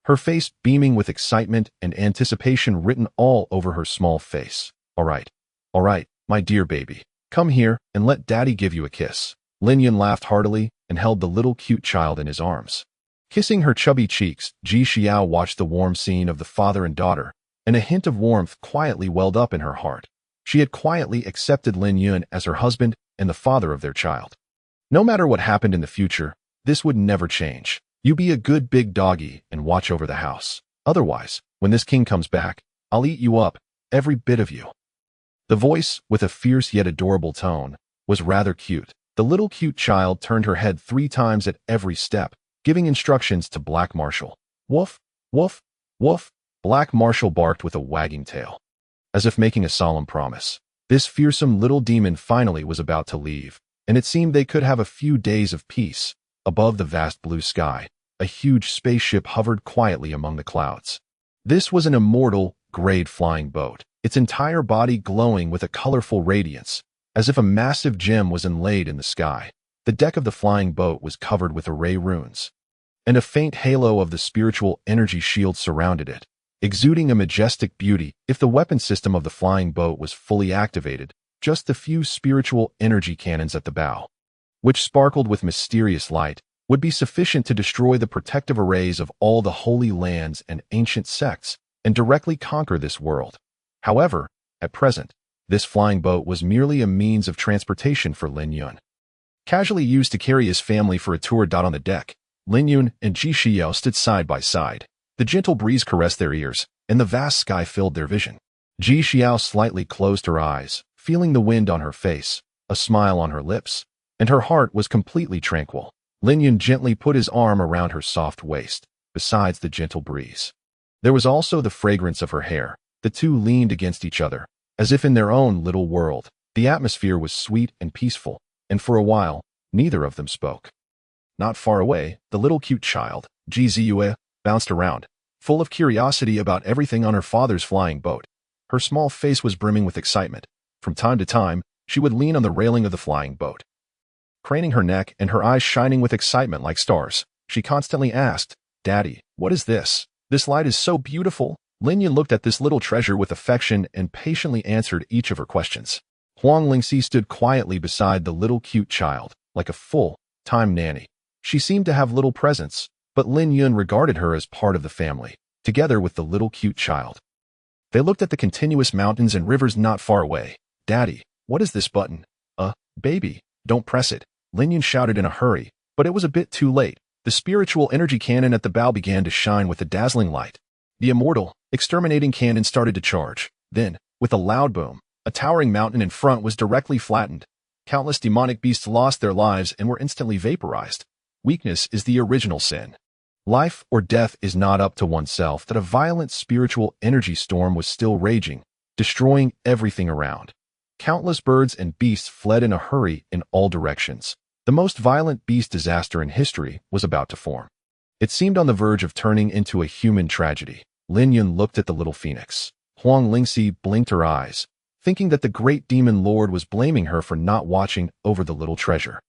her face beaming with excitement and anticipation written all over her small face. All right, my dear baby. Come here and let daddy give you a kiss." Lin Yun laughed heartily and held the little cute child in his arms. Kissing her chubby cheeks, Ji Xiao watched the warm scene of the father and daughter, and a hint of warmth quietly welled up in her heart. She had quietly accepted Lin Yun as her husband and the father of their child. No matter what happened in the future, this would never change. You be a good big doggy and watch over the house. Otherwise, when this king comes back, I'll eat you up, every bit of you. The voice, with a fierce yet adorable tone, was rather cute. The little cute child turned her head 3 times at every step, giving instructions to Black Marshal. Woof, woof, woof. Black Marshal barked with a wagging tail, as if making a solemn promise. This fearsome little demon finally was about to leave, and it seemed they could have a few days of peace. Above the vast blue sky, a huge spaceship hovered quietly among the clouds. This was an immortal, grade flying boat, its entire body glowing with a colorful radiance, as if a massive gem was inlaid in the sky. The deck of the flying boat was covered with array runes, and a faint halo of the spiritual energy shield surrounded it, exuding a majestic beauty. If the weapon system of the flying boat was fully activated, just the few spiritual energy cannons at the bow, which sparkled with mysterious light, would be sufficient to destroy the protective arrays of all the holy lands and ancient sects and directly conquer this world. However, at present, this flying boat was merely a means of transportation for Lin Yun, casually used to carry his family for a tour. On the deck, Lin Yun and Ji Xiao stood side by side. The gentle breeze caressed their ears, and the vast sky filled their vision. Ji Xiao slightly closed her eyes, feeling the wind on her face, a smile on her lips, and her heart was completely tranquil. Lin Yun gently put his arm around her soft waist. Besides the gentle breeze, there was also the fragrance of her hair. The two leaned against each other, as if in their own little world. The atmosphere was sweet and peaceful, and for a while, neither of them spoke. Not far away, the little cute child, Ji Ziyue, bounced around, full of curiosity about everything on her father's flying boat. Her small face was brimming with excitement. From time to time, she would lean on the railing of the flying boat, craning her neck and her eyes shining with excitement like stars. She constantly asked, "Daddy, what is this? This light is so beautiful." Lin Yun looked at this little treasure with affection and patiently answered each of her questions. Huang Lingxi stood quietly beside the little cute child, like a full-time nanny. She seemed to have little presence, but Lin Yun regarded her as part of the family, together with the little cute child. They looked at the continuous mountains and rivers not far away. "Daddy, what is this button?" Baby, don't press it," Lin Yun shouted in a hurry, but it was a bit too late. The spiritual energy cannon at the bow began to shine with a dazzling light. The immortal, exterminating cannon started to charge. Then, with a loud boom, a towering mountain in front was directly flattened. Countless demonic beasts lost their lives and were instantly vaporized. Weakness is the original sin. Life or death is not up to oneself. That a violent spiritual energy storm was still raging, destroying everything around. Countless birds and beasts fled in a hurry in all directions. The most violent beast disaster in history was about to form. It seemed on the verge of turning into a human tragedy. Lin Yun looked at the little phoenix. Huang Lingxi blinked her eyes, thinking that the great demon lord was blaming her for not watching over the little treasure.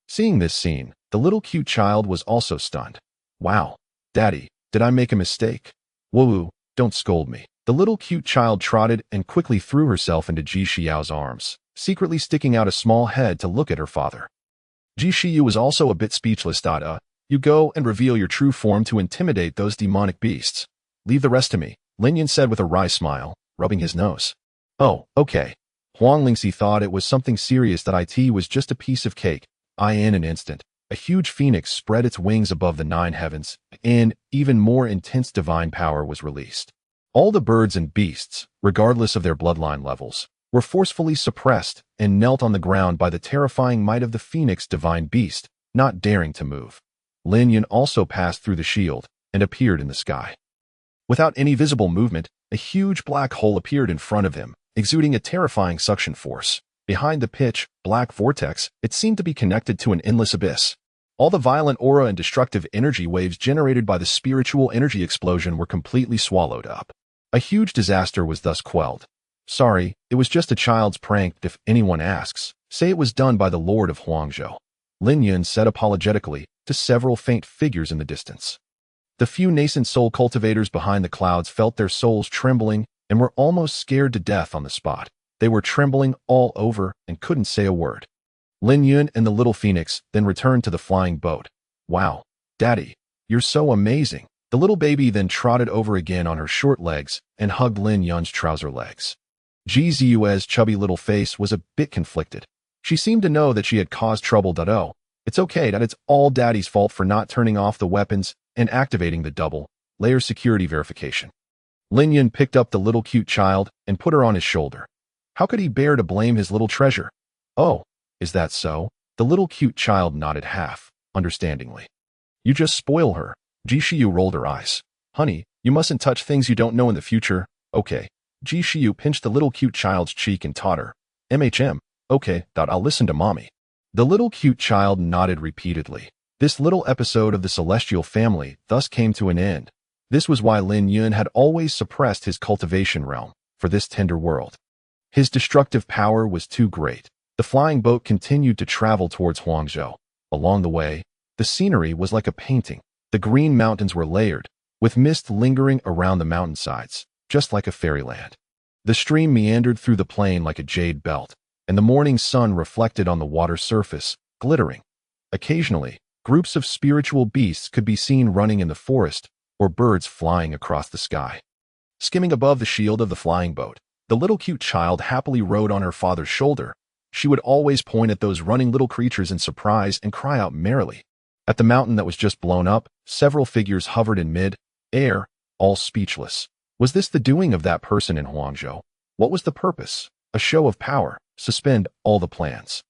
Seeing this scene, the little cute child was also stunned. "Wow, Daddy, did I make a mistake?" "Woo, don't scold me." The little cute child trotted and quickly threw herself into Ji Xiao's arms, secretly sticking out a small head to look at her father. Ji Xiu was also a bit speechless. "You go and reveal your true form to intimidate those demonic beasts. Leave the rest to me," Lin Yun said with a wry smile, rubbing his nose. "Oh, okay." Huang Lingxi thought it was something serious. It was just a piece of cake. In an instant, a huge phoenix spread its wings above the 9 heavens, and even more intense divine power was released. All the birds and beasts, regardless of their bloodline levels, were forcefully suppressed and knelt on the ground by the terrifying might of the phoenix divine beast, not daring to move. Lin Yun also passed through the shield and appeared in the sky. Without any visible movement, a huge black hole appeared in front of him, exuding a terrifying suction force. Behind the pitch black vortex, it seemed to be connected to an endless abyss. All the violent aura and destructive energy waves generated by the spiritual energy explosion were completely swallowed up. A huge disaster was thus quelled. Sorry, it was just a child's prank. If anyone asks, say it was done by the Lord of Huangzhou. Lin Yun said apologetically to several faint figures in the distance. The few nascent soul cultivators behind the clouds felt their souls trembling and were almost scared to death on the spot. They were trembling all over and couldn't say a word. Lin Yun and the little phoenix then returned to the flying boat. Wow, Daddy, you're so amazing. The little baby then trotted over again on her short legs and hugged Lin Yun's trouser legs. Jizu's chubby little face was a bit conflicted. She seemed to know that she had caused trouble. Oh, it's okay that it's all Daddy's fault for not turning off the weapons and activating the double-layer security verification. Lin Yun picked up the little cute child and put her on his shoulder. How could he bear to blame his little treasure? Oh, is that so? The little cute child nodded half, understandingly. You just spoil her. Jishiyu rolled her eyes. Honey, you mustn't touch things you don't know in the future. Okay. Jishiyu pinched the little cute child's cheek and taught her. Okay, I'll listen to mommy. The little cute child nodded repeatedly. This little episode of the celestial family thus came to an end. This was why Lin Yun had always suppressed his cultivation realm for this tender world. His destructive power was too great. The flying boat continued to travel towards Huangzhou. Along the way, the scenery was like a painting. The green mountains were layered, with mist lingering around the mountainsides, just like a fairyland. The stream meandered through the plain like a jade belt, and the morning sun reflected on the water surface, glittering. Occasionally, groups of spiritual beasts could be seen running in the forest, or birds flying across the sky. Skimming above the shield of the flying boat, the little cute child happily rode on her father's shoulder. She would always point at those running little creatures in surprise and cry out merrily. At the mountain that was just blown up, several figures hovered in mid-air, all speechless. Was this the doing of that person in Huangzhou? What was the purpose? A show of power. Suspend all the plans.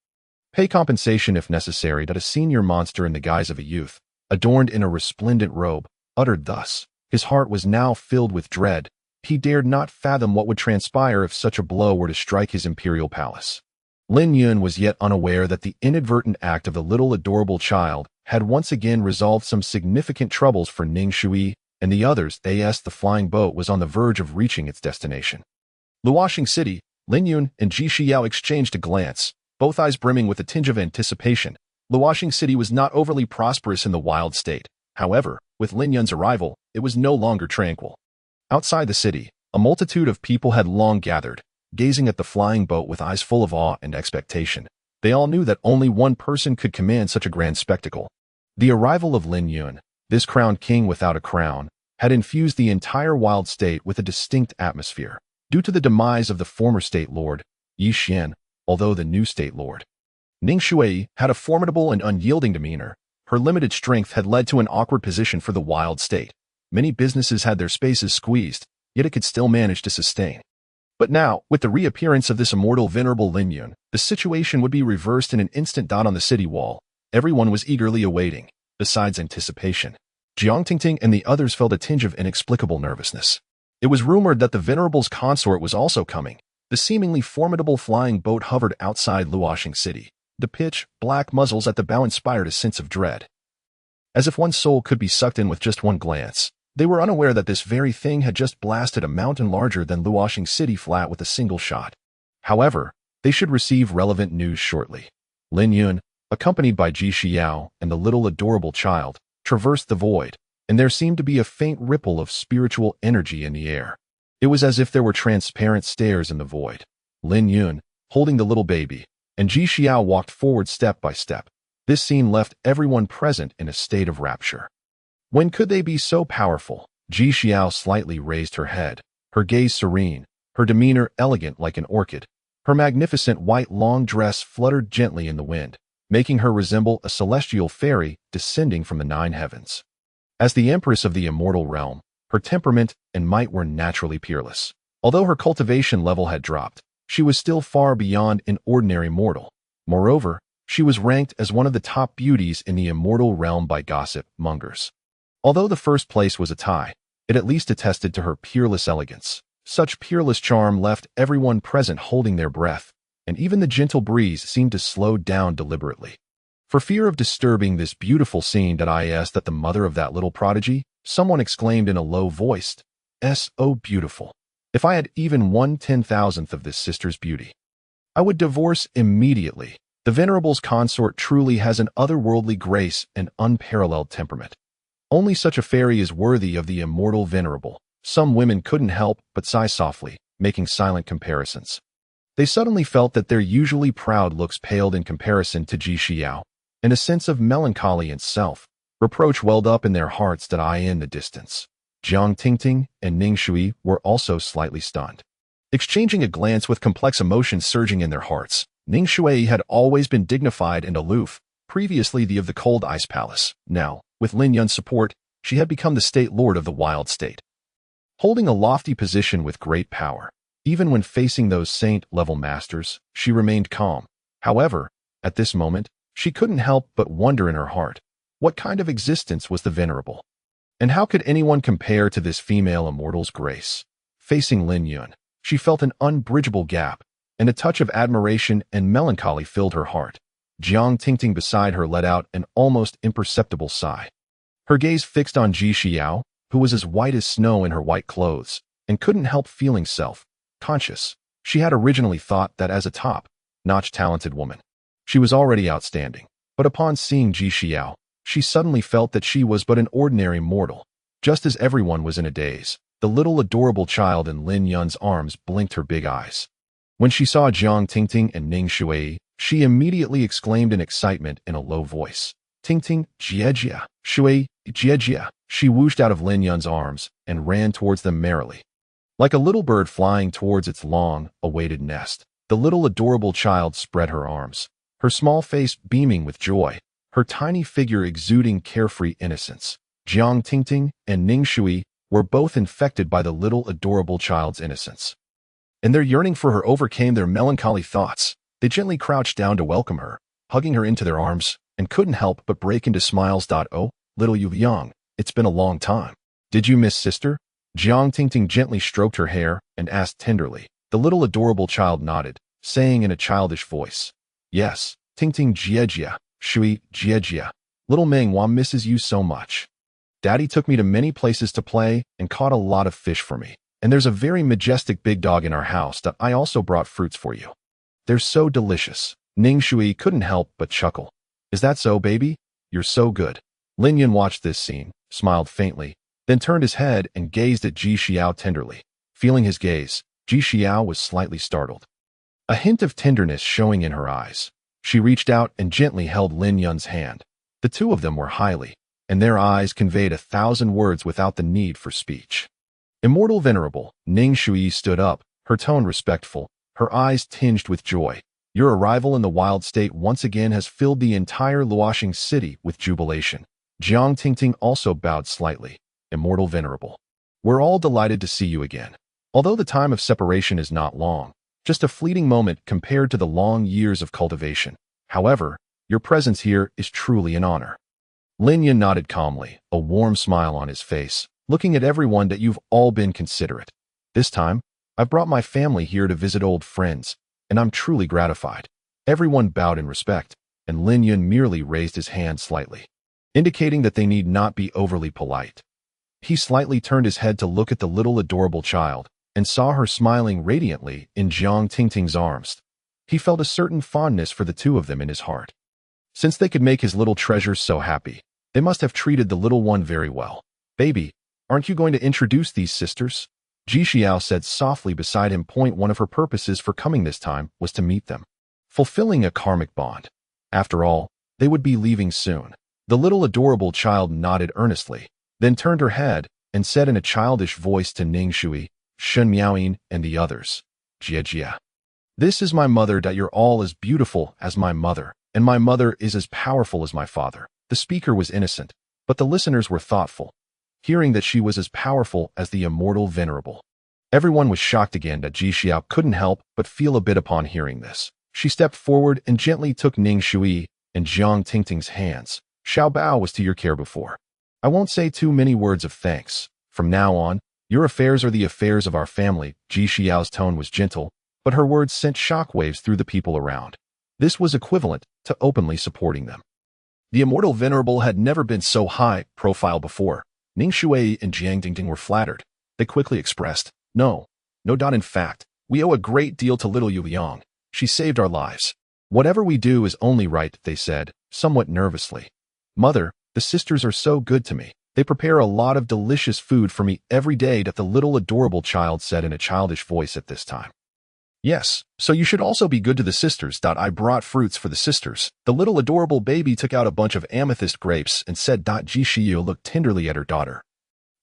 Pay compensation if necessary. That a senior monster in the guise of a youth, adorned in a resplendent robe, uttered thus. His heart was now filled with dread. He dared not fathom what would transpire if such a blow were to strike his imperial palace. Lin Yun was yet unaware that the inadvertent act of the little adorable child had once again resolved some significant troubles for Ning Shui and the others. The flying boat was on the verge of reaching its destination. Luoxing City, Lin Yun and Ji Xiao exchanged a glance, both eyes brimming with a tinge of anticipation. Luoxing City was not overly prosperous in the wild state. However, with Lin Yun's arrival, it was no longer tranquil. Outside the city, a multitude of people had long gathered, gazing at the flying boat with eyes full of awe and expectation. They all knew that only one person could command such a grand spectacle. The arrival of Lin Yun, this crowned king without a crown, had infused the entire wild state with a distinct atmosphere. Due to the demise of the former state lord, Yi Xian, although the new state lord, Ning Shui, had a formidable and unyielding demeanor, her limited strength had led to an awkward position for the wild state. Many businesses had their spaces squeezed, yet it could still manage to sustain. But now, with the reappearance of this immortal venerable Lin Yun, the situation would be reversed in an instant. On the city wall, everyone was eagerly awaiting. Besides anticipation, Jiang Tingting and the others felt a tinge of inexplicable nervousness. It was rumored that the venerable's consort was also coming. The seemingly formidable flying boat hovered outside Luoxing City. The pitch-black muzzles at the bow inspired a sense of dread. As if one's soul could be sucked in with just one glance. They were unaware that this very thing had just blasted a mountain larger than Luoxing City flat with a single shot. However, they should receive relevant news shortly. Lin Yun, accompanied by Ji Xiao and the little adorable child, traversed the void, and there seemed to be a faint ripple of spiritual energy in the air. It was as if there were transparent stairs in the void. Lin Yun, holding the little baby, and Ji Xiao walked forward step by step. This scene left everyone present in a state of rapture. When could they be so powerful? Ji Xiao slightly raised her head, her gaze serene, her demeanor elegant like an orchid. Her magnificent white long dress fluttered gently in the wind, making her resemble a celestial fairy descending from the 9 heavens. As the empress of the immortal realm, her temperament and might were naturally peerless. Although her cultivation level had dropped, she was still far beyond an ordinary mortal. Moreover, she was ranked as one of the top beauties in the immortal realm by gossip mongers. Although the first place was a tie, it at least attested to her peerless elegance. Such peerless charm left everyone present holding their breath. and even the gentle breeze seemed to slow down deliberately. For fear of disturbing this beautiful scene, that the mother of that little prodigy, someone exclaimed in a low voice, "So beautiful. If I had even 1/10,000th of this sister's beauty, I would divorce immediately. The Venerable's consort truly has an otherworldly grace and unparalleled temperament. Only such a fairy is worthy of the immortal Venerable." Some women couldn't help but sigh softly, making silent comparisons. They suddenly felt that their usually proud looks paled in comparison to Ji Xiao, and a sense of melancholy and self-reproach welled up in their hearts. In the distance, Jiang Tingting and Ning Shui were also slightly stunned. Exchanging a glance with complex emotions surging in their hearts, Ning Shui had always been dignified and aloof, previously the of the Cold Ice Palace. Now, with Lin Yun's support, she had become the state lord of the Wild State, holding a lofty position with great power. Even when facing those saint-level masters, she remained calm. However, at this moment, she couldn't help but wonder in her heart, what kind of existence was the Venerable? And how could anyone compare to this female immortal's grace? Facing Lin Yun, she felt an unbridgeable gap, and a touch of admiration and melancholy filled her heart. Jiang Tingting beside her let out an almost imperceptible sigh. Her gaze fixed on Ji Xiao, who was as white as snow in her white clothes, and couldn't help feeling self-conscious. She had originally thought that as a top-notch talented woman, she was already outstanding. But upon seeing Ji Xiao, she suddenly felt that she was but an ordinary mortal. Just as everyone was in a daze, the little adorable child in Lin Yun's arms blinked her big eyes. When she saw Jiang Tingting and Ning Shui, she immediately exclaimed in excitement in a low voice, "Tingting, Jiejia, Shui, Jiejia." She whooshed out of Lin Yun's arms and ran towards them merrily. Like a little bird flying towards its long-awaited nest, the little adorable child spread her arms, her small face beaming with joy, her tiny figure exuding carefree innocence. Jiang Tingting and Ning Shui were both infected by the little adorable child's innocence, and their yearning for her overcame their melancholy thoughts. They gently crouched down to welcome her, hugging her into their arms, and couldn't help but break into smiles. "Oh, little Yu Yang, it's been a long time. Did you miss sister?" Jiang Tingting gently stroked her hair and asked tenderly. The little adorable child nodded, saying in a childish voice, "Yes, Tingting Jiejia, Shui Jiejia. Little Manhwa misses you so much. Daddy took me to many places to play and caught a lot of fish for me. And there's a very majestic big dog in our house that I also brought fruits for you. They're so delicious." Ning Shui couldn't help but chuckle. "Is that so, baby? You're so good." Lin Yun watched this scene, smiled faintly, then turned his head and gazed at Ji Xiao tenderly. Feeling his gaze, Ji Xiao was slightly startled, a hint of tenderness showing in her eyes. She reached out and gently held Lin Yun's hand. The two of them were highly, and their eyes conveyed 1,000 words without the need for speech. Immortal Venerable, Ning Shui stood up, her tone respectful, her eyes tinged with joy. "Your arrival in the Wild State once again has filled the entire Luoxing city with jubilation." Jiang Tingting also bowed slightly. "Immortal Venerable, we're all delighted to see you again. Although the time of separation is not long, just a fleeting moment compared to the long years of cultivation. However, your presence here is truly an honor." Lin Yun nodded calmly, a warm smile on his face, looking at everyone. "That you've all been considerate. This time, I've brought my family here to visit old friends, and I'm truly gratified." Everyone bowed in respect, and Lin Yun merely raised his hand slightly, indicating that they need not be overly polite. He slightly turned his head to look at the little adorable child, and saw her smiling radiantly in Jiang Tingting's arms. He felt a certain fondness for the two of them in his heart. Since they could make his little treasures so happy, they must have treated the little one very well. "Baby, aren't you going to introduce these sisters?" Ji Xiao said softly beside him. One of her purposes for coming this time was to meet them, fulfilling a karmic bond. After all, they would be leaving soon. The little adorable child nodded earnestly, then turned her head and said in a childish voice to Ning Shui, Shun Miaoyin, and the others, "Jiejia. This is my mother. You're all as beautiful as my mother, and my mother is as powerful as my father." The speaker was innocent, but the listeners were thoughtful, hearing that she was as powerful as the immortal Venerable. Everyone was shocked again. Ji Xiao couldn't help but feel a bit upon hearing this. She stepped forward and gently took Ning Shui and Jiang Tingting's hands. "Xiao Bao was to your care before. I won't say too many words of thanks. From now on, your affairs are the affairs of our family." Ji Xiao's tone was gentle, but her words sent shockwaves through the people around. This was equivalent to openly supporting them. The immortal Venerable had never been so high profile before. Ning Shui and Jiang Dingding were flattered. They quickly expressed, No. In fact, we owe a great deal to little Yu Liang. She saved our lives. Whatever we do is only right, they said, somewhat nervously. Mother, the sisters are so good to me. They prepare a lot of delicious food for me every day, that the little adorable child said in a childish voice at this time. Yes, so you should also be good to the sisters. I brought fruits for the sisters. The little adorable baby took out a bunch of amethyst grapes and said. Ji Shiyu looked tenderly at her daughter,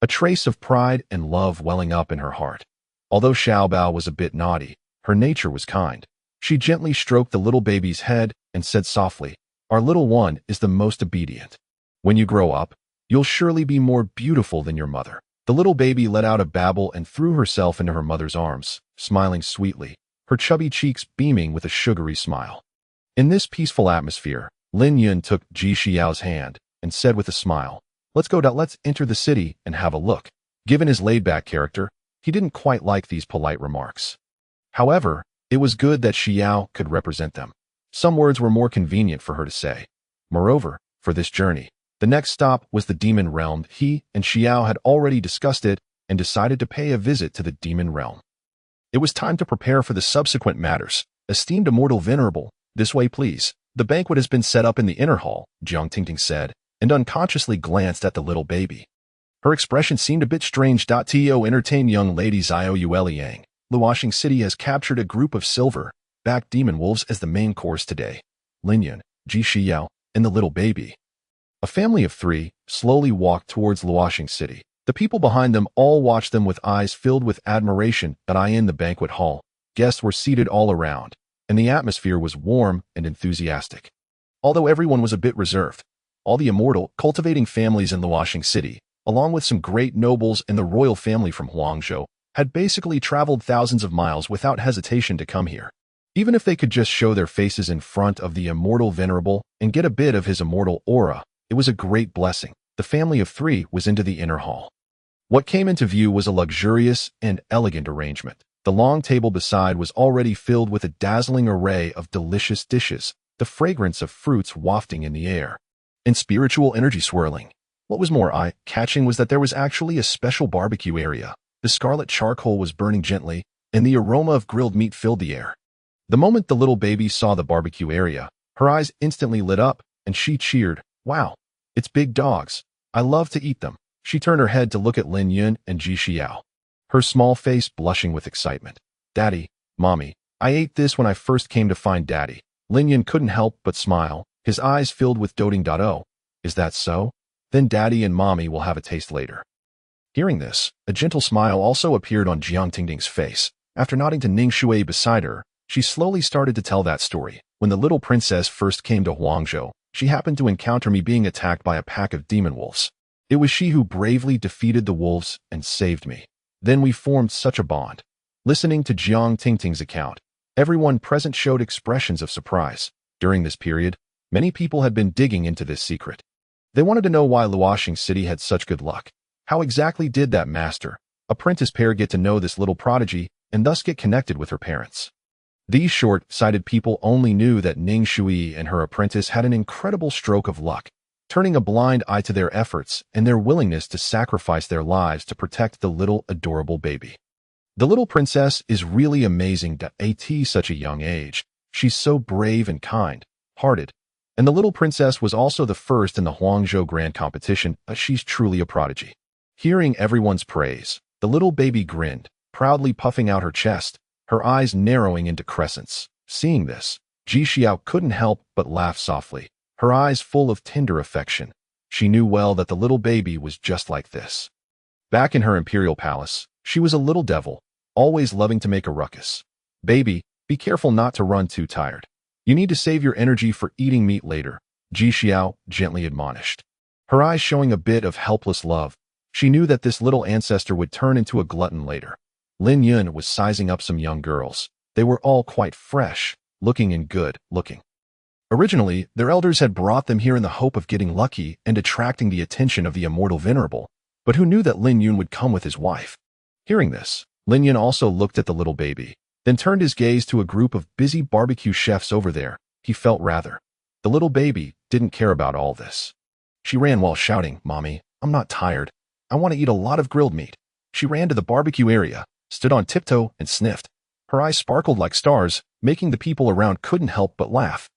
a trace of pride and love welling up in her heart. Although Xiaobao was a bit naughty, her nature was kind. She gently stroked the little baby's head and said softly, Our little one is the most obedient. When you grow up, you'll surely be more beautiful than your mother. The little baby let out a babble and threw herself into her mother's arms, smiling sweetly, her chubby cheeks beaming with a sugary smile. In this peaceful atmosphere, Lin Yun took Ji Xiao's hand and said with a smile, Let's go. Let's enter the city and have a look. Given his laid-back character, he didn't quite like these polite remarks. However, it was good that Xiao could represent them. Some words were more convenient for her to say. Moreover, for this journey, the next stop was the Demon Realm. He and Xiao had already discussed it and decided to pay a visit to the Demon Realm. It was time to prepare for the subsequent matters. Esteemed Immortal Venerable, this way please. The banquet has been set up in the inner hall, Jiang Tingting said, and unconsciously glanced at the little baby. Her expression seemed a bit strange. To entertain young lady Zhao Yueliang, Luoxing City has captured a group of silver-backed demon wolves as the main course today. Lin Yun, Ji Xiao, and the little baby. A family of 3 slowly walked towards Luoxing City. The people behind them all watched them with eyes filled with admiration. In the banquet hall, guests were seated all around, and the atmosphere was warm and enthusiastic. Although everyone was a bit reserved, all the immortal, cultivating families in Luoxing City, along with some great nobles and the royal family from Huangzhou, had basically traveled thousands of miles without hesitation to come here. Even if they could just show their faces in front of the immortal Venerable and get a bit of his immortal aura, it was a great blessing. The family of 3 was into the inner hall. What came into view was a luxurious and elegant arrangement. The long table beside was already filled with a dazzling array of delicious dishes, the fragrance of fruits wafting in the air, and spiritual energy swirling. What was more eye-catching was that there was actually a special barbecue area. The scarlet charcoal was burning gently, and the aroma of grilled meat filled the air. The moment the little baby saw the barbecue area, her eyes instantly lit up, and she cheered, Wow, it's big dogs. I love to eat them. She turned her head to look at Lin Yun and Ji Xiao, her small face blushing with excitement. Daddy, Mommy, I ate this when I first came to find Daddy. Lin Yun couldn't help but smile, his eyes filled with doting. Oh, is that so? Then Daddy and Mommy will have a taste later. Hearing this, a gentle smile also appeared on Jiang Tingding's face. After nodding to Ning Shui beside her, she slowly started to tell that story. When the little princess first came to Huangzhou, she happened to encounter me being attacked by a pack of demon wolves. It was she who bravely defeated the wolves and saved me. Then we formed such a bond. Listening to Jiang Tingting's account, everyone present showed expressions of surprise. During this period, many people had been digging into this secret. They wanted to know why Luoxing City had such good luck. How exactly did that master-apprentice pair get to know this little prodigy and thus get connected with her parents? These short-sighted people only knew that Ning Shui and her apprentice had an incredible stroke of luck, turning a blind eye to their efforts and their willingness to sacrifice their lives to protect the little adorable baby. The little princess is really amazing at such a young age. She's so brave and kind-hearted. And the little princess was also the first in the Huangzhou Grand Competition. She's truly a prodigy. Hearing everyone's praise, the little baby grinned, proudly puffing out her chest, her eyes narrowing into crescents. Seeing this, Ji Xiao couldn't help but laugh softly, her eyes full of tender affection. She knew well that the little baby was just like this. Back in her imperial palace, she was a little devil, always loving to make a ruckus. Baby, be careful not to run too tired. You need to save your energy for eating meat later, Ji Xiao gently admonished. Her eyes showing a bit of helpless love, she knew that this little ancestor would turn into a glutton later. Lin Yun was sizing up some young girls. They were all quite fresh, looking and good looking. Originally, their elders had brought them here in the hope of getting lucky and attracting the attention of the immortal Venerable, but who knew that Lin Yun would come with his wife? Hearing this, Lin Yun also looked at the little baby. then turned his gaze to a group of busy barbecue chefs over there. He felt rather. The little baby didn't care about all this. She ran while shouting, "Mommy, I'm not tired. I want to eat a lot of grilled meat." She ran to the barbecue area, stood on tiptoe, and sniffed. Her eyes sparkled like stars, making the people around couldn't help but laugh.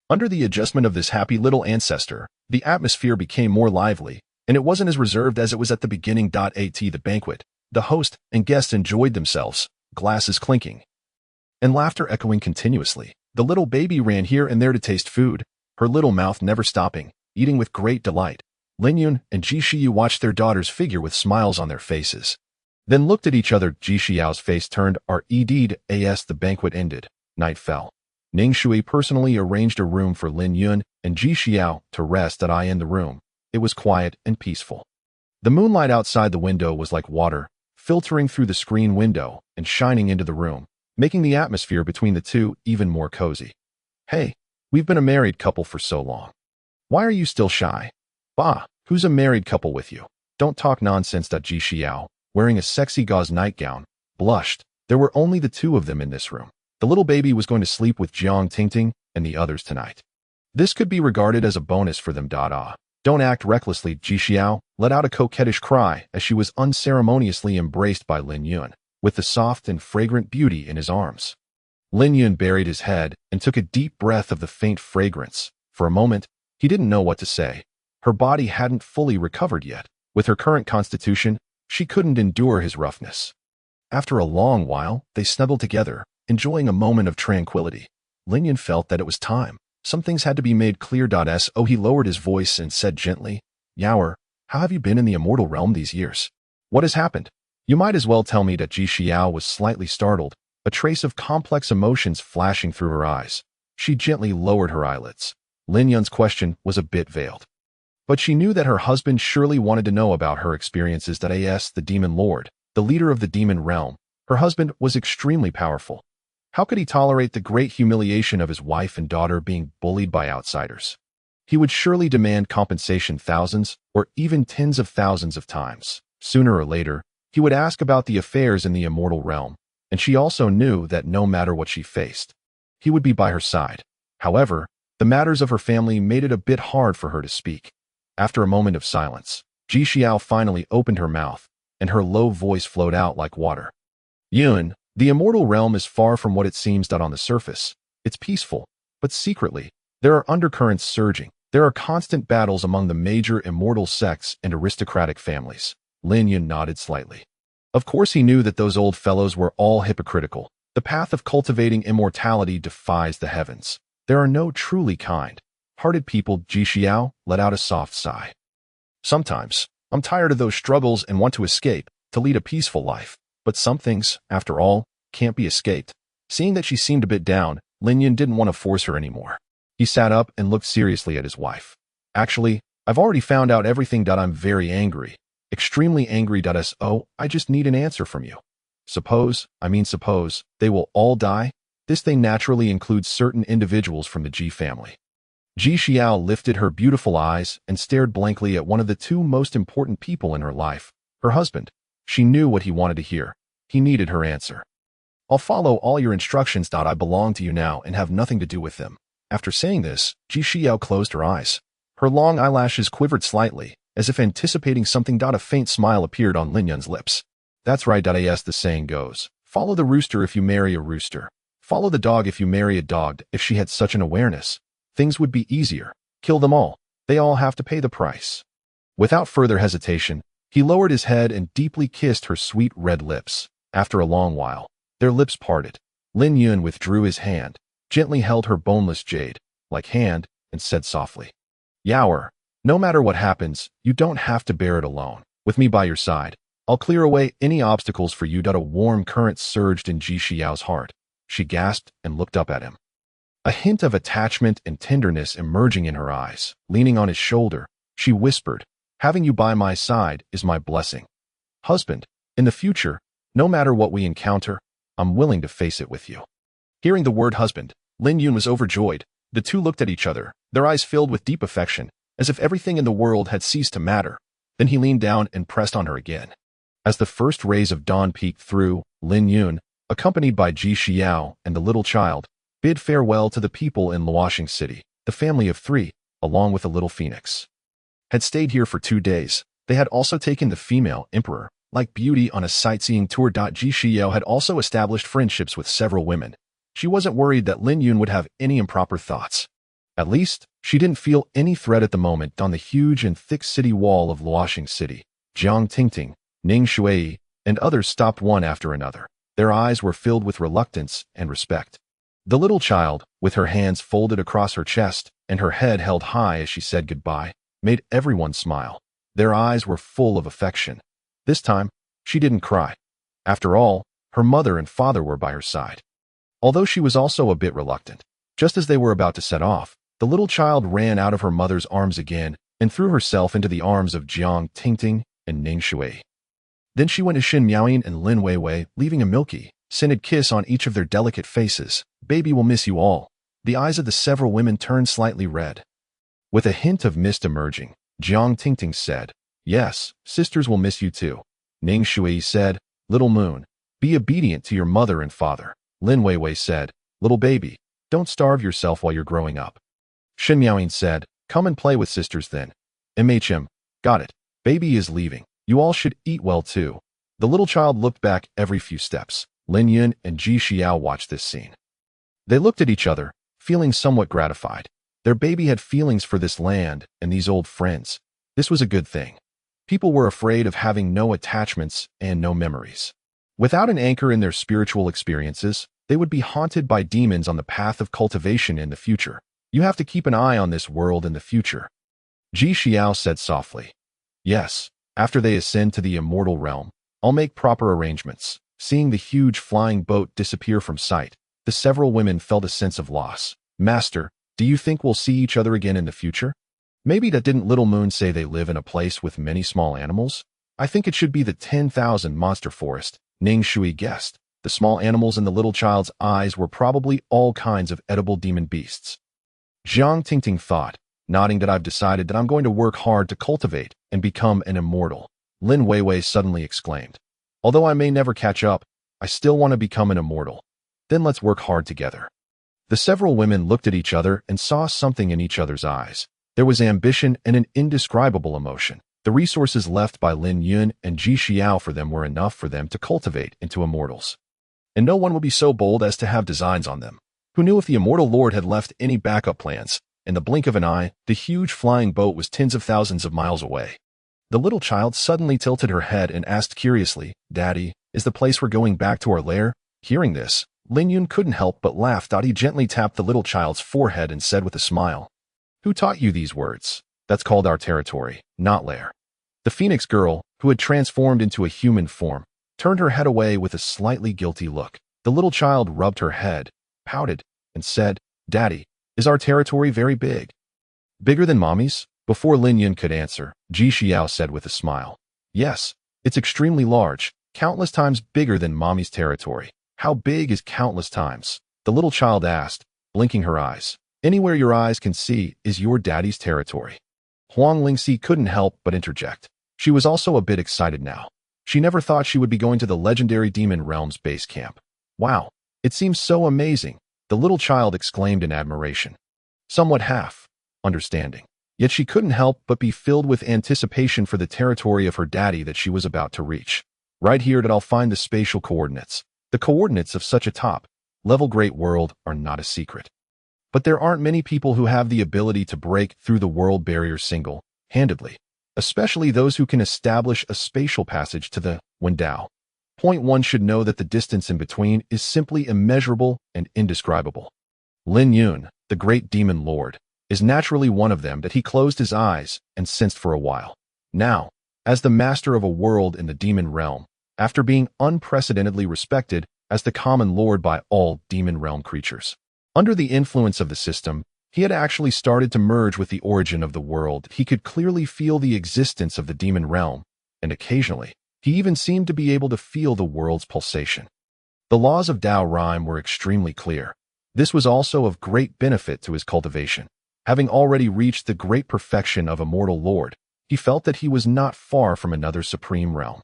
Under the adjustment of this happy little ancestor, the atmosphere became more lively, and it wasn't as reserved as it was at the beginning. At the banquet, the host and guests enjoyed themselves, glasses clinking and laughter echoing continuously. The little baby ran here and there to taste food, her little mouth never stopping, eating with great delight. Lin Yun and Ji Xiu watched their daughter's figure with smiles on their faces, then looked at each other. Ji Xiao's face turned red as the banquet ended. Night fell. Ning Shui personally arranged a room for Lin Yun and Ji Xiao to rest in the room. It was quiet and peaceful. The moonlight outside the window was like water, filtering through the screen window and shining into the room, making the atmosphere between the two even more cozy. "Hey, we've been a married couple for so long. Why are you still shy?" "Bah, who's a married couple with you? Don't talk nonsense." Ji Xiao, wearing a sexy gauze nightgown, blushed. There were only the two of them in this room. The little baby was going to sleep with Jiang Tingting and the others tonight. This could be regarded as a bonus for them. "Don't act recklessly." Ji Xiao let out a coquettish cry as she was unceremoniously embraced by Lin Yun, with the soft and fragrant beauty in his arms. Lin Yun buried his head and took a deep breath of the faint fragrance. For a moment, he didn't know what to say. Her body hadn't fully recovered yet. With her current constitution, she couldn't endure his roughness. After a long while, they snuggled together, enjoying a moment of tranquility. Lin Yun felt that it was time. Some things had to be made clear. He lowered his voice and said gently, "Yaoer, how have you been in the immortal realm these years? What has happened? You might as well tell me." Ji Xiao was slightly startled, a trace of complex emotions flashing through her eyes. She gently lowered her eyelids. Lin Yun's question was a bit veiled, but she knew that her husband surely wanted to know about her experiences. The demon lord, the leader of the demon realm, her husband was extremely powerful. How could he tolerate the great humiliation of his wife and daughter being bullied by outsiders? He would surely demand compensation thousands or even tens of thousands of times. Sooner or later, he would ask about the affairs in the immortal realm, and she also knew that no matter what she faced, he would be by her side. However, the matters of her family made it a bit hard for her to speak. After a moment of silence, Ji Xiao finally opened her mouth, and her low voice flowed out like water. "Yun, the immortal realm is far from what it seems. On the surface, it's peaceful, but secretly, there are undercurrents surging. There are constant battles among the major immortal sects and aristocratic families." Lin Yun nodded slightly. Of course he knew that those old fellows were all hypocritical. The path of cultivating immortality defies the heavens. There are no truly kind-hearted people. Ji Xiao let out a soft sigh. "Sometimes, I'm tired of those struggles and want to escape, to lead a peaceful life. But some things, after all, can't be escaped." Seeing that she seemed a bit down, Lin Yun didn't want to force her anymore. He sat up and looked seriously at his wife. "Actually, I've already found out everything. I'm very angry. Extremely angry. I just need an answer from you. Suppose they will all die? This thing naturally includes certain individuals from the Ji family." Ji Xiao lifted her beautiful eyes and stared blankly at one of the two most important people in her life, her husband. She knew what he wanted to hear. He needed her answer. "I'll follow all your instructions. I belong to you now and have nothing to do with them." After saying this, Ji Xiao closed her eyes. Her long eyelashes quivered slightly, as if anticipating something. A faint smile appeared on Lin Yun's lips. "That's right. As the saying goes, follow the rooster if you marry a rooster. Follow the dog if you marry a dog." If she had such an awareness, things would be easier. Kill them all. They all have to pay the price. Without further hesitation, he lowered his head and deeply kissed her sweet red lips. After a long while, their lips parted. Lin Yun withdrew his hand, gently held her boneless jade-like hand, and said softly, "Yaoer, no matter what happens, you don't have to bear it alone. With me by your side, I'll clear away any obstacles for you." A warm current surged in Ji Xiao's heart. She gasped and looked up at him, a hint of attachment and tenderness emerging in her eyes. Leaning on his shoulder, she whispered, "Having you by my side is my blessing. Husband, in the future, no matter what we encounter, I'm willing to face it with you." Hearing the word husband, Lin Yun was overjoyed. The two looked at each other, their eyes filled with deep affection, as if everything in the world had ceased to matter. Then he leaned down and pressed on her again. As the first rays of dawn peeked through, Lin Yun, accompanied by Ji Xiao and the little child, bid farewell to the people in Luoxing City. The family of 3, along with the little phoenix, had stayed here for 2 days. They had also taken the female emperor, like Beauty, on a sightseeing tour. Ji Xiao had also established friendships with several women. She wasn't worried that Lin Yun would have any improper thoughts. At least, she didn't feel any threat at the moment. On the huge and thick city wall of Luoxing City, Jiang Tingting, Ning Shui, and others stopped one after another. Their eyes were filled with reluctance and respect. The little child, with her hands folded across her chest and her head held high as she said goodbye, made everyone smile. Their eyes were full of affection. This time, she didn't cry. After all, her mother and father were by her side. Although she was also a bit reluctant. Just as they were about to set off, the little child ran out of her mother's arms again and threw herself into the arms of Jiang Tingting and Ning Shui. Then she went to Xin Miaoyin and Lin Weiwei, leaving a milky, scented kiss on each of their delicate faces. Baby will miss you all. The eyes of the several women turned slightly red. With a hint of mist emerging, Jiang Tingting said, "Yes, sisters will miss you too." Ning Shui said, "Little moon, be obedient to your mother and father." Lin Weiwei said, "Little baby, don't starve yourself while you're growing up." Xin Miaoyin said, "Come and play with sisters then." Got it. Baby is leaving. You all should eat well too." The little child looked back every few steps. Lin Yun and Ji Xiao watched this scene. They looked at each other, feeling somewhat gratified. Their baby had feelings for this land and these old friends. This was a good thing. People were afraid of having no attachments and no memories. Without an anchor in their spiritual experiences, they would be haunted by demons on the path of cultivation in the future. You have to keep an eye on this world in the future. Ji Xiao said softly. "Yes, after they ascend to the immortal realm, I'll make proper arrangements." Seeing the huge flying boat disappear from sight, the several women felt a sense of loss. "Master, do you think we'll see each other again in the future?" "Maybe that didn't Little Moon say they live in a place with many small animals? I think it should be the 10,000 monster forest," Ning Shui guessed. The small animals in the little child's eyes were probably all kinds of edible demon beasts. Jiang Tingting thought, nodding, that I've decided that I'm going to work hard to cultivate and become an immortal. Lin Weiwei suddenly exclaimed, "Although I may never catch up, I still want to become an immortal. Then let's work hard together." The several women looked at each other and saw something in each other's eyes. There was ambition and an indescribable emotion. The resources left by Lin Yun and Ji Xiao for them were enough for them to cultivate into immortals. And no one would be so bold as to have designs on them. Who knew if the immortal lord had left any backup plans? In the blink of an eye, the huge flying boat was tens of thousands of miles away. The little child suddenly tilted her head and asked curiously, "Daddy, is the place we're going back to our lair?" Hearing this, Lin Yun couldn't help but laugh. He gently tapped the little child's forehead and said with a smile, "Who taught you these words? That's called our territory, not lair." The phoenix girl, who had transformed into a human form, turned her head away with a slightly guilty look. The little child rubbed her head, pouted, and said, "Daddy, is our territory very big?" "Bigger than Mommy's?" Before Lin Yun could answer, Ji Xiao said with a smile, "Yes, it's extremely large, countless times bigger than Mommy's territory." "How big is countless times?" the little child asked, blinking her eyes. "Anywhere your eyes can see is your daddy's territory." Huang Lingxi couldn't help but interject. She was also a bit excited now. She never thought she would be going to the legendary Demon Realm's base camp. "Wow, it seems so amazing," the little child exclaimed in admiration. Somewhat half understanding. Yet she couldn't help but be filled with anticipation for the territory of her daddy that she was about to reach. Right here that I'll find the spatial coordinates. The coordinates of such a top-level great world are not a secret. But there aren't many people who have the ability to break through the world barrier single-handedly, especially those who can establish a spatial passage to the Wendao. Point one should know that the distance in between is simply immeasurable and indescribable. Lin Yun, the great demon lord, is naturally one of them. That he closed his eyes and sensed for a while. Now, as the master of a world in the demon realm, after being unprecedentedly respected as the common lord by all demon realm creatures, under the influence of the system, he had actually started to merge with the origin of the world. He could clearly feel the existence of the demon realm, and occasionally, he even seemed to be able to feel the world's pulsation. The laws of Tao Rhyme were extremely clear. This was also of great benefit to his cultivation. Having already reached the great perfection of immortal lord, he felt that he was not far from another supreme realm.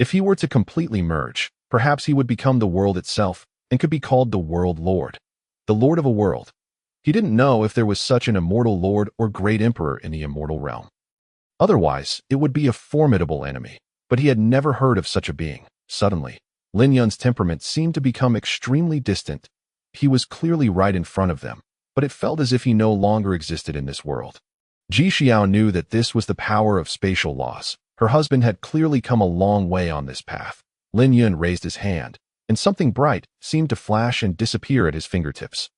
If he were to completely merge, Perhaps he would become the world itself and could be called the World Lord, the Lord of a world. He didn't know if there was such an immortal lord or great emperor in the immortal realm. Otherwise, it would be a formidable enemy, but he had never heard of such a being. Suddenly, Lin Yun's temperament seemed to become extremely distant. He was clearly right in front of them, but it felt as if he no longer existed in this world. Ji Xiao knew that this was the power of spatial laws. Her husband had clearly come a long way on this path. Lin Yun raised his hand, and something bright seemed to flash and disappear at his fingertips.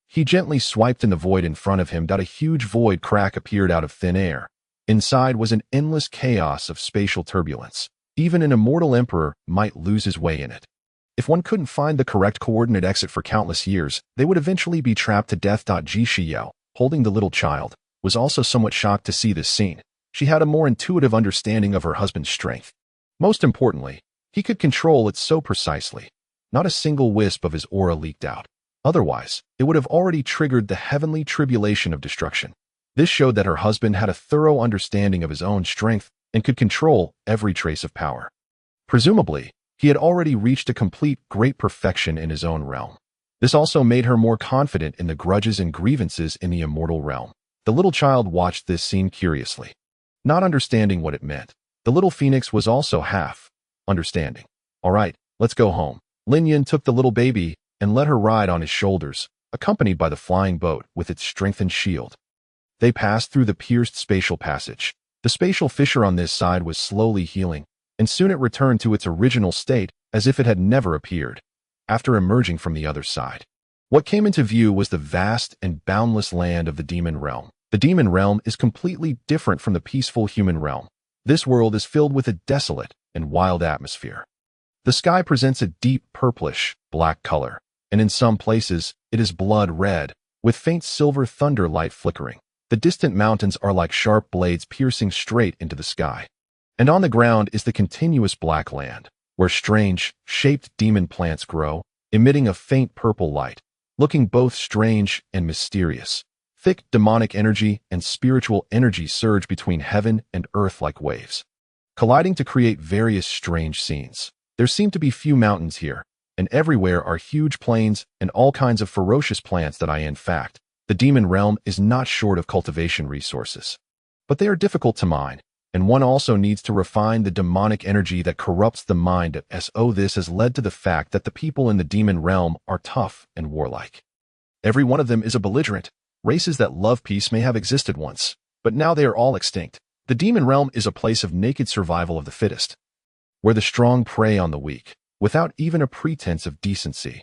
He gently swiped in the void in front of him. A huge void crack appeared out of thin air. Inside was an endless chaos of spatial turbulence. Even an immortal emperor might lose his way in it. If one couldn't find the correct coordinate exit for countless years, they would eventually be trapped to death. Ji Xiao, holding the little child, was also somewhat shocked to see this scene. She had a more intuitive understanding of her husband's strength. Most importantly, he could control it so precisely. Not a single wisp of his aura leaked out. Otherwise, it would have already triggered the heavenly tribulation of destruction. This showed that her husband had a thorough understanding of his own strength and could control every trace of power. Presumably, he had already reached a complete great perfection in his own realm. This also made her more confident in the grudges and grievances in the immortal realm. The little child watched this scene curiously, not understanding what it meant. The little phoenix was also half understanding. All right, let's go home. Lin Yun took the little baby and let her ride on his shoulders, accompanied by the flying boat with its strengthened shield. They passed through the pierced spatial passage. The spatial fissure on this side was slowly healing, and soon it returned to its original state as if it had never appeared. After emerging from the other side, what came into view was the vast and boundless land of the demon realm. The demon realm is completely different from the peaceful human realm. This world is filled with a desolate and wild atmosphere. The sky presents a deep purplish, black color, and in some places it is blood red, with faint silver thunder light flickering. The distant mountains are like sharp blades piercing straight into the sky. And on the ground is the continuous black land, where strange, shaped demon plants grow, emitting a faint purple light, looking both strange and mysterious. Thick demonic energy and spiritual energy surge between heaven and earth like waves, colliding to create various strange scenes. There seem to be few mountains here, and everywhere are huge plains and all kinds of ferocious plants that in fact, the demon realm is not short of cultivation resources. But they are difficult to mine, and one also needs to refine the demonic energy that corrupts the mind. This has led to the fact that the people in the demon realm are tough and warlike. Every one of them is a belligerent. Races that love peace may have existed once, but now they are all extinct. The demon realm is a place of naked survival of the fittest, where the strong prey on the weak, without even a pretense of decency.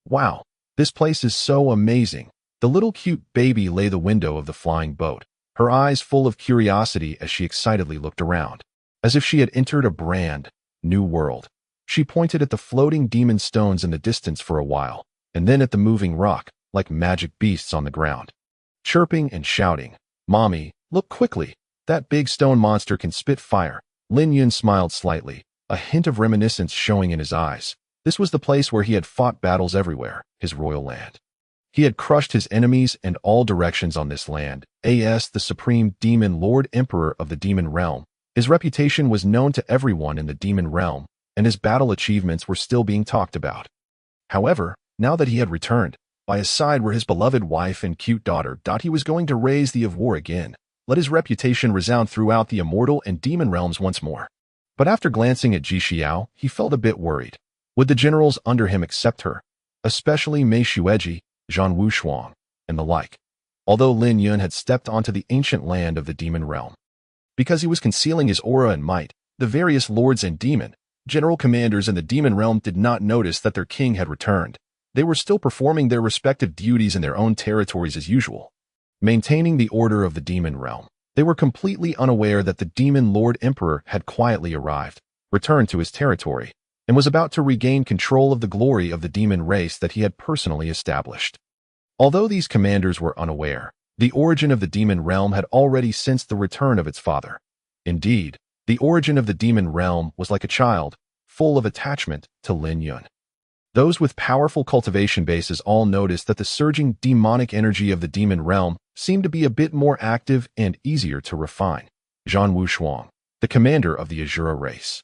Wow, this place is so amazing. The little cute baby lay the window of the flying boat, her eyes full of curiosity as she excitedly looked around, as if she had entered a brand new world. She pointed at the floating demon stones in the distance for a while, and then at the moving rock, like magic beasts on the ground, chirping and shouting, "Mommy, look quickly, that big stone monster can spit fire." Lin Yun smiled slightly, a hint of reminiscence showing in his eyes. This was the place where he had fought battles everywhere, his royal land. He had crushed his enemies in all directions on this land. As the supreme demon lord emperor of the demon realm, his reputation was known to everyone in the demon realm, and his battle achievements were still being talked about. However, now that he had returned, by his side were his beloved wife and cute daughter. He was going to raise the of war again, let his reputation resound throughout the immortal and demon realms once more. But after glancing at Ji Xiao, he felt a bit worried. Would the generals under him accept her, especially Mei Xueji, Zhang Wushuang, and the like? Although Lin Yun had stepped onto the ancient land of the demon realm, because he was concealing his aura and might, the various lords and demon general commanders in the demon realm did not notice that their king had returned. They were still performing their respective duties in their own territories as usual, maintaining the order of the demon realm. They were completely unaware that the demon lord emperor had quietly arrived, returned to his territory, and was about to regain control of the glory of the demon race that he had personally established. Although these commanders were unaware, the origin of the demon realm had already sensed the return of its father. Indeed, the origin of the demon realm was like a child, full of attachment to Lin Yun. Those with powerful cultivation bases all noticed that the surging demonic energy of the demon realm seemed to be a bit more active and easier to refine. Zhang Wushuang, the commander of the Azura race,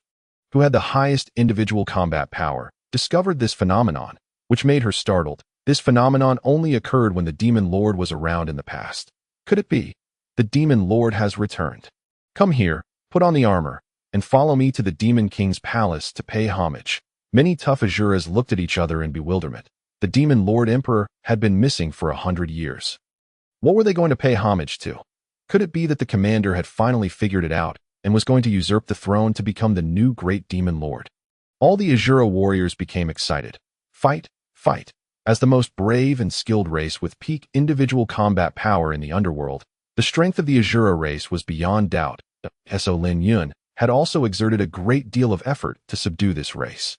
who had the highest individual combat power, discovered this phenomenon, which made her startled. This phenomenon only occurred when the Demon Lord was around in the past. Could it be? The Demon Lord has returned. Come here, put on the armor, and follow me to the Demon King's palace to pay homage. Many tough Asuras looked at each other in bewilderment. The Demon Lord Emperor had been missing for 100 years. What were they going to pay homage to? Could it be that the commander had finally figured it out and was going to usurp the throne to become the new great Demon Lord? All the Asura warriors became excited. Fight, fight. As the most brave and skilled race with peak individual combat power in the underworld, the strength of the Asura race was beyond doubt. So Lin Yun had also exerted a great deal of effort to subdue this race.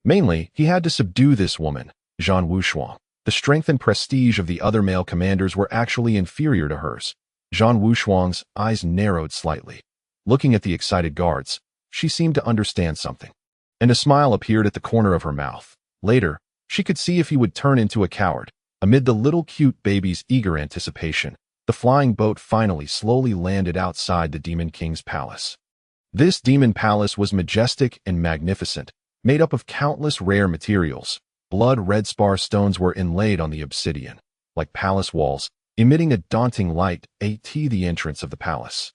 Mainly, he had to subdue this woman, Zhan Wushuang. The strength and prestige of the other male commanders were actually inferior to hers. Zhan Wushuang's eyes narrowed slightly. Looking at the excited guards, she seemed to understand something, and a smile appeared at the corner of her mouth. Later, she could see if he would turn into a coward. Amid the little cute baby's eager anticipation, the flying boat finally slowly landed outside the Demon King's palace. This demon palace was majestic and magnificent, made up of countless rare materials. Blood-red spar stones were inlaid on the obsidian, like palace walls, emitting a daunting light at the entrance of the palace.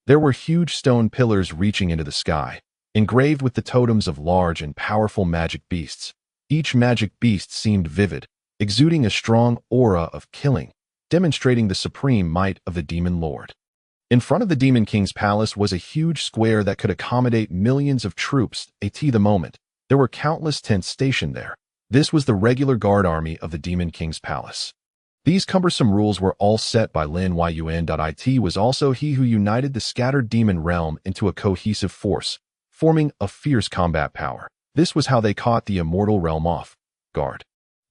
There were huge stone pillars reaching into the sky, engraved with the totems of large and powerful magic beasts. Each magic beast seemed vivid, exuding a strong aura of killing, demonstrating the supreme might of the Demon Lord. In front of the Demon King's palace was a huge square that could accommodate millions of troops at the moment. There were countless tents stationed there. This was the regular guard army of the Demon King's palace. These cumbersome rules were all set by Lin Yun. It was also he who united the scattered demon realm into a cohesive force, forming a fierce combat power. This was how they caught the immortal realm off guard,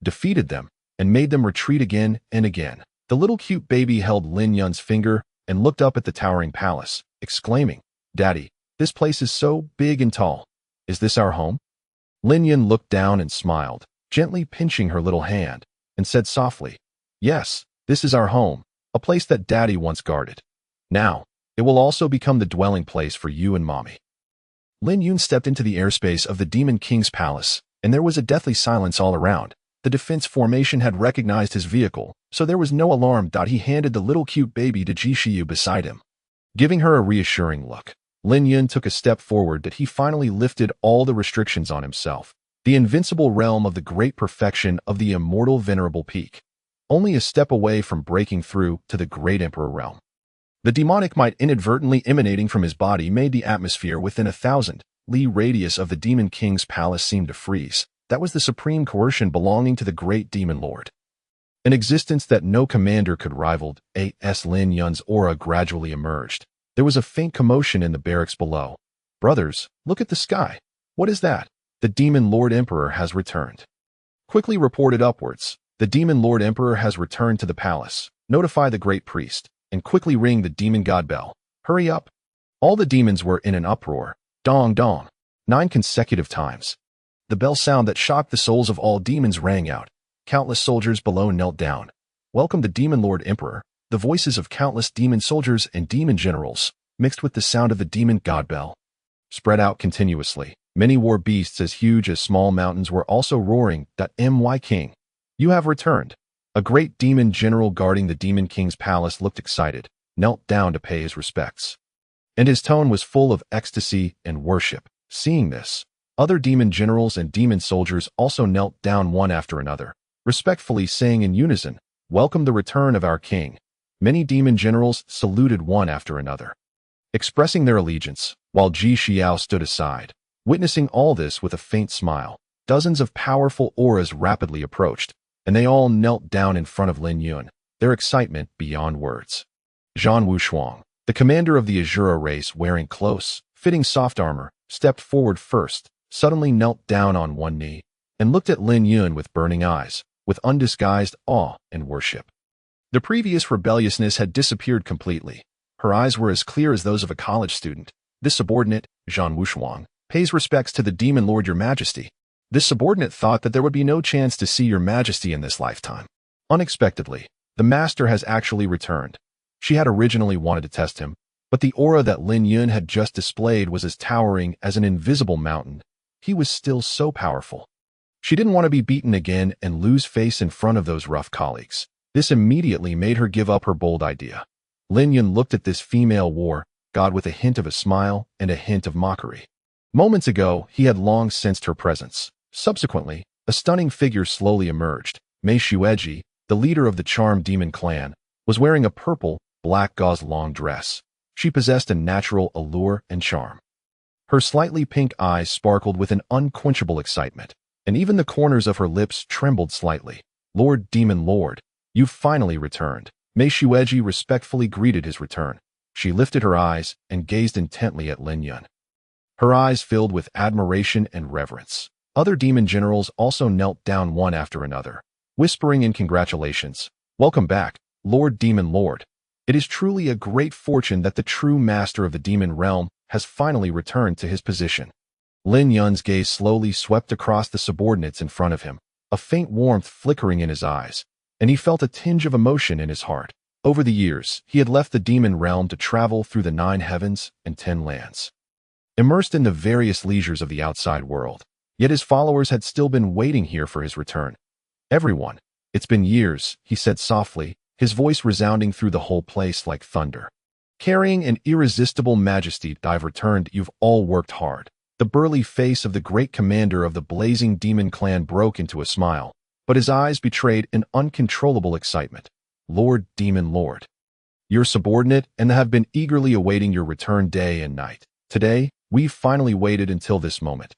defeated them, and made them retreat again and again. The little cute baby held Lin Yun's finger and looked up at the towering palace, exclaiming, "Daddy, this place is so big and tall. Is this our home?" Lin Yun looked down and smiled, gently pinching her little hand, and said softly, "Yes, this is our home, a place that Daddy once guarded. Now, it will also become the dwelling place for you and Mommy." Lin Yun stepped into the airspace of the Demon King's palace, and there was a deathly silence all around. The defense formation had recognized his vehicle, so there was no alarm. He handed the little cute baby to Jishiyu beside him. Giving her a reassuring look, Lin Yun took a step forward that he finally lifted all the restrictions on himself. The invincible realm of the great perfection of the immortal Venerable Peak. Only a step away from breaking through to the great Emperor realm. The demonic might inadvertently emanating from his body made the atmosphere within 1,000-li radius of the Demon King's palace seem to freeze. That was the supreme coercion belonging to the great Demon Lord. An existence that no commander could rival. As Lin Yun's aura gradually emerged, there was a faint commotion in the barracks below. "Brothers, look at the sky. What is that?" "The Demon Lord Emperor has returned." Quickly reported upwards. "The Demon Lord Emperor has returned to the palace. Notify the great priest, and quickly ring the demon god bell. Hurry up." All the demons were in an uproar. Dong dong. 9 consecutive times. The bell sound that shocked the souls of all demons rang out. Countless soldiers below knelt down. "Welcome the Demon Lord Emperor." The voices of countless demon soldiers and demon generals, mixed with the sound of the demon god bell, spread out continuously. Many war beasts as huge as small mountains were also roaring. "My king, you have returned." A great demon general guarding the Demon King's palace looked excited, knelt down to pay his respects. And his tone was full of ecstasy and worship. Seeing this, other demon generals and demon soldiers also knelt down one after another, respectfully saying in unison, "Welcome the return of our king." Many demon generals saluted one after another, expressing their allegiance, while Ji Xiao stood aside, witnessing all this with a faint smile. Dozens of powerful auras rapidly approached, and they all knelt down in front of Lin Yun, their excitement beyond words. Zhan Wushuang, the commander of the Asura race wearing close, fitting soft armor, stepped forward first, suddenly knelt down on one knee, and looked at Lin Yun with burning eyes, with undisguised awe and worship. The previous rebelliousness had disappeared completely. Her eyes were as clear as those of a college student. "This subordinate, Zhan Wushuang, pays respects to the Demon Lord Your Majesty." This subordinate thought that there would be no chance to see Your Majesty in this lifetime. Unexpectedly, the master has actually returned. She had originally wanted to test him, But the aura that Lin Yun had just displayed was as towering as an invisible mountain. He was still so powerful. She didn't want to be beaten again and lose face in front of those rough colleagues. This immediately made her give up her bold idea. Lin Yun looked at this female war god with a hint of a smile and a hint of mockery. Moments ago, he had long sensed her presence. Subsequently, a stunning figure slowly emerged. Mei Shueji, the leader of the charmed demon clan, was wearing a purple, black gauze long dress. She possessed a natural allure and charm. Her slightly pink eyes sparkled with an unquenchable excitement, and even the corners of her lips trembled slightly. Lord Demon Lord, you've finally returned. Mei Shueji respectfully greeted his return. She lifted her eyes and gazed intently at Lin Yun. Her eyes filled with admiration and reverence. Other demon generals also knelt down one after another, whispering in congratulations. Welcome back, Lord Demon Lord. It is truly a great fortune that the true master of the demon realm has finally returned to his position. Lin Yun's gaze slowly swept across the subordinates in front of him, a faint warmth flickering in his eyes, and he felt a tinge of emotion in his heart. Over the years, he had left the demon realm to travel through the 9 heavens and 10 lands, immersed in the various leisures of the outside world. Yet his followers had still been waiting here for his return. Everyone, it's been years, he said softly, his voice resounding through the whole place like thunder. Carrying an irresistible majesty, I've returned. You've all worked hard. The burly face of the great commander of the blazing demon clan broke into a smile, but his eyes betrayed an uncontrollable excitement. Lord Demon Lord, your subordinate and have been eagerly awaiting your return day and night. Today, we've finally waited until this moment.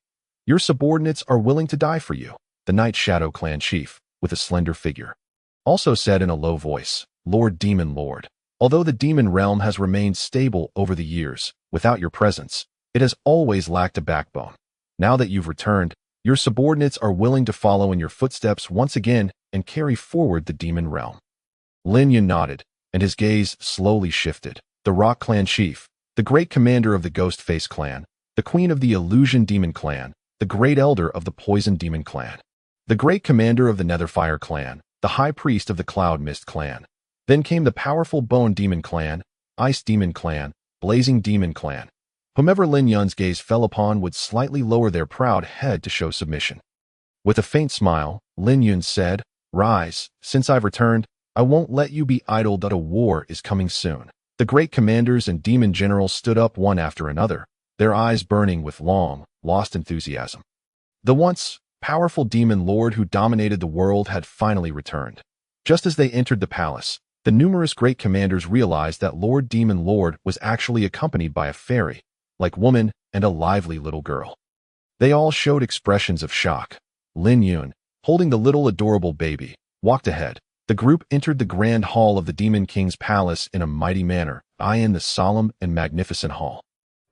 Your subordinates are willing to die for you, the Night Shadow clan chief, with a slender figure, also said in a low voice. Lord Demon Lord, although the demon realm has remained stable over the years, without your presence, it has always lacked a backbone. Now that you've returned, your subordinates are willing to follow in your footsteps once again and carry forward the demon realm. Lin Yun nodded, and his gaze slowly shifted. The Rock Clan chief, the great commander of the Ghost Face clan, the queen of the Illusion Demon clan, the great elder of the Poison Demon clan, the great commander of the Netherfire clan, the high priest of the Cloud Mist clan. Then came the powerful Bone Demon clan, Ice Demon clan, Blazing Demon clan. Whomever Lin Yun's gaze fell upon would slightly lower their proud head to show submission. With a faint smile, Lin Yun said, Rise, since I've returned, I won't let you be idle that a war is coming soon. The great commanders and demon generals stood up one after another, their eyes burning with long, lost enthusiasm. The once powerful demon lord who dominated the world had finally returned. Just as they entered the palace, the numerous great commanders realized that Lord Demon Lord was actually accompanied by a fairy-like woman and a lively little girl. They all showed expressions of shock. Lin Yun, holding the little adorable baby, walked ahead. The group entered the grand hall of the Demon King's palace in a mighty manner, eyeing the solemn and magnificent hall.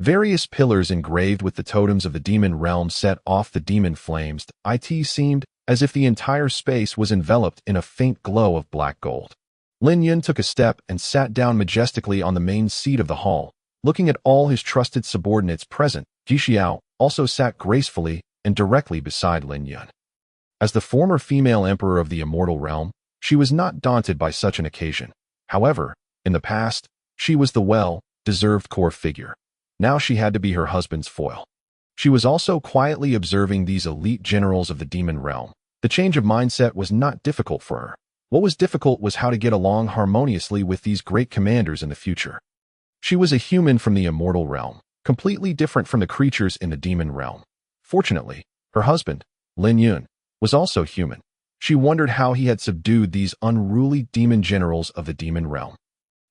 Various pillars engraved with the totems of the demon realm set off the demon flames. It seemed as if the entire space was enveloped in a faint glow of black gold. Lin Yun took a step and sat down majestically on the main seat of the hall, looking at all his trusted subordinates present. Ji Xiao also sat gracefully and directly beside Lin Yun. As the former female emperor of the immortal realm, she was not daunted by such an occasion. However, in the past, she was the well-deserved core figure. Now she had to be her husband's foil. She was also quietly observing these elite generals of the demon realm. The change of mindset was not difficult for her. What was difficult was how to get along harmoniously with these great commanders in the future. She was a human from the immortal realm, completely different from the creatures in the demon realm. Fortunately, her husband, Lin Yun, was also human. She wondered how he had subdued these unruly demon generals of the demon realm.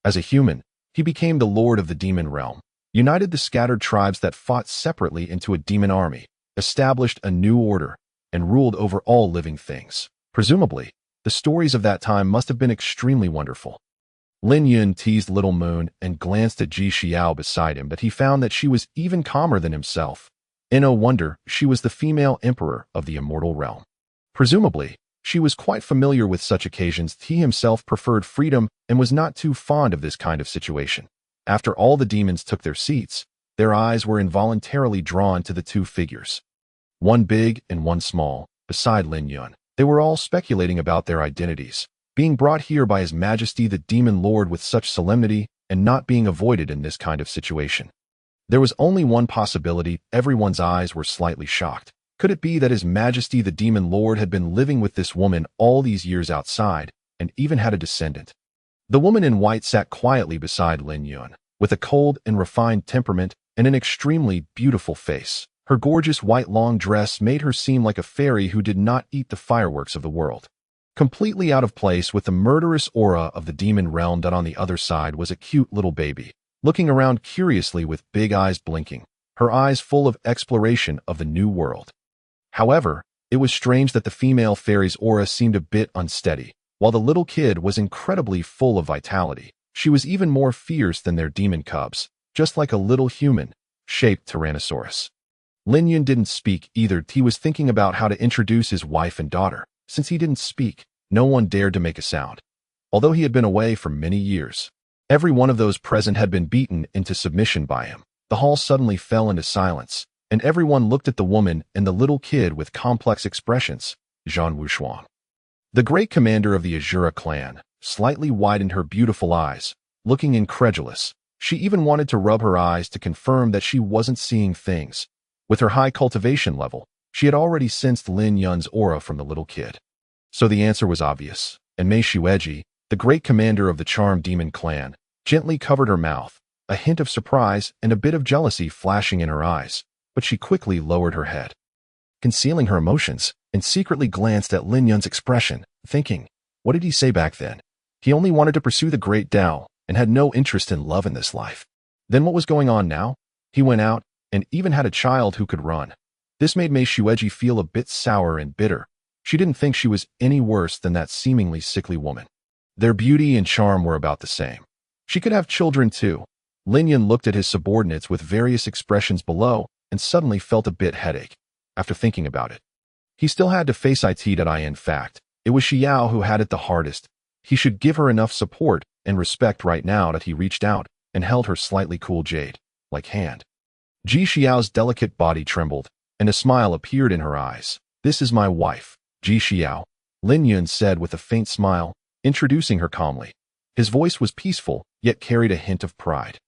As a human, he became the lord of the demon realm, united the scattered tribes that fought separately into a demon army, established a new order, and ruled over all living things. Presumably, the stories of that time must have been extremely wonderful. Lin Yun teased Little Moon and glanced at Ji Xiao beside him, but he found that she was even calmer than himself. In no wonder, she was the female emperor of the immortal realm. Presumably, she was quite familiar with such occasions. He himself preferred freedom and was not too fond of this kind of situation. After all the demons took their seats, their eyes were involuntarily drawn to the two figures, one big and one small, beside Lin Yun. They were all speculating about their identities. Being brought here by His Majesty the Demon Lord with such solemnity, and not being avoided in this kind of situation. There was only one possibility. Everyone's eyes were slightly shocked. Could it be that His Majesty the Demon Lord had been living with this woman all these years outside, and even had a descendant? The woman in white sat quietly beside Lin Yun, with a cold and refined temperament and an extremely beautiful face. Her gorgeous white long dress made her seem like a fairy who did not eat the fireworks of the world. Completely out of place with the murderous aura of the demon realm, that on the other side was a cute little baby, looking around curiously with big eyes blinking, her eyes full of exploration of the new world. However, it was strange that the female fairy's aura seemed a bit unsteady, while the little kid was incredibly full of vitality. She was even more fierce than their demon cubs, just like a little human-shaped Tyrannosaurus. Lin Yun didn't speak either. He was thinking about how to introduce his wife and daughter. Since he didn't speak, no one dared to make a sound. Although he had been away for many years, every one of those present had been beaten into submission by him. The hall suddenly fell into silence, and everyone looked at the woman and the little kid with complex expressions. Zhan Wuxuan, the great commander of the Azura clan, slightly widened her beautiful eyes, looking incredulous. She even wanted to rub her eyes to confirm that she wasn't seeing things. With her high cultivation level, she had already sensed Lin Yun's aura from the little kid. So the answer was obvious, and Mei Shueji, the great commander of the Charmed Demon clan, gently covered her mouth, a hint of surprise and a bit of jealousy flashing in her eyes, but she quickly lowered her head, concealing her emotions, and secretly glanced at Lin Yun's expression, thinking, what did he say back then? He only wanted to pursue the great Tao, and had no interest in love in this life. Then what was going on now? He went out, and even had a child who could run. This made Mei Shueji feel a bit sour and bitter. She didn't think she was any worse than that seemingly sickly woman. Their beauty and charm were about the same. She could have children too. Lin Yun looked at his subordinates with various expressions below and suddenly felt a bit headache. After thinking about it, he still had to face it. In fact, it was Xiao who had it the hardest. He should give her enough support and respect right now. That he reached out and held her slightly cool jade-like hand. Ji Xiao's delicate body trembled, and a smile appeared in her eyes. This is my wife, Ji Xiao, Lin Yun said with a faint smile, introducing her calmly. His voice was peaceful, yet carried a hint of pride.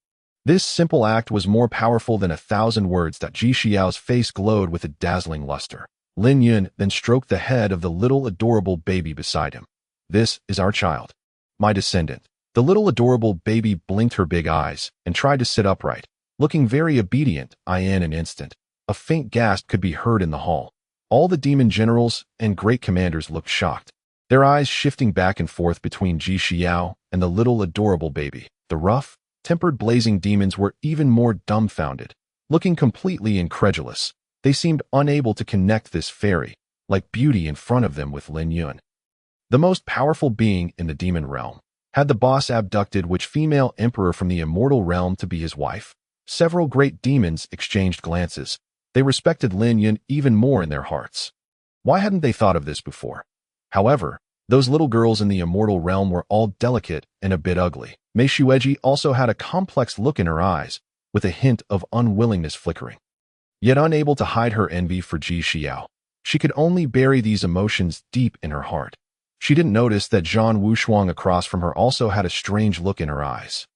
This simple act was more powerful than 1,000 words. Ji Xiao's face glowed with a dazzling luster. Lin Yun then stroked the head of the little adorable baby beside him. This is our child, my descendant. The little adorable baby blinked her big eyes and tried to sit upright, looking very obedient. In an instant, a faint gasp could be heard in the hall. All the demon generals and great commanders looked shocked, their eyes shifting back and forth between Ji Xiao and the little adorable baby. The rough, tempered blazing demons were even more dumbfounded, looking completely incredulous. They seemed unable to connect this fairy-like beauty in front of them with Lin Yun, the most powerful being in the demon realm. Had the boss abducted which female emperor from the immortal realm to be his wife? Several great demons exchanged glances. They respected Lin Yun even more in their hearts. Why hadn't they thought of this before? However, those little girls in the immortal realm were all delicate and a bit ugly. Mei Shueji also had a complex look in her eyes, with a hint of unwillingness flickering. Yet unable to hide her envy for Ji Xiao, she could only bury these emotions deep in her heart. She didn't notice that Zhan Wuxuan across from her also had a strange look in her eyes.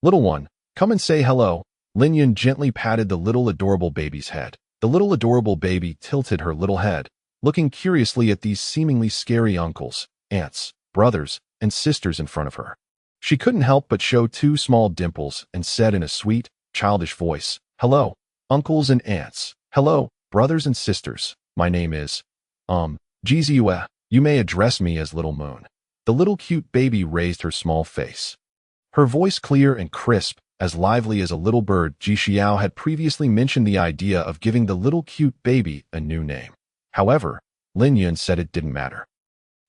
Little one, come and say hello. Lin Yun gently patted the little adorable baby's head. The little adorable baby tilted her little head, looking curiously at these seemingly scary uncles, aunts, brothers, and sisters in front of her. She couldn't help but show 2 small dimples and said in a sweet, childish voice, hello, uncles and aunts. Hello, brothers and sisters. My name is, Jizue. You may address me as Little Moon. The little cute baby raised her small face, her voice clear and crisp, as lively as a little bird. Ji Xiao had previously mentioned the idea of giving the little cute baby a new name. However, Lin Yun said it didn't matter.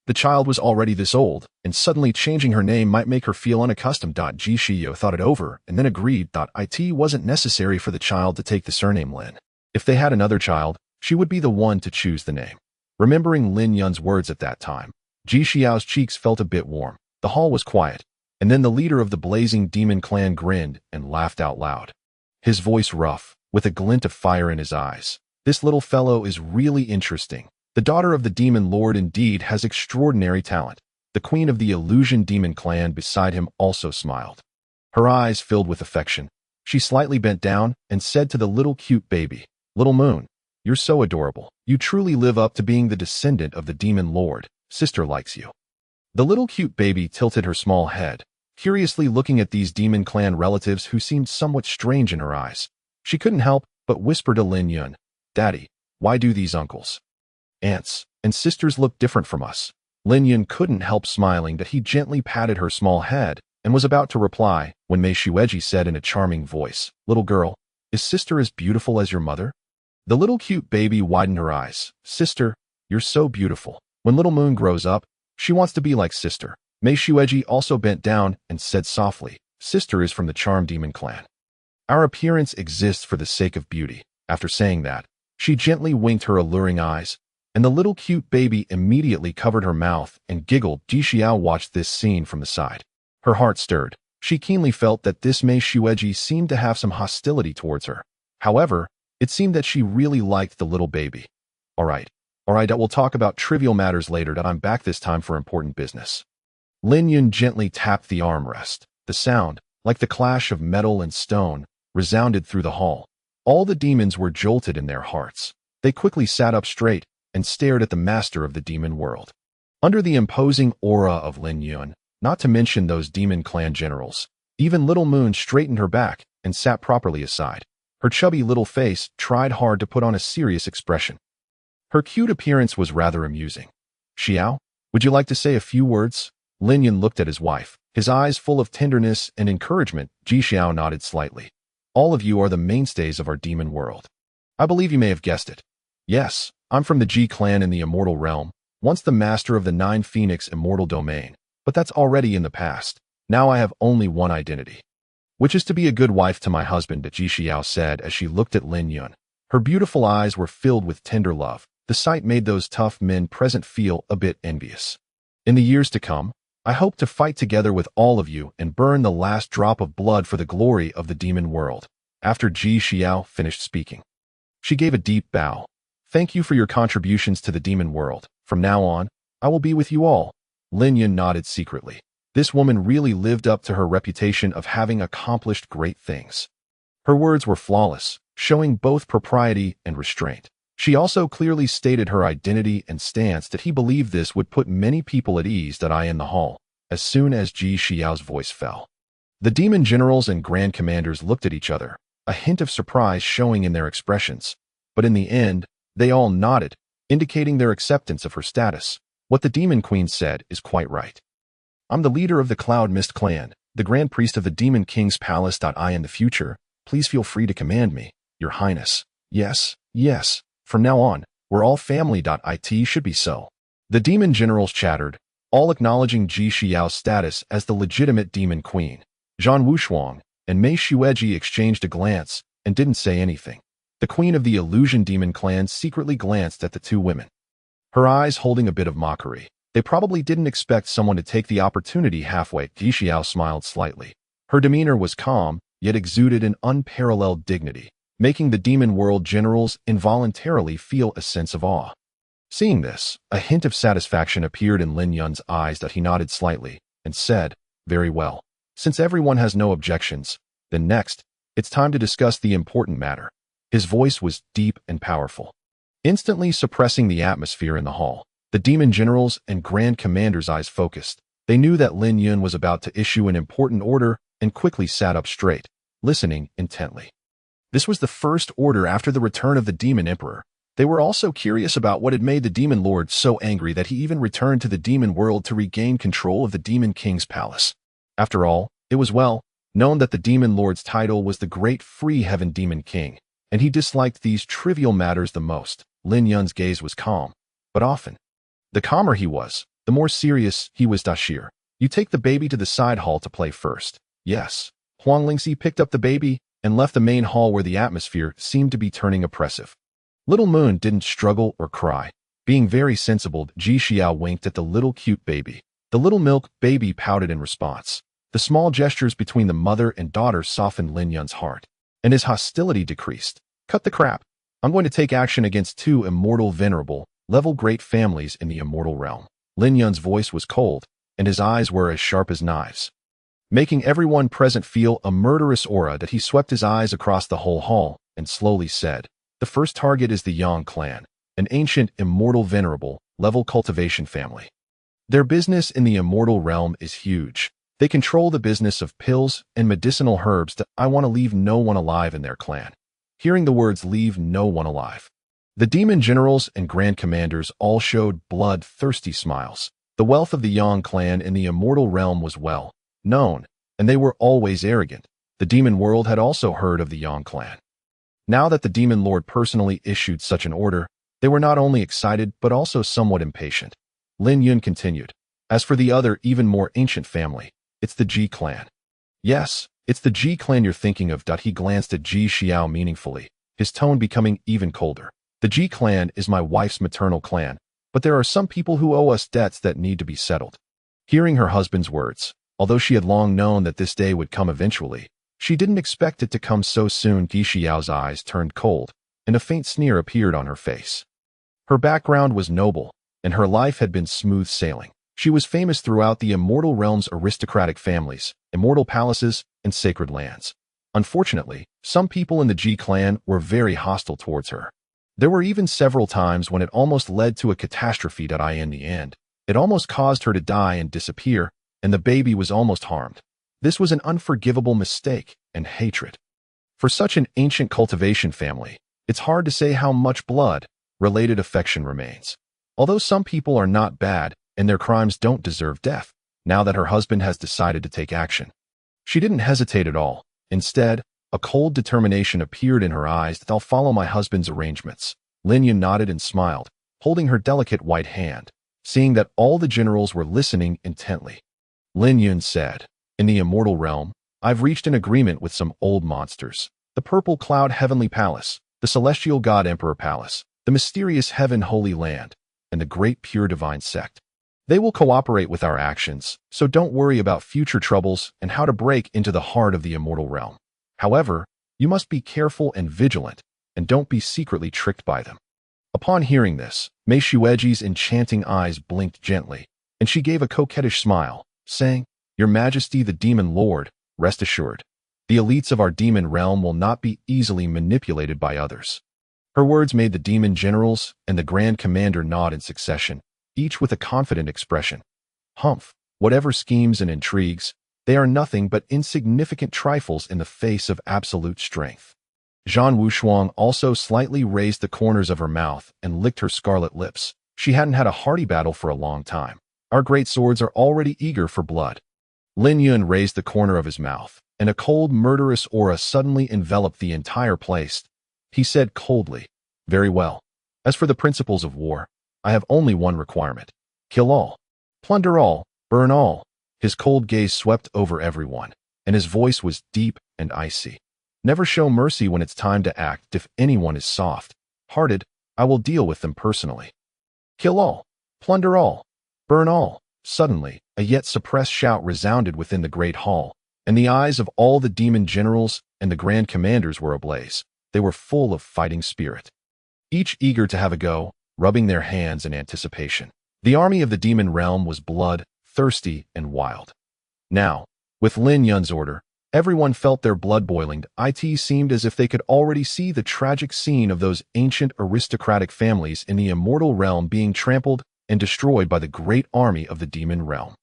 The child was already this old, and suddenly changing her name might make her feel unaccustomed. Ji Xiao thought it over and then agreed that it wasn't necessary for the child to take the surname Lin. If they had another child, she would be the one to choose the name. Remembering Lin Yun's words at that time, Ji Xiao's cheeks felt a bit warm. The hall was quiet, and then the leader of the blazing demon clan grinned and laughed out loud. His voice rough, with a glint of fire in his eyes. This little fellow is really interesting. The daughter of the demon lord indeed has extraordinary talent. The queen of the illusion demon clan beside him also smiled. Her eyes filled with affection. She slightly bent down and said to the little cute baby, "Little Moon, you're so adorable. You truly live up to being the descendant of the demon lord. Sister likes you." The little cute baby tilted her small head, curiously looking at these demon clan relatives who seemed somewhat strange in her eyes. She couldn't help but whisper to Lin Yun, "Daddy, why do these uncles, aunts, and sisters look different from us?" Lin Yun couldn't help smiling that he gently patted her small head and was about to reply when Mei Shueji said in a charming voice, "Little girl, is sister as beautiful as your mother?" The little cute baby widened her eyes. "Sister, you're so beautiful. When little Moon grows up, she wants to be like sister." Mei Shueji also bent down and said softly, "Sister is from the Charm Demon clan. Our appearance exists for the sake of beauty." After saying that, she gently winked her alluring eyes, and the little cute baby immediately covered her mouth and giggled. Ji Xiao watched this scene from the side. Her heart stirred. She keenly felt that this Mei Shueji seemed to have some hostility towards her. However, it seemed that she really liked the little baby. All right, we'll talk about trivial matters later. I'm back this time for important business." Lin Yun gently tapped the armrest. The sound, like the clash of metal and stone, resounded through the hall. All the demons were jolted in their hearts. They quickly sat up straight and stared at the master of the demon world. Under the imposing aura of Lin Yun, not to mention those demon clan generals, even little Moon straightened her back and sat properly aside. Her chubby little face tried hard to put on a serious expression. Her cute appearance was rather amusing. "Xiao, would you like to say a few words?" Lin Yun looked at his wife, his eyes full of tenderness and encouragement. Ji Xiao nodded slightly. "All of you are the mainstays of our demon world. I believe you may have guessed it. Yes, I'm from the Ji clan in the immortal realm, once the master of the 9 Phoenix immortal domain, but that's already in the past. Now I have only one identity, which is to be a good wife to my husband," Ji Xiao said as she looked at Lin Yun. Her beautiful eyes were filled with tender love. The sight made those tough men present feel a bit envious. "In the years to come, I hope to fight together with all of you and burn the last drop of blood for the glory of the demon world." After Ji Xiao finished speaking, she gave a deep bow. "Thank you for your contributions to the demon world. From now on, I will be with you all." Lin Yun nodded secretly. This woman really lived up to her reputation of having accomplished great things. Her words were flawless, showing both propriety and restraint. She also clearly stated her identity and stance that he believed this would put many people at ease. In the hall, as soon as Ji Xiao's voice fell, the demon generals and grand commanders looked at each other, a hint of surprise showing in their expressions. But in the end, they all nodded, indicating their acceptance of her status. What the demon queen said is quite right. "I'm the leader of the Cloud Mist clan, the grand priest of the demon king's palace. In the future, please feel free to command me, your highness. Yes. From now on, we're all family. It should be so." The demon generals chattered, all acknowledging Ji Xiao's status as the legitimate demon queen. Zhan Wushuang and Mei Shueji exchanged a glance and didn't say anything. The queen of the illusion demon clan secretly glanced at the two women, her eyes holding a bit of mockery. They probably didn't expect someone to take the opportunity halfway. Ji Xiao smiled slightly. Her demeanor was calm, yet exuded an unparalleled dignity, making the demon world generals involuntarily feel a sense of awe. Seeing this, a hint of satisfaction appeared in Lin Yun's eyes. He nodded slightly and said, "Very well. Since everyone has no objections, then next, it's time to discuss the important matter." His voice was deep and powerful, instantly suppressing the atmosphere in the hall. The demon generals and grand commanders' eyes focused. They knew that Lin Yun was about to issue an important order and quickly sat up straight, listening intently. This was the first order after the return of the demon emperor. They were also curious about what had made the demon lord so angry that he even returned to the demon world to regain control of the demon king's palace. After all, it was well known that the demon lord's title was the Great Free Heaven Demon King, and he disliked these trivial matters the most. Lin Yun's gaze was calm, but often, the calmer he was, the more serious he was. "Dashir, you take the baby to the side hall to play first." "Yes." Huang Lingxi picked up the baby and left the main hall where the atmosphere seemed to be turning oppressive. Little Moon didn't struggle or cry. Being very sensible, Ji Xiao winked at the little cute baby. The little milk baby pouted in response. The small gestures between the mother and daughter softened Lin Yun's heart, and his hostility decreased. "Cut the crap. I'm going to take action against 2 immortal venerable, level great families in the immortal realm." Lin Yun's voice was cold, and his eyes were as sharp as knives. making everyone present feel a murderous aura that he swept his eyes across the whole hall and slowly said, "The first target is the Yang clan, an ancient, immortal, venerable, level cultivation family. Their business in the immortal realm is huge. They control the business of pills and medicinal herbs that I want to leave no one alive in their clan." Hearing the words "leave no one alive," the demon generals and grand commanders all showed blood-thirsty smiles. The wealth of the Yang clan in the immortal realm was well known, and they were always arrogant. The demon world had also heard of the Yang clan. Now that the demon lord personally issued such an order, they were not only excited but also somewhat impatient. Lin Yun continued, "As for the other, even more ancient family, it's the Ji clan." "Yes, it's the Ji clan you're thinking of." He glanced at Ji Xiao meaningfully, his tone becoming even colder. "The Ji clan is my wife's maternal clan, but there are some people who owe us debts that need to be settled." Hearing her husband's words, although she had long known that this day would come eventually, she didn't expect it to come so soon. Ji Xiao's eyes turned cold, and a faint sneer appeared on her face. Her background was noble, and her life had been smooth sailing. She was famous throughout the immortal realm's aristocratic families, immortal palaces, and sacred lands. Unfortunately, some people in the Ji clan were very hostile towards her. There were even several times when it almost led to a catastrophe. In the end, it almost caused her to die and disappear, and the baby was almost harmed. This was an unforgivable mistake and hatred. For such an ancient cultivation family, it's hard to say how much blood-related affection remains. Although some people are not bad and their crimes don't deserve death, now that her husband has decided to take action, she didn't hesitate at all. Instead, a cold determination appeared in her eyes. "I'll follow my husband's arrangements." Lin Yun nodded and smiled, holding her delicate white hand, seeing that all the generals were listening intently. Lin Yun said, "In the immortal realm, I've reached an agreement with some old monsters. The Purple Cloud Heavenly Palace, the Celestial God Emperor Palace, the Mysterious Heaven Holy Land, and the Great Pure Divine Sect. They will cooperate with our actions, so don't worry about future troubles and how to break into the heart of the immortal realm. However, you must be careful and vigilant, and don't be secretly tricked by them." Upon hearing this, Mei Shueji's enchanting eyes blinked gently, and she gave a coquettish smile, saying, "Your Majesty the Demon Lord, rest assured, the elites of our demon realm will not be easily manipulated by others." Her words made the demon generals and the Grand Commander nod in succession, each with a confident expression. "Humph, whatever schemes and intrigues, they are nothing but insignificant trifles in the face of absolute strength." Zhan Wushuang also slightly raised the corners of her mouth and licked her scarlet lips. She hadn't had a hearty battle for a long time. "Our great swords are already eager for blood." Lin Yun raised the corner of his mouth, and a cold, murderous aura suddenly enveloped the entire place. He said coldly, "Very well. As for the principles of war, I have only one requirement. Kill all, plunder all, burn all." His cold gaze swept over everyone, and his voice was deep and icy. "Never show mercy when it's time to act. If anyone is soft-hearted, I will deal with them personally. Kill all, plunder all, burn all." Suddenly, a yet suppressed shout resounded within the great hall, and the eyes of all the demon generals and the grand commanders were ablaze. They were full of fighting spirit, each eager to have a go, rubbing their hands in anticipation. The army of the demon realm was blood-thirsty and wild. Now, with Lin Yun's order, everyone felt their blood boiling. It seemed as if they could already see the tragic scene of those ancient aristocratic families in the immortal realm being trampled and destroyed by the great army of the demon realm.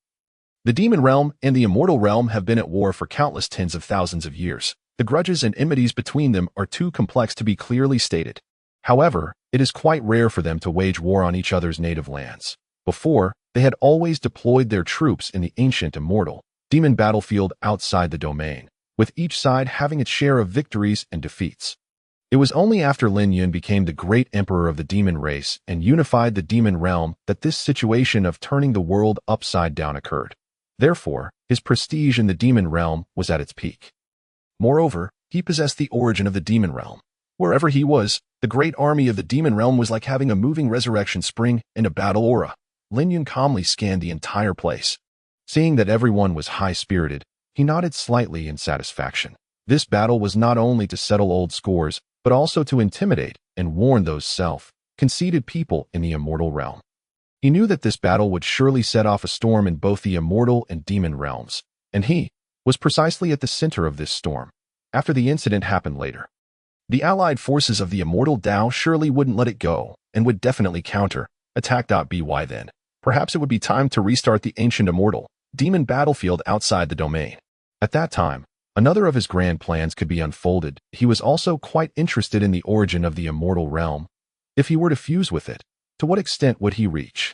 The demon realm and the immortal realm have been at war for countless tens of thousands of years. The grudges and enmities between them are too complex to be clearly stated. However, it is quite rare for them to wage war on each other's native lands. Before, they had always deployed their troops in the ancient immortal demon battlefield outside the domain, with each side having its share of victories and defeats. It was only after Lin Yun became the great emperor of the demon race and unified the demon realm that this situation of turning the world upside down occurred. Therefore, his prestige in the demon realm was at its peak. Moreover, he possessed the origin of the demon realm. Wherever he was, the great army of the demon realm was like having a moving resurrection spring and a battle aura. Lin Yun calmly scanned the entire place. Seeing that everyone was high-spirited, he nodded slightly in satisfaction. This battle was not only to settle old scores, but also to intimidate and warn those self-conceited people in the immortal realm. He knew that this battle would surely set off a storm in both the immortal and demon realms, and he was precisely at the center of this storm. After the incident happened later, the allied forces of the immortal Tao surely wouldn't let it go and would definitely counter attack. By then, perhaps it would be time to restart the ancient immortal demon battlefield outside the domain. At that time, another of his grand plans could be unfolded. He was also quite interested in the origin of the immortal realm. If he were to fuse with it, to what extent would he reach?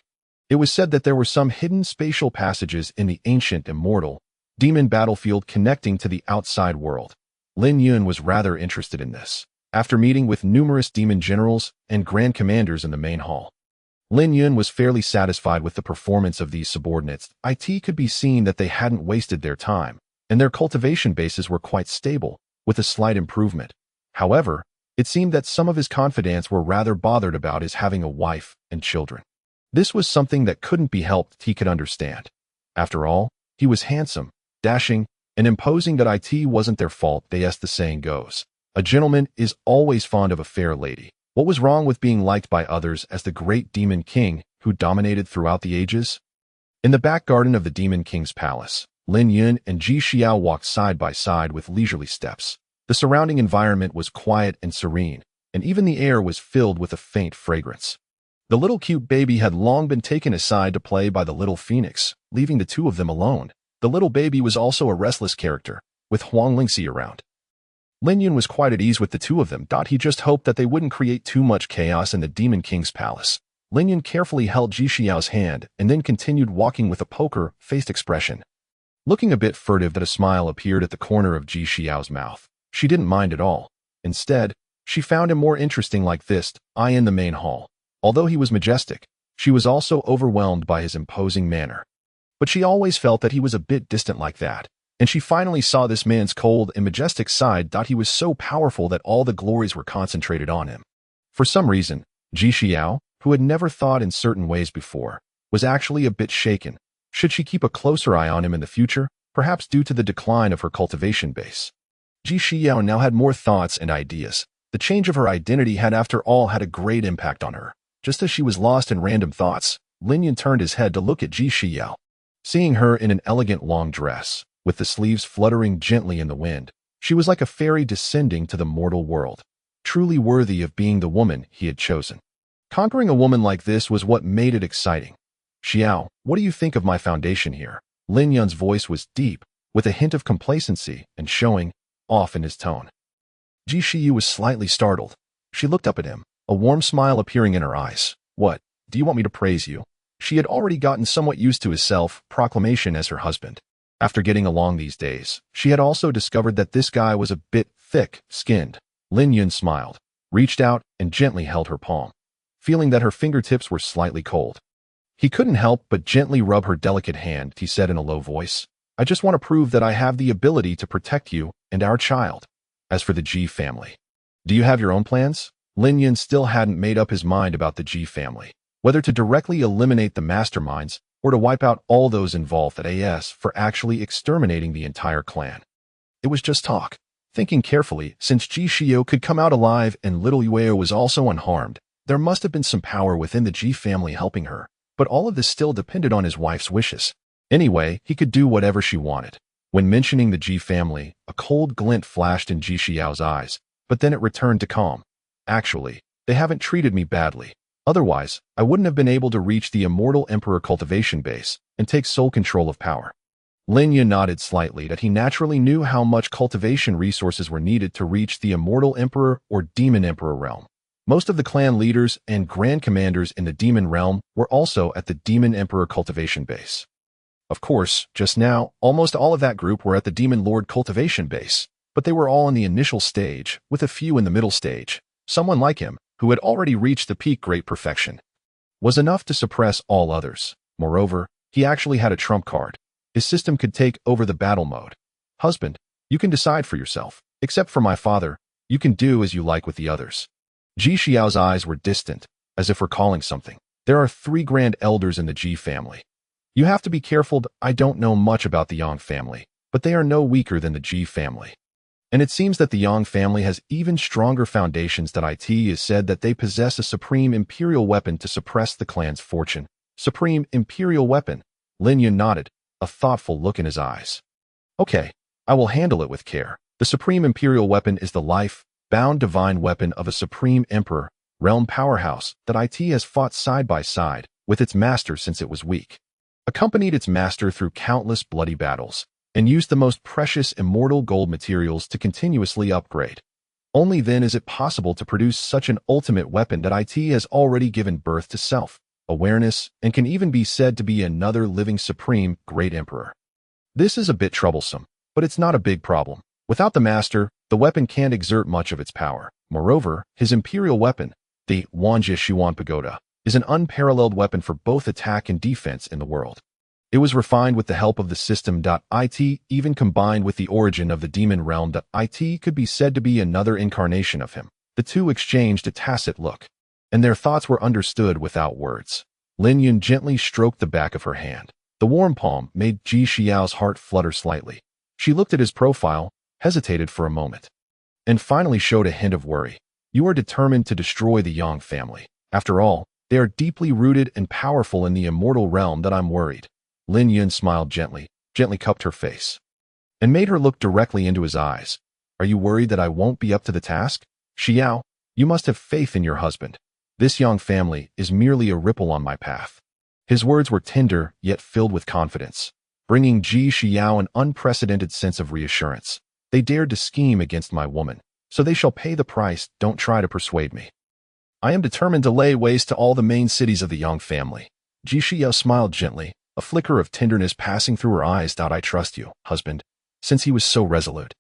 It was said that there were some hidden spatial passages in the ancient immortal demon battlefield connecting to the outside world. Lin Yun was rather interested in this. After meeting with numerous demon generals and grand commanders in the main hall, Lin Yun was fairly satisfied with the performance of these subordinates. It could be seen that they hadn't wasted their time, and their cultivation bases were quite stable, with a slight improvement. However, it seemed that some of his confidants were rather bothered about his having a wife and children. This was something that couldn't be helped. He could understand. After all, he was handsome, dashing, and imposing. That it wasn't their fault. As the saying goes, a gentleman is always fond of a fair lady. What was wrong with being liked by others as the great demon king who dominated throughout the ages? In the back garden of the demon king's palace, Lin Yun and Ji Xiao walked side by side with leisurely steps. The surrounding environment was quiet and serene, and even the air was filled with a faint fragrance. The little cute baby had long been taken aside to play by the little phoenix, leaving the two of them alone. The little baby was also a restless character, with Huang Lingxi around. Lin Yun was quite at ease with the two of them. He just hoped that they wouldn't create too much chaos in the Demon King's palace. Lin Yun carefully held Ji Xiao's hand and then continued walking with a poker-faced expression. Looking a bit furtive, a smile appeared at the corner of Ji Xiao's mouth. She didn't mind at all. Instead, she found him more interesting like this. In the main hall. Although he was majestic, she was also overwhelmed by his imposing manner. But she always felt that he was a bit distant like that. And she finally saw this man's cold and majestic side. He was so powerful that all the glories were concentrated on him. For some reason, Ji Xiao, who had never thought in certain ways before, was actually a bit shaken. Should she keep a closer eye on him in the future, perhaps due to the decline of her cultivation base? Ji Xiao now had more thoughts and ideas. The change of her identity had after all had a great impact on her. Just as she was lost in random thoughts, Lin Yun turned his head to look at Ji Xiao. Seeing her in an elegant long dress, with the sleeves fluttering gently in the wind, she was like a fairy descending to the mortal world, truly worthy of being the woman he had chosen. Conquering a woman like this was what made it exciting. Xiao, what do you think of my foundation here? Lin Yun's voice was deep, with a hint of complacency and showing off in his tone. Ji Xiao was slightly startled. She looked up at him, a warm smile appearing in her eyes. What, do you want me to praise you? She had already gotten somewhat used to his self-proclamation as her husband. After getting along these days, she had also discovered that this guy was a bit thick-skinned. Lin Yun smiled, reached out, and gently held her palm, feeling that her fingertips were slightly cold. He couldn't help but gently rub her delicate hand. He said in a low voice, I just want to prove that I have the ability to protect you and our child. As for the Ji family, do you have your own plans? Lin Yun still hadn't made up his mind about the Ji family, whether to directly eliminate the masterminds or to wipe out all those involved for actually exterminating the entire clan. It was just talk. Thinking carefully, since Ji Xiao could come out alive and little Yueo was also unharmed, there must have been some power within the Ji family helping her, but all of this still depended on his wife's wishes. Anyway, he could do whatever she wanted. When mentioning the Ji family, a cold glint flashed in Ji Xiao's eyes, but then it returned to calm. Actually, they haven't treated me badly. Otherwise, I wouldn't have been able to reach the immortal emperor cultivation base and take sole control of power. Lin Yun nodded slightly that he naturally knew how much cultivation resources were needed to reach the immortal emperor or demon emperor realm. Most of the clan leaders and grand commanders in the demon realm were also at the demon emperor cultivation base. Of course, just now, almost all of that group were at the demon lord cultivation base, but they were all in the initial stage, with a few in the middle stage. Someone like him, who had already reached the peak great perfection, was enough to suppress all others. Moreover, he actually had a trump card. His system could take over the battle mode. Husband, you can decide for yourself. Except for my father, you can do as you like with the others. Ji Xiao's eyes were distant, as if recalling something. There are 3 grand elders in the Ji family. You have to be careful. I don't know much about the Yang family, but they are no weaker than the Ji family. And it seems that the Yang family has even stronger foundations. It is said that they possess a supreme imperial weapon to suppress the clan's fortune. Supreme imperial weapon. Lin Yun nodded, a thoughtful look in his eyes. Okay, I will handle it with care. The supreme imperial weapon is the life-bound divine weapon of a supreme emperor, realm powerhouse that IT has fought side by side with its master since it was weak, accompanied its master through countless bloody battles, and used the most precious immortal gold materials to continuously upgrade. Only then is it possible to produce such an ultimate weapon that IT has already given birth to self-awareness and can even be said to be another living supreme great emperor. This is a bit troublesome, but it's not a big problem. Without the master, the weapon can't exert much of its power. Moreover, his imperial weapon, the Wanjie Shuan Pagoda, is an unparalleled weapon for both attack and defense in the world. It was refined with the help of the system. It, even combined with the origin of the demon realm. It could be said to be another incarnation of him. The two exchanged a tacit look, and their thoughts were understood without words. Lin Yun gently stroked the back of her hand. The warm palm made Ji Xiao's heart flutter slightly. She looked at his profile, hesitated for a moment, and finally showed a hint of worry. You are determined to destroy the Yang family. After all, they are deeply rooted and powerful in the immortal realm. That I'm worried. Lin Yun smiled gently cupped her face, and made her look directly into his eyes. Are you worried that I won't be up to the task? Xiao, you must have faith in your husband. This Yang family is merely a ripple on my path. His words were tender, yet filled with confidence, bringing Ji Xiao an unprecedented sense of reassurance. They dared to scheme against my woman, so they shall pay the price. Don't try to persuade me. I am determined to lay waste to all the main cities of the Yang family. Ji Xiao smiled gently, a flicker of tenderness passing through her eyes. I trust you, husband. Since he was so resolute,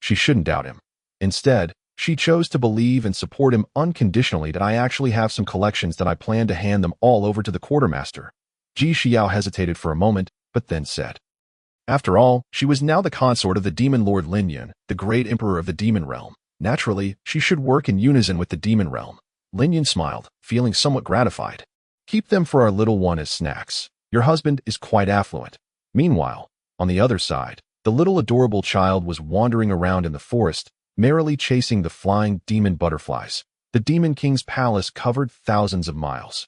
she shouldn't doubt him. Instead, she chose to believe and support him unconditionally. That I actually have some collections that I plan to hand them all over to the quartermaster. Ji Xiao hesitated for a moment, but then said. After all, she was now the consort of the demon lord Lin Yun, the great emperor of the demon realm. Naturally, she should work in unison with the demon realm. Lin Yun smiled, feeling somewhat gratified. Keep them for our little one as snacks. Your husband is quite affluent. Meanwhile, on the other side, the little adorable child was wandering around in the forest, merrily chasing the flying demon butterflies. The Demon King's palace covered thousands of miles,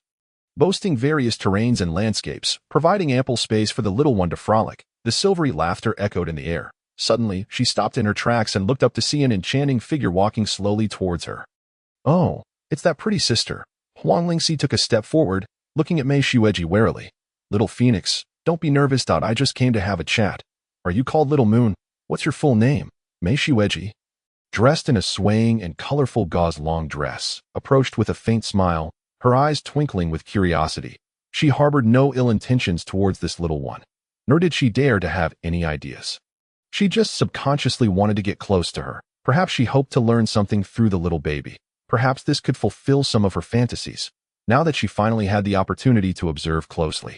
boasting various terrains and landscapes, providing ample space for the little one to frolic. The silvery laughter echoed in the air. Suddenly, she stopped in her tracks and looked up to see an enchanting figure walking slowly towards her. Oh, it's that pretty sister. Huang Lingxi took a step forward, looking at Mei Xueji warily. Little Phoenix, don't be nervous. I just came to have a chat. Are you called Little Moon? What's your full name? Mei Xueji, dressed in a swaying and colorful gauze long dress, approached with a faint smile, her eyes twinkling with curiosity. She harbored no ill intentions towards this little one, nor did she dare to have any ideas. She just subconsciously wanted to get close to her. Perhaps she hoped to learn something through the little baby. Perhaps this could fulfill some of her fantasies, now that she finally had the opportunity to observe closely.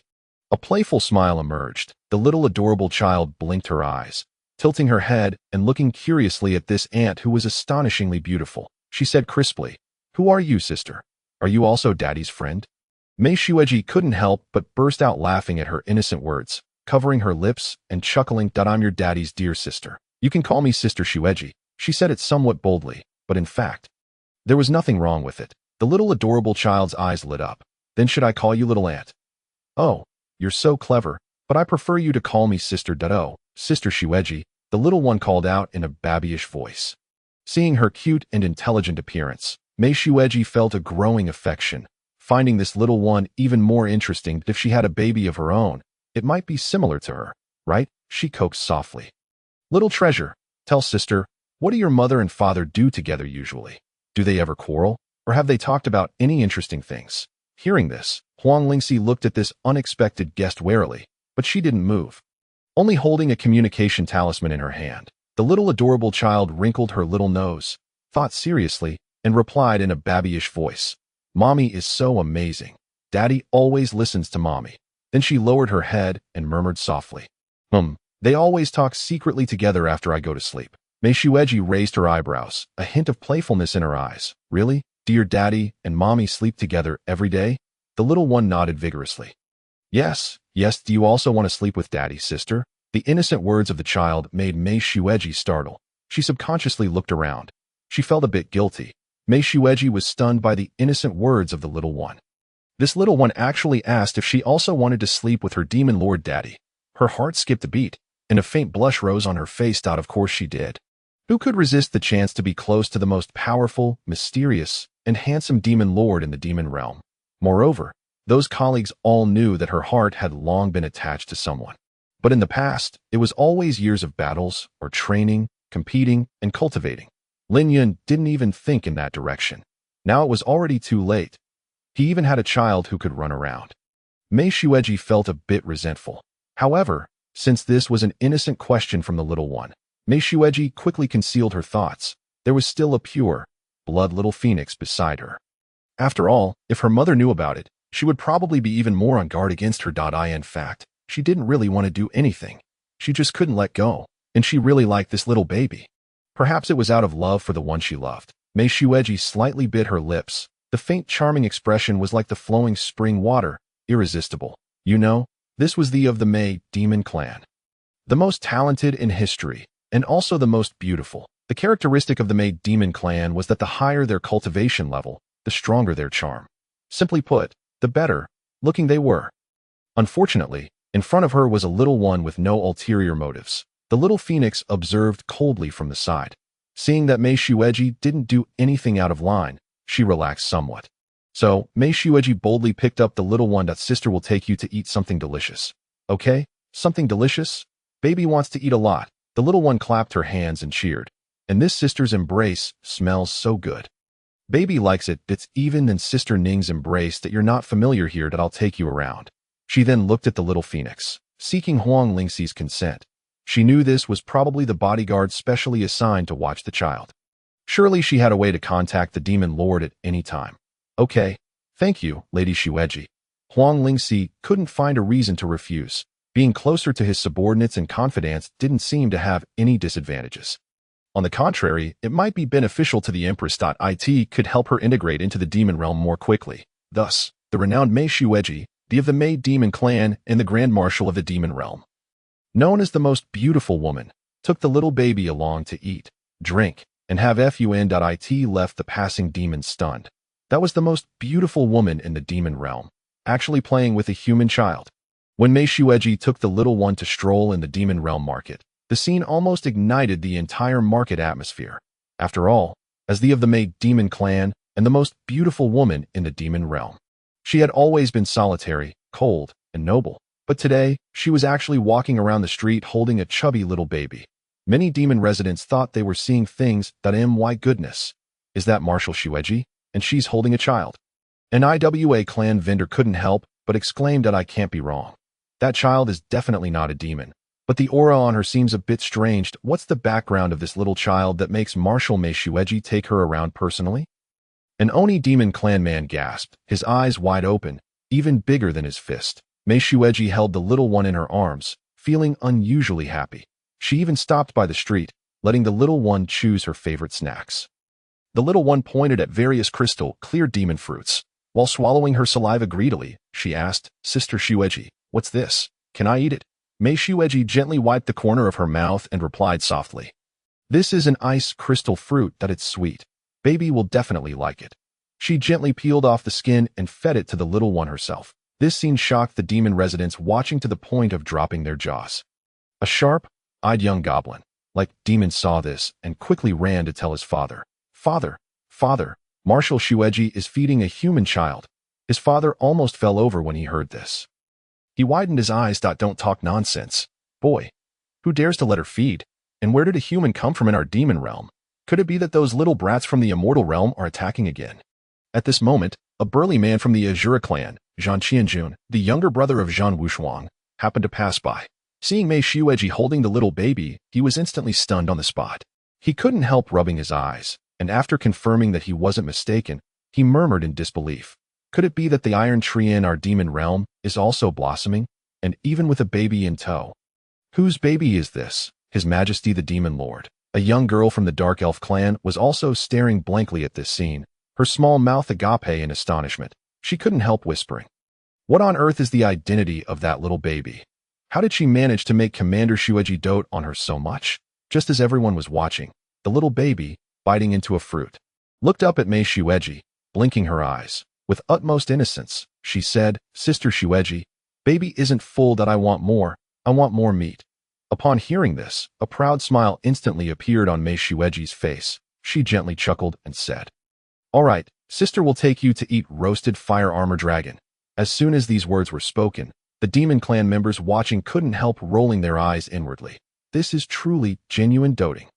A playful smile emerged. The little adorable child blinked her eyes, tilting her head and looking curiously at this aunt who was astonishingly beautiful. She said crisply, Who are you, sister? Are you also daddy's friend? Mei Xueji couldn't help but burst out laughing at her innocent words, covering her lips and chuckling. I'm your daddy's dear sister. You can call me Sister Xueji. She said it somewhat boldly, but in fact, there was nothing wrong with it. The little adorable child's eyes lit up. Then should I call you little aunt? Oh, you're so clever, but I prefer you to call me Sister. Oh, Sister Xueji, the little one called out in a babyish voice. Seeing her cute and intelligent appearance, Mei Xueji felt a growing affection, finding this little one even more interesting. If she had a baby of her own, it might be similar to her, right? She coaxed softly. Little treasure, tell sister, what do your mother and father do together usually? Do they ever quarrel, or have they talked about any interesting things? Hearing this, Huang Lingxi looked at this unexpected guest warily, but she didn't move, only holding a communication talisman in her hand. The little adorable child wrinkled her little nose, thought seriously, and replied in a babyish voice, Mommy is so amazing. Daddy always listens to Mommy. Then she lowered her head and murmured softly, They always talk secretly together after I go to sleep. Mei Xueji raised her eyebrows, a hint of playfulness in her eyes. Really? Do your daddy and mommy sleep together every day? The little one nodded vigorously. Yes. Do you also want to sleep with daddy, sister? The innocent words of the child made Mei Xueji startle. She subconsciously looked around. She felt a bit guilty. Mei Xueji was stunned by the innocent words of the little one. This little one actually asked if she also wanted to sleep with her demon lord daddy. Her heart skipped a beat, and a faint blush rose on her face. Of course she did. Who could resist the chance to be close to the most powerful, mysterious, and handsome demon lord in the demon realm? Moreover, those colleagues all knew that her heart had long been attached to someone. But in the past, it was always years of battles, or training, competing, and cultivating. Lin Yun didn't even think in that direction. Now it was already too late. He even had a child who could run around. Mei Xueji felt a bit resentful. However, since this was an innocent question from the little one, Mei Xueji quickly concealed her thoughts. There was still a pure, blood little phoenix beside her. After all, if her mother knew about it, she would probably be even more on guard against her. In fact, she didn't really want to do anything. She just couldn't let go, and she really liked this little baby. Perhaps it was out of love for the one she loved. Mei Xueji slightly bit her lips. The faint charming expression was like the flowing spring water, irresistible. You know, this was the of the Mei demon clan. The most talented in history, and also the most beautiful. The characteristic of the Mei demon clan was that the higher their cultivation level, the stronger their charm. Simply put, the better looking they were. Unfortunately, in front of her was a little one with no ulterior motives. The little phoenix observed coldly from the side. Seeing that Mei Xueji didn't do anything out of line, she relaxed somewhat. So, Mei Xueji boldly picked up the little one. Sister will take you to eat something delicious. Okay? Something delicious? Baby wants to eat a lot. The little one clapped her hands and cheered. And this sister's embrace smells so good. Baby likes it. It's even than Sister Ning's embrace that you're not familiar here. That I'll take you around. She then looked at the little phoenix, seeking Huang Lingxi's consent. She knew this was probably the bodyguard specially assigned to watch the child. Surely she had a way to contact the demon lord at any time. Okay, thank you, Lady Xueji. Huang Lingxi couldn't find a reason to refuse. Being closer to his subordinates and confidants didn't seem to have any disadvantages. On the contrary, it might be beneficial to the empress. It could help her integrate into the demon realm more quickly. Thus, the renowned Mei Xueji, the of the Mei demon clan and the grand marshal of the demon realm, known as the most beautiful woman, took the little baby along to eat, drink, and have fun. It left the passing demon stunned. That was the most beautiful woman in the demon realm, actually playing with a human child. When Mei Xueji took the little one to stroll in the demon realm market, the scene almost ignited the entire market atmosphere. After all, as the of the Mei demon clan and the most beautiful woman in the demon realm, she had always been solitary, cold, and noble. But today, she was actually walking around the street holding a chubby little baby. Many demon residents thought they were seeing things. My goodness. Is that Marshal Xueji? And she's holding a child. An IWA clan vendor couldn't help but exclaimed that I can't be wrong. That child is definitely not a demon. But the aura on her seems a bit strange. What's the background of this little child that makes Marshal Mei Xueji take her around personally? An Oni demon clan man gasped, his eyes wide open, even bigger than his fist. Mei Xueji held the little one in her arms, feeling unusually happy. She even stopped by the street, letting the little one choose her favorite snacks. The little one pointed at various crystal, clear demon fruits. While swallowing her saliva greedily, she asked, Sister Xueji, what's this? Can I eat it? Mei Xueji gently wiped the corner of her mouth and replied softly, This is an ice crystal fruit. It's sweet. Baby will definitely like it. She gently peeled off the skin and fed it to the little one herself. This scene shocked the demon residents, watching to the point of dropping their jaws. A sharp-eyed young goblin, like demon, saw this and quickly ran to tell his father. Father, Marshal Xueji is feeding a human child. His father almost fell over when he heard this. He widened his eyes. Don't talk nonsense. Boy, who dares to let her feed? And where did a human come from in our demon realm? Could it be that those little brats from the immortal realm are attacking again? At this moment, a burly man from the Azura clan, Zhang Qianjun, the younger brother of Zhang Wushuang, happened to pass by. Seeing Mei Xueji holding the little baby, he was instantly stunned on the spot. He couldn't help rubbing his eyes, and after confirming that he wasn't mistaken, he murmured in disbelief. Could it be that the iron tree in our demon realm is also blossoming, and even with a baby in tow? Whose baby is this? His Majesty the Demon Lord. A young girl from the Dark Elf clan was also staring blankly at this scene, her small mouth agape in astonishment. She couldn't help whispering, What on earth is the identity of that little baby? How did she manage to make Commander Xueji dote on her so much? Just as everyone was watching, the little baby, biting into a fruit, looked up at Mei Xueji, blinking her eyes. With utmost innocence, she said, Sister Xueji, baby isn't full. I want more meat. Upon hearing this, a proud smile instantly appeared on Mei Shueji's face. She gently chuckled and said, "All right, sister will take you to eat roasted fire armor dragon." As soon as these words were spoken, the demon clan members watching couldn't help rolling their eyes inwardly. This is truly genuine doting.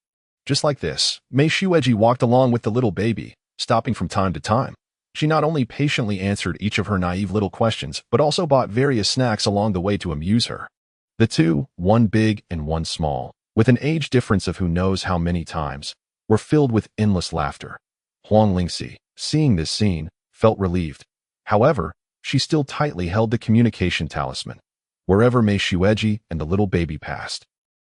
Just like this, Mei Shueji walked along with the little baby, stopping from time to time. She not only patiently answered each of her naive little questions, but also bought various snacks along the way to amuse her. The two, one big and one small, with an age difference of who knows how many times, were filled with endless laughter. Huang Lingxi, seeing this scene, felt relieved. However, she still tightly held the communication talisman, wherever Mei Shueji and the little baby passed.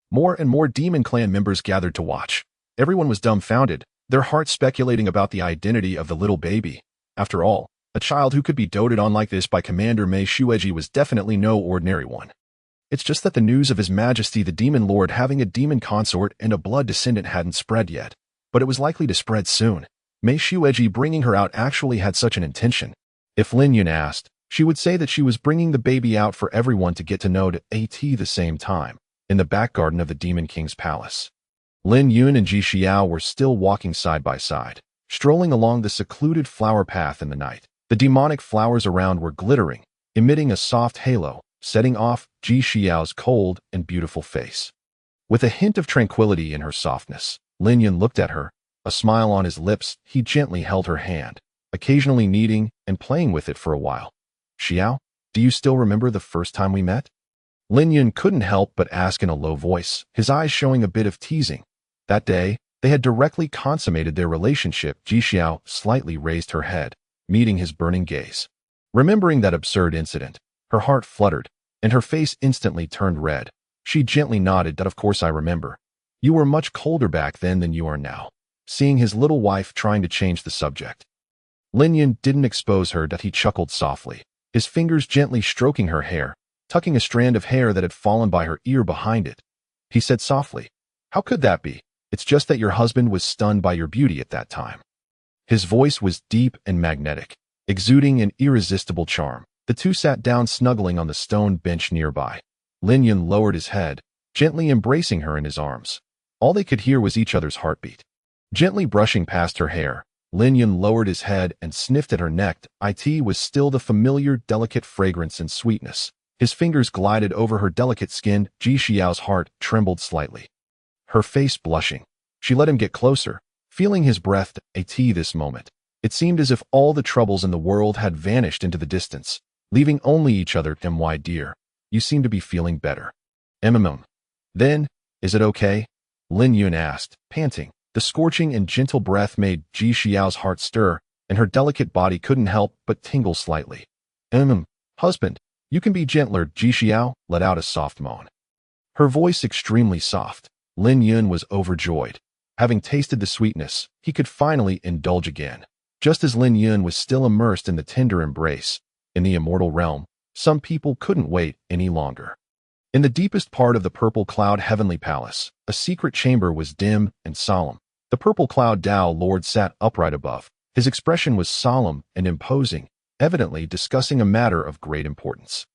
More and more demon clan members gathered to watch. Everyone was dumbfounded, their hearts speculating about the identity of the little baby. After all, a child who could be doted on like this by Commander Mei Shueji was definitely no ordinary one. It's just that the news of His Majesty the Demon Lord having a demon consort and a blood descendant hadn't spread yet, but it was likely to spread soon. Mei Shueji bringing her out actually had such an intention. If Lin Yun asked, she would say that she was bringing the baby out for everyone to get to know at the same time, in the back garden of the Demon King's palace. Lin Yun and Ji Xiao were still walking side by side, strolling along the secluded flower path in the night. The demonic flowers around were glittering, emitting a soft halo, setting off Ji Xiao's cold and beautiful face. With a hint of tranquility in her softness, Lin Yun looked at her, a smile on his lips. He gently held her hand, occasionally kneading and playing with it for a while. "Xiao, do you still remember the first time we met?" Lin Yun couldn't help but ask in a low voice, his eyes showing a bit of teasing. That day, they had directly consummated their relationship. Ji Xiao slightly raised her head, meeting his burning gaze. Remembering that absurd incident, her heart fluttered, and her face instantly turned red. She gently nodded that of course I remember. You were much colder back then than you are now. Seeing his little wife trying to change the subject, Lin Yun didn't expose her that he chuckled softly, his fingers gently stroking her hair, tucking a strand of hair that had fallen by her ear behind it. He said softly, "How could that be? It's just that your husband was stunned by your beauty at that time." His voice was deep and magnetic, exuding an irresistible charm. The two sat down snuggling on the stone bench nearby. Lin Yun lowered his head, gently embracing her in his arms. All they could hear was each other's heartbeat. Gently brushing past her hair, Lin Yun lowered his head and sniffed at her neck. It was still the familiar, delicate fragrance and sweetness. His fingers glided over her delicate skin. Ji Xiao's heart trembled slightly. Her face blushing, she let him get closer, feeling his breath. This moment, it seemed as if all the troubles in the world had vanished into the distance, leaving only each other. My dear, you seem to be feeling better. Then, is it okay? Lin Yun asked, panting. The scorching and gentle breath made Ji Xiao's heart stir, and her delicate body couldn't help but tingle slightly. Husband, you can be gentler. Ji Xiao let out a soft moan. Her voice extremely soft. Lin Yun was overjoyed. Having tasted the sweetness, he could finally indulge again. Just as Lin Yun was still immersed in the tender embrace, in the immortal realm, some people couldn't wait any longer. In the deepest part of the Purple Cloud Heavenly Palace, a secret chamber was dim and solemn. The Purple Cloud Tao Lord sat upright above. His expression was solemn and imposing, evidently discussing a matter of great importance.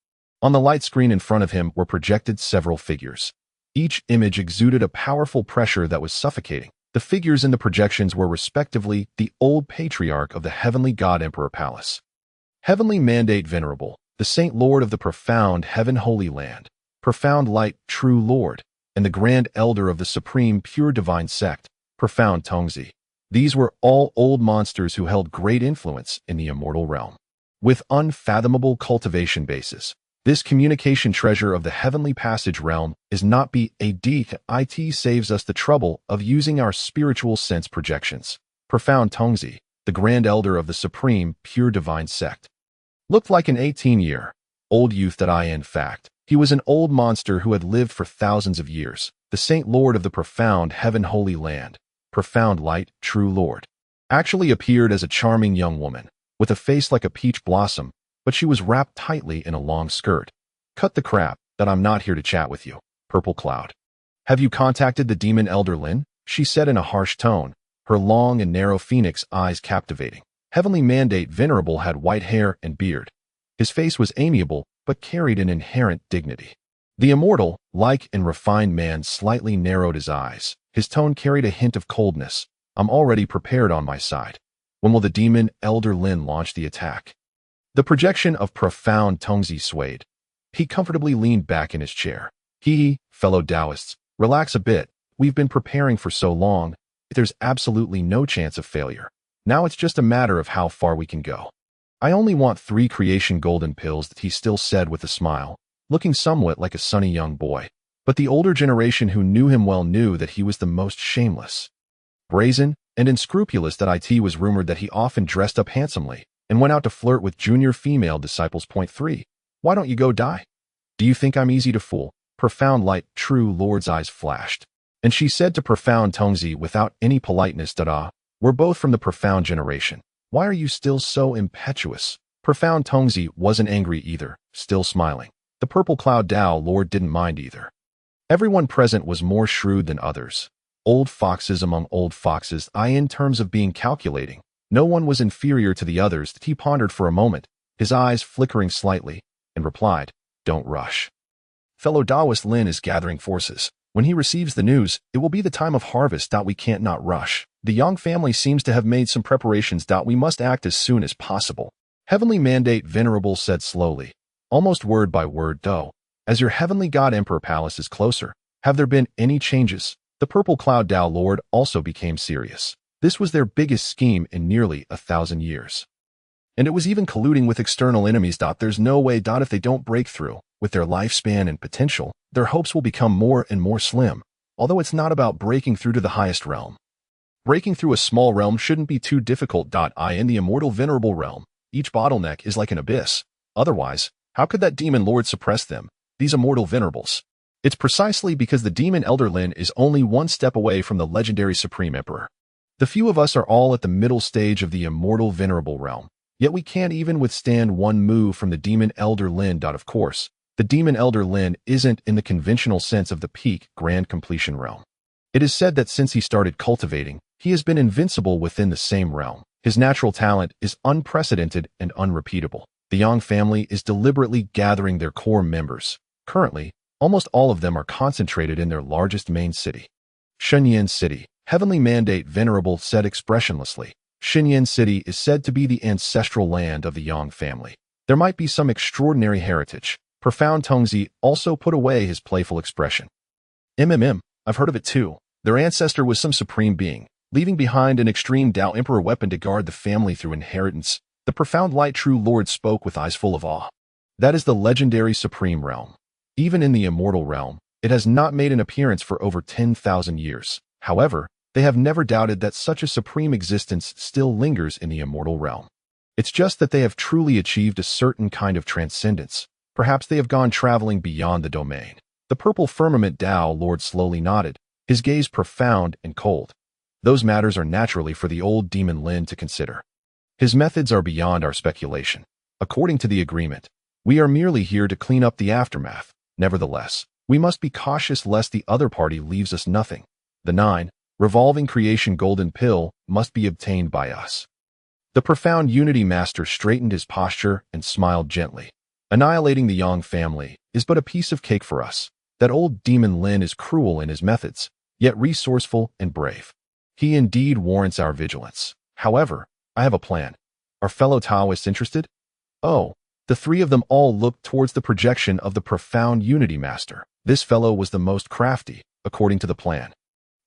On the light screen in front of him were projected several figures. Each image exuded a powerful pressure that was suffocating. The figures in the projections were respectively the old patriarch of the Heavenly God Emperor Palace, Heavenly Mandate Venerable, the Saint Lord of the Profound Heaven Holy Land, Profound Light True Lord, and the Grand Elder of the Supreme Pure Divine Sect, Profound Tongzi. These were all old monsters who held great influence in the immortal realm. With unfathomable cultivation bases, this communication treasure of the heavenly passage realm is not it saves us the trouble of using our spiritual sense projections. Profound Tongzi, the Grand Elder of the Supreme Pure Divine Sect, looked like an 18-year-old youth in fact. He was an old monster who had lived for thousands of years, the Saint Lord of the Profound Heaven Holy Land, Profound Light True Lord, actually appeared as a charming young woman, with a face like a peach blossom, but she was wrapped tightly in a long skirt. Cut the crap, that I'm not here to chat with you, Purple Cloud. Have you contacted the Demon Elder Lin? She said in a harsh tone, her long and narrow phoenix eyes captivating. Heavenly Mandate Venerable had white hair and beard. His face was amiable, but carried an inherent dignity. The immortal, like and refined man slightly narrowed his eyes. His tone carried a hint of coldness. I'm already prepared on my side. When will the demon elder Lin launch the attack? The projection of profound Tongzi swayed. He comfortably leaned back in his chair. Fellow Taoists, relax a bit. We've been preparing for so long. There's absolutely no chance of failure. Now it's just a matter of how far we can go. I only want 3 creation golden pills, he still said with a smile, looking somewhat like a sunny young boy. But the older generation who knew him well knew that he was the most shameless, brazen, and unscrupulous. That it was rumored that he often dressed up handsomely and went out to flirt with junior female disciples. Point 3. Why don't you go die? Do you think I'm easy to fool? Profound light, true Lord's eyes flashed. And she said to profound Tongzi without any politeness, we're both from the profound generation. Why are you still so impetuous? Profound Tongzi wasn't angry either, still smiling. The purple cloud Tao Lord didn't mind either. Everyone present was more shrewd than others. Old foxes among old foxes, in terms of being calculating. No one was inferior to the others. He pondered for a moment, his eyes flickering slightly, and replied, don't rush. Fellow Taoist Lin is gathering forces. When he receives the news, it will be the time of harvest. We can't not rush. The Yang family seems to have made some preparations. We must act as soon as possible. Heavenly Mandate Venerable said slowly, almost word by word, though. As your heavenly God Emperor Palace is closer, have there been any changes? The purple cloud Tao Lord also became serious. This was their biggest scheme in nearly 1,000 years. And it was even colluding with external enemies. There's no way. If they don't break through, with their lifespan and potential, their hopes will become more and more slim. Although it's not about breaking through to the highest realm. Breaking through a small realm shouldn't be too difficult. In the immortal venerable realm, each bottleneck is like an abyss. Otherwise, how could that demon lord suppress them, these immortal venerables? It's precisely because the demon elder Lin is only one step away from the legendary supreme emperor. The few of us are all at the middle stage of the immortal venerable realm, yet we can't even withstand one move from the demon elder Lin. Of course, the demon elder Lin isn't in the conventional sense of the peak grand completion realm. It is said that since he started cultivating, he has been invincible within the same realm. His natural talent is unprecedented and unrepeatable. The Yang family is deliberately gathering their core members. Currently, almost all of them are concentrated in their largest main city. Shenyan City, Heavenly Mandate Venerable said expressionlessly. Shenyan City is said to be the ancestral land of the Yang family. There might be some extraordinary heritage. Profound Tongzi also put away his playful expression. I've heard of it too. Their ancestor was some supreme being, leaving behind an extreme Tao Emperor weapon to guard the family through inheritance. The profound light true Lord spoke with eyes full of awe. That is the legendary supreme realm. Even in the immortal realm, it has not made an appearance for over 10,000 years. However, they have never doubted that such a supreme existence still lingers in the immortal realm. It's just that they have truly achieved a certain kind of transcendence. Perhaps they have gone traveling beyond the domain. The purple firmament Tao Lord slowly nodded, his gaze profound and cold. Those matters are naturally for the old demon Lin to consider. His methods are beyond our speculation. According to the agreement, we are merely here to clean up the aftermath. Nevertheless, we must be cautious lest the other party leaves us nothing. The 9, revolving creation golden pill must be obtained by us. The profound unity master straightened his posture and smiled gently. Annihilating the Yang family is but a piece of cake for us. That old demon Lin is cruel in his methods, yet resourceful and brave. He indeed warrants our vigilance. However, I have a plan. Are fellow Taoists interested? Oh, the 3 of them all looked towards the projection of the profound unity master. This fellow was the most crafty, according to the plan.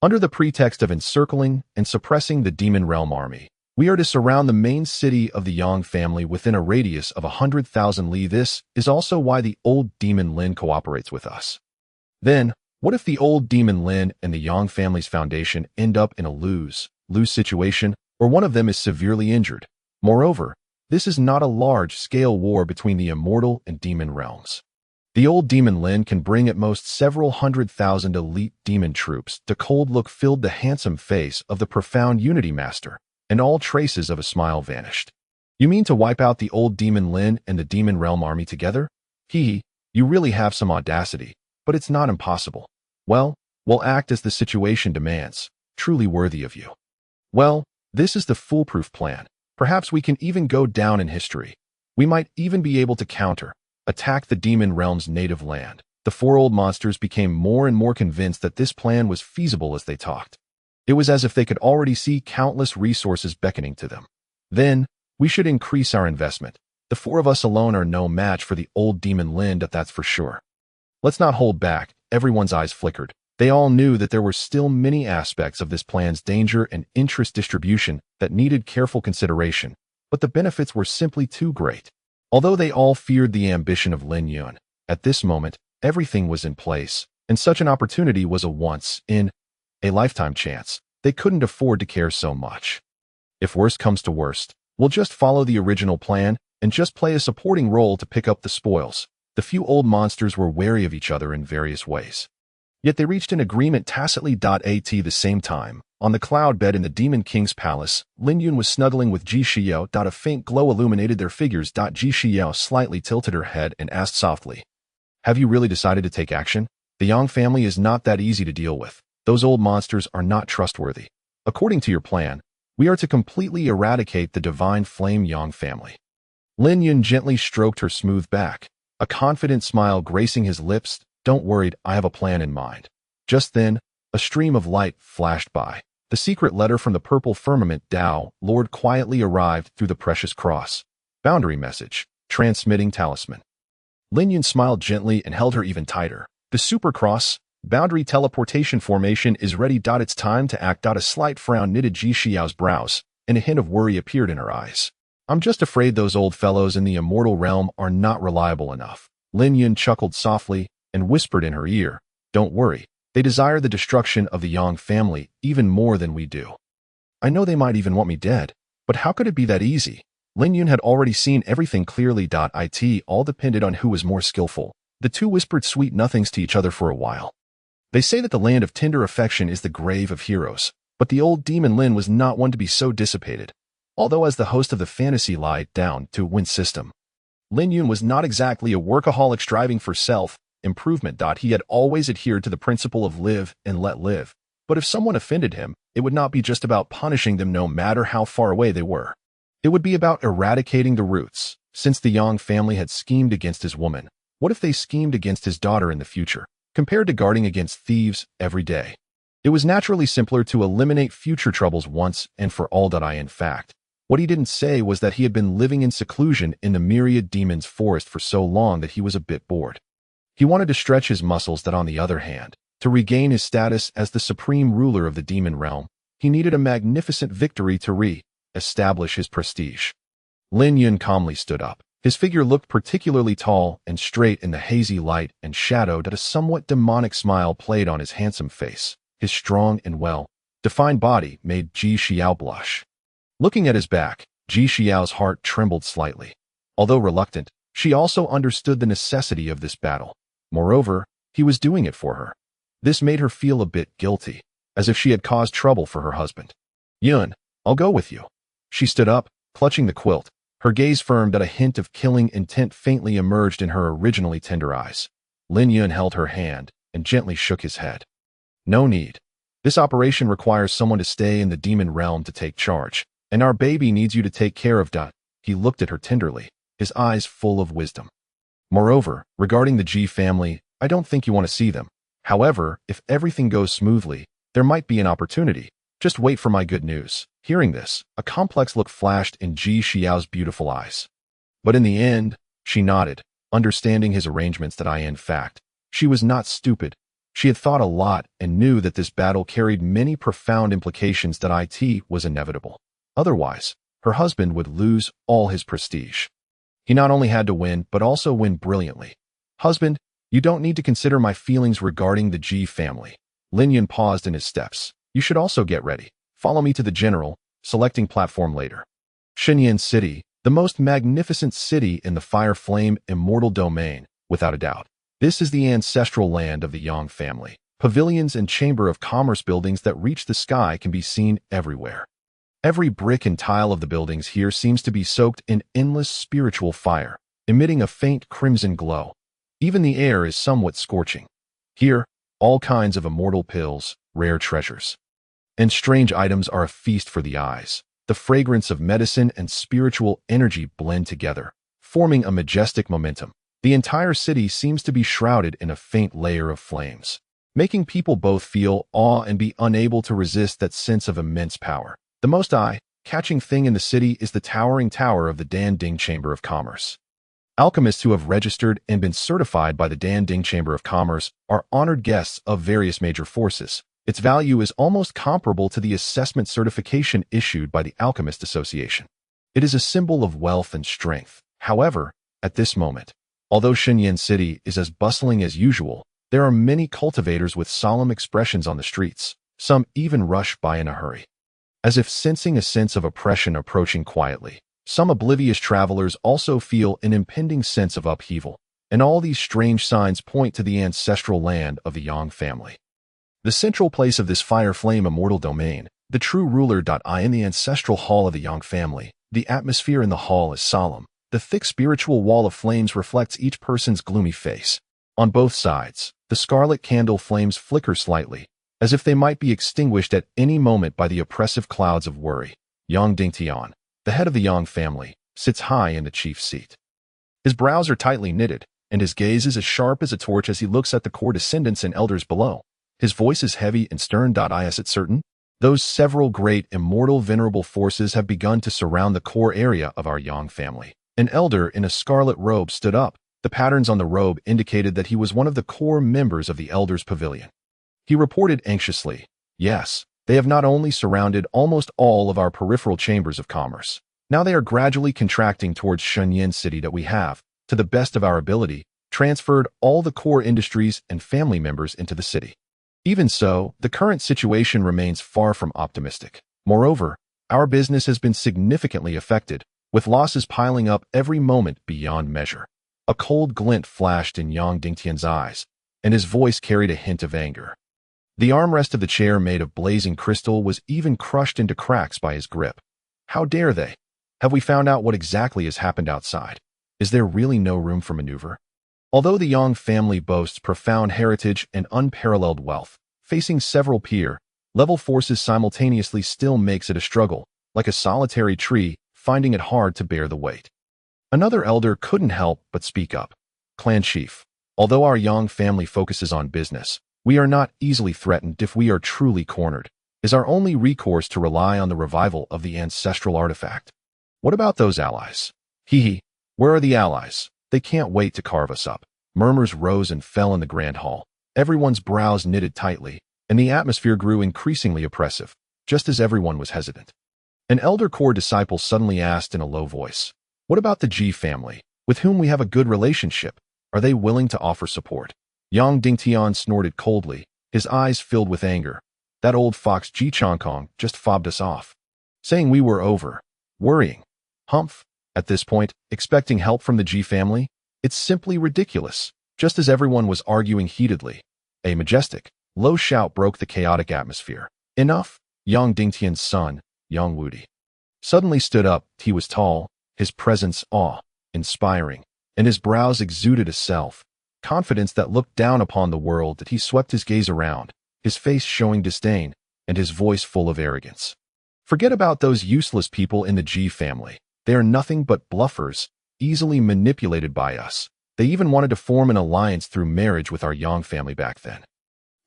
Under the pretext of encircling and suppressing the demon realm army, we are to surround the main city of the Yang family within a radius of 100,000 li. This is also why the old demon Lin cooperates with us. Then, what if the old demon Lin and the Yang family's foundation end up in a lose-lose situation, or one of them is severely injured? Moreover, this is not a large-scale war between the immortal and demon realms. The old demon Lin can bring at most several 100,000 elite demon troops. The cold look filled the handsome face of the profound unity master, and all traces of a smile vanished. You mean to wipe out the old demon Lin and the demon realm army together? You really have some audacity, but it's not impossible. Well, we'll act as the situation demands. Truly worthy of you. Well, this is the foolproof plan. Perhaps we can even go down in history. We might even be able to attack the demon realm's native land. The four old monsters became more and more convinced that this plan was feasible as they talked. It was as if they could already see countless resources beckoning to them. Then, we should increase our investment. The four of us alone are no match for the old demon Lin, that's for sure. Let's not hold back. Everyone's eyes flickered. They all knew that there were still many aspects of this plan's danger and interest distribution that needed careful consideration, but the benefits were simply too great. Although they all feared the ambition of Lin Yun, at this moment, everything was in place, and such an opportunity was a once-in-a-lifetime chance. They couldn't afford to care so much. If worst comes to worst, we'll just follow the original plan and just play a supporting role to pick up the spoils. The few old monsters were wary of each other in various ways. Yet they reached an agreement tacitly. At the same time, on the cloud bed in the Demon King's palace, Lin Yun was snuggling with Ji Xiao. A faint glow illuminated their figures. Ji Xiao slightly tilted her head and asked softly, "Have you really decided to take action? The Yang family is not that easy to deal with. Those old monsters are not trustworthy. According to your plan, we are to completely eradicate the divine flame Yang family." Lin Yun gently stroked her smooth back, a confident smile gracing his lips. "Don't worry, I have a plan in mind." Just then, a stream of light flashed by. The secret letter from the purple firmament Tao Lord quietly arrived through the precious cross. Boundary message. Transmitting talisman. Lin Yun smiled gently and held her even tighter. The super cross, boundary teleportation formation is ready. It's time to act. A slight frown knitted Ji Xiao's brows, and a hint of worry appeared in her eyes. "I'm just afraid those old fellows in the immortal realm are not reliable enough." Lin Yun chuckled softly and whispered in her ear, "Don't worry. They desire the destruction of the Yang family even more than we do. I know they might even want me dead, but how could it be that easy?" Lin Yun had already seen everything clearly. It all depended on who was more skillful. The two whispered sweet nothings to each other for a while. They say that the land of tender affection is the grave of heroes, but the old demon Lin was not one to be so dissipated. Although as the host of the fantasy lied down to win system, Lin Yun was not exactly a workaholic striving for self-improvement. He had always adhered to the principle of live and let live. But if someone offended him, it would not be just about punishing them no matter how far away they were. It would be about eradicating the roots. Since the Yang family had schemed against his woman, what if they schemed against his daughter in the future, compared to guarding against thieves every day? It was naturally simpler to eliminate future troubles once and for all. In fact, what he didn't say was that he had been living in seclusion in the myriad demons forest for so long that he was a bit bored. He wanted to stretch his muscles. On the other hand, to regain his status as the supreme ruler of the demon realm, he needed a magnificent victory to re-establish his prestige. Lin Yun calmly stood up. His figure looked particularly tall and straight in the hazy light and shadow. A somewhat demonic smile played on his handsome face. His strong and well-defined body made Ji Xiao blush. Looking at his back, Ji Xiao's heart trembled slightly. Although reluctant, she also understood the necessity of this battle. Moreover, he was doing it for her. This made her feel a bit guilty, as if she had caused trouble for her husband. "Yun, I'll go with you." She stood up, clutching the quilt. Her gaze firm. A hint of killing intent faintly emerged in her originally tender eyes. Lin Yun held her hand and gently shook his head. "No need. This operation requires someone to stay in the demon realm to take charge, and our baby needs you to take care of." He looked at her tenderly, his eyes full of wisdom. "Moreover, regarding the Ji family, I don't think you want to see them. However, if everything goes smoothly, there might be an opportunity. Just wait for my good news." Hearing this, a complex look flashed in Ji Xiao's beautiful eyes. But in the end, she nodded, understanding his arrangements. In fact, she was not stupid. She had thought a lot and knew that this battle carried many profound implications. It was inevitable. Otherwise, her husband would lose all his prestige. He not only had to win, but also win brilliantly. "Husband, you don't need to consider my feelings regarding the Ji family." Lin Yun paused in his steps. "You should also get ready. Follow me to the general, selecting platform later." Shenyan City, the most magnificent city in the Fire Flame Immortal Domain, without a doubt. This is the ancestral land of the Yang family. Pavilions and Chamber of Commerce buildings that reach the sky can be seen everywhere. Every brick and tile of the buildings here seems to be soaked in endless spiritual fire, emitting a faint crimson glow. Even the air is somewhat scorching. Here, all kinds of immortal pills, rare treasures, and strange items are a feast for the eyes. The fragrance of medicine and spiritual energy blend together, forming a majestic momentum. The entire city seems to be shrouded in a faint layer of flames, making people both feel awe and be unable to resist that sense of immense power. The most eye-catching thing in the city is the towering tower of the Danding Chamber of Commerce. Alchemists who have registered and been certified by the Danding Chamber of Commerce are honored guests of various major forces. Its value is almost comparable to the assessment certification issued by the Alchemist Association. It is a symbol of wealth and strength. However, at this moment, although Shenyang City is as bustling as usual, there are many cultivators with solemn expressions on the streets. Some even rush by in a hurry, as if sensing a sense of oppression approaching quietly. Some oblivious travelers also feel an impending sense of upheaval, and all these strange signs point to the ancestral land of the Yang family. The central place of this fire-flame immortal domain, the true ruler. In the ancestral hall of the Yang family, the atmosphere in the hall is solemn. The thick spiritual wall of flames reflects each person's gloomy face. On both sides, the scarlet candle flames flicker slightly, as if they might be extinguished at any moment by the oppressive clouds of worry. Yang Dingtian, the head of the Yang family, sits high in the chief seat. His brows are tightly knitted, and his gaze is as sharp as a torch as he looks at the core descendants and elders below. His voice is heavy and stern. Is it certain? Those several great immortal venerable forces have begun to surround the core area of our Yang family. An elder in a scarlet robe stood up. The patterns on the robe indicated that he was one of the core members of the Elders' Pavilion. He reported anxiously, "Yes, they have not only surrounded almost all of our peripheral chambers of commerce. Now they are gradually contracting towards Shenyang City that we have, to the best of our ability, transferred all the core industries and family members into the city. Even so, the current situation remains far from optimistic. Moreover, our business has been significantly affected, with losses piling up every moment beyond measure." A cold glint flashed in Yang Dingtian's eyes, and his voice carried a hint of anger. The armrest of the chair made of blazing crystal was even crushed into cracks by his grip. "How dare they? Have we found out what exactly has happened outside? Is there really no room for maneuver?" Although the Yang family boasts profound heritage and unparalleled wealth, facing several peer-level forces simultaneously still makes it a struggle, like a solitary tree, finding it hard to bear the weight. Another elder couldn't help but speak up. "Clan chief, although our Yang family focuses on business, we are not easily threatened. If we are truly cornered, is our only recourse to rely on the revival of the ancestral artifact. What about those allies? Where are the allies? They can't wait to carve us up." Murmurs rose and fell in the grand hall. Everyone's brows knitted tightly, and the atmosphere grew increasingly oppressive, just as everyone was hesitant. An elder core disciple suddenly asked in a low voice, "What about the Ji family, with whom we have a good relationship? Are they willing to offer support?" Yang Dingtian snorted coldly, his eyes filled with anger. "That old fox Ji Chongkong just fobbed us off, saying we were over. Worrying. Humph. At this point, expecting help from the Ji family? It's simply ridiculous." Just as everyone was arguing heatedly, a majestic, low shout broke the chaotic atmosphere. "Enough!" Yang Dingtian's son, Yang Wudi, suddenly stood up. He was tall, his presence awe-inspiring, and his brows exuded a self-confidence that looked down upon the world. That he swept his gaze around, his face showing disdain, and his voice full of arrogance. "Forget about those useless people in the Ji family. They are nothing but bluffers, easily manipulated by us. They even wanted to form an alliance through marriage with our Yang family back then.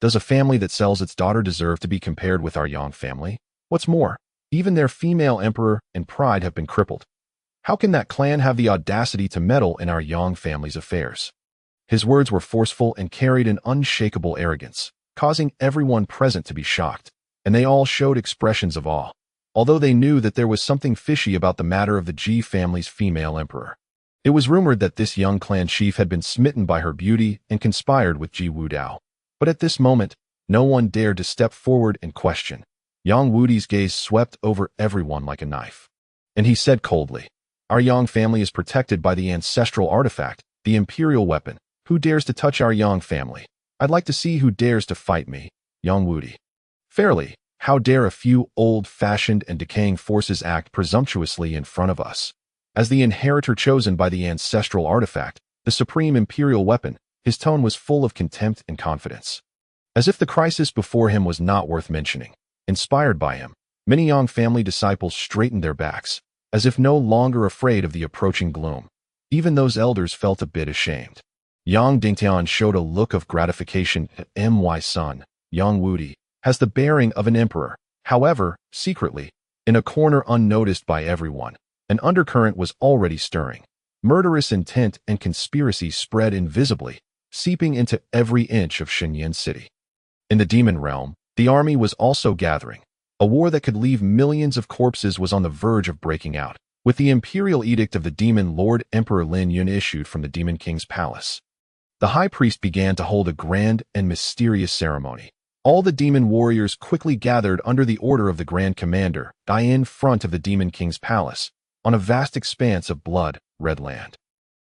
Does a family that sells its daughter deserve to be compared with our Yang family? What's more, even their female emperor and pride have been crippled. How can that clan have the audacity to meddle in our Yang family's affairs?" His words were forceful and carried an unshakable arrogance, causing everyone present to be shocked, and they all showed expressions of awe, although they knew that there was something fishy about the matter of the Ji family's female emperor. It was rumored that this young clan chief had been smitten by her beauty and conspired with Ji Wudao. But at this moment, no one dared to step forward and question. Yang Wudi's gaze swept over everyone like a knife, and he said coldly, "Our Yang family is protected by the ancestral artifact, the imperial weapon. Who dares to touch our Yang family? I'd like to see who dares to fight me, Yang Wudi. Fairly, how dare a few old-fashioned and decaying forces act presumptuously in front of us? As the inheritor chosen by the ancestral artifact, the supreme imperial weapon, his tone was full of contempt and confidence. As if the crisis before him was not worth mentioning. Inspired by him, many Yang family disciples straightened their backs, as if no longer afraid of the approaching gloom. Even those elders felt a bit ashamed. Yang Dingtian showed a look of gratification. My son, Yang Wudi, has the bearing of an emperor. However, secretly, in a corner unnoticed by everyone, an undercurrent was already stirring. Murderous intent and conspiracy spread invisibly, seeping into every inch of Shenyan City. In the demon realm, the army was also gathering. A war that could leave millions of corpses was on the verge of breaking out, with the imperial edict of the demon lord Emperor Lin Yun issued from the demon king's palace. The high priest began to hold a grand and mysterious ceremony. All the demon warriors quickly gathered under the order of the grand commander, in front of the demon king's palace, on a vast expanse of blood-red land.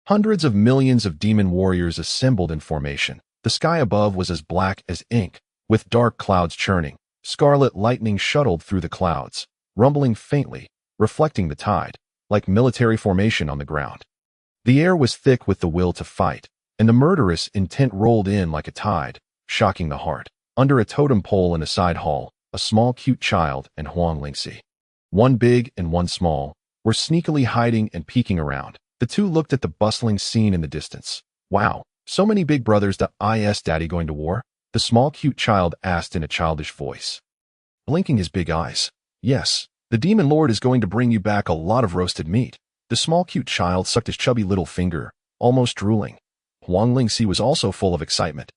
Hundreds of millions of demon warriors assembled in formation. The sky above was as black as ink, with dark clouds churning. Scarlet lightning shuttled through the clouds, rumbling faintly, reflecting the tide, like military formation on the ground. The air was thick with the will to fight, and the murderous intent rolled in like a tide, shocking the heart. Under a totem pole in a side hall, a small cute child and Huang Lingxi, one big and one small, were sneakily hiding and peeking around. The two looked at the bustling scene in the distance. Wow, so many big brothers. Is Daddy going to war? The small cute child asked in a childish voice, blinking his big eyes. Yes, the demon lord is going to bring you back a lot of roasted meat. The small cute child sucked his chubby little finger, almost drooling. Huang Lingxi was also full of excitement.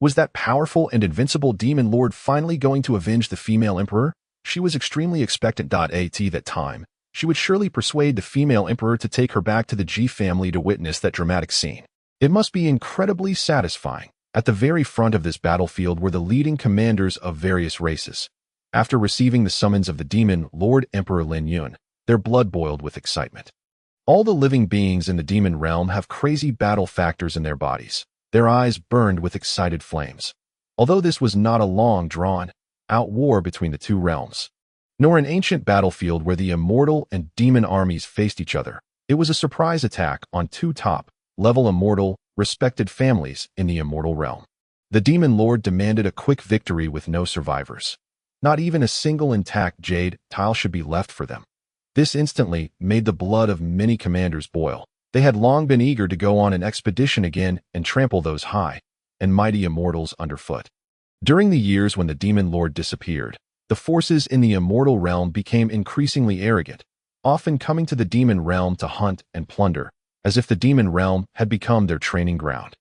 Was that powerful and invincible demon lord finally going to avenge the female emperor? She was extremely expectant. At that time, she would surely persuade the female emperor to take her back to the Ji family to witness that dramatic scene. It must be incredibly satisfying. At the very front of this battlefield were the leading commanders of various races. After receiving the summons of the demon Lord Emperor Lin Yun, their blood boiled with excitement. All the living beings in the demon realm have crazy battle factors in their bodies. Their eyes burned with excited flames. Although this was not a long, drawn-out war between the two realms, nor an ancient battlefield where the immortal and demon armies faced each other, it was a surprise attack on two top-level immortal, respected families in the immortal realm. The demon lord demanded a quick victory with no survivors. Not even a single intact jade tile should be left for them. This instantly made the blood of many commanders boil. They had long been eager to go on an expedition again and trample those high and mighty immortals underfoot. During the years when the demon lord disappeared, the forces in the immortal realm became increasingly arrogant, often coming to the demon realm to hunt and plunder, as if the demon realm had become their training ground.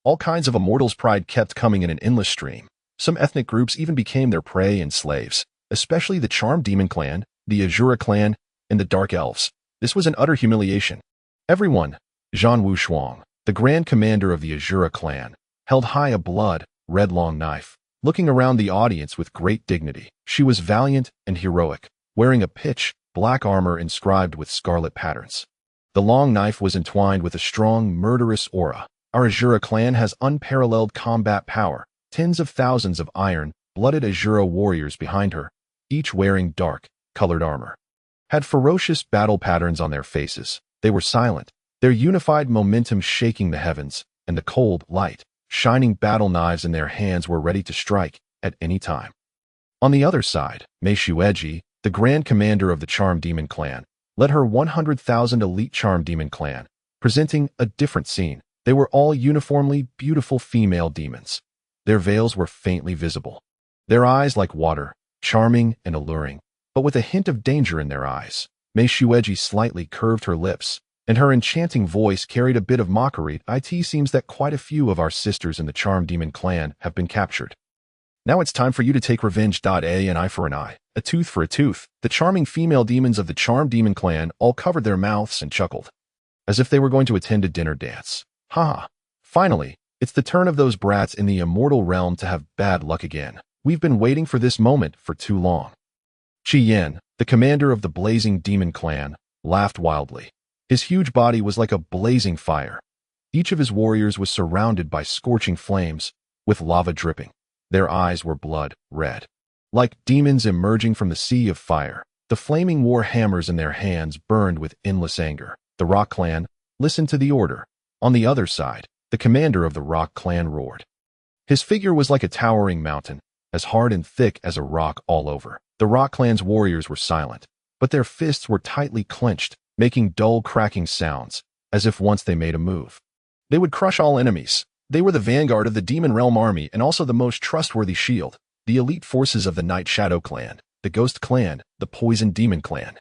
All kinds of immortals' pride kept coming in an endless stream. Some ethnic groups even became their prey and slaves, especially the Charmed Demon Clan, the Azura Clan, and the Dark Elves. This was an utter humiliation. Everyone, Zhan Wushuang, the grand commander of the Azura clan, held high a blood-red long knife, looking around the audience with great dignity. She was valiant and heroic, wearing a pitch-black armor inscribed with scarlet patterns. The long knife was entwined with a strong, murderous aura. Our Azura clan has unparalleled combat power, tens of thousands of iron-blooded Azura warriors behind her, each wearing dark-colored armor. Had ferocious battle patterns on their faces. They were silent, their unified momentum shaking the heavens, and the cold, light, shining battle knives in their hands were ready to strike at any time. On the other side, Mei Shueji, the grand commander of the Charmed Demon Clan, led her 100,000 elite Charmed Demon Clan, presenting a different scene. They were all uniformly beautiful female demons. Their veils were faintly visible. Their eyes like water, charming and alluring, but with a hint of danger in their eyes. Mei Shueji slightly curved her lips, and her enchanting voice carried a bit of mockery. It seems that quite a few of our sisters in the Charmed Demon Clan have been captured. Now it's time for you to take revenge. An eye for an eye, a tooth for a tooth. The charming female demons of the Charmed Demon Clan all covered their mouths and chuckled, as if they were going to attend a dinner dance. Ha! Finally, it's the turn of those brats in the immortal realm to have bad luck again. We've been waiting for this moment for too long. Qi Yan, the commander of the blazing demon clan, laughed wildly. His huge body was like a blazing fire. Each of his warriors was surrounded by scorching flames, with lava dripping. Their eyes were blood-red. Like demons emerging from the sea of fire, the flaming war hammers in their hands burned with endless anger. The Rock Clan listened to the order. On the other side, the commander of the Rock Clan roared. His figure was like a towering mountain, as hard and thick as a rock all over. The Rock Clan's warriors were silent, but their fists were tightly clenched, making dull cracking sounds, as if once they made a move, they would crush all enemies. They were the vanguard of the Demon Realm army and also the most trustworthy shield, the elite forces of the Night Shadow clan, the Ghost clan, the Poison Demon clan,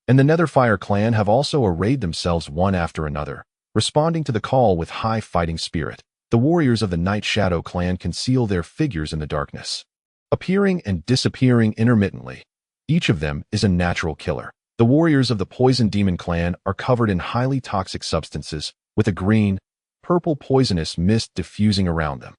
and the Netherfire clan have also arrayed themselves one after another, responding to the call with high fighting spirit. The warriors of the Night Shadow clan conceal their figures in the darkness, appearing and disappearing intermittently. Each of them is a natural killer. The warriors of the Poison Demon clan are covered in highly toxic substances, with a green, purple poisonous mist diffusing around them.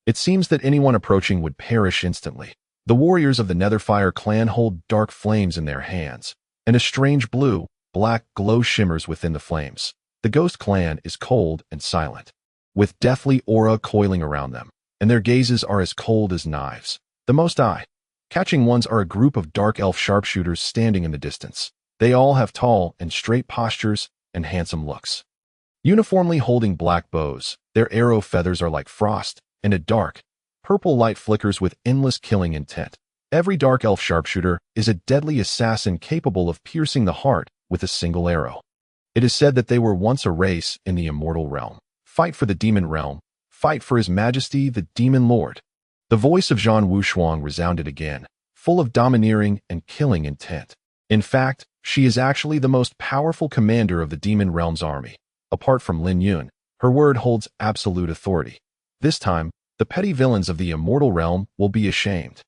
It seems that anyone approaching would perish instantly. The warriors of the Netherfire clan hold dark flames in their hands, and a strange blue, black glow shimmers within the flames. The Ghost clan is cold and silent, with deathly aura coiling around them, and their gazes are as cold as knives. The most eye-catching ones are a group of dark elf sharpshooters standing in the distance. They all have tall and straight postures and handsome looks. Uniformly holding black bows, their arrow feathers are like frost, and a dark, purple light flickers with endless killing intent. Every dark elf sharpshooter is a deadly assassin capable of piercing the heart with a single arrow. It is said that they were once a race in the immortal realm. Fight for the demon realm. Fight for His Majesty the Demon Lord. The voice of Zhan Wushuang resounded again, full of domineering and killing intent. In fact, she is actually the most powerful commander of the Demon Realm's army. Apart from Lin Yun, her word holds absolute authority. This time, the petty villains of the immortal realm will be ashamed.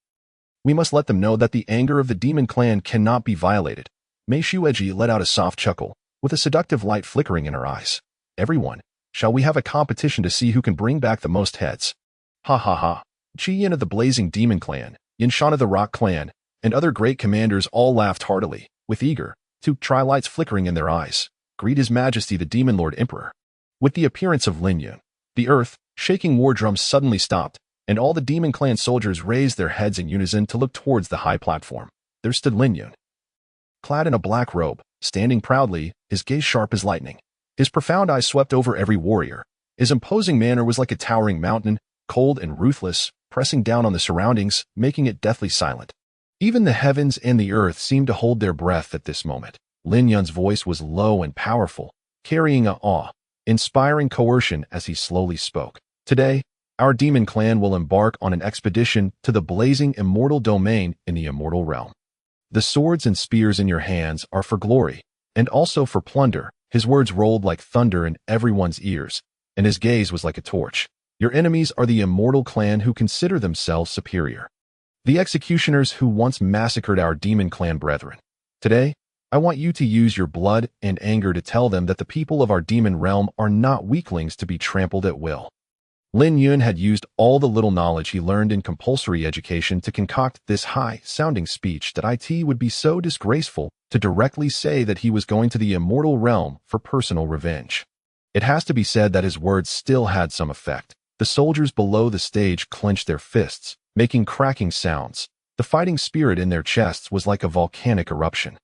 We must let them know that the anger of the Demon clan cannot be violated. Mei Shueji let out a soft chuckle, with a seductive light flickering in her eyes. Everyone, shall we have a competition to see who can bring back the most heads? Ha ha ha. Qi Yin of the Blazing Demon clan, Yin Shan of the Rock clan, and other great commanders all laughed heartily, with eager to try lights flickering in their eyes. Greet His Majesty the Demon Lord Emperor. With the appearance of Lin Yun, the earth-shaking war drums suddenly stopped, and all the Demon clan soldiers raised their heads in unison to look towards the high platform. There stood Lin Yun, clad in a black robe, standing proudly, his gaze sharp as lightning. His profound eyes swept over every warrior. His imposing manner was like a towering mountain, cold and ruthless, pressing down on the surroundings, making it deathly silent. Even the heavens and the earth seemed to hold their breath at this moment. Lin Yun's voice was low and powerful, carrying a awe-inspiring coercion as he slowly spoke. Today, our demon clan will embark on an expedition to the blazing immortal domain in the immortal realm. The swords and spears in your hands are for glory, and also for plunder. His words rolled like thunder in everyone's ears, and his gaze was like a torch. Your enemies are the immortal clan who consider themselves superior, the executioners who once massacred our demon clan brethren. Today, I want you to use your blood and anger to tell them that the people of our demon realm are not weaklings to be trampled at will. Lin Yun had used all the little knowledge he learned in compulsory education to concoct this high-sounding speech that it would be so disgraceful to directly say that he was going to the immortal realm for personal revenge. It has to be said that his words still had some effect. The soldiers below the stage clenched their fists, making cracking sounds. The fighting spirit in their chests was like a volcanic eruption.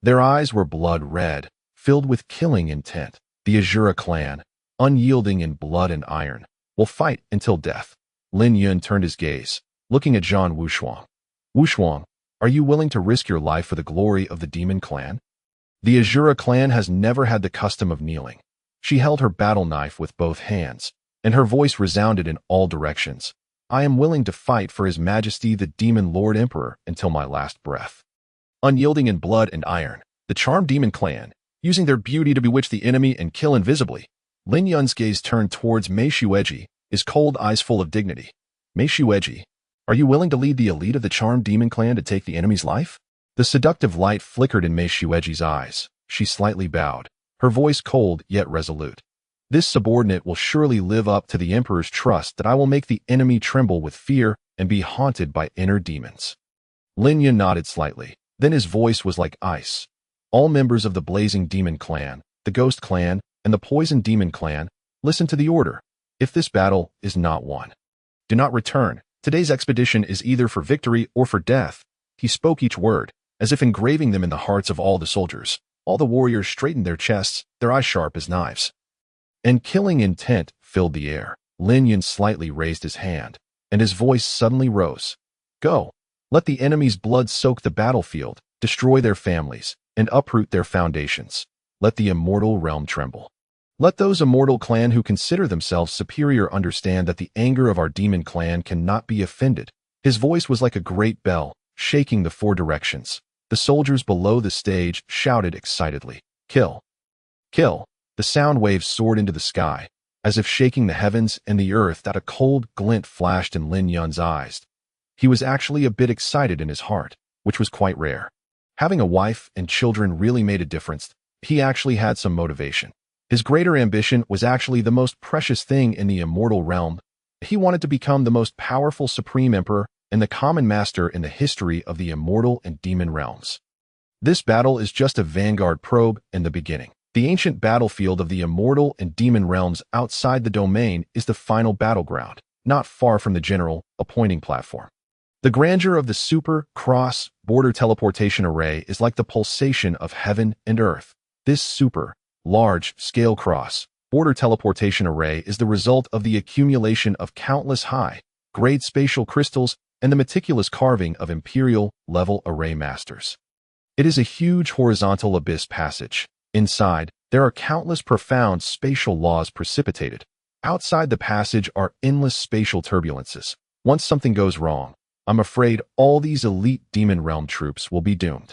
Their eyes were blood red, filled with killing intent. The Azura clan, unyielding in blood and iron, will fight until death. Lin Yun turned his gaze, looking at Zhan Wushuang. Wushuang, are you willing to risk your life for the glory of the demon clan? The Azura clan has never had the custom of kneeling. She held her battle knife with both hands, and her voice resounded in all directions. I am willing to fight for His Majesty the Demon Lord Emperor until my last breath. Unyielding in blood and iron, the charmed demon clan, using their beauty to bewitch the enemy and kill invisibly. Lin Yun's gaze turned towards Mei Shueji, his cold eyes full of dignity. Mei Shueji, are you willing to lead the elite of the charmed demon clan to take the enemy's life? The seductive light flickered in Mei Shueji's eyes. She slightly bowed, her voice cold yet resolute. This subordinate will surely live up to the Emperor's trust that I will make the enemy tremble with fear and be haunted by inner demons. Lin Yun nodded slightly. Then his voice was like ice. All members of the Blazing Demon clan, the Ghost clan, and the Poison Demon clan, listen to the order. If this battle is not won, do not return. Today's expedition is either for victory or for death. He spoke each word, as if engraving them in the hearts of all the soldiers. All the warriors straightened their chests, their eyes sharp as knives. And killing intent filled the air. Lin Yun slightly raised his hand, and his voice suddenly rose. Go. Let the enemy's blood soak the battlefield, destroy their families, and uproot their foundations. Let the immortal realm tremble. Let those immortal clan who consider themselves superior understand that the anger of our demon clan cannot be offended. His voice was like a great bell, shaking the four directions. The soldiers below the stage shouted excitedly, "Kill! Kill!" The sound waves soared into the sky, as if shaking the heavens and the earth. That a cold glint flashed in Lin Yun's eyes. He was actually a bit excited in his heart, which was quite rare. Having a wife and children really made a difference. He actually had some motivation. His greater ambition was actually the most precious thing in the immortal realm. He wanted to become the most powerful supreme emperor and the common master in the history of the immortal and demon realms. This battle is just a vanguard probe in the beginning. The ancient battlefield of the immortal and demon realms outside the domain is the final battleground, not far from the general appointing platform. The grandeur of the super cross-border teleportation array is like the pulsation of heaven and earth. This super large-scale cross-border teleportation array is the result of the accumulation of countless high-grade spatial crystals and the meticulous carving of imperial-level array masters. It is a huge horizontal abyss passage. Inside, there are countless profound spatial laws precipitated. Outside the passage are endless spatial turbulences. Once something goes wrong, I'm afraid all these elite demon realm troops will be doomed.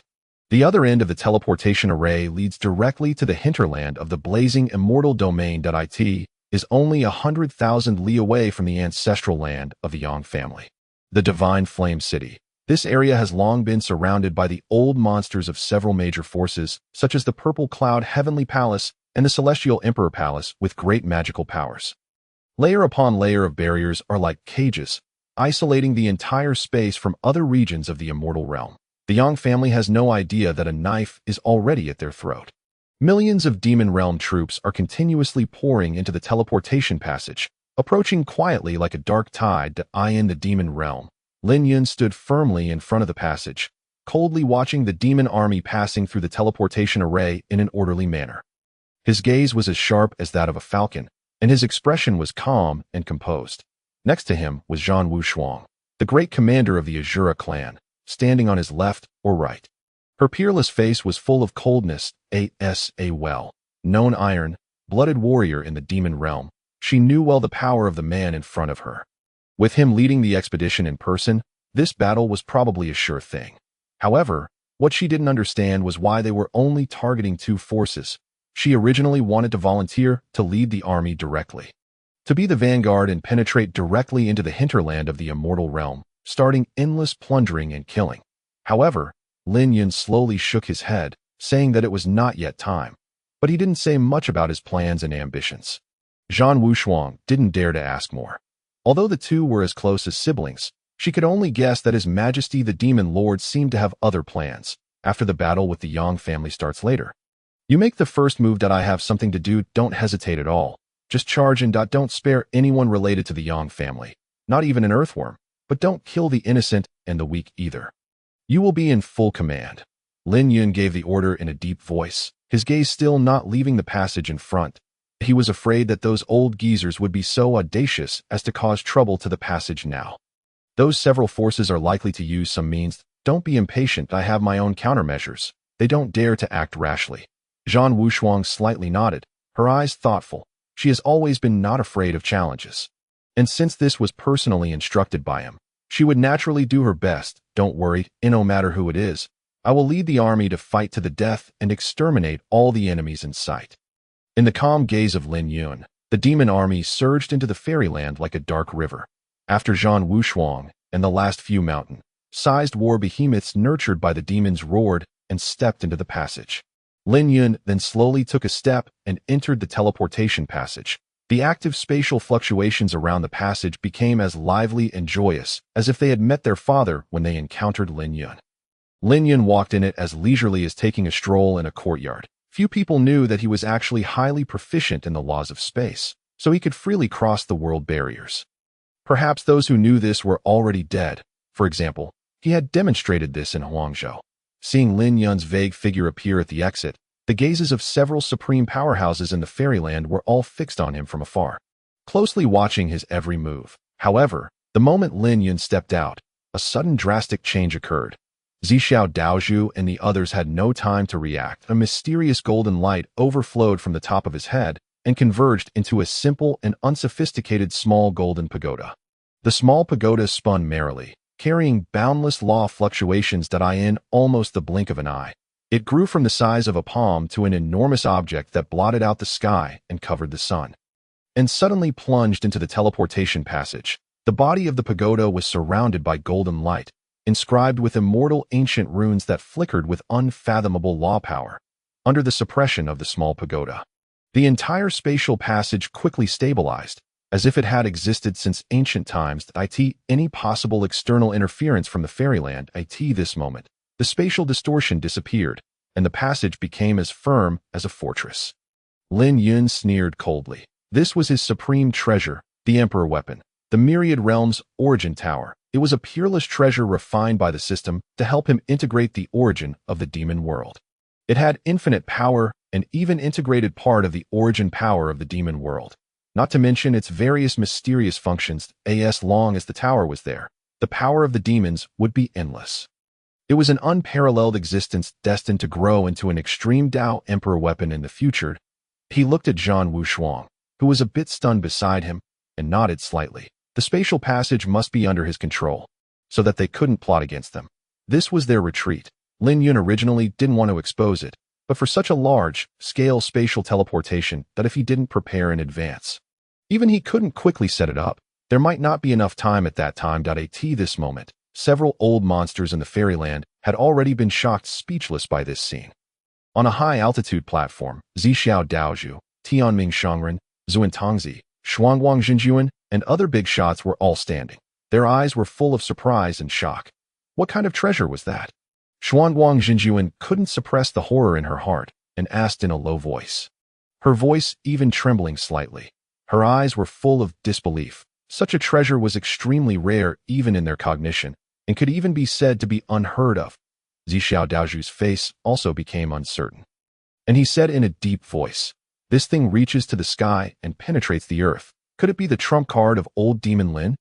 The other end of the teleportation array leads directly to the hinterland of the blazing immortal domain. It is only 100,000 li away from the ancestral land of the Yang family. The Divine Flame City. This area has long been surrounded by the old monsters of several major forces, such as the Purple Cloud Heavenly Palace and the Celestial Emperor Palace with great magical powers. Layer upon layer of barriers are like cages, isolating the entire space from other regions of the immortal realm. The Yang family has no idea that a knife is already at their throat. Millions of demon realm troops are continuously pouring into the teleportation passage, approaching quietly like a dark tide in the demon realm. Lin Yun stood firmly in front of the passage, coldly watching the demon army passing through the teleportation array in an orderly manner. His gaze was as sharp as that of a falcon, and his expression was calm and composed. Next to him was Zhan Wushuang, the great commander of the Azura clan, standing on his left or right. Her peerless face was full of coldness. A well-known iron-blooded warrior in the demon realm, she knew well the power of the man in front of her. With him leading the expedition in person, this battle was probably a sure thing. However, what she didn't understand was why they were only targeting two forces. She originally wanted to volunteer to lead the army directly, to be the vanguard and penetrate directly into the hinterland of the immortal realm, starting endless plundering and killing. However, Lin Yun slowly shook his head, saying that it was not yet time, but he didn't say much about his plans and ambitions. Zhan Wushuang didn't dare to ask more. Although the two were as close as siblings, she could only guess that His Majesty the Demon Lord seemed to have other plans. After the battle with the Yang family starts later. You make the first move. I have something to do. Don't hesitate at all. Just charge and don't spare anyone related to the Yang family. Not even an earthworm. But don't kill the innocent and the weak either. You will be in full command. Lin Yun gave the order in a deep voice, his gaze still not leaving the passage in front. He was afraid that those old geezers would be so audacious as to cause trouble to the passage now. Those several forces are likely to use some means. Don't be impatient. I have my own countermeasures. They don't dare to act rashly. Zhan Wushuang slightly nodded, her eyes thoughtful. She has always been not afraid of challenges. And since this was personally instructed by him, she would naturally do her best. Don't worry, no matter who it is. I will lead the army to fight to the death and exterminate all the enemies in sight. In the calm gaze of Lin Yun, the demon army surged into the fairyland like a dark river. After Zhan Wushuang and the last few mountain-sized war behemoths nurtured by the demons roared and stepped into the passage. Lin Yun then slowly took a step and entered the teleportation passage. The active spatial fluctuations around the passage became as lively and joyous as if they had met their father when they encountered Lin Yun. Lin Yun walked in it as leisurely as taking a stroll in a courtyard. Few people knew that he was actually highly proficient in the laws of space, so he could freely cross the world barriers. Perhaps those who knew this were already dead. For example, he had demonstrated this in Huangzhou. Seeing Lin Yun's vague figure appear at the exit, the gazes of several supreme powerhouses in the fairyland were all fixed on him from afar, closely watching his every move. However, the moment Lin Yun stepped out, a sudden drastic change occurred. Zhixiao Daozhu and the others had no time to react. A mysterious golden light overflowed from the top of his head and converged into a simple and unsophisticated small golden pagoda. The small pagoda spun merrily, carrying boundless law fluctuations that in almost the blink of an eye. It grew from the size of a palm to an enormous object that blotted out the sky and covered the sun, and suddenly plunged into the teleportation passage. The body of the pagoda was surrounded by golden light, inscribed with immortal ancient runes that flickered with unfathomable law power. Under the suppression of the small pagoda, the entire spatial passage quickly stabilized, as if it had existed since ancient times. Any possible external interference from the fairyland. This moment, the spatial distortion disappeared, and the passage became as firm as a fortress. Lin Yun sneered coldly. This was his supreme treasure, the Emperor weapon, the Myriad Realms Origin Tower. It was a peerless treasure refined by the system to help him integrate the origin of the demon world. It had infinite power and even integrated part of the origin power of the demon world, not to mention its various mysterious functions. As long as the tower was there, the power of the demons would be endless. It was an unparalleled existence destined to grow into an extreme Dao Emperor weapon in the future. He looked at Zhan Wushuang, who was a bit stunned beside him, and nodded slightly. The spatial passage must be under his control, so that they couldn't plot against them. This was their retreat. Lin Yun originally didn't want to expose it, but for such a large-scale spatial teleportation that if he didn't prepare in advance, even he couldn't quickly set it up, there might not be enough time at that time. This moment, several old monsters in the fairyland had already been shocked speechless by this scene. On a high-altitude platform, Zhixiao Daozhu, Tianming Shangren, Zuintangzi, Shuangguang Jinjuan, and other big shots were all standing. Their eyes were full of surprise and shock. What kind of treasure was that? Shuangguang Jinjuan couldn't suppress the horror in her heart and asked in a low voice, her voice even trembling slightly. Her eyes were full of disbelief. Such a treasure was extremely rare even in their cognition, and could even be said to be unheard of. Zhixiao Daozhu's face also became uncertain, and he said in a deep voice, "This thing reaches to the sky and penetrates the earth. Could it be the trump card of old Demon Lin?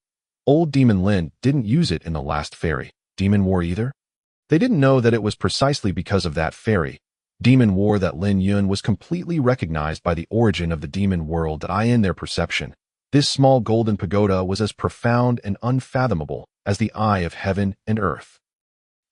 Old Demon Lin didn't use it in the last fairy Demon War either." They didn't know that it was precisely because of that fairy Demon War that Lin Yun was completely recognized by the origin of the demon world. In their perception, this small golden pagoda was as profound and unfathomable as the eye of heaven and earth.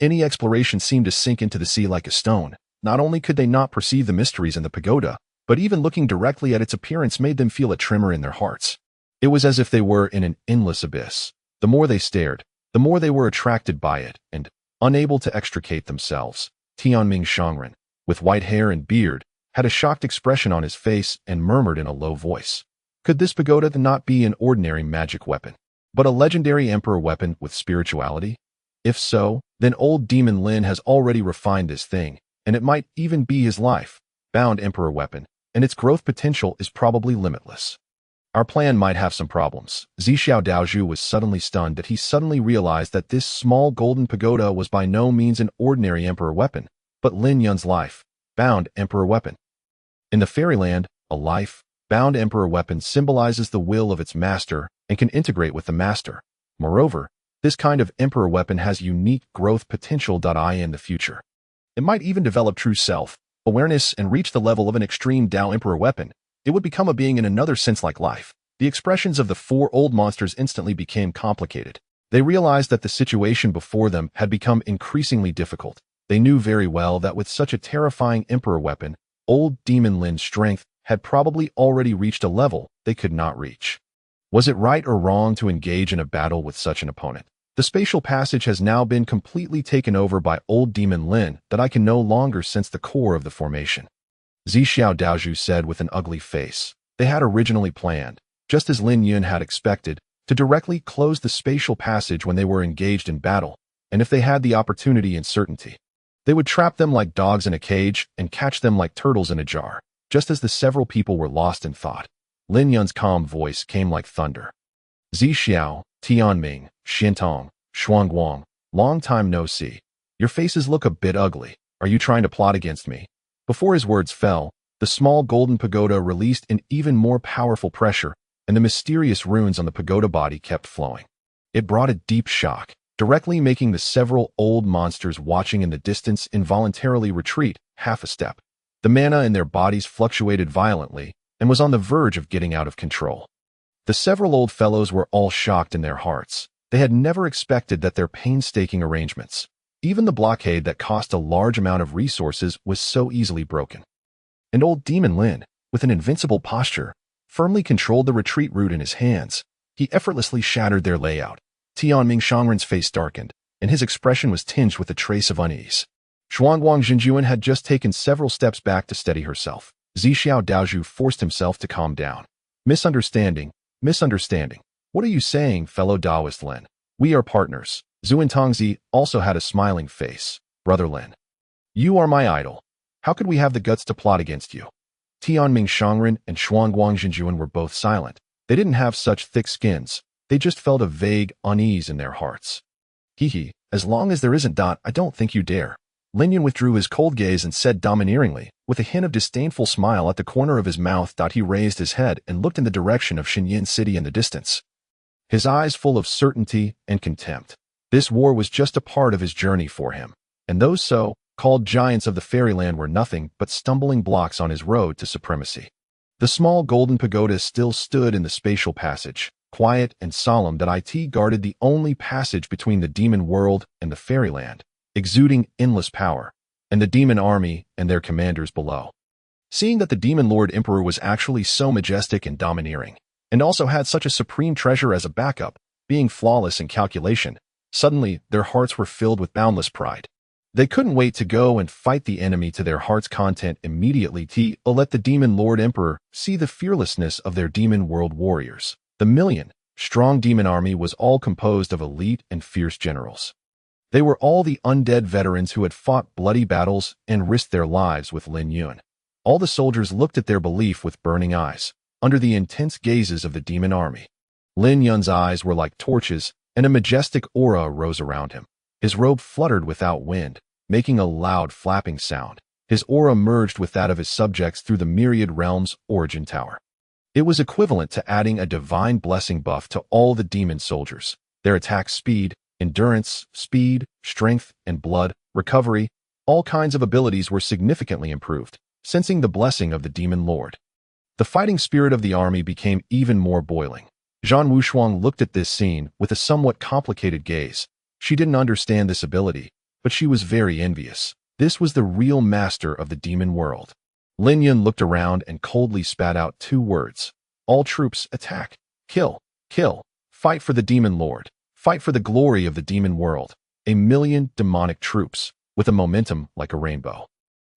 Any exploration seemed to sink into the sea like a stone. Not only could they not perceive the mysteries in the pagoda, but even looking directly at its appearance made them feel a tremor in their hearts. It was as if they were in an endless abyss. The more they stared, the more they were attracted by it, and, unable to extricate themselves, Tianming Shangren, with white hair and beard, had a shocked expression on his face and murmured in a low voice, "Could this pagoda not be an ordinary magic weapon, but a legendary emperor weapon with spirituality? If so, then old Demon Lin has already refined this thing, and it might even be his life-bound emperor weapon, and its growth potential is probably limitless. Our plan might have some problems." Zhixiao Daozhu was suddenly stunned that he suddenly realized that this small golden pagoda was by no means an ordinary emperor weapon, but Lin Yun's life-bound emperor weapon. In the fairyland, a life-bound emperor weapon symbolizes the will of its master and can integrate with the master. Moreover, this kind of emperor weapon has unique growth potential. In the future, it might even develop true self-awareness and reach the level of an extreme Dao emperor weapon. It would become a being in another sense like life. The expressions of the four old monsters instantly became complicated. They realized that the situation before them had become increasingly difficult. They knew very well that with such a terrifying emperor weapon, old Demon Lin's strength had probably already reached a level they could not reach. Was it right or wrong to engage in a battle with such an opponent? The spatial passage has now been completely taken over by old Demon Lin that I can no longer sense the core of the formation. Zhixiao Daozhu said with an ugly face. They had originally planned, just as Lin Yun had expected, to directly close the spatial passage when they were engaged in battle, and if they had the opportunity and certainty, they would trap them like dogs in a cage and catch them like turtles in a jar. Just as the several people were lost in thought, Lin Yun's calm voice came like thunder. "Zhixiao, Tianming, Xintong, Shuangguang, long time no see. Your faces look a bit ugly. Are you trying to plot against me?" Before his words fell, the small golden pagoda released an even more powerful pressure, and the mysterious runes on the pagoda body kept flowing. It brought a deep shock, directly making the several old monsters watching in the distance involuntarily retreat half a step. The mana in their bodies fluctuated violently, and was on the verge of getting out of control. The several old fellows were all shocked in their hearts. They had never expected that their painstaking arrangements, even the blockade that cost a large amount of resources, was so easily broken. And old Demon Lin, with an invincible posture, firmly controlled the retreat route in his hands. He effortlessly shattered their layout. Tianming Shangren's face darkened, and his expression was tinged with a trace of unease. Zhuangguang Jinjuan had just taken several steps back to steady herself. Zixiao Daozhu forced himself to calm down. Misunderstanding. What are you saying, fellow Taoist Lin? We are partners. Zhuan Tongzi also had a smiling face. Brother Lin, you are my idol. How could we have the guts to plot against you? Tianming Shangren and Zhuangguang Jinjuan were both silent. They didn't have such thick skins. They just felt a vague unease in their hearts. Hee, as long as there isn't I don't think you dare. Lin Yun withdrew his cold gaze and said domineeringly, with a hint of disdainful smile at the corner of his mouth. He raised his head and looked in the direction of Xinyin City in the distance, his eyes full of certainty and contempt. This war was just a part of his journey for him, and those so-called giants of the fairyland were nothing but stumbling blocks on his road to supremacy. The small golden pagoda still stood in the spatial passage, quiet and solemn. It guarded the only passage between the demon world and the fairyland, exuding endless power, and the demon army and their commanders below. Seeing that the demon lord emperor was actually so majestic and domineering, and also had such a supreme treasure as a backup, being flawless in calculation, suddenly their hearts were filled with boundless pride. They couldn't wait to go and fight the enemy to their heart's content immediately. To let the demon lord emperor see the fearlessness of their demon world warriors. The million-strong demon army was all composed of elite and fierce generals. They were all the undead veterans who had fought bloody battles and risked their lives with Lin Yun. All the soldiers looked at their belief with burning eyes, under the intense gazes of the demon army. Lin Yun's eyes were like torches, and a majestic aura arose around him. His robe fluttered without wind, making a loud flapping sound. His aura merged with that of his subjects through the myriad realms' origin tower. It was equivalent to adding a divine blessing buff to all the demon soldiers. Their attack speed, endurance, speed, strength, and blood, recovery, all kinds of abilities were significantly improved, sensing the blessing of the demon lord. The fighting spirit of the army became even more boiling. Zhan Wushuang looked at this scene with a somewhat complicated gaze. She didn't understand this ability, but she was very envious. This was the real master of the demon world. Lin Yun looked around and coldly spat out 2 words. All troops, attack. Kill. Kill. Fight for the demon lord. Fight for the glory of the demon world. 1,000,000 demonic troops, with a momentum like a rainbow.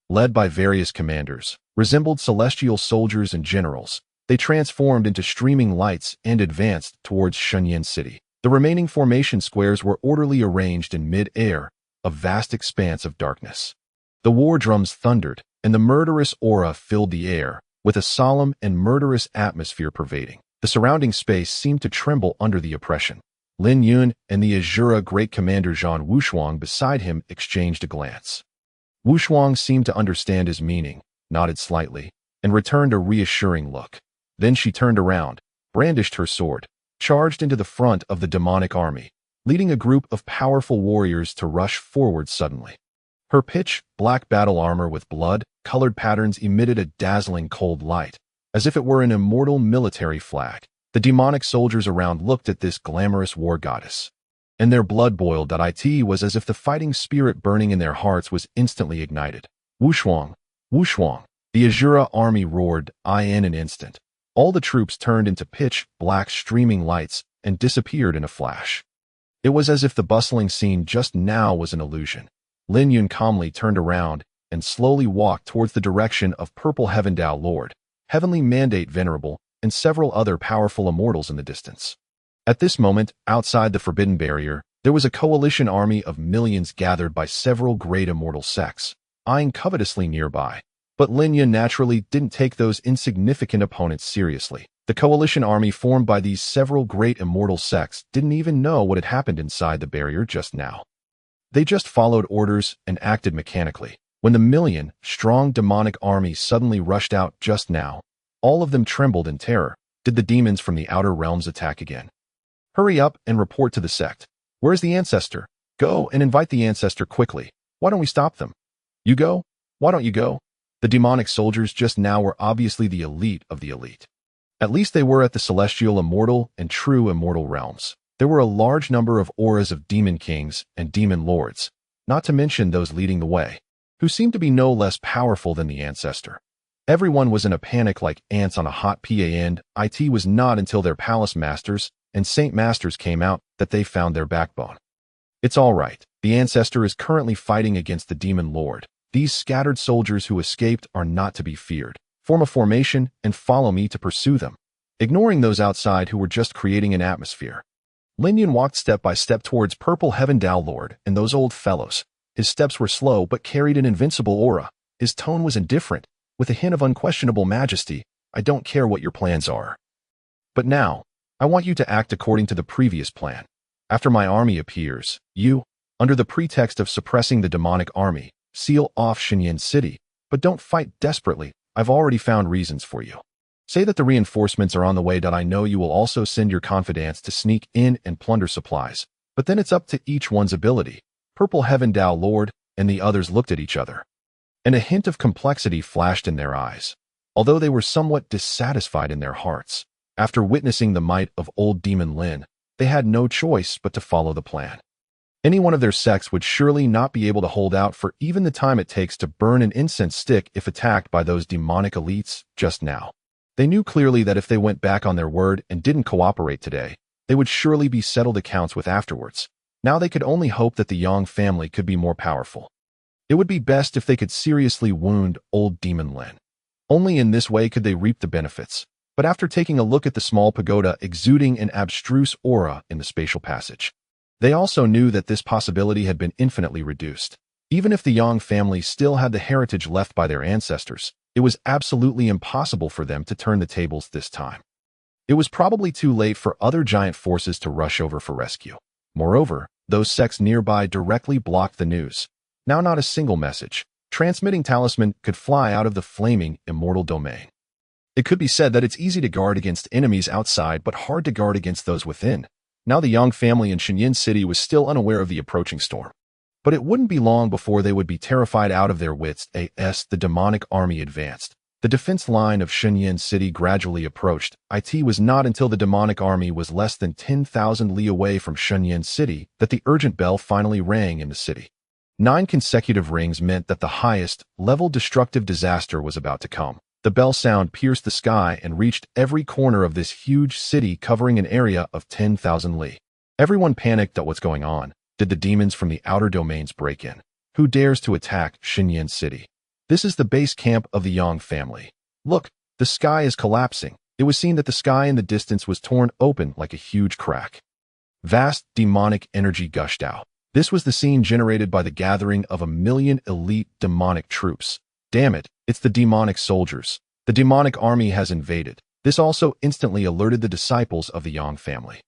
Led by various commanders, resembled celestial soldiers and generals, they transformed into streaming lights and advanced towards Xinyin City. The remaining formation squares were orderly arranged in mid-air, a vast expanse of darkness. The war drums thundered, and the murderous aura filled the air, with a solemn and murderous atmosphere pervading. The surrounding space seemed to tremble under the oppression. Lin Yun and the Azura great commander Zhan Wushuang beside him exchanged a glance. Wushuang seemed to understand his meaning, nodded slightly, and returned a reassuring look. Then she turned around, brandished her sword, charged into the front of the demonic army, leading a group of powerful warriors to rush forward suddenly. Her pitch-black battle armor with blood-colored patterns emitted a dazzling cold light, as if it were an immortal military flag. The demonic soldiers around looked at this glamorous war goddess, and their blood boiled. It was as if the fighting spirit burning in their hearts was instantly ignited. Wushuang! Wushuang! The Azura army roared, in an instant. All the troops turned into pitch-black streaming lights and disappeared in a flash. It was as if the bustling scene just now was an illusion. Lin Yun calmly turned around and slowly walked towards the direction of Purple Heaven Tao Lord, Heavenly Mandate Venerable, and several other powerful immortals in the distance. At this moment, outside the Forbidden Barrier, there was a coalition army of millions gathered by several great immortal sects, eyeing covetously nearby. But Lin Yun naturally didn't take those insignificant opponents seriously. The coalition army formed by these several great immortal sects didn't even know what had happened inside the barrier just now. They just followed orders and acted mechanically. When the million-strong demonic army suddenly rushed out just now, all of them trembled in terror. Did the demons from the outer realms attack again? Hurry up and report to the sect. Where's the ancestor? Go and invite the ancestor quickly. Why don't we stop them? You go? Why don't you go? The demonic soldiers just now were obviously the elite of the elite. At least they were at the celestial immortal and true immortal realms. There were a large number of auras of demon kings and demon lords, not to mention those leading the way, who seemed to be no less powerful than the ancestor. Everyone was in a panic like ants on a hot PA, it was not until their palace masters and saint masters came out that they found their backbone. It's all right. The ancestor is currently fighting against the demon lord. These scattered soldiers who escaped are not to be feared. Form a formation and follow me to pursue them, ignoring those outside who were just creating an atmosphere. Lin Yun walked step by step towards Purple Heaven Dao Lord and those old fellows. His steps were slow but carried an invincible aura. His tone was indifferent, with a hint of unquestionable majesty. I don't care what your plans are. But now, I want you to act according to the previous plan. After my army appears, you, under the pretext of suppressing the demonic army, seal off Xinyan City, but don't fight desperately. I've already found reasons for you. Say that the reinforcements are on the way. I know you will also send your confidants to sneak in and plunder supplies, but then it's up to each one's ability. Purple Heaven Dao Lord and the others looked at each other, and a hint of complexity flashed in their eyes, although they were somewhat dissatisfied in their hearts. After witnessing the might of old demon Lin, they had no choice but to follow the plan. Any one of their sects would surely not be able to hold out for even the time it takes to burn an incense stick if attacked by those demonic elites just now. They knew clearly that if they went back on their word and didn't cooperate today, they would surely be settled accounts with afterwards. Now they could only hope that the Yang family could be more powerful. It would be best if they could seriously wound old demon Lin. Only in this way could they reap the benefits. But after taking a look at the small pagoda exuding an abstruse aura in the spatial passage, they also knew that this possibility had been infinitely reduced. Even if the Yang family still had the heritage left by their ancestors, it was absolutely impossible for them to turn the tables this time. It was probably too late for other giant forces to rush over for rescue. Moreover, those sects nearby directly blocked the news. Now not a single message, transmitting talisman could fly out of the flaming, immortal domain. It could be said that it's easy to guard against enemies outside but hard to guard against those within. Now the Yang family in Xinyan City was still unaware of the approaching storm. But it wouldn't be long before they would be terrified out of their wits as the demonic army advanced. The defense line of Xinyan City gradually approached. It was not until the demonic army was less than 10,000 li away from Xinyan City that the urgent bell finally rang in the city. 9 consecutive rings meant that the highest level destructive disaster was about to come. The bell sound pierced the sky and reached every corner of this huge city covering an area of 10,000 li. Everyone panicked at what's going on. Did the demons from the outer domains break in? Who dares to attack Xinyan City? This is the base camp of the Yang family. Look, the sky is collapsing. It was seen that the sky in the distance was torn open like a huge crack. Vast demonic energy gushed out. This was the scene generated by the gathering of 1 million elite demonic troops. Damn it, it's the demonic soldiers. The demonic army has invaded. This also instantly alerted the disciples of the Yang family.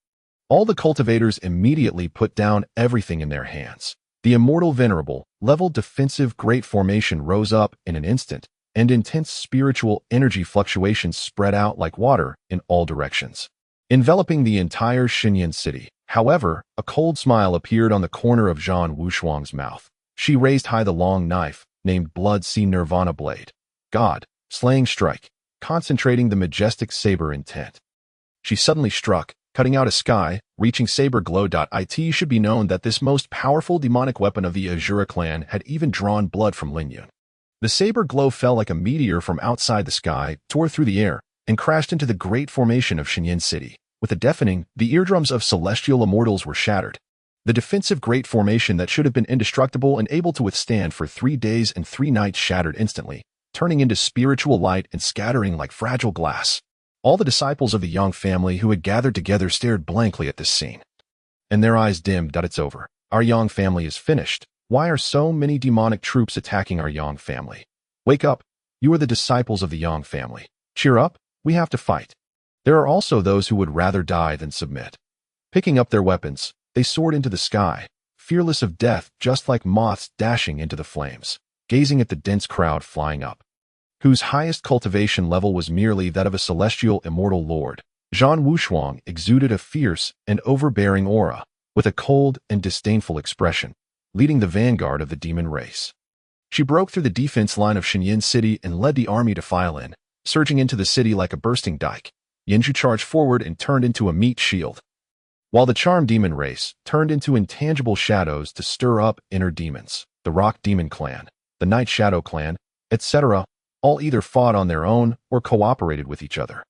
All the cultivators immediately put down everything in their hands. The immortal venerable, level defensive great formation rose up in an instant, and intense spiritual energy fluctuations spread out like water in all directions, enveloping the entire Xinyan City. However, a cold smile appeared on the corner of Zhan Wushuang's mouth. She raised high the long knife, named Blood Sea Nirvana Blade. God, slaying strike, concentrating the majestic saber intent. She suddenly struck, cutting out a sky, reaching saber glow. It should be known that this most powerful demonic weapon of the Azura clan had even drawn blood from Lin Yun. The saber glow fell like a meteor from outside the sky, tore through the air, and crashed into the great formation of Xinyan City. With a deafening, the eardrums of celestial immortals were shattered. The defensive great formation that should have been indestructible and able to withstand for 3 days and 3 nights shattered instantly, turning into spiritual light and scattering like fragile glass. All the disciples of the Yang family who had gathered together stared blankly at this scene, and their eyes dimmed. It's over. Our Yang family is finished. Why are so many demonic troops attacking our Yang family? Wake up. You are the disciples of the Yang family. Cheer up. We have to fight. There are also those who would rather die than submit. Picking up their weapons, they soared into the sky, fearless of death, just like moths dashing into the flames, gazing at the dense crowd flying up, whose highest cultivation level was merely that of a celestial immortal lord. Zhan Wushuang exuded a fierce and overbearing aura, with a cold and disdainful expression, leading the vanguard of the demon race. She broke through the defense line of Xinyin City and led the army to file in, surging into the city like a bursting dike. Yinju charged forward and turned into a meat shield, while the charmed demon race turned into intangible shadows to stir up inner demons. The Rock Demon Clan, the Night Shadow Clan, etc., all either fought on their own or cooperated with each other.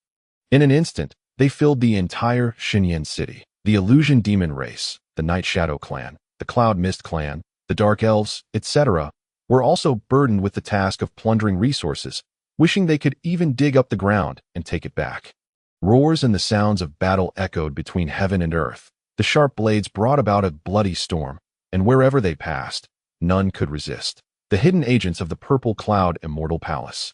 In an instant, they filled the entire Xinyin City. The Illusion Demon race, the Night Shadow Clan, the Cloud Mist Clan, the Dark Elves, etc., were also burdened with the task of plundering resources, wishing they could even dig up the ground and take it back. Roars and the sounds of battle echoed between heaven and earth. The sharp blades brought about a bloody storm, and wherever they passed, none could resist. The hidden agents of the Purple Cloud Immortal Palace,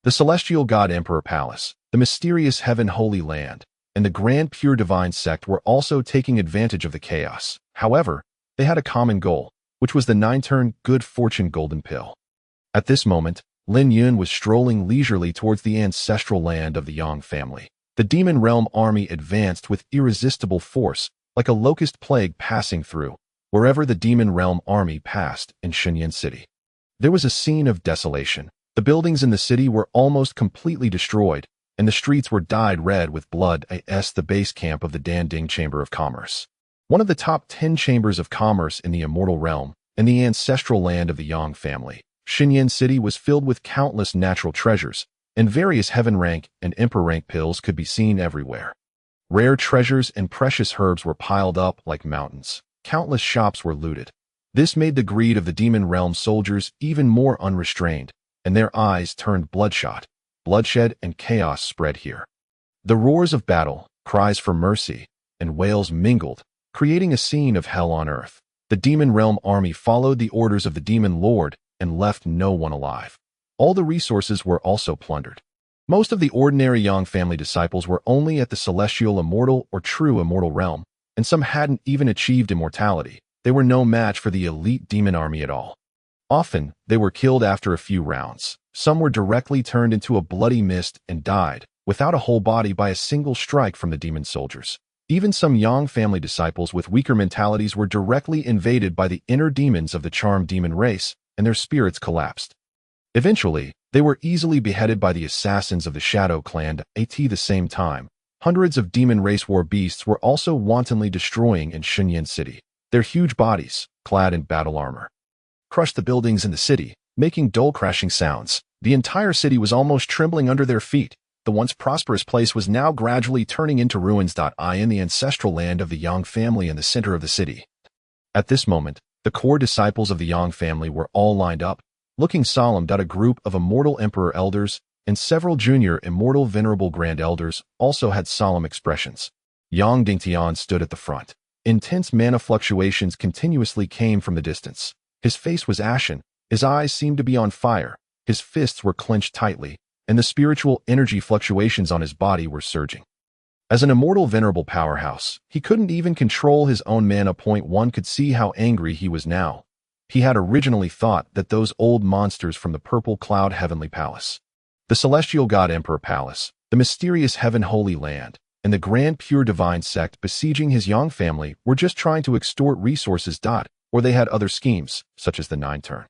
the Celestial God Emperor Palace, the mysterious Heaven Holy Land, and the Grand Pure Divine Sect were also taking advantage of the chaos. However, they had a common goal, which was the 9-turn Good Fortune Golden Pill. At this moment, Lin Yun was strolling leisurely towards the ancestral land of the Yang family. The Demon Realm army advanced with irresistible force, like a locust plague passing through, wherever the Demon Realm army passed in Xinyin City. There was a scene of desolation. The buildings in the city were almost completely destroyed, and the streets were dyed red with blood as the base camp of the Danding Chamber of Commerce, one of the top 10 chambers of commerce in the Immortal Realm and the ancestral land of the Yang family. Xinyin City was filled with countless natural treasures, and various heaven rank and emperor rank pills could be seen everywhere. Rare treasures and precious herbs were piled up like mountains. Countless shops were looted. This made the greed of the Demon Realm soldiers even more unrestrained, and their eyes turned bloodshot. Bloodshed and chaos spread here. The roars of battle, cries for mercy, and wails mingled, creating a scene of hell on earth. The Demon Realm army followed the orders of the Demon Lord and left no one alive. All the resources were also plundered. Most of the ordinary Yang family disciples were only at the celestial immortal or true immortal realm, and some hadn't even achieved immortality. They were no match for the elite demon army at all. Often, they were killed after a few rounds. Some were directly turned into a bloody mist and died, without a whole body, by a single strike from the demon soldiers. Even some Yang family disciples with weaker mentalities were directly invaded by the inner demons of the charmed demon race, and their spirits collapsed. Eventually, they were easily beheaded by the assassins of the Shadow Clan. At the same time, hundreds of demon race war beasts were also wantonly destroying in Xinyin City. Their huge bodies, clad in battle armor, crushed the buildings in the city, making dull crashing sounds. The entire city was almost trembling under their feet. The once prosperous place was now gradually turning into ruins. In the ancestral land of the Yang family in the center of the city. At this moment, the core disciples of the Yang family were all lined up, looking solemn. A group of immortal emperor elders and several junior immortal venerable grand elders also had solemn expressions. Yang Dingtian stood at the front. Intense mana fluctuations continuously came from the distance. His face was ashen, his eyes seemed to be on fire, his fists were clenched tightly, and the spiritual energy fluctuations on his body were surging. As an immortal venerable powerhouse, he couldn't even control his own mana. One could see how angry he was now. He had originally thought that those old monsters from the Purple Cloud Heavenly Palace, the Celestial God Emperor Palace, the mysterious Heaven Holy Land, and the Grand Pure Divine Sect besieging his Yang family were just trying to extort resources. Or they had other schemes, such as the 9-turn